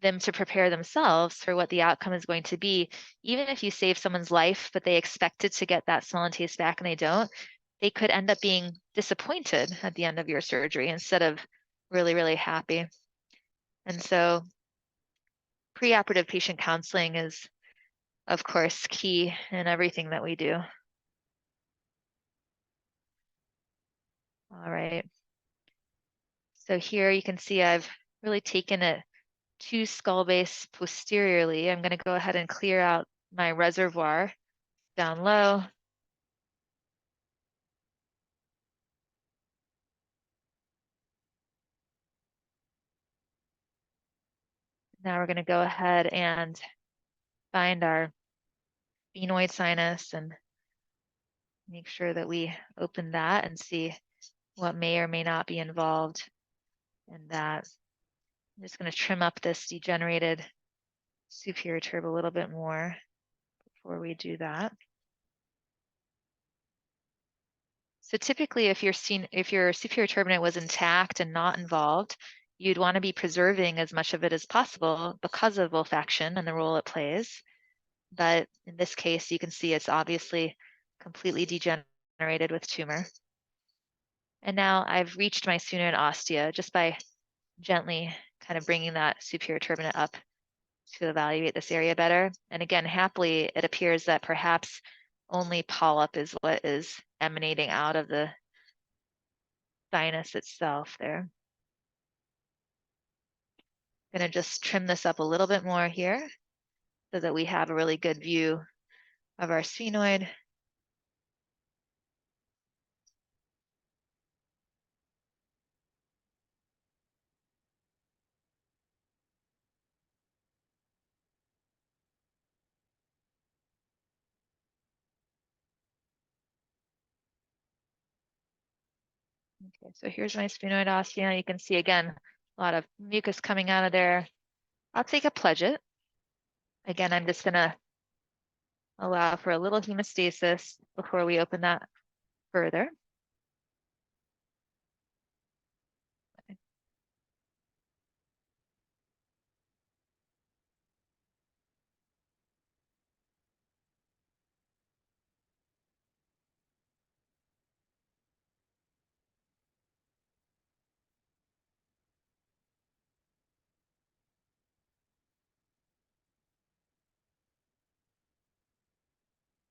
them to prepare themselves for what the outcome is going to be. Even if you save someone's life, but they expected to get that smell and taste back and they don't, they could end up being disappointed at the end of your surgery instead of really, really happy. And so preoperative patient counseling is, of course, key in everything that we do. All right. So here you can see I've really taken it to skull base posteriorly. I'm going to go ahead and clear out my reservoir down low. Now we're going to go ahead and find our sphenoid sinus and make sure that we open that and see what may or may not be involved in that. I'm just going to trim up this degenerated superior turb a little bit more before we do that. So typically, if your superior turbinate was intact and not involved, you'd want to be preserving as much of it as possible because of olfaction and the role it plays. But in this case, you can see it's obviously completely degenerated with tumor. And now I've reached my sphenoid ostia just by gently kind of bringing that superior turbinate up to evaluate this area better. And again, happily, it appears that perhaps only polyp is what is emanating out of the sinus itself there. I'm going to just trim this up a little bit more here so that we have a really good view of our sphenoid. Okay, so here's my sphenoid ostia. You can see again, a lot of mucus coming out of there. I'll take a pledget. Again, I'm just gonna allow for a little hemostasis before we open that further.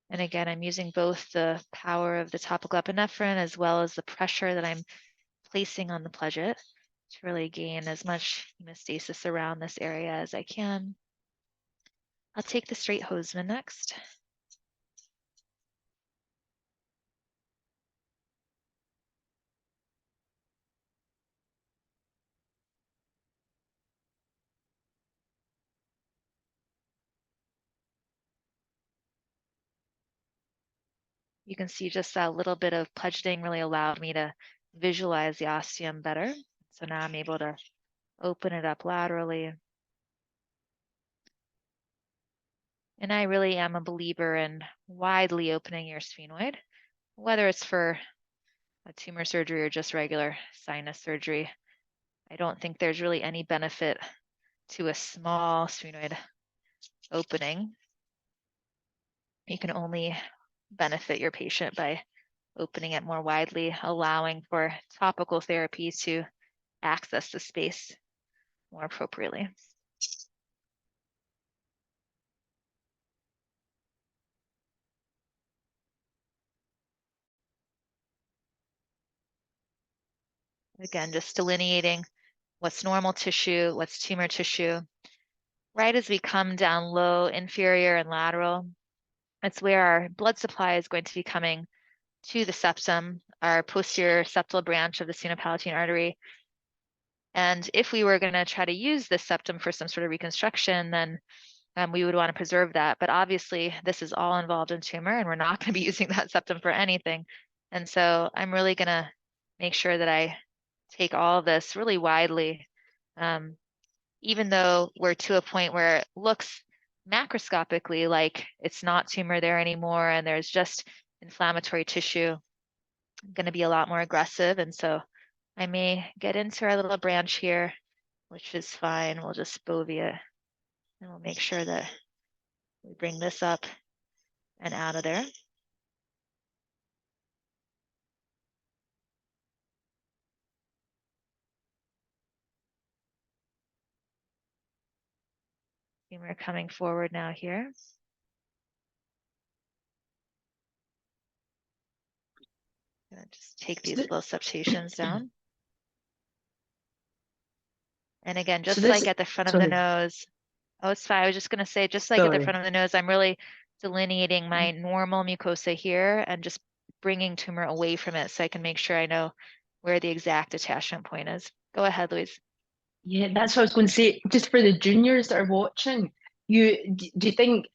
And again, I'm using both the power of the topical epinephrine as well as the pressure that I'm placing on the pledget to really gain as much hemostasis around this area as I can. I'll take the straight Hoseman next. You can see just that little bit of pledgeting really allowed me to visualize the ostium better. So now I'm able to open it up laterally. And I really am a believer in widely opening your sphenoid, whether it's for a tumor surgery or just regular sinus surgery. I don't think there's really any benefit to a small sphenoid opening. You can only benefit your patient by opening it more widely, allowing for topical therapy to access the space more appropriately. Again, just delineating what's normal tissue, what's tumor tissue. Right as we come down low, inferior, and lateral, that's where our blood supply is going to be coming to the septum, our posterior septal branch of the sphenopalatine artery. And if we were going to try to use this septum for some sort of reconstruction, then we would want to preserve that. But obviously, this is all involved in tumor, and we're not going to be using that septum for anything. And so I'm really going to make sure that I take all of this really widely, even though we're to a point where it looks macroscopically like it's not tumor there anymore and there's just inflammatory tissue. I'm going to be a lot more aggressive, and so I may get into our little branch here, which is fine. We'll just bovie it, and we'll make sure that we bring this up and out of there. Tumor coming forward now here. Gonna just take these little septations down. And again, just like at the front of the nose. Oh, it's fine. I was just going to say, just like at the front of the nose, I'm really delineating my normal mucosa here and just bringing tumor away from it so I can make sure I know where the exact attachment point is. Go ahead, Louise. Yeah, that's what I was going to say. Just for the juniors that are watching, do you think,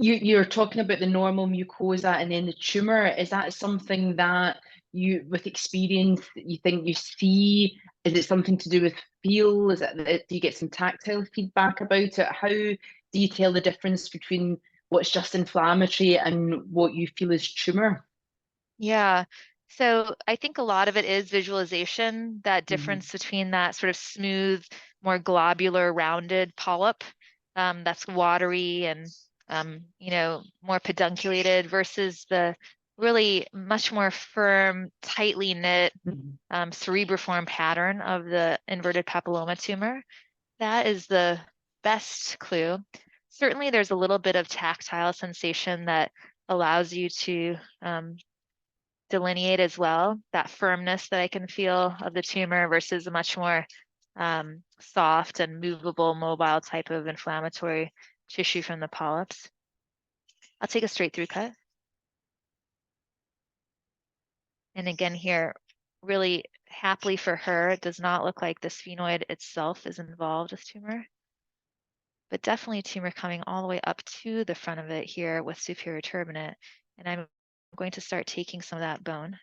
You're talking about the normal mucosa and then the tumor. Is that something that you, with experience, that you think you see? Is it something to do with feel? Is it, do you get some tactile feedback about it? How do you tell the difference between what's just inflammatory and what you feel is tumor? Yeah. So I think a lot of it is visualization, that difference between that sort of smooth, more globular, rounded polyp that's watery and you know, more pedunculated versus the really much more firm, tightly knit cerebriform pattern of the inverted papilloma tumor. That is the best clue. Certainly there's a little bit of tactile sensation that allows you to delineate as well, that firmness that I can feel of the tumor versus a much more soft and movable, mobile type of inflammatory tissue from the polyps. I'll take a straight through cut. And again here, really happily for her, it does not look like the sphenoid itself is involved with tumor, but definitely tumor coming all the way up to the front of it here with superior turbinate. And I'm going to start taking some of that bone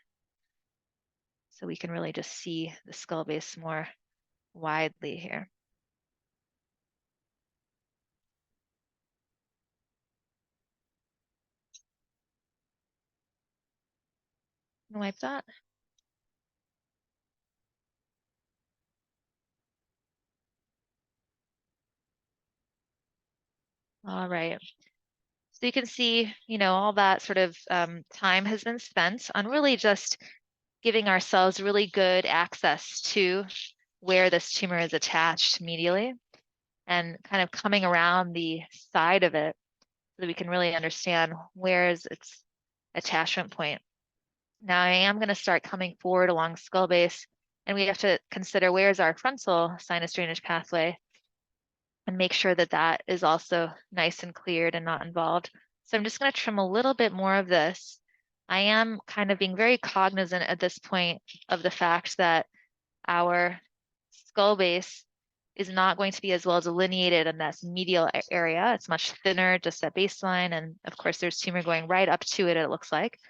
so we can really just see the skull base more widely here. Wipe that. All right. So you can see, you know, all that sort of time has been spent on really just giving ourselves really good access to where this tumor is attached medially and kind of coming around the side of it so that we can really understand where is its attachment point. Now I am going to start coming forward along skull base, and we have to consider where is our frontal sinus drainage pathway and make sure that that is also nice and cleared and not involved. So I'm just going to trim a little bit more of this. I am kind of being very cognizant at this point of the fact that our skull base is not going to be as well delineated in this medial area. It's much thinner just at baseline. And of course, there's tumor going right up to it, it looks like.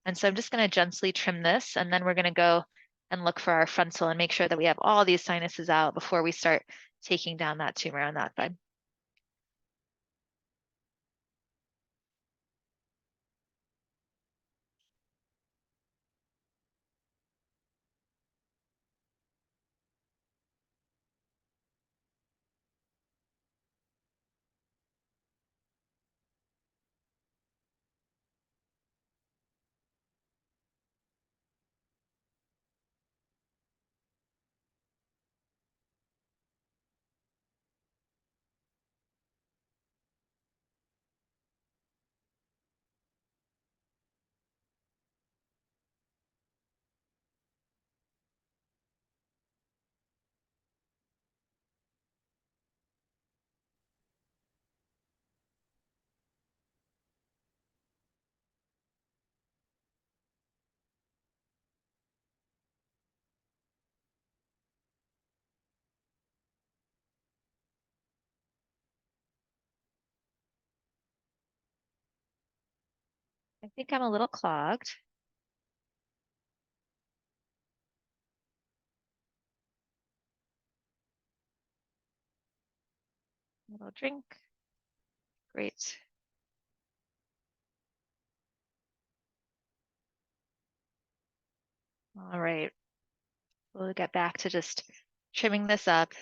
And so I'm just going to gently trim this, and then we're going to go and look for our frontal and make sure that we have all these sinuses out before we start taking down that tumor on that side. I think I'm a little clogged. A little drink. Great. All right. We'll get back to just trimming this up.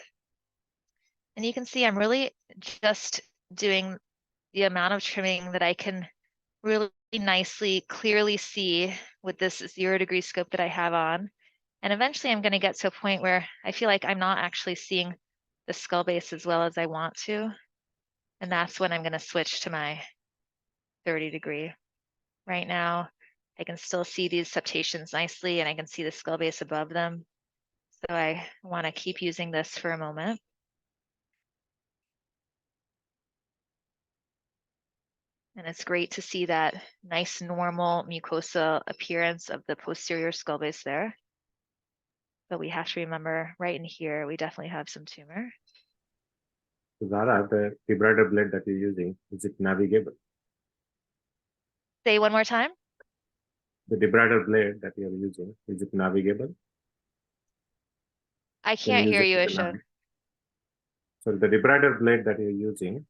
And you can see I'm really just doing the amount of trimming that I can really nicely, clearly see with this 0-degree scope that I have on. And eventually I'm going to get to a point where I feel like I'm not actually seeing the skull base as well as I want to. And that's when I'm going to switch to my 30-degree. Right now, I can still see these septations nicely, and I can see the skull base above them. So I want to keep using this for a moment. And it's great to see that nice normal mucosa appearance of the posterior skull base there. But we have to remember right in here, we definitely have some tumor. So Zara, the fibroidal blade that you're using, is it navigable? Say one more time. The debrider blade that you're using, is it navigable? I can't hear you, Ashok. So the debrider blade that you're using.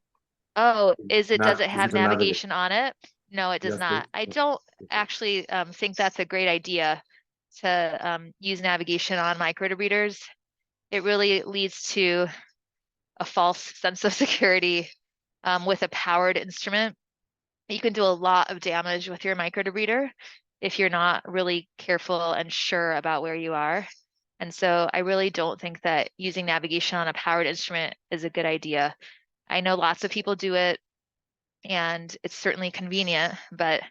Oh, does it have navigation navigation on it? No, it does Yes, not. I please. don't actually think that's a great idea to use navigation on microdebriders. It really leads to a false sense of security with a powered instrument. You can do a lot of damage with your microdebrider if you're not really careful and sure about where you are. And so I really don't think that using navigation on a powered instrument is a good idea. I know lots of people do it and it's certainly convenient, but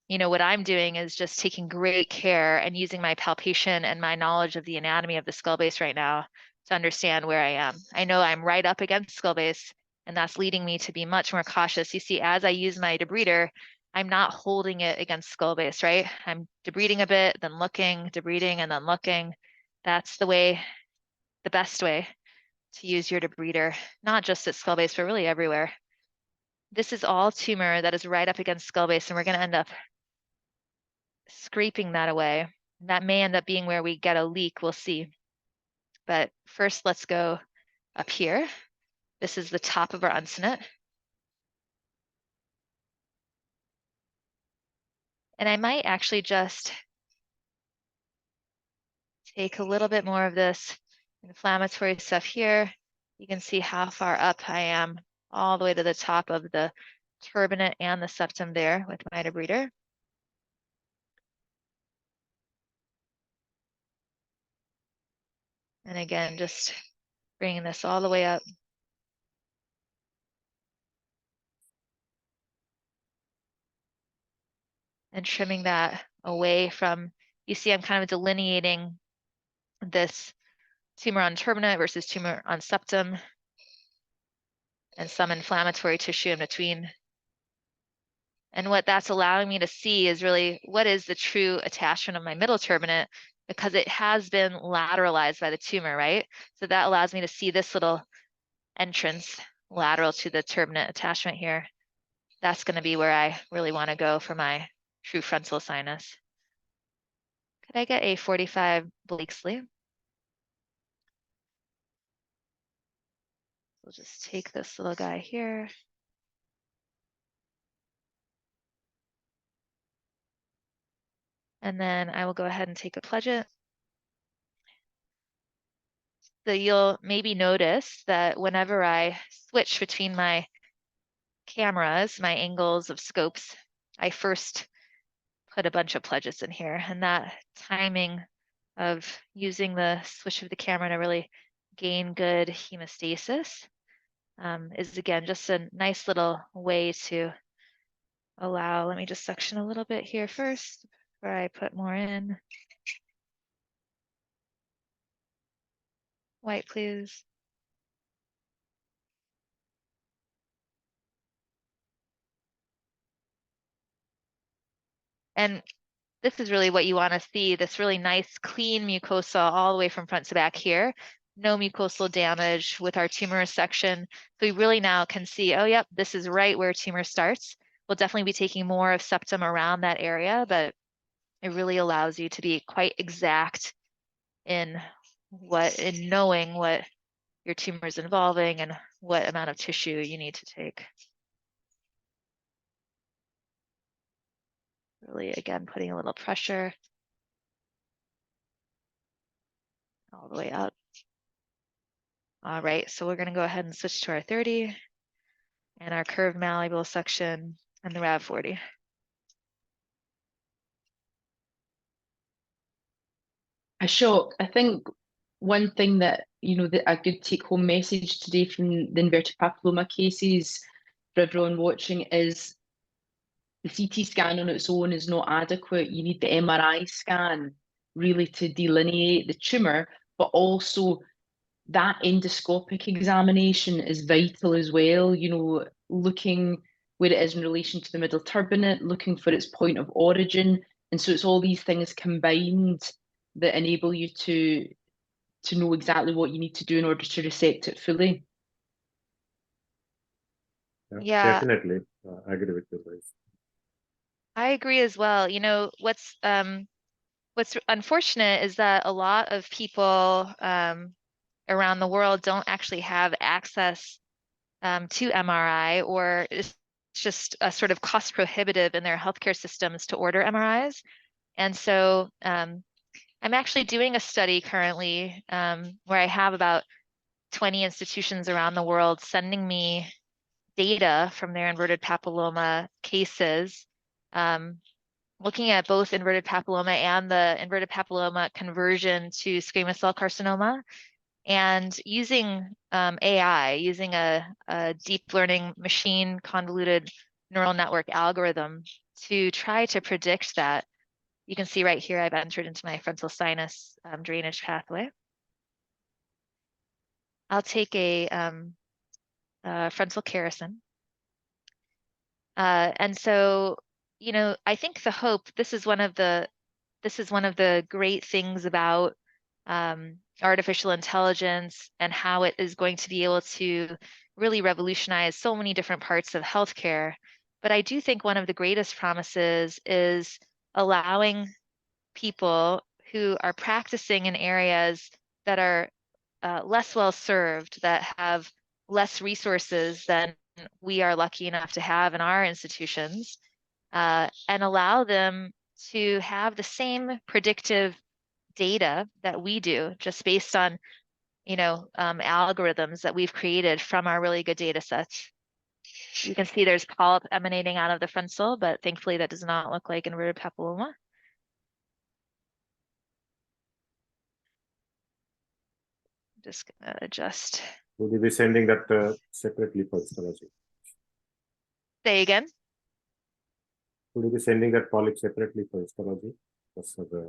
you know, what I'm doing is just taking great care and using my palpation and my knowledge of the anatomy of the skull base right now to understand where I am. I know I'm right up against skull base, and that's leading me to be much more cautious. You see, as I use my debrider, I'm not holding it against skull base, right? I'm debriding a bit, then looking, debriding, and then looking. That's the way, the best way to use your debrider, not just at skull base, but really everywhere. This is all tumor that is right up against skull base, and we're going to end up scraping that away. That may end up being where we get a leak, we'll see. But first, let's go up here. This is the top of our uncinate. And I might actually just take a little bit more of this inflammatory stuff here. You can see how far up I am, all the way to the top of the turbinate and the septum there with my debrider. And again, just bringing this all the way up. And trimming that away from, you see I'm kind of delineating this tumor on turbinate versus tumor on septum and some inflammatory tissue in between. And what that's allowing me to see is really what is the true attachment of my middle turbinate, because it has been lateralized by the tumor, right? So that allows me to see this little entrance lateral to the turbinate attachment here. That's going to be where I really want to go for my true frontal sinus. Could I get a 45 Blakesley? We'll just take this little guy here. And then I will go ahead and take a pledget. So you'll maybe notice that whenever I switch between my cameras, my angles of scopes, I first put a bunch of pledgets in here, and that timing of using the switch of the camera to really gain good hemostasis is again just a nice little way to allow. Let me just suction a little bit here first before I put more in. White, please. And this is really what you want to see, this really nice, clean mucosa all the way from front to back here. No mucosal damage with our tumor resection. So we really now can see, oh, yep, this is right where tumor starts. We'll definitely be taking more of septum around that area, but it really allows you to be quite exact in knowing what your tumor is involving and what amount of tissue you need to take. Really, again, putting a little pressure all the way up. All right, so we're going to go ahead and switch to our 30 and our curved malleable section and the RAV 40. Ashok, I think one thing that, you know, a good take-home message today from the inverted papilloma cases for everyone watching is the CT scan on its own is not adequate. You need the MRI scan really to delineate the tumor, but also that endoscopic examination is vital as well, you know, looking where it is in relation to the middle turbinate, looking for its point of origin. And so it's all these things combined that enable you to know exactly what you need to do in order to resect it fully. Yeah. Definitely. I agree with you guys. I agree as well. You know, what's unfortunate is that a lot of people around the world don't actually have access to MRI, or it's just a sort of cost prohibitive in their healthcare systems to order MRIs. And so I'm actually doing a study currently where I have about 20 institutions around the world sending me data from their inverted papilloma cases, looking at both inverted papilloma and the inverted papilloma conversion to squamous cell carcinoma, and using AI, using a deep learning machine convoluted neural network algorithm to try to predict that. You can see right here, I've entered into my frontal sinus drainage pathway. I'll take a frontal kerrison. And so, you know, I think the hope, this is one of the great things about artificial intelligence and how it is going to be able to really revolutionize so many different parts of healthcare. But I do think one of the greatest promises is allowing people who are practicing in areas that are less well served, that have less resources than we are lucky enough to have in our institutions, and allow them to have the same predictive data that we do, just based on, you know, algorithms that we've created from our really good data sets. You can see there's polyp emanating out of the frontal, but thankfully that does not look like inverted papilloma. Just gonna adjust. Will you be sending that separately for histology? Say again? Will you be sending that polyp separately for histology?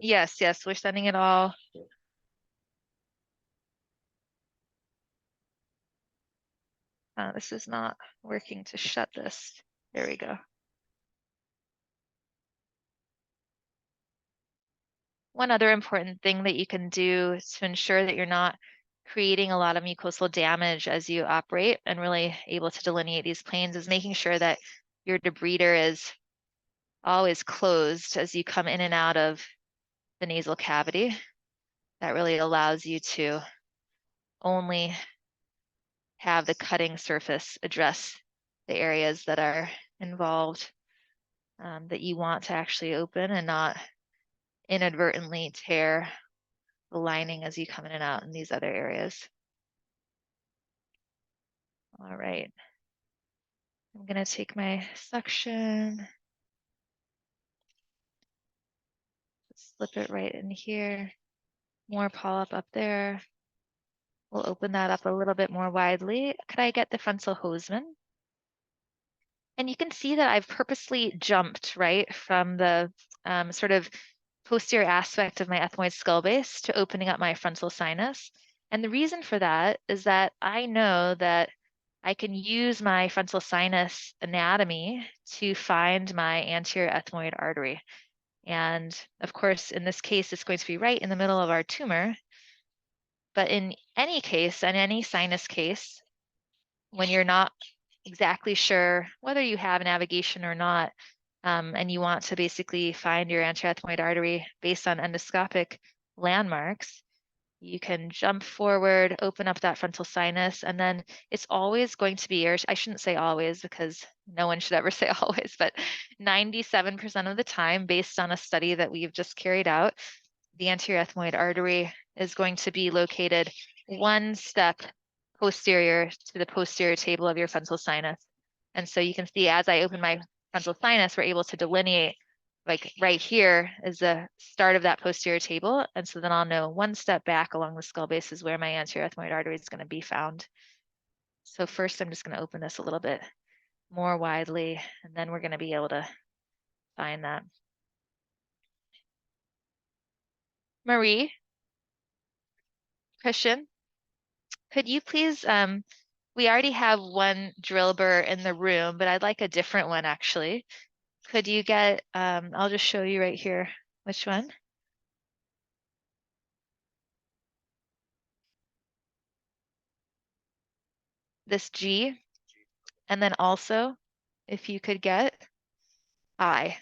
Yes, yes, we're sending it all. This is not working to shut this. There we go. One other important thing that you can do to ensure that you're not creating a lot of mucosal damage as you operate and really able to delineate these planes is making sure that your debrider is always closed as you come in and out of the nasal cavity. That really allows you to only have the cutting surface address the areas that are involved, that you want to actually open, and not inadvertently tear the lining as you come in and out in these other areas. All right. I'm going to take my suction, slip it right in here. More polyp up there. We'll open that up a little bit more widely. Could I get the frontal Hoseman? And you can see that I've purposely jumped right from the sort of posterior aspect of my ethmoid skull base to opening up my frontal sinus. And the reason for that is that I know that I can use my frontal sinus anatomy to find my anterior ethmoid artery. And of course, in this case, it's going to be right in the middle of our tumor. But in any case, in any sinus case, when you're not exactly sure whether you have navigation or not, and you want to basically find your anterior ethmoid artery based on endoscopic landmarks, you can jump forward, open up that frontal sinus, and then it's always going to be, or I shouldn't say always because no one should ever say always, but 97% of the time, based on a study that we've just carried out, the anterior ethmoid artery is going to be located one step posterior to the posterior table of your frontal sinus. And so you can see as I open my frontal sinus, we're able to delineate, like right here is the start of that posterior table. And so then I'll know one step back along the skull base is where my anterior ethmoid artery is going to be found. So first I'm just going to open this a little bit more widely, and then we're going to be able to find that. Marie, Christian, could you please, we already have one drill burr in the room, but I'd like a different one actually. Could you get, I'll just show you right here, which one? This G, and then also if you could get I.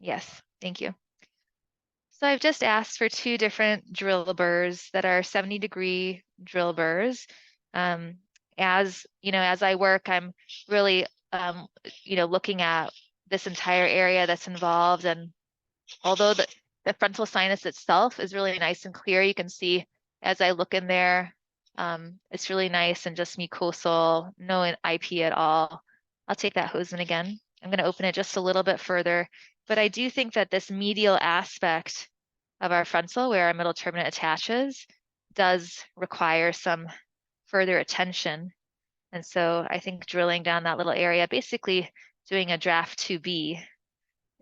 Yes, thank you. So I've just asked for 2 different drill burrs that are 70-degree drill burrs. As you know, as I work, I'm really looking at this entire area that's involved. And although the frontal sinus itself is really nice and clear, you can see as I look in there, it's really nice and just mucosal, no IP at all. I'll take that Hoseman again. I'm going to open it just a little bit further, but I do think that this medial aspect of our frontal, where our middle turbinate attaches, does require some further attention. And so I think drilling down that little area, basically doing a draft 2B,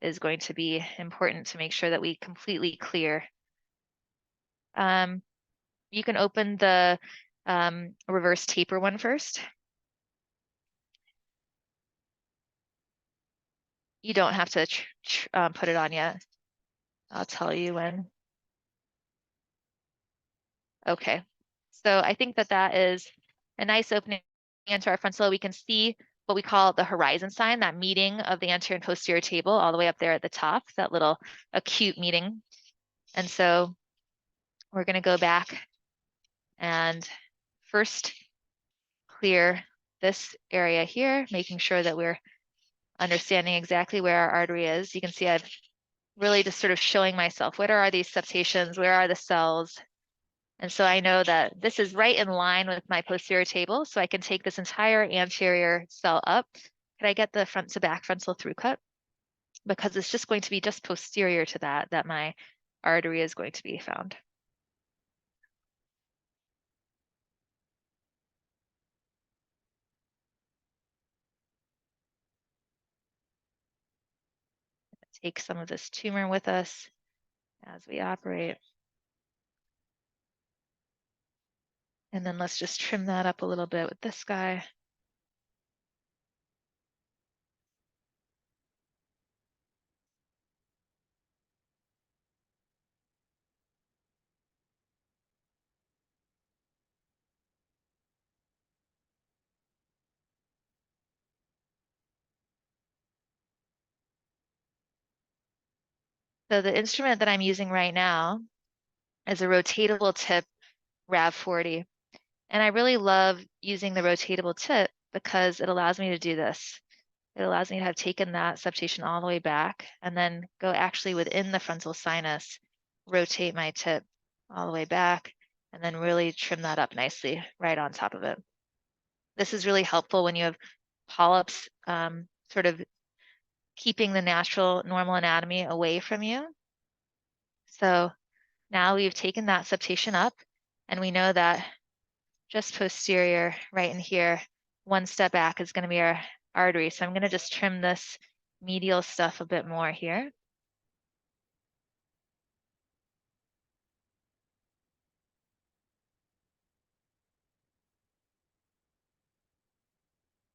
is going to be important to make sure that we completely clear. You can open the reverse taper one first. You don't have to put it on yet. I'll tell you when. Okay, so I think that that is a nice opening into our frontal. We can see what we call the horizon sign, that meeting of the anterior and posterior table all the way up there at the top, that little acute meeting. And so we're going to go back and first clear this area here, making sure that we're understanding exactly where our artery is. You can see I've really just sort of showing myself, where are these septations, where are the cells? And so I know that this is right in line with my posterior table, so I can take this entire anterior cell up. Could I get the front to back frontal through cut? Because it's just going to be just posterior to that my artery is going to be found. Take some of this tumor with us as we operate. And then let's just trim that up a little bit with this guy. So the instrument that I'm using right now is a rotatable tip RAV40. And I really love using the rotatable tip because it allows me to do this. It allows me to have taken that septation all the way back and then go actually within the frontal sinus, rotate my tip all the way back, and then really trim that up nicely right on top of it. This is really helpful when you have polyps, sort of keeping the natural normal anatomy away from you. So now we've taken that septation up, and we know that just posterior right in here, one step back is going to be our artery. So I'm going to just trim this medial stuff a bit more here.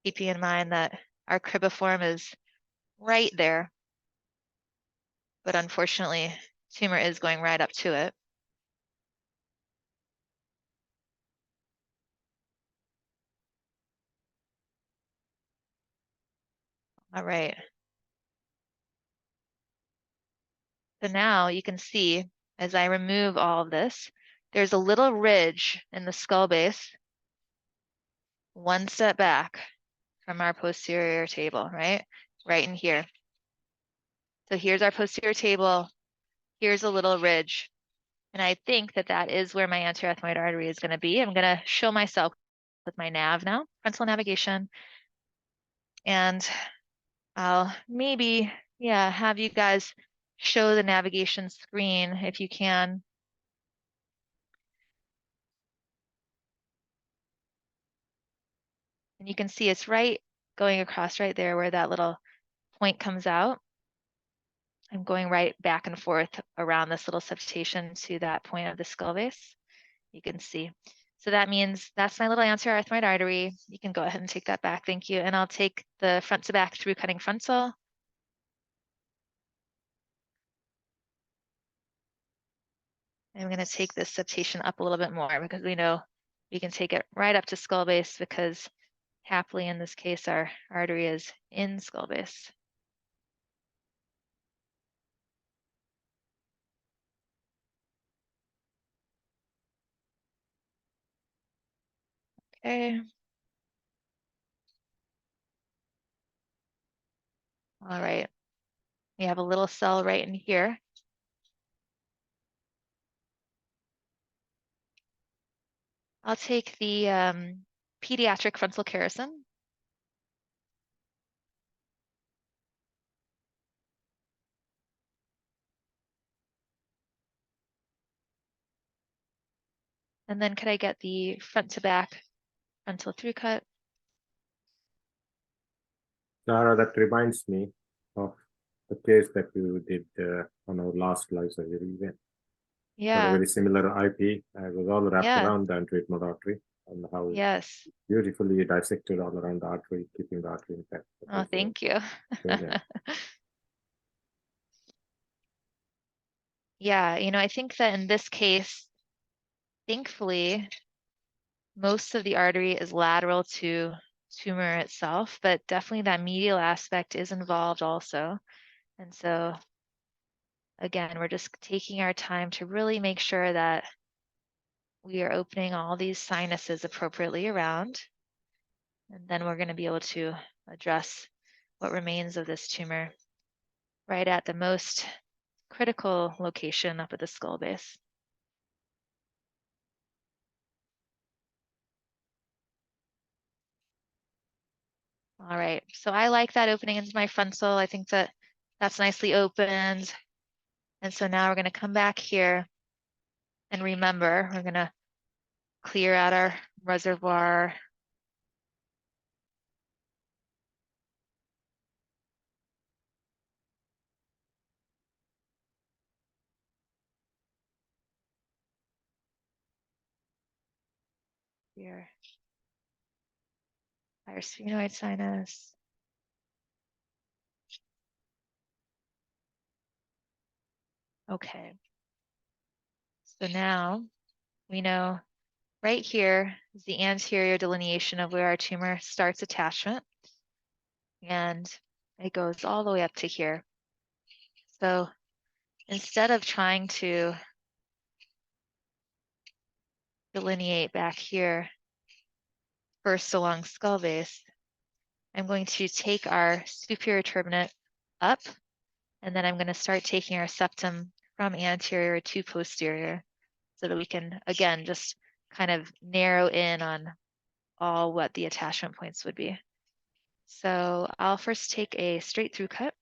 Keeping in mind that our cribiform is right there, but unfortunately, tumor is going right up to it. All right. So now you can see as I remove all of this, there's a little ridge in the skull base, one step back from our posterior table, right? Right in here. So here's our posterior table. Here's a little ridge. And I think that that is where my anterior ethmoid artery is going to be. I'm going to show myself with my nav now, frontal navigation. And I'll maybe, yeah, have you guys show the navigation screen if you can. And you can see it's right going across right there where that little point comes out. I'm going right back and forth around this little septation to that point of the skull base. You can see. So that means that's my little anterior ethmoid artery. You can go ahead and take that back. Thank you. And I'll take the front to back through cutting frontal. I'm going to take this septation up a little bit more because we know we can take it right up to skull base because happily in this case, our artery is in skull base. Okay. All right. We have a little cell right in here. I'll take the pediatric frontal kerison. And then could I get the front to back frontal through cut? Sarah, that reminds me of the case that you did on our last live surgery event. Yeah. A very similar IP. I was all wrapped Yeah. around the treatment artery and how Yes. beautifully you dissected all around the artery, keeping the artery intact. Oh, thank you. Yeah, you know, I think that in this case, thankfully, most of the artery is lateral to tumor itself, but definitely that medial aspect is involved also. And so, again, we're just taking our time to really make sure that we are opening all these sinuses appropriately around. And then we're going to be able to address what remains of this tumor right at the most critical location up at the skull base. All right, so I like that opening into my frontal. I think that that's nicely opened. And so now we're going to come back here and remember, we're going to clear out our reservoir. Here. Our sphenoid sinus. Okay. So now we know right here is the anterior delineation of where our tumor starts attachment. And it goes all the way up to here. So instead of trying to delineate back here, first along skull base, I'm going to take our superior turbinate up, and then I'm going to start taking our septum from anterior to posterior so that we can, again, just kind of narrow in on all what the attachment points would be. So I'll first take a straight through cut.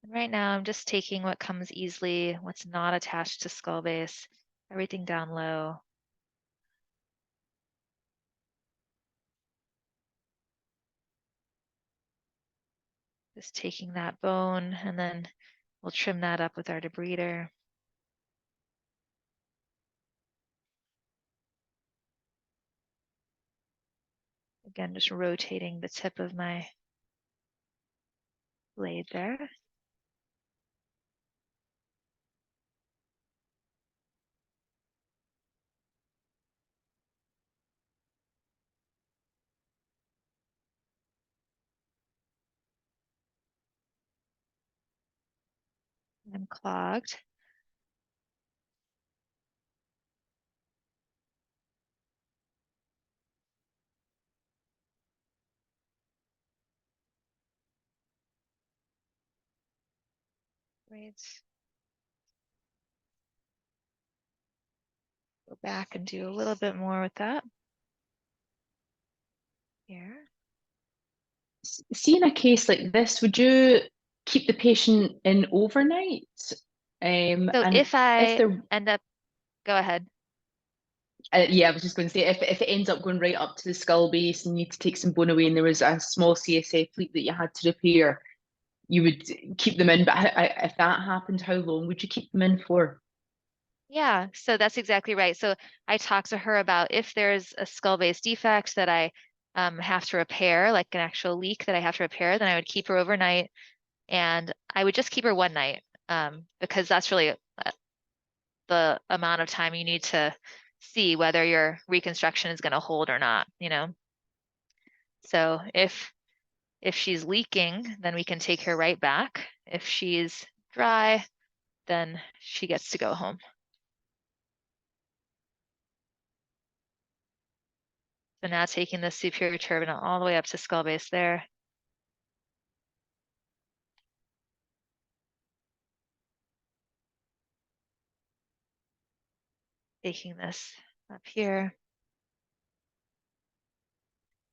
And right now I'm just taking what comes easily, what's not attached to skull base, everything down low. Just taking that bone, and then we'll trim that up with our debrider. Again, just rotating the tip of my blade there. I'm clogged. Great. Go back and do a little bit more with that. Here. See, in a case like this, would you keep the patient in overnight? So And if I end up, go ahead. Yeah, I was just going to say, if it ends up going right up to the skull base and you need to take some bone away and there was a small CSF leak that you had to repair, you would keep them in. But if that happened, how long would you keep them in for? Yeah, so that's exactly right. So I talked to her about if there's a skull base defect that I have to repair, like an actual leak that I have to repair, then I would keep her overnight, and I would just keep her one night because that's really the amount of time you need to see whether your reconstruction is going to hold or not, you know. So if If she's leaking, then we can take her right back. If she's dry, then she gets to go home. So now taking the superior turbinate all the way up to skull base there. Taking this up here.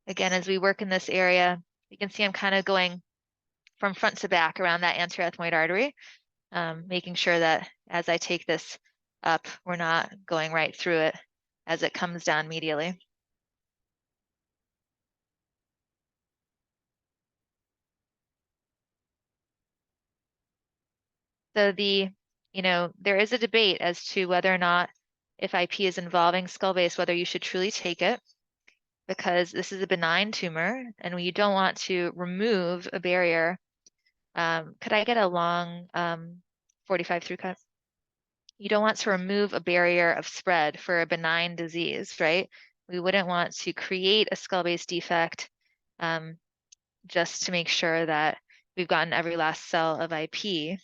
Again, as we work in this area, you can see I'm kind of going from front to back around that anterior ethmoid artery, making sure that as I take this up, we're not going right through it as it comes down medially. So there is a debate as to whether or not if IP is involving skull base, whether you should truly take it, because this is a benign tumor and you don't want to remove a barrier. Could I get a long 45 through cut? You don't want to remove a barrier of spread for a benign disease, right? We wouldn't want to create a skull base defect just to make sure that we've gotten every last cell of IP.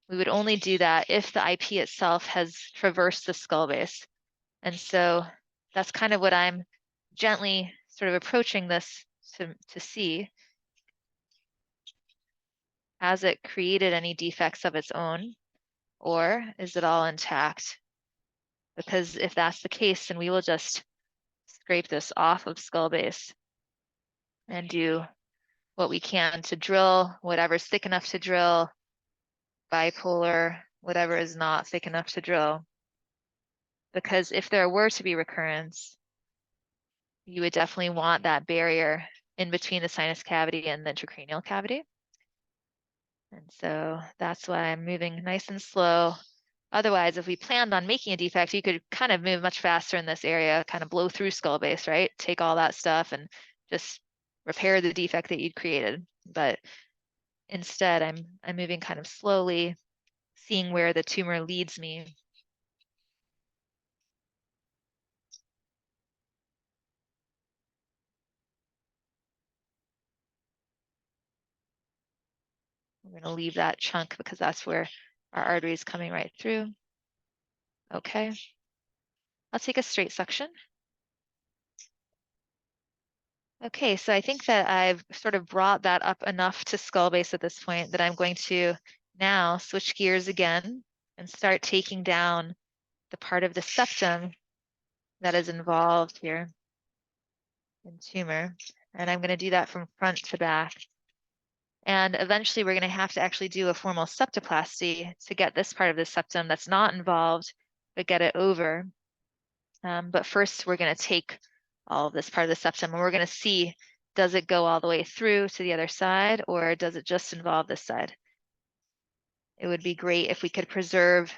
We would only do that if the IP itself has traversed the skull base. And so that's kind of what I'm gently sort of approaching this to see. Has it created any defects of its own, or is it all intact? Because if that's the case, then we will just scrape this off of skull base and do what we can to drill whatever's thick enough to drill, bipolar, whatever is not thick enough to drill. Because if there were to be recurrence, you would definitely want that barrier in between the sinus cavity and the intracranial cavity. And so that's why I'm moving nice and slow. Otherwise, if we planned on making a defect, you could kind of move much faster in this area, kind of blow through skull base, right? Take all that stuff and just repair the defect that you'd created. But instead, I'm moving kind of slowly, seeing where the tumor leads me. We're going to leave that chunk because that's where our artery is coming right through. Okay. I'll take a straight suction. Okay, so I think that I've sort of brought that up enough to skull base at this point that I'm going to now switch gears again and start taking down the part of the septum that is involved here in tumor. And I'm going to do that from front to back. And eventually we're going to have to actually do a formal septoplasty to get this part of the septum that's not involved, but get it over. But first we're going to take all of this part of the septum and we're going to see, does it go all the way through to the other side or does it just involve this side? It would be great if we could preserve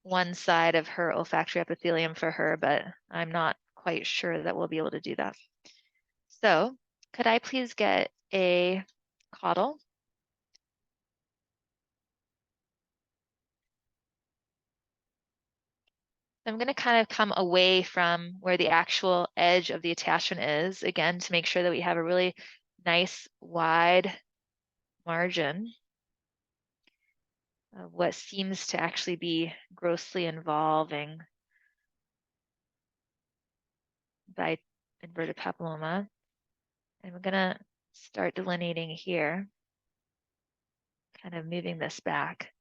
one side of her olfactory epithelium for her, but I'm not quite sure that we'll be able to do that. So could I please get a caudal? I'm going to kind of come away from where the actual edge of the attachment is, again, to make sure that we have a really nice wide margin of what seems to actually be grossly involving by inverted papilloma. And we're going to start delineating here, kind of moving this back,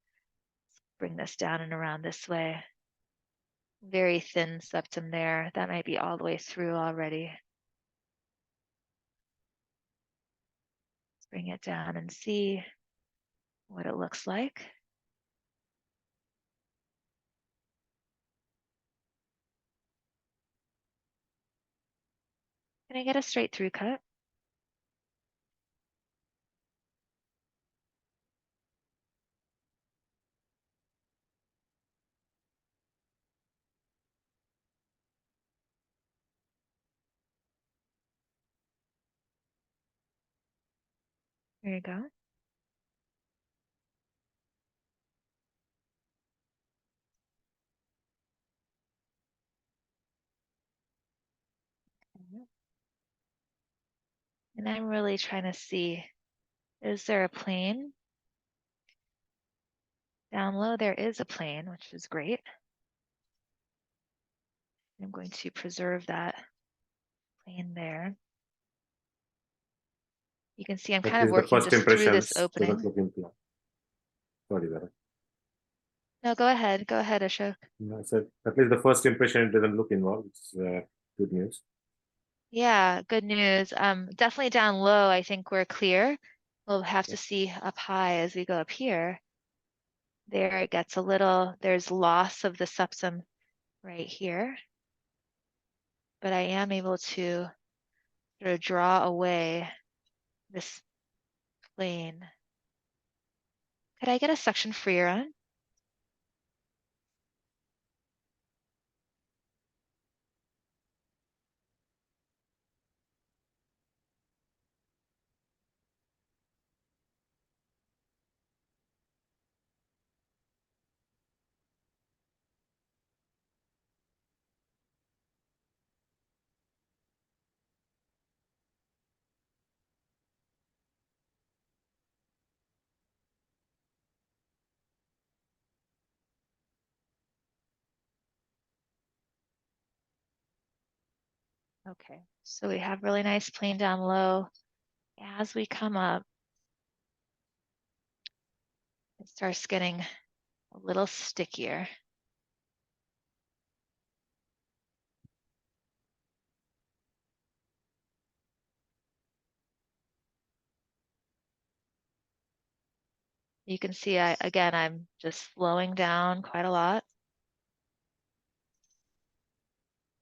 bring this down and around this way. Very thin septum there. That might be all the way through already. Let's bring it down and see what it looks like. Can I get a straight through cut? There you go. And I'm really trying to see, is there a plane? Down low, there is a plane, which is great. I'm going to preserve that plane there. You can see I'm kind of working just through this opening. Sorry, Vera. No, go ahead, Ashok. No, I said at least the first impression doesn't look involved. It's good news. Yeah, good news. Definitely down low, I think we're clear. We'll have to see up high as we go up here. There it gets a little, there's loss of the septum right here. But I am able to sort of draw away this plane. Could I get a section for your on? Okay, so we have really nice plane down low. As we come up, it starts getting a little stickier. You can see, again, I'm just slowing down quite a lot.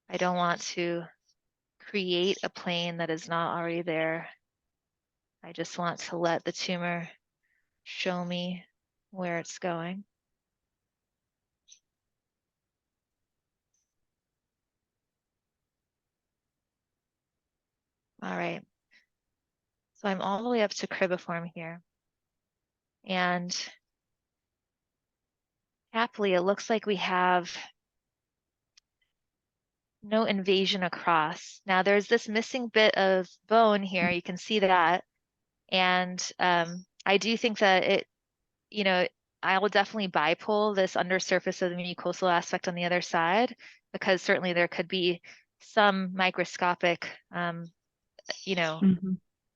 I don't want to create a plane that is not already there. I just want to let the tumor show me where it's going. All right. So I'm all the way up to cribiform here. And happily, it looks like we have no invasion across. Now there's this missing bit of bone here. You can see that. And I do think that it, you know, I will definitely bipole this undersurface of the mucosal aspect on the other side, because certainly there could be some microscopic, you know,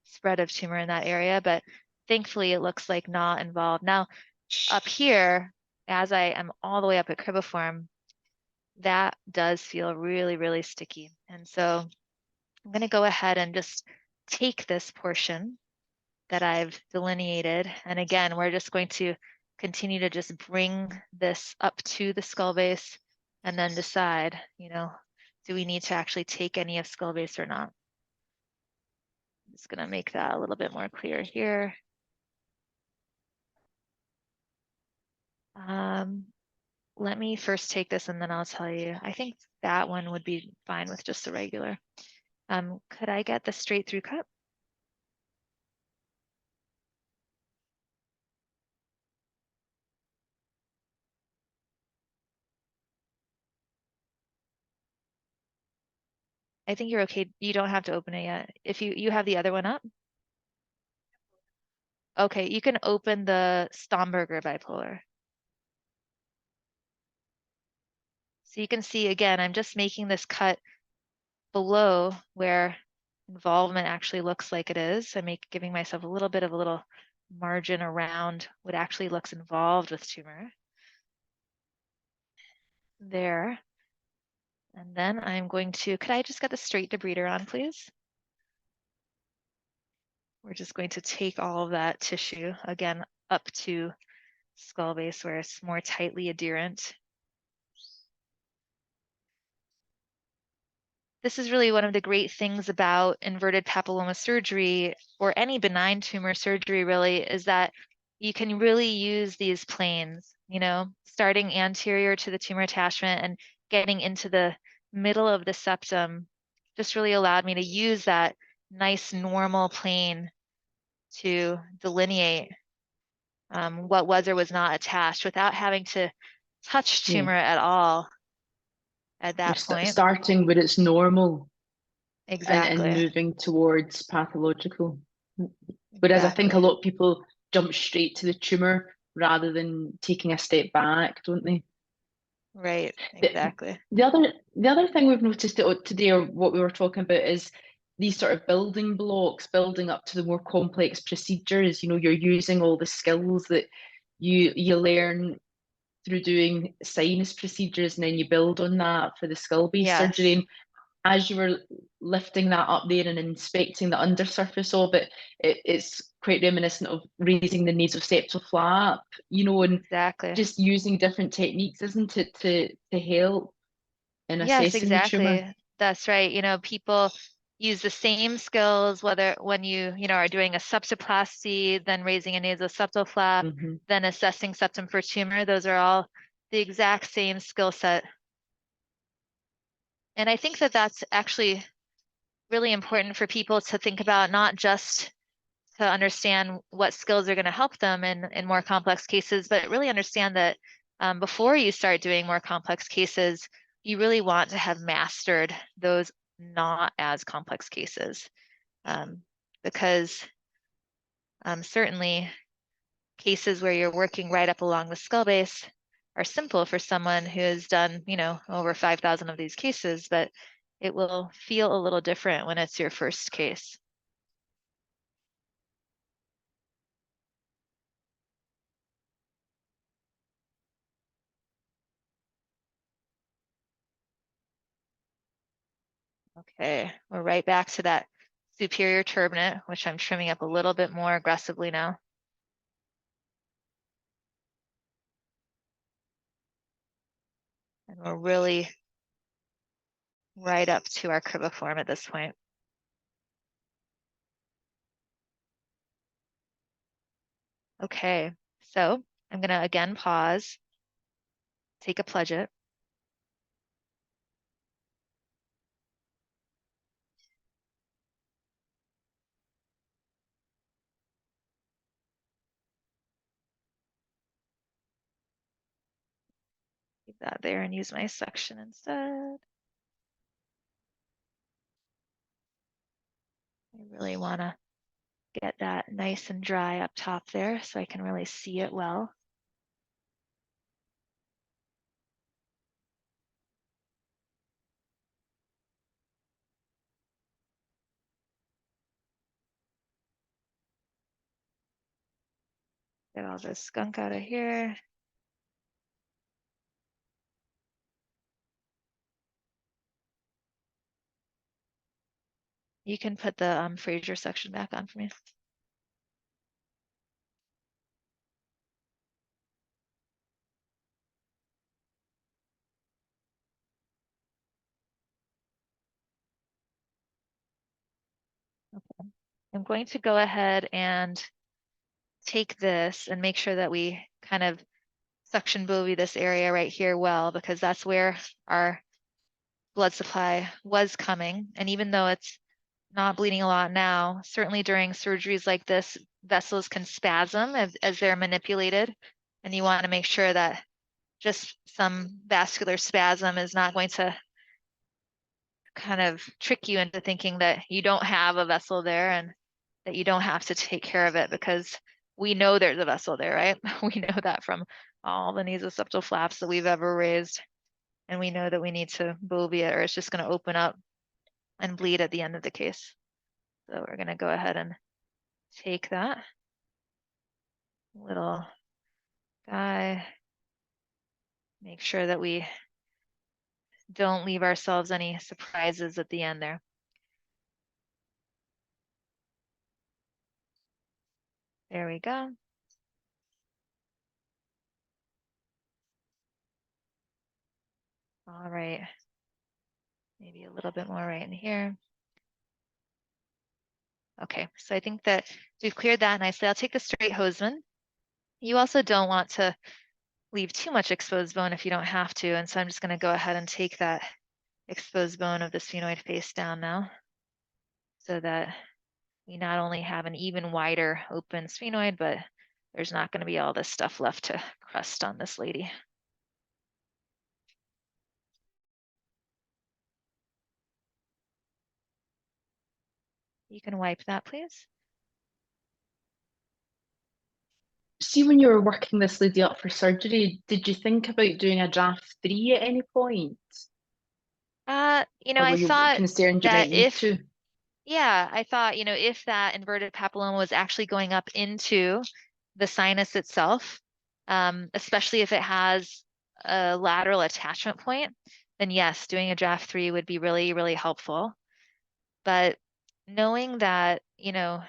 spread of tumor in that area, but thankfully it looks like not involved. Now up here, as I am all the way up at cribiform, that does feel really, really sticky. And so I'm going to go ahead and just take this portion that I've delineated. And again, we're just going to continue to just bring this up to the skull base and then decide, you know, do we need to actually take any of skull base or not? I'm just going to make that a little bit more clear here. Let me first take this and then I'll tell you. I think that one would be fine with just a regular. Could I get the straight through cut? I think you're okay. You don't have to open it yet. If you have the other one up. Okay, you can open the Stomberger bipolar. So you can see again, I'm just making this cut below where involvement actually looks like it is. I'm giving myself a little bit of a little margin around what actually looks involved with tumor. There. And then I'm going to, could I just get the straight debrider on, please? We're just going to take all of that tissue, again, up to skull base where it's more tightly adherent. This is really one of the great things about inverted papilloma surgery, or any benign tumor surgery really, is that you can really use these planes, you know, starting anterior to the tumor attachment and getting into the middle of the septum just really allowed me to use that nice normal plane to delineate what was or was not attached without having to touch tumor at all at that point. Starting where it's normal. Exactly. and moving towards pathological. Whereas I think a Exactly. lot of people jump straight to the tumor rather than taking a step back, don't they? Right, The- exactly. The other thing we've noticed today, or what we were talking about, is these sort of building blocks, building up to the more complex procedures. You know, you're using all the skills that you learn through doing sinus procedures, and then you build on that for the skull base Yes. surgery. And as you were lifting that up there and inspecting the undersurface of it, it's quite reminiscent of raising the nasoseptal flap, you know, and Exactly. just using different techniques, isn't it, to help in Yes, assessing the tumor? Exactly. That's right. You know, people use the same skills, whether when you know, are doing a septoplasty, then raising a nasoseptal flap, Mhm. then assessing septum for tumor. Those are all the exact same skill set. And I think that that's actually really important for people to think about, not just to understand what skills are going to help them in more complex cases, but really understand that before you start doing more complex cases, you really want to have mastered those not as complex cases. Because certainly cases where you're working right up along the skull base are simple for someone who has done, you know, over 5,000 of these cases, but it will feel a little different when it's your first case. Okay, we're right back to that superior turbinate, which I'm trimming up a little bit more aggressively now. And we're really right up to our cribiform at this point. Okay, so I'm gonna again pause, take a pledget. Leave that there and use my section instead. I really wanna get that nice and dry up top there so I can really see it well. Get all this skunk out of here. You can put the Fraser section back on for me. Okay. I'm going to go ahead and take this and make sure that we kind of suction bovie this area right here well, because that's where our blood supply was coming. And even though it's not bleeding a lot now, certainly during surgeries like this, vessels can spasm as they're manipulated. And you want to make sure that just some vascular spasm is not going to kind of trick you into thinking that you don't have a vessel there and that you don't have to take care of it, because we know there's a vessel there, right? We know that from all the nasoseptal flaps that we've ever raised. And we know that we need to bovie it or it's just going to open up and bleed at the end of the case. So we're going to go ahead and take that little guy, make sure that we don't leave ourselves any surprises at the end there. There we go. All right. Maybe a little bit more right in here. Okay, so I think that we've cleared that nicely. I'll take the straight Hoseman. You also don't want to leave too much exposed bone if you don't have to. And so I'm just going to go ahead and take that exposed bone of the sphenoid face down now, so that we not only have an even wider open sphenoid, but there's not going to be all this stuff left to crust on this lady. You can wipe that, please. See, when you were working this lady up for surgery, did you think about doing a draft 3 at any point? You know, Or were I you thought concerned you that might need if, to? yeah, I thought, you know, if that inverted papilloma was actually going up into the sinus itself, especially if it has a lateral attachment point, then yes, doing a draft 3 would be really, really helpful. But knowing that, you know,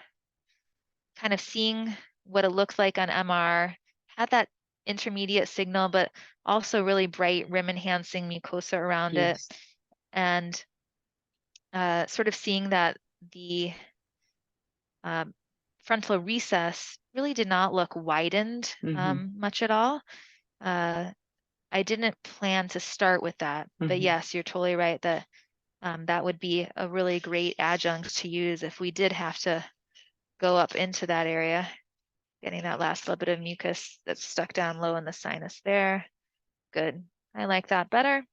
kind of seeing what it looks like on MR, had that intermediate signal, but also really bright rim enhancing mucosa around it. And sort of seeing that the frontal recess really did not look widened much at all. I didn't plan to start with that, but yes, you're totally right that that would be a really great adjunct to use if we did have to go up into that area, getting that last little bit of mucus that's stuck down low in the sinus there. Good. I like that better.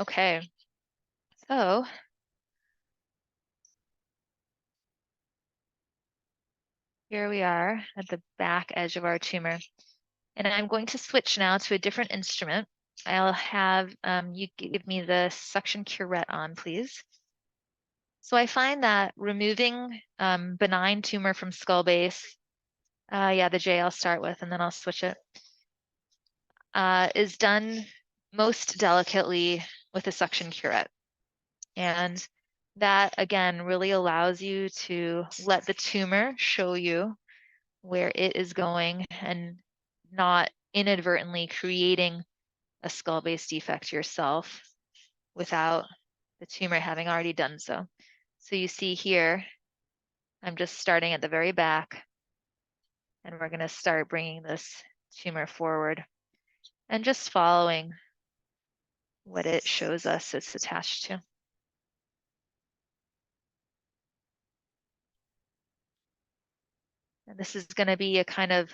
Okay. So here we are at the back edge of our tumor. And I'm going to switch now to a different instrument. I'll have you give me the suction curette on, please. So I find that removing benign tumor from skull base, yeah, the J I'll start with, and then I'll switch it, is done most delicately with a suction curette. And that, again, really allows you to let the tumor show you where it is going and not inadvertently creating a skull base defect yourself without the tumor having already done so. So you see here, I'm just starting at the very back, and we're going to start bringing this tumor forward and just following what it shows us it's attached to. And this is going to be a kind of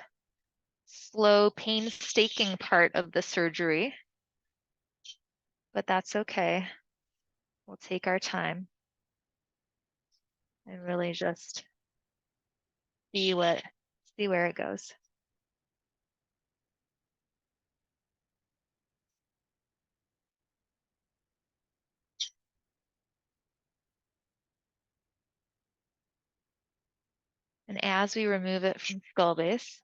slow, painstaking part of the surgery, but that's okay. We'll take our time and really just see where it goes. And as we remove it from skull base,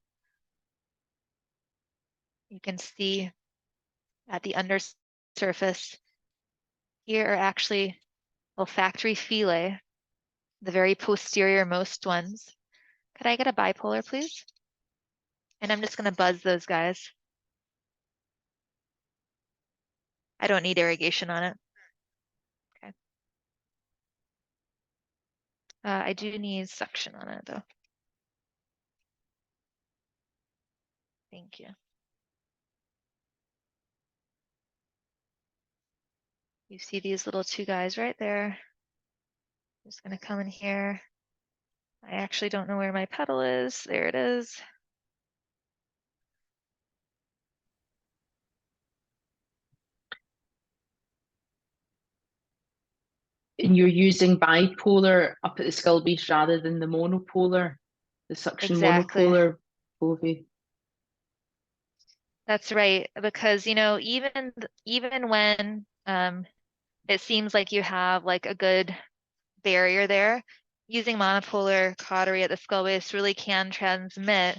you can see at the undersurface, here are actually olfactory fillet, the very posterior most ones. Could I get a bipolar, please? And I'm just going to buzz those guys. I don't need irrigation on it. Okay. I do need suction on it, though. Thank you. You see these little two guys right there. I'm just going to come in here. I actually don't know where my pedal is. There it is. And you're using bipolar up at the skull base rather than the monopolar, the suction monopolar Bovie. That's right, because you know, even when it seems like you have like a good barrier there, using monopolar cautery at the skull base really can transmit,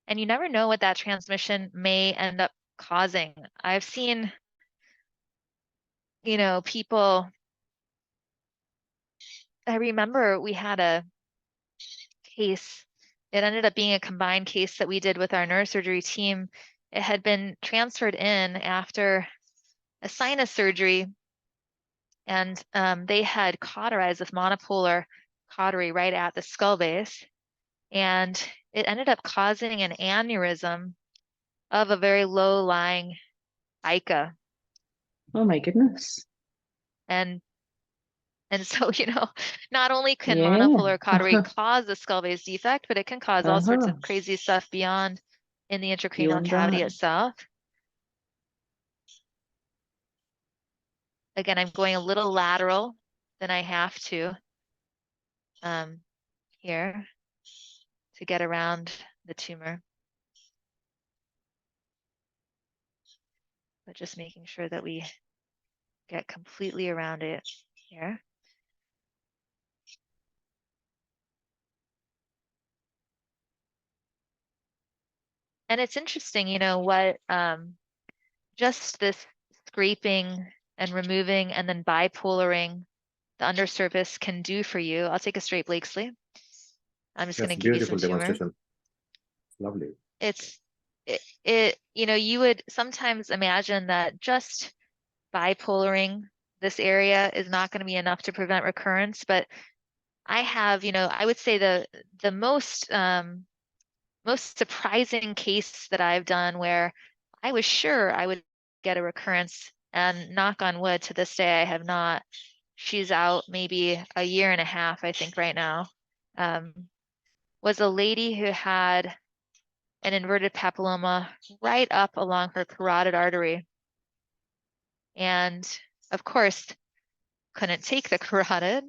and you never know what that transmission may end up causing. I've seen, you know, people. I remember we had a case. It ended up being a combined case that we did with our neurosurgery team. It had been transferred in after a sinus surgery, and they had cauterized with monopolar cautery right at the skull base, and it ended up causing an aneurysm of a very low-lying ICA. Oh my goodness. And so, you know, not only can monopolar cautery cause a skull base defect, but it can cause all sorts of crazy stuff beyond in the intracranial cavity itself. Again, I'm going a little lateral than I have to. here to get around the tumor. But just making sure that we get completely around it here. And it's interesting, you know, what just this scraping and removing and then bipolaring the undersurface can do for you. I'll take a straight Blakesley. I'm just going to give you some tumor. Lovely. It you know, you would sometimes imagine that just bipolaring this area is not going to be enough to prevent recurrence, but I have, you know, I would say the most surprising case that I've done where I was sure I would get a recurrence, and knock on wood, to this day I have not. She's out maybe a year and a half, I think, right now. Was a lady who had an inverted papilloma right up along her carotid artery. And of course, couldn't take the carotid.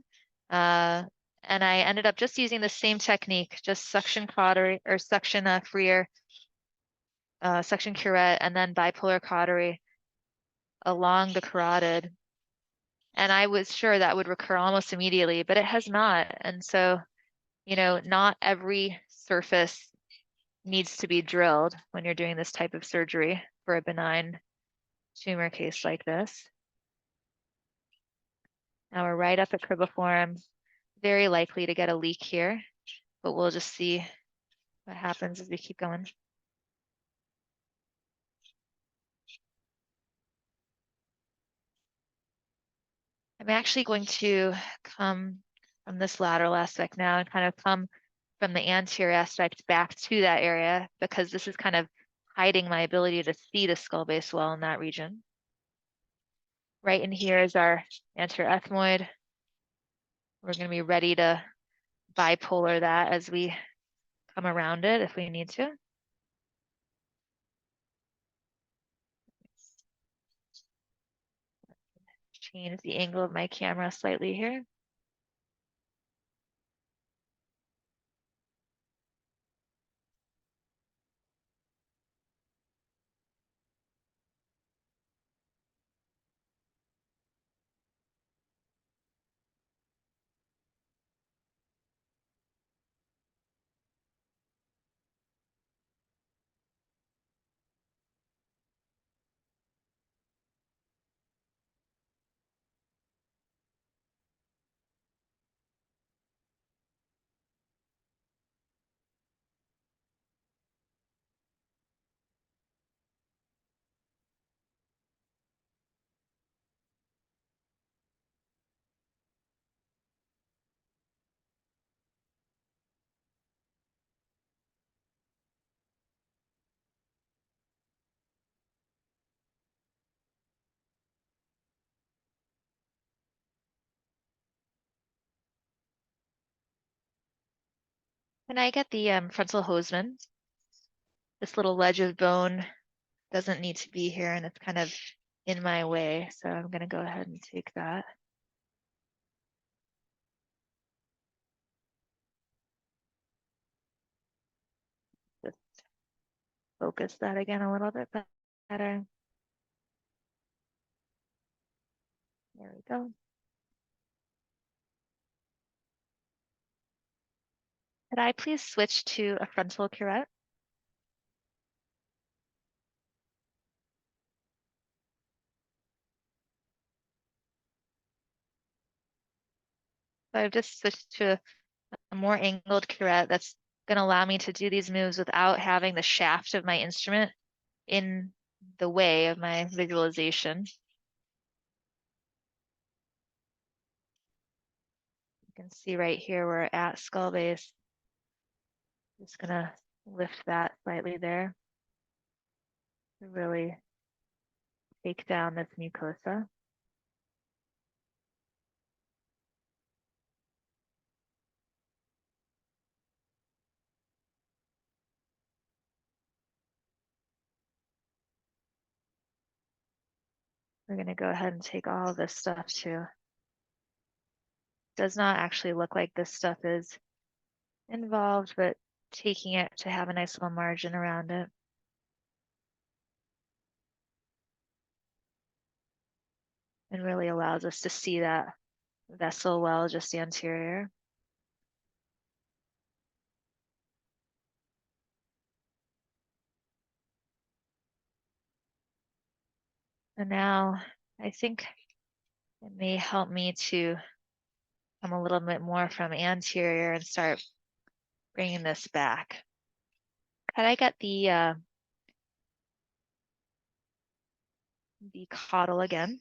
And I ended up just using the same technique, just suction cautery or suction freer, suction curette, and then bipolar cautery along the carotid. And I was sure that would recur almost immediately, but it has not. And so, you know, not every surface needs to be drilled when you're doing this type of surgery for a benign tumor case like this. Now we're right up at cribriform, very likely to get a leak here, but we'll just see what happens as we keep going. I'm actually going to come from this lateral aspect now and kind of come from the anterior aspect back to that area, because this is kind of hiding my ability to see the skull base well in that region. Right in here is our anterior ethmoid. We're going to be ready to bipolar that as we come around it if we need to. Change the angle of my camera slightly here. Can I get the frontal Hoseman? This little ledge of bone doesn't need to be here, and it's kind of in my way, so I'm going to go ahead and take that. Just focus that again a little bit better. There we go. Could I please switch to a frontal curette? So I've just switched to a more angled curette that's going to allow me to do these moves without having the shaft of my instrument in the way of my visualization. You can see right here we're at skull base. Just going to lift that slightly there to really take down this mucosa. We're going to go ahead and take all of this stuff too. does not actually look like this stuff is involved, but taking it to have a nice little margin around it. And really allows us to see that vessel well just anterior. And now I think it may help me to come a little bit more from anterior and start bringing this back. Could I get the caudal again?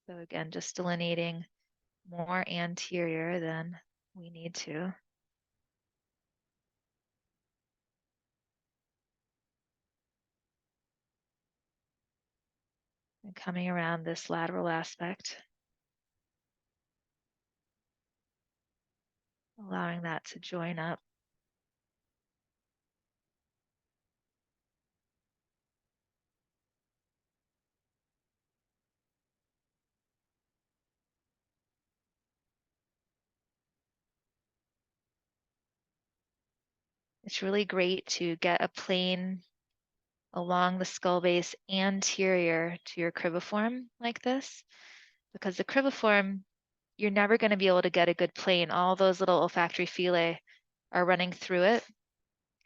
So again, just delineating more anterior than we need to. And coming around this lateral aspect. Allowing that to join up. It's really great to get a plane along the skull base anterior to your cribiform like this, because the cribiform, you're never going to be able to get a good plane. All those little olfactory fillet are running through it.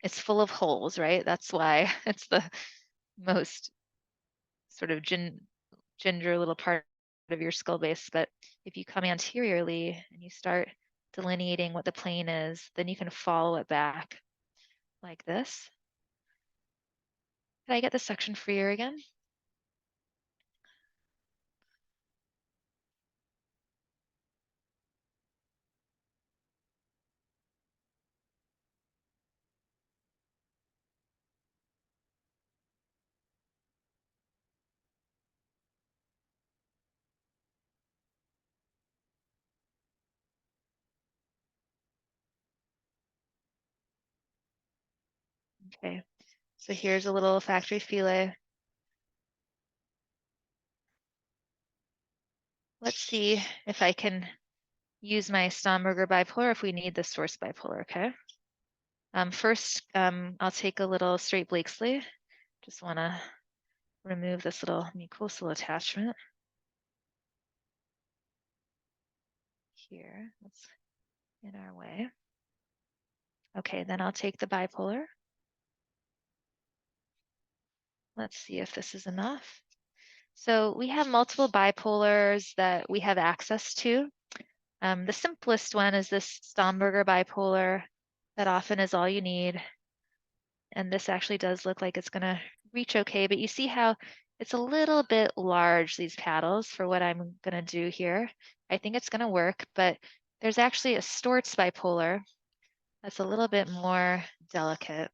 It's full of holes, right? That's why it's the most sort of ginger little part of your skull base. But if you come anteriorly and you start delineating what the plane is, then you can follow it back like this. Can I get the section freer again? Okay, so here's a little olfactory fillet. Let's see if I can use my Stomberger bipolar if we need the source bipolar, okay? First, I'll take a little straight Blakesley. Just want to remove this little mucosal attachment. Here, that's in our way. Okay, then I'll take the bipolar. Let's see if this is enough. So we have multiple bipolars that we have access to. The simplest one is this Stomberger bipolar. That often is all you need. And this actually does look like it's gonna reach okay, but you see how it's a little bit large, these paddles, for what I'm gonna do here. I think it's gonna work, but there's actually a Storz bipolar that's a little bit more delicate.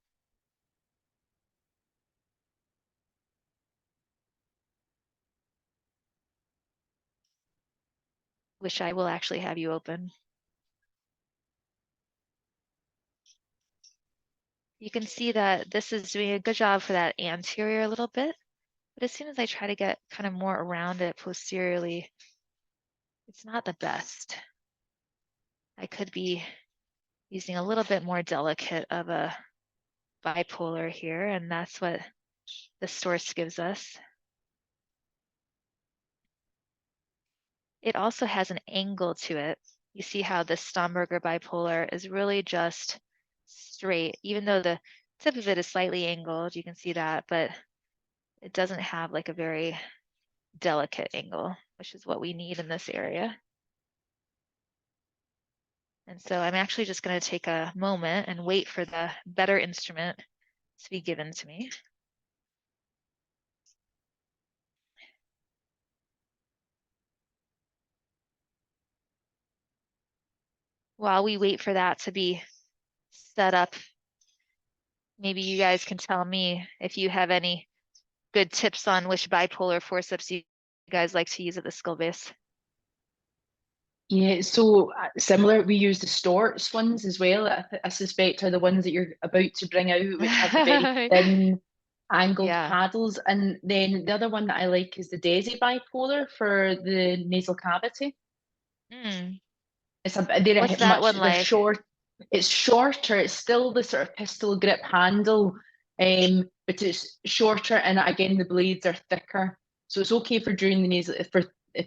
Which I will actually have you open. You can see that this is doing a good job for that anterior a little bit, but as soon as I try to get kind of more around it posteriorly, it's not the best. I could be using a little bit more delicate of a bipolar here, and that's what the Storz gives us. It also has an angle to it. You see how the Stomberger bipolar is really just straight, even though the tip of it is slightly angled, you can see that, but it doesn't have like a very delicate angle, which is what we need in this area. And so I'm actually just going to take a moment and wait for the better instrument to be given to me. While we wait for that to be set up, maybe you guys can tell me if you have any good tips on which bipolar forceps you guys like to use at the skull base. Yeah, so similar, we use the Storts ones as well. I suspect are the ones that you're about to bring out, which have the very thin angled paddles. And then the other one that I like is the Desi bipolar for the nasal cavity. It's What's that one they're like? short. It's shorter. It's still the sort of pistol grip handle, but it's shorter, and again the blades are thicker. So it's okay for during the nasal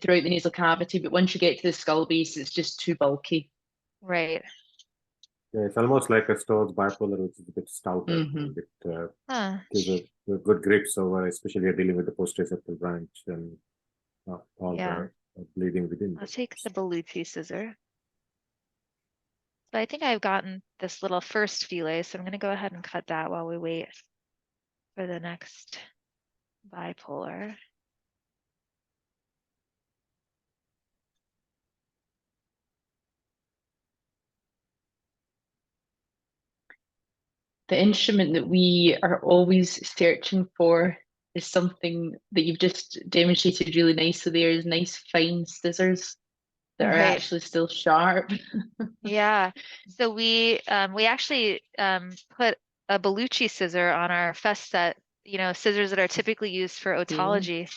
throughout the nasal cavity, but once you get to the skull base, it's just too bulky. Right. Yeah, it's almost like a Storz bipolar, which is a bit stouter. Gives a good grip, so especially you're dealing with the posterior septal branch and all the bleeding within. I'll take the Bellucci scissor. So I think I've gotten this little first fillet, so I'm going to go ahead and cut that while we wait for the next bipolar. The instrument that we are always searching for is something that you've just demonstrated really nicely there, is nice fine scissors that are actually still sharp. Yeah. So we actually put a Bellucci scissor on our Fest set, you know, scissors that are typically used for otology.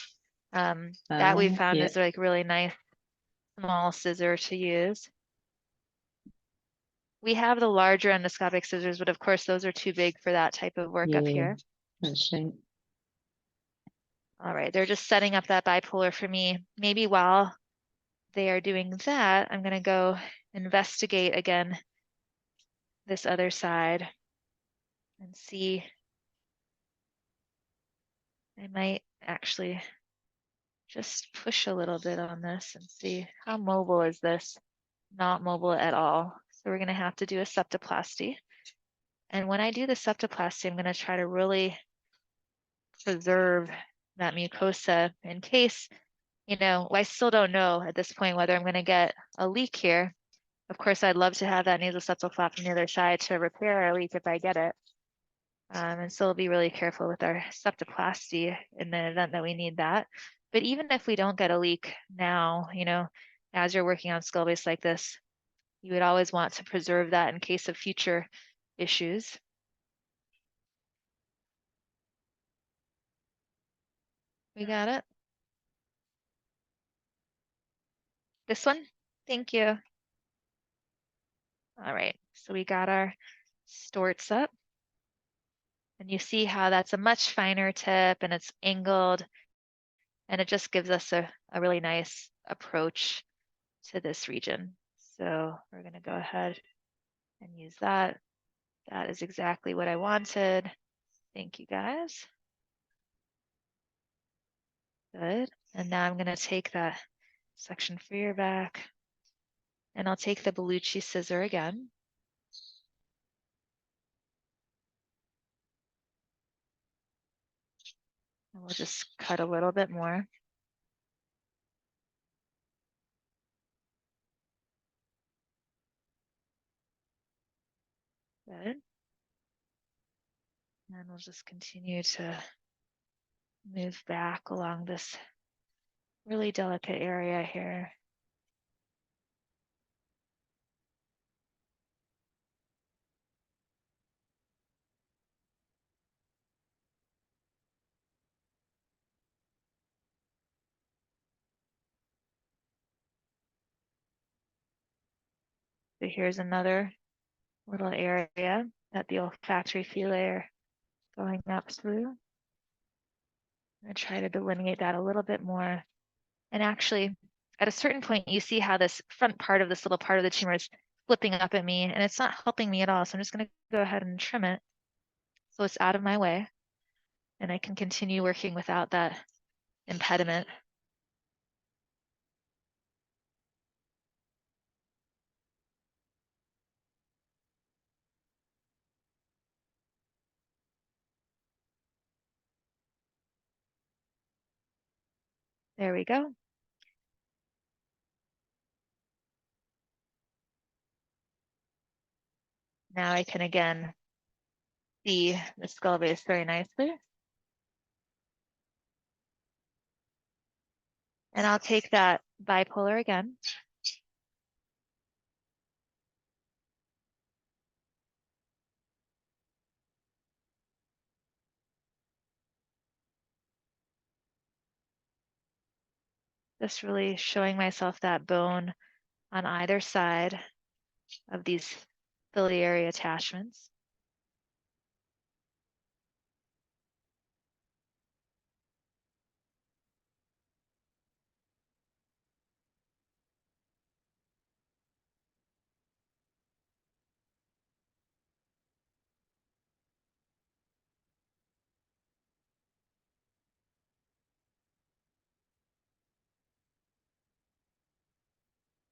That we found is like really nice small scissor to use. We have the larger endoscopic scissors, but of course those are too big for that type of work up here. That's right. All right, they're just setting up that bipolar for me. Maybe while they are doing that, I'm gonna go investigate again this other side and see. I might actually just push a little bit on this and see how mobile is this. Not mobile at all. So we're going to have to do a septoplasty. And when I do the septoplasty, I'm going to try to really preserve that mucosa in case, you know, I still don't know at this point whether I'm going to get a leak here. Of course, I'd love to have that nasoseptal flap from the other side to repair a leak if I get it. And so we'll be really careful with our septoplasty in the event that we need that. But even if we don't get a leak now, you know, as you're working on skull base like this, you would always want to preserve that in case of future issues. We got it. This one? Thank you. All right, so we got our Storts up. And you see how that's a much finer tip and it's angled. And it just gives us a really nice approach to this region. So we're going to go ahead and use that. That is exactly what I wanted. Thank you, guys. Good. And now I'm going to take that section for your back. And I'll take the Bellucci scissor again. And we'll just cut a little bit more. Good. And we'll just continue to move back along this really delicate area here. So here's another little area that the olfactory fillet are going up through. I'm going to try to delineate that a little bit more. And actually, at a certain point, you see how this front part of this little part of the tumor is flipping up at me, and it's not helping me at all. So I'm just going to go ahead and trim it so it's out of my way, and I can continue working without that impediment. There we go. Now I can again see the skull base very nicely. And I'll take that bipolar again. Just really showing myself that bone on either side of these biliary attachments.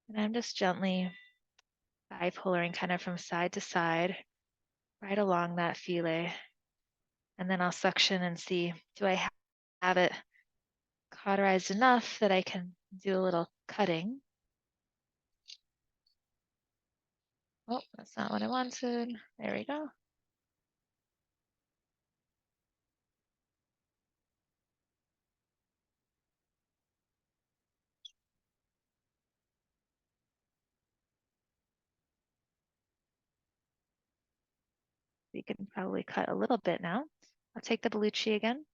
And I'm just gently bipolaring kind of from side to side, right along that fillet. And then I'll suction and see, do I have it cauterized enough that I can do a little cutting? Oh, that's not what I wanted. There we go. We can probably cut a little bit now. I'll take the Belucci again.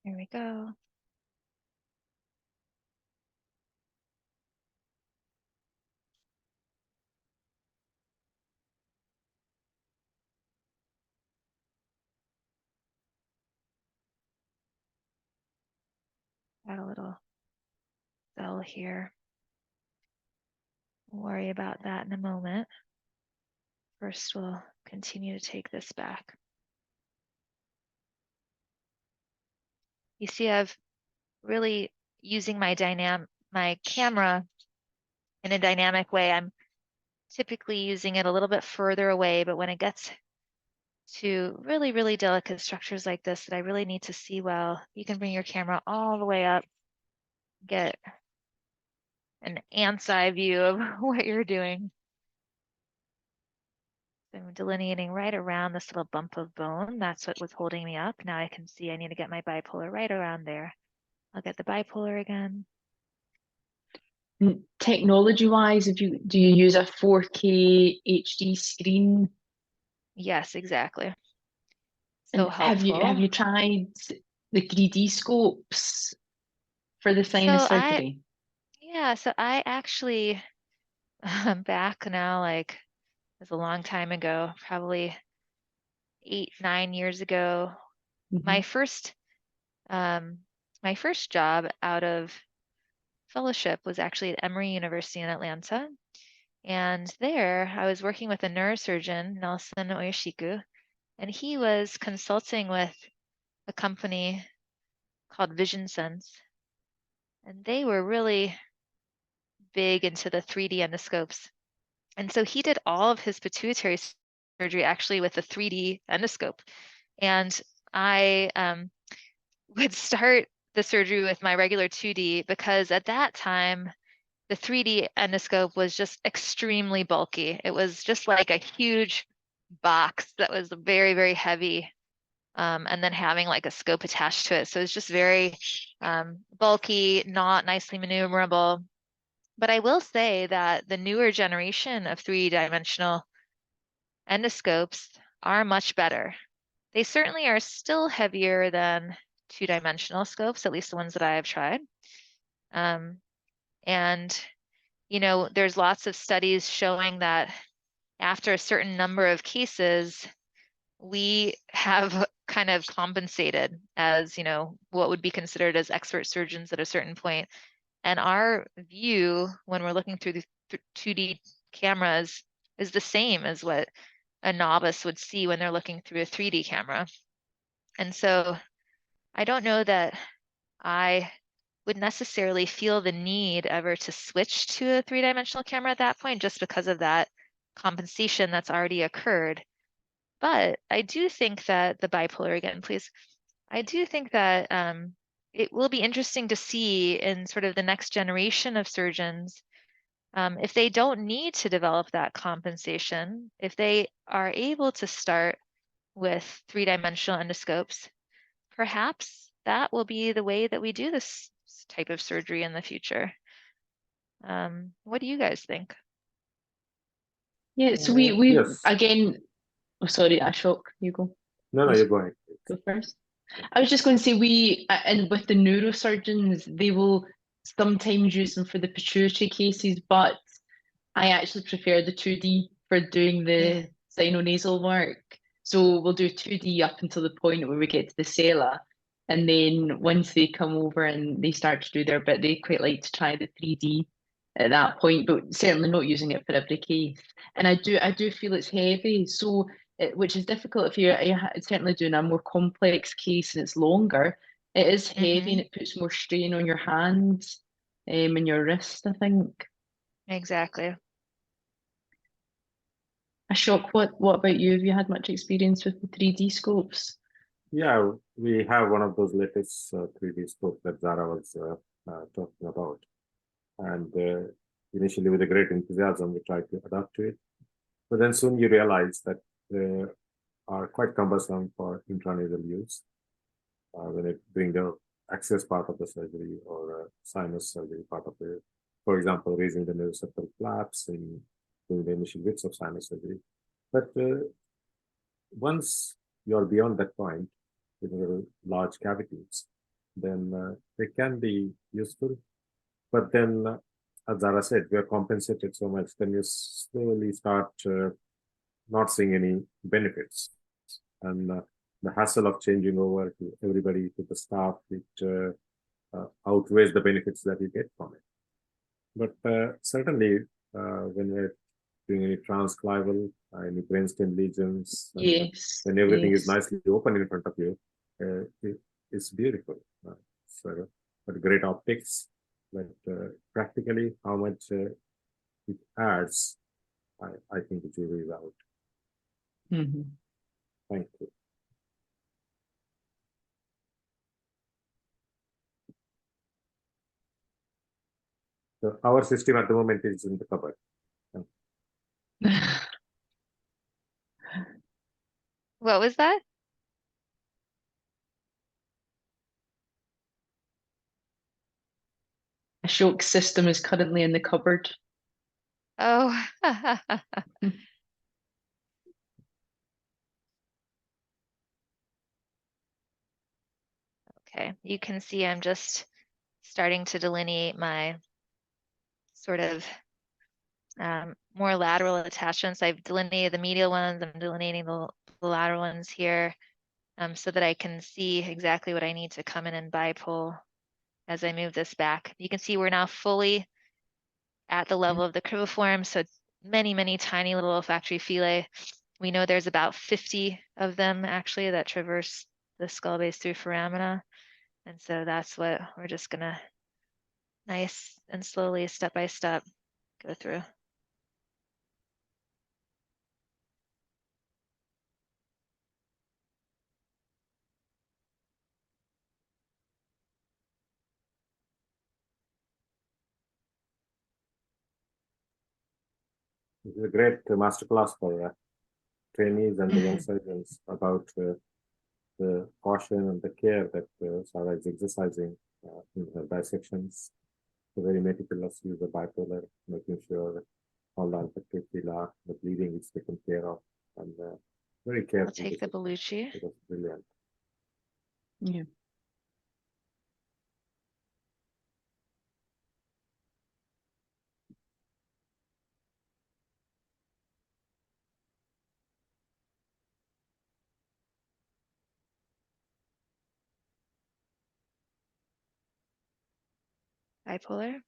Here we go. Got a little cell here. We'll worry about that in a moment. First, we'll continue to take this back. You see, I've really using my camera in a dynamic way. I'm typically using it a little bit further away, but when it gets to really, really delicate structures like this that I really need to see well, you can bring your camera all the way up, get an ant's eye view of what you're doing. So I'm delineating right around this little bump of bone. That's what was holding me up. Now I can see I need to get my bipolar right around there. I'll get the bipolar again. Technology-wise, do you use a 4K HD screen? Yes, exactly. So have you tried the 3D scopes for the sinus surgery? So I actually back now, like it was a long time ago, probably 8-9 years ago. My first job out of fellowship was actually at Emory University in Atlanta. And there I was working with a neurosurgeon, Nelson Oyashiku, and he was consulting with a company called Vision Sense. And they were really big into the 3D endoscopes. And so he did all of his pituitary surgery actually with a 3D endoscope. And I would start the surgery with my regular 2D because at that time, the 3D endoscope was just extremely bulky. It was just like a huge box that was very, very heavy. And then having like a scope attached to it. So it's just very bulky, not nicely maneuverable. But I will say that the newer generation of 3D-dimensional endoscopes are much better. They certainly are still heavier than 2-dimensional scopes, at least the ones that I have tried. And, you know, there's lots of studies showing that after a certain number of cases, we have kind of compensated as, you know, what would be considered as expert surgeons at a certain point. And our view when we're looking through the 2D cameras is the same as what a novice would see when they're looking through a 3D camera. And so I don't know that I would necessarily feel the need ever to switch to a 3-dimensional camera at that point, just because of that compensation that's already occurred. But I do think that the bipolar, again, please, I do think that it will be interesting to see in sort of the next generation of surgeons, if they don't need to develop that compensation, if they are able to start with three-dimensional endoscopes, perhaps that will be the way that we do this type of surgery in the future. What do you guys think? Yeah, so we Yes. again, oh, sorry, Ashok, you go. No, you go ahead. Go first. I was just going to say and with the neurosurgeons, they will sometimes use them for the pituitary cases, but I actually prefer the 2D for doing the sinonasal work. So we'll do 2D up until the point where we get to the sella. And then once they come over and they start to do their bit, they quite like to try the 3D at that point, but certainly not using it for every case. And I do feel it's heavy, so which is difficult if you're certainly doing a more complex case and it's longer. It is heavy and it puts more strain on your hands and your wrist, I think. Exactly. Ashok, what about you? Have you had much experience with the 3D scopes? Yeah, we have one of those latest 3D scopes that Zara was talking about. And initially with a great enthusiasm, we tried to adapt to it. But then soon you realize that they are quite cumbersome for intranasal use when it doing the access part of the surgery or sinus surgery part of it. For example, raising the neuroceptal flaps and doing the initial bits of sinus surgery. But once you're beyond that point with large cavities, then they can be useful. But then, as Zara said, we are compensated so much, then you slowly start not seeing any benefits. And the hassle of changing over to everybody, to the staff, it outweighs the benefits that you get from it. But certainly, when we're doing any transclival, any brainstem lesions, when everything is nicely open in front of you, it's beautiful. So, but great optics, but practically how much it adds, I think the jury is out. Thank you. So our system at the moment is in the cupboard. What was that? Ashok's system is currently in the cupboard. Oh. Okay, you can see I'm just starting to delineate my sort of more lateral attachments. I've delineated the medial ones, I'm delineating the lateral ones here so that I can see exactly what I need to come in and bipole as I move this back. You can see we're now fully at the level of the cribriform, so many, many tiny little olfactory fillet. We know there's about 50 of them actually that traverse the skull base through foramina. And so that's what we're just gonna nice and slowly, step by step, go through. This is a great masterclass for trainees and the young surgeons about the caution and the care that Sarah is exercising in her dissections. So very meticulous use of bipolar, making sure all the infected fila, the bleeding is taken care of, and very careful. I'll take the Bellucci. It was brilliant. Yeah. Bipolar.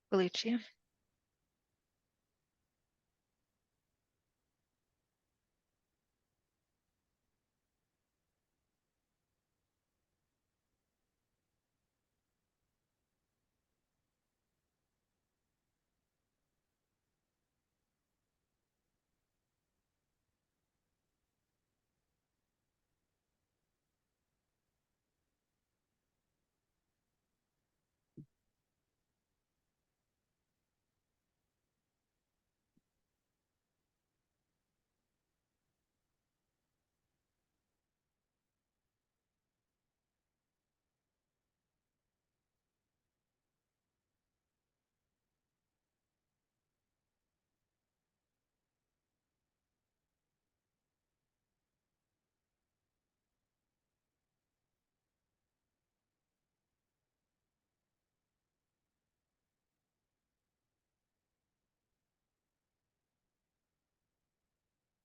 Bellucci.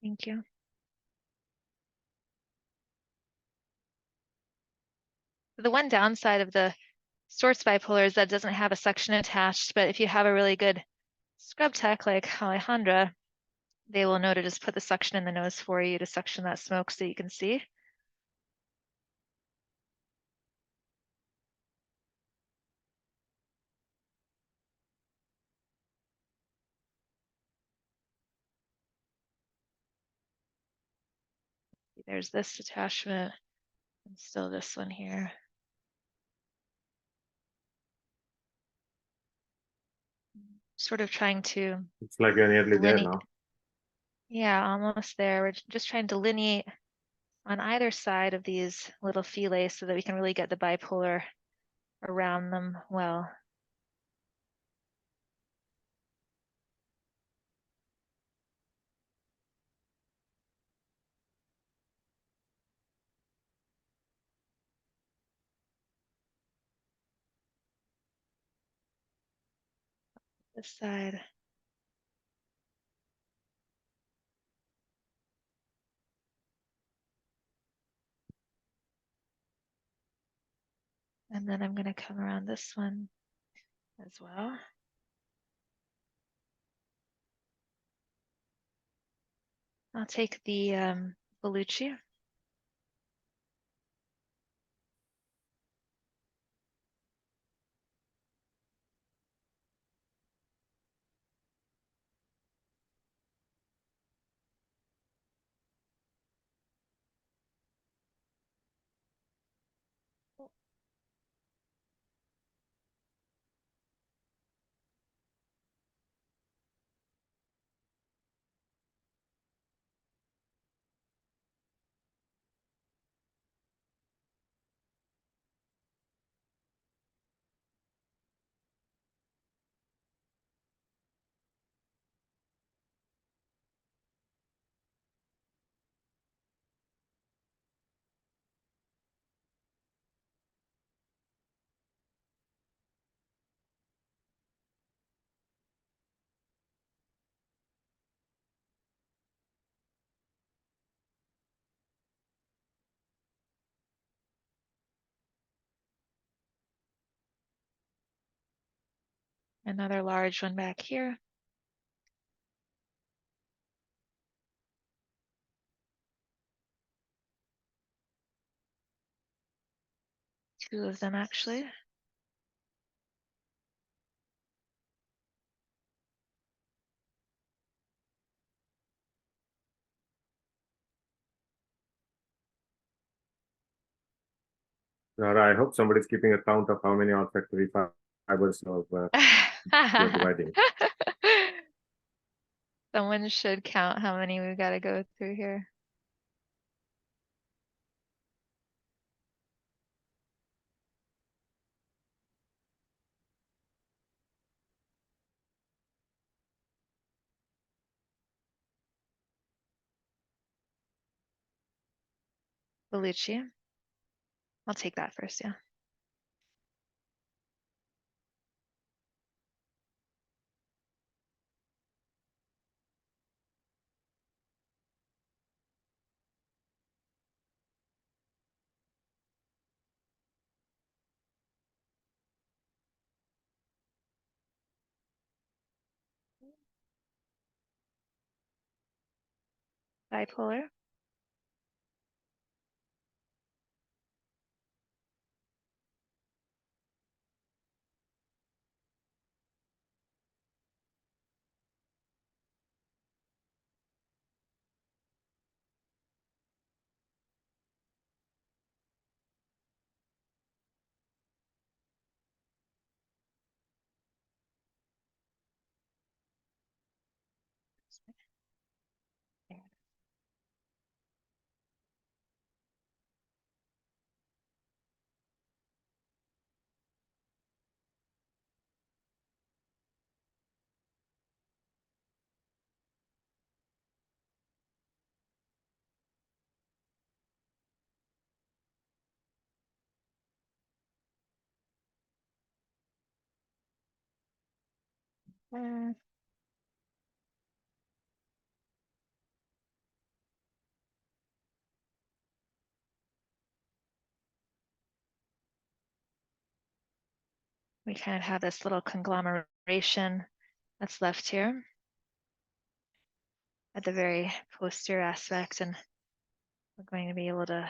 Thank you. The one downside of the source bipolar is that it doesn't have a suction attached, but if you have a really good scrub tech like Alejandra, they will know to just put the suction in the nose for you to suction that smoke so you can see. There's this attachment and still this one here. Sort of trying to It's like you're nearly there delineate. now. Yeah, almost there. We're just trying to delineate on either side of these little filets so that we can really get the bipolar around them well. This side. And then I'm going to come around this one as well. I'll take the Bellucci. Another large one back here. Two of them actually. I hope somebody's keeping a count of how many olfactory fibers of you're dividing. Someone should count how many we've got to go through here. Bellucci. I'll take that first, yeah. Bipolar. we kind of have this little conglomeration that's left here at the very posterior aspect, and we're going to be able to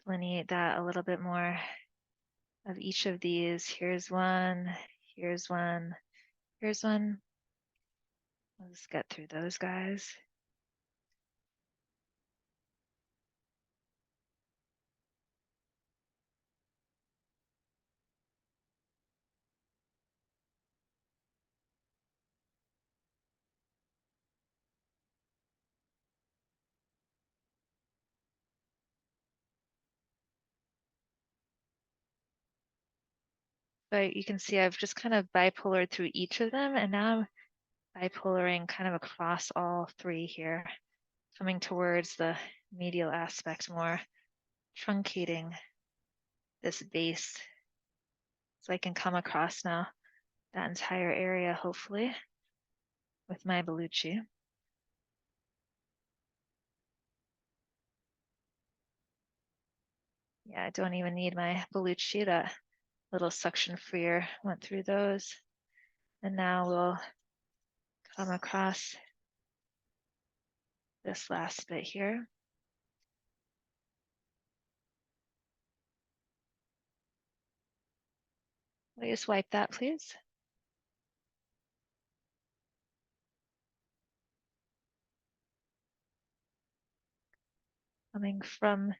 delineate that a little bit more of each of these. Here's one, here's one, here's one. Let's get through those guys. But you can see I've just kind of bipolared through each of them, and now I'm bipolaring kind of across all three here, coming towards the medial aspect more, truncating this base so I can come across now that entire area, hopefully, with my Bellucci. Yeah, I don't even need my Bellucci. That little suction freer went through those. And now we'll come across this last bit here. Will you just wipe that, please? Coming from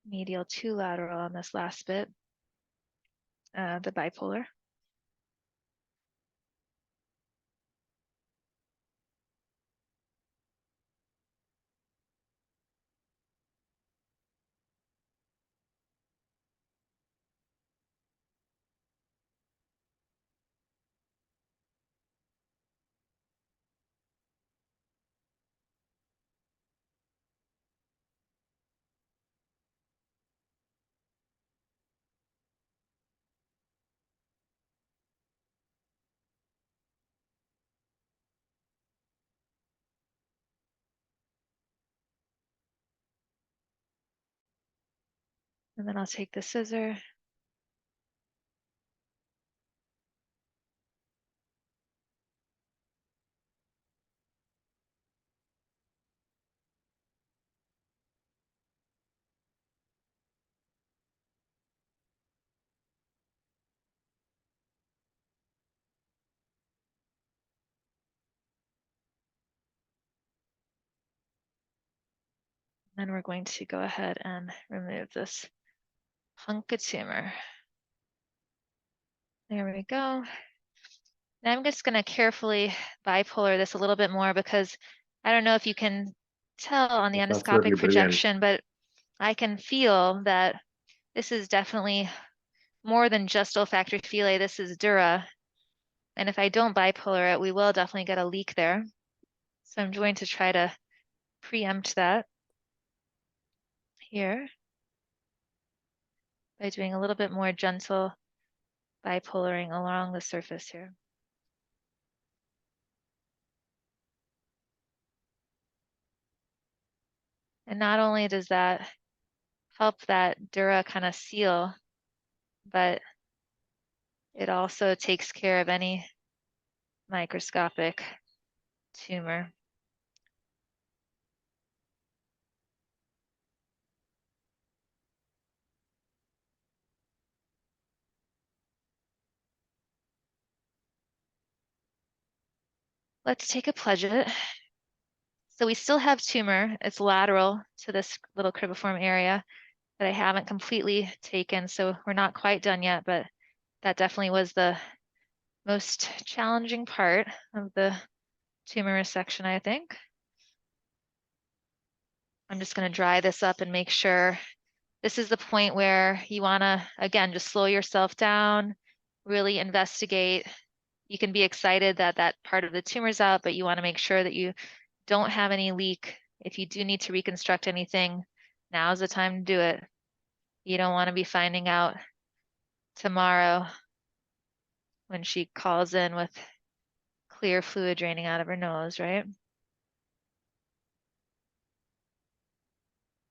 medial to lateral on this last bit, the bipolar. And then I'll take the scissor. Then we're going to go ahead and remove this hunk of tumor. There we go. Now I'm just going to carefully bipolar this a little bit more because I don't know if you can tell on the It's absolutely endoscopic brilliant. projection, but I can feel that this is definitely more than just olfactory fillet. This is dura. And if I don't bipolar it, we will definitely get a leak there. So I'm going to try to preempt that here by doing a little bit more gentle bipolaring along the surface here. And not only does that help that dura kind of seal, but it also takes care of any microscopic tumor. Let's take a pledget. So we still have tumor. It's lateral to this little cribiform area that I haven't completely taken. So we're not quite done yet, but that definitely was the most challenging part of the tumor resection, I think. I'm just going to dry this up and make sure. This is the point where you want to, again, just slow yourself down, really investigate. You can be excited that that part of the tumor's out, but you want to make sure that you don't have any leak. If you do need to reconstruct anything, now's the time to do it. You don't want to be finding out tomorrow when she calls in with clear fluid draining out of her nose, right?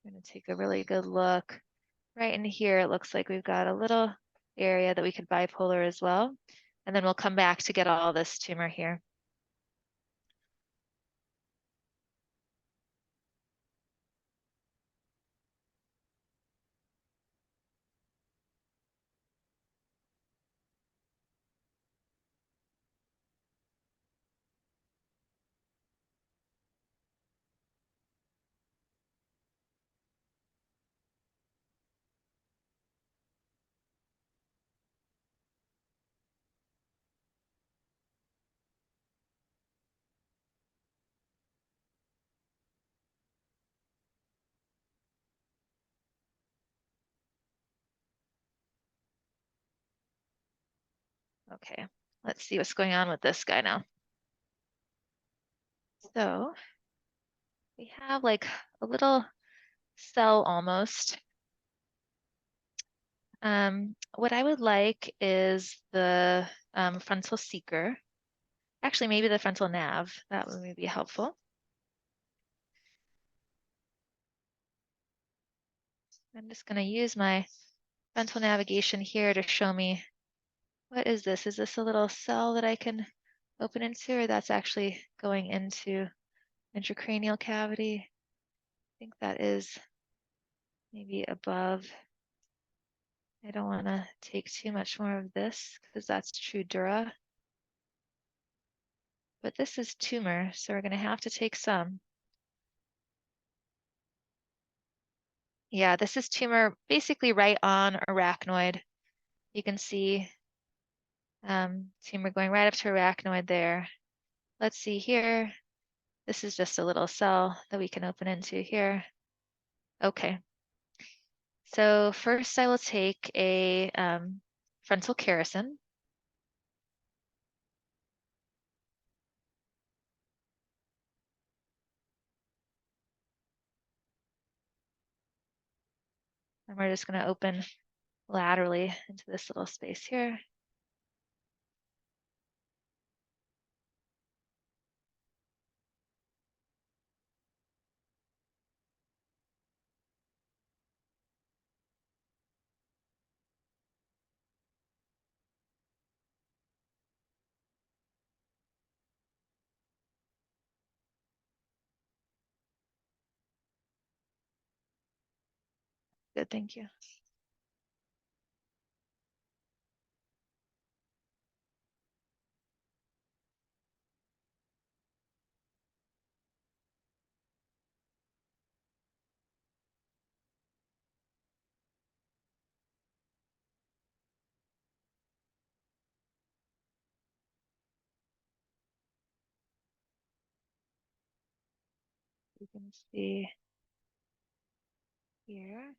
I'm going to take a really good look. Right in here, it looks like we've got a little area that we could bipolar as well. And then we'll come back to get all this tumor here. Okay, let's see what's going on with this guy now. So we have like a little cell almost. What I would like is the frontal seeker. Actually, maybe the frontal nav. That would maybe be helpful. I'm just going to use my frontal navigation here to show me, what is this? Is this a little cell that I can open into, or that's actually going into intracranial cavity? I think that is maybe above. I don't want to take too much more of this because that's true dura. But this is tumor, so we're going to have to take some. Yeah, this is tumor basically right on arachnoid. You can see tumor going right up to arachnoid there. Let's see here. This is just a little cell that we can open into here. Okay. So first I will take a frontal kerrison. And we're just going to open laterally into this little space here. Good, thank you. You can see here.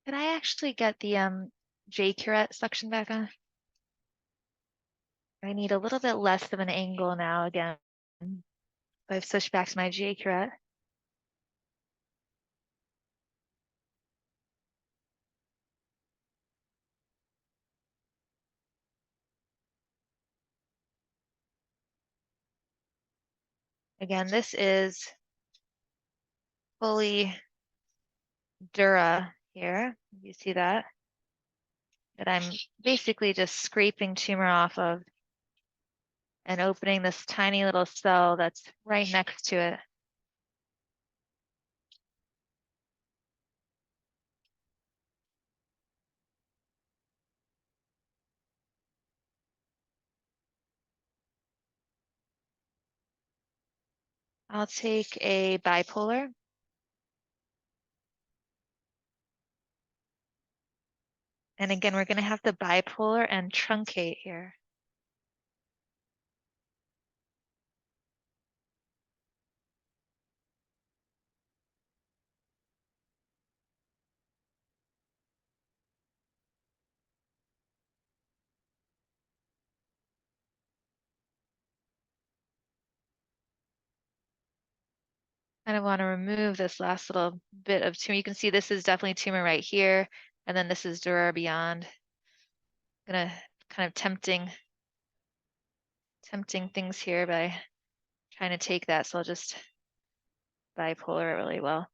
Could I actually get the J curette suction back on? I need a little bit less of an angle now again. I've switched back to my J curette. Again, this is fully dura here. You see that? That I'm basically just scraping tumor off of and opening this tiny little cell that's right next to it. I'll take a bipolar. And again, we're going to have the bipolar and truncate here. Kind of want to remove this last little bit of tumor. You can see this is definitely tumor right here, and then this is dura beyond. Gonna kind of tempting things here by trying to take that. So I'll just bipolar it really well.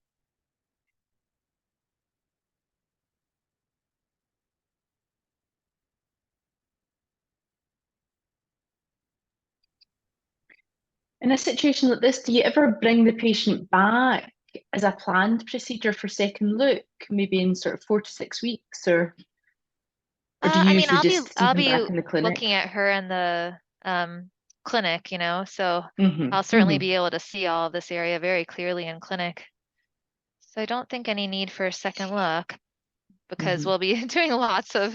In a situation like this, do you ever bring the patient back as a planned procedure for second look, maybe in sort of 4 to 6 weeks, or do you I mean, usually just see I'll them be back in the clinic? looking at her in the clinic, you know, so Mhm, I'll certainly mhm. be able to see all of this area very clearly in clinic. So I don't think any need for a second look because Mhm. we'll be doing lots of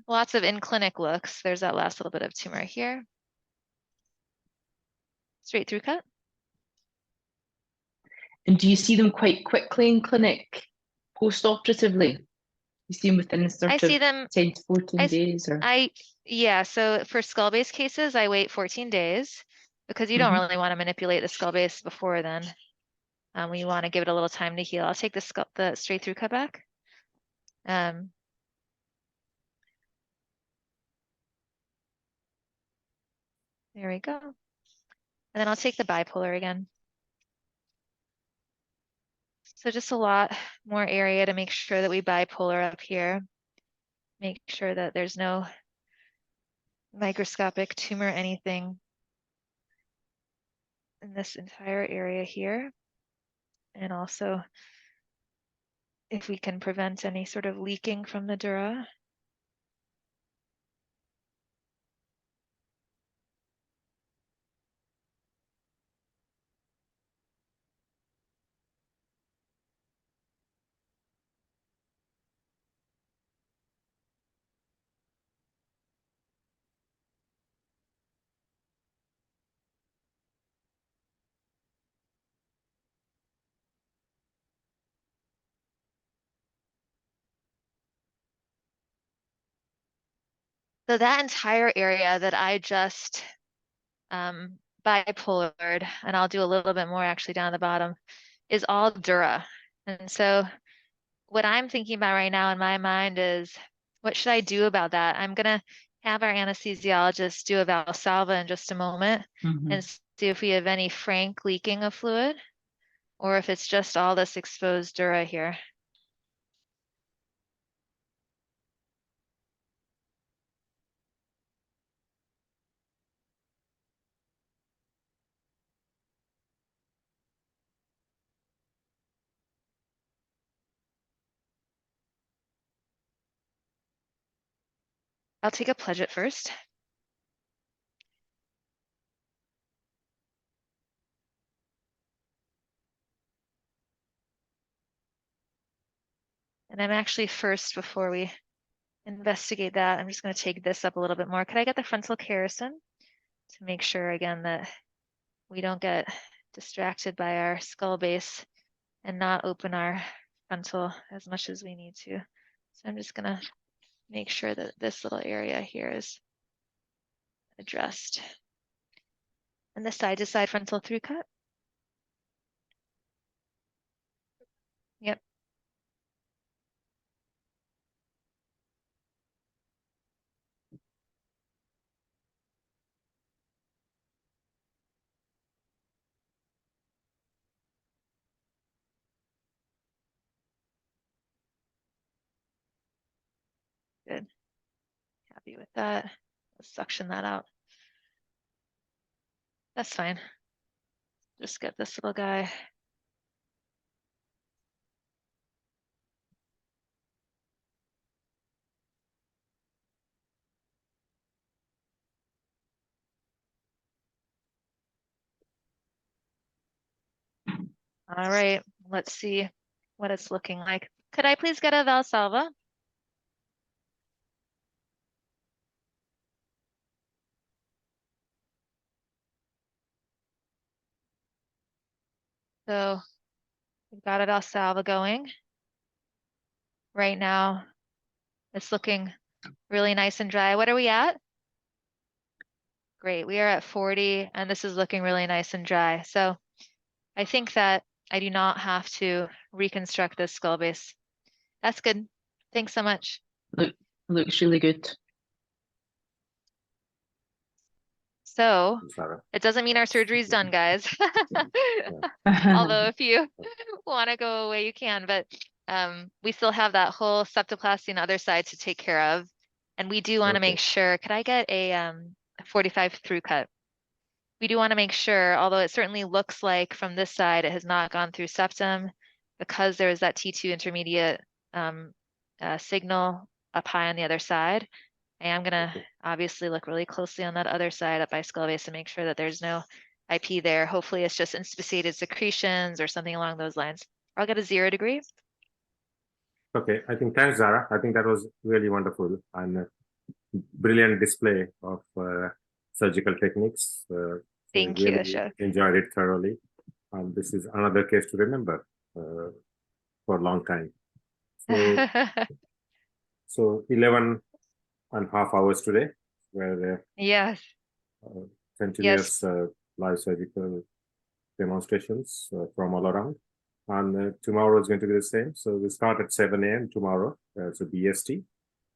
in-clinic looks. There's that last little bit of tumor here. Straight through cut. And do you see them quite quickly in clinic, post-operatively? You see them within sort I of see them 10 to 14 days, or? Yeah, so for skull base cases, I wait 14 days because you don't Mhm. really want to manipulate the skull base before then. We want to give it a little time to heal. I'll take the straight through cut back. There we go. And then I'll take the bipolar again. So just a lot more area to make sure that we bipolar up here. Make sure that there's no microscopic tumor anything in this entire area here. And also if we can prevent any sort of leaking from the dura. So that entire area that I just bipolared, and I'll do a little bit more actually down the bottom, is all dura. And so what I'm thinking about right now in my mind is, what should I do about that? I'm gonna have our anesthesiologist do a Valsalva in just a moment and see if we have any frank leaking of fluid or if it's just all this exposed dura here. I'll take a pledget first. And I'm actually first, before we investigate that, I'm just going to take this up a little bit more. Could I get the frontal kerrison to make sure again that we don't get distracted by our skull base and not open our frontal as much as we need to. So I'm just going to make sure that this little area here is addressed. And the side to side frontal through cut. Yep. Good. Happy with that. Let's suction that out. That's fine. Just get this little guy. All right, let's see what it's looking like. Could I please get a Valsalva? So we've got a Valsalva going. Right now, it's looking really nice and dry. What are we at? Great, we are at 40, and this is looking really nice and dry. So I think that I do not have to reconstruct this skull base. That's good. Thanks so much. Looks really good. So it doesn't mean our surgery is done, guys. Although if you want to go away, you can, but we still have that whole septoplasty and other side to take care of. And we do want to make sure, could I get a 45 through cut? we do want to make sure, although it certainly looks like from this side it has not gone through septum, because there is that T2 intermediate signal up high on the other side. And I'm going to obviously look really closely on that other side up by skull base to make sure that there's no IP there. Hopefully it's just inspissated secretions or something along those lines. I'll get a 0 degree. Okay, I think thanks, Zara. I think that was really wonderful and a brilliant display of surgical techniques. Thank you, Ashok. Enjoyed it thoroughly. This is another case to remember for a long time. So 11.5 hours today, where yes, continuous live surgical demonstrations from all around. And tomorrow is going to be the same. So we start at 7 a.m. tomorrow, so BST,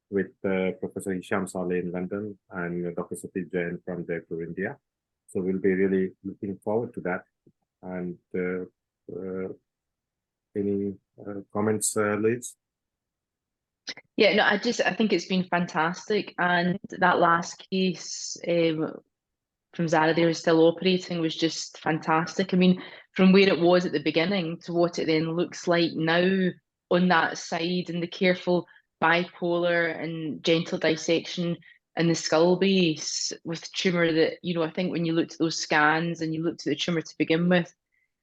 with Professor Hisham Saleh in London and Dr. Satish Jain from Jaipur, India. So we'll be really looking forward to that. And any comments, Liz? Yeah, no, I think it's been fantastic. And that last case from Zara there was still operating was just fantastic. I mean, from where it was at the beginning to what it then looks like now on that side, and the careful bipolar and gentle dissection and the skull base with tumour that, you know, I think when you looked at those scans and you looked at the tumour to begin with,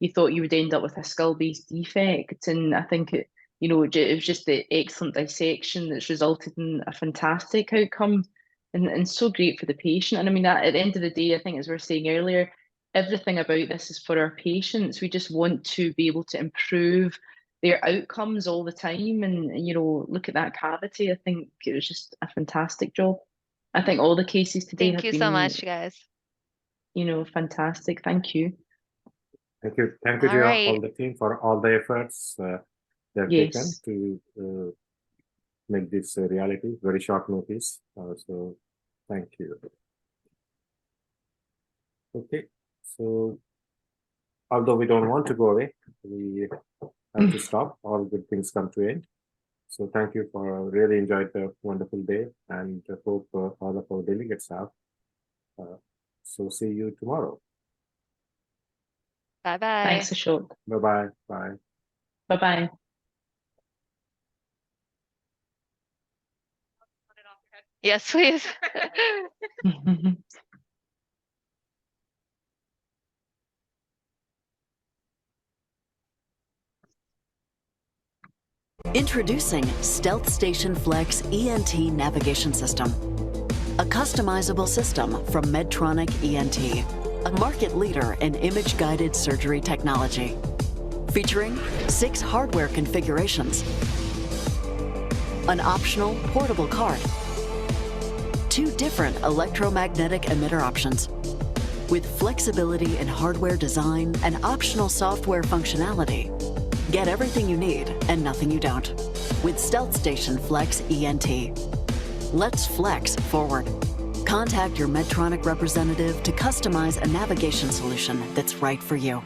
you thought you would end up with a skull base defect. And I think it, you know, it was just the excellent dissection that's resulted in a fantastic outcome and so great for the patient. And I mean, at the end of the day, I think, as we were saying earlier, everything about this is for our patients. We just want to be able to improve their outcomes all the time. And, you know, look at that cavity. I think it was just a fantastic job. I think all the cases today Thank you so much, guys. You know, fantastic. Thank you. Thank you. Thank you to all the team for all the efforts they've taken to make this a reality. Very short notice. So thank you. Okay. So although we don't want to go away, we have to stop. All good things come to end. So thank you for really enjoyed the wonderful day, and hope all of our delegates have. So see you tomorrow. Bye-bye. Thanks, Ashok. Bye-bye. Bye. Bye-bye. Yes, please. Introducing Stealth Station Flex ENT Navigation System, a customizable system from Medtronic ENT, a market leader in image-guided surgery technology, featuring 6 hardware configurations, an optional portable card, 2 different electromagnetic emitter options, with flexibility in hardware design and optional software functionality. Get everything you need and nothing you don't with Stealth Station Flex ENT. Let's flex forward. Contact your Medtronic representative to customize a navigation solution that's right for you.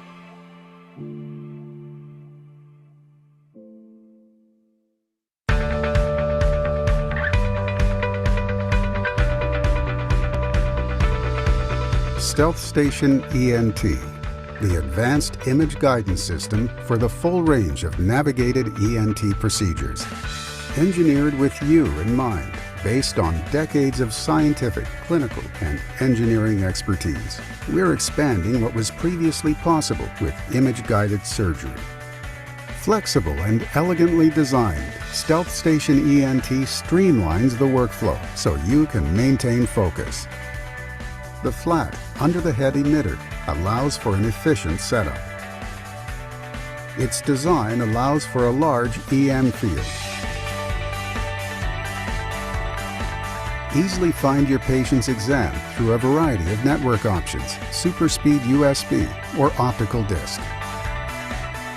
Stealth Station ENT, the advanced image guidance system for the full range of navigated ENT procedures. Engineered with you in mind, based on decades of scientific, clinical, and engineering expertise, we're expanding what was previously possible with image-guided surgery. Flexible and elegantly designed, Stealth Station ENT streamlines the workflow so you can maintain focus. The flat, under-the-head emitter allows for an efficient setup. Its design allows for a large EM field. Easily find your patient's exam through a variety of network options, super speed USB or optical disc.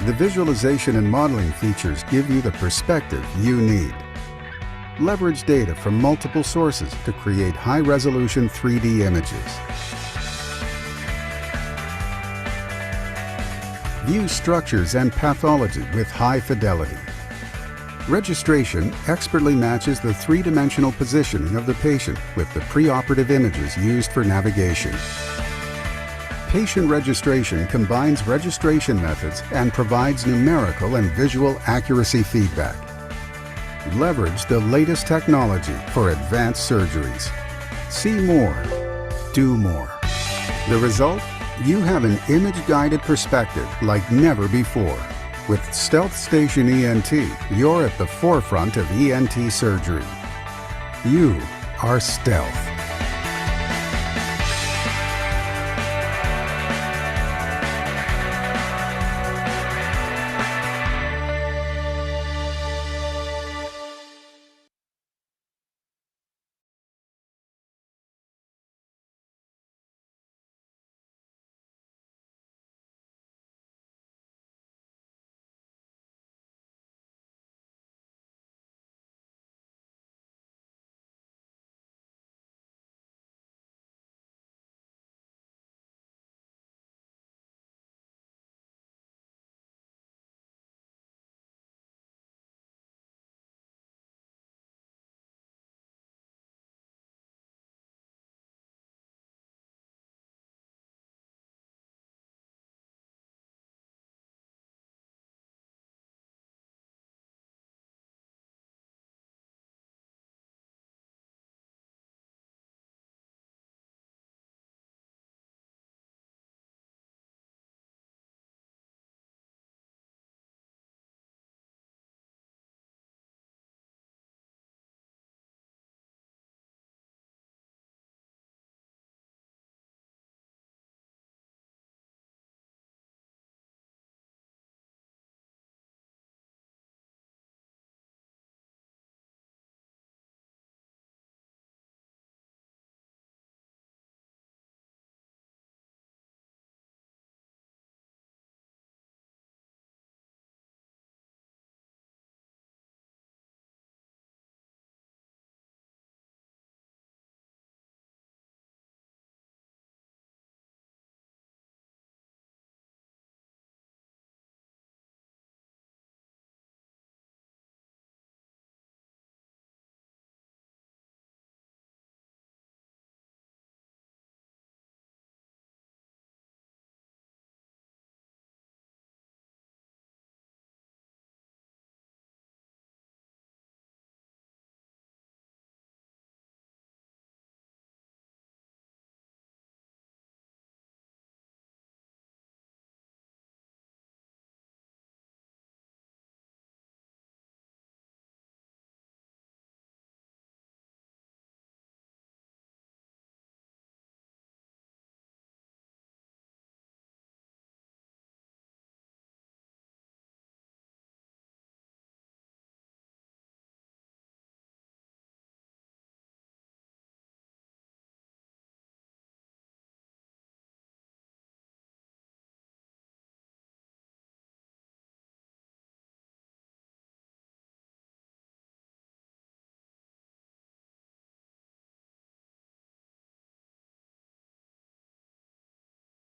The visualization and modeling features give you the perspective you need. Leverage data from multiple sources to create high-resolution 3D images. View structures and pathology with high fidelity. Registration expertly matches the three-dimensional positioning of the patient with the preoperative images used for navigation. Patient registration combines registration methods and provides numerical and visual accuracy feedback. Leverage the latest technology for advanced surgeries. See more, do more. The result? You have an image-guided perspective like never before. With Stealth Station ENT, you're at the forefront of ENT surgery. You are Stealth.